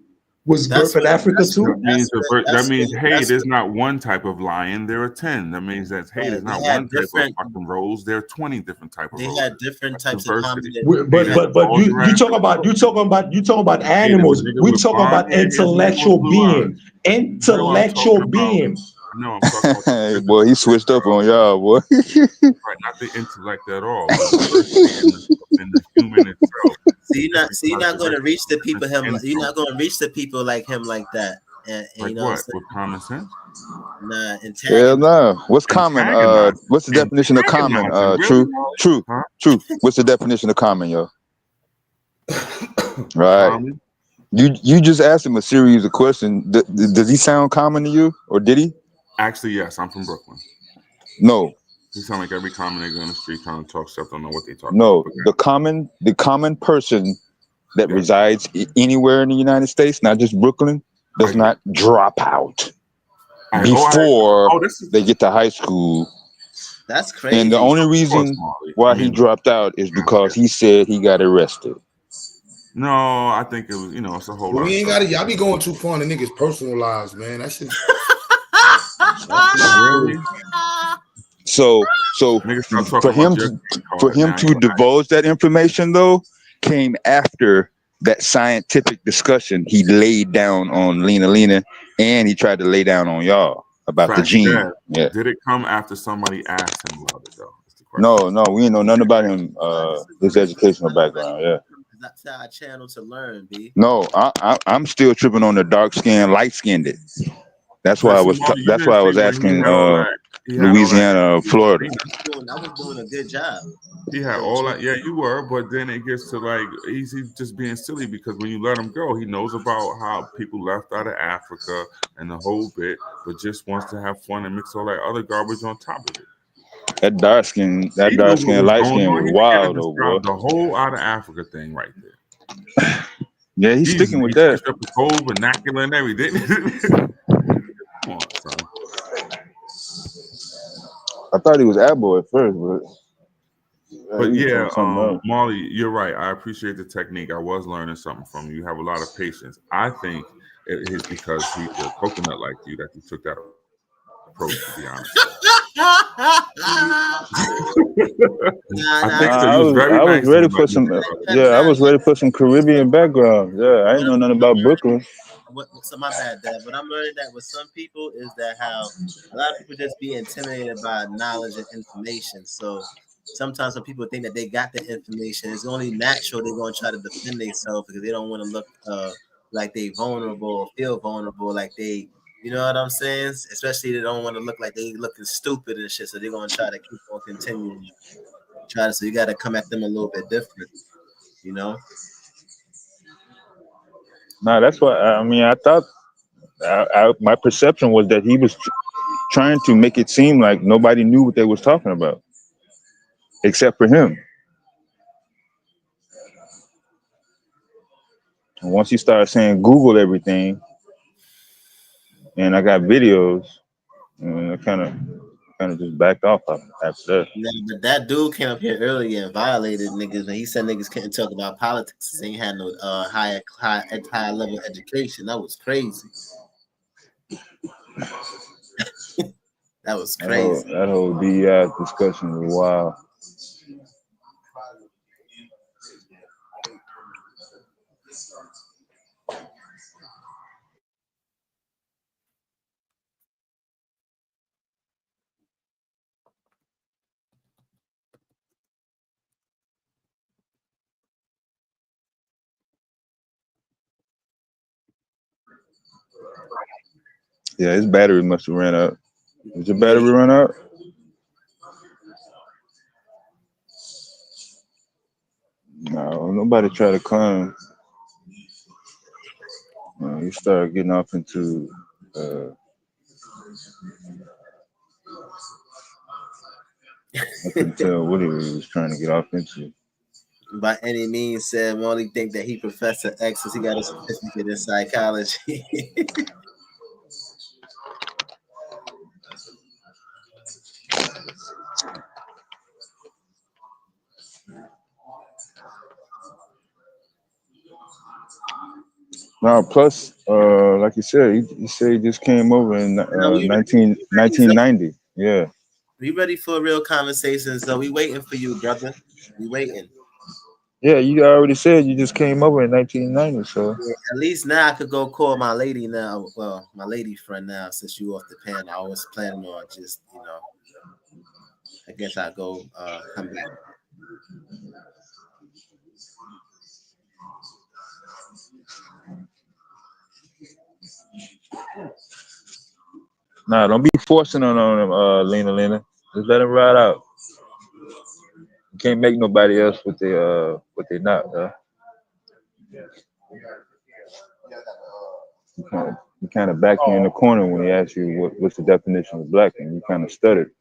was That's birthed in where Africa too? That means hey, there's not one type of lion. There are 10. That means that hey, there's not they had one type of different. fucking rose. There are 20 different type of They roses. had different That's types of diversity. hominid. But Hey, that's all you Jurassic talking about Hey, there's a animals. nigga We with talking blonde about hair. Here's a nigga with intellectual blue eyes. being. You know what I'm talking Intellectual about. being. I know I'm talking about Hey, boy, he switched up on y'all, boy. right, not the intellect at all. The diversity in the human itself. So you're not going to reach the people you're not going to reach the people like him like that. And Like you know what? With common sense? nah, Hell antagonizing. no. What's common? Antagonizing. What's the definition of common? Antagonizing. Really, True, Molly? true, Huh? true. What's the definition of common, yo? Right. Common? You just asked him a series of questions. Does he sound common to you, or did he? Actually, yes. I'm from Brooklyn. No, You sound like every common nigga on the street trying to talk stuff. Don't know what they talking no. about. The common person that resides anywhere in the United States, not just Brooklyn, does not drop out before they get to high school. That's crazy. And the only reason why he dropped out is because he said he got arrested. No, I think it was, it's a whole lot. We ain't got it. Y'all be going too far in the niggas' personal lives, man. That shit. Really? So for him to divulge that information though came after that scientific discussion he laid down on Lena, and he tried to lay down on y'all about the gene. Yeah. Did it come after somebody asked him about it though? No, we ain't know nothing about him. His educational background. Yeah. That's our channel to learn, B. No, I'm still tripping on the dark skin, light skinned. That's why I was. That's why I was asking Louisiana, Florida. I was doing a good job. He had all that. Yeah, you were. But then it gets to like he's just being silly because when you let him go, he knows about how people left out of Africa and the whole bit, but just wants to have fun and mix all that other garbage on top of it. That dark skin, light skin was wild, though, boy. The whole out of Africa thing right there. Yeah, he's sticking with that. Up his whole vernacular and everything. Come on, son. I thought he was Abo at first, but yeah, Molly, you're right. I appreciate the technique. I was learning something from you. You have a lot of patience. I think it is because he's a coconut like you that you took that approach, to be honest. I think so. I was ready for some. Yeah, I was ready for some Caribbean background. Yeah, I ain't know nothing about Brooklyn. So my bad, Dad. What I'm learning that with some people is that how a lot of people just be intimidated by knowledge and information. So sometimes when people think that they got the information, it's only natural they're gonna try to defend themselves because they don't want to look like they vulnerable or feel vulnerable, like they. You know what I'm saying? Especially they don't want to look like they looking stupid and shit, so they're gonna try to keep on continuing. So you got to come at them a little bit different, you know. Nah, that's why. I mean, I thought my perception was that he was trying to make it seem like nobody knew what they was talking about, except for him. And once he started saying Google everything, and I got videos, and I kind of just backed off after that. Yeah, but that dude came up here earlier and violated niggas when he said niggas couldn't talk about politics. They ain't had no high level education. That was crazy. That was crazy. That whole DEI discussion was wild. Yeah, his battery must have ran out. Did your battery run out? No, nobody try to climb. You start getting off into I couldn't tell what he was trying to get off into. By any means, said we only think that he Professor X because he got a certificate in psychology. No, plus, like you said, he said he just came over in No, we 1990. Yeah. We ready for a real conversation, so we waiting for you, brother. We waiting. Yeah, you already said you just came over in 1990, so. Yeah, at least now I could go call my lady now. Well, my lady friend now, since you off the pen. I was planning on just, I guess I'll go come back. Nah, don't be forcing on him, Lena. Just let him ride out. You can't make nobody else what they not, huh? You kind of backed me in the corner when he asked you what's the definition of black, and you kind of stuttered.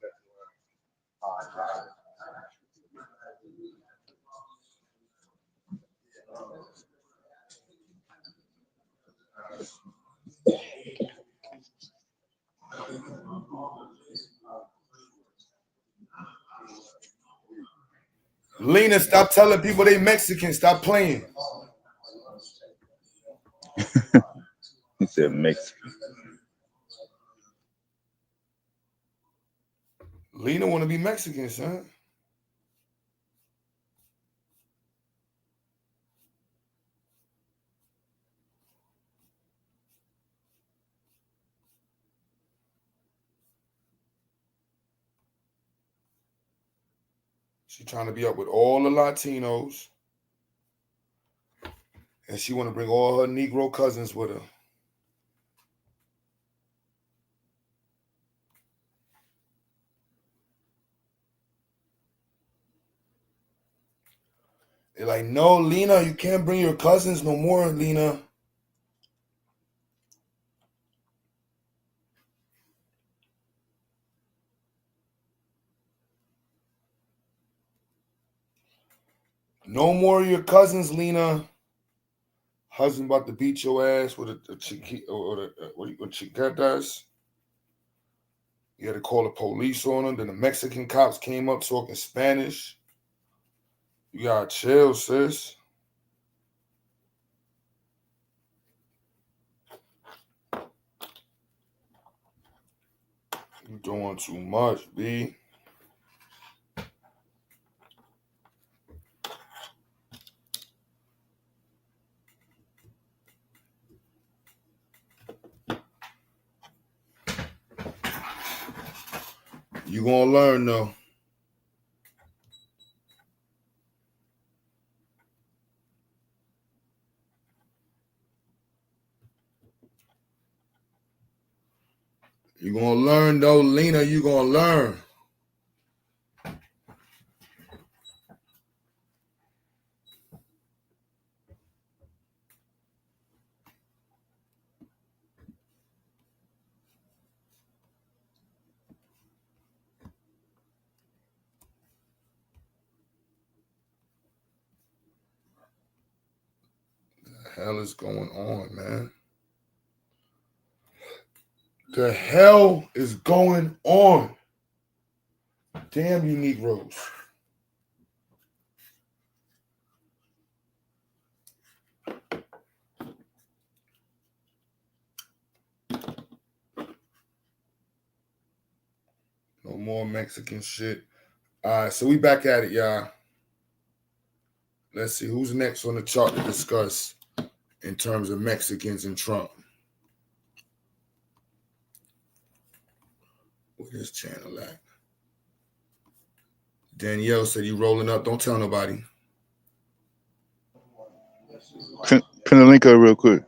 Lena, stop telling people they Mexican. Stop playing. He said Mexican. Lena want to be Mexican, son. She trying to be up with all the Latinos. And she want to bring all her Negro cousins with her. They're like, no, Lena, you can't bring your cousins no more, Lena. No more of your cousins, Lena. Husband about to beat your ass with a chiquitas. You had to call the police on him. Then the Mexican cops came up talking Spanish. You gotta chill, sis. You doing too much, B. You gonna learn though. You gonna learn though, Lena. You gonna learn. The hell is going on, man? The hell is going on? Damn you Negroes. No more Mexican shit. All right, so we back at it, y'all. Let's see who's next on the chart to discuss in terms of Mexicans and Trump. Where's this channel at? Danielle said you rolling up. Don't tell nobody. Pin the link up real quick.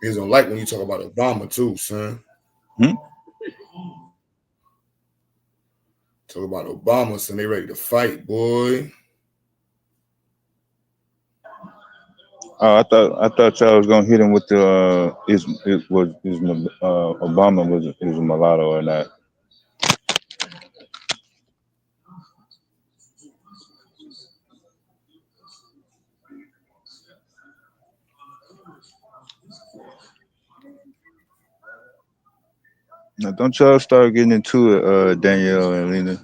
Niggas don't like when you talk about Obama too, son. Talk about Obama, son. They ready to fight, boy. Oh, I thought y'all was gonna hit him with the Obama was a mulatto or not. Now, don't y'all start getting into it, Danielle and Lena.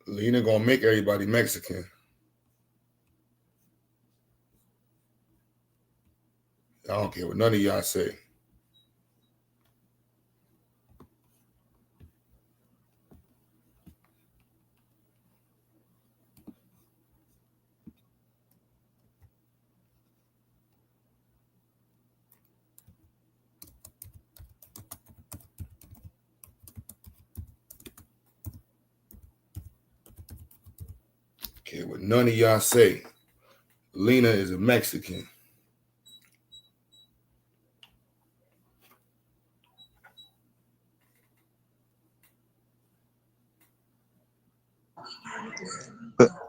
Lena gonna make everybody Mexican. I don't care what none of y'all say. Okay, what none of y'all say. Lena is a Mexican.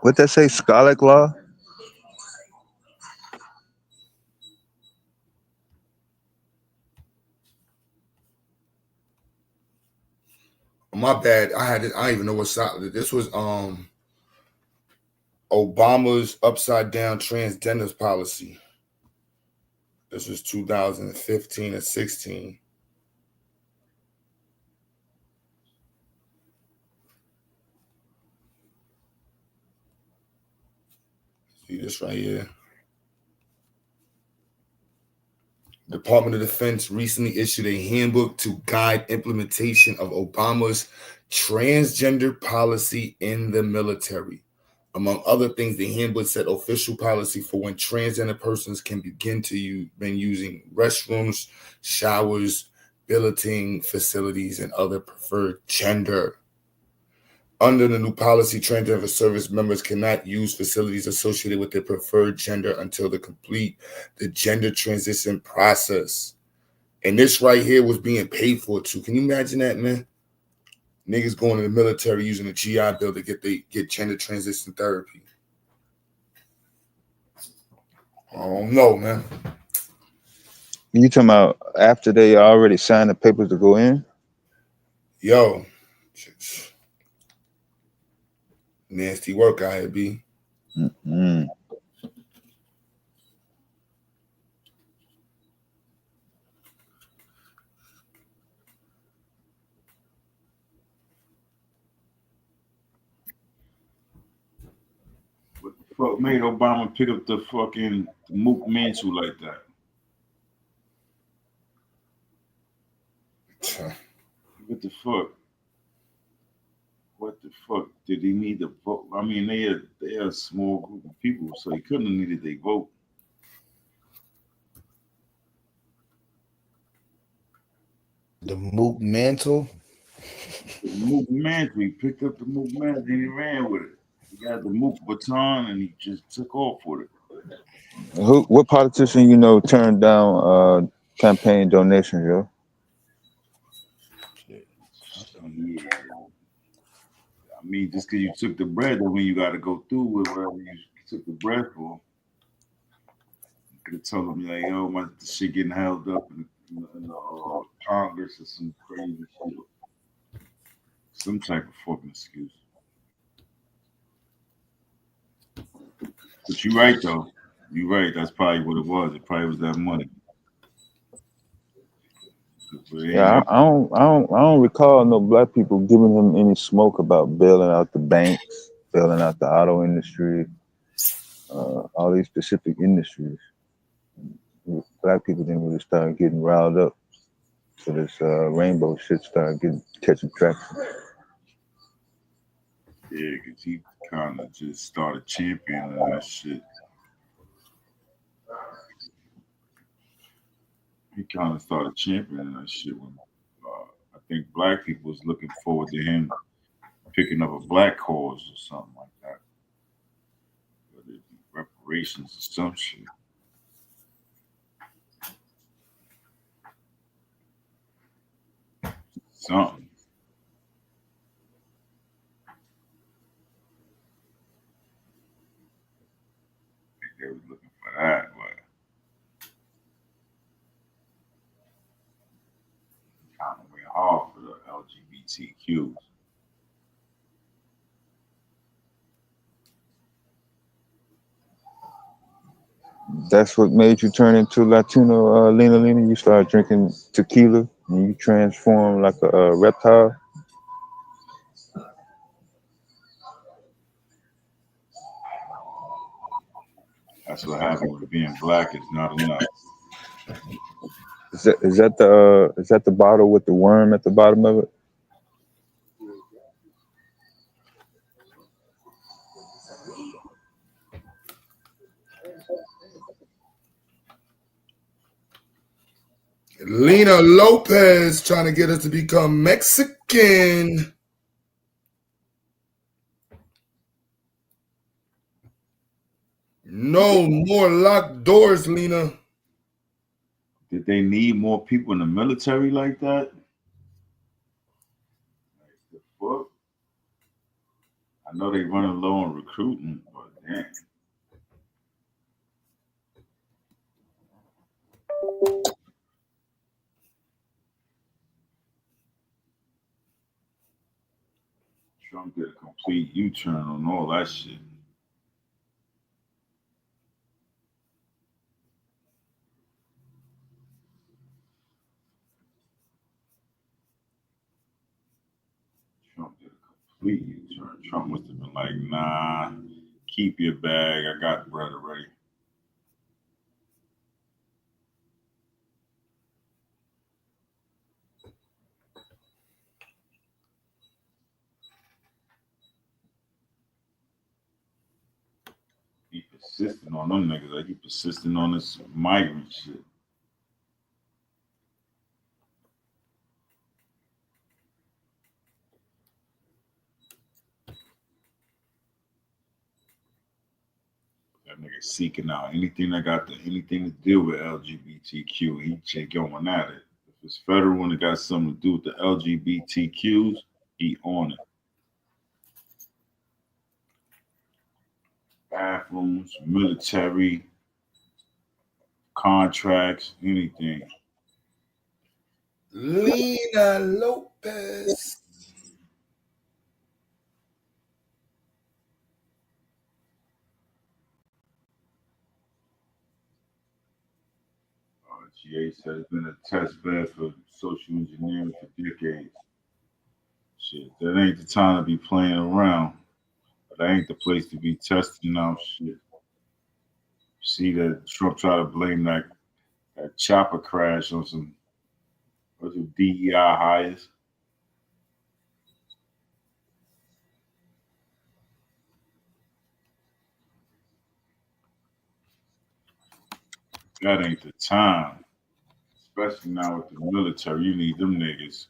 What that say? Scarlet law? My bad. I had it. I don't even know what side. This was Obama's upside down transgenders policy. This was 2015 and 16. See this right here. Department of Defense recently issued a handbook to guide implementation of Obama's transgender policy in the military. Among other things, the handbook set official policy for when transgender persons can begin to use using restrooms, showers, billeting facilities, and other preferred gender. Under the new policy, transgender service members cannot use facilities associated with their preferred gender until they complete the gender transition process. And this right here was being paid for too. Can you imagine that, man? Niggas going to the military using a GI Bill to get gender transition therapy. I don't know, man. You talking about after they already signed the papers to go in? Yo. Nasty work out here, B. Mm-hmm. What the fuck made Obama pick up the fucking Mook mantle like that? What the fuck? What the fuck did he need to vote? I mean, they are a small group of people, so he couldn't have needed their vote. The Mook mantle. The Mook mantle. He picked up the Mook mantle and he ran with it. He got the Mook baton and he just took off with it. What politician you know turned down campaign donations, yo? Yeah. I mean, just because you took the bread, don't mean you got to go through with whatever you took the bread for. You could have told them, like, yo, my shit getting held up in Congress or some crazy shit. Some type of fucking excuse. But you're right, though. You're right. That's probably what it was. It probably was that money. Yeah, I don't recall no black people giving him any smoke about bailing out the banks, bailing out the auto industry, all these specific industries. Black people didn't really start getting riled up, so this rainbow shit started catching traction. Yeah, because he kind of just started championing that shit. He kind of started championing that shit when I think black people was looking forward to him picking up a black cause or something like that. Whether it be reparations or some shit. Something. I think they was looking for that, but kind of went hard for the LGBTQs. That's what made you turn into Latino, Lena Lena. You started drinking tequila and you transformed like a reptile. That's what happened with being black is not enough. Is that the bottle with the worm at the bottom of it? Lena Lopez trying to get us to become Mexican. No more locked doors, Lena. Did they need more people in the military like that? Like the fuck? I know they running low on recruiting, but damn. Trump did a complete U-turn on all that shit. Trump did a complete U-turn. Trump must have been like, nah, keep your bag. I got bread already. He persisting on them niggas. Like he persisting on this migrant shit. That nigga seeking out anything that got anything to do with LGBTQ. He ain't going at it. If it's federal and it got something to do with the LGBTQs, he on it. Bathrooms, military, contracts, anything. Lena Lopez. GA said it's been a test bed for social engineering for decades. Shit, that ain't the time to be playing around. That ain't the place to be testing out shit. See that Trump try to blame that chopper crash on some DEI hires. That ain't the time. Especially now with the military. You need them niggas.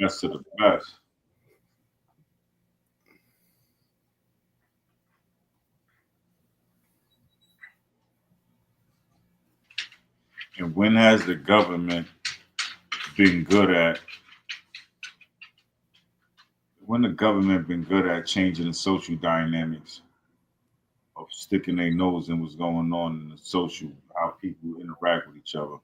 Best of the best. And when has the government been good at changing the social dynamics of sticking their nose in what's going on in the social, how people interact with each other?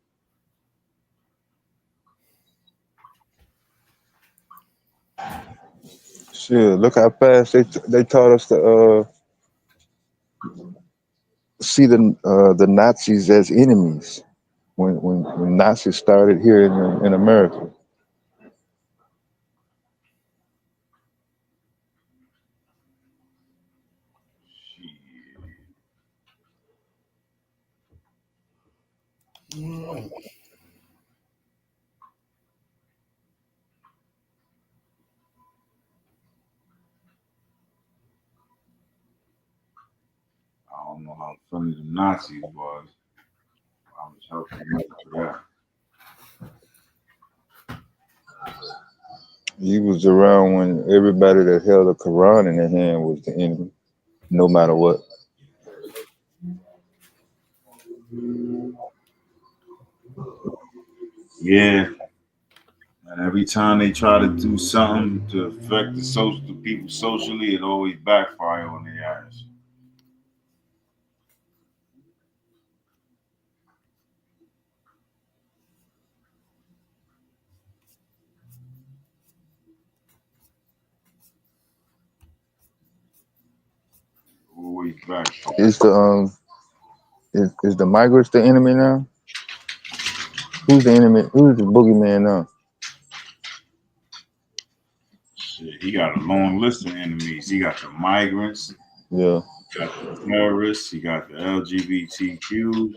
Shit, look how fast they taught us to see the Nazis as enemies when Nazis started here in America. I don't know how funny the Nazis was. I'm He was around when everybody that held a Quran in their hand was the enemy, no matter what. Yeah. And every time they try to do something to affect the people socially, it always backfire on their ass. Always backfire. Is the is the migrants the enemy now? Who's the enemy? Who's the boogeyman now? Shit, he got a long list of enemies. He got the migrants. Yeah. He got the terrorists. He got the LGBTQs.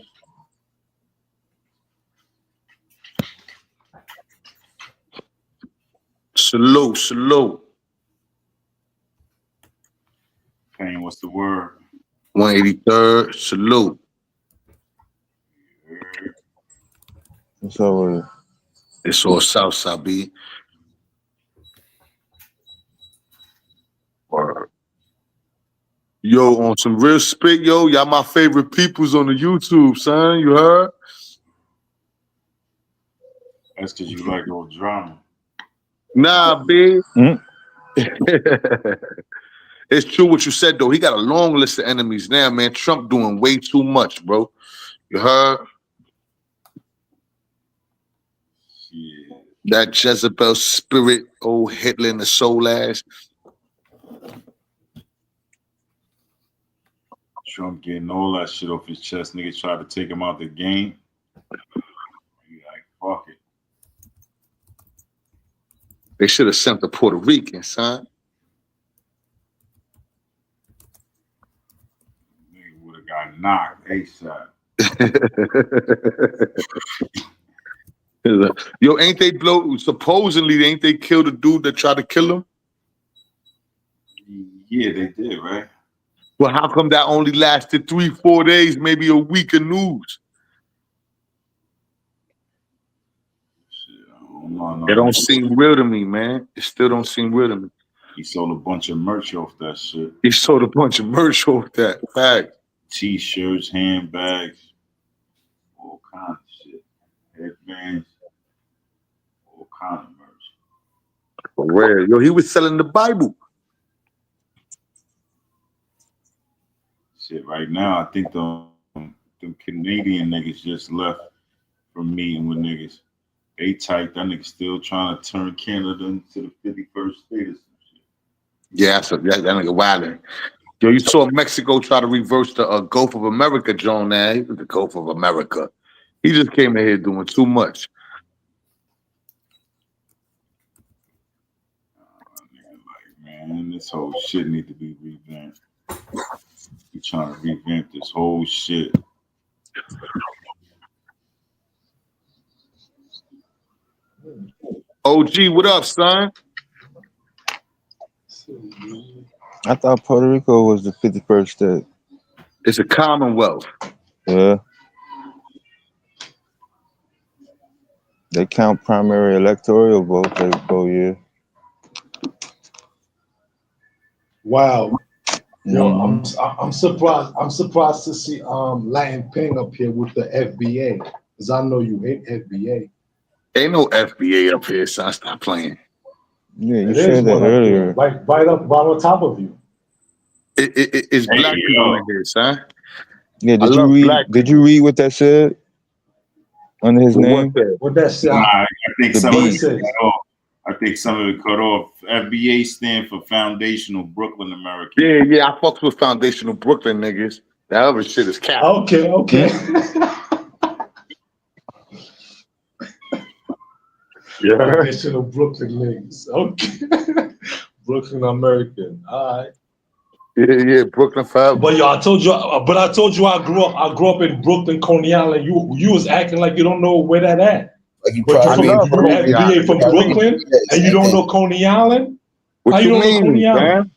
Salute, salute. Payne, what's the word? 183rd, salute. What's up with it? It's all Southside, B. Word. Yo, on some real spit, yo, y'all my favorite peoples on the YouTube, son. You heard? That's because you like old drama. Nah, B. It's true what you said, though. He got a long list of enemies now, man. Trump doing way too much, bro. You heard? Yeah. That Jezebel spirit, old Hitler in the soul ass. Trump getting all that shit off his chest. Niggas tried to take him out the game. He like, fuck it. They should have sent the Puerto Rican, son. Nigga would have got knocked ASAP. Yo, ain't they supposedly ain't they killed the dude that tried to kill him? Yeah, they did, right? Well, how come that only lasted 3-4 days, maybe a week of news? It don't seem real to me, man. It still don't seem real to me. He sold a bunch of merch off that shit. He sold a bunch of merch off that. Fact. T-shirts, handbags, all kinds of shit. Headbands, all kinds of merch. For real. Yo, he was selling the Bible. Shit, right now, I think the Canadian niggas just left from meeting with niggas. They tight. That nigga still trying to turn Canada into the 51st state or some shit. Yeah, that nigga wildin'. Yo, you saw Mexico try to reverse the Gulf of America, John. Now, the Gulf of America. He just came in here doing too much. Man, this whole shit need to be revamped. We trying to revamp this whole shit. OG, what up, son? I thought Puerto Rico was the 51st state. It's a commonwealth. Yeah. They count primary electoral votes every 4 years. Wow. Yo, I'm surprised. I'm surprised to see Latin Ping up here with the FBA, because I know you hate FBA. Ain't no FBA up here, son. Stop playing. Yeah, you It said is that one up earlier. there, right on top of you. It's black people in here, son. Yeah, I did love you read? black Did you read what that said under his name? What that said? Nah, I think The some of B. it cut off. I think some of it cut off. FBA stand for Foundational Brooklyn American. Yeah, I fucks with Foundational Brooklyn niggas. That other shit is cap. Okay. Yeah. Foundational Brooklyn niggas. Okay. Brooklyn American. All right. Yeah, Brooklyn forever. But yo, I told you I grew up in Brooklyn, Coney Island. You was acting like you don't know where that at. Like you But probably you from FBA from Brooklyn and you don't know Coney Island? What How you you don't know mean, Coney Island? man?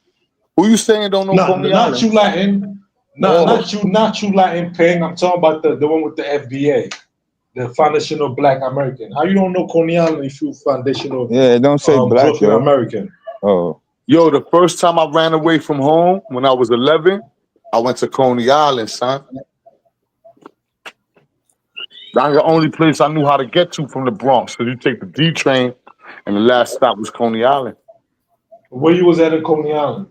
Who you saying don't know Coney Not Island? you Latin. Oh. Not you Latin Ping. I'm talking about the one with the FBA. The foundational Black American. How you don't know Coney Island if you foundational? Yeah, don't say black, Brooklyn yo. American. Oh, Yo, the first time I ran away from home when I was 11, I went to Coney Island, son. That's the only place I knew how to get to from the Bronx. So you take the D train, and the last stop was Coney Island. Where you was at in Coney Island?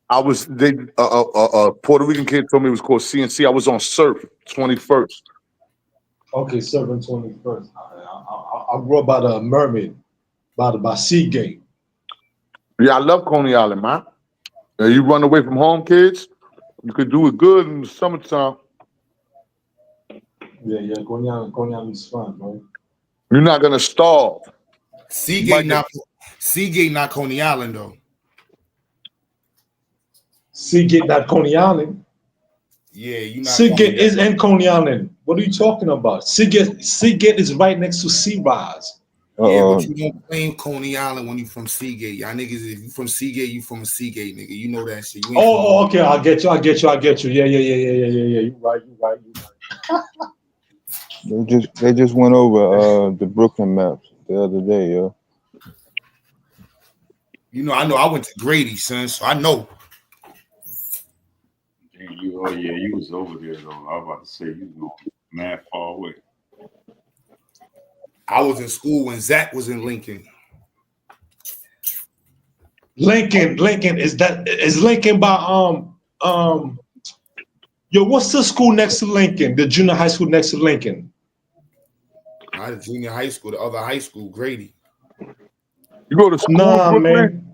I was Puerto Rican kid told me it was called CNC. I was on Surf 21st. Okay, 721st. I grew up by the Mermaid, by Seagate. Yeah, I love Coney Island, man. Yeah, you run away from home, kids. You could do it good in the summertime. Yeah, Coney Island is fun, bro. You're not gonna starve. Seagate not Coney Island though. Seagate, not Coney Island. Yeah, you not. Seagate is in Coney Island. What are you talking about? Seagate is right next to Sea-Rise. Yeah, but you don't claim Coney Island when you from Seagate. Y'all niggas, if you from Seagate, you from a Seagate nigga. You know that shit. You ain't Okay. I get you. Yeah. You right. they just went over the Brooklyn maps the other day, yo. You know, I went to Grady, son, so I know. Damn, you was over there though. I was about to say you was going mad far away. I was in school when Zach was in Lincoln. Lincoln is Lincoln by yo, what's the school next to Lincoln? The junior high school next to Lincoln. Not the junior high school, the other high school, Grady. You go to school, nah, Brooklyn?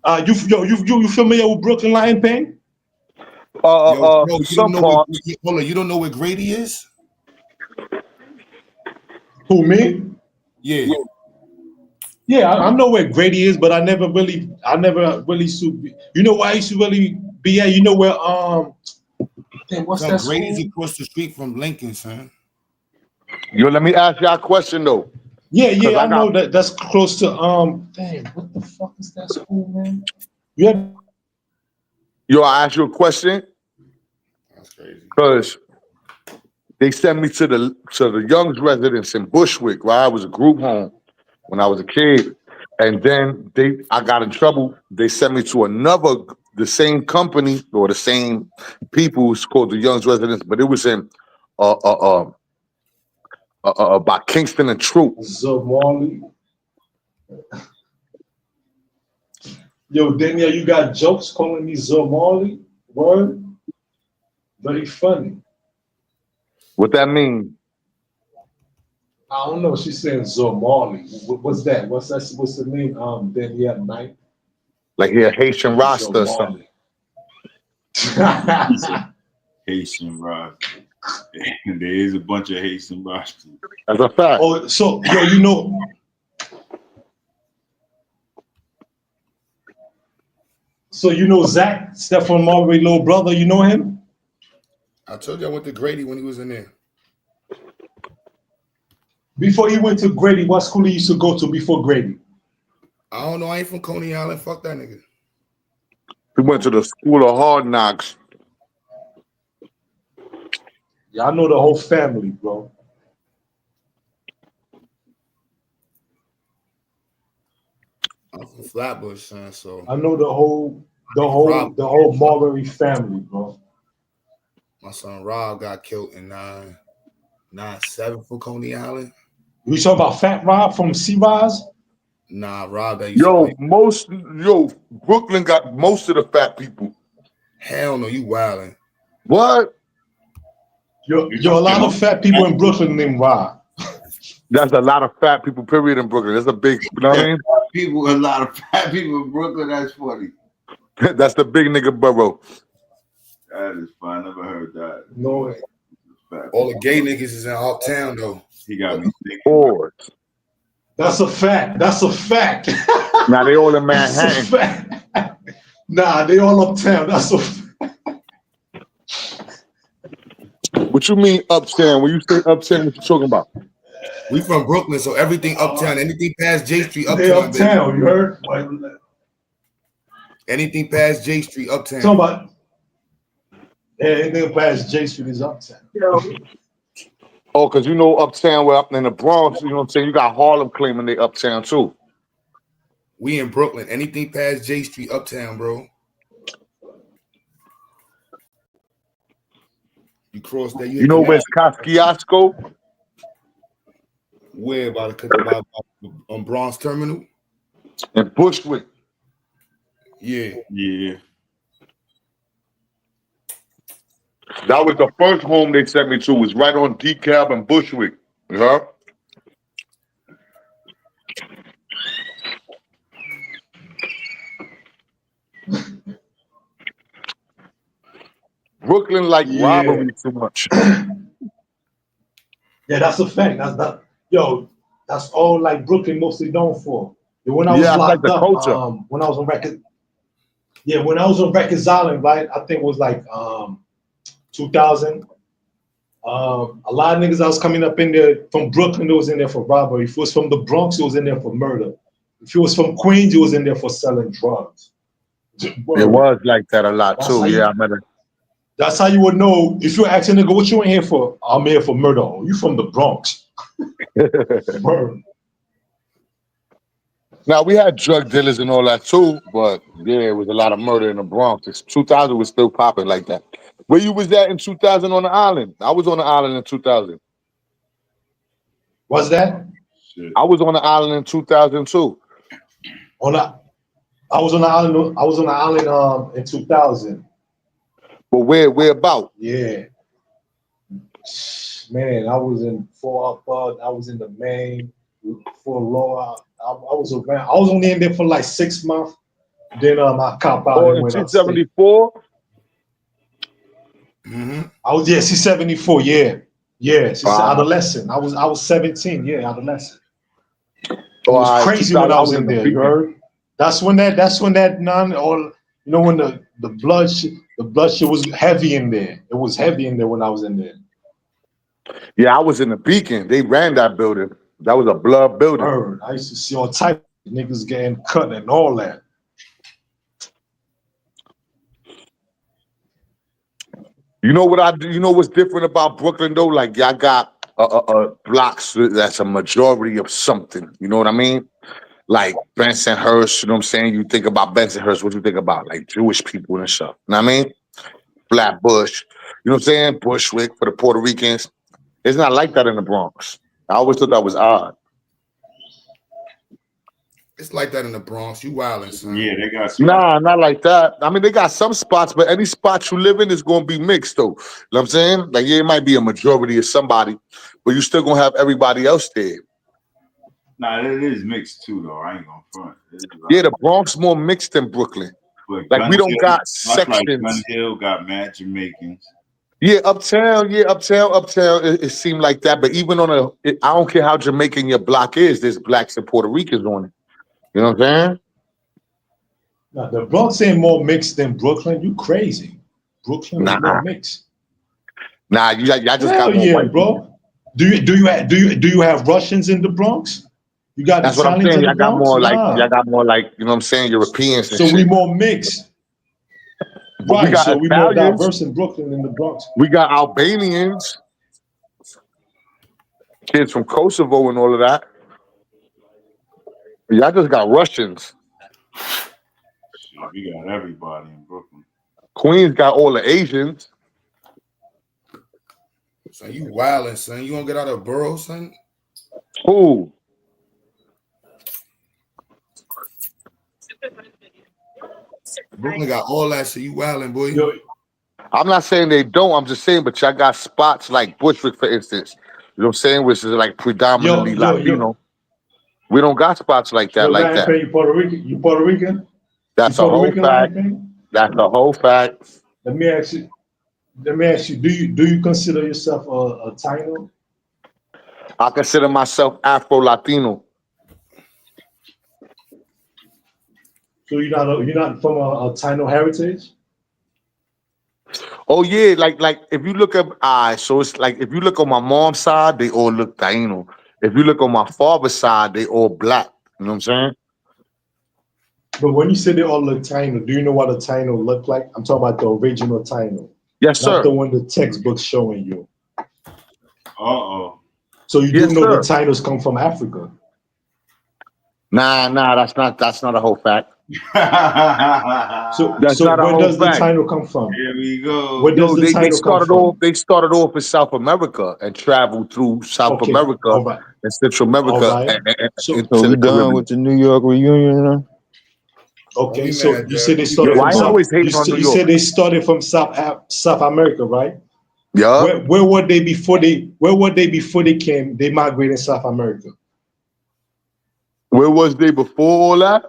Man. You familiar with Brooklyn Lion Pen? Bro, you don't know where Grady is? Who, me? Yeah. Yeah, I know where Grady is, but I never really you know where I used to really be at? You know where damn, what's that Grady's school? across the street from Lincoln, son. Yo, let me ask y'all a question though. Yeah, I know that's close to damn, what the fuck is that school, man? Yo, I ask you a question. That's crazy. Because they sent me to the Young's residence in Bushwick, right? I was a group home when I was a kid. And then I got in trouble. They sent me to the same company or the same people. It's called the Young's residence, but it was in by Kingston and Troop. Zomali. Yo, Daniel, you got jokes calling me Zomali? Word? Very funny. What that mean? I don't know. She's saying Zomali. What's that? What's the name? Danielle Knight. Like he a Haitian Rasta or something. Haitian Rasta. There is a bunch of Haitian Rasta. That's a fact. Oh, so yo, you know. So you know Zach, Stephen Marbury's little brother. You know him? I told you I went to Grady when he was in there. Before he went to Grady, what school he used to go to before Grady? I don't know. I ain't from Coney Island. Fuck that nigga. He went to the School of Hard Knocks. Yeah, I know the whole family, bro. I'm from Flatbush, son. So I know the whole Marbury family, bro. My son Rob got killed in 9/7 for Coney Island. You talking about Fat Rob from Sea-Rise? Nah, Rob that used to play. Brooklyn got most of the fat people. Hell no, you wildin'. What? Yo, a lot of fat people in Brooklyn named Rob. That's a lot of fat people, period, in Brooklyn. That's a big, you know what I mean? A lot of fat people in Brooklyn. That's funny. That's the big nigga borough. That is fine. Never heard that. No. All the gay niggas is in Uptown though. He got me thinking. That's a fact. Now they all in Manhattan. Nah, they all uptown. That's a fact. What you mean uptown? When you say uptown, what you talking about? We from Brooklyn, so everything uptown. Anything past J Street, uptown. They uptown, baby. you heard? Anything past J Street, uptown. Talking about anything past J Street is uptown. Oh, because you know uptown, we're up in the Bronx, you know what I'm saying? You got Harlem claiming they uptown too. We in Brooklyn. Anything past J Street, uptown, bro. You cross that, you You hit the know mall. where's Kosciuszko? Where about Bronx Terminal? In Bushwick. Yeah. Yeah. That was the first home they sent me to, was right on DeKalb and Bushwick. Yeah. Brooklyn like robbery too much. Yeah, that's a fact. That's all like Brooklyn mostly known for. When I was Yeah, I like locked the up, culture. when I was on record, when I was on Rikers Island, right? I think it was like 2000. A lot of niggas that was coming up in there from Brooklyn, it was in there for robbery. If it was from the Bronx, it was in there for murder. If it was from Queens, it was in there for selling drugs. It was like that a lot That's too. how Yeah, you- I remember. That's how you would know if you're asking a nigga, what you in here for? I'm here for murder. Oh, you from the Bronx. Word. Now we had drug dealers and all that too, but yeah, it was a lot of murder in the Bronx. 2000 was still popping like that. Where you was at in 2000 on the island? I was on the island in 2000. What's that? I was on the island in 2002. I was on the island. I was on the island in 2000. But where about? Yeah. Man, I was in Fort Upper. I was in the main, Fort Lower. I was around. I was only in there for like 6 months. Then I cop out and in went upstate. 274? I was C-74. Yeah. Adolescent. I was 17. Yeah, adolescent. It was crazy when I was in there. You heard? That's when that none or when the blood shit was heavy in there. It was heavy in there when I was in there. Yeah, I was in the Beacon. They ran that building. That was a blood building. Word. I used to see all type of niggas getting cut and all that. You know what I do? You know what's different about Brooklyn though? Like y'all got blocks that's a majority of something. You know what I mean? Like Bensonhurst. You know what I'm saying? You think about Bensonhurst, what you think about? Like Jewish people and stuff. You know what I mean? Flatbush. You know what I'm saying? Bushwick for the Puerto Ricans. It's not like that in the Bronx. I always thought that was odd. It's like that in the Bronx. You wildin', son. Yeah, they got spots. Nah, not like that. I mean, they got some spots, but any spot you live in is going to be mixed, though. You know what I'm saying? Like, yeah, it might be a majority of somebody, but you still going to have everybody else there. Nah, it is mixed too, though. I ain't gonna front. Yeah, the Bronx more mixed than Brooklyn. But Like, we don't got like sections. Gun Hill got mad Jamaicans. Yeah, uptown. It seemed like that. But even I don't care how Jamaican your block is, there's blacks and Puerto Ricans on it. You know what I'm saying? Nah, the Bronx ain't more mixed than Brooklyn. You crazy? Brooklyn is more mixed. Nah, y'all just Hell got more yeah, white bro. Do you have Russians in the Bronx? You got That's what I'm Italians saying. in the Y'all got Bronx? more like Nah. y'all got more like, you know what I'm saying, Europeans and So shit. we more mixed. But we Right, got so we more Italians. diverse in Brooklyn than the Bronx. We got Albanians, kids from Kosovo and all of that. Y'all just got Russians. Shit, we got everybody in Brooklyn. Queens got all the Asians. So you wildin', son. You gonna get out of borough, son? Who? Brooklyn got all that shit. You wildin', boy. I'm not saying they don't. I'm just saying, but y'all got spots like Bushwick, for instance. You know what I'm saying? Which is like predominantly Latino. We don't got spots like that. You Puerto Rican? You Puerto Rican? That's You a Puerto whole Rican, fact. Lion? That's a whole fact. Let me ask you. Do you consider yourself a Taino? I consider myself Afro-Latino. So you're not from a Taino heritage? Oh yeah, like if you look up, so it's like if you look on my mom's side, they all look Taino. If you look on my father's side, they all black. You know what I'm saying? But when you say they all look Taino, do you know what a Taino look like? I'm talking about the original Taino. Yes, not sir. the one the textbook's showing you. Uh-oh. So you Yes, do know the sir. titles come from Africa. Nah, that's not a whole fact. So That's not a where whole does the fact. title come from? Here we go. Where does Yo, the they title come started from? off in South America and traveled through South Okay, America all right, and Central all America right. and So So into we the done with Caribbean. the New York reunion now? Don't okay, be so mad, you Dad. said they Don't be started mad. from Why you South. always hating on New You York? said they started from South America, right? Yeah. Where were they before they came? They migrated in South America. Where was they before all that? I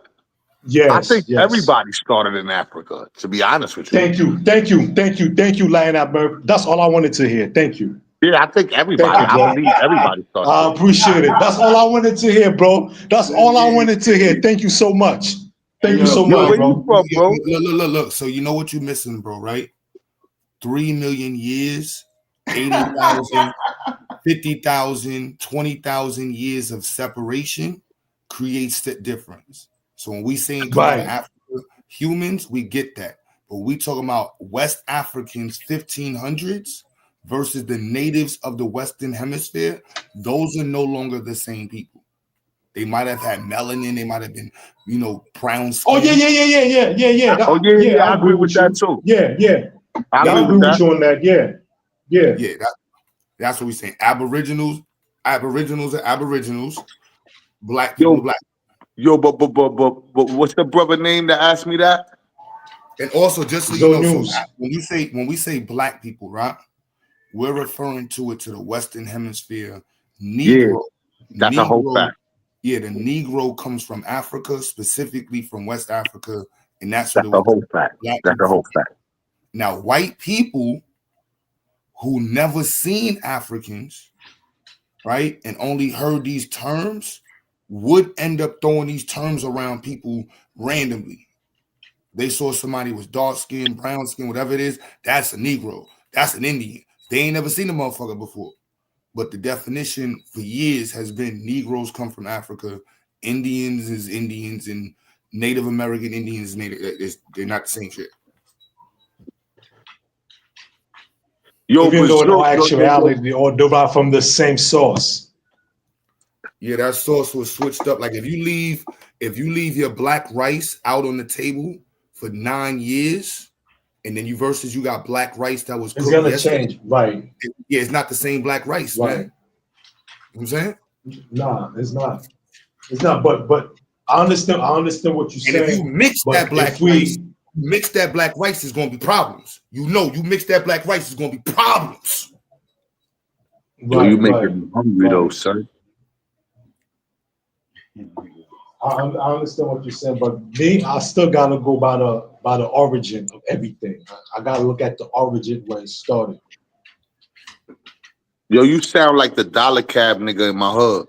Yes, think yes. everybody started in Africa, to be honest with you. Thank you, Lion Albert. That's all I wanted to hear. Thank you. Yeah, I think Thank everybody. you, I bro. believe everybody started I there. appreciate it. That's all I wanted to hear, bro. That's all I wanted to hear. Thank you so much. Thank you so Yo, much, where you bro. from, bro? Look. So you know what you're missing, bro, right? 3 million years, 80,000, 50,000, 20,000 years of separation creates that difference. So when we saying come out of Right. Africa, humans, we get that. But we talking about West Africans, 1500s versus the natives of the Western Hemisphere. Those are no longer the same people. They might have had melanin. They might have been, brown skin. Oh yeah. Oh Yeah, yeah, I I agree agree with with that you. too. Yeah. I Yeah, I agree agree with with that. you on that. Yeah. That's what we saying. Aboriginals, and aboriginals, black people, Yo, black. but what's the brother name that asked me that? And also, just so you Zone know, so News. when we say black people, right, we're referring to the Western Hemisphere. Yeah, Negro, that's a whole fact. yeah, the Negro comes from Africa, specifically from West Africa, and that's what That's it a was. whole fact. Black That's people a whole from. fact. Now, white people who never seen Africans, right, and only heard these terms would end up throwing these terms around people randomly. They saw somebody was dark skin, brown skin, whatever it is. That's a Negro. That's an Indian. They ain't never seen a motherfucker before. But the definition for years has been Negroes come from Africa. Indians is Indians, and Native American Indians, they're not the same shit. Even though in all actuality, they all derive from the same source. Yeah, that sauce was switched up. Like if you leave your black rice out on the table for 9 years, and then you got black rice that was It's cooked gonna yesterday. change, right? Yeah, it's not the same black rice, Right. man. You know what I'm saying? Nah, it's not. It's not. But I understand what you're saying. And if you mix that black rice, it's gonna be problems. You mix that black rice, it's gonna be problems. Yo, you making me hungry though, son. I understand what you're saying, but me, I still gotta go by the origin of everything. I gotta look at the origin where it started. Yo, you sound like the dollar cab nigga in my hood.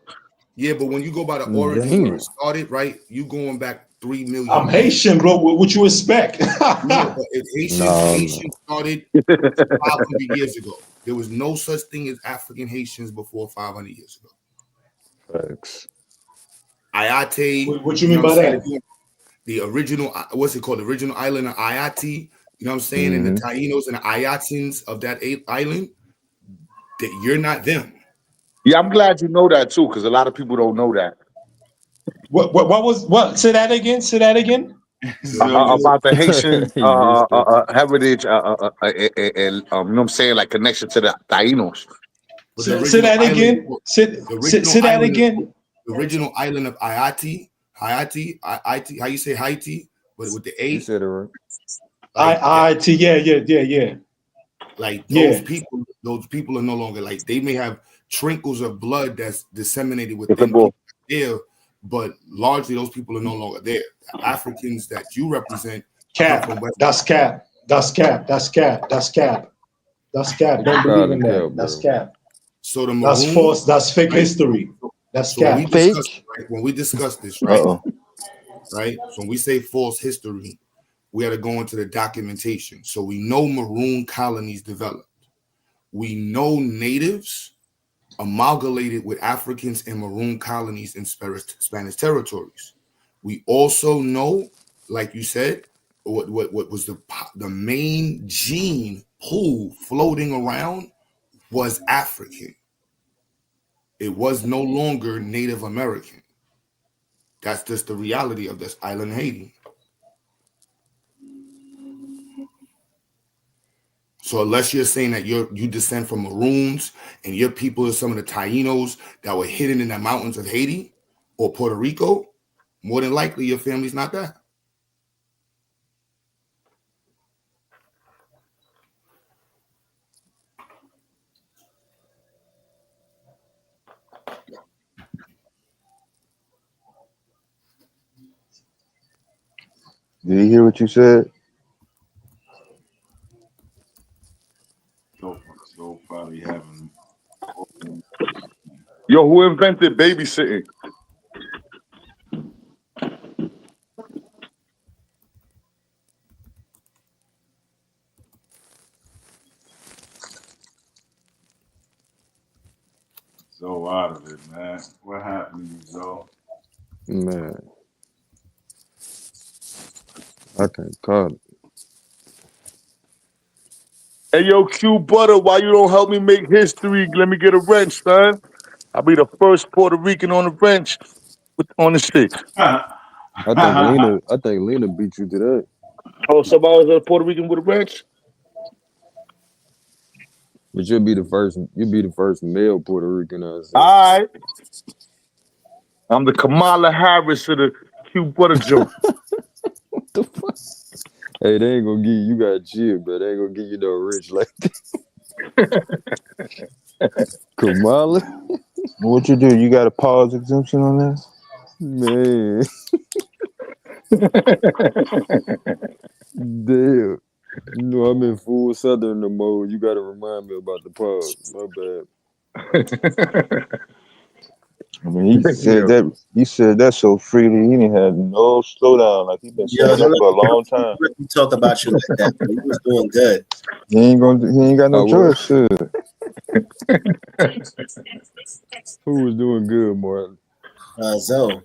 Yeah, but when you go by the origin where it started, right? You going back 3 million. I'm Haitian, bro. What you expect? No, but if Haitian started 500 years ago, there was no such thing as African Haitians before 500 years ago. Facts. Ayate. What you mean by that? The original, what's it called? The original island of Ayati. You know what I'm saying? And the Tainos and the Ayatins of that island, that you're not them. Yeah, I'm glad you know that too, because a lot of people don't know that. What? Say that again. About the Haitian heritage, and you know what I'm saying, like connection to the Tainos. Say that again. Say that again. The original island of Ayati, how you say Haiti, but with the A. You said it right. Yeah. Like those people are no longer, like, they may have trinkles of blood that's disseminated within people there, but largely those people are no longer there. The Africans that you represent Cap. That's cap. Don't believe in that. That's cap. So the that's false. That's fake history. That's cap. When we discuss this, right? Right. So when we say false history, we had to go into the documentation. So we know maroon colonies developed. We know natives amalgamated with Africans in maroon colonies in Spanish territories. We also know, like you said, what was the main gene pool floating around was African. it was no longer Native American. That's just the reality of this island, Haiti. So unless you're saying that you descend from Maroons and your people are some of the Tainos that were hidden in the mountains of Haiti or Puerto Rico, more than likely your family's not that. Did you hear what you said? So probably having. Yo, who invented babysitting? So out of it, man. What happened to you, Zoe? Man, I can't call it. Hey, yo, Q Butter, why you don't help me make history? Let me get a wrench, son. I'll be the first Puerto Rican on the wrench on the stick. I think Lena beat you to that. Oh, somebody was a Puerto Rican with a wrench? But you'll be the first male Puerto Rican I see. All right. I'm the Kamala Harris of the Q Butter joke. What the fuck? Hey, they ain't gonna give you got chill, but they ain't gonna give you no rich like that. Kamala? What you do? You got a pause exemption on this? Man. Damn. You know I'm in full Southern mode. You gotta remind me about the pause. My bad. I mean, he said that so freely. He didn't have no slowdown. Like he been saying that for a long time. He talk about you like that, but he was doing good. He ain't got no choice. Shit. Who was doing good, Martin? Zoe.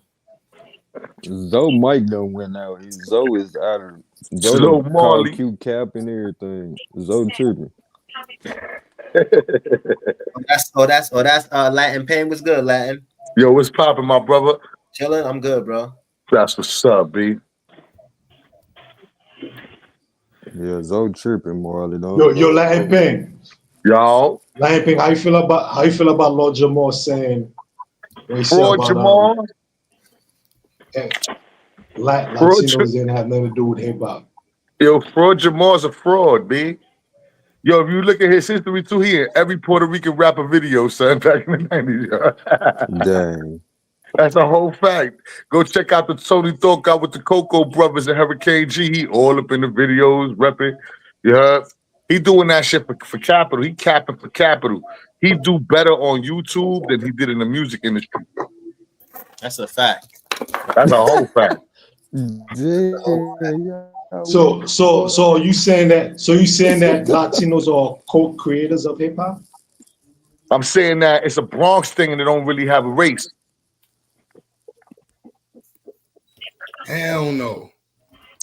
Zoe Mike don't win out. Zoe is out of Zoe Marley. Cute cap and everything. Zoe tripping. That's Latin. Pain was good, Latin. Yo, what's popping, my brother? Chilling, I'm good, bro. That's what's up, B. Yeah, Zoe tripping, Marley. Yo, Latin Ping. Yo. Latin Ping, how you feel about Lord Jamal saying Fraud Jamal? Latinos didn't have nothing to do with hip hop. Yo, Fraud Jamal's a fraud, B. Yo, if you look at his history too, he in every Puerto Rican rapper video, son, back in the 90s. Dang. That's a whole fact. Go check out the Tony Thorpe guy with the Coco Brothers and Hurricane G. He all up in the videos, repping. Yeah. He doing that shit for capital. He capping for capital. He do better on YouTube than he did in the music industry. That's a fact. That's a whole fact. So you saying that Latinos are co-creators of hip hop? I'm saying that it's a Bronx thing and they don't really have a race. Hell no.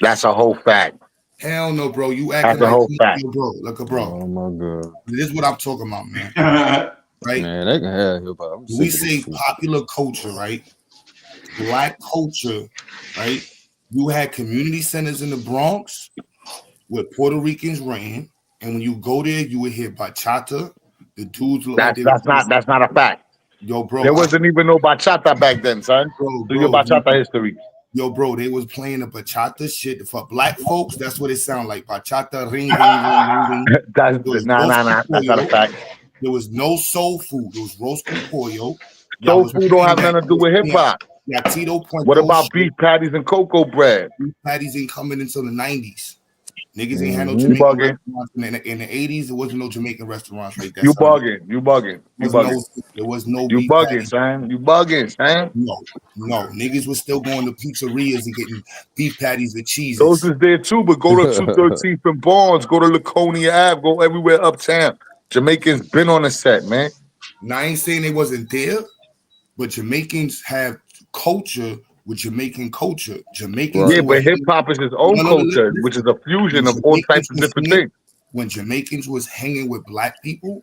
That's a whole fact. Hell no, bro. You That's acting a like whole fact. Bro. Look, bro. Oh my god. This is what I'm talking about, man. Right? Man, they can have hip hop. We say popular culture, right? Black culture, right? You had community centers in the Bronx where Puerto Ricans ran, and when you go there, you would hear bachata. The dudes look that's not a fact. Yo, bro. There wasn't even no bachata back then, son. Do your bachata history. Yo, bro, they was playing the bachata shit for black folks. That's what it sound like. Bachata, ring, ring. That's not a fact. There was no soul food. There was roast con pollo. Soul food don't have nothing to do with hip hop. Yeah, Tito Point. What about beef patties and cocoa bread? Beef patties ain't coming until the 90s. Niggas ain't had no Jamaican restaurants in the 80s. There wasn't no Jamaican restaurants like that. You bugging. There was no You beef bugging, patties. son. You bugging, son. No. Niggas was still going to pizzerias and getting beef patties with cheese. Those is there too, but go to 213th and Barnes, go to Laconia Ave, go everywhere uptown. Jamaicans been on the set, man. Now I ain't saying they wasn't there, but Jamaicans have culture with Jamaican culture. Jamaicans, yeah, but hip hop is its own culture, which is a fusion of all types of different things. When Jamaicans was hanging with black people,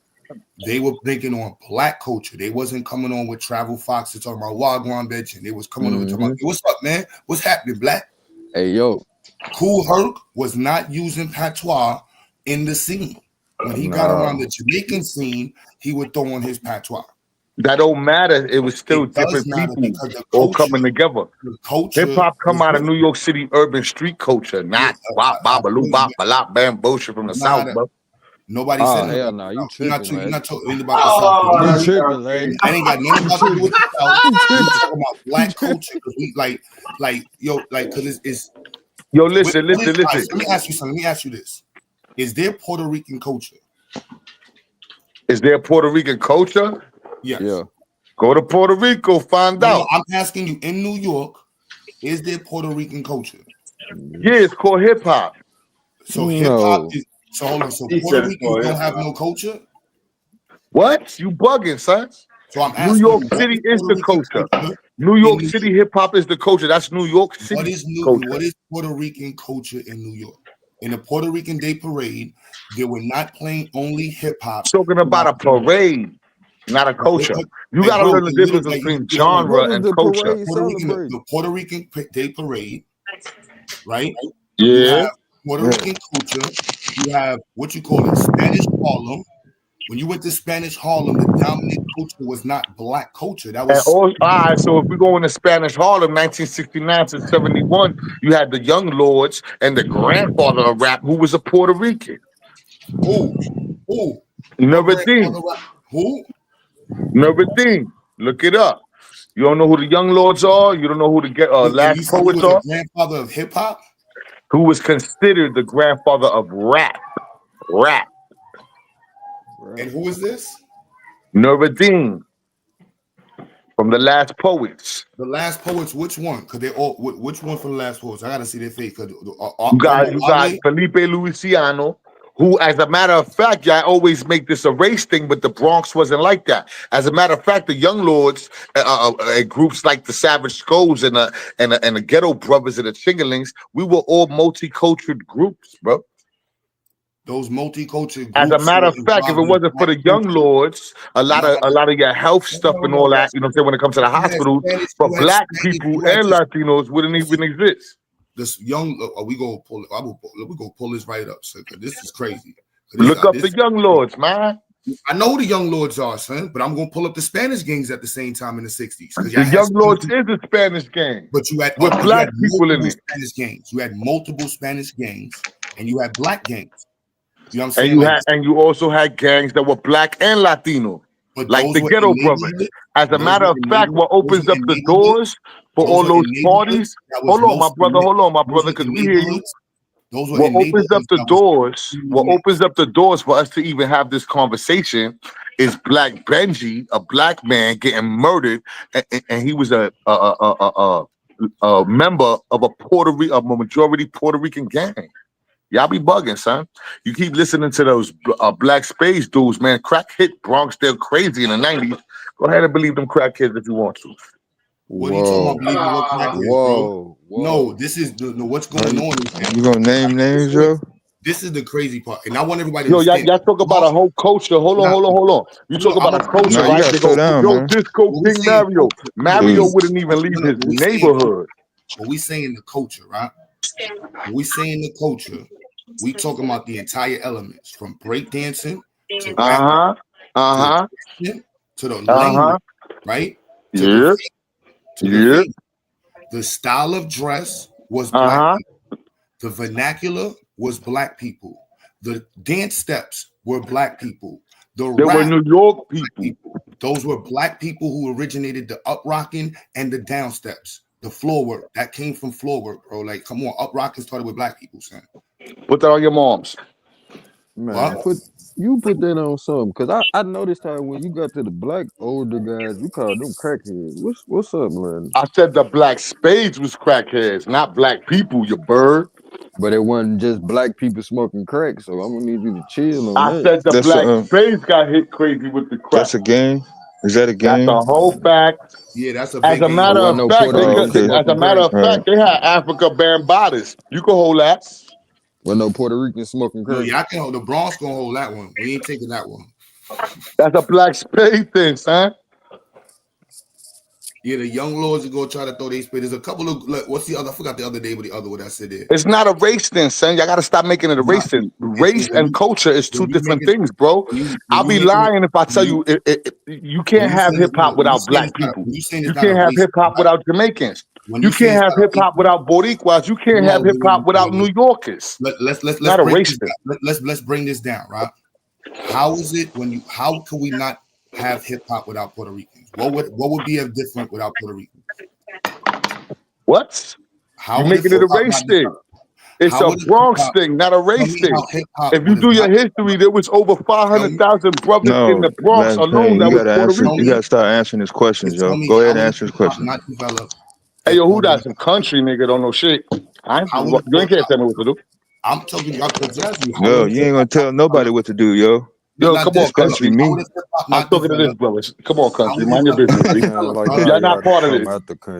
they were thinking on black culture. They wasn't coming on with Travel Fox to talk about Wagwan bitch, and they was coming on with talking about, hey, what's up, man? What's happening, black? Hey, yo. Kool Herc was not using patois in the scene. When he got around the Jamaican scene, he would throw on his patois. That don't matter. It was still It does different matter people because the all culture, coming together. the culture Hip hop come was out of different. New York City urban street culture, not bop bop baloo bop balop bam bullshit from the south, bro. Nobody said hell nothing no, about you the South. You're not tripping, talking about the South. You tripping, lady. That ain't got nothing about to do with the South. You You tripping. talking about black culture? Because we because it's. Yo, listen. All right, so let me ask you something. Let me ask you this: is there Puerto Rican culture? Is there Puerto Rican culture? Yes. Yeah. Go to Puerto Rico, find out. I'm asking you, in New York, is there Puerto Rican culture? Yeah, it's called hip hop. So hip hop is. So hold on. So Puerto Ricans don't have no culture? What? You bugging, son? So I'm New asking York you, what City is Puerto the Rican culture. New York City hip hop is the culture. That's New York City culture. What is Puerto Rican culture in New York? In the Puerto Rican Day Parade, they were not playing only hip hop. Talking about a parade, not a culture. You gotta learn the difference between genre and culture. The Puerto Rican Day Parade, right? Yeah. You have Puerto Rican culture. You have what you call it, Spanish Harlem. When you went to Spanish Harlem, the dominant culture was not black culture. That was all right, so if we go into Spanish Harlem, 1969 to 71, you had the Young Lords and the grandfather of rap, who was a Puerto Rican. Who? Nuruddin. Who? Nuruddin. Look it up. You don't know who the Young Lords are? You don't know who the last poets are? Grandfather of hip hop? Who was considered the grandfather of rap. Rap. And who is this? Nuruddin. From the Last Poets. The Last Poets, which one? Because they all, which one from the Last Poets? I gotta see their face. You got Felipe Luciano, who, as a matter of fact, I always make this a race thing, but the Bronx wasn't like that. As a matter of fact, the Young Lords, groups like the Savage Skulls and the Ghetto Brothers and the Chingalings, we were all multicultural groups, bro. Those multicultural groups. As a matter of fact, if it wasn't for the Young Lords, a lot of your health stuff and all that, you know what I'm saying, when it comes to the hospitals, for black people and Latinos wouldn't even exist. This young, we go pull this right up, sir, because this is crazy. Look up the Young Lords, man. I know who the Young Lords are, son, but I'm gonna pull up the Spanish gangs at the same time in the 60s. The Young Lords is a Spanish gang, but you had with black people in it. Spanish gangs. You had multiple Spanish gangs, and you had black gangs. You know what I'm saying? And you also had gangs that were black and Latino, like the Ghetto Brothers. As a matter of fact, what opens up the doors for all those parties? Hold on, my brother, because we hear you. What opens up the doors for us to even have this conversation is Black Benji, a black man getting murdered, and he was a member of a majority Puerto Rican gang. Y'all be bugging, son. You keep listening to those black space dudes, man. Crack hit Bronx, they're crazy in the 90s. Go ahead and believe them crack kids if you want to. What are you talking about? Crack kids, bro? No, this is what's going on. You gonna name names, yo? This is the crazy part, and I want everybody to understand. Y'all talk about a whole culture. Hold on. You talk about a culture, No, you right? gotta They slow go, down, yo, man. Disco King Mario. Mario wouldn't even leave his neighborhood. But we saying the culture, right? When we saying the culture, we talking about the entire elements from breakdancing to rap, to the language, right? To the faith. The style of dress was black people. The vernacular was black people. The dance steps were black people. They were New York people. Those were black people who originated the up rocking and the down steps. The floor work that came from floor work, bro. Like, come on, up rocking started with black people, son. Put that on your moms. Man, put that on something, because I noticed how when you got to the black older guys, you called them crackheads. What's up, man? I said the black spades was crackheads, not black people, you bird. But it wasn't just black people smoking crack, so I'm gonna need you to chill on that. I said the black spades got hit crazy with the crack. That's a game? Is that a game? That's a whole fact. Yeah, that's a As a matter of fact, they had Africa Bambadas. You can hold that. Well, no Puerto Rican smoking No, crack. yeah, I can hold the Bronx gonna hold that one. We ain't taking that one. That's a black spade thing, son. Yeah, the young lords are gonna try to throw their spade. There's a couple of like, what's the other? I forgot the other name, but the other one I said there. It's not a race thing, son. Y'all gotta stop making it a race thing. Race and culture is two different things, bro. I'll be lying if I tell you you can't have hip hop without black people. You can't have hip hop without Jamaicans. You can't have hip hop without Boricuas. You can't have hip hop without New Yorkers. Let's not a break race this thing. down. Let's bring this down, right? How is it how can we not have hip hop without Puerto Ricans? What would be different without Puerto Ricans? What? You making it a race thing? It's a Bronx thing, not a race thing. If you do your history, there was over 500,000 brothers in the Bronx alone that was Puerto Rican. You gotta start answering his questions, yo. Go ahead and answer his question. Hey, yo, who that? Some country nigga don't know shit. You ain't can't tell me what to do. I'm talking about Yo, you ain't gonna tell nobody what to do, yo. Yo, come on, especially country. me. I'm talking to this, brothers. Come on, country. Mind your business, B. Like You're not part of this.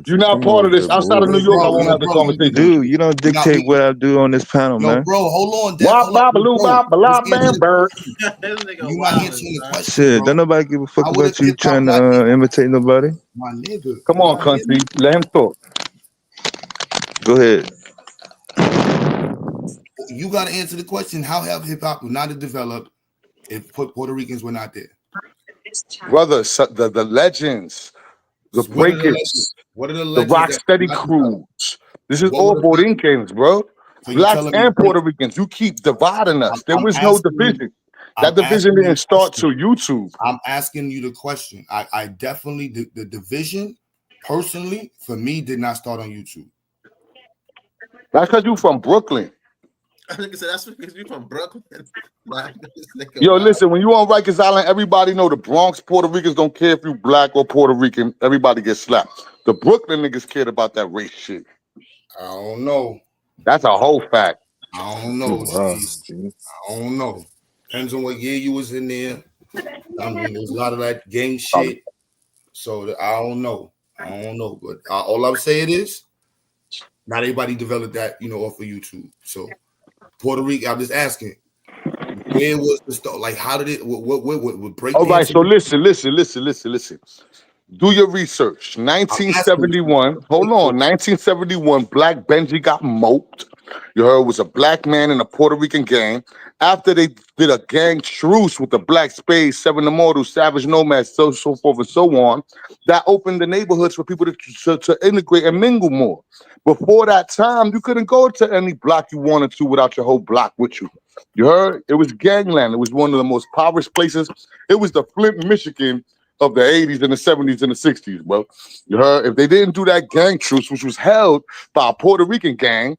You're not part of this. Outside of New York, I won't have the conversation. Dude, you don't dictate what I do on this panel, man. Bro, hold on. Wop, bop, baloo, bop, blah, bam, bird. You not answering the question. Shit, don't nobody give a fuck about you trying to imitate nobody. My nigga. Come on, country. Let him talk. Go ahead. You got to answer the question. How have hip hop not developed if Puerto Ricans were not there? Brother, the legends, the breakers, the rock steady crews. This is all Borincans, bro. Blacks and Puerto Ricans. You keep dividing us. There was no division. That division didn't start till YouTube. I'm asking you the question. I definitely the division personally for me did not start on YouTube. That's because you from Brooklyn. I think that's because you from Brooklyn. Yo, listen, when you on Rikers Island, everybody know the Bronx Puerto Ricans don't care if you black or Puerto Rican. Everybody gets slapped. The Brooklyn niggas cared about that race shit. I don't know. That's a whole fact. I don't know. I don't know. Depends on what year you was in there. I mean, there's a lot of that gang shit. So I don't know. But all I'm saying is, not everybody developed that, off of YouTube. So Puerto Rico, I'm just asking, where was the start? Like, how did it? What break? All right, so listen. Do your research. 1971. Hold on. 1971. Black Benji got moped. You heard it was a black man in a Puerto Rican gang. After they did a gang truce with the Black Spades, Seven Immortals, Savage Nomads, so forth and so on, that opened the neighborhoods for people to integrate and mingle more. Before that time, you couldn't go to any block you wanted to without your whole block with you. You heard? It was gangland. It was one of the most impoverished places. It was the Flint, Michigan of the 80s and the 70s and the 60s, bro. You heard? If they didn't do that gang truce, which was held by a Puerto Rican gang,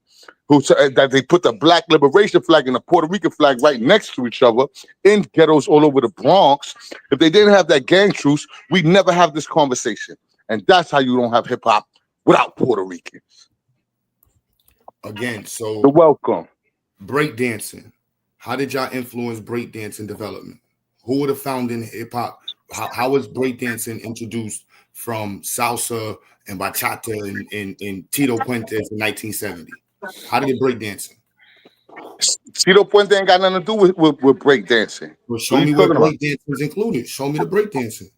that they put the Black Liberation flag and the Puerto Rican flag right next to each other in ghettos all over the Bronx. If they didn't have that gang truce, we'd never have this conversation. And that's how you don't have hip hop without Puerto Ricans. Again, so you're welcome. Breakdancing. How did y'all influence breakdancing development? Who were the founding hip hop? How was breakdancing introduced from salsa and bachata and Tito Puentes in 1970? How did it breakdancing? Tito Puente ain't got nothing to do with breakdancing. Well, show me where breakdancing is included. Show me the breakdancing.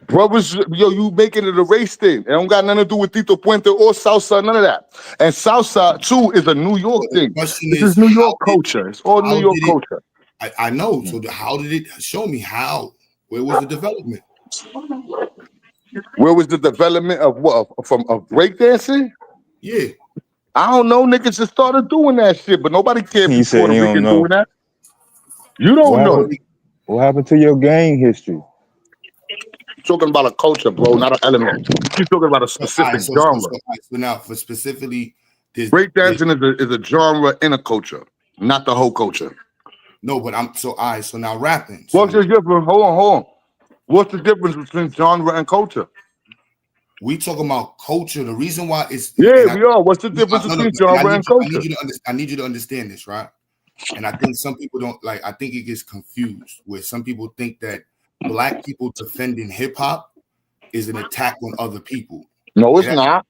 Brothers, yo, you making it a race thing. It don't got nothing to do with Tito Puente or salsa, none of that. And salsa, too, is a New York thing. This is New York culture. It's all New York culture. I know. So how did it show me how? Where was the development? Where was the development of what? Of breakdancing? Yeah. I don't know. Niggas just started doing that shit, but nobody cared if Puerto Rican doing that. You don't know. What happened to your gang history? Talking about a culture, bro, not an element. You're talking about a specific genre. So now, for specifically, breakdancing is a genre in a culture, not the whole culture. No, but so now rapping. What's the difference? Hold on. What's the difference between genre and culture? We talking about culture. The reason why it's we are. What's the difference between genre and culture? I need you to understand this, right? And I think some people don't like. I think it gets confused where some people think that Black people defending hip hop is an attack on other people. No, it's not.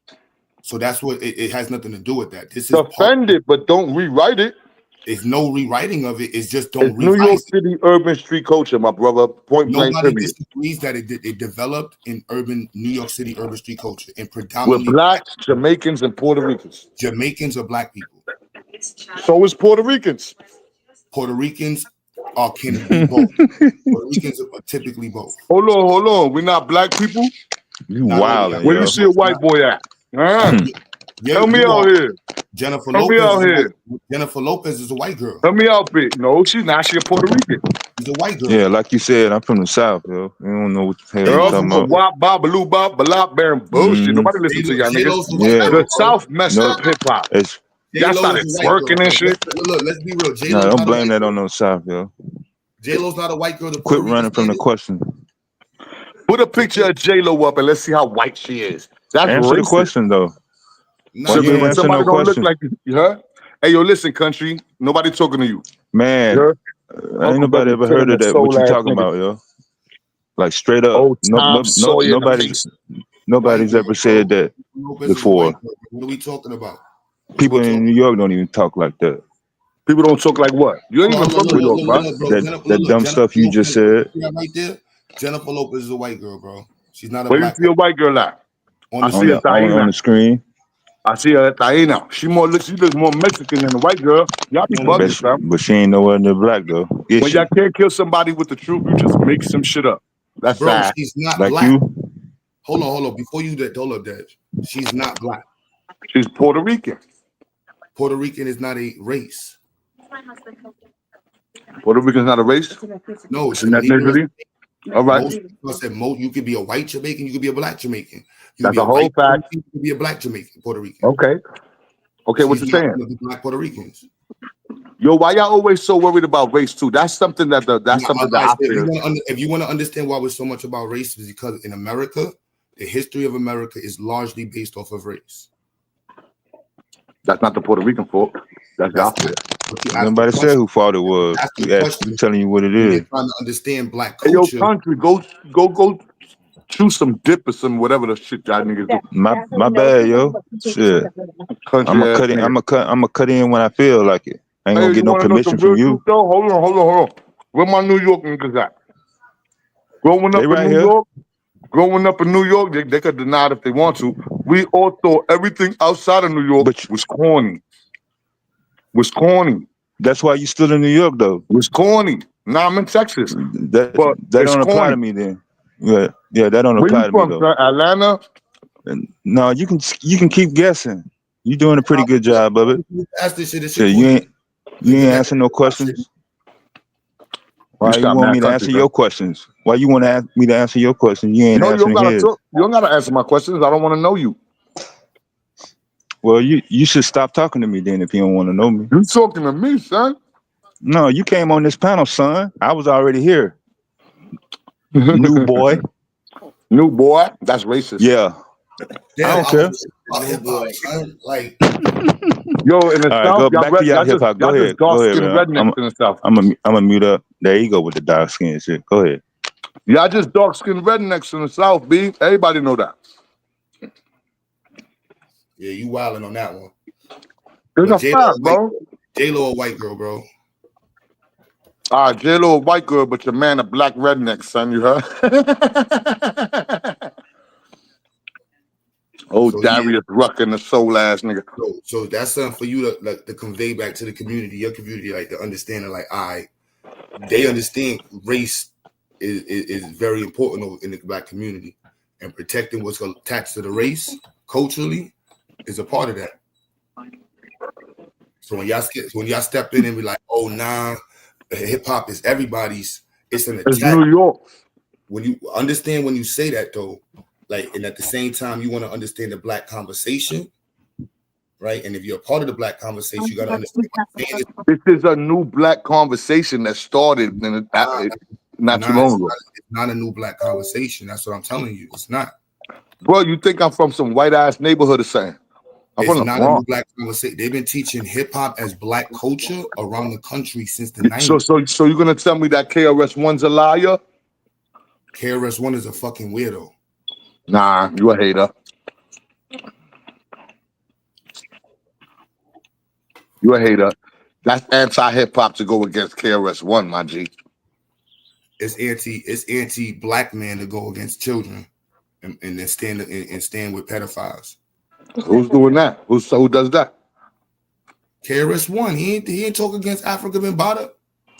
So that's what it has nothing to do with that. This is defend it, but don't rewrite it. It's no rewriting of it. It's just It's don't New York revise it. City urban street culture, my brother. Point blank Nobody period. disagrees that it developed in New York City urban street culture, and With predominantly blacks, Jamaicans, and Puerto Ricans. Jamaicans are black people. So is Puerto Ricans. Puerto Ricans can be both. Puerto Ricans are typically both. Hold on. We're not black people. You Not all wildin', black. Where you yo. see a white boy at? Help me out here. Jennifer Help me Lopez. out here. Jennifer Lopez is a white girl. Help me out, bit. No, she's not. She's a Puerto Rican. She's a white girl. Yeah, like you said, I'm from the South, yo. You don't know what the hell you're talking about. Wop, bop, baloo, bop, balop, bearing bullshit. Nobody listen to y'all niggas. Yeah. The South messed up hip hop. Y'all started twerking and shit. Look, let's be real. No, don't blame that on no South, yo. J-Lo's not a white girl. Quit running from the question. Put a picture of J-Lo up and let's see how white she is. That's Answer the racist. question, though. So you ain't when answer somebody no don't look question. like you, huh? Hey, yo, listen, country. Nobody talking to you. Man, ain't nobody ever heard of that. What you talking about, yo? Like straight up. Old Tom Sawyer. Nobody's ever said that before. What are we talking about? People in New York don't even talk like that. People don't talk like what? You ain't even from New York, bro. That dumb stuff you just said. Right there. Jennifer Lopez is a white girl, bro. She's not a Where you black see a white girl at? I see her on the screen. I see her at Taina. She looks more Mexican than a white girl. Y'all be bugging, fam. But she ain't nowhere near black, though. When y'all can't kill somebody with the truth, you just make some shit up. That's Bro, sad. she's not like black. you. Hold on. Before you hold up, Dad. She's not black. She's Puerto Rican. Puerto Rican is not a race. Puerto Rican's not a race? No, it's an ethnicity. All right. You could be a white Jamaican, you could be a black Jamaican. You That's could be a whole white fact. You could be a black Jamaican, Puerto Rican. Okay, what you saying? Black Puerto Ricans. Yo, why y'all always so worried about race too? That's something that I feel. If you want to understand why we're so much about race, is because in America, the history of America is largely based off of race. That's not the Puerto Rican fault. That's y'all fault. Nobody said who fault it was. I'm telling you what it is. You're trying to understand black Hey, culture. yo, country, go chew some dip or some whatever the shit y'all niggas do. My bad, yo. Shit. Country I'm a cut in when I feel like it. I ain't gonna get no permission from you. Hold on. Where my New York niggas at? Growing up in New York, they could deny it if they want to. We all thought everything outside of New York was corny. That's why you still in New York, though. Was corny. Now I'm in Texas. That don't apply to me then. Yeah, that don't apply to me though. Atlanta? No, you can keep guessing. You doing a pretty good job of it. Ask this shit. So you ain't answering no questions. Why you want me to answer your questions? Why you want me to answer your questions? You ain't answering his. You don't gotta answer my questions. I don't want to know you. Well, you should stop talking to me then if you don't want to know me. You talking to me, son? No, you came on this panel, son. I was already here. New boy. New boy? That's racist. Yeah. I don't care. Like, yo, in the South, go back to y'all hip hop. Go ahead, man. I'm gonna mute up. There you go with the dark skin shit. Go ahead. Y'all just dark skinned rednecks in the South, B. Everybody know that. Yeah, you wilding on that one. It's a fact, bro. J-Lo a white girl, bro. J-Lo a white girl, but your man a black redneck, son. You heard? Darius Rucker and the soul ass nigga. So that's something for you to convey back to the community, your community, like the understanding, like they understand race is very important in the black community, and protecting what's attached to the race culturally is a part of that. So when y'all step in and be like, oh nah, hip hop is everybody's, it's an attack. It's New York. When you understand when you say that though, like, and at the same time you want to understand the black conversation, right? And if you're a part of the black conversation, you gotta understand this is a new black conversation that started not too long ago. It's not a new black conversation. That's what I'm telling you. It's not. Bro, you think I'm from some white ass neighborhood or something? It's not a new black conversation. They've been teaching hip hop as black culture around the country since the 90s. So you're gonna tell me that KRS-One's a liar? KRS-One is a fucking weirdo. Nah, you a hater. You a hater. That's anti-hip hop to go against KRS-One, my G. It's anti-black man to go against children and then stand with pedophiles. Who's doing that? Who does that? KRS-One. He ain't talk against Africa Bambaataa.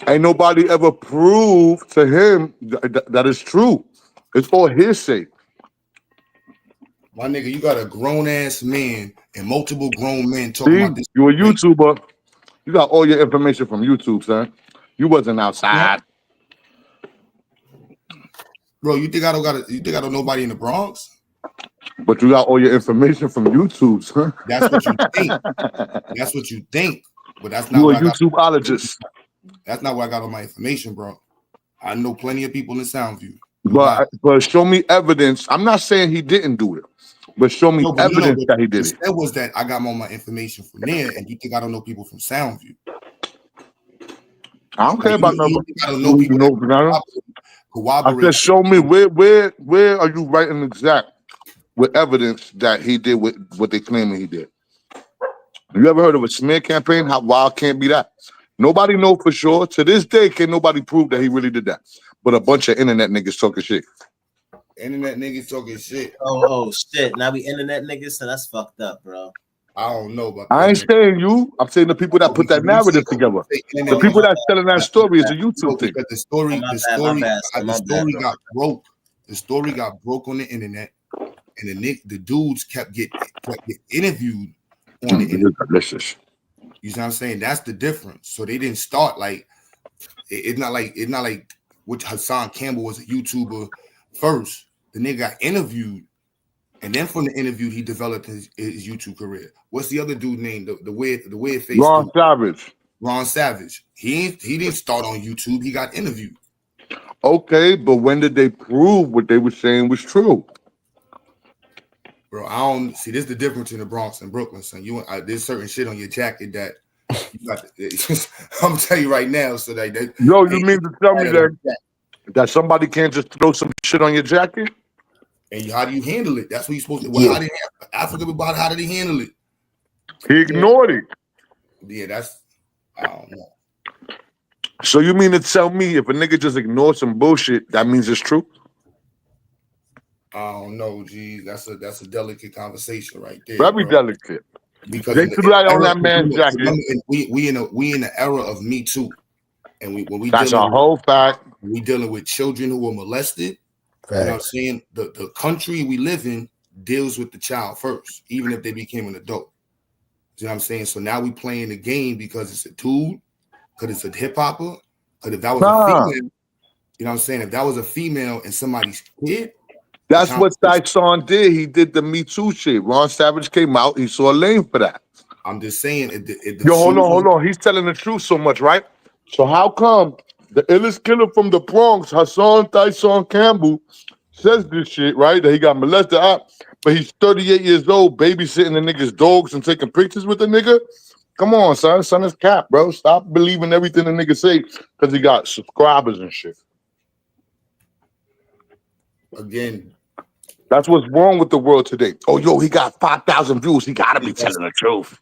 Ain't nobody ever proved to him that it's true. It's all hearsay. My nigga, you got a grown ass man and multiple grown men talking about this. You a YouTuber. You got all your information from YouTube, son. You wasn't outside. Bro, you think I don't know nobody in the Bronx? But you got all your information from YouTube, son. That's what you think. That's what you think. But that's not You what a I got. YouTubeologist. That's not where I got all my information, bro. I know plenty of people in Soundview. But show me evidence. I'm not saying he didn't do it, but show me evidence that he did it. That was that I got all my information from there, and you think I don't know people from Soundview? I don't care about nobody. I don't know people. I said, show me where are you writing exact with evidence that he did what they claiming he did. You ever heard of a smear campaign? How wild can't be that? Nobody know for sure. To this day, can nobody prove that he really did that? But a bunch of internet niggas talking shit. Internet niggas talking shit. Oh shit! Now we internet niggas, so that's fucked up, bro. I don't know about. I ain't saying you. I'm saying the people that put that narrative together. The people that's telling that story is a YouTube thing. The story got broke. The story got broke on the internet, and the dudes kept getting interviewed on the internet. Delicious. You know what I'm saying? That's the difference. So they didn't start like it's not like which Hassan Campbell was a YouTuber first. The nigga got interviewed, and then from the interview he developed his YouTube career. What's the other dude named the weird face? Ron Savage. Ron Savage. He didn't start on YouTube. He got interviewed. Okay, but when did they prove what they were saying was true? Bro, I don't see. This is the difference in the Bronx and Brooklyn, son. There's certain shit on your jacket that you got. I'm gonna tell you right now. So that you mean to tell me that somebody can't just throw some shit on your jacket? And how do you handle it? That's what you're supposed to. Well, how did Africa about how did he handle it? He ignored it. Yeah, that's. I don't know. So you mean to tell me if a nigga just ignores some bullshit, that means it's true? I don't know, geez. That's a delicate conversation right there. Very delicate. Because they threw that on that man's jacket. We in the era of Me Too, and when we that's a whole fact. We dealing with children who were molested. You know what I'm saying? The country we live in deals with the child first, even if they became an adult. You know what I'm saying? So now we playing the game because it's a dude, because it's a hip hopper, because if that was a female, you know what I'm saying? If that was a female and somebody's kid. That's what Tyson did. He did the Me Too shit. Ron Savage came out. He saw a lane for that. I'm just saying. Hold on. He's telling the truth so much, right? So how come the illest killer from the Bronx, Hassan Tyson Campbell, says this shit, right? That he got molested out, but he's 38 years old, babysitting the niggas' dogs and taking pictures with the nigga? Come on, son. Son is cap, bro. Stop believing everything the nigga say because he got subscribers and shit. Again, that's what's wrong with the world today. Oh, yo, he got 5,000 views. He gotta be telling the truth.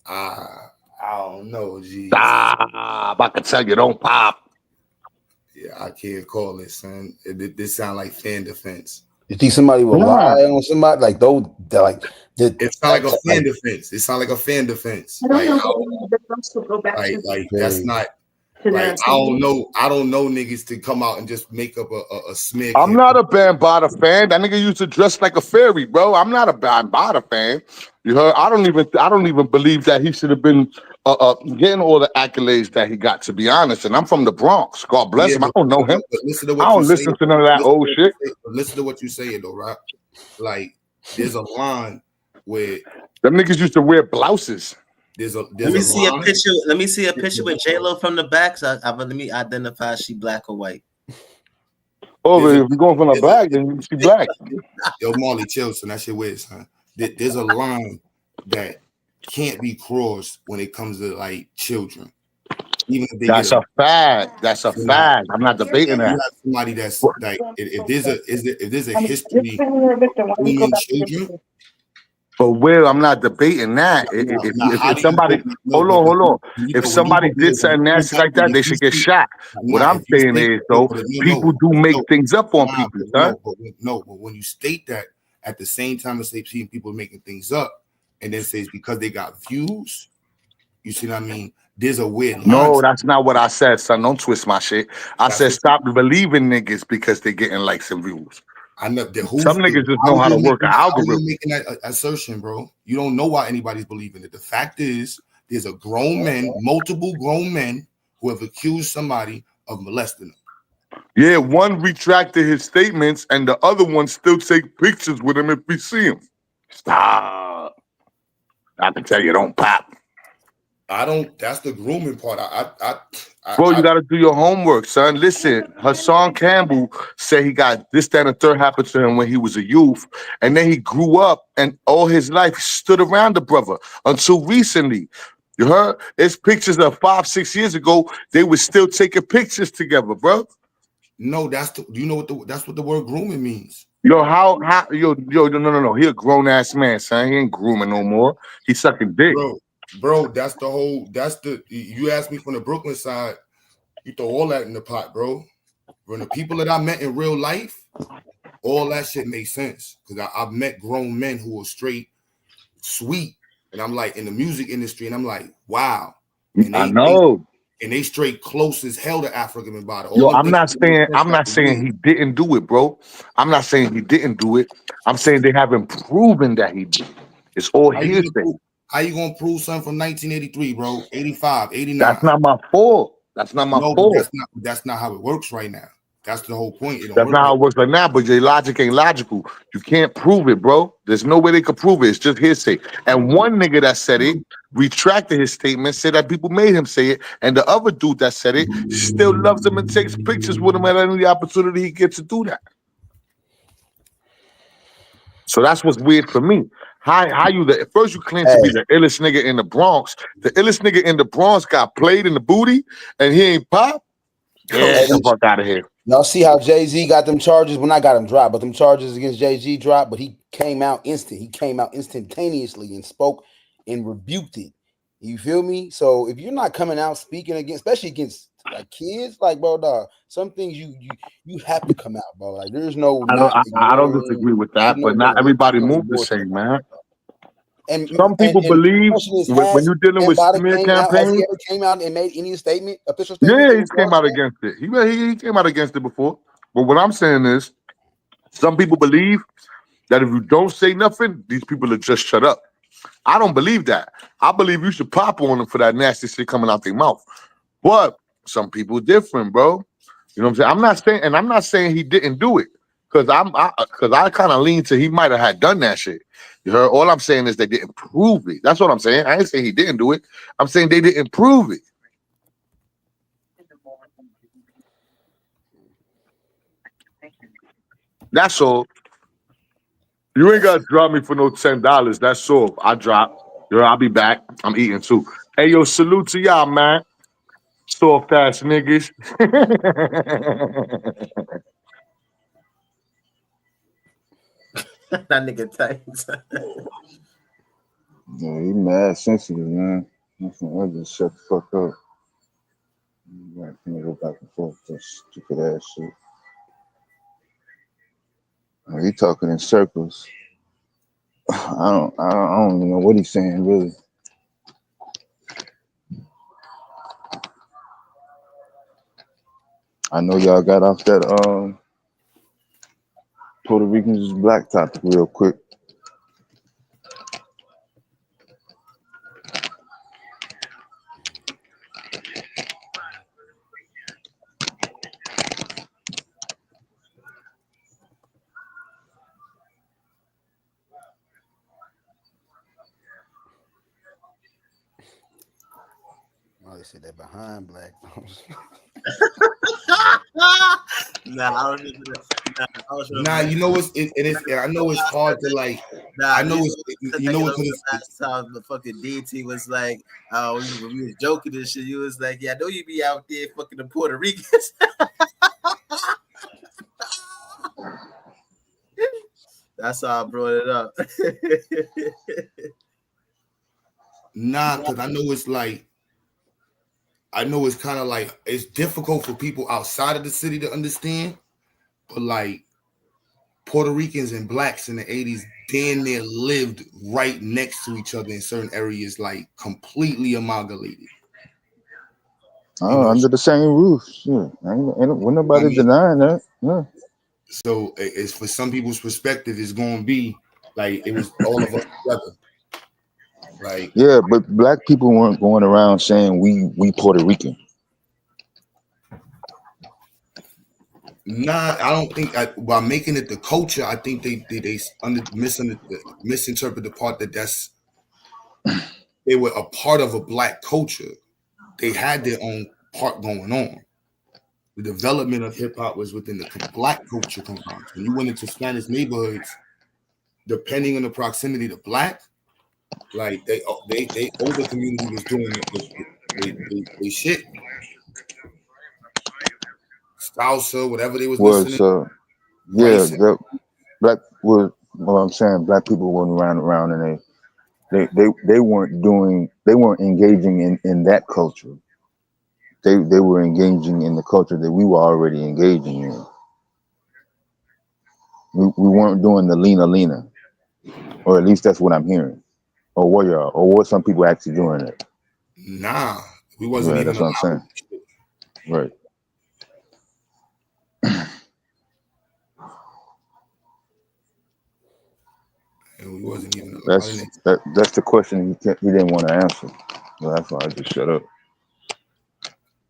I don't know, geez. I can tell you, don't pop. Yeah, I can't call it, son. This sound like fan defense. You think somebody will lie on somebody like those? It sound like a fan defense. It sound like a fan defense. Like that's not. Like I don't know niggas to come out and just make up a smear. I'm not a Bambaataa fan. That nigga used to dress like a fairy, bro. I'm not a Bambaataa fan. You heard? I don't even believe that he should have been getting all the accolades that he got. To be honest, and I'm from the Bronx. God bless him. I don't know him. I don't listen to none of that old shit. Listen to what you saying though, right? Like there's a line where them niggas used to wear blouses. Let me see a picture. Let me see a picture with J-Lo from the back. So let me identify if she black or white. Oh, if you're going from the back, then she black. Yo, Marley, chill, son. That shit weird, son. There's a line that can't be crossed when it comes to like children. Even if that's a fact. That's a fact. I'm not debating that. Somebody that's like, if there's a history of human children, But Will, I'm not debating that. If somebody, hold on. If somebody did something nasty like that, they should get shot. What I'm saying is, though, people do make things up on people, son. But when you state that at the same time as seeing people making things up, and then say it's because they got views, you see what I mean? There's a weird line. No, that's not what I said, son. Don't twist my shit. I said stop believing niggas because they're getting likes and views. I know some niggas just know how to work an algorithm. How are you making that assertion, bro? You don't know why anybody's believing it. The fact is, there's a grown men, multiple grown men who have accused somebody of molesting them. Yeah, one retracted his statements, and the other one still take pictures with him if we see him. Stop. I can tell you, don't pop. I don't. That's the grooming part. Bro, you got to do your homework, son. Listen, Hassan Campbell said he got this, that, and the third happened to him when he was a youth. And then he grew up and all his life stood around the brother until recently. You heard? It's pictures of 5-6 years ago. They were still taking pictures together, bro. No, that's what the word grooming means. Yo, no. He a grown ass man, son. He ain't grooming no more. He's sucking dick. Bro, you asked me from the Brooklyn side, you throw all that in the pot, bro. When the people that I met in real life, all that shit makes sense. Because I've met grown men who are straight sweet. And I'm like in the music industry, and I'm like, wow. And I know. And they straight close as hell to African body. Yo, I'm not saying he didn't do it, bro. I'm not saying he didn't do it. I'm saying they haven't proven that he did. It's all hearsay. How you gonna prove something from 1983, bro? 85, 89. That's not my fault. That's not my fault. That's not how it works right now. That's the whole point. That's not how it works right now, but your logic ain't logical. You can't prove it, bro. There's no way they could prove it. It's just hearsay. And one nigga that said it retracted his statement, said that people made him say it, and the other dude that said it still loves him and takes pictures with him at any opportunity he gets to do that. So that's what's weird for me. How you at first you claim to be the illest nigga in the Bronx. The illest nigga in the Bronx got played in the booty and he ain't pop. Get the fuck out of here. Y'all see how Jay-Z got them charges? Well, not got them dropped, but them charges against Jay-Z dropped, but he came out instantaneously and spoke and rebuked it. You feel me? So if you're not coming out speaking against, especially against like kids, like bro, dog, some things you have to come out, bro. Like there's no. I don't disagree with that, but not everybody moves the same, man. And some people believe when you're dealing with smear campaigns. He ever came out and made any statement, official Yeah, statement? he came out against it. He came out against it before. But what I'm saying is, some people believe that if you don't say nothing, these people are just shut up. I don't believe that. I believe you should pop on them for that nasty shit coming out their mouth. But some people different, bro. You know what I'm saying? I'm not saying he didn't do it. Because I kind of lean to he might have had done that shit. You heard? All I'm saying is they didn't prove it. That's what I'm saying. I ain't saying he didn't do it. I'm saying they didn't prove it. That's all. You ain't got to drop me for no $10. That's all. I drop. Yo, I'll be back. I'm eating too. Hey, yo, salute to y'all, man. Soft ass niggas. That nigga tight. Yeah, he mad sensitive, man. I just shut the fuck up. I can't go back and forth with that stupid ass shit. He talking in circles. I don't even know what he's saying, really. I know y'all got off that Puerto Ricans is black topic real quick. Oh, they said that behind black. Nah, you know what's it is. I know it's hard to like. I know it's you know what last time the fucking DT was like, oh, when we was joking and shit, you was like, yeah, I know you be out there fucking the Puerto Ricans. That's why I brought it up. Nah, because I know it's like, I know it's kind of like, it's difficult for people outside of the city to understand, but like Puerto Ricans and blacks in the 80s damn near lived right next to each other in certain areas, like completely amalgamated. Oh, under the same roof. Yeah. Ain't nobody denying that. Yeah. So it's for some people's perspective, it's gonna be like it was all of us together. Like, Yeah, but black people weren't going around saying we Puerto Rican. nah, I don't think by making it the culture, I think they misinterpret the part that's they were a part of a black culture. They had their own part going on. The development of hip hop was within the black culture confines. When you went into Spanish neighborhoods, depending on the proximity to black, like they older community was doing they shit, salsa, whatever they was listening. Yeah, the black was well I'm saying black people weren't around and they weren't engaging in that culture. They were engaging in the culture that we were already engaging in. We weren't doing the Lena, or at least that's what I'm hearing. Or what y'all, or what some people actually doing it. Nah, we wasn't Yeah, even that's what I'm allowed. saying. Right. And we wasn't even allowed. That's the question he didn't want to answer. So that's why I just shut up.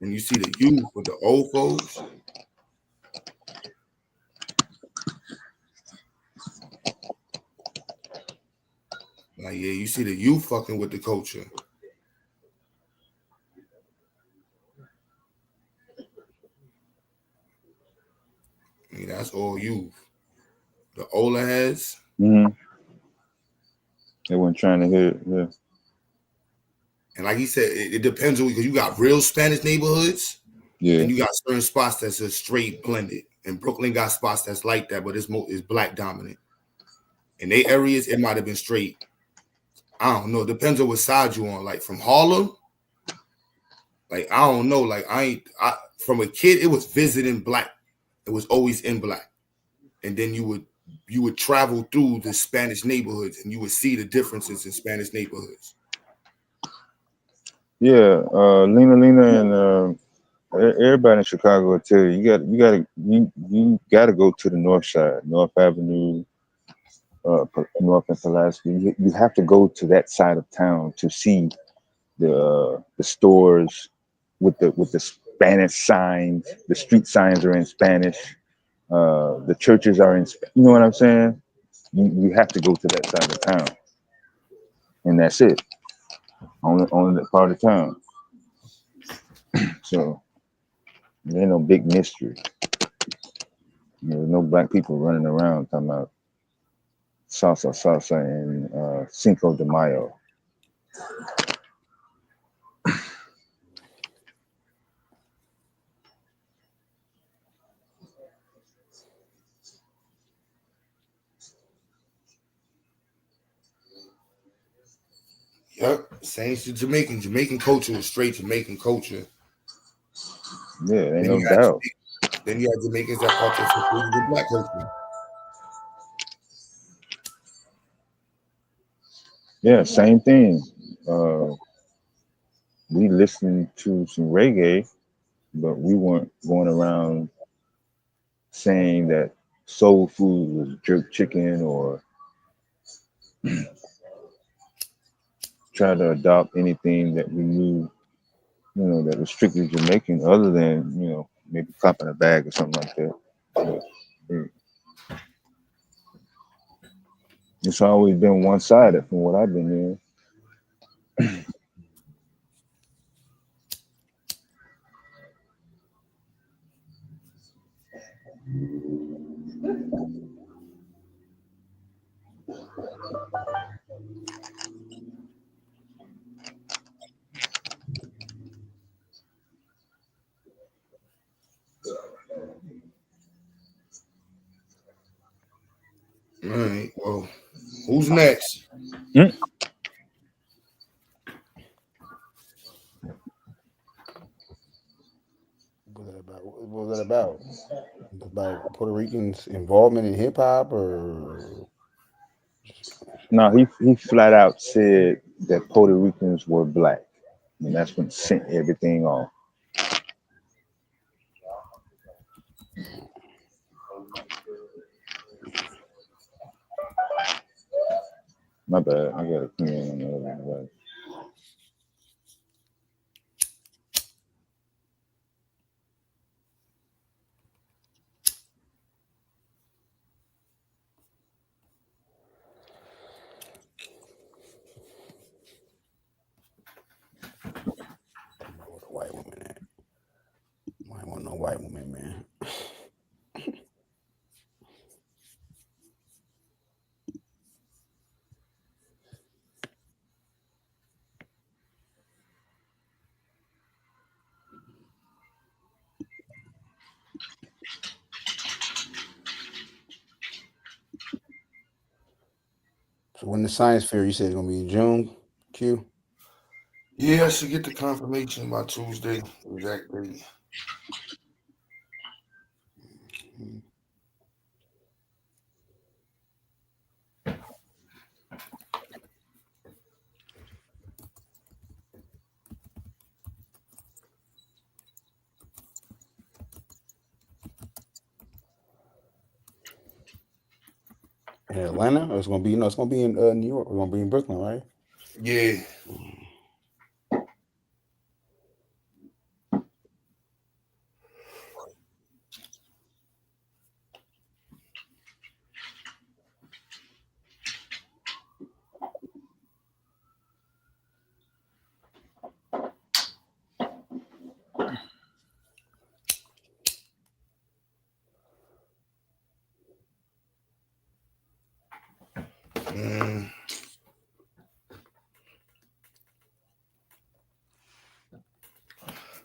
And you see the youth with the old folks. Like, yeah, you see the youth fucking with the culture. I mean, that's all youth. The older heads. Mm-hmm. They weren't trying to hear it. Yeah. And like he said, it depends on, because you got real Spanish neighborhoods, Yeah. and you got certain spots that's a straight blended. And Brooklyn got spots that's like that, but it's black dominant. In they areas, it might have been straight. I don't know. It depends on what side you on. Like from Harlem, like I don't know. Like from a kid, it was visiting black. It was always in black. And then you would travel through the Spanish neighborhoods and you would see the differences in Spanish neighborhoods. Yeah, Lena, and everybody in Chicago will tell you you gotta go to the north side, North Avenue, North and Pulaski. You have to go to that side of town to see the stores with the Spanish signs. The street signs are in Spanish. The churches are in. You know what I'm saying? You have to go to that side of town, and that's it. On that part of town. So there ain't no big mystery. There's no black people running around talking about salsa, and Cinco de Mayo. Yep, same to Jamaican. Jamaican culture is straight Jamaican culture. Yeah, ain't no doubt. Then you have Jamaicans that participate in black culture. Yeah, same thing. We listened to some reggae, but we weren't going around saying that soul food was jerk chicken or try to adopt anything that we knew, that was strictly Jamaican, other than, maybe clapping a bag or something like that. But, it's always been one-sided from what I've been hearing. All right. Well, who's next? What was that about? About Puerto Ricans' involvement in hip hop, or No, he flat out said that Puerto Ricans were black, and that's when sent everything off. My bad. I got a opinion on the other device. where the white woman at? I want no white woman, man. So when the science fair, you said it's gonna be in June, Q? Yeah, I should get the confirmation by Tuesday. Exact date. In Atlanta, or it's gonna be it's gonna be in New York. We're gonna be in Brooklyn, right? Yeah.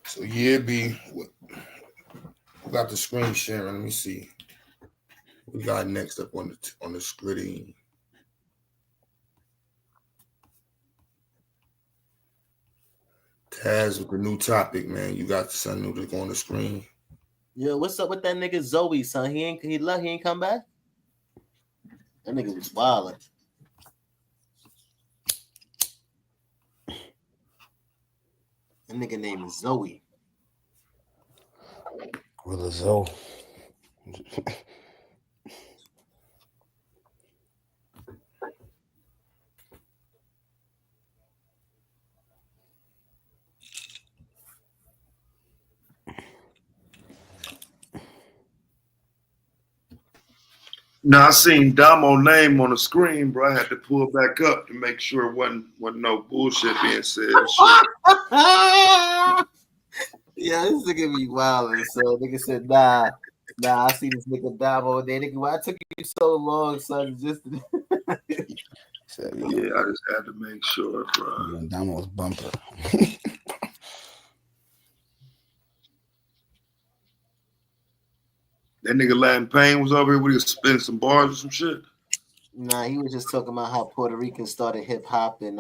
So yeah, B, we got the screen sharing. Let me see. We got next up on the screen. Taz with the new topic, man. You got something new to go on the screen. Yo, what's up with that nigga Zoe, son? He ain't come back. That nigga was wild. That nigga name is Zoe. Willa Zoe. Now I seen Damo name on the screen, bro. I had to pull back up to make sure it wasn't no bullshit being said. And shit. Yeah, this nigga be wild. So nigga said, nah, I see this nigga Damo there. Nigga, why it took you so long, son? Just Yeah, I just had to make sure, bro. Damo's bumper. That nigga Latin Payne was over here. We was spinning some bars or some shit. Nah, he was just talking about how Puerto Ricans started hip hop and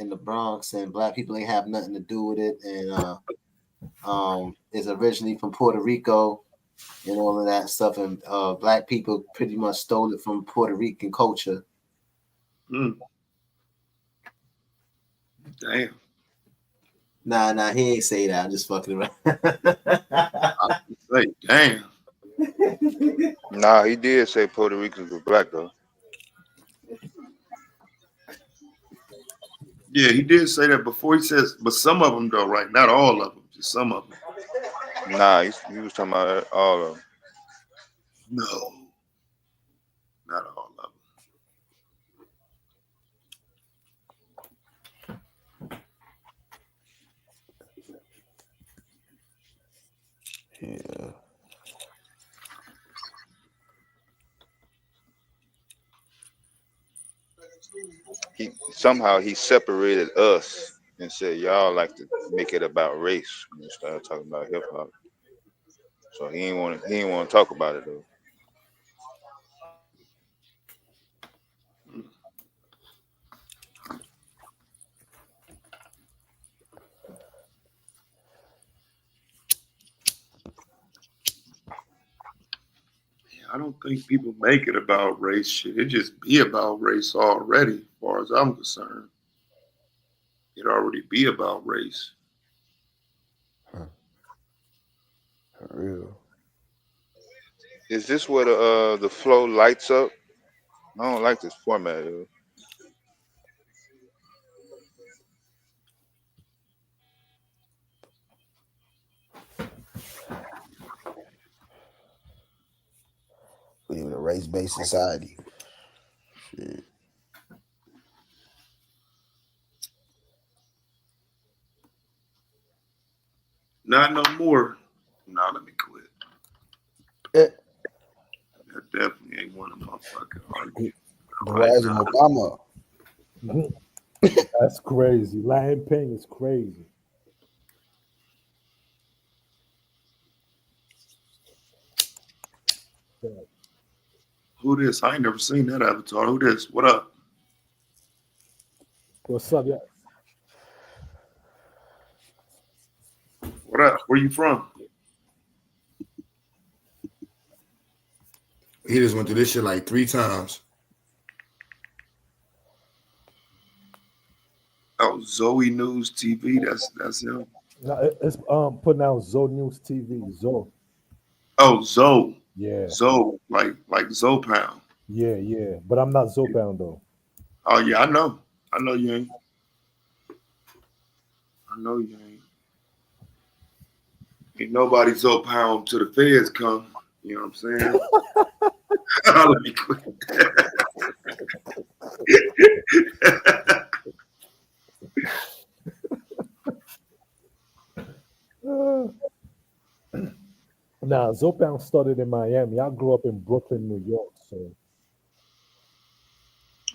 in the Bronx, and black people ain't have nothing to do with it, and is originally from Puerto Rico and all of that stuff, and black people pretty much stole it from Puerto Rican culture. Damn. Nah, he ain't say that. I'm just fucking around. Like, damn. Nah, he did say Puerto Ricans were black though. Yeah, he did say that before. He says, but some of them though, right? Not all of them, just some of them. Nah, he was talking about all of them. No, not all of them. Yeah. Somehow he separated us and said y'all like to make it about race when you start talking about hip hop. So he ain't want to talk about it though. I don't think people make it about race. Shit, it just be about race already, as far as I'm concerned. It already be about race. For real. Is this where the flow lights up? I don't like this format. Yo. We live in a race-based society. Shit. Not no more. Nah, let me quit. Eh, That definitely ain't one of my fucking arguments. The rise of Obama. That's crazy. Lion Ping is crazy. Who this? I ain't never seen that avatar. Who this? What up? What's up, yeah? What up? Where you from? He just went through this shit like 3 times. Oh, Zoe News TV. That's him. No, it's putting out Zoe News TV. Zoe. Oh, Zoe. Yeah. Zoe, like Zoe Pound. Yeah. But I'm not Zoe Pound though. Oh yeah, I know. I know you ain't. I know you ain't. Ain't nobody Zoe Pound till the feds come. You know what I'm saying? Let me quit. Nah, Zoe Pound started in Miami. I grew up in Brooklyn, New York. So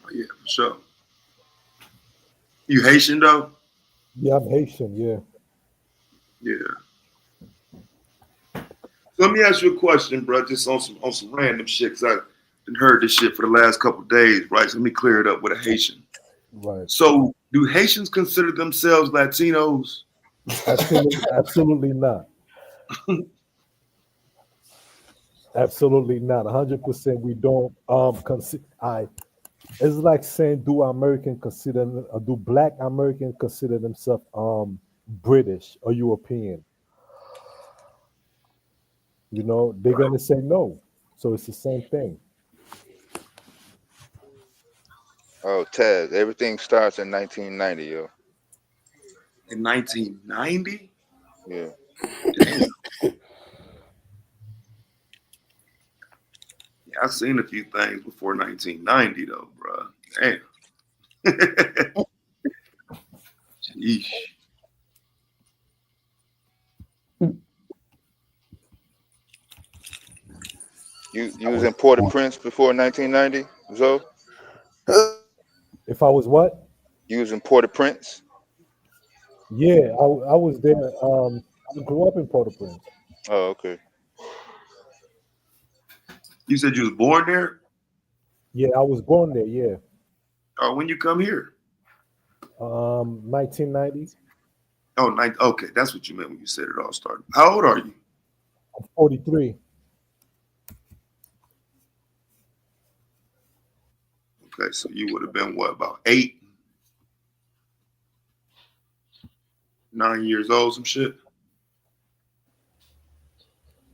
Oh, yeah, for sure. You Haitian though? yeah, I'm Haitian. Yeah. Yeah. So let me ask you a question, bro. Just on some random shit, cause I done heard this shit for the last couple of days, right? So let me clear it up with a Haitian. Right. So do Haitians consider themselves Latinos? Absolutely not. Absolutely not. 100%. We don't consider. It's like saying, do Black Americans consider themselves British or European? You know, they're gonna say no. So it's the same thing. Oh, Taz, everything starts in 1990, yo. In 1990? Yeah. Damn. Yeah, I've seen a few things before 1990 though, bro. Damn. Yeesh. You was in Port-au-Prince before 1990, Zoe? If I was what? You was in Port-au-Prince? Yeah, I was there. I grew up in Port-au-Prince. Oh, okay. You said you was born there? Yeah, I was born there. Yeah. When you come here? 1990. Oh, okay, that's what you meant when you said it all started. How old are you? I'm 43. Okay, so you would have been what, about 8, 9 years old, some shit?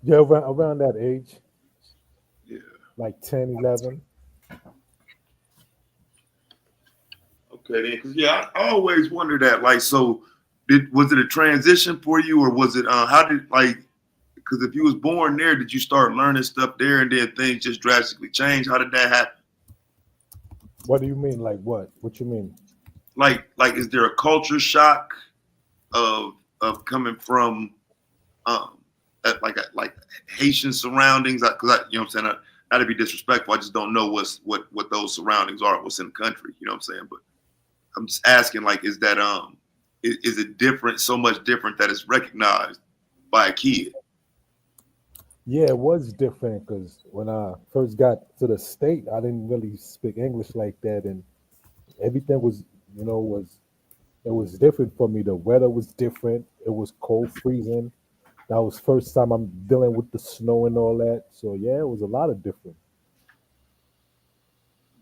Yeah, around that age. Yeah. Like 10, 11. Okay, then, because yeah, I always wonder that. Like, so was it a transition for you, or was it how did because if you was born there, did you start learning stuff there, and then things just drastically changed? How did that happen? What do you mean? Like what? What you mean? Like, is there a culture shock of coming from like Haitian surroundings? Because you know what I'm saying. Not to be disrespectful, I just don't know what those surroundings are, what's in the country. You know what I'm saying? But I'm just asking, like, is that is it different, so much different that it's recognized by a kid? Yeah, it was different because when I first got to the state, I didn't really speak English like that, and everything was, it was different for me. The weather was different. It was cold, freezing. That was first time I'm dealing with the snow and all that. So yeah, it was a lot of different.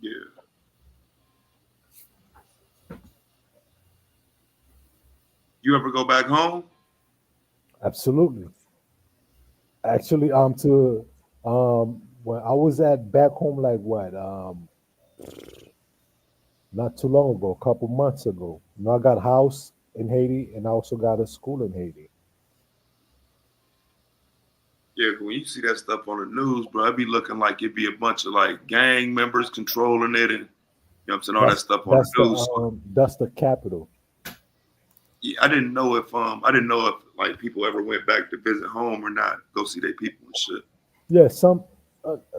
Yeah. You ever go back home? Absolutely. Actually, to when I was at back home, like what, not too long ago, a couple months ago. You know, I got a house in Haiti, and I also got a school in Haiti. Yeah, 'cause when you see that stuff on the news, bro, it'd be looking like it'd be a bunch of like gang members controlling it, and you know what I'm saying, all that stuff on the news. That's the capital. Yeah, I didn't know if like people ever went back to visit home or not, go see their people and shit. Yeah,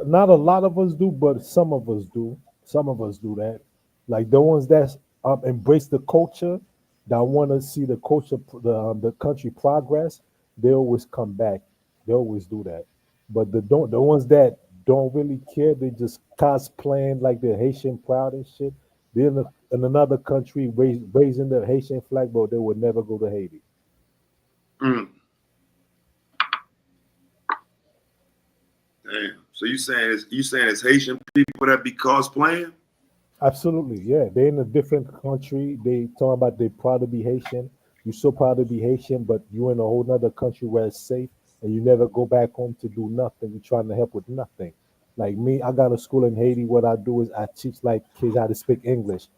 not a lot of us do, but some of us do. Some of us do that. Like the ones that embrace the culture, that want to see the culture, the country progress. They always come back. They always do that. But the ones that don't really care, they just cosplaying like they're Haitian proud and shit. They're in another country raising the Haitian flag, but they would never go to Haiti. Mm. Damn. So you saying it's Haitian people that be cosplaying? Absolutely, yeah. They're in a different country. They talking about they proud to be Haitian. You're so proud to be Haitian, but you're in a whole nother country where it's safe, and you never go back home to do nothing. You're trying to help with nothing. Like me, I got a school in Haiti. What I do is I teach like kids how to speak English,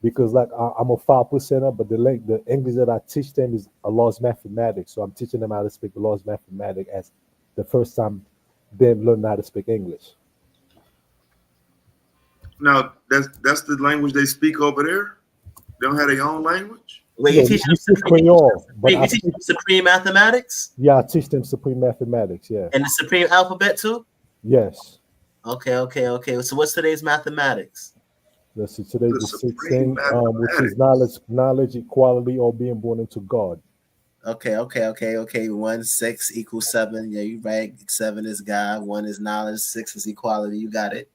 because like I'm a 5%er, but the English that I teach them is a lost mathematics. So I'm teaching them how to speak lost mathematics as the first time them learn how to speak English. Now that's the language they speak over there. They don't have their own language. Wait, Yeah, you teach we them speak Creole, but you teach them supreme mathematics yeah, I teach them supreme mathematics. Yeah. and the supreme alphabet too? Yes. Okay. So what's today's mathematics? Let's see. Today's The the sixth supreme thing, which is mathematics. knowledge, equality, or being born into God. Okay. 1 6 equals 7. Yeah, you right. 7 is God, 1 is knowledge, 6 is equality. You got it.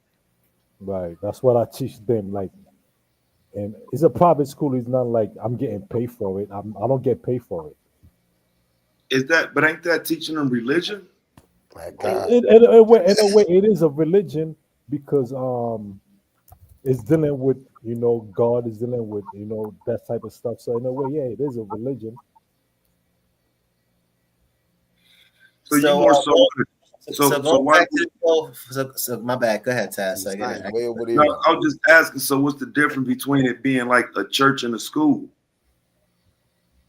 Right. That's what I teach them. Like, and it's a private school. It's not like I'm getting paid for it. I don't get paid for it. But ain't that teaching them religion? My God. In a way, it is a religion because it's dealing with God is dealing with that type of stuff. So in a way, yeah, it is a religion. So you more so. So So going why? back to so my bad. Go ahead, Taz. So Way over there. No, I was just asking. So what's the difference between it being like a church and a school?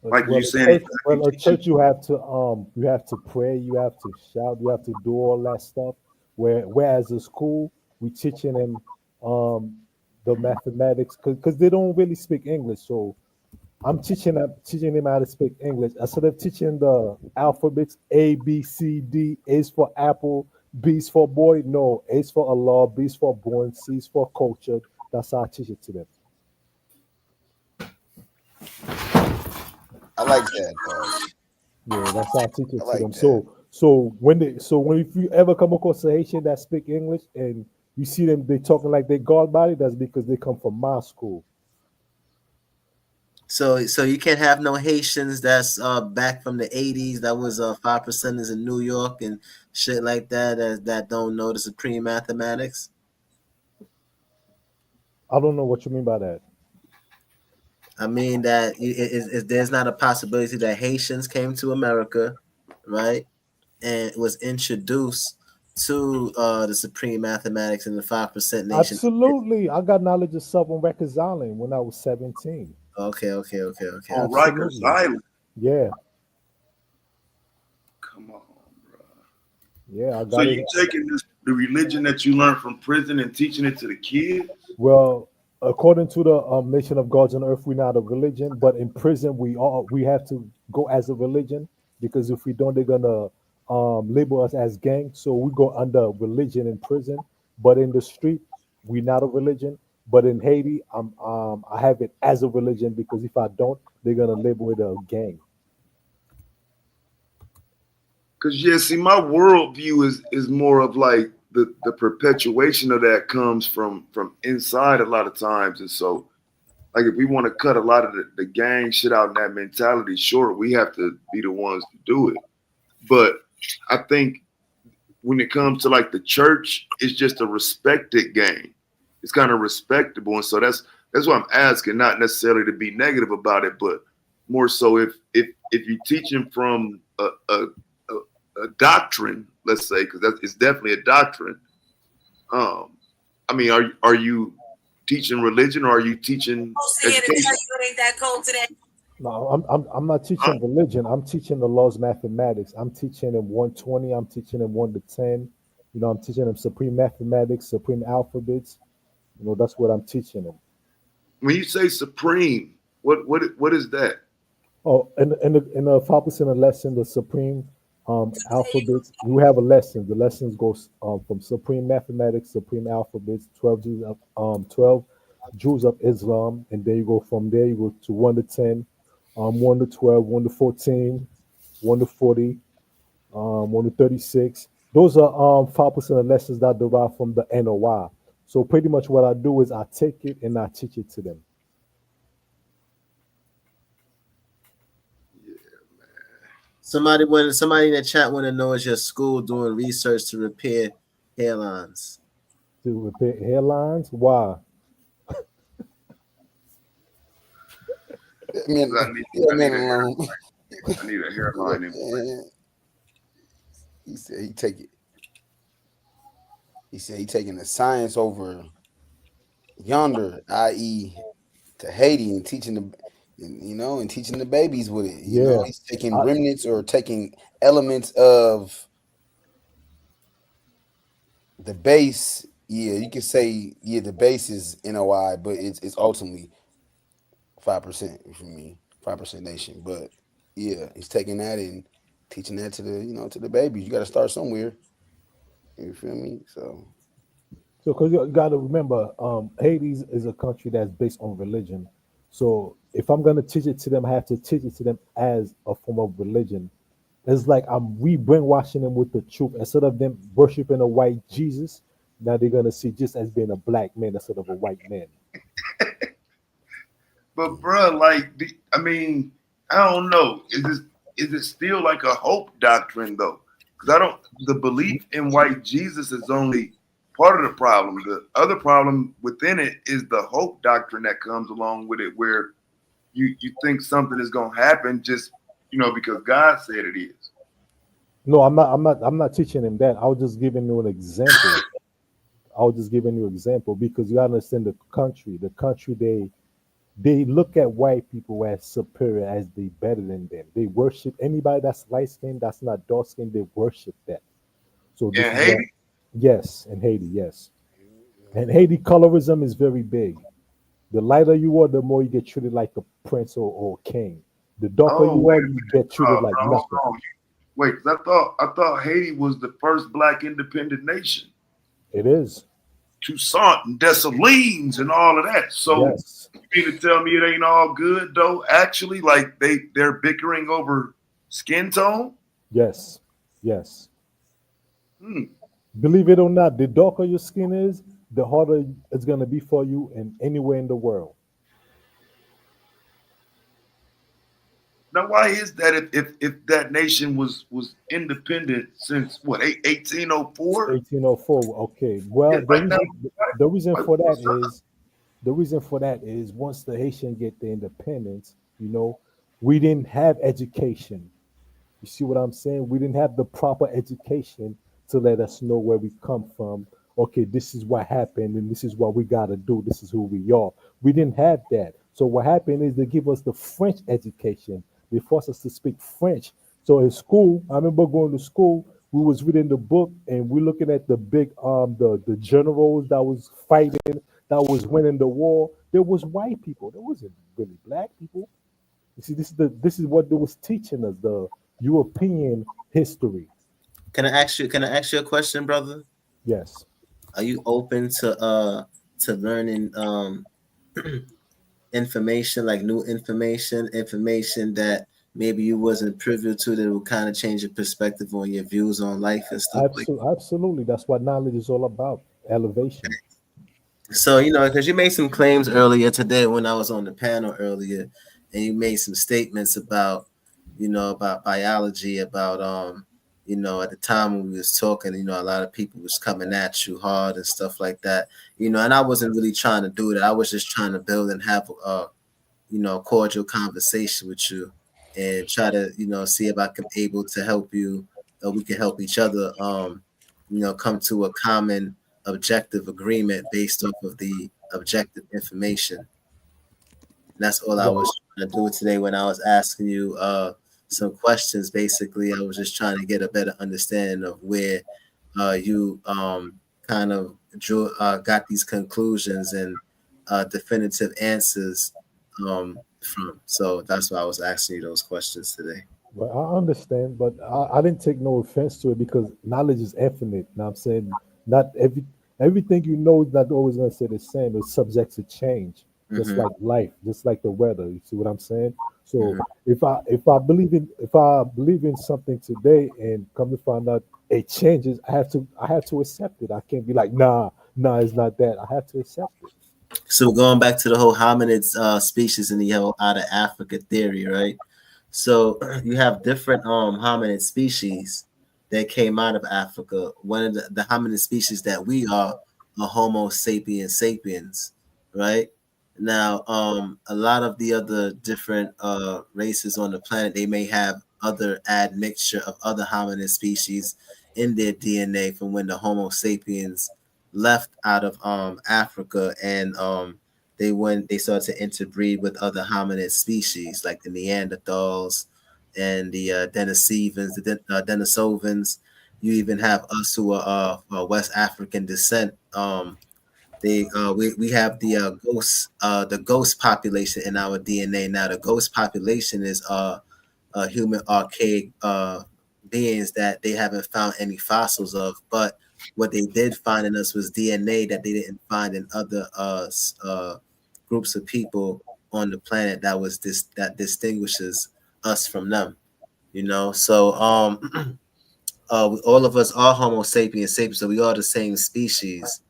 Like Well, you saying, a church you have to pray, you have to shout, you have to do all that stuff. Whereas a school, we teaching them the mathematics because they don't really speak English. So I'm teaching them how to speak English instead of teaching the alphabets A B C D. A is for apple, B is for boy. No, A is for Allah, B is for born, C is for culture. That's how I teach it to them. I like that, bro. Yeah, that's how I teach it I to like them. that. So when if you ever come across a Haitian that speak English and you see them they talking like they God body, that's because they come from my school. So you can't have no Haitians that's back from the 80s that was 5%ers in New York and shit like that don't know the supreme mathematics. I don't know what you mean by that. I mean that there's not a possibility that Haitians came to America, right, and was introduced to the supreme mathematics in the 5% nation. Absolutely. I got knowledge of self on Rikers Island when I was 17. Okay. on Rikers Island? Yeah. Come on, bro. Yeah, I got So it. you taking the religion that you learned from prison and teaching it to the kids? Well, according to the Nation of Gods on Earth, we're not a religion, but in prison we have to go as a religion because if we don't, they're gonna label us as gang. So we go under religion in prison, but in the street, we're not a religion. But in Haiti, I have it as a religion because if I don't, they're gonna label it a gang. Because yeah, see, my worldview is more of like the perpetuation of that comes from inside a lot of times. And so like if we want to cut a lot of the gang shit out in that mentality short, we have to be the ones to do it. But I think when it comes to like the church, it's just a respected game. It's kind of respectable, and so that's why I'm asking, not necessarily to be negative about it, but more so if you're teaching from a doctrine, let's say, because it's definitely a doctrine. I mean, are you teaching religion or are you teaching education? No, I'm not teaching religion. I'm teaching the laws of mathematics. I'm teaching them 120. I'm teaching them 1 to 10. You know, I'm teaching them supreme mathematics, supreme alphabets. You know, that's what I'm teaching them. When you say supreme, what is that? Oh, in the 5% lesson, the supreme alphabets. We have a lesson. The lessons goes from supreme mathematics, supreme alphabets, 12 jewels of Islam, and then you go from there. You go to 1 to 10, 1 to 12, 1 to 14, 1 to 40, 1 to 36. Those are 5% lessons that derive from the NOI. So pretty much what I do is I take it and I teach it to them. Somebody in the chat want to know, is your school doing research to repair hairlines? To repair hairlines? Why? I need a hairline implant. He said he take it. He said he taking the science over yonder, i.e., to Haiti, and teaching and teaching the babies with it. You know, he's taking remnants or taking elements of the base. Yeah, you can say the base is NOI, but it's ultimately 5%. You feel me? 5% nation. But yeah, he's taking that and teaching that to the babies. You got to start somewhere. You feel me? So because you got to remember, Haiti is a country that's based on religion. So if I'm gonna teach it to them, I have to teach it to them as a form of religion. It's like we brainwashing them with the truth. Instead of them worshiping a white Jesus, now they're gonna see just as being a black man instead of a white man. But bro, like, I mean, I don't know. Is it still like a hope doctrine though? Because the belief in white Jesus is only part of the problem. The other problem within it is the hope doctrine that comes along with it, where you think something is gonna happen just because God said it is. No, I'm not teaching him that. I was just giving you an example. Because you gotta understand the country. The country they look at white people as superior, as they better than them. They worship anybody that's light skinned, that's not dark skinned. They worship that. So this in Haiti? Yes, in Haiti, yes. And Haiti colorism is very big. The lighter you are, the more you get treated like a prince or king. The darker you are, you get treated like nothing. Wait, because I thought Haiti was the first black independent nation. It is. Toussaint and Dessalines and all of that. So yes. You mean to tell me it ain't all good though? Actually, like they're bickering over skin tone? Yes. Believe it or not, the darker your skin is, the harder it's gonna be for you in anywhere in the world. Now, why is that? If that nation was independent since what, 1804? 1804. Okay. Well, the reason for that is once the Haitian get the independence, we didn't have education. You see what I'm saying? We didn't have the proper education to let us know where we come from. Okay, this is what happened, and this is what we got to do. This is who we are. We didn't have that. So what happened is they give us the French education. They forced us to speak French. So in school, I remember going to school, we was reading the book, and we're looking at the big, the generals that was fighting, that was winning the war. There was white people. There wasn't really black people. You see, this is what they was teaching us, the European history. Can I ask you a question, brother? Yes. Are you open to learning information, like new information that maybe you wasn't privy to, that will kind of change your perspective on your views on life and stuff? Absolutely. That's what knowledge is all about. Elevation. So, because you made some claims earlier today when I was on the panel earlier, and you made some statements about, about biology, about you know, at the time when we was talking, you know, a lot of people was coming at you hard and stuff like that, you know, and I wasn't really trying to do that. I was just trying to build and have a, you know, cordial conversation with you and try to, you know, see if I can able to help you or we can help each other, you know, come to a common objective agreement based off of the objective information. And that's all I was trying to do today when I was asking you some questions. Basically, I was just trying to get a better understanding of where you kind of drew got these conclusions and definitive answers from. So that's why I was asking you those questions today. Well, I understand, but I didn't take no offense to it because knowledge is infinite. Now I'm saying not everything you know is not always going to stay the same. It's subject to change, just Mhm. like life, just like the weather. You see what I'm saying? So if I believe in something today and come to find out it changes, I have to accept it. I can't be like nah, it's not that. I have to accept it. So going back to the whole hominids species in the whole out of Africa theory, right? So you have different hominid species that came out of Africa. One of the hominid species that we are Homo sapiens sapiens, right? Now, a lot of the other different races on the planet, they may have other admixture of other hominid species in their DNA from when the Homo sapiens left out of Africa and they started to interbreed with other hominid species like the Neanderthals and the Denisovans, Denisovans. You even have us who are West African descent. We have the ghost population in our DNA. Now the ghost population is human archaic beings that they haven't found any fossils of, but what they did find in us was DNA that they didn't find in other groups of people on the planet that distinguishes us from them. You know, so all of us are Homo sapiens sapiens, so we are the same species,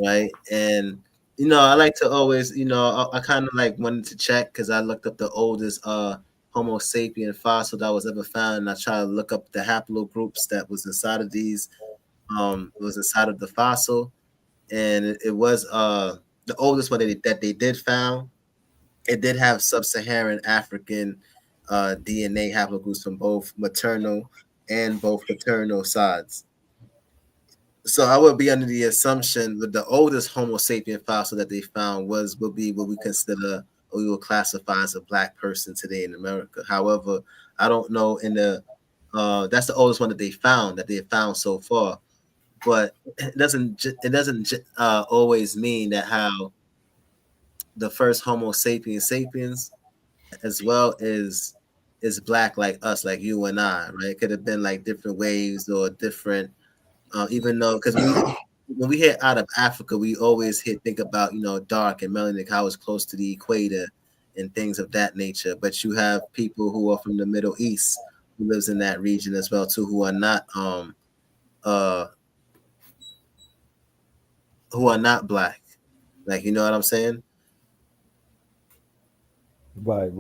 right? And you know, I like to always, you know, I kind of like wanted to check because I looked up the oldest Homo sapien fossil that was ever found, and I tried to look up the haplogroups that was inside of these, was inside of the fossil, and it was the oldest one that they did found. It did have sub-Saharan African DNA haplogroups from both maternal and both paternal sides. So I would be under the assumption that the oldest Homo sapien fossil that they found would be what we consider or we will classify as a black person today in America. However, I don't know in the that's the oldest one that they found so far. But it doesn't always mean that how the first Homo sapiens sapiens as well is black like us, like you and I, right? It could have been like different waves or different even though because when we hear out of Africa, we always think about dark and melanated, how it's close to the equator and things of that nature. But you have people who are from the Middle East who lives in that region as well too, uh who are not black. Like you know what I'm saying? Right.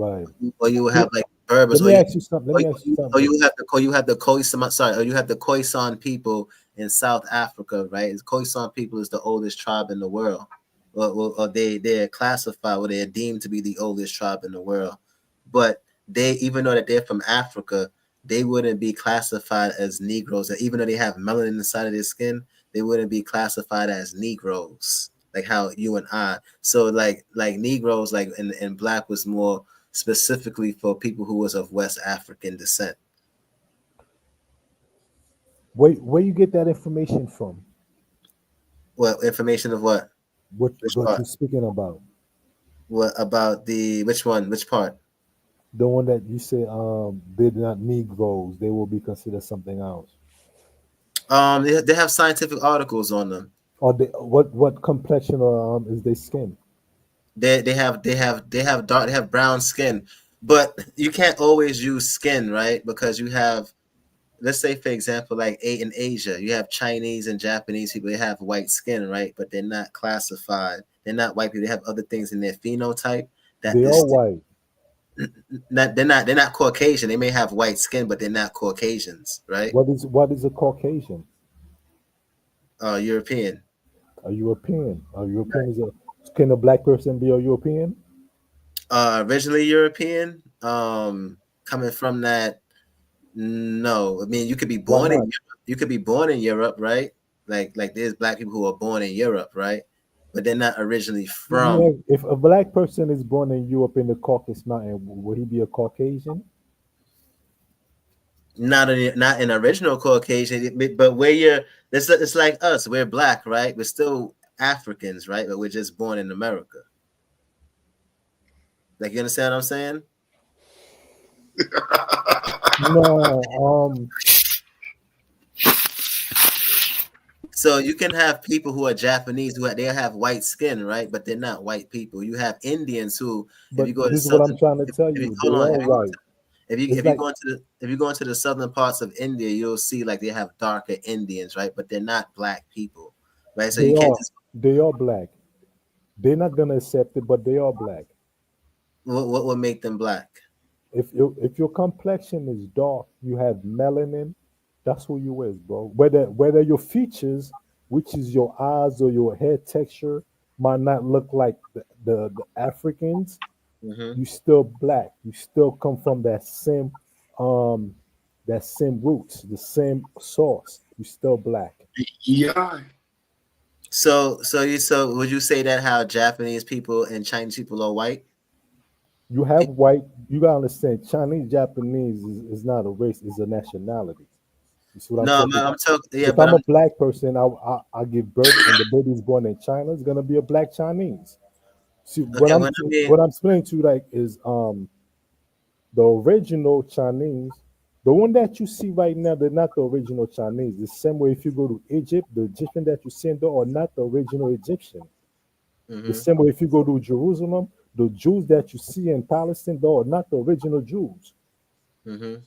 Or you will Let have like Berbers, let me ask you something. Let or me ask you or something. you have the Khoisan. Sorry, or you have the Khoisan people in South Africa, right? The Khoisan people is the oldest tribe in the world, or they're classified, or they're deemed to be the oldest tribe in the world. But they, even though that they're from Africa, they wouldn't be classified as Negroes. And even though they have melanin inside of their skin, they wouldn't be classified as Negroes, like how you and I. So like Negroes, like and black was more specifically for people who was of West African descent. Where you get that information from? What information of what? What Which what part? you're speaking about? What about which one? Which part? The one that you say they're not Negroes, they will be considered something else. They have scientific articles on them. Or what complexion is their skin? They have brown skin, but you can't always use skin, right? Because you have, let's say for example, like in Asia, you have Chinese and Japanese people. They have white skin, right? But they're not classified. They're not white people. They have other things in their phenotype that They are distinct. white. they're not Caucasian. They may have white skin, but they're not Caucasians, right? What is a Caucasian? European. A European. A European is a. Can a black person be a European? Originally European. Coming from that. No, I mean you could be born in Europe. You could be born in Europe, right? Like there's black people who are born in Europe, right? But they're not originally from. Yeah, if a black person is born in Europe in the Caucasus Mountain, would he be a Caucasian? Not an original Caucasian, but where you're, it's like us. We're black, right? We're still Africans, right? But we're just born in America. Like, you understand what I'm saying? No. So you can have people who are Japanese they have white skin, right? But they're not white people. You have Indians who, But this is what I'm trying to tell you. They're all white. If you go into the southern parts of India, you'll see like they have darker Indians, right? But they're not black people, right? So they are black. They're not gonna accept it, but they are black. What would make them black? If your complexion is dark, you have melanin. That's who you is, bro. Whether your features, which is your eyes or your hair texture, might not look like the Africans. Mm-hmm. You still black. You still come from that same roots, the same source. You still black. DEI. So would you say that how Japanese people and Chinese people are white? You have white. You gotta understand. Chinese, Japanese is not a race. It's a nationality. You see what I'm talking? I'm talking. Yeah, if I'm a black person, I give birth, and the baby's born in China, it's gonna be a black Chinese. See, what I'm explaining to you like is the original Chinese, the one that you see right now, they're not the original Chinese. The same way if you go to Egypt, the Egyptian that you see in there are not the original Egyptian. Mm-hmm. The same way if you go to Jerusalem, the Jews that you see in Palestine, they are not the original Jews. Mm-hmm.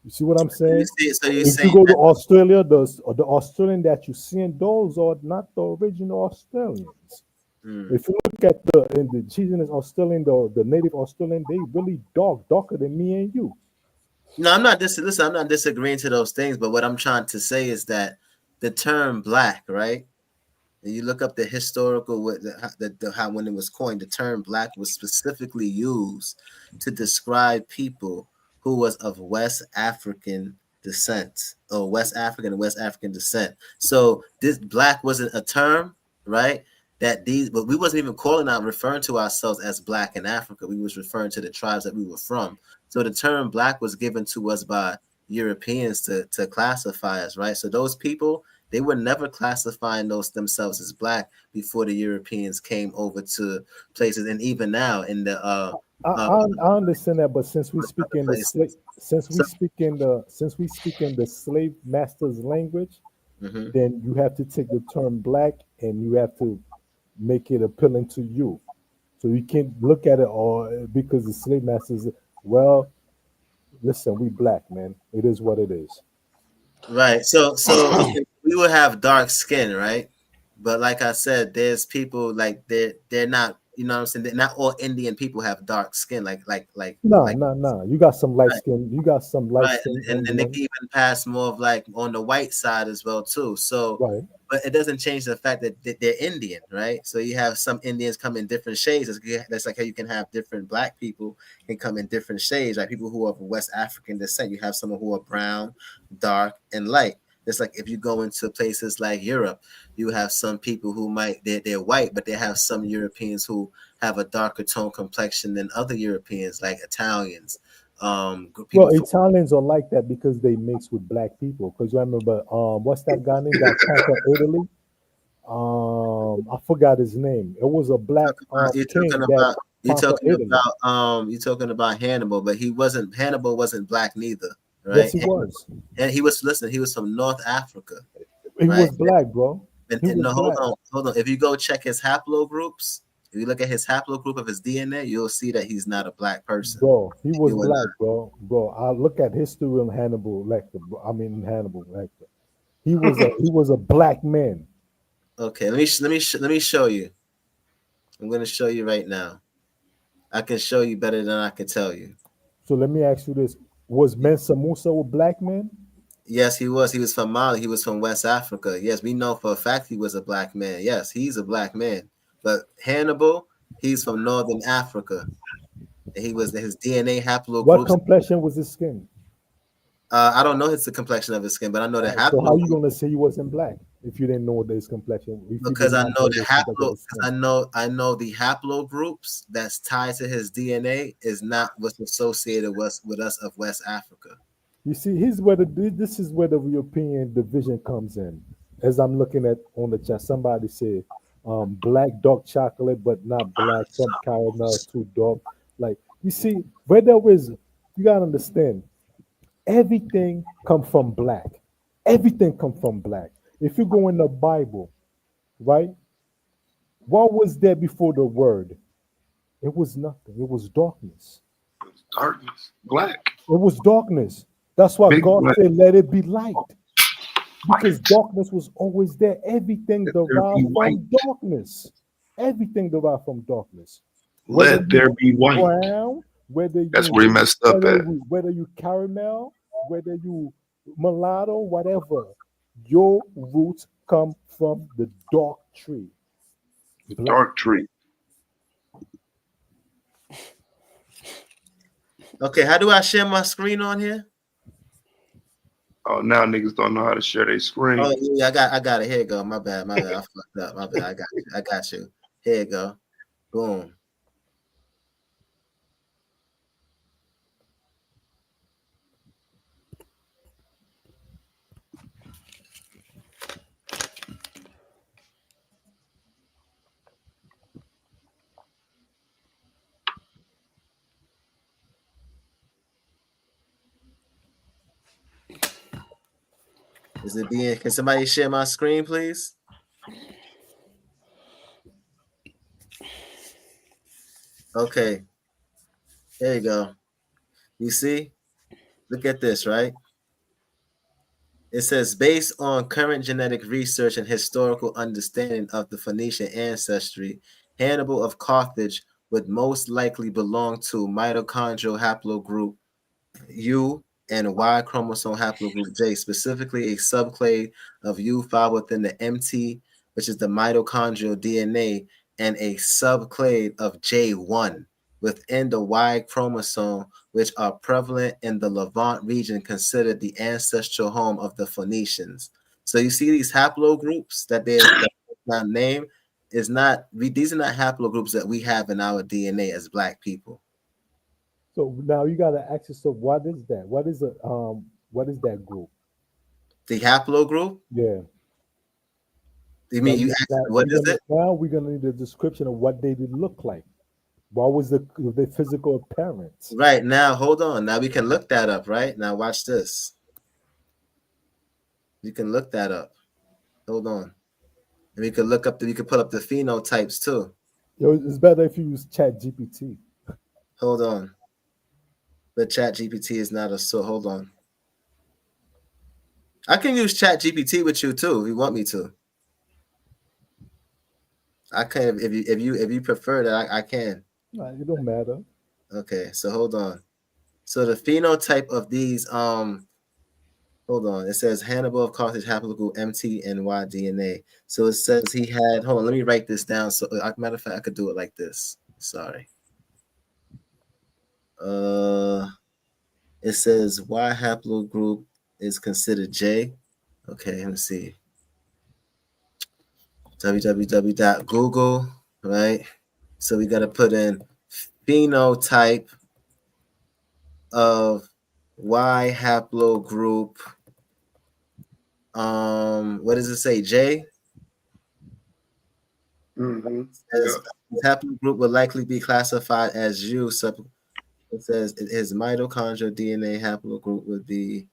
You see what I'm saying? If you go to Australia, the Australian that you see in those are not the original Australians. Mm. If you look at the indigenous Australian, the native Australian, they really darker than me and you. No, I'm not disagreeing to those things, but what I'm trying to say is that the term black, right? And you look up the historical how when it was coined, the term black was specifically used to describe people who was of West African descent or West African and West African descent. So this black wasn't a term, right? But we wasn't even referring to ourselves as black in Africa. We was referring to the tribes that we were from. So the term black was given to us by Europeans to classify us, right? So those people, they were never classifying themselves as black before the Europeans came over to places, and even now in the I understand that, but since we speak in the slave master's language, mm-hmm. then you have to take the term black and you have to make it appealing to you. So you can't look at it or because the slave masters. Well, listen, we black, man. It is what it is. Right. So okay, we will have dark skin, right? But like I said, there's people like they're not, you know what I'm saying? They're not all Indian people have dark skin. Like No. You got some light skin. You got some light right. skin. And they can even pass more of like on the white side as well too. So right. But it doesn't change the fact that they're Indian, right? So you have some Indians come in different shades. That's like how you can have different black people can come in different shades, like people who are of West African descent. You have someone who are brown, dark, and light. It's like if you go into places like Europe, you have some people who they're white, but they have some Europeans who have a darker tone complexion than other Europeans, like Italians. Italians are like that because they mix with black people. Because you remember, what's that guy named that conquered Italy? I forgot his name. It was a black You're talking about Hannibal, but Hannibal wasn't black neither, right? Yes, he was. And he was from North Africa. He was black, bro. Hold on. If you go check his haplogroups, if you look at his haplogroup of his DNA, you'll see that he's not a black person. Bro, he was black, bro. I look at history on Hannibal Lecter. Hannibal Lecter. He was a black man. Okay, let me show you. I'm going to show you right now. I can show you better than I can tell you. So let me ask you this: was Mansa Musa a black man? Yes, he was. He was from Mali. He was from West Africa. Yes, we know for a fact he was a black man. Yes, he's a black man. But Hannibal, he's from Northern Africa. And he was his DNA What haplogroups. complexion was his skin? I don't know the complexion of his skin, but I know the So how you haplogroup gonna say he wasn't black if you didn't know his complexion? If you because did I not know know the his complexion of haplo his because skin. I know the haplogroups that's tied to his DNA is not what's associated with us of West Africa. You see, this is where the European division comes in. As I'm looking at on the chat, somebody said black dark chocolate, but not black, some caramel too dark. Like you see, where there is, you gotta understand, everything come from black. Everything come from black. If you go in the Bible, right? What was there before the word? It was nothing. It was darkness. Darkness. Black. It was darkness. That's why Big God black. said, "Let it be light." Because darkness was always there. Everything Let there derived be white. from darkness. Everything derived from darkness. Whether Let you there be white. brown, whether That's where he messed up at. whether you caramel, whether you mulatto, whatever, your roots come from the dark tree. The Black. dark tree. Okay, how do I share my screen on here? Oh, now niggas don't know how to share their screen. Oh yeah, I got it. Here you go. My bad. I fucked up. My bad. I got you. Here you go. Boom. Is it being? Can somebody share my screen, please? Okay. There you go. You see? Look at this, right? It says, based on current genetic research and historical understanding of the Phoenician ancestry, Hannibal of Carthage would most likely belong to mitochondrial haplogroup U and Y chromosome haplogroup J, specifically a subclade of U5 within the MT, which is the mitochondrial DNA, and a subclade of J1 within the Y chromosome, which are prevalent in the Levant region, considered the ancestral home of the Phoenicians. So you see these haplogroups that they're not named is not these are not haplogroups that we have in our DNA as Black people. So now you got to ask yourself, what is that? What is that group? The haplogroup? Yeah. You mean you asked what is it? Now we're gonna need a description of what they did look like. What was the physical appearance? Right now, hold on. Now we can look that up. Right now, watch this. You can look that up. Hold on, and we can look up. We can pull up the phenotypes too. Yo, it's better if you use Chat GPT. Hold on, but Chat GPT is not a so. Hold on. I can use Chat GPT with you too if you want me to. I can if you prefer that I can. No, it don't matter. Okay, so hold on. So the phenotype of these hold on, it says Hannibal of Carthage haplogroup MT and Y DNA. So it says he had. Hold on, let me write this down. So matter of fact, I could do it like this. Sorry. It says Y haplogroup is considered J. Okay, let me see. www.google, right? So we got to put in phenotype of Y haplogroup. What does it say? J? Mm-hmm. Says haplogroup will likely be classified as U. It says his mitochondrial DNA haplogroup would be.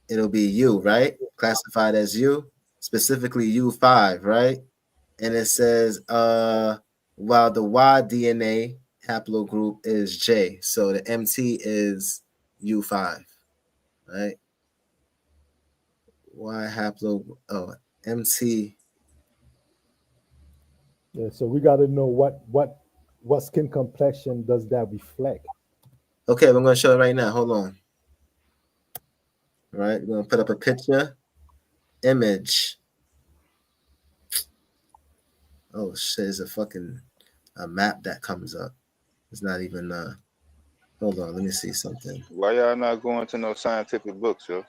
It'll be U, right? Classified as U, specifically U5, right? And it says while the Y DNA haplogroup is J, so the MT is U5, right? Y MT. Yeah, so we got to know what what skin complexion does that reflect? Okay, we're gonna show it right now. Hold on. All right, we're gonna put up a picture, image. Oh shit! It's a map that comes up. It's not even. Hold on. Let me see something. Why y'all not going to no scientific books, yo?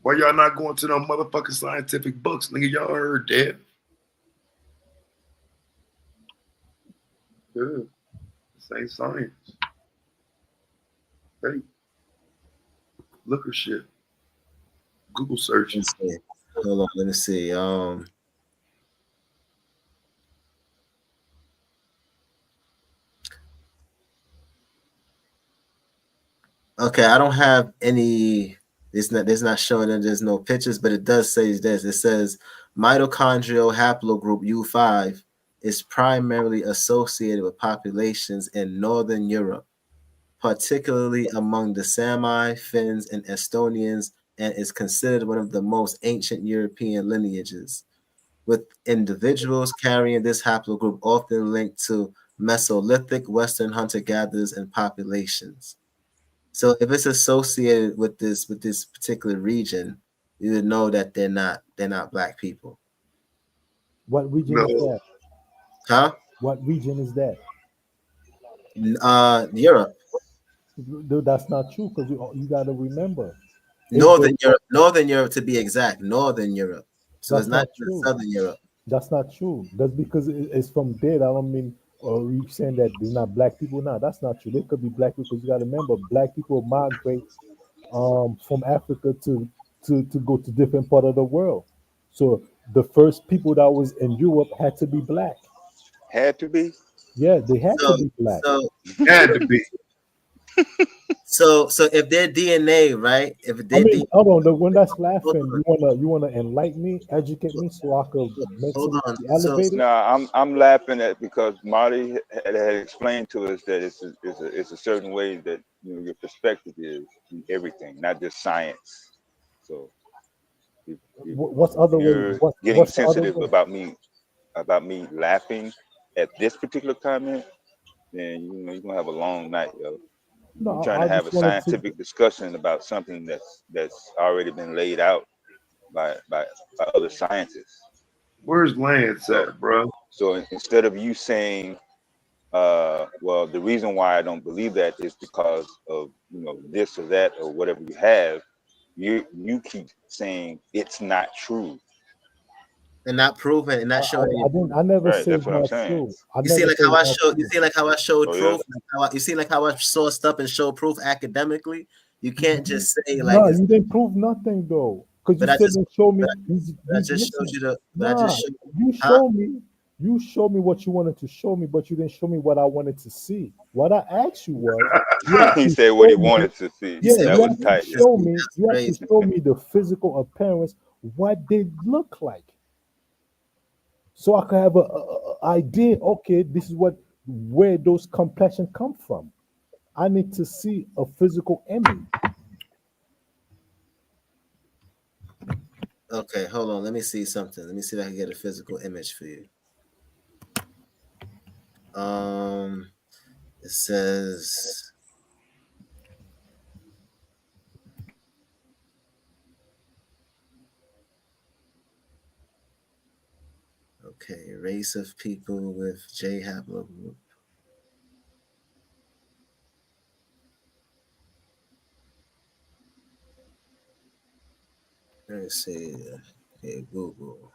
Why y'all not going to no motherfucking scientific books, nigga? Y'all heard that? Yeah, this ain't science. Hey, look at shit. Google search. Hold on. Let me see. Okay, I don't have any. It's not showing that there's no pictures, but it does say this. It says mitochondrial haplogroup U5 is primarily associated with populations in Northern Europe, particularly among the Sami, Finns, and Estonians, and is considered one of the most ancient European lineages, with individuals carrying this haplogroup often linked to Mesolithic Western hunter-gatherers and populations. So if it's associated with this particular region, you would know that they're not black people. What region is that? Huh? What region is that? Europe. Dude, that's not true because you got to remember. Northern Europe to be exact. Northern Europe. So it's That's not not even true. Southern Europe. That's not true. Just because it's from there, I don't mean you saying that there's not black people. No, that's not true. There could be black people. You got to remember, black people migrate from Africa to go to different part of the world. So the first people that was in Europe had to be black. Had to be. Yeah, they had to be black. Had to be. So if their DNA, right? If I their mean, DNA, hold on. The one that's laughing, you wanna enlighten me, educate me, so I could mentally be elevated. No, I'm laughing at because Marty had explained to us that it's a certain way that your perspective is in everything, not just science. So What's other way? you're getting What's the other sensitive way? about me laughing at this particular comment, then you're gonna have a long night, yo. You're No, trying I to have just a wanted to. scientific discussion about something that's already been laid out by other scientists. Where's Lance at, bro? So instead of you saying, well, the reason why I don't believe that is because of this or that or whatever you have, you keep saying it's not true. and not proven and not showing I didn't. I never Right, said that's it's what I'm not saying. true. I You see never like said how it's I not showed. You true. see like how I showed Oh, proof. yeah? You see like how I sourced up and showed proof academically. You can't just say like No, it's. you didn't prove nothing though, because you But I still just. didn't show me. But I just showed Listen, you the. But I nah, just showed. you Huh? show me. You show me what you wanted to show me, but you didn't show me what I wanted to see. What I asked you was, you have He to said what he show me. wanted to see. You Yeah, said That you what? was have to tight. show me. That's You have to crazy. show me the physical appearance, what they look like, so I could have a idea. Okay, this is where those complexion come from. I need to see a physical image. Okay, hold on. Let me see something. Let me see if I can get a physical image for you. It says. Okay, race of people with J haplogroup. Let me see. Okay, Google.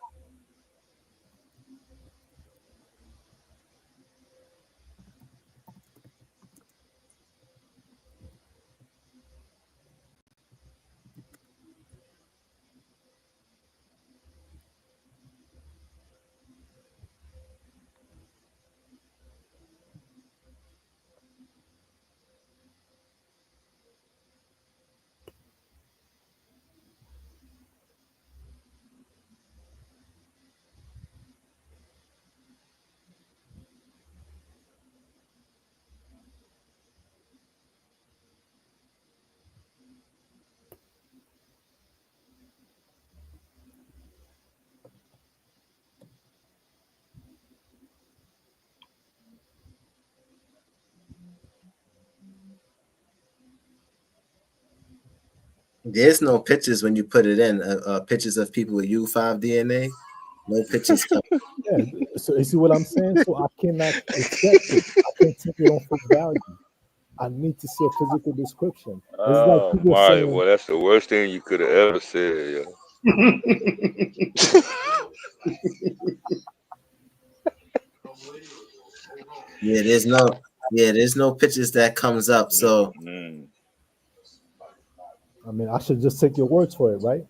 There's no pictures when you put it in. Pictures of people with U5 DNA. No pictures come. Yeah. So you see what I'm saying? So I cannot accept it. I can't take it on for value. I need to see a physical description. It's like Oh people my, saying, well, that's the worst thing you could have ever said, yo. Yeah, there's no pictures that comes up. So I mean, I should just take your words for it, right?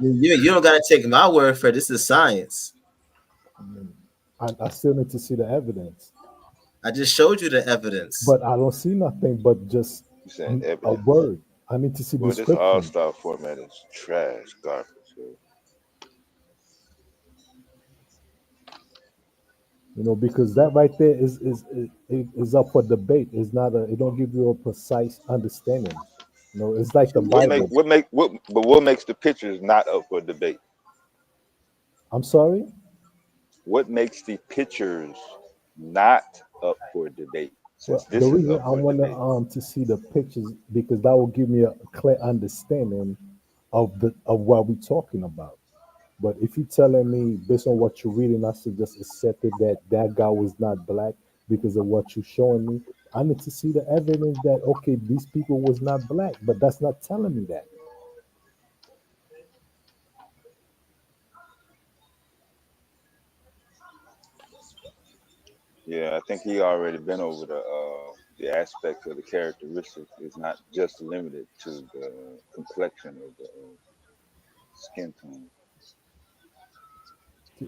you don't gotta take my word for it. This is science. I mean, I still need to see the evidence. I just showed you the evidence. But I don't see nothing but just a word. I need to see Well, this description. all-star format is trash, garbage. Yo. You know, because that right there is up for debate. It's not a. It don't give you a precise understanding. You know, it's like the Bible. What makes the pictures not up for debate? I'm sorry. What makes the pictures not up for debate? Well, Since the this is reason up I for want debate. to see the pictures because that will give me a clear understanding of what we're talking about. But if you're telling me based on what you're reading, I should just accept it that that guy was not black because of what you're showing me. I need to see the evidence that okay, these people was not black, but that's not telling me that. Yeah, I think he already been over the aspects of the characteristics. It's not just limited to the complexion of the skin tone.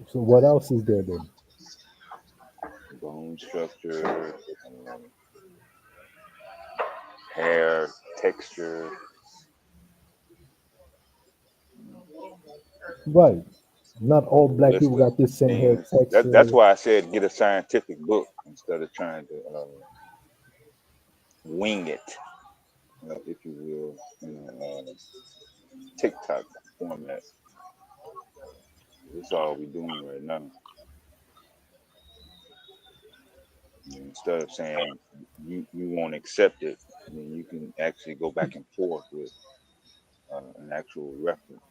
So what else is there then? Bone structure, hair texture. Right. Not all black List people of got this same hair things. That's texture. why I said get a scientific book instead of trying to wing it, if you will, in a TikTok format. That's all we're doing right now. Instead of saying you won't accept it, then you can actually go back and forth with an actual reference.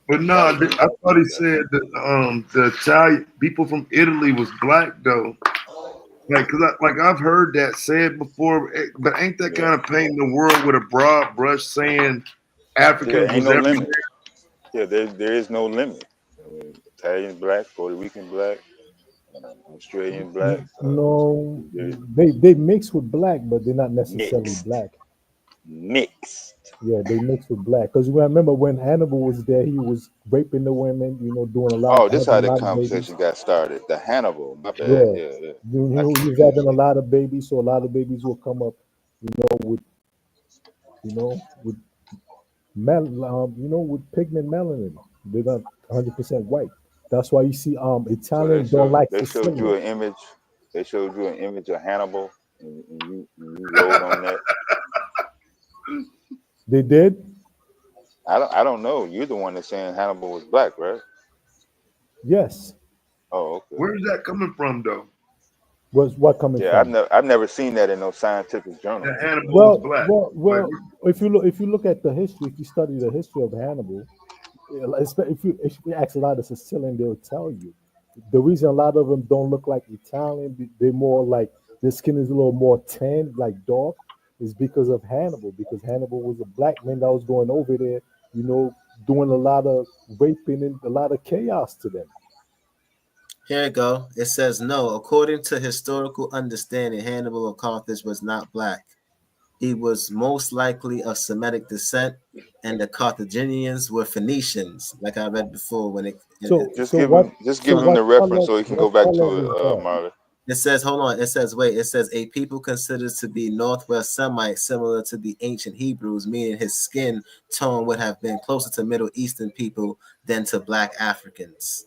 But no, I thought he said that the Italian people from Italy was black though. Like, like I've heard that said before, but ain't that kind of painting the world with a broad brush, saying Africans Ain't was no everywhere? limit. Yeah, there is no limit. Italian black, Puerto Rican black, Australian black. No, There's they mix with black, but they're not necessarily mixed. black. Mixed. Yeah, they mix with black. Because you remember when Hannibal was there, he was raping the women, you know, doing a lot, Oh, this having how a the lot of babies. conversation got started. The Hannibal. My bad. Yeah, Yeah. you I know, he was confused having a it. lot of babies, so a lot of babies will come up, with with pigment melanin. They're not 100% white. That's why you see So they Italians don't showed like they showed you Sicilian. an image. They showed you an image of Hannibal, and you rode on that. They did? I don't know. You're the one that's saying Hannibal was black, right? Yes. Oh, okay. Where's that coming from though? Was what coming Yeah, from? I've never seen that in no scientific journal. That Hannibal was Well, black. well, Like, well. If you look at the history, if you study the history of Hannibal, if you ask a lot of Sicilian, they'll tell you the reason a lot of them don't look like Italian. They're more like their skin is a little more tan, like dark, is because of Hannibal. Because Hannibal was a black man that was going over there, doing a lot of raping and a lot of chaos to them. Here it go. It says no. According to historical understanding, Hannibal of Carthage was not black. He was most likely of Semitic descent, and the Carthaginians were Phoenicians, like I read before. Just give him the reference so he can go what back color to it, was that? Marley. It says, hold on. It says, wait. It says a people considered to be Northwest Semite, similar to the ancient Hebrews, meaning his skin tone would have been closer to Middle Eastern people than to Black Africans.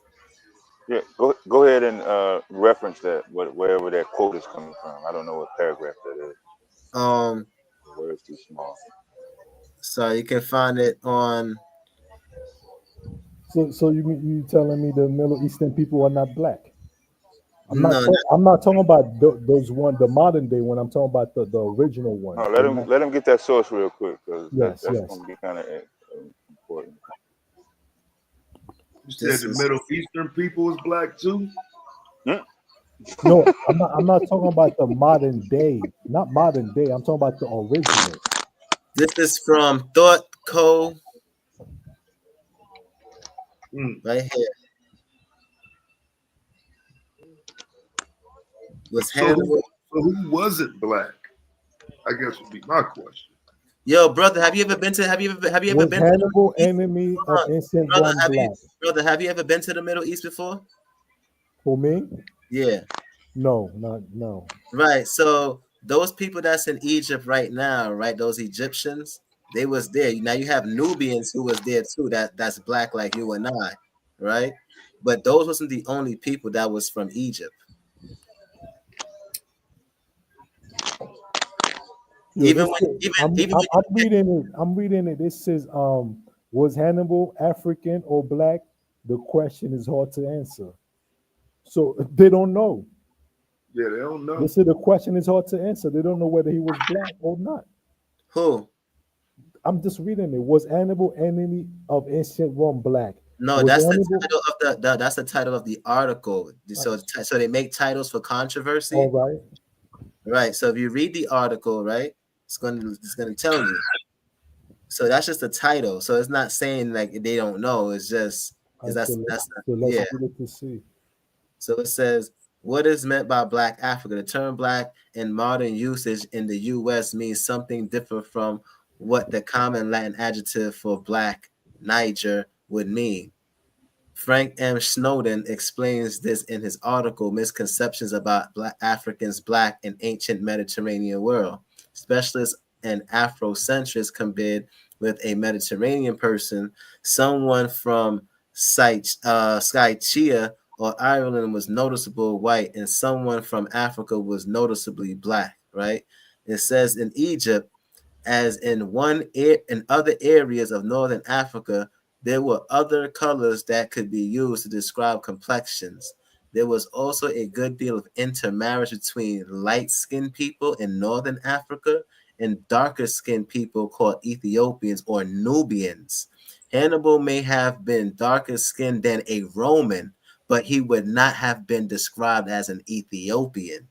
Yeah, go ahead and reference that wherever that quote is coming from. I don't know what paragraph that is. The word's too small. So you can find it on. So you telling me the Middle Eastern people are not black? I'm not talking about those one, the modern day one. I'm talking about the original one. No, let him get that source real quick because Yes, that's yes. going to be kind of important. You said the Middle Eastern people is black too? No, I'm not talking about the modern day. Not modern day. I'm talking about the original. This is from Thought Co. Right here. Was Hannibal? So who wasn't black? I guess would be my question. Yo, brother, have you ever been to? Have you ever Was been Hannibal to? enemy of innocent Brother, one black? have you ever been to the Middle East before? For me? Yeah. No. Right. So those people that's in Egypt right now, right? Those Egyptians, they was there. Now you have Nubians who was there too. That's black like you and I, right? But those wasn't the only people that was from Egypt. Yo, I'm reading it. I'm reading it. It says, was Hannibal African or black? The question is hard to answer. So they don't know. Yeah, they don't know. They said the question is hard to answer. They don't know whether he was black or not. Who? I'm just reading it. Was Hannibal enemy of ancient Rome black? No, Was that's Hannibal? the title of that's the title of the article. So they make titles for controversy. All right. Right. So if you read the article, right, it's gonna tell you. So that's just the title. So it's not saying like they don't know. It's just Let's yeah. get it to see. So it says, what is meant by Black Africa? The term black in modern usage in the U.S. means something different from what the common Latin adjective for black, Niger, would mean. Frank M. Snowden explains this in his article, Misconceptions About Black Africans Black in Ancient Mediterranean World. Specialists and Afrocentrists compared with a Mediterranean person, someone from Skytia or Ireland was noticeable white, and someone from Africa was noticeably black, right? It says in Egypt, as in other areas of northern Africa, there were other colors that could be used to describe complexions. There was also a good deal of intermarriage between light-skinned people in northern Africa and darker-skinned people called Ethiopians or Nubians. Hannibal may have been darker skinned than a Roman, but he would not have been described as an Ethiopian.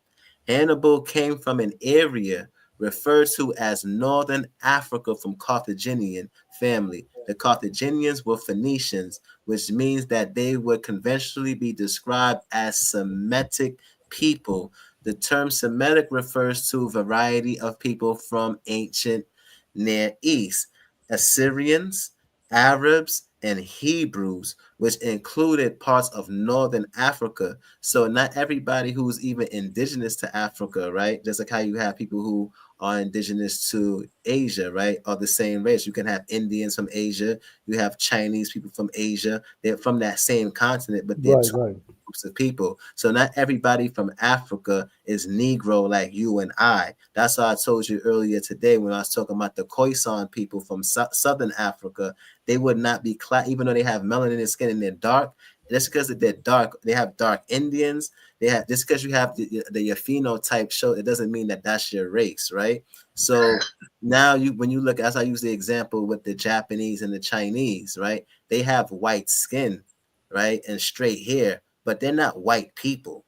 Hannibal came from an area referred to as Northern Africa from Carthaginian family. The Carthaginians were Phoenicians, which means that they would conventionally be described as Semitic people. The term Semitic refers to a variety of people from ancient Near East, Assyrians, Arabs, and Hebrews, which included parts of Northern Africa. So not everybody who's even indigenous to Africa, right? Just like how you have people who are indigenous to Asia, right, are the same race. You can have Indians from Asia, you have Chinese people from Asia. They're from that same continent, but they're right. Groups of people. So not everybody from Africa is Negro like you and I. That's why I told you earlier today when I was talking about the Khoisan people from Southern Africa. They would not be even though they have melanin in their skin and they're dark. Just because they're dark, they have dark Indians. They have just because you have your phenotype show, it doesn't mean that that's your race, right? So now when you look, as I use the example with the Japanese and the Chinese, right? They have white skin, right, and straight hair, but they're not white people.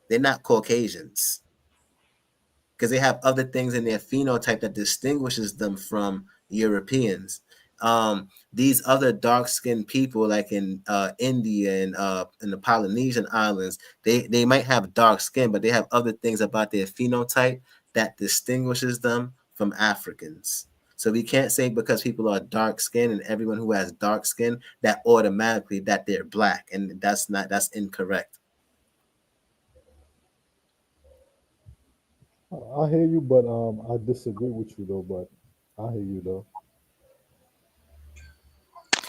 They're not Caucasians because they have other things in their phenotype that distinguishes them from Europeans. These other dark-skinned people, like in India and in the Polynesian islands, they might have dark skin, but they have other things about their phenotype that distinguishes them from Africans. So we can't say because people are dark skinned and everyone who has dark skin that automatically that they're black, and that's incorrect. I hear you, but I disagree with you though. But I hear you though.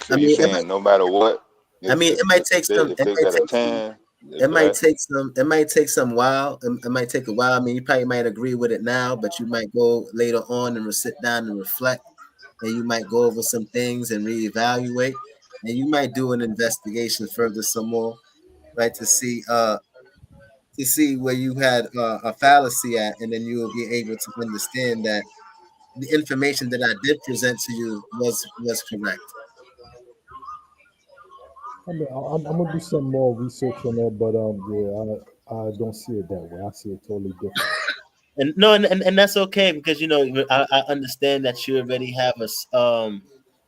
So you saying no matter what? It might take some. If they got a tan, It might take some. It might take some while. It might take a while. I mean, you probably might agree with it now, but you might go later on and sit down and reflect, and you might go over some things and reevaluate, and you might do an investigation further some more, right, to see to see where you had a fallacy at, and then you will be able to understand that the information that I did present to you was correct. I mean, I'm gonna do some more research on that, but yeah, I don't see it that way. I see it totally different. And no, and that's okay, because I understand that you already have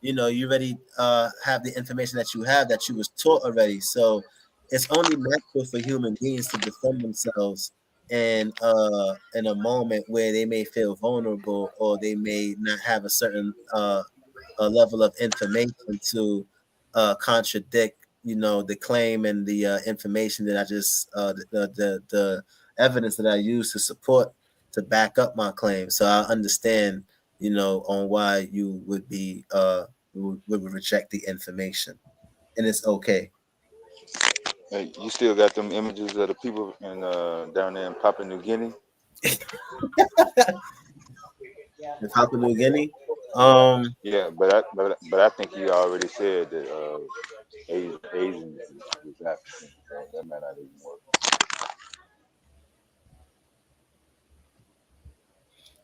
you already have the information that you was taught already. So it's only natural for human beings to defend themselves in a moment where they may feel vulnerable, or they may not have a certain a level of information to contradict the claim and the information that I just the evidence that I use to support, to back up my claim. So I understand on why you would be would reject the information, and it's okay. Hey, you still got them images of the people in down there in Papua New Guinea? In Papua New Guinea. Yeah, but I think you already said that Asian is African. So that might not even work.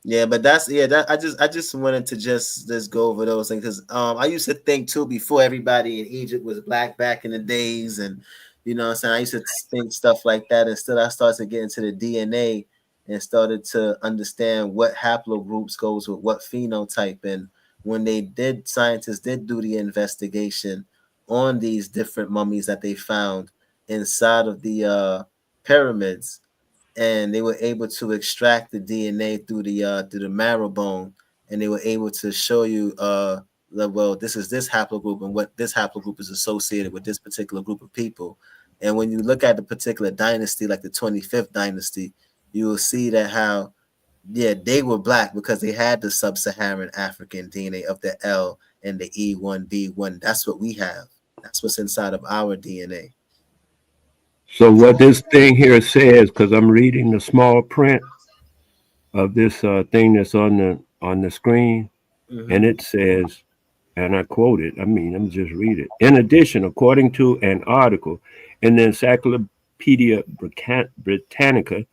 Yeah, but that I just wanted to just go over those things, because I used to think too, before everybody in Egypt was black back in the days, and what I'm saying, I used to think stuff like that. Instead, I started to get into the DNA and started to understand what haplogroups goes with what phenotype. And when scientists did do the investigation on these different mummies that they found inside of the pyramids, and they were able to extract the DNA through the marrow bone, and they were able to show you well, this is this haplogroup, and what this haplogroup is associated with this particular group of people. And when you look at the particular dynasty, like the 25th dynasty, you will see that how they were black, because they had the sub-Saharan African DNA of the L and the E1B1. That's what we have. That's what's inside of our DNA. So what this thing here says, because I'm reading the small print of this thing that's on the screen, and it says, and I quote it. I mean, I'm just read it. In addition, according to an article in the Encyclopedia Britannica,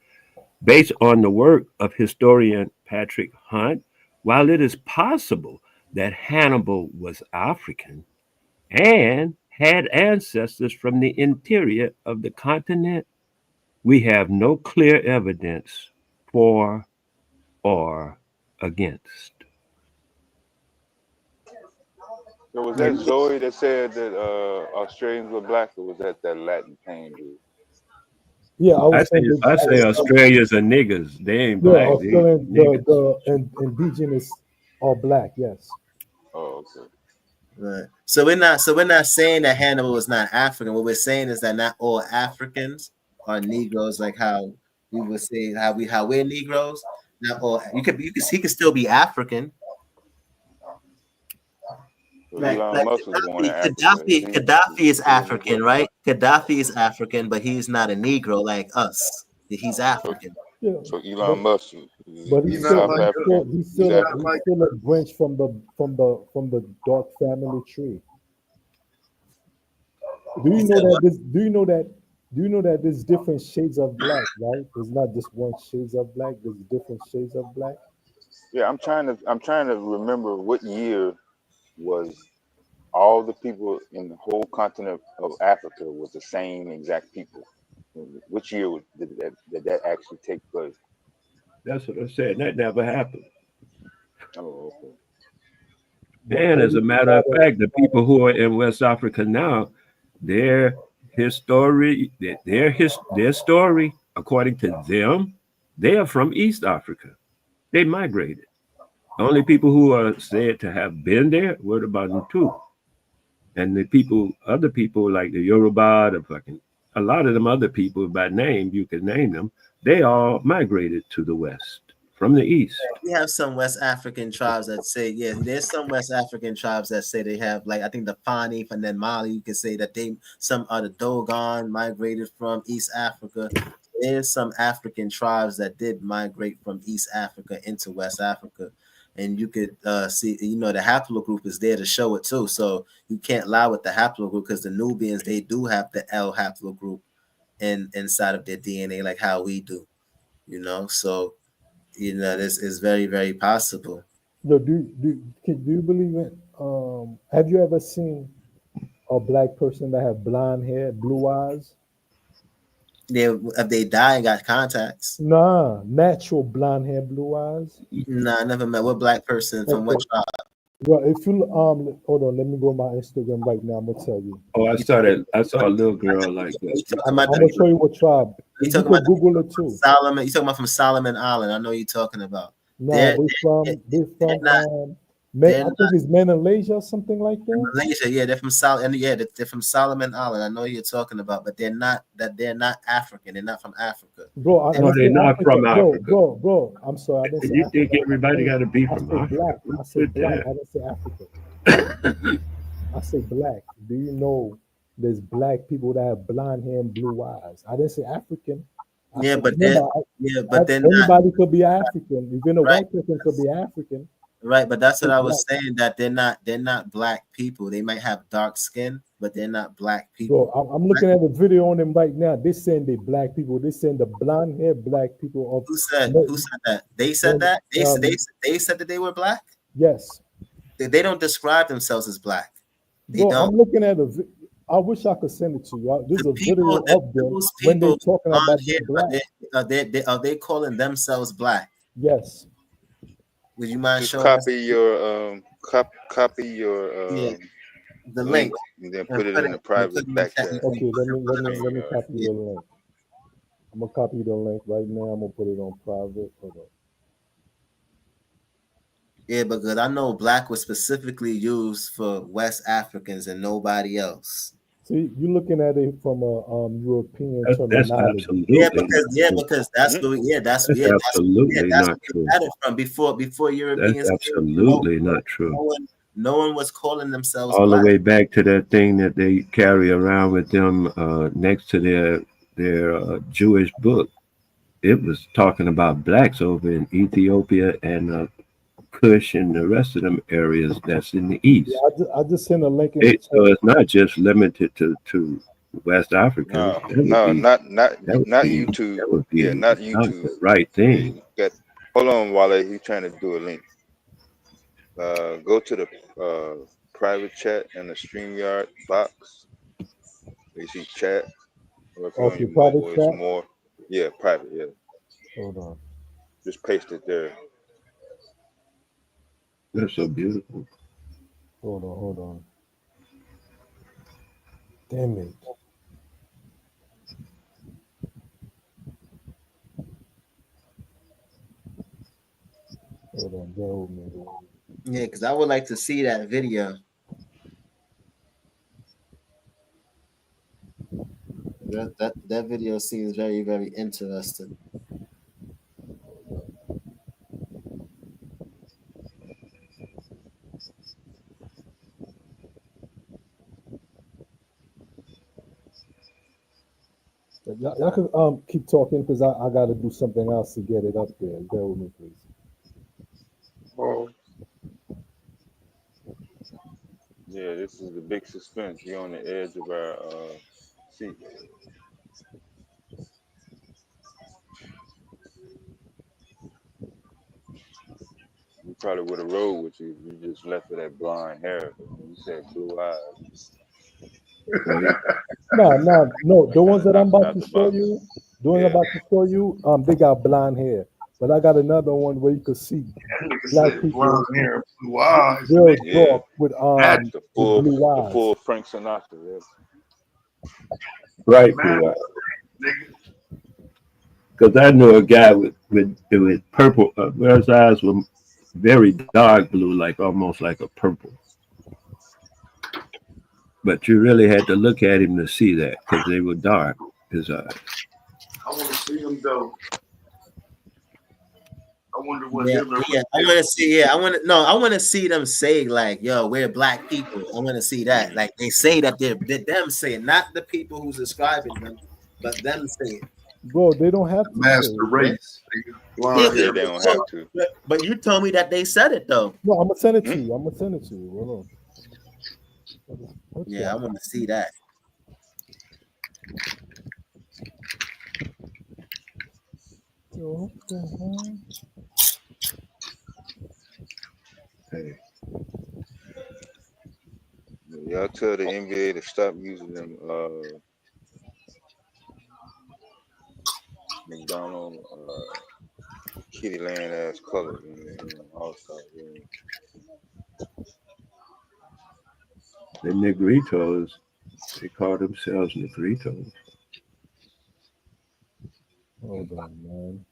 based on the work of historian Patrick Hunt, while it is possible that Hannibal was African and had ancestors from the interior of the continent, we have no clear evidence for or against. So was that Zoe that said that Australians were black, or was that Latin Kane dude? Yeah, I was saying I say Australians are niggas. They ain't yeah, black. They Australian, niggas. indigenous are black. Yes. Oh, okay. Right. So we're not saying that Hannibal was not African. What we're saying is that not all Africans are Negroes, like how we would say how we're Negroes. Not all. He could still be African. So Like Elon Musk was born in Africa. Gaddafi is African, right? Gaddafi is African, but he's not a Negro like us. He's African. Yeah. So Elon Musk, But he's South African. he's still a branch from the dark family tree. Do you know that there's different shades of black, right? There's not just one shades of black. There's different shades of black. Yeah, I'm trying to remember what year was all the people in the whole continent of Africa was the same exact people. Which year did that actually take place? That's what I said. That never happened. Oh, okay. And as a matter of fact, the people who are in West Africa now, their story, according to them, they are from East Africa. They migrated. The only people who are said to have been there were the Bantu. And other people like the Yoruba, a lot of them other people by name, you can name them, they all migrated to the West from the East. We have some West African tribes that say, there's some West African tribes that say they have, like, I think the Fani and then Mali, you can say that some are the Dogon migrated from East Africa. There's some African tribes that did migrate from East Africa into West Africa. And you could see, the haplogroup is there to show it too. So you can't lie with the haplogroup, because the Nubians, they do have the L haplogroup. inside of their DNA, like how we do, you know. So, you know, this is very, very possible. No, do you believe in? Have you ever seen a black person that have blonde hair, blue eyes? If they die and got contacts. Nah, natural blonde hair, blue eyes. Nah, I never met what black person from what Okay. tribe. Well, if you hold on, let me go on my Instagram right now. I'm gonna tell you. Oh, I saw that. I saw a little girl like that. I'm gonna show you what tribe. You can Google it too. Solomon. You talking about from Solomon Island? I know you're talking about. No, they from I think it's Malaysia or something like that. Malaysia, yeah, they're from they're from Solomon Island. I know you're talking about, but they're not African. They're not from Africa. Bro, No, they're not from Africa. Bro, I'm sorry. I didn't say You Africa. think everybody got to be from Africa? I said black. I didn't say Africa. I said black. Do you know there's black people that have blonde hair and blue eyes? I didn't say African. But anybody could be African. Even a white person could be African. Right, but that's what I was saying, that they're not black people. They might have dark skin, but they're not black people. Bro, I'm looking at the video on them right now. They're saying they black people. They're saying the blonde hair black people of Who said that? They said that? They said that they were black? Yes. They don't describe themselves as black. They Bro, don't. I'm looking at I wish I could send it to you. There's a video of them when they're talking about black. Are they calling themselves black? Yes. Would you mind Just showing copy us? your copy your the link and then put it in the private back chat. Okay, let me copy the link. I'm gonna copy the link right now. I'm gonna put it on private. Hold on. Yeah, because I know black was specifically used for West Africans and nobody else. See, you're looking at it from a European That's terminology. absolutely Because that's where that's absolutely not true. From before Europeans. That's absolutely not true. No one was calling themselves All black. the way back to that thing that they carry around with them next to their Jewish book. It was talking about blacks over in Ethiopia and Kush and the rest of them areas that's in the east. Yeah, I just sent a link in the chat. So it's not just limited to West Africa. Not YouTube. That would be not not YouTube. the right thing. Hold on, Wale. He's trying to do a link. Go to the private chat in the StreamYard box. You see chat. Or if Okay, you private mobile, chat? it's more. Yeah, private. Yeah. Hold on. Just paste it there. That's so beautiful. Hold on. Damn it. Hold on, bear with me. Yeah, because I would like to see that video. That video seems very, very interesting. Y'all can keep talking because I got to do something else to get it up there. Bear with me, please. Yeah, this is the big suspense. You're on the edge of our seat. We probably would have rolled with you if you just left it at blonde hair. You said blue eyes. No. The ones that I'm about to show you, they got blonde hair. But I got another one where you could see black people. Blonde hair, blue eyes. Real Yeah. dark with The full, blue eyes. the full Frank Sinatra. Yeah. Right, because I know a guy with purple, where his eyes were very dark blue, like almost like a purple. But you really had to look at him to see that because they were dark, his eyes. I want to see him though. I wonder what I want to see. I want to see them say like, "Yo, we're black people." I want to see that. Like they say that they're them saying, not the people who's describing them, but them saying. Bro, they don't have to. Master race. Yeah, they don't have to. But you told me that they said it though. No, I'm gonna send it to you. Hold on. Yeah, I want to see that. Yo, what the hell? Hey. Y'all tell the NBA to stop using them McDonald kitty land ass colors in All-Star game. The Negritos, they call themselves Negritos. Hold on, man.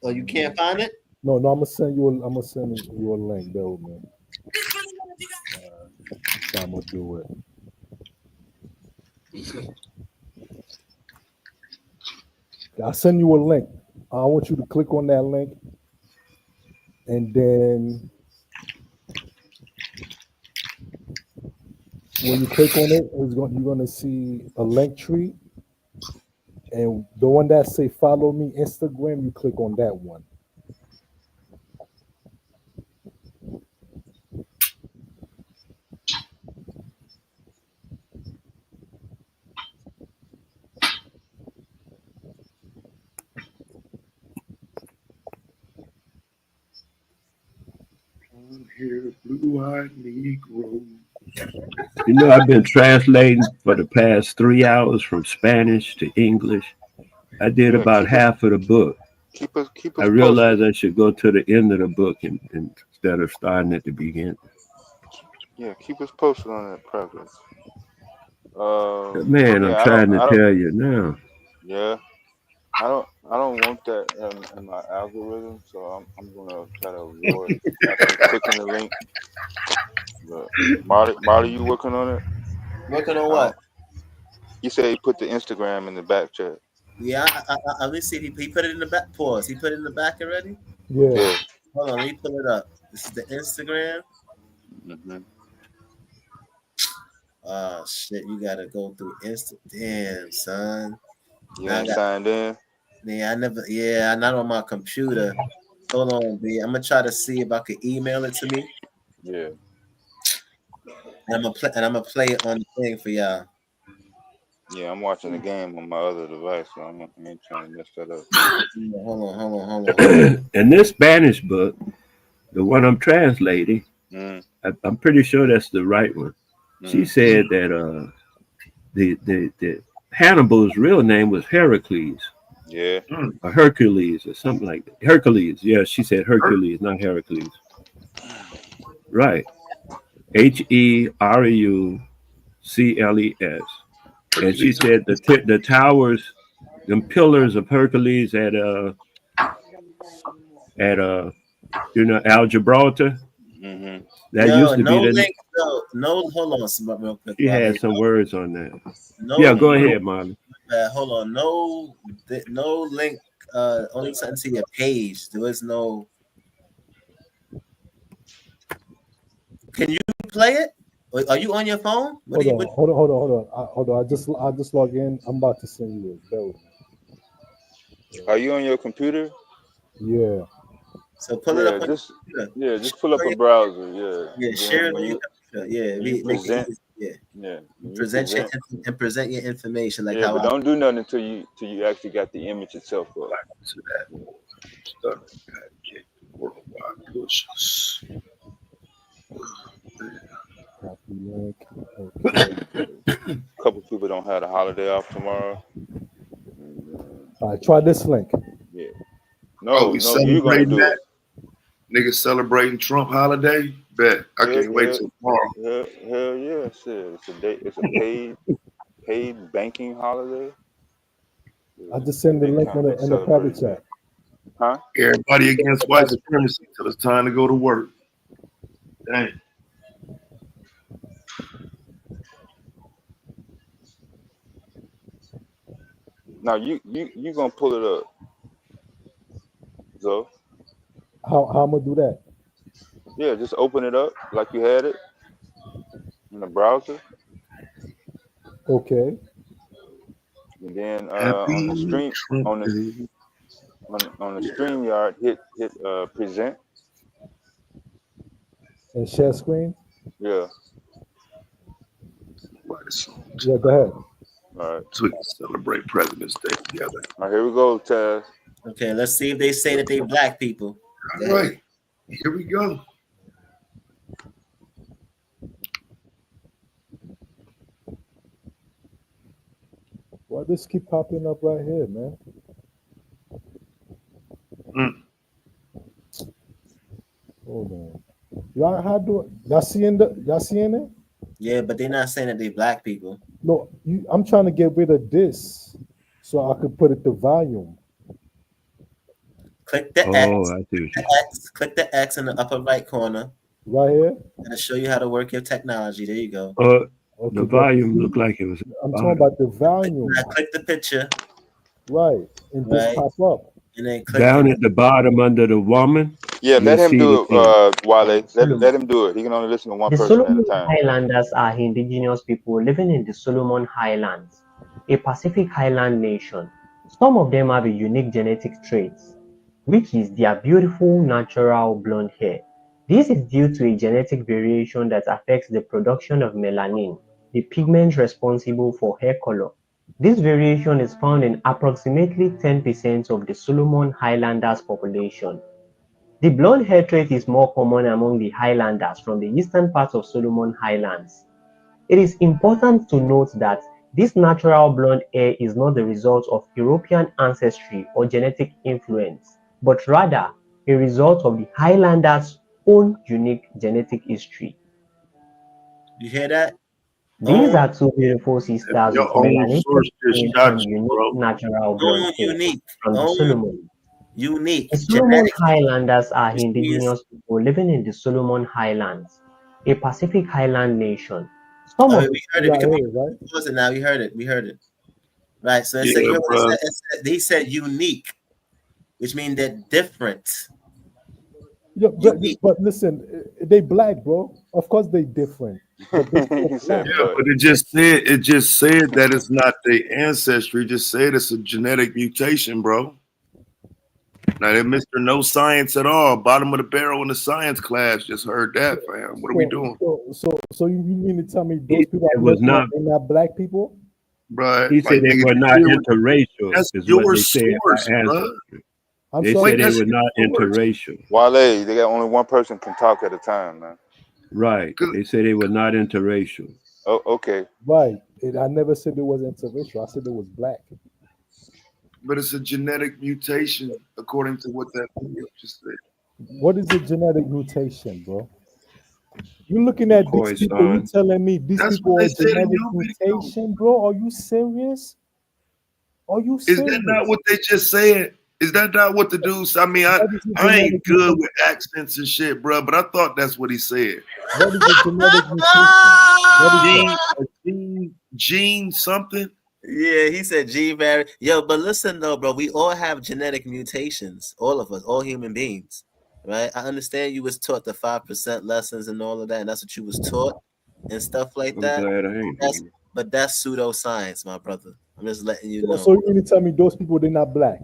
Oh, you can't find it? No, I'm gonna send you. I'm gonna send you a link, though, man. That's how I'm gonna do it. I'll send you a link. I want you to click on that link, and then when you click on it, you're gonna see a link tree, and the one that say "Follow me Instagram," you click on that one. Here, blue-eyed Negro. You know, I've been translating for the past 3 hours from Spanish to English. I did Yeah, about half of the book. Keep us I posted. realized I should go to the end of the book instead of starting at the beginning. Yeah, keep us posted on that progress. Man, I'm Yeah, trying to I don't. tell you now. Yeah, I don't want that in my algorithm, so I'm gonna try to avoid actually clicking the link. But Marty, you working on it? Working on I what? don't. You said he put the Instagram in the back chat. Yeah, let me see. He put it in the back. Pause. He put it in the back already. Yeah. Yeah. Hold on, let me pull it up. This is the Instagram. Mm-hmm. Oh shit, you gotta go through Insta. Damn, son. You ain't signed in. Yeah, I never. Yeah, I'm not on my computer. Hold on, B. I'm gonna try to see if I could email it to me. Yeah. And I'm gonna play it on the thing for y'all. Yeah, I'm watching the game on my other device, so I ain't trying to mess that up. Hold on. In this Spanish book, the one I'm translating, I'm pretty sure that's the right one. She said that the Hannibal's real name was Heracles. Yeah. Or Hercules or something like that. Hercules. Yeah, she said Hercules, not Heracles. Right. Hereucles. And she said the towers, them pillars of Hercules at Al Gibraltar. Mm-hmm. That Yo, used to be no the. link. No, hold on, some real quick. She Wale. had some words on that. No, Yeah, go ahead, Marlon. hold on. No link. Only something to your page. There is no. Can you play it? Are you on your phone? Hold on. I just log in. I'm about to send you it. Bear with me. Are you on your computer? Yeah. So pull it up on just your computer. just pull up a browser. Yeah. Yeah, share it on your computer. Yeah, when you make it present. easy. Yeah. Yeah. When you Present your information like yeah, how but I. don't do nothing until you actually got the image itself up. Worldwide pushes. A couple people don't have a holiday off tomorrow. All right, try this link. Yeah. We No, you're gonna do that? it. Niggas celebrating Trump holiday? Bet. I can't wait till tomorrow. Hell yeah, shit. It's a day. It's a paid banking holiday. I just send the link in the private chat. Huh? Everybody against white supremacy till it's time to go to work. Dang. Now you gonna pull it up, so. How I'm gonna do that? Yeah, just open it up like you had it in the browser. Okay. And then on the stream on the StreamYard, hit present. And share screen. Yeah. Yeah, go ahead. All right. So we can celebrate President's Day together. All right, here we go, Taz. Okay, let's see if they say that they black people. All right, here we go. Why this keep popping up right here, man? Hold on. Y'all, how do it? Y'all seeing it? Yeah, but they're not saying that they black people. No, I'm trying to get rid of this so I could put it to volume. Click the X. Click the X in the upper right corner. Right here? It'll show you how to work your technology. There you go. Okay, The volume looked like it was. I'm talking about the volume. Now click the picture. Right. And just pop up. And then click Down at the bottom under the woman. Yeah, let him do the it, Wale. Let him do it. He can only listen to one The person at a Solomon time. Highlanders are indigenous people living in the Solomon Highlands, a Pacific Highland nation. Some of them have a unique genetic traits, which is their beautiful natural blonde hair. This is due to a genetic variation that affects the production of melanin, the pigment responsible for hair color. This variation is found in approximately 10% of the Solomon Highlanders population. The blonde hair trait is more common among the Highlanders from the eastern part of Solomon Highlands. It is important to note that this natural blonde hair is not the result of European ancestry or genetic influence, but rather a result of the Highlanders' own unique genetic history. You hear that? These are two beautiful sisters with Your own melanin source just and shot you, unique bro. natural blonde hair Unique. from the Solomon. Unique. The Solomon Genetic. Highlanders are Which means indigenous people living in the Solomon Highlands, a Pacific Highland nation. Some of we heard it. We can pause it now. We heard it. We heard it. Right. So it said, you know what it said? They said unique, which means they're different. Yeah, but listen, they black, bro. Of course they different. But they still black. Yeah, but it just said that it's not their ancestry. It just said it's a genetic mutation, bro. Now that Mr. No Science at all, bottom of the barrel in the science class, just heard that, fam. What are we doing? So you mean to tell me those people was not. they're not black people? Right. He said they were not interracial. That's is your what they said source, by bro. ancestry. They said they were not interracial. Wale, they got only one person can talk at a time, man. Right. They said they were not interracial. Oh, okay. Right. I never said it was interracial. I said it was black. But it's a genetic mutation, according to what that video just said. What is a genetic mutation, bro? You're looking at these people, you telling me these people are genetic mutation, bro? Are you serious? Are you serious? Is that not what they just said? Is that not what the dudes? I mean, I ain't good with accents and shit, bro, but I thought that's what he said. What is a genetic mutation? Gene something? Yeah, he said gene variant. Yo, but listen though, bro, we all have genetic mutations. All of us, all human beings, right? I understand you was taught the 5% lessons and all of that, and that's what you was taught and stuff like that. Glad I ain't. But that's pseudoscience, my brother. I'm just letting you know. So you mean to tell me those people, they're not black?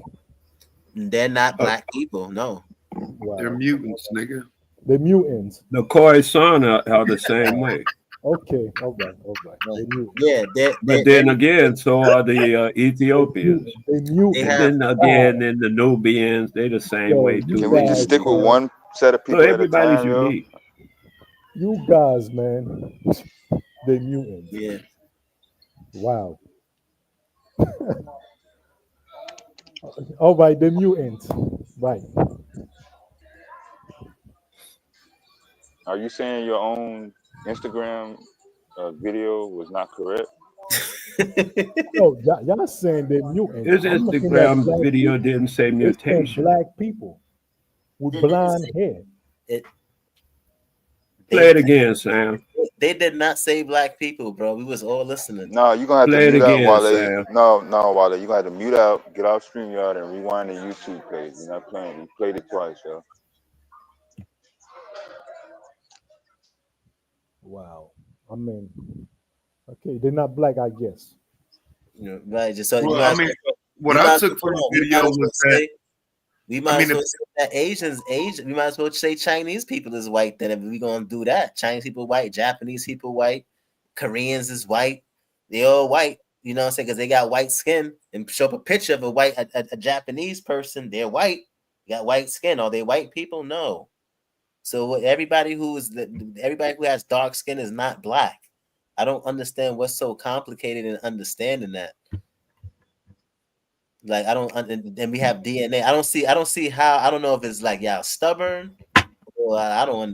They're not black people, no. Wow. They're mutants, nigga. They're mutants. The Khoisan are the same way. Okay, all right. Yeah, but then again, so are the Ethiopians. They mutants. And then again, in the Nubians, they the same way too. Can we just stick with one set of people So at a everybody's time, yo? unique. You guys, man, they mutants. Yeah. Wow. All right, the mutants. Right. Are you saying your own Instagram video was not correct? No, y'all saying they're mutants. His Instagram video didn't say mutation. Black people with blonde hair. Play it again, Sam. They did not say black people, bro. We was all listening. No, you're gonna have Play to it mute again, out Wale. Sam. No, Wale. You're gonna have to mute out, get off StreamYard, and rewind the YouTube page. You're not playing. You played it twice, yo. Wow. I mean, okay, they're not black, I guess. Right. Just so Well, I mean, what I took from the video was that we might as well say that Asian. We might as well say Chinese people is white. Then if we gonna do that, Chinese people white, Japanese people white, Koreans is white. They all white. You know what I'm saying? Because they got white skin and show up a picture of a Japanese person, they're white, got white skin. Are they white people? No. So everybody who has dark skin is not black. I don't understand what's so complicated in understanding that. Like I don't, and we have DNA. I don't see how. I don't know if it's like y'all stubborn, or I don't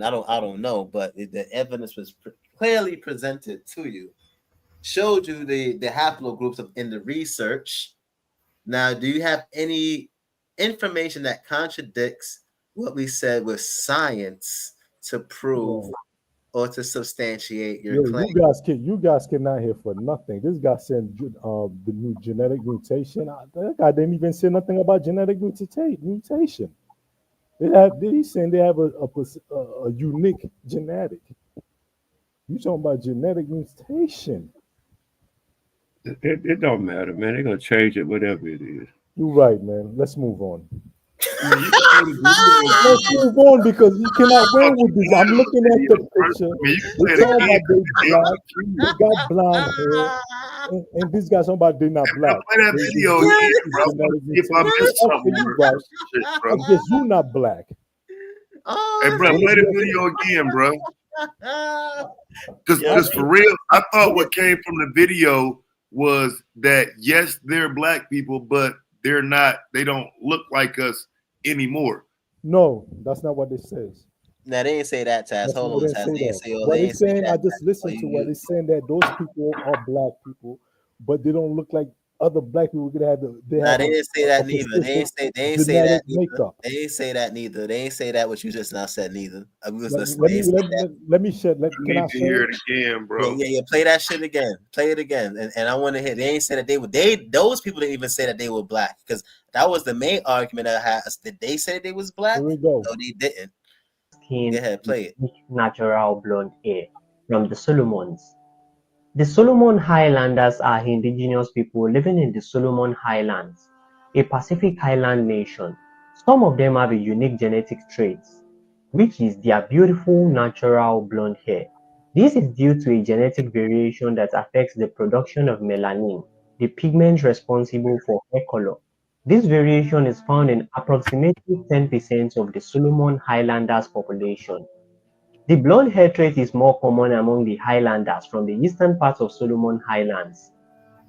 know. But the evidence was clearly presented to you, showed you the haplogroups in the research. Now, do you have any information that contradicts what we said with science to prove or to substantiate your claim? You guys cannot hear for nothing. This guy said the new genetic mutation. That guy didn't even say nothing about genetic mutation. He's saying they have a unique genetic. You talking about genetic mutation? It don't matter, man. They're gonna change it, whatever it is. You're right, man. Let's move on. Let's move on because you cannot win with this. I'm looking at the picture. They're talking about they black. They got blonde hair. And these guys talking about they're not black. Play that video again, bro. If I missed something, I guess you're not black. Hey, bro, play the video again, bro. Because for real, I thought what came from the video was that yes, they're black people, but they're not. They don't look like us anymore. No, that's not what it says. Now they didn't say that, Taz. Hold on, Taz. They didn't say all what they it's saying, I just listened to what it's saying that those people are black people, but they don't look like other black people. They didn't say that neither. They ain't say that neither. They ain't say that neither. They ain't say that what you just now said neither. Let me share. Can I hear it again, bro? Yeah. Play that shit again. Play it again. And I want to hear. They ain't say that they were. Those people didn't even say that they were black because that was the main argument I had. Did they say they was black? Here we go. No, they didn't. Go ahead, play it. Natural blonde hair from the Solomons. The Solomon Highlanders are indigenous people living in the Solomon Highlands, a Pacific Island nation. Some of them have a unique genetic traits, which is their beautiful natural blonde hair. This is due to a genetic variation that affects the production of melanin, the pigment responsible for hair color. This variation is found in approximately 10% of the Solomon Highlanders population. The blonde hair trait is more common among the Highlanders from the eastern part of Solomon Highlands.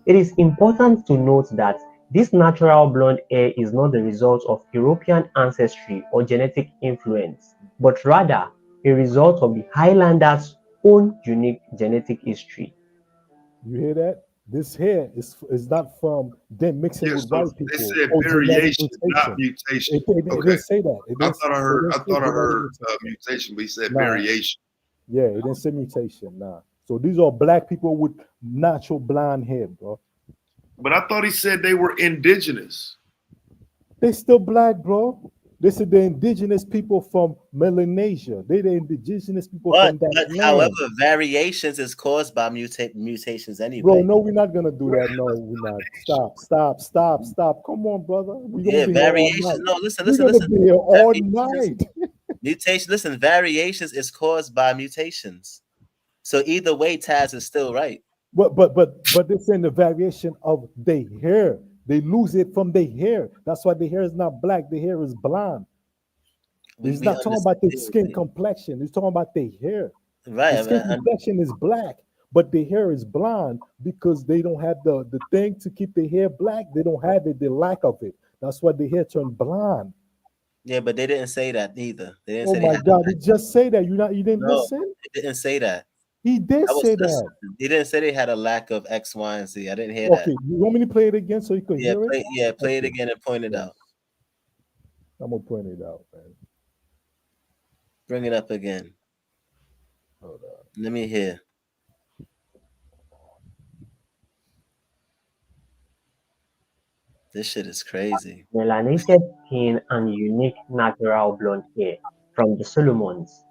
It is important to note that this natural blonde hair is not the result of European ancestry or genetic influence, but rather a result of the Highlanders' own unique genetic history. You hear that? This hair is not from them mixing with white people. They said variation, not mutation. They didn't say that. I thought I heard mutation, but he said variation. Yeah, it didn't say mutation. Nah. So these are black people with natural blonde hair, bro. But I thought he said they were indigenous. They still black, bro. They said the indigenous people from Melanesia. They the indigenous people from that land. However, variations is caused by mutations anyway. Bro, no, we're not gonna do that. No, we're not. Stop. Come on, brother. Variations. No, listen. Be here all night. Mutation. Listen, variations is caused by mutations. So either way, Taz is still right. But they're saying the variation of their hair. They lose it from their hair. That's why the hair is not black. The hair is blonde. He's not talking about the skin complexion. He's talking about the hair. Right. The skin complexion is black, but the hair is blonde because they don't have the thing to keep the hair black. They don't have it. The lack of it. That's why the hair turned blonde. Yeah, but they didn't say that either. They didn't say my God! They just say that. You didn't listen. They didn't say that. He did say that. He didn't say they had a lack of X, Y, and Z. I didn't hear that. Okay, you want me to play it again so you can hear it? Play it again and point it out. I'm gonna point it out, man. Bring it up again. Hold on. Let me hear. This shit is crazy. Melanated skin and unique natural blonde hair from the Solomons.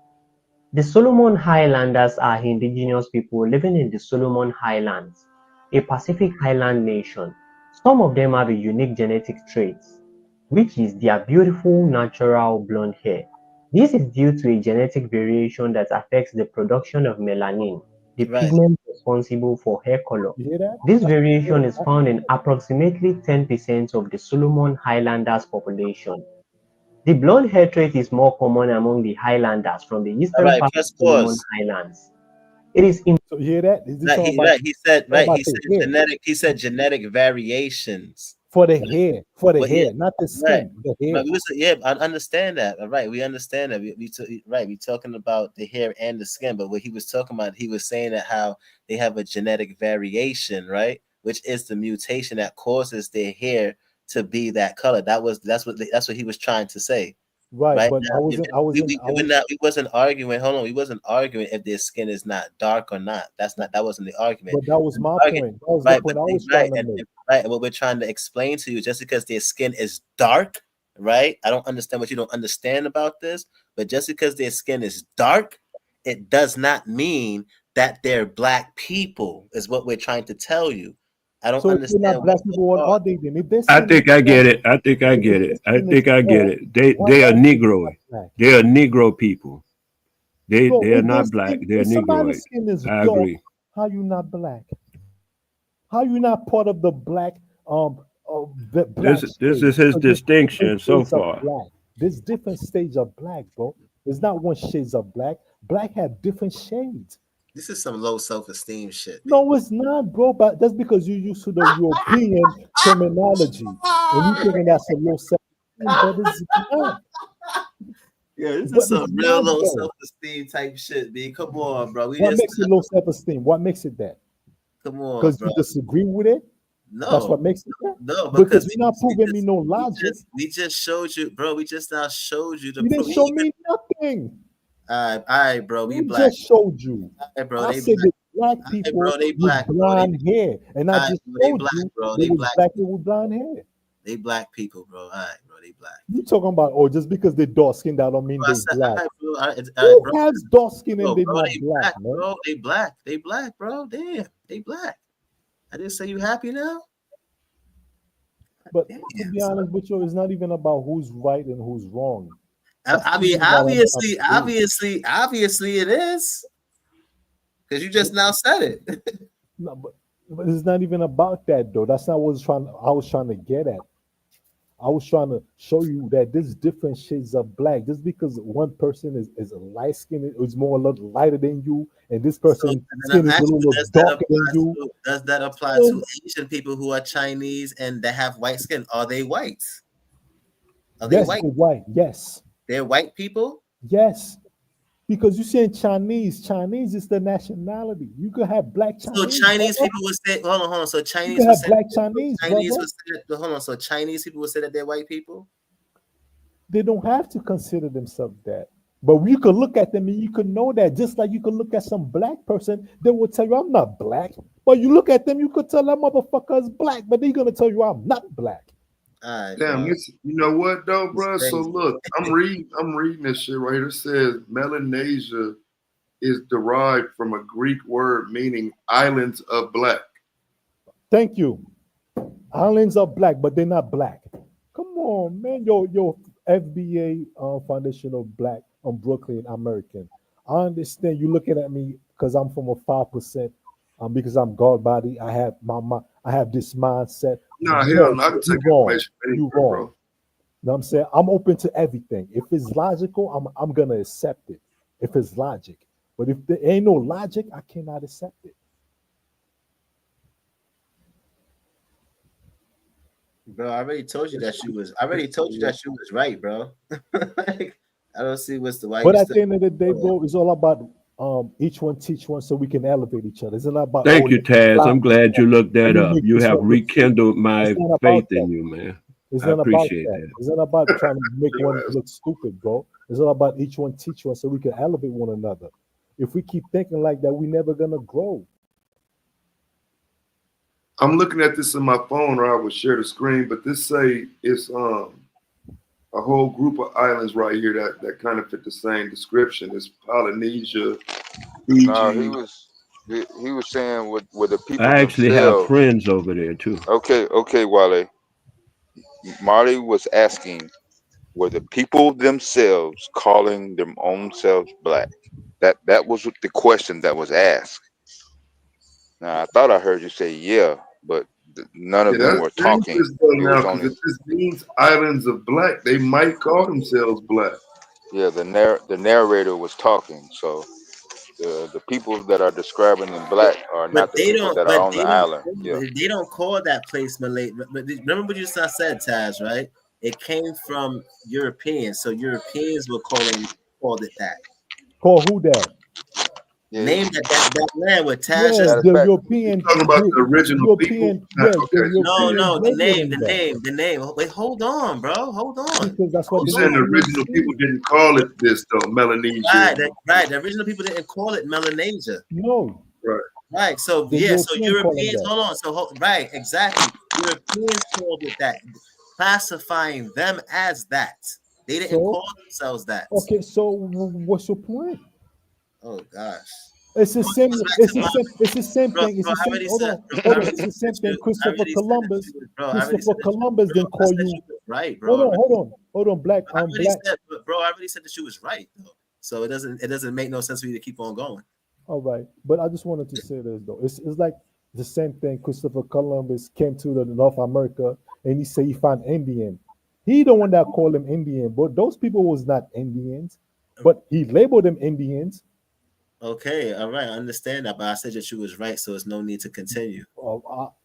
The Solomon Highlanders are indigenous people living in the Solomon Highlands, a Pacific Island nation. Some of them have a unique genetic traits, which is their beautiful natural blonde hair. This is due to a genetic variation that affects the production of melanin, the pigment responsible for hair color. You hear that? This variation is found in approximately 10% of the Solomon Highlanders population. The blonde hair trait is more common among the Highlanders from the All eastern right, part of press Solomon pause. Highlands. It is in So you hear that? Is this Right, all he about, right. He said all right. about He the said hair? genetic. He said genetic variations. For the hair, for the But yeah, hair, not the right. skin, the hair. But we was, yeah, I understand that. Right, we understand that. Right, we talking about the hair and the skin. But what he was talking about, he was saying that how they have a genetic variation, right, which is the mutation that causes their hair to be that color. That's what he was trying to say. Right, Right but now, we wasn't arguing. Hold on, we wasn't arguing if their skin is not dark or not. That wasn't the argument. But that was my Argument, point. That was the right? point But I was right, trying to and make. right, and what we're trying to explain to you, just because their skin is dark, right? I don't understand what you don't understand about this, but just because their skin is dark, it does not mean that they're black people. Is what we're trying to tell you. I don't So if they're not understand black what's people, what are they then? If their I skin is think I dark, get it. I think I if get their it. I skin is think I get dark, it. They why they are are they Negro. not black? They are Negro people. They Bro, they are if their not black. skin, They are if somebody's Negroid. skin is I dark, agree. how you not black? How you not part of the black the This black this shade? is his Because there's distinction different so shades of far. black. There's different shades of black, bro. There's not one shades of black. Black have different shades. this is some low self-esteem shit. No, it's not, bro. But that's because you're used to the European terminology, and you thinking that's a low self-esteem, but it's not. Yeah, this But is it's some real not low though. self-esteem type shit, B. Come on, bro. We What just makes it low self-esteem? What makes it that? come on, Because bro. you disagree with it? That's No, what makes it that? no, Because because you're not proving me no logic. we just showed you, bro. We just now showed you the You didn't proof. show me nothing. All right, bro. We We black. just showed you. All right, bro. I They said black. that black All right, people bro. They with black, bro. blonde hair, and I all right, just bro. They told black, you bro. there They was black. black people with blonde hair. They black people, bro. All right, bro. They black. You talking about, oh, just because they're dark skinned, that don't mean Bro, I they said, black. all right, bro. All right, Who bro. has dark skin and Bro, they're bro, not they black, black, man? bro. They black. They black, bro. Damn, they black. I didn't say you happy now. But Damn, to be son. honest with you, it's not even about who's right and who's wrong. That's I not mean, even about obviously, it is because you just now said it. no, but it's not even about that though. That's not what I was trying to get at. I was trying to show you that there's different shades of black. Just because one person is a light skin is more a little lighter than you, and this So, person's and skin I'm is a asking, little darker than you. does that apply So, to Asian people who are Chinese and that have white skin? Are they whites? Are they yes, white? they're white. Yes, They're white people. yes. Because you saying Chinese. Chinese is the nationality. You could have black So Chinese, Chinese brother. people would say, hold on. So You Chinese could would have say, black Chinese, Chinese brother. would say that, hold on. So Chinese people would say that they're white people. They don't have to consider themselves that. But you could look at them and you could know that. Just like you could look at some black person, they will tell you, I'm not black. But you look at them, you could tell that motherfucker is black, but they're gonna tell you I'm not black. All right, Damn, bro. this, you know what though, It's bro? So crazy. look, I'm reading this shit right here. It says Melanesia is derived from a Greek word meaning islands of black. Thank you. Islands are black, but they're not black. Come on, man. Yo, FBA Foundation of Black Brooklyn American. I understand you looking at me because I'm from a 5%. Because I'm God body. I have I have this mindset. Nah, hell No, no, I can you take wrong. information You anywhere, wrong. bro. You know what I'm saying? I'm open to everything. If it's logical, I'm gonna accept it. If it's logic. But if there ain't no logic, I cannot accept it. Bro, I already told you that she was. I already told you that she was right, bro. Like, I don't see what's the why But you at still. the end of the day, bro, it's all about each one teach one so we can elevate each other. It's not about Thank you, Taz. I'm glad you looked let that me up. make You this have one look stupid. rekindled It's my not about faith that. in you, man. It's I not about appreciate that. that. It's not about trying to make one look stupid, bro. It's all about each one teach one so we can elevate one another. If we keep thinking like that, we're never gonna grow. I'm looking at this in my phone, or I would share the screen. But this say it's a whole group of islands right here that kind of fit the same description. It's Polynesia, No, Fiji. he was saying with the people I actually have themselves. friends over there too. Okay, Wale. Marty was asking, were the people themselves calling their own selves black? That was the question that was asked. Now I thought I heard you say yeah, but none of Yeah, them that's were talking. dangerous though It now, was because only if this means islands of black, they might call themselves black. the narrator was talking. So the people that are describing in black are But not the people that are but on the island. Yeah. they don't call that place Malay. But remember what you said, Taz, right? It came from Europeans, so Europeans were called it that. Call who that? Name that land where Taz Yeah, just the European, Talking about the original people. European, yeah, the Okay. Europeans no, labeling that the name. Wait, hold on, bro. Hold on. because that's what You the saying the Europeans original see. people didn't call it this though, Melanesia. Right. The original people didn't call it Melanesia. No, Right. Right. So the yeah, so European calling Europeans, that. hold on. So right, exactly. Europeans called it that, classifying them as that. They didn't So call themselves that. okay, so what's your point? Oh gosh. It's the Bro, same. it goes back It's to the my same. It's the same bro, thing. It's bro, the I same. already Hold said, on, bro, hold I on. already It's the said that same thing. I Christopher already said that Columbus. you was, bro. I already said Christopher that you, Columbus bro, didn't I call said you. you was right, Hold bro. on, hold on, Black. I already Black. said, bro, I already said that you was right, though. So it doesn't make no sense for you to keep on going. All right, but I just wanted to say this though. It's like the same thing. Christopher Columbus came to the North America and he said he found Indian. He the one that called them Indian, but those people was not Indians. But he labeled them Indians. Okay, all right, I understand that, but I said that you was right, so there's no need to continue.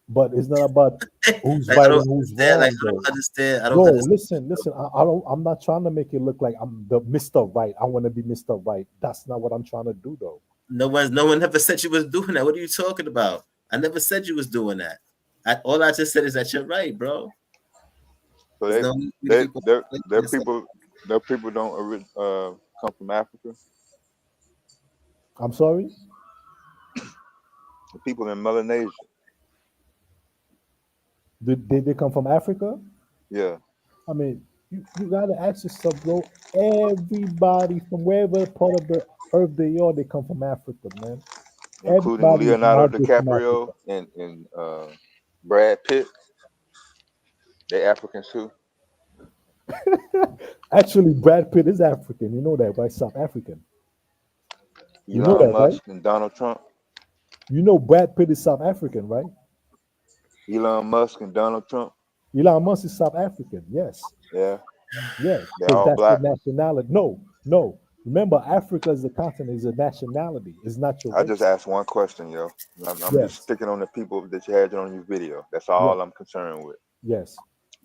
But it's not about who's Like I right don't and who's understand. Like wrong I though. don't understand. I don't Bro, understand. listen. I don't. I'm not trying to make it look like I'm the Mister Right. I want to be Mister Right. That's not what I'm trying to do though. No one ever said you was doing that. What are you talking about? I never said you was doing that. All I just said is that you're right, bro. So There's no need for you to keep on their yourself. people don't come from Africa. I'm sorry. The people in Melanesia. Did they come from Africa? Yeah. I mean, you gotta ask yourself, bro. Everybody from wherever part of the earth they are, they come from Africa, man. Including Everybody is Leonardo migrated from Africa. DiCaprio and Brad Pitt. They Africans too. Actually, Brad Pitt is African. You know that, right? South African. You know Elon that, right? Musk and Donald Trump. You know Brad Pitt is South African, right? Elon Musk and Donald Trump. Elon Musk is South African. Yes. Yeah. Yes. They're Because all that's the black. nationality. No. Remember, Africa is a continent, is a nationality. It's not your I just race. asked one question, yo. I'm just Yes. sticking on the people that you had on your video. That's Yes. all I'm concerned with. Yes.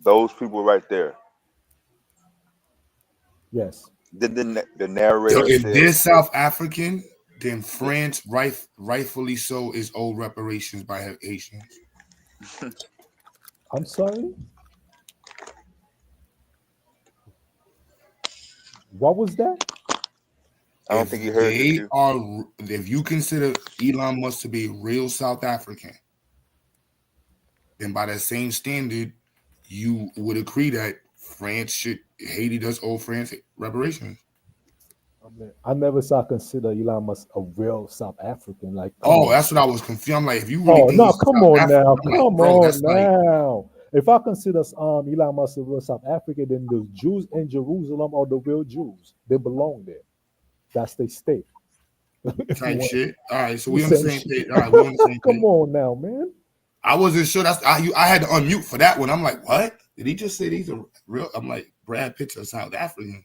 Those people right there. Yes. Then the So narrator if said, they're South African, then France rightfully so is owed reparations by Haitians. I'm sorry. What was that? I don't think you heard it. If you consider Elon Musk to be real South African, then by that same standard, you would agree that Haiti does owe France reparations. I never saw consider Elon Musk a real South African. Like, come Oh, on. that's what I was confused. I'm like, if you really Oh think no, he's come South on African, now, I'm like, come bro, on that's like now. If I consider Elon Musk a real South African, then the Jews in Jerusalem are the real Jews. They belong there. That's their state. If you type want shit. All right, so the we on the same same shit. page. All right, we on the same Come page. on now, man. I wasn't sure. I had to unmute for that one. I'm like, what? Did he just say these are real? I'm like, Brad Pitt's a South African.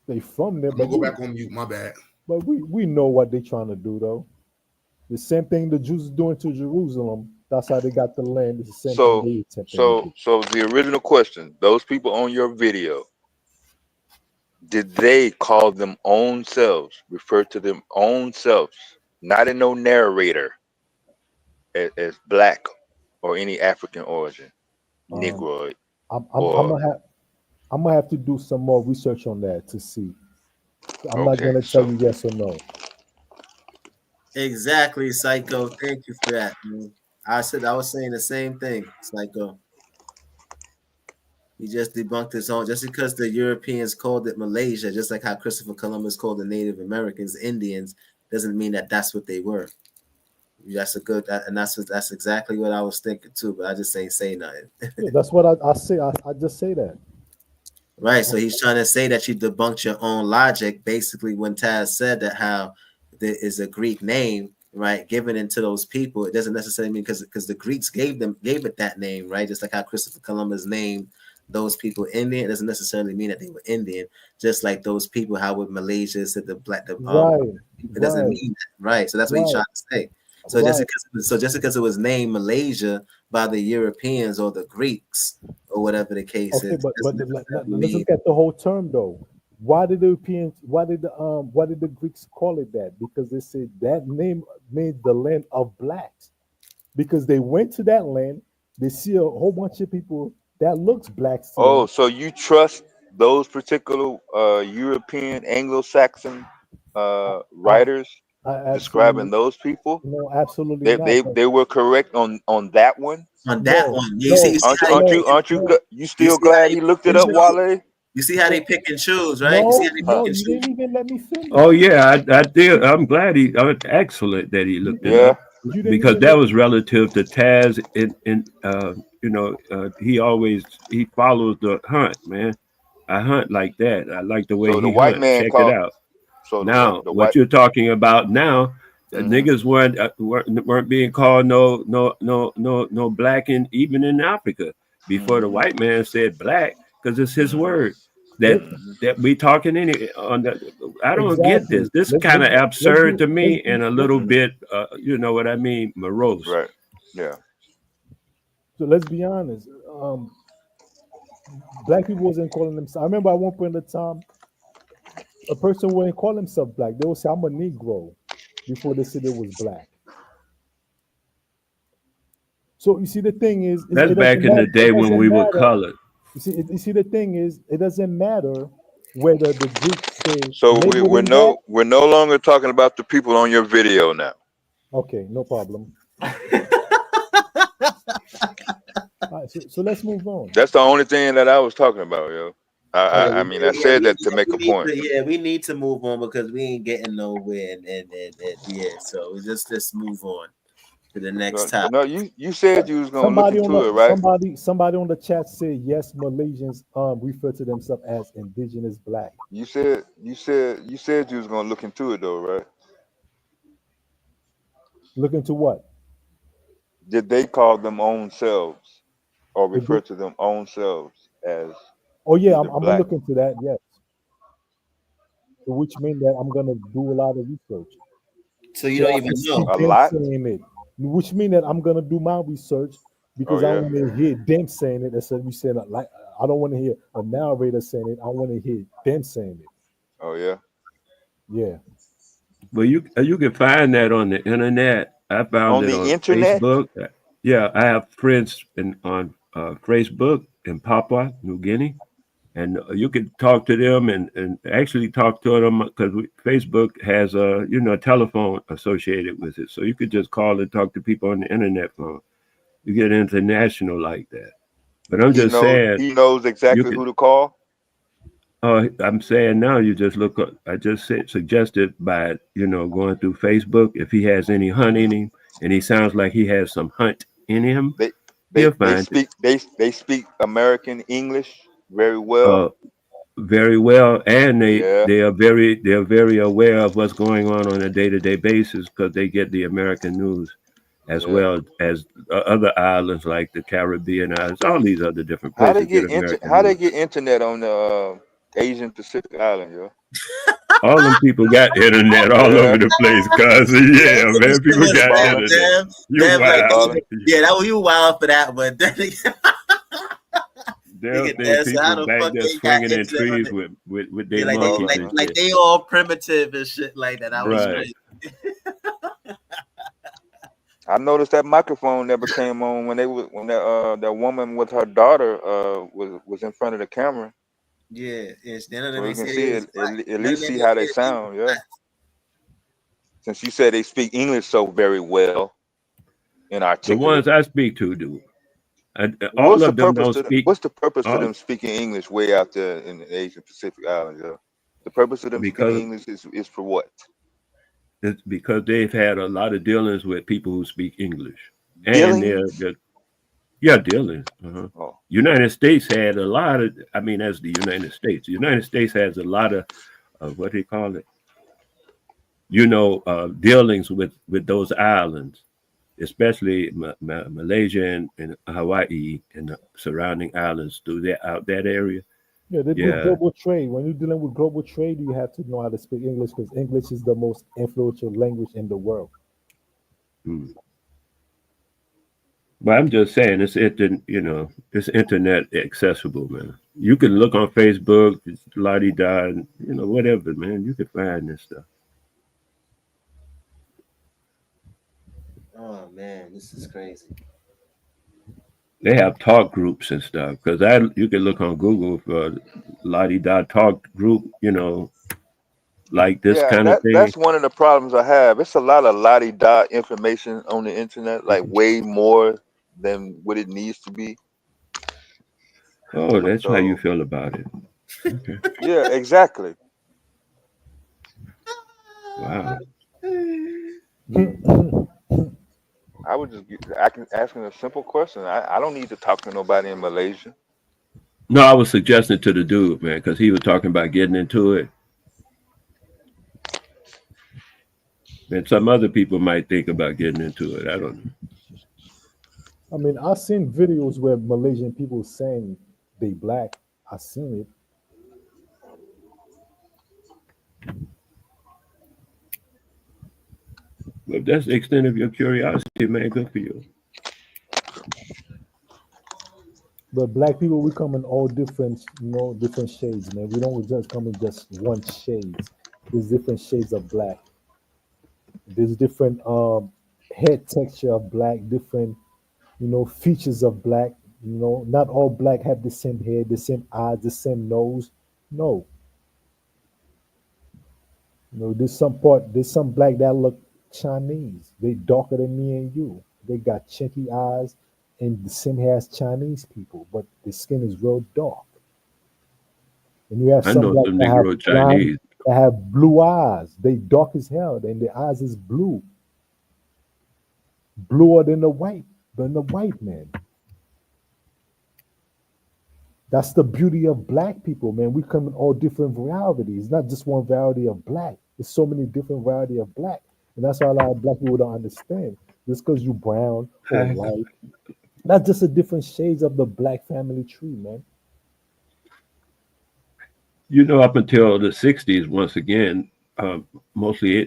They from there, I'm but gonna go back on mute. My bad. but we know what they trying to do though. The same thing the Jews doing to Jerusalem. That's how they got the land. It's the same thing So they attempting to do. the original question, those people on your video, did they call them own selves, refer to them own selves, not in no narrator, as black or any African origin, Negroid, I'm or gonna have to do some more research on that to see. I'm not okay, gonna tell you yes or no. Exactly, Psycho. Thank you for that, man. I was saying the same thing, Psycho. He just debunked his own. Just because the Europeans called it Malaysia, just like how Christopher Columbus called the Native Americans Indians, doesn't mean that that's what they were. That's that's exactly what I was thinking too. But I just ain't say nothing. Yeah, that's what I say. I just say that. Right. So he's trying to say that you debunked your own logic. Basically, when Taz said that how there is a Greek name right, given into those people, it doesn't necessarily mean because the Greeks gave it that name, right? Just like how Christopher Columbus named those people Indian, it doesn't necessarily mean that they were Indian. Just like those people, how with Malaysia said it doesn't mean that, right? So that's what he's trying to say. So just because it was named Malaysia by the Europeans or the Greeks or whatever the case is, but let's look at the whole term though. Why did the Europeans? Why did the Greeks call it that? Because they said that name means the land of blacks. Because they went to that land, they see a whole bunch of people that looks black. Oh, so you trust those particular European Anglo-Saxon writers describing those people? No, absolutely not. They were correct on that one. On that one, you see you still glad he looked it up, Wale? You see how they pick and choose, right? You see how they pick and choose. You didn't even let me finish. Oh yeah, I did. I'm glad excellent that he looked it up because that was relative to Taz. He follows the hunt, man. I hunt like that. I like the way So the he white hunt. man Check called- it out. So now, the what white- you're talking about now, niggas weren't being called no black even in Africa before the white man said black because it's his word. That we talking on that. I don't get this. This kind of absurd to me and a little bit, you know what I mean, morose. Right. Yeah. So let's be honest. Black people wasn't calling themselves. I remember at one point in time, a person wouldn't call himself black. They would say, "I'm a Negro," before they said it was black. So you see, the thing is, that's back in the day when we were colored. You see, the thing is, it doesn't matter whether the Greeks say. So we're no longer talking about the people on your video now. Okay, no problem. All right, so let's move on. That's the only thing that I was talking about, yo. I mean, I said that to make a point. We need to move on because we ain't getting nowhere, and so we just move on to the next topic. No, you said you was gonna look into it, right? Somebody on the chat said yes. Malaysians refer to themselves as indigenous black. You said you was gonna look into it though, right? Look into what? Did they call them own selves or refer to them own selves as? Oh yeah, I'm gonna look into that. Yes, which means that I'm gonna do a lot of research. So you don't even know a lot. Saying it, which means that I'm gonna do my research because I want to hear them saying it instead of you saying it. Like I don't want to hear a narrator saying it. I want to hear them saying it. Oh yeah. Yeah. But you can find that on the internet. I found it on Facebook. Yeah, I have friends on Facebook in Papua New Guinea, and you can talk to them and actually talk to them because Facebook has a telephone associated with it, so you could just call and talk to people on the internet phone. You get international like that. But I'm just saying he knows exactly who to call. I'm saying now you just look up. I just suggested by going through Facebook if he has any hunt in him, and he sounds like he has some hunt in him. They speak American English very well. Very well, and they are very aware of what's going on a day-to-day basis because they get the American news as well as other islands like the Caribbean islands, all these other different places. How they get internet on the Asian Pacific Island, yo? All them people got internet all over the place, cuz man, people got internet. You wild for that, but they'll think people back there swinging in trees with their monkeys and like they all primitive and shit like that. I was right. I noticed that microphone never came on when that woman with her daughter was in front of the camera. Yeah, it's so you can see at least see how they sound. Yeah. Since you said they speak English so very well and articulate. The ones I speak to do. All of them don't speak. What's the purpose of them speaking English way out there in the Asian Pacific Islands? Yeah? The purpose of them speaking English is for what? It's because they've had a lot of dealings with people who speak English. And dealings. Uh-huh. United States had a lot of, as the United States. The United States has a lot of what do you call it? dealings with those islands, especially Malaysia and Hawaii and the surrounding islands through that area. Yeah, they do Yeah. global trade. When you're dealing with global trade, you have to know how to speak English because English is the most influential language in the world. But I'm just saying, it's internet accessible, man. You can look on Facebook, la-di-da, and whatever, man. You can find this stuff. Oh man, this is crazy. They have talk groups and stuff because you can look on Google for la-di-da talk group, like this kind of thing. That's one of the problems I have. It's a lot of la-di-da information on the internet, like way more than what it needs to be. Oh, that's how you So feel about it. Okay. yeah, exactly. Wow. I would just asking a simple question. I don't need to talk to nobody in Malaysia. No, I was suggesting to the dude, man, because he was talking about getting into it. And some other people might think about getting into it. I don't know. I mean, I've seen videos where Malaysian people saying they black. I've seen it. Well, if that's the extent of your curiosity, man, good for you. But black people, we come in all different, different shades, man. We don't just come in just one shade. There's different shades of black. There's different head texture of black, different, features of black. Not all black have the same head, the same eyes, the same nose. No. There's some black that look Chinese. They darker than me and you. They got chinky eyes and the same hair as Chinese people, but the skin is real dark. And you have I some know black some that have Negro Chinese. that have blue eyes. They dark as hell, and their eyes is blue. Bluer than the white man. That's the beauty of black people, man. We come in all different varieties, not just one variety of black. There's so many different variety of black. And that's why a lot of black people don't understand. Just because you brown or white, that's just a different shades of the black family tree, man. Up until the 60s, once again,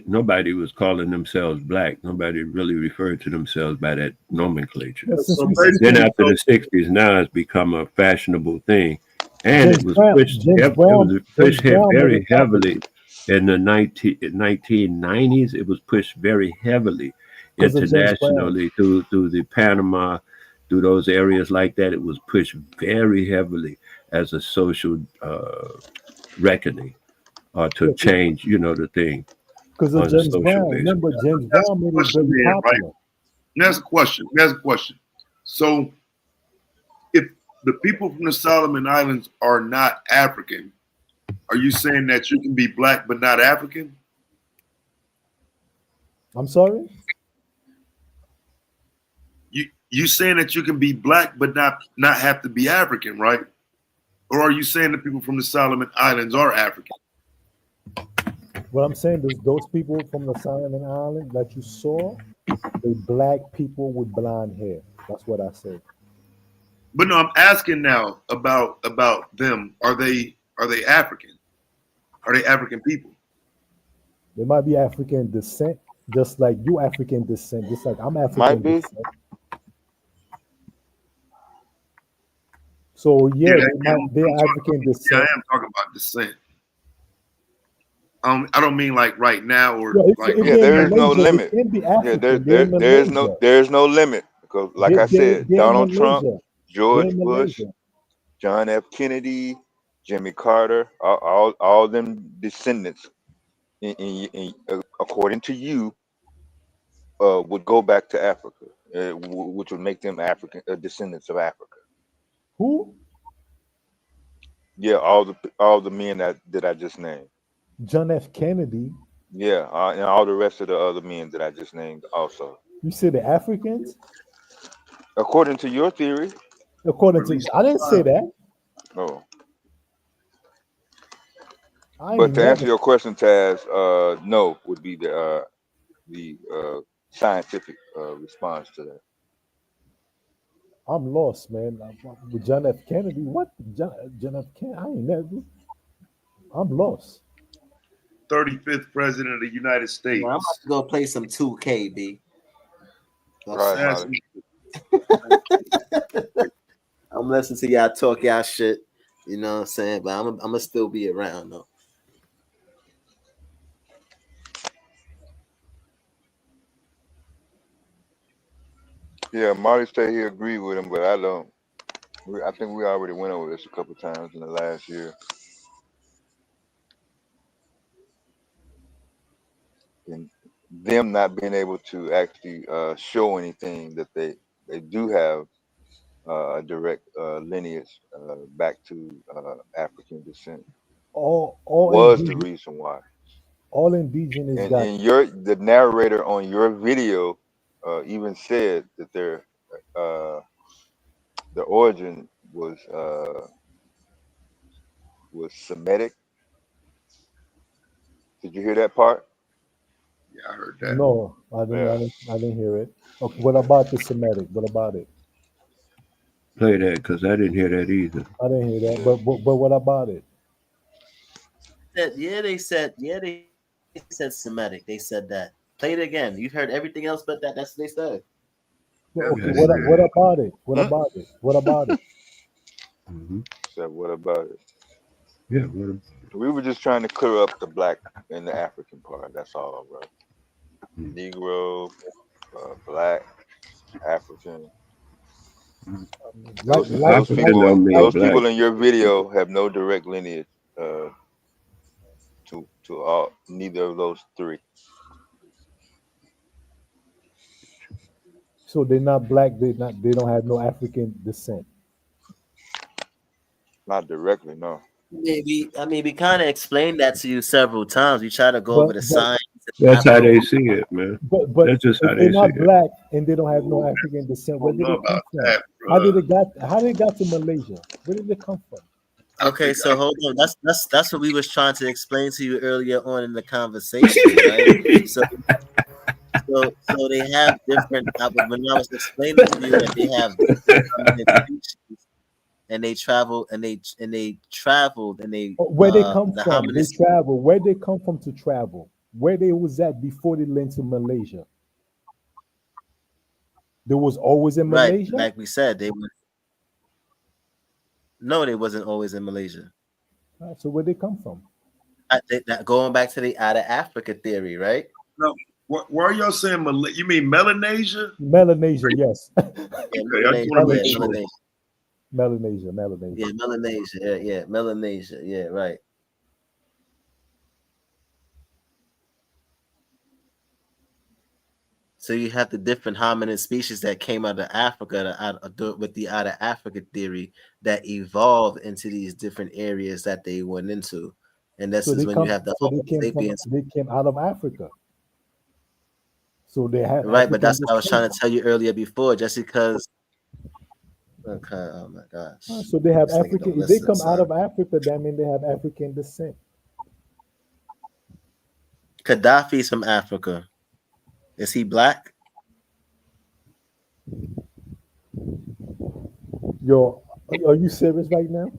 nobody was calling themselves black. Nobody really referred to themselves by that nomenclature. Then after the 60s, now it's become a fashionable thing. And it was pushed very heavily in the 1990s. It was pushed very heavily internationally through the Panama, through those areas like that. It was pushed very heavily as a social reckoning or to change, the thing. Because of James Brown. Remember, James Brown made it very popular. Next question. So, if the people from the Solomon Islands are not African, are you saying that you can be black but not African? I'm sorry? You saying that you can be black but not have to be African, right? Or are you saying that people from the Solomon Islands are African? What I'm saying is those people from the Solomon Islands that you saw, they black people with blonde hair. That's what I said. But no, I'm asking now about them. Are they African? Are they African people? They might be African descent, just like you African descent, just like I'm African Might be. descent. So they're African descent. Yeah, I am talking about descent. I don't mean like right now or there is no limit. There's no limit because, like I said, Donald Trump, George Bush, John F. Kennedy, Jimmy Carter, all them descendants, according to you, would go back to Africa, which would make them African descendants of Africa. Who? Yeah, all the men that I just named. John F. Kennedy. Yeah, and all the rest of the other men that I just named also. You said the Africans? According to your theory. According to I didn't say that. Oh. I But ain't to answer never. your question, Taz, no would be the scientific response to that. I'm lost, man. With John F. Kennedy, what? John F. Kennedy? I ain't never. I'm lost. 35th president of the United Yeah, I'm about States. to go play some 2K, B. Right, That's- Molly. I'm listening to y'all talk y'all shit. You know what I'm saying? But I'm gonna still be around though. Yeah, Marty said he agreed with him, but I don't. I think we already went over this a couple times in the last year. And them not being able to actually show anything that they do have a direct lineage back to African descent All was the indigenous, reason why. all indigenous And got. the narrator on your video even said that uh, the origin was Semitic. Did you hear that part? Yeah, I heard that. No, I didn't. Yeah. I didn't hear it. Okay, what about the Semitic? What about it? Play that because I didn't hear that either. I didn't hear that. But what about it? They said Semitic. They said that. Play it again. You've heard everything else but that. That's what they said. Well, okay, Yeah, I didn't hear what that. about it? What about it? What about it? Mm-hmm. So what about it? Yeah, We were just trying to clear up the black and the African part. That's all, bro. Mm. Negro, black, African. Like like African don't mean like Those black. people in your video have no direct lineage uh, to all neither of those three. so they're not black. They don't have no African descent. Not directly, no. Maybe we kind of explained that to you several times. We try to go over But the but science. That's how they see it, man. but That's just if how they're they see not it. black and they don't have no African descent, I where don't did know they come about from? that, How bro. they got to Malaysia? Where did they come from? Okay, so hold on. That's what we was trying to explain to you earlier on in the conversation, right? So they have different. When I was explaining to you that they have different hominid species, and they travel and they traveled and they Where they come the from? They hominid. travel. Where they come from to travel? Where they was at before they went to Malaysia? They was always in Right, Malaysia. like we said, they were no, they wasn't always in Malaysia. So where they come from? Going back to the out of Africa theory, right? No, why are y'all saying you mean Melanesia? Melanesia, yes. Yeah, Okay, I just want to make sure. Melanesia. Yeah, Melanesia. Yeah, Melanesia. Yeah, right. So you have the different hominid species that came out of Africa with the out of Africa theory that evolved into these different areas that they went into, and this So is they when you come. have the So Homo sapiens. They came out of Africa. So they have Right, but African that's what I was trying descent. to tell you earlier before. Just because. Okay. Oh my gosh. So they have This nigga don't African. If they listen, come out son. of Africa, that means they have African descent. Gaddafi's from Africa. Is he black? Yo, are you serious right now?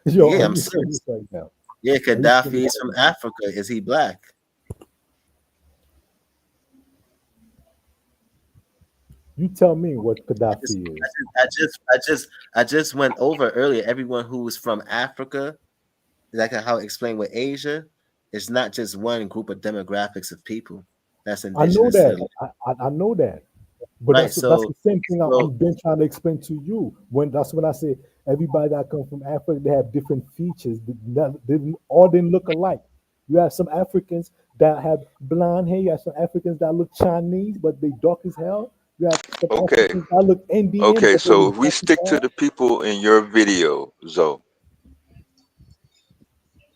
Yo, Yeah, are I'm you serious. serious right now? Yeah, Are you Gaddafi serious is from right now? Africa. Is he black? You tell me what Gaddafi is. I just went over earlier. Everyone who is from Africa, like how I explained with Asia, it's not just one group of demographics of people that's I know indigenous to that. the I know that. But right. that's So, the same thing so I'm been trying to explain to you. When I say everybody that come from Africa, they have different features. They all didn't look alike. You have some Africans that have blonde hair. You have some Africans that look Chinese, but they dark as hell. You have some Okay. Africans that look Indian, Okay, but they so was if we dark as stick to hell. the people in your video, Zoe,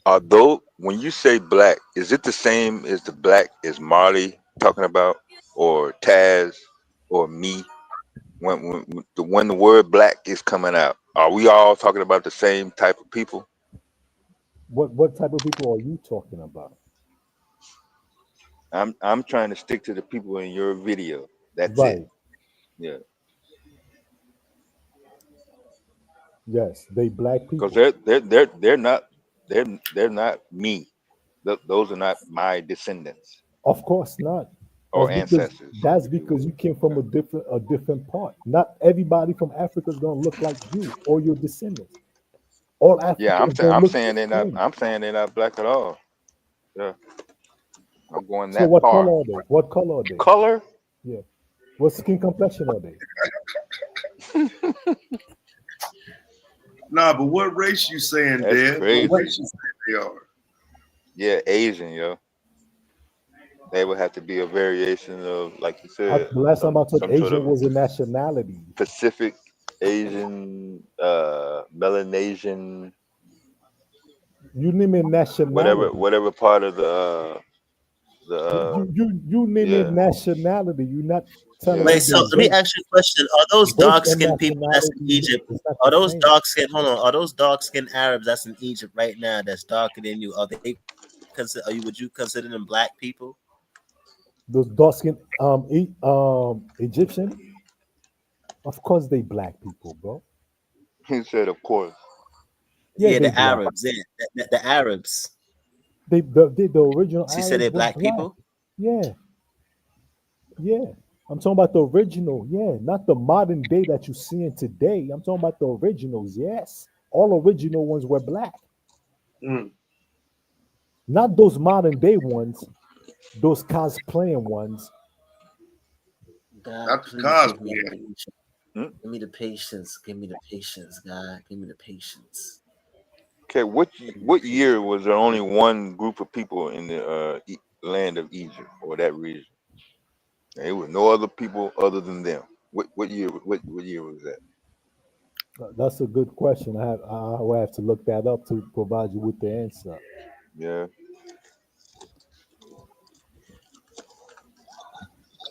although when you say black, is it the same as the black as Marley talking about, or Taz, or me? When the word black is coming out, are we all talking about the same type of people? What type of people are you talking about? I'm trying to stick to the people in your video. That's it. Right. Yeah. Yes, they black Because people. they're not me. Those are not my descendants Of course not. or ancestors. That's because you came from a different part. Not everybody from Africa is gonna look like you or your descendants. All Yeah, Africans don't I'm look the saying they're not. same. I'm saying they're not black at all. Yeah, I'm going So that what far. color are they? What color are they? Color? Yeah. What skin complexion are they? Nah, but what race you saying, That's Dad? crazy. What race you saying they are? Yeah, Asian, yo. They would have to be a variation of, like you said, The last time I thought some sort Asian of was a nationality. Pacific Asian, Melanesian, You name a nationality. whatever part of the You name a yeah, nationality. You're not telling yeah. me Wait, so the let me race. ask you a question. Are those Race dark and skinned people that's in nationality Egypt? is not Are the those same. dark skinned hold on, are those dark skinned Arabs that's in Egypt right now that's darker than you? Are they would you consider them black people? Those dark skin Egyptian, of course they black people, bro. He said, of course. Yeah, Yeah, they the black. Arabs, yeah. The Arabs. The original She said Arabs they're were black black. people? Yeah, yeah. I'm talking about the original, yeah, not the modern day that you're seeing today. I'm talking about the originals, yes. All original ones were black. Mm. Not those modern day ones, those cosplaying ones. God, Not the please give me cosplay. the patience. Hmm? Give me the patience. Give me the patience, God. Give me the patience. Okay, what year was there only one group of people in the land of Egypt or that region? There was no other people other than them. What year? What year was that? That's a good question. I will have to look that up to provide you with the answer. Yeah.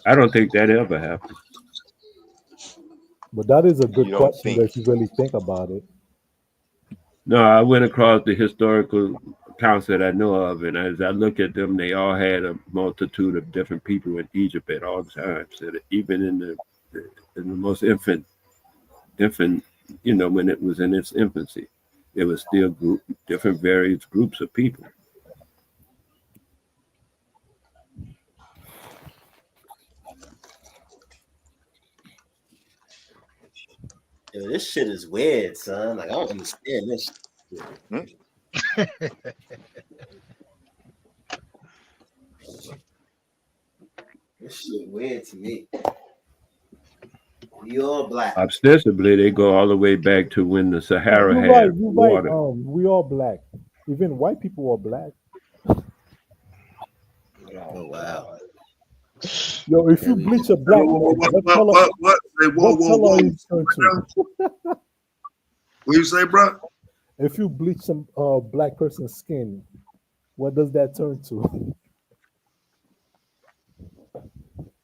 I don't think that ever happened. But that is a You good don't question think? if you really think about it. No, I went across the historical accounts that I know of, and as I look at them, they all had a multitude of different people in Egypt at all times. That even in the most infant, when it was in its infancy, there was still different various groups of people. Yo, this shit is weird, son. Like I don't understand this shit. Hmm? This shit weird to me. We all black. Ostensibly, they go all the way back to when the Sahara You're right. had You're right. water. We all black. Even white people are black. Oh wow. Yo, if you bleach a black man, what color? Say, What color he turn to? What you say, bro? If you bleach some black person's skin, what does that turn to?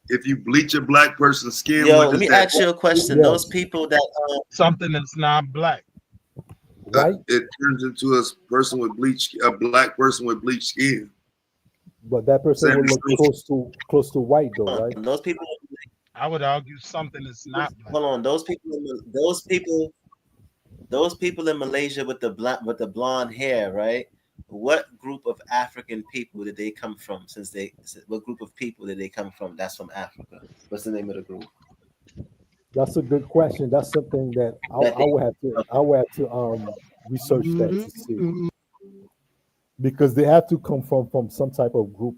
If you bleach a black person's skin, Yo, what let does me that? ask you a question. Yes. Those people that Something that's not black. Right? It turns into a black person with bleached skin. But that person Same will look close to white though, right? those people I would argue something that's not black. hold on, those people in Malaysia with the blonde hair, right? What group of African people did they come from? What group of people did they come from? That's from Africa. What's the name of the group? That's a good question. That's something that I will have to research that to see. Because they have to come from some type of group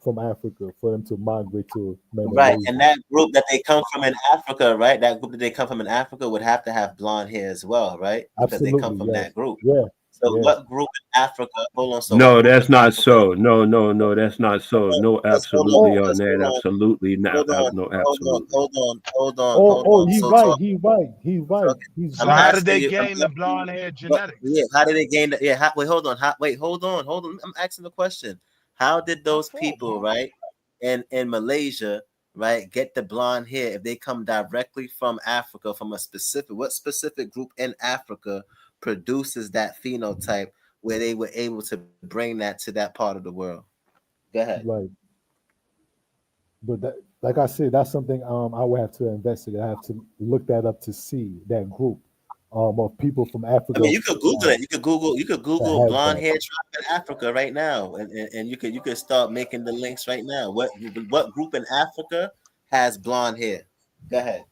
from Africa for them to migrate to Right, Malaysia. and that group that they come from in Africa, right? That group that they come from in Africa would have to have blonde hair as well, right? Because they come Absolutely, from yes. that group. Yeah. So Yeah. what group in Africa? Hold on. So what No, group that's in not Africa? so. No, that's not so. No, absolutely on that. Absolutely not. No, absolutely. Hold on. Oh, he's So right. talk. He's right. He's right. He's So right. how did they gain the blonde hair genetics? Yeah, how did they gain that? Yeah, wait, hold on. Hold on. I'm asking the question. How did those people, right, in Malaysia, right, get the blonde hair if they come directly from Africa, from what specific group in Africa produces that phenotype where they were able to bring that to that part of the world. Go ahead. Right. But that, like I said, that's something I would have to investigate. I have to look that up to see that group of people from Africa. I mean, you could Google it. You could Google have blonde that. hair tribe in Africa right now, and you could start making the links right now. What group in Africa has blonde hair? Go ahead.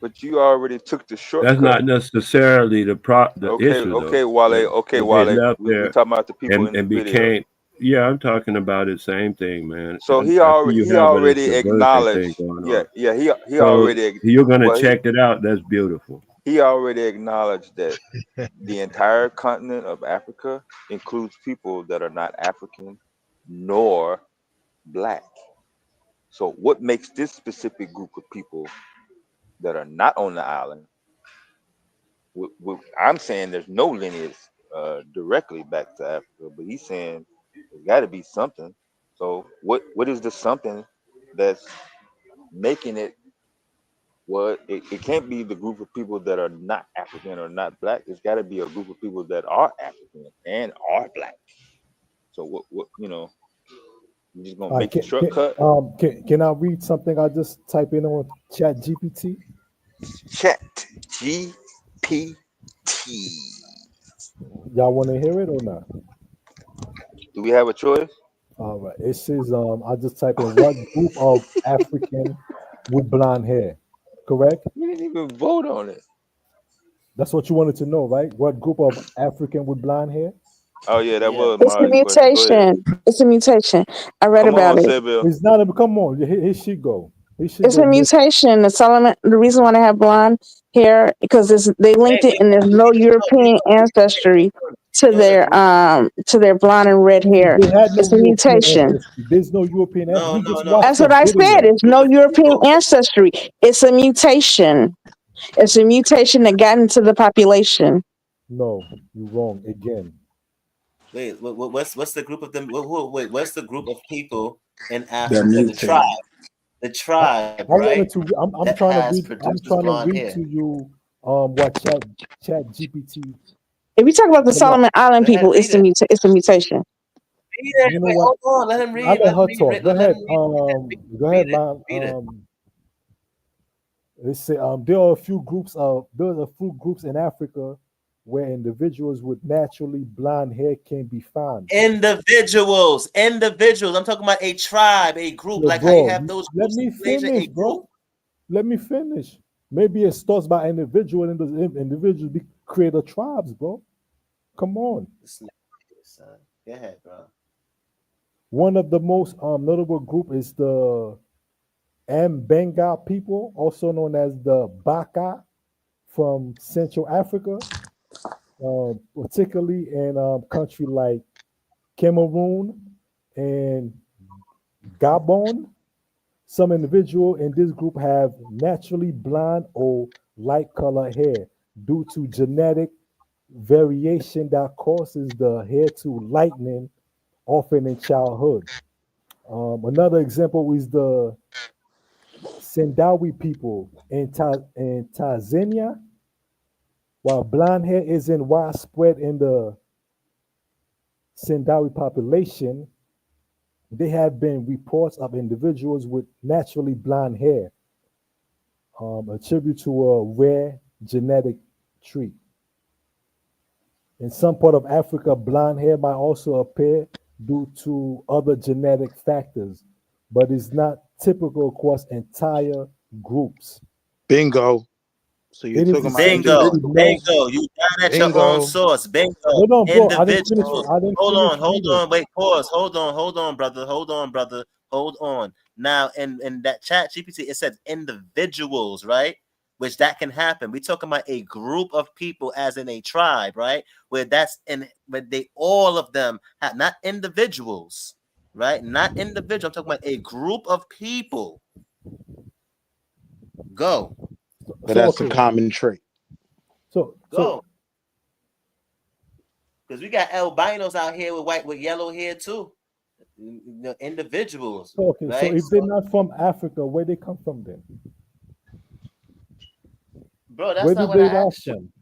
But you already took the That's shortcut. not necessarily the Okay, issue, though. okay, Wale, okay, They Wale. left We there talking about the people in the and video. became. Yeah, I'm talking about it. Same thing, man. So I see you he have a already diversion thing acknowledged. going Yeah, on. yeah, he So already you're gonna well check it out. That's beautiful. he already acknowledged that the entire continent of Africa includes people that are not African nor black. So what makes this specific group of people that are not on the island? I'm saying there's no lineage directly back to Africa, but he's saying there's got to be something. So what is the something that's making it? Well, it can't be the group of people that are not African or not black. It's got to be a group of people that are African and are black. So what you just gonna All right, make the shortcut? can I read something I just type in on Chat GPT? Chat GPT. Y'all want to hear it or not? Do we have a choice? All right. It says I just type in what group of African with blonde hair. Correct? You didn't even vote on it. That's what you wanted to know, right? What group of African with blonde hair? Oh yeah, that was It's a Marley's question. Go ahead. mutation. It's a mutation. I read Come about on, it. Samuel. It's not a come on. Here she go. Here she It's go. a mutation. The Solomon. The reason why they have blonde hair because they linked it and there's no European ancestry to their blonde and red hair. They had no It's a European mutation. ancestry. There's no European ancestry. We just watched That's the what I video. said. It's no European ancestry. It's a mutation. It's a mutation that got into the population. No, you're wrong again. Wait, what's the group of them? Wait, what's the group of people in That Africa? The mutated. tribe. The tribe, I right? wanted to. I'm That trying to has read. I'm produces trying to blonde read hair. to you what Chat GPT. If you talk about the Come on. Solomon Island Go ahead, people, read it. it's a mutation. Read it. You know Wait, what? hold on. Let him read. I let Let her him read. talk. Go Let ahead. him read. Go ahead, Read it. Lon. Read it. They say there are a few groups in Africa where individuals with naturally blonde hair can be found. Individuals. I'm talking about a tribe, a group. Yo, Like how you bro, have those let groups me in Malaysia, finish, a bro. group. Let me finish. Maybe it starts by individual, and those individuals create a tribes, bro. Come on. Son. Go ahead, bro. One of the most notable group is the Mbenga people, also known as the Baka from Central Africa, particularly in country like Cameroon and Gabon. Some individual in this group have naturally blonde or light color hair due to genetic variation that causes the hair to lighten often in childhood. Another example is the Sendawi people in Tanzania. While blonde hair isn't widespread in the Sendawi population, there have been reports of individuals with naturally blonde hair, attributed to a rare genetic trait. In some part of Africa, blonde hair might also appear due to other genetic factors, but it's not typical across entire groups. Bingo. So you're It is talking about Bingo. individuals. Bingo. You got at your own Bingo. source. Bingo. Hold on, bro. I didn't finish. Individuals. I didn't Hold finish on. Hold reading. on. Wait. Pause. Hold on, brother. Hold on, brother. Hold on. Now, in that chat GPT, it says individuals, right? Which that can happen. We're talking about a group of people, as in a tribe, right? Where they all of them have not individuals, right? Not individual. I'm talking about a group of people. Go. But that's a common trait. Go. Because we got albinos out here with yellow hair too. Individuals. Okay, right? so if they're not from Africa, where they come from then? Bro, that's Where not did what they I rise asked you. from?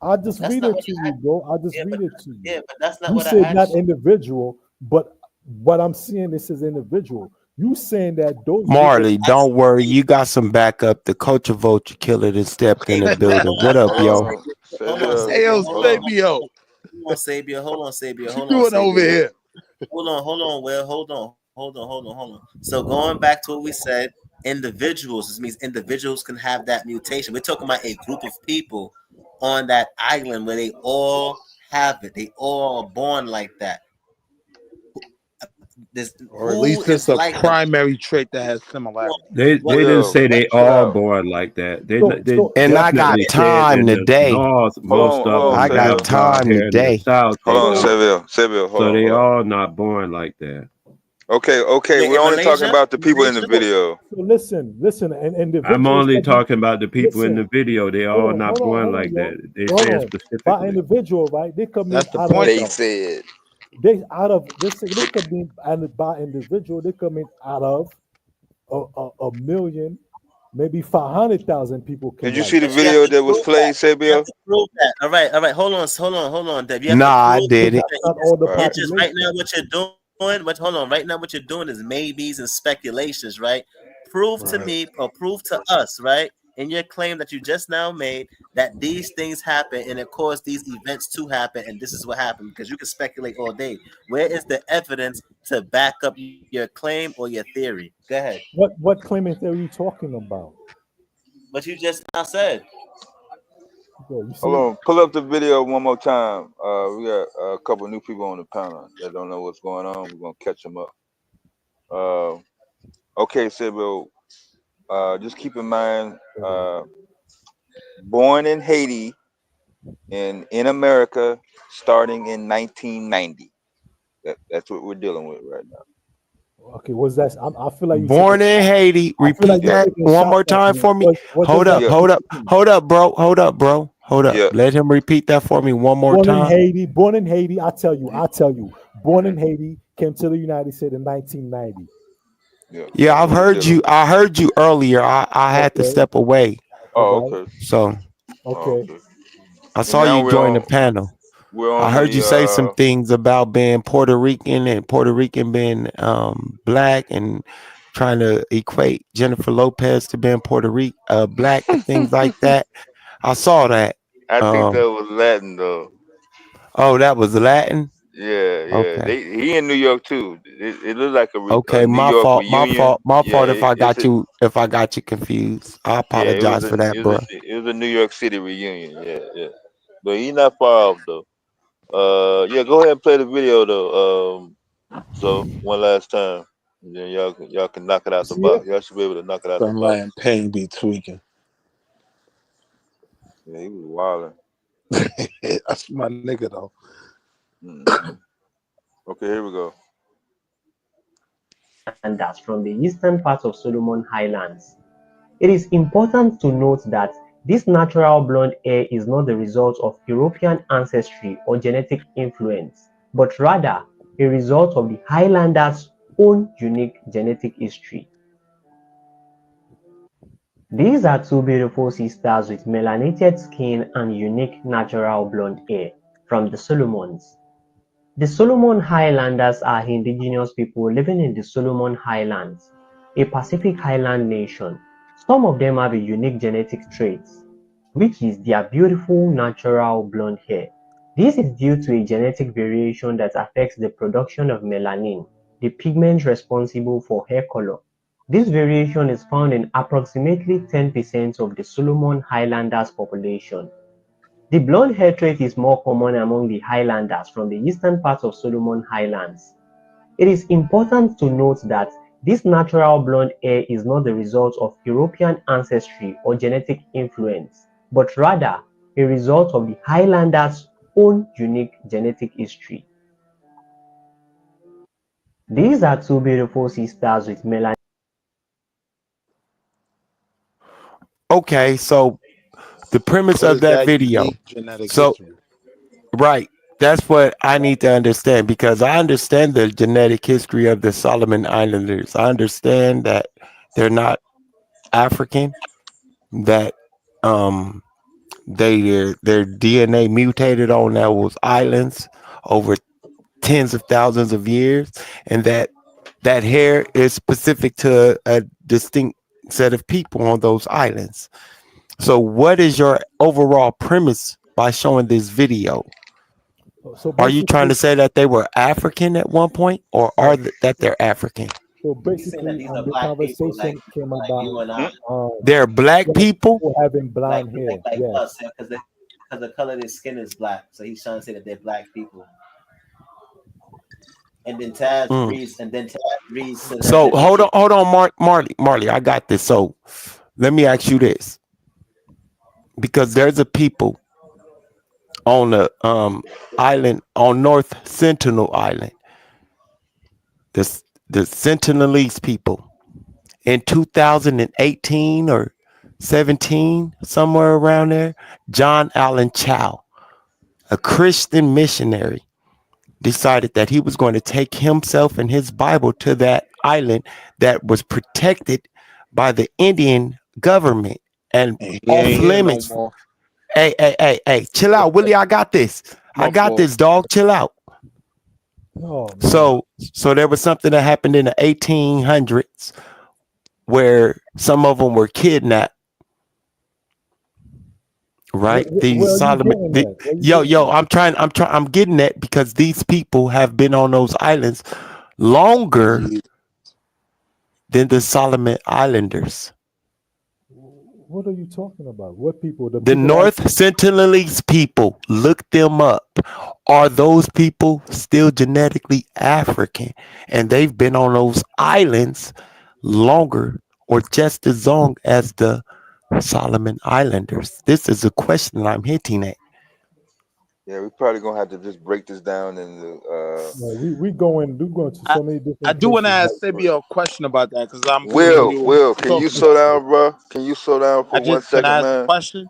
I'll just That's read not it what to I you, bro. I'll just yeah, read it to you. yeah, but that's not You what I said not asked you. individual, but what I'm seeing this is individual. You saying that those Marley, groups don't worry. You got some backup. The culture vulture killer that stepped in the building. What up, yo? Hold on, Hey, yo, Sabio. Sabio. Hold on, Sabio. Hold on, Sabio. What you Hold on, doing over Sabio. here? Hold on, Will. Hold on. So going back to what we said, individuals, this means individuals can have that mutation. We're talking about a group of people on that island where they all have it. They all are born like that. Or at least it's a primary trait that has similarity. They didn't say they all born like that. They And I got definitely said time in the today. north, most of them I got have dark time hair. In the today. south, they Hold on, don't. Seville, hold So on, they hold on. all not born like that. Okay, we're only talking about the people in the video. So listen, and I'm individuals only can be, talking about the people in listen, the video. They all not born like yo. that. They Hold said on. By specifically. individual, right? They come in That's the out point, of though. said they out of this. They come in and by individual. They come in out of a million, maybe 500,000 people can Did you write. see the But you have video to that was prove that. played, You have Sabio? to prove that. All right. Hold on, Deb. You have to Nah, I prove did it. that. Not all the You're just right population. now what you're doing. But hold on, right now what you're doing is maybes and speculations, right? Prove to me or prove to us, right, in your claim that you just now made that these things happen and it caused these events to happen and this is what happened because you can speculate all day. Where is the evidence to back up your claim or your theory? Go ahead. What claimant are you talking about? What you just now said. Yo, you Hold see? on, pull up the video one more time. We got a couple new people on the panel that don't know what's going on. We're gonna catch them up. Okay, Sabio. Just keep in mind, born in Haiti in America, starting in 1990. That's what we're dealing with right now. Okay, what's that? I feel like you Born taking in shots. Haiti. I feel like Repeat you're that taking one shots more at time me. for me. What Hold does up, that hold up, mean? hold up, bro. Hold up, bro. Hold up. Yeah. Let him repeat that for me one more Born in time. Haiti. Born in Haiti. I tell you. Born in Haiti. Came to the United States in 1990. Yeah, that's I've what we're heard dealing you. with. I heard you earlier. I had to Okay. step away. Oh, All right. okay. So Okay. I And saw now you join the panel. we're I on heard you say some the things about being Puerto Rican and Puerto Rican being black and trying to equate Jennifer Lopez to being Puerto Rican black and things like that. I saw that. I think that was Latin though. Oh, that was Latin. Yeah. Okay. He in New York too. It looks like a Okay, New my York fault. My reunion. fault. My Yeah, fault if I it's got a you confused. I yeah. apologize for that, bro. It was a New York City reunion. Yeah. But he's not far off though. Yeah. Go ahead and play the video though. So one last time, and then y'all can knock it out the See it? box. Y'all should be able to knock it out the box. Sunlight and pain be tweaking. Yeah, he was wilding. That's my nigga though. Okay, here we go. And that's from the eastern part of Solomon Highlands. It is important to note that this natural blonde hair is not the result of European ancestry or genetic influence, but rather a result of the Highlanders' own unique genetic history. These are two beautiful sisters with melanated skin and unique natural blonde hair from the Solomons. The Solomon Highlanders are indigenous people living in the Solomon Highlands, a Pacific island nation. Some of them have a unique genetic trait, which is their beautiful natural blonde hair. This is due to a genetic variation that affects the production of melanin, the pigment responsible for hair color. This variation is found in approximately 10% of the Solomon Highlanders population. The blonde hair trait is more common among the Highlanders from the eastern part of Solomon Highlands. It is important to note that this natural blonde hair is not the result of European ancestry or genetic influence, but rather a result of the Highlanders' own unique genetic history. These are two beautiful sisters with melanin. Okay, so the premise What of is that that video. unique genetic So history? right, that's what I need to understand because I understand the genetic history of the Solomon Islanders. I understand that they're not African, that their DNA mutated on those islands over tens of thousands of years, and that hair is specific to a distinct set of people on those islands. So what is your overall premise by showing this video? So Are you trying to basically, say that they were African at one point, or are that they're African? so He's saying that basically, these are the black people conversation came like about you and I, They're black black people? people having like blonde hair. like Yes. us, because the color of their skin is black. So he's trying to say that they're black people. And then Taz reads to So that hold on, Marley, I got this. So let me ask you this, because there's a people on the island, on North Sentinel Island, the Sentinelese people, in 2018 or 17, somewhere around there, John Allen Chow, a Christian missionary, decided that he was going to take himself and his Bible to that island that was protected by the Indian government and He off ain't here no limits. more. Hey, chill out, Willie. I got this. I got this, dog. Chill out. Oh, man. So there was something that happened in the 1800s where some of them were kidnapped. Right? These Solomon. I'm getting that because these people have been on those islands longer than the Solomon Islanders. What are you talking about? What people? The North Sentinelese people, look them up. Are those people still genetically African? And they've been on those islands longer or just as long as the Solomon Islanders. This is a question that I'm hinting at. Yeah, we probably gonna have to just break this down into we going to so many different. I do want to ask places. Sabia a question about that because I'm familiar Will, with can you slow down, bro? Can you slow down for 1 can second, I ask man? a question?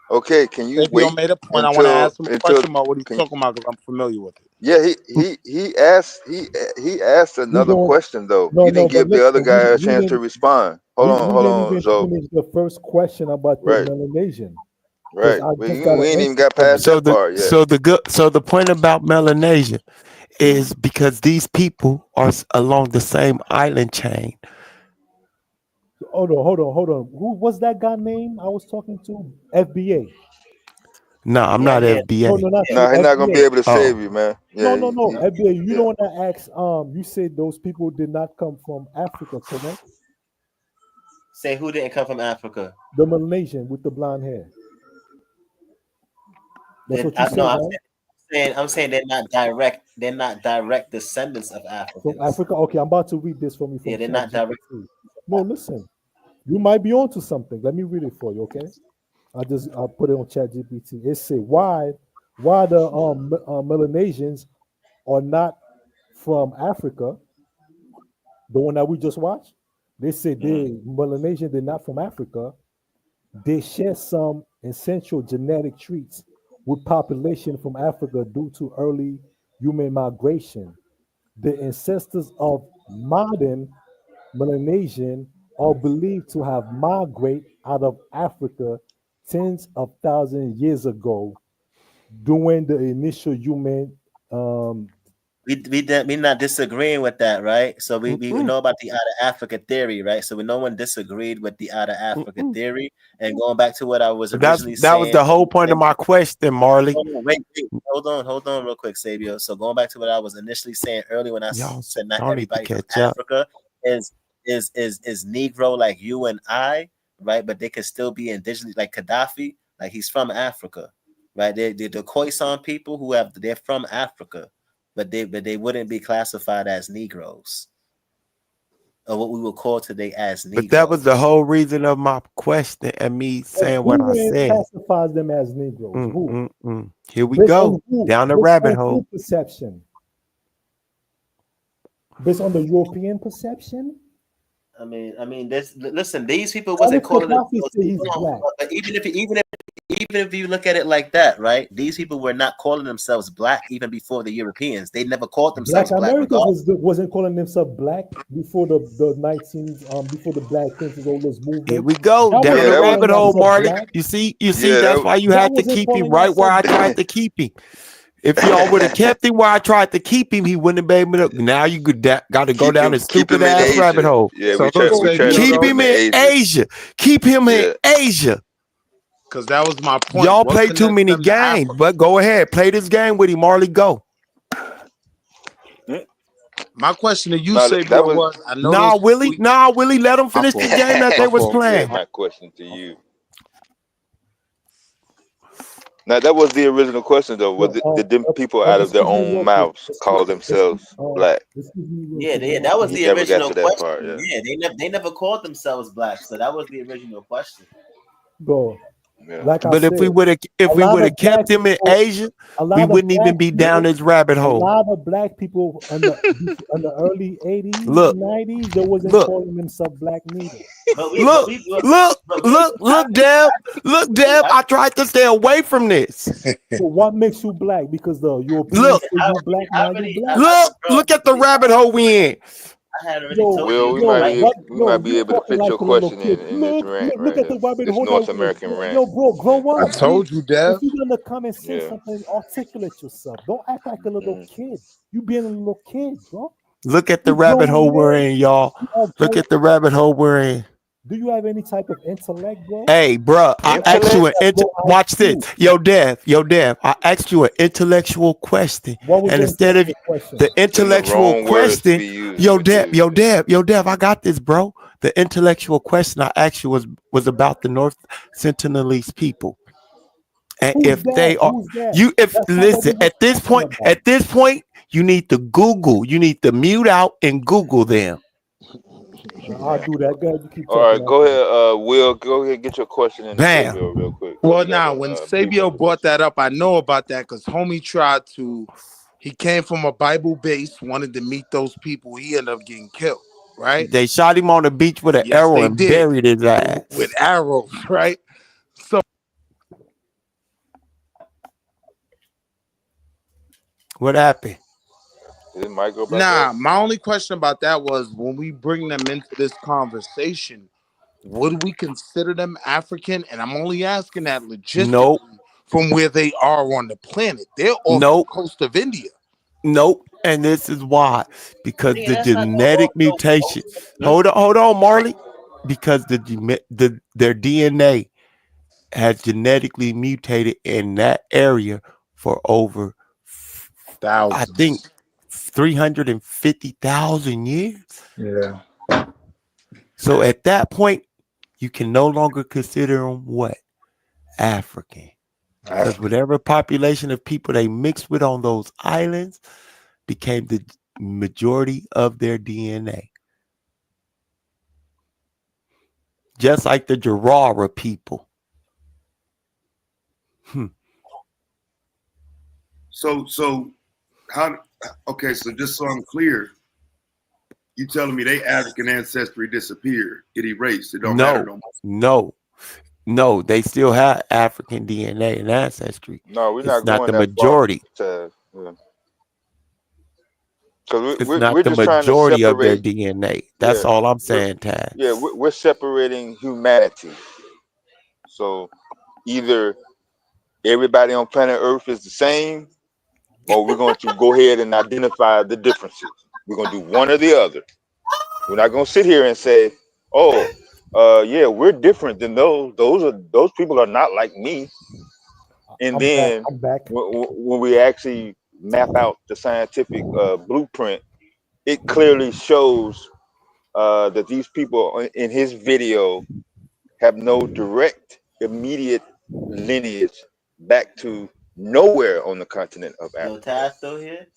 Okay, can you Sabia wait made a point. I want to ask him a until question about what he's talking about because I'm familiar with it. Yeah, he asked another question though. You didn't give the other guy a chance to respond. Hold on, even Zoe. finish the first question about the Right. Melanesian. Right. We ain't even got past So that part yet. so the point about Melanesia is because these people are along the same island chain. Hold on. Who was that guy name I was talking to? FBA. No, I'm not FBA. No, not No, he's not gonna be FBA. able to save you, man. Yeah, No. FBA, you don't want to ask. You said those people did not come from Africa, correct? Say who didn't come from Africa? The Melanesian with the blonde hair. That's what you said, right? I'm saying they're not direct. They're not direct descendants of Africans. From Africa. Okay, I'm about to read this from you. Yeah, they're not direct. No, listen. You might be onto something. Let me read it for you, okay? I'll put it on ChatGPT. It say why the Melanesians are not from Africa. The one that we just watched. They say the Melanesian, they're not from Africa. They share some essential genetic traits with population from Africa due to early human migration. The ancestors of modern Melanesian are believed to have migrated out of Africa tens of thousands of years ago during the initial human we not disagreeing with that, right? So we know about the out of Africa theory, right? So no one disagreed with the out of Africa theory. And going back to what I was originally saying, that was the whole point of my question, Marley. Wait, hold on, real quick, Sabio. So going back to what I was initially saying earlier when I said not everybody from Africa is Negro like you and I, right? But they could still be indigenous, like Gaddafi, like he's from Africa, right? They're the Khoisan people they're from Africa. But they wouldn't be classified as Negroes, or what we would call today as Negroes. But that was the whole reason of my question and me saying what I said. Classifies them as Negroes. Here we go down the rabbit hole. Perception. Based on the European perception. I mean, listen. These people wasn't calling it. But even if even if you look at it like that, right? These people were not calling themselves black even before the Europeans. They never called Black themselves black. Americans wasn't calling themselves black before the 19s, before the Black Panthers, all those movements. Here we go That down wasn't the calling rabbit hole, themselves Marley. black. You see, Yeah, that's why you That had to wasn't keep him calling right where I themselves tried to keep him. If y'all would have kept him where I tried to keep him, he wouldn't have been able to. Now you got to go down this keep stupid him in ass Asia. rabbit hole. Yeah, So we try look, to Keep keep him in Asia. Keep him in Asia. because that was my point. Y'all What play too connects many them to games, Africa? but go ahead, play this game with him, Marley. Go. My question to you, No, Sabio, that was was I know those Willie. Let them finish the game that they was playing. my question to you. Now that was the original question though. Did them people out of their own mouths call themselves black? Yeah, that was He the never got original to that question. part. Yeah. Yeah, they never called themselves black, so that was the original question. Bro, Yeah. like I But said, if we would have kept him in Asia, we wouldn't even be down this rabbit A hole. lot of black people in the early 80s, Look, 90s, they wasn't look. calling themselves black neither. Look, Deb. Look, Deb. I tried to stay away from this. So what makes you black? Because the Europeans say you black, now you black. Look at the rabbit hole we in. I had already told Well, you. we might be you able to talking fit like your a little question kid. in this rant Look right at the here. rabbit This hole. North American rant. Yo, bro, grow up. I told you, Dev. If you're gonna come and say Yeah. something, articulate yourself. Don't act like a little kid. You being a little kid, bro. Look at the You rabbit hole grown we're man. in, y'all. You are Look grown. at the rabbit hole we're in. Do you have any type of intellect, bro? Hey, bro, I asked you watch this. Yo, Dev, I asked you an intellectual question. What was And the instead of question? the intellectual wrong words to question, be used yo, with Dev, I got this, bro. The intellectual question I asked you was about the North Sentinelese people. And Who's if that? they are Who's that? you if That's not what listen, we were talking about. at this point, you need to Google. You need to mute out and Google them. I'll do that. Go ahead, you keep All talking. right, go ahead. Will, go ahead and get your question in the Bam. Sabio real quick. Well, now when Sabio brought that up, I know about that because homie tried to. He came from a Bible base, wanted to meet those people. He ended up getting killed. Right? They shot him on the beach with an Yes, arrow they and did. buried his ass. With arrows, right? So What happened? Did Mike go back nah, up? my only question about that was when we bring them into this conversation, would we consider them African? And I'm only asking that logistically from where they are on the planet. They're off the coast of India. Nope. And this is why. Because Yeah, the that's not genetic mutation. Hold on, Marley. Because their DNA has genetically mutated in that area for over thousands. I think 350,000 years. Yeah. So at that point, you can no longer consider them what? African. Because whatever population of people they mixed with on those islands became the majority of their DNA. Just like the Jarara people. So how? Okay, so just so I'm clear, you telling me they African ancestry disappeared, get erased? It don't matter no more. No, they still have African DNA and ancestry. No, we're It's not not going the that majority. far. Because It's we're not the just trying to majority of their separate. DNA. That's Yeah, all I'm saying, Tad. yeah, we're separating humanity. So either everybody on planet Earth is the same, or we're going to go ahead and identify the differences. We're going to do one or the other. We're not going to sit here and say, "Oh, yeah, we're different than those. Those people are not like me." And then I'm back. when we actually map out the scientific blueprint, it clearly shows that these people in his video have no direct, immediate lineage back to nowhere on the continent of Yo, Africa. Taz still here?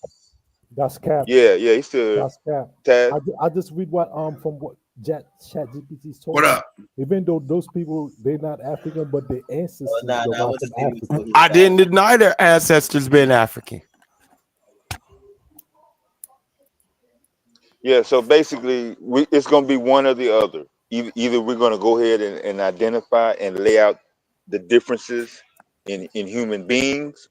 That's cap. Yeah, he's still. That's cap. Taz. I just read what from what ChatGPT's talking. What up? Even though those people they're not African, but their ancestors are from Africa. I didn't deny their ancestors being African. Yeah, so basically, it's going to be one or the other. Either we're going to go ahead and identify and lay out the differences in human beings,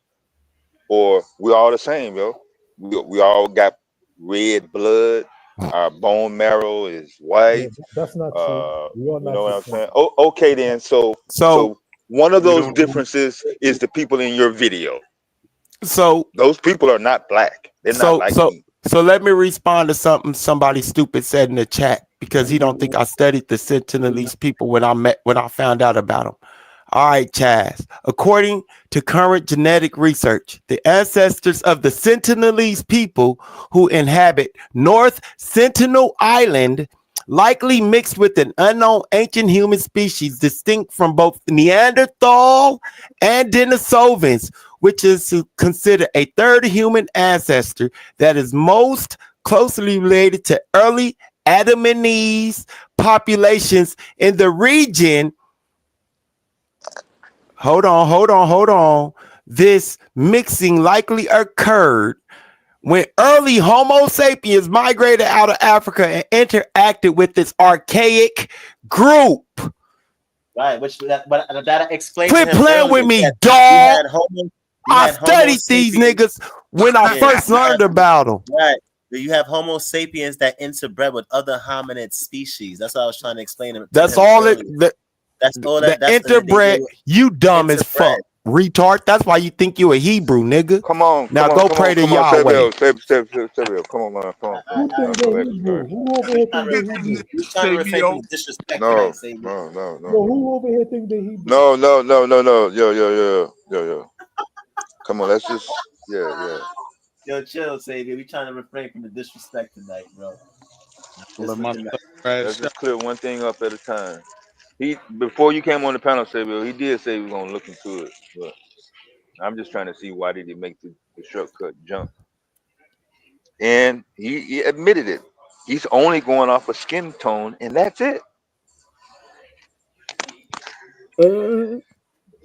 or we're all the same, yo. We all got red blood. Our bone marrow is white. That's not true. We are You not know what the I'm same. saying? Oh, okay then. So one of those differences is the people in your video. So those people are not black. They're not like me. So let me respond to something somebody stupid said in the chat, because he don't think I studied the Sentinelese people when I found out about them. All right, Chaz. According to current genetic research, the ancestors of the Sentinelese people who inhabit North Sentinel Island likely mixed with an unknown ancient human species distinct from both Neanderthal and Denisovans, which is considered a third human ancestor that is most closely related to early Adamese populations in the region. Hold on. This mixing likely occurred when early Homo sapiens migrated out of Africa and interacted with this archaic group. Right, but that explains. Quit playing with me, dog. I studied these niggas when I first learned about them. Right. You have Homo sapiens that interbred with other hominid species. That's what I was trying to explain. That's all it. That's all that. The interbred. You dumb as fuck, retard. That's why you think you a Hebrew, nigga. Come on. Now go pray to Yahweh. Come on. Who think they Hebrew? Who over here think they Hebrew? He's trying to refrain from disrespect. No. Yo, who over here think they Hebrew? No. Yo. Come on, let's just yeah. Yo, chill, Savior. We trying to refrain from the disrespect tonight, bro. Let's just clear one thing up at a time. Before you came on the panel, Savior, he did say he was gonna look into it, but I'm just trying to see why did he make the shortcut jump. And he admitted it. He's only going off of skin tone, and that's it.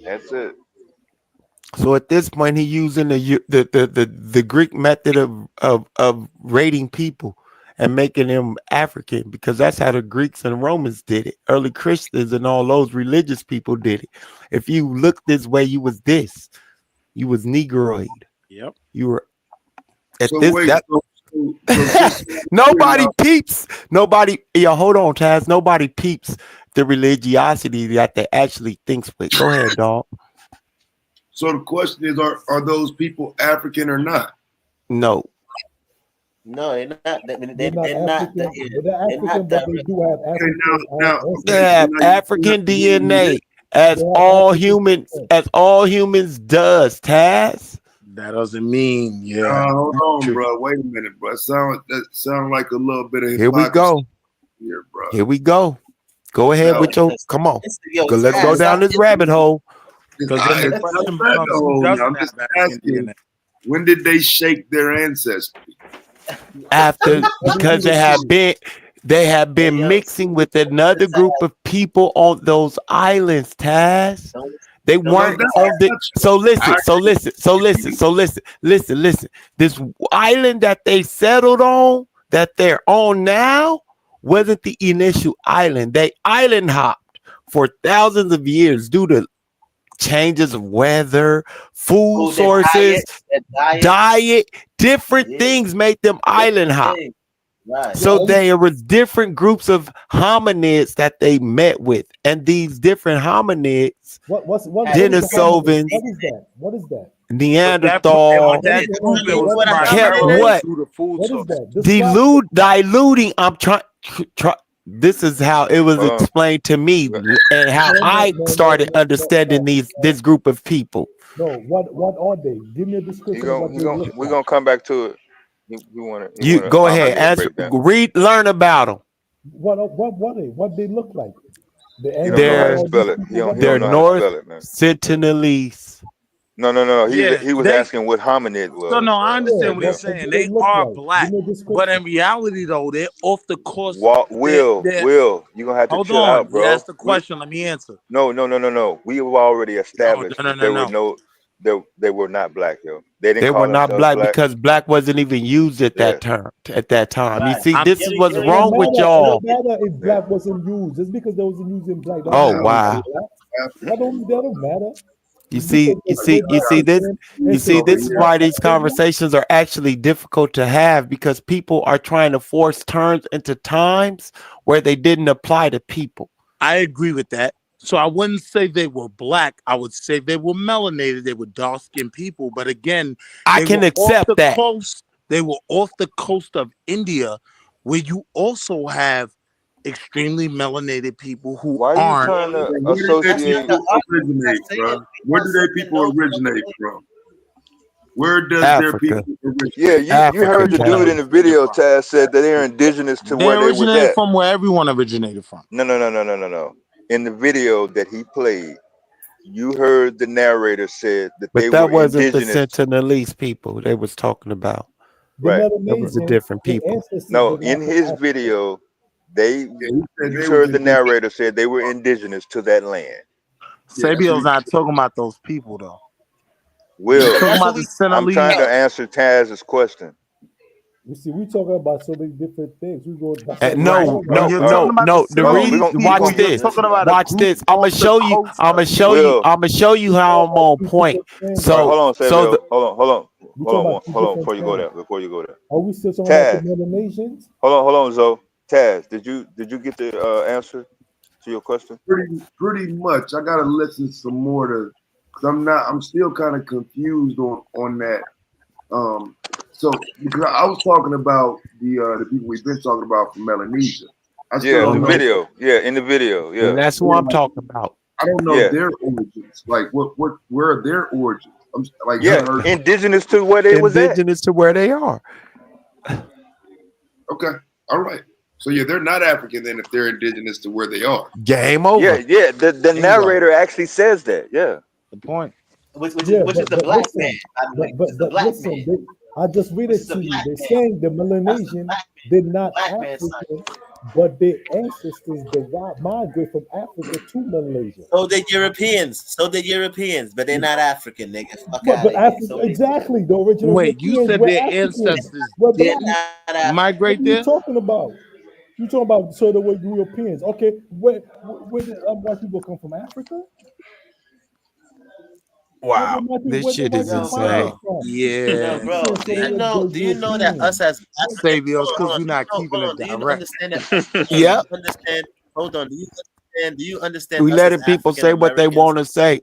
That's it. So at this point, he using the Greek method of rating people and making them African, because that's how the Greeks and Romans did it. Early Christians and all those religious people did it. If you look this way, you was this. You was Negroid. Yep. You were at nobody peeps. Nobody. Yeah, hold on, Taz. Nobody peeps the religiosity that they actually thinks with. Go ahead, dog. So the question is, are those people African or not? No. No, they're not. They're not. They're African, but they do have African. They have African DNA, as all humans does. Taz. That doesn't mean hold on, bro. Wait a minute, bro. That sound like a little bit of hypocrisy. Here we go. Here, bro. Here we go. Go ahead with your. Come on. Let's go down this rabbit hole. I'm just asking, when did they shake their ancestry? Because they have been mixing with another group of people on those islands, Taz. They weren't on the. So listen. This island that they settled on, that they're on now, wasn't the initial island. They island hopped for thousands of years due to changes of weather, food sources, diet, different things made them island hop. Right. So there was different groups of hominids that they met with, and these different hominids, Denisovans, What is that? Neanderthal, kept what? Diluting. I'm trying. This is how it was explained to me, and how I started understanding this group of people. No, what are they? Give me a description. We're gonna come back to it. You go ahead. Learn about them. What they look like? They're North Sentinelese. No. He was asking what hominid was. No, I understand what he's saying. They are black, but in reality, though, they're off the course. Will, you're gonna have to chill out, bro. That's the question. Let me answer. No. We have already established they were not black, yo. They were not black because black wasn't even used at that term at that time. You see, this is what's wrong with y'all. It doesn't matter if black wasn't used. It's because they wasn't using black. Oh wow. That don't matter. You see this is why these conversations are actually difficult to have, because people are trying to force terms into times where they didn't apply to people. I agree with that. So I wouldn't say they were black. I would say they were melanated. They were dark-skinned people. But again, I can accept that. They were off the coast of India, where you also have extremely melanated people who Why are you aren't. trying to Where did they associate? people originate from? Where do their people originate from? Where does their people originate? Yeah, you heard the dude in the video. Taz said that they're indigenous to They where they was originated at. from where everyone originated from. No. In the video that he played, you heard the narrator said that they But that were wasn't the indigenous. Sentinelese people they was talking about. Right. That was a different people. No, in his video, you heard the narrator said they were indigenous to that land. Sabio's not talking about those people though. Will, Talking about the I'm trying to answer Taz's question. You see, we talking about so many different things. We go. No. The reason, watch this. Watch this. I'm gonna show you. I'm gonna show you how I'm on point. So, hold on, so hold on before you go there. Are we still talking about the Melanesians? Hold on, Zoe. Taz, did you get the answer to your question? Pretty much. I gotta listen some more to, because I'm still kind of confused on that. So because I was talking about the people we've been talking about from Melanesia. In the video. And that's what I'm talking about. I don't know their origins. Like where are their origins? I'm like indigenous to where they was at. Indigenous to where they are. Okay. All right. So they're not African then if they're indigenous to where they are. Game over. Yeah. The narrator actually says that. Yeah. The point. Which is the black man. But listen, I just read it to you. They're saying the Melanesian did not African, but their ancestors migrate from Africa to Malaysia. So did Europeans, but they're not African, nigga. But Africa, exactly, the original. Wait, you said their ancestors did not migrate there? What are you talking about? You talking about so the way Europeans? Okay, where did white people come from? Africa? Wow, this shit is insane. Yeah, bro. Do you know that us as Saviors, because we're not keeping it direct. Yeah. Hold on. Do you understand? We letting people say what they want to say.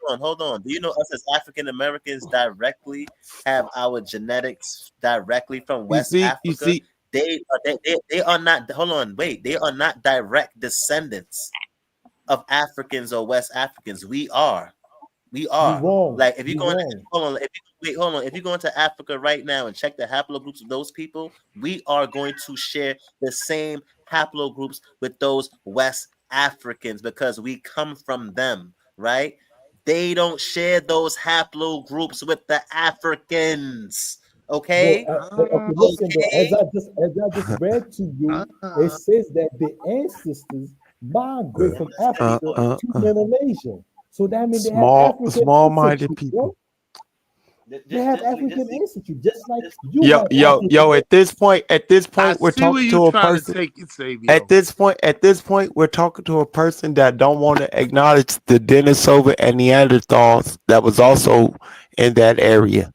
Hold on. Do you know us as African Americans directly have our genetics directly from West Africa? You see, they are not. Hold on, wait. They are not direct descendants of Africans or West Africans. We are. Like if you go if you go into Africa right now and check the haplogroups of those people, we are going to share the same haplogroups with those West Africans because we come from them, right? They don't share those haplogroups with the Africans. Okay. Listen, as I just read to you, it says that the ancestors migrate from Africa to Melanesia. So that means they have small-minded people. They have African ancestry, just like you. Yo. At this point, we're talking to a person. At this point, we're talking to a person that don't want to acknowledge the Denisova and Neanderthals that was also in that area.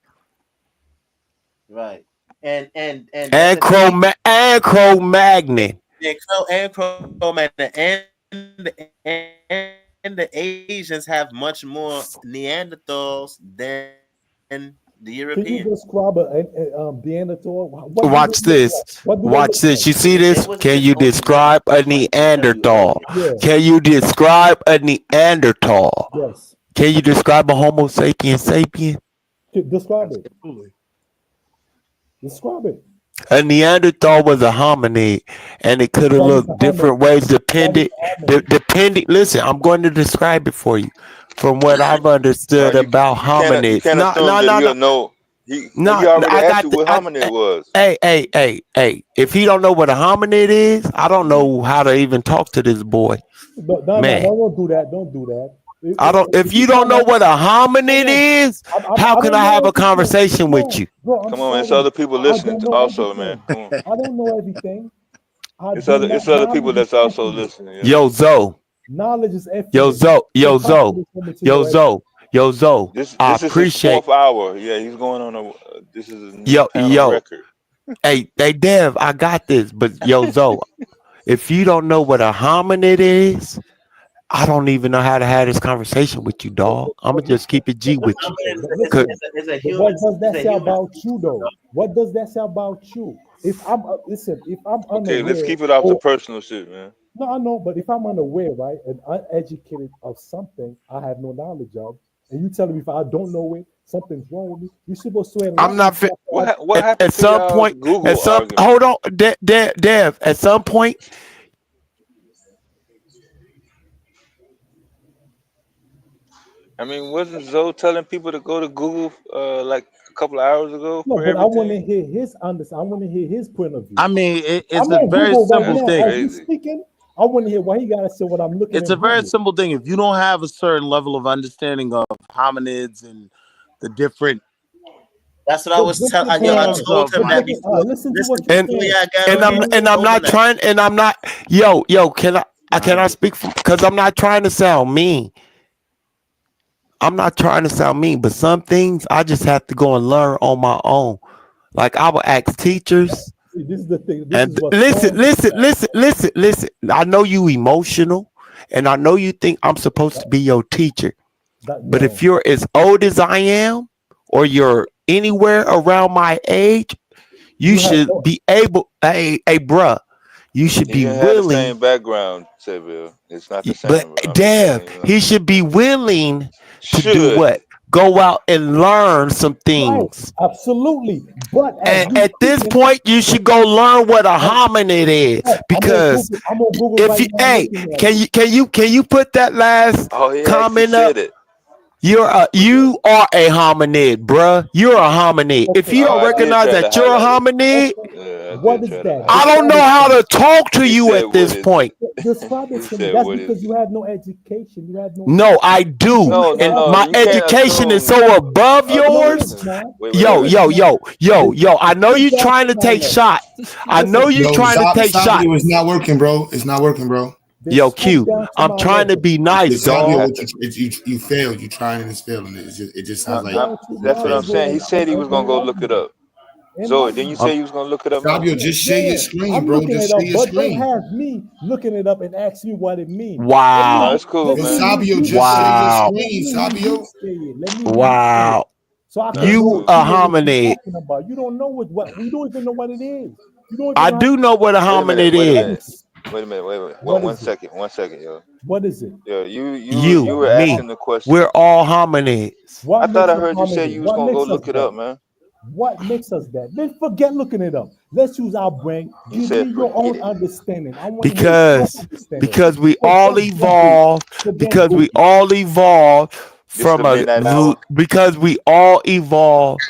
Right. And Cro-Magnon. And Cro-Magnon and the Asians have much more Neanderthals than the Europeans. Can you describe a Neanderthal? Watch this. You see this? Can you describe a Neanderthal? Yeah. Can you describe a Neanderthal? Yes. Can you describe a Homo sapien? Describe it. Describe it. A Neanderthal was a hominid, and it could have looked different ways depending. Listen, I'm going to describe it for you from what I've understood about hominids. He already asked you what hominid was. Hey. If he don't know what a hominid is, I don't know how to even talk to this boy. No, don't do that. Don't do that. If you don't know what a hominid is, how can I have a conversation with you? Come on, man. It's other people listening also, man. Come on. I don't know everything. It's other people that's also listening. Yo, Zoe. Knowledge is infinite. Yo, Zoe. This I is his appreciate. 4th hour. Yeah, he's going on a. This is a new Yo, panel record. Hey, Dev, I got this. But yo, Zoe, if you don't know what a hominid is, I don't even know how to have this conversation with you, dog. I'm gonna just keep it G with you. What does that say about you, though? What does that say about you? If I'm listen, if I'm unaware, Okay, let's keep it off the personal shit, man. No, I know, but if I'm unaware, right, and uneducated of something I have no knowledge of, and you telling me if I don't know it, something's wrong with me, you're supposed to. I'm not. What happened at to some y'all's point? Google At some argument? hold on, Dev. At some point, I mean, wasn't Zoe telling people to go to Google like a couple of hours ago No, for but I want to everything? hear his understanding. I want to hear his point of view. I mean, it's I'm a on very Google right simple now thing. as we speaking. I want to hear what he got to say. What I'm looking It's at. a very Google. simple thing. If you don't have a certain level of understanding of hominids and the different That's what I was telling. Yo, I forms told of him that before. Listen to Listen, what you're before saying. y'all got and on here, I'm told him not that. trying, and I'm not. Can I speak from? Because I'm not trying to sound mean. I'm not trying to sound mean, but some things I just have to go and learn on my own. Like I will ask teachers. See, this is the thing. This And is what listen. I know you emotional, and I know you think I'm supposed to be your teacher. But if you're as old as I am, or you're anywhere around my age, you should be able. Hey, bruh, you should He be didn't have the willing. same background, Seville. It's not the But same. I'm just Dev, saying, he should be willing to do should. what? Go out and learn some things. Right, absolutely. But And at this point, you should go learn what a hominid is, because I'm on Google if right you now. can you put that last Oh, he actually comment up? said it. You are a hominid, bruh. You're a hominid. If you Oh, don't I did recognize try to that you're a highlight it. hominid, Yeah, I What did is try to that? I highlight don't know how to talk to He you said, at this "What is point. Describe it He to me. said, That's what because is you had no education. You had no. No, I do. No. And my You can't education is assume. so above No, yours. it's not. Wait. Yo. I know you trying to take shots. I know you Yo, trying to take shots. Sabio, it's not working, bro. It's not working, bro. Yo, Q, I'm trying to be nice, Sabio, dog. you failed. You trying and it's failing. It just sounds like That's what I'm saying. He said he was gonna go look it up. Zoe, didn't you say you was gonna look it up? Sabio, just share your screen, I'm bro. looking Just it up, share your but don't screen. have me looking it up and ask me what it means. Wow. No, it's cool, Yo, man. Sabio, just share your screen, Sabio. Wow. So I can You know a what you're hominid. talking about. You don't know what we don't even know what it is. You don't even I know do know what a hominid is. Wait a minute. What One is it? second, yo. What is it? Yeah, you were Me. asking the question. We're all hominids. What I thought makes I us heard you say hominid? you was What gonna go makes us look it that? up, man. What makes us that? Then forget looking it up. Let's use our brain. You Give said me your forget own it. understanding. I want to hear your understanding. Because we Forget all Google. evolved. Forget Because Google. we all evolved This is from the midnight hour. because we all evolved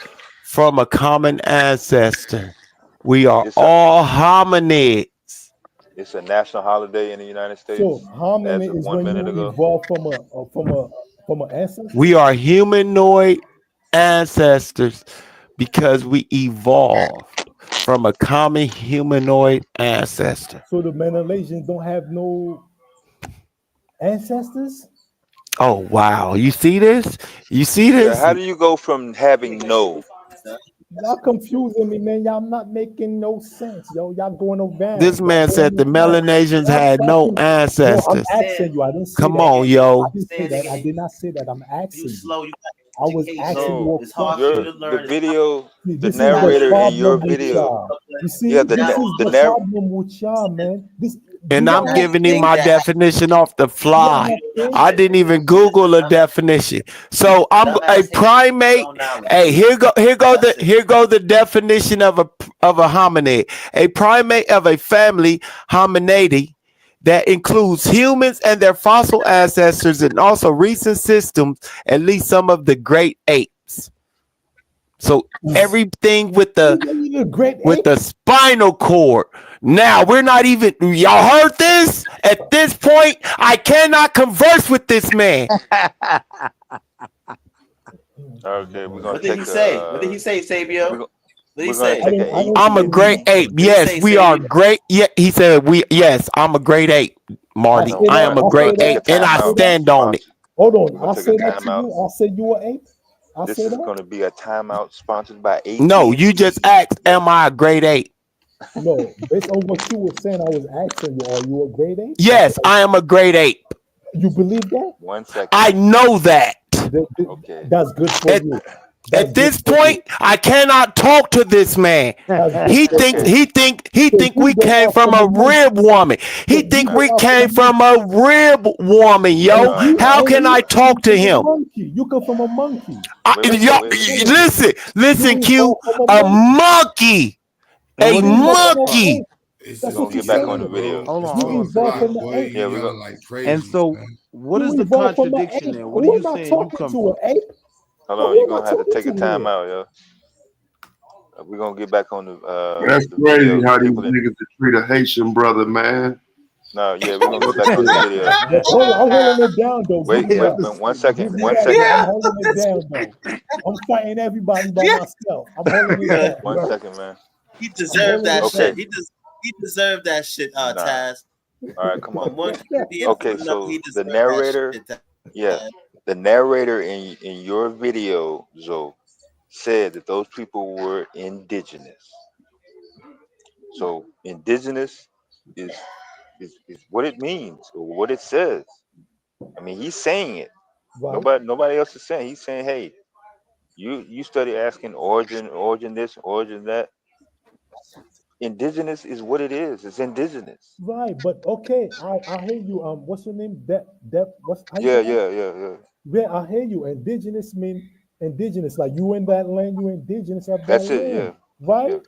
from a common ancestor. We are all hominids. It's a national holiday in the United States. So how as many of is 1 when minute you ago. evolve from an ancestor? We are humanoid ancestors because we evolved from a common humanoid ancestor. So the Melanesians don't have no ancestors? Oh wow. You see this? You see Yeah, this? how do you go from having no? Y'all confusing me, man. Y'all not making no sense, yo. Y'all going around. This man said the Melanesians had no ancestors. I'm asking you. I didn't say Come that. on, yo. I didn't say that. I did not say that. I'm asking you. I was asking you No, a question. the video, See, the this is the narrator in your problem with video. y'all. You see, Yeah, this is the the problem with y'all, man. And I'm giving him my definition off the fly. I didn't even Google a definition. So I'm a primate. Hey, here go the definition of a hominid. A primate of a family hominidae that includes humans and their fossil ancestors, and also recent systems, at least some of the great apes. So everything with the spinal cord. Now we're not even. Y'all heard this? At this point, I cannot converse with this man. Okay, we're gonna What did he say? What did he say, Sabio? What did he say? I'm a great ape. Yes, we are great. Yeah, he said we. Yes, I'm a great ape. Marty. say I am that. a I say great that. ape, and I I say that. stand on it. Hold on. I'm gonna I take a say that to timeout. you. I say you an ape. I This say is that. gonna be a timeout sponsored by No, you AT&T. just asked, am I a great ape? No, based on what you were saying, I was asking you, are you a great ape? Yes, I am a great ape. You believe that? 1 second. I know that. Okay. That's good for you. At this point, I cannot talk to this man. He think we came from a rib woman. He think we came from a rib woman, yo. How can I talk to him? Monkey. You come from a monkey. Listen, Q. A monkey. A monkey. We're gonna get back on the video. Hold on. Yeah, we're gonna And so, what is the evolved from an contradiction ape. there? What Who are you am I saying you talking come to? An from? ape? hold on. Who You're am I gonna have to talking take a to time here? out, yo. We're gonna get back on That's the crazy video. how these People in, niggas treat a Haitian brother, man. no, yeah, we're gonna get back on the video. Hold on, I'm holding it down though. Wait, Give me wait, that. 1 second. Give me 1 that. second. I'm holding it down though. I'm fighting everybody by myself. I'm holding it down. 1 second, man. He deserved that Okay. shit. He deserved that shit, Taz. All right, come on. One, Okay, so the narrator, the narrator in your video, Zoe, said that those people were indigenous. So indigenous is what it means or what it says. I mean, he's saying it. Right. Nobody else is saying. He's saying, hey, you study asking origin this, origin that. Indigenous is what it is. It's indigenous. Right, but okay, I hear you. What's your name? What's how you Yeah, pronounce it? yeah. Yeah, I hear you. Indigenous mean indigenous, like you in that land, you indigenous of that That's land, it. Yeah. right? Yeah.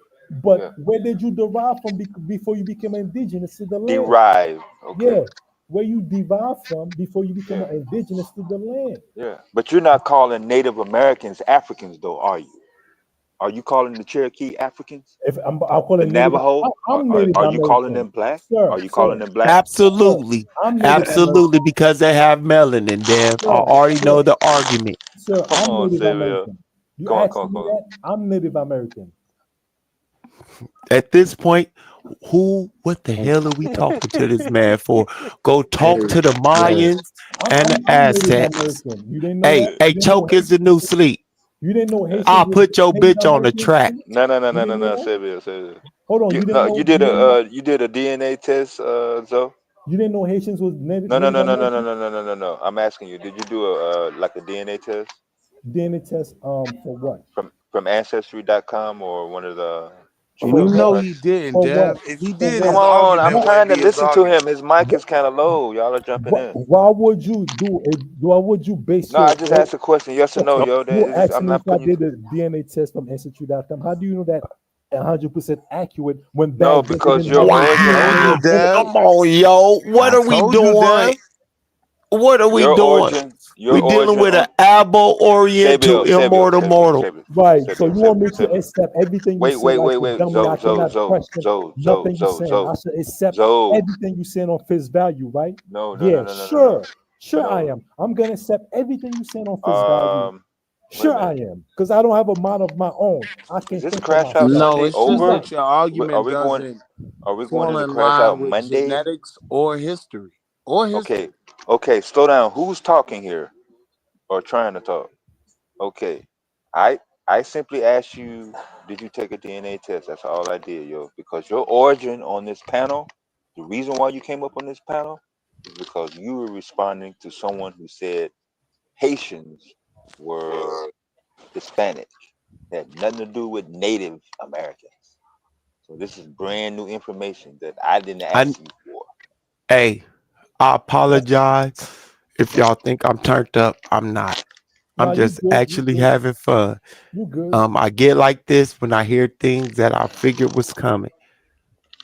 But Yeah. where did you derive from before you became indigenous to the land? Derive. Okay. Yeah, where you derive from before you became indigenous to the land. Yeah. But you're not calling Native Americans Africans, though, are you? Are you calling the Cherokee Africans? If I'll call The it Native, Navajo? I'm Native Are you calling American, them black? sir. Are you calling them black? Absolutely. I'm Native Absolutely, because they have melanin, Dev. I already know the argument. Sir, Come I'm on, Native Xavier. American. You Come on, asked come on, me come on. that? I'm Native American. At this point, what the hell are we talking to this man for? Go talk to the Mayans and the I'm Native Aztecs. American. You didn't know Hey, that? hey, You didn't know choke is the new sleep. You didn't know Haitians I'll was put your Native bitch on the Americans track. too? No, You didn't know that? Xavier. Hold on, you didn't know You did a DNA test, Zoe? you didn't know Haitians was Native No. American? No. I'm asking you. Did you do a like a DNA test DNA test for what? from Ancestry.com or one of the We genome know sites? he didn't, For Dev. what? If he For did, Come his what? on, I'm argument trying wouldn't to be his listen to him. argument. His mic is kind of low. Y'all are jumping in. Why would you do it? Why would you base No, your I just asked a question. Yes or no, yo. you I'm asking me not if I putting you. did a DNA test from Institute.com? How do you know that 100% accurate when No, back then they because didn't your have origin Told and you, your Dev. Come on, yo. What I are we told you, doing? Dev. What are we doing? your We dealing origin with an on abo oriental immortal mortal. Right. So you want me to accept everything you Wait, say like a dummy? I Zoe, cannot question nothing you saying. I should accept everything you saying on face value, right? No. Yeah, sure. Sure I am. I'm gonna accept everything you saying on face value. Sure I am. Because I don't have a mind of my own. I can Is this think for Crash Out myself. No, Monday it's just over? that your argument doesn't Are we going fall into in Crash Out line with Monday? genetics or history. Okay, slow down. Who's talking here or trying to talk? Okay, I simply asked you, did you take a DNA test? That's all I did, yo. Because your origin on this panel, the reason why you came up on this panel is because you were responding to someone who said Haitians were Hispanic. It had nothing to do with Native Americans. So this is brand new information that I didn't ask you for. Hey, I apologize if y'all think I'm turned up. I'm not. Nah, I'm you just good. You actually good. having fun. You good. I get like this when I hear things that I figured was coming.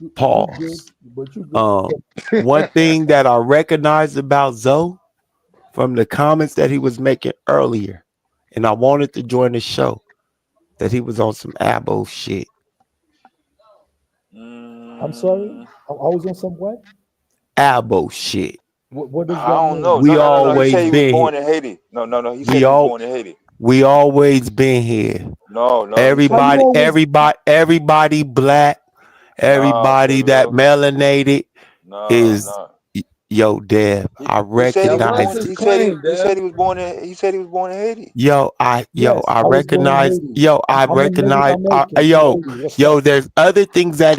You good. Pause. But you good. One thing that I recognize about Zoe from the comments that he was making earlier, and I wanted to join the show, that he was on some abo shit. I'm sorry. I was on some what? Abo shit. What does I that don't mean? know. We No. He said always he was been born here. in Haiti. No. He said he was born in Haiti. We always been here. No. Everybody black, everybody that melanated is No. Yo, Dev, I He said he was recognize. born. He said he was born in. He said he was born in Haiti. I recognize. Yo, I recognize. Yo, there's other things that he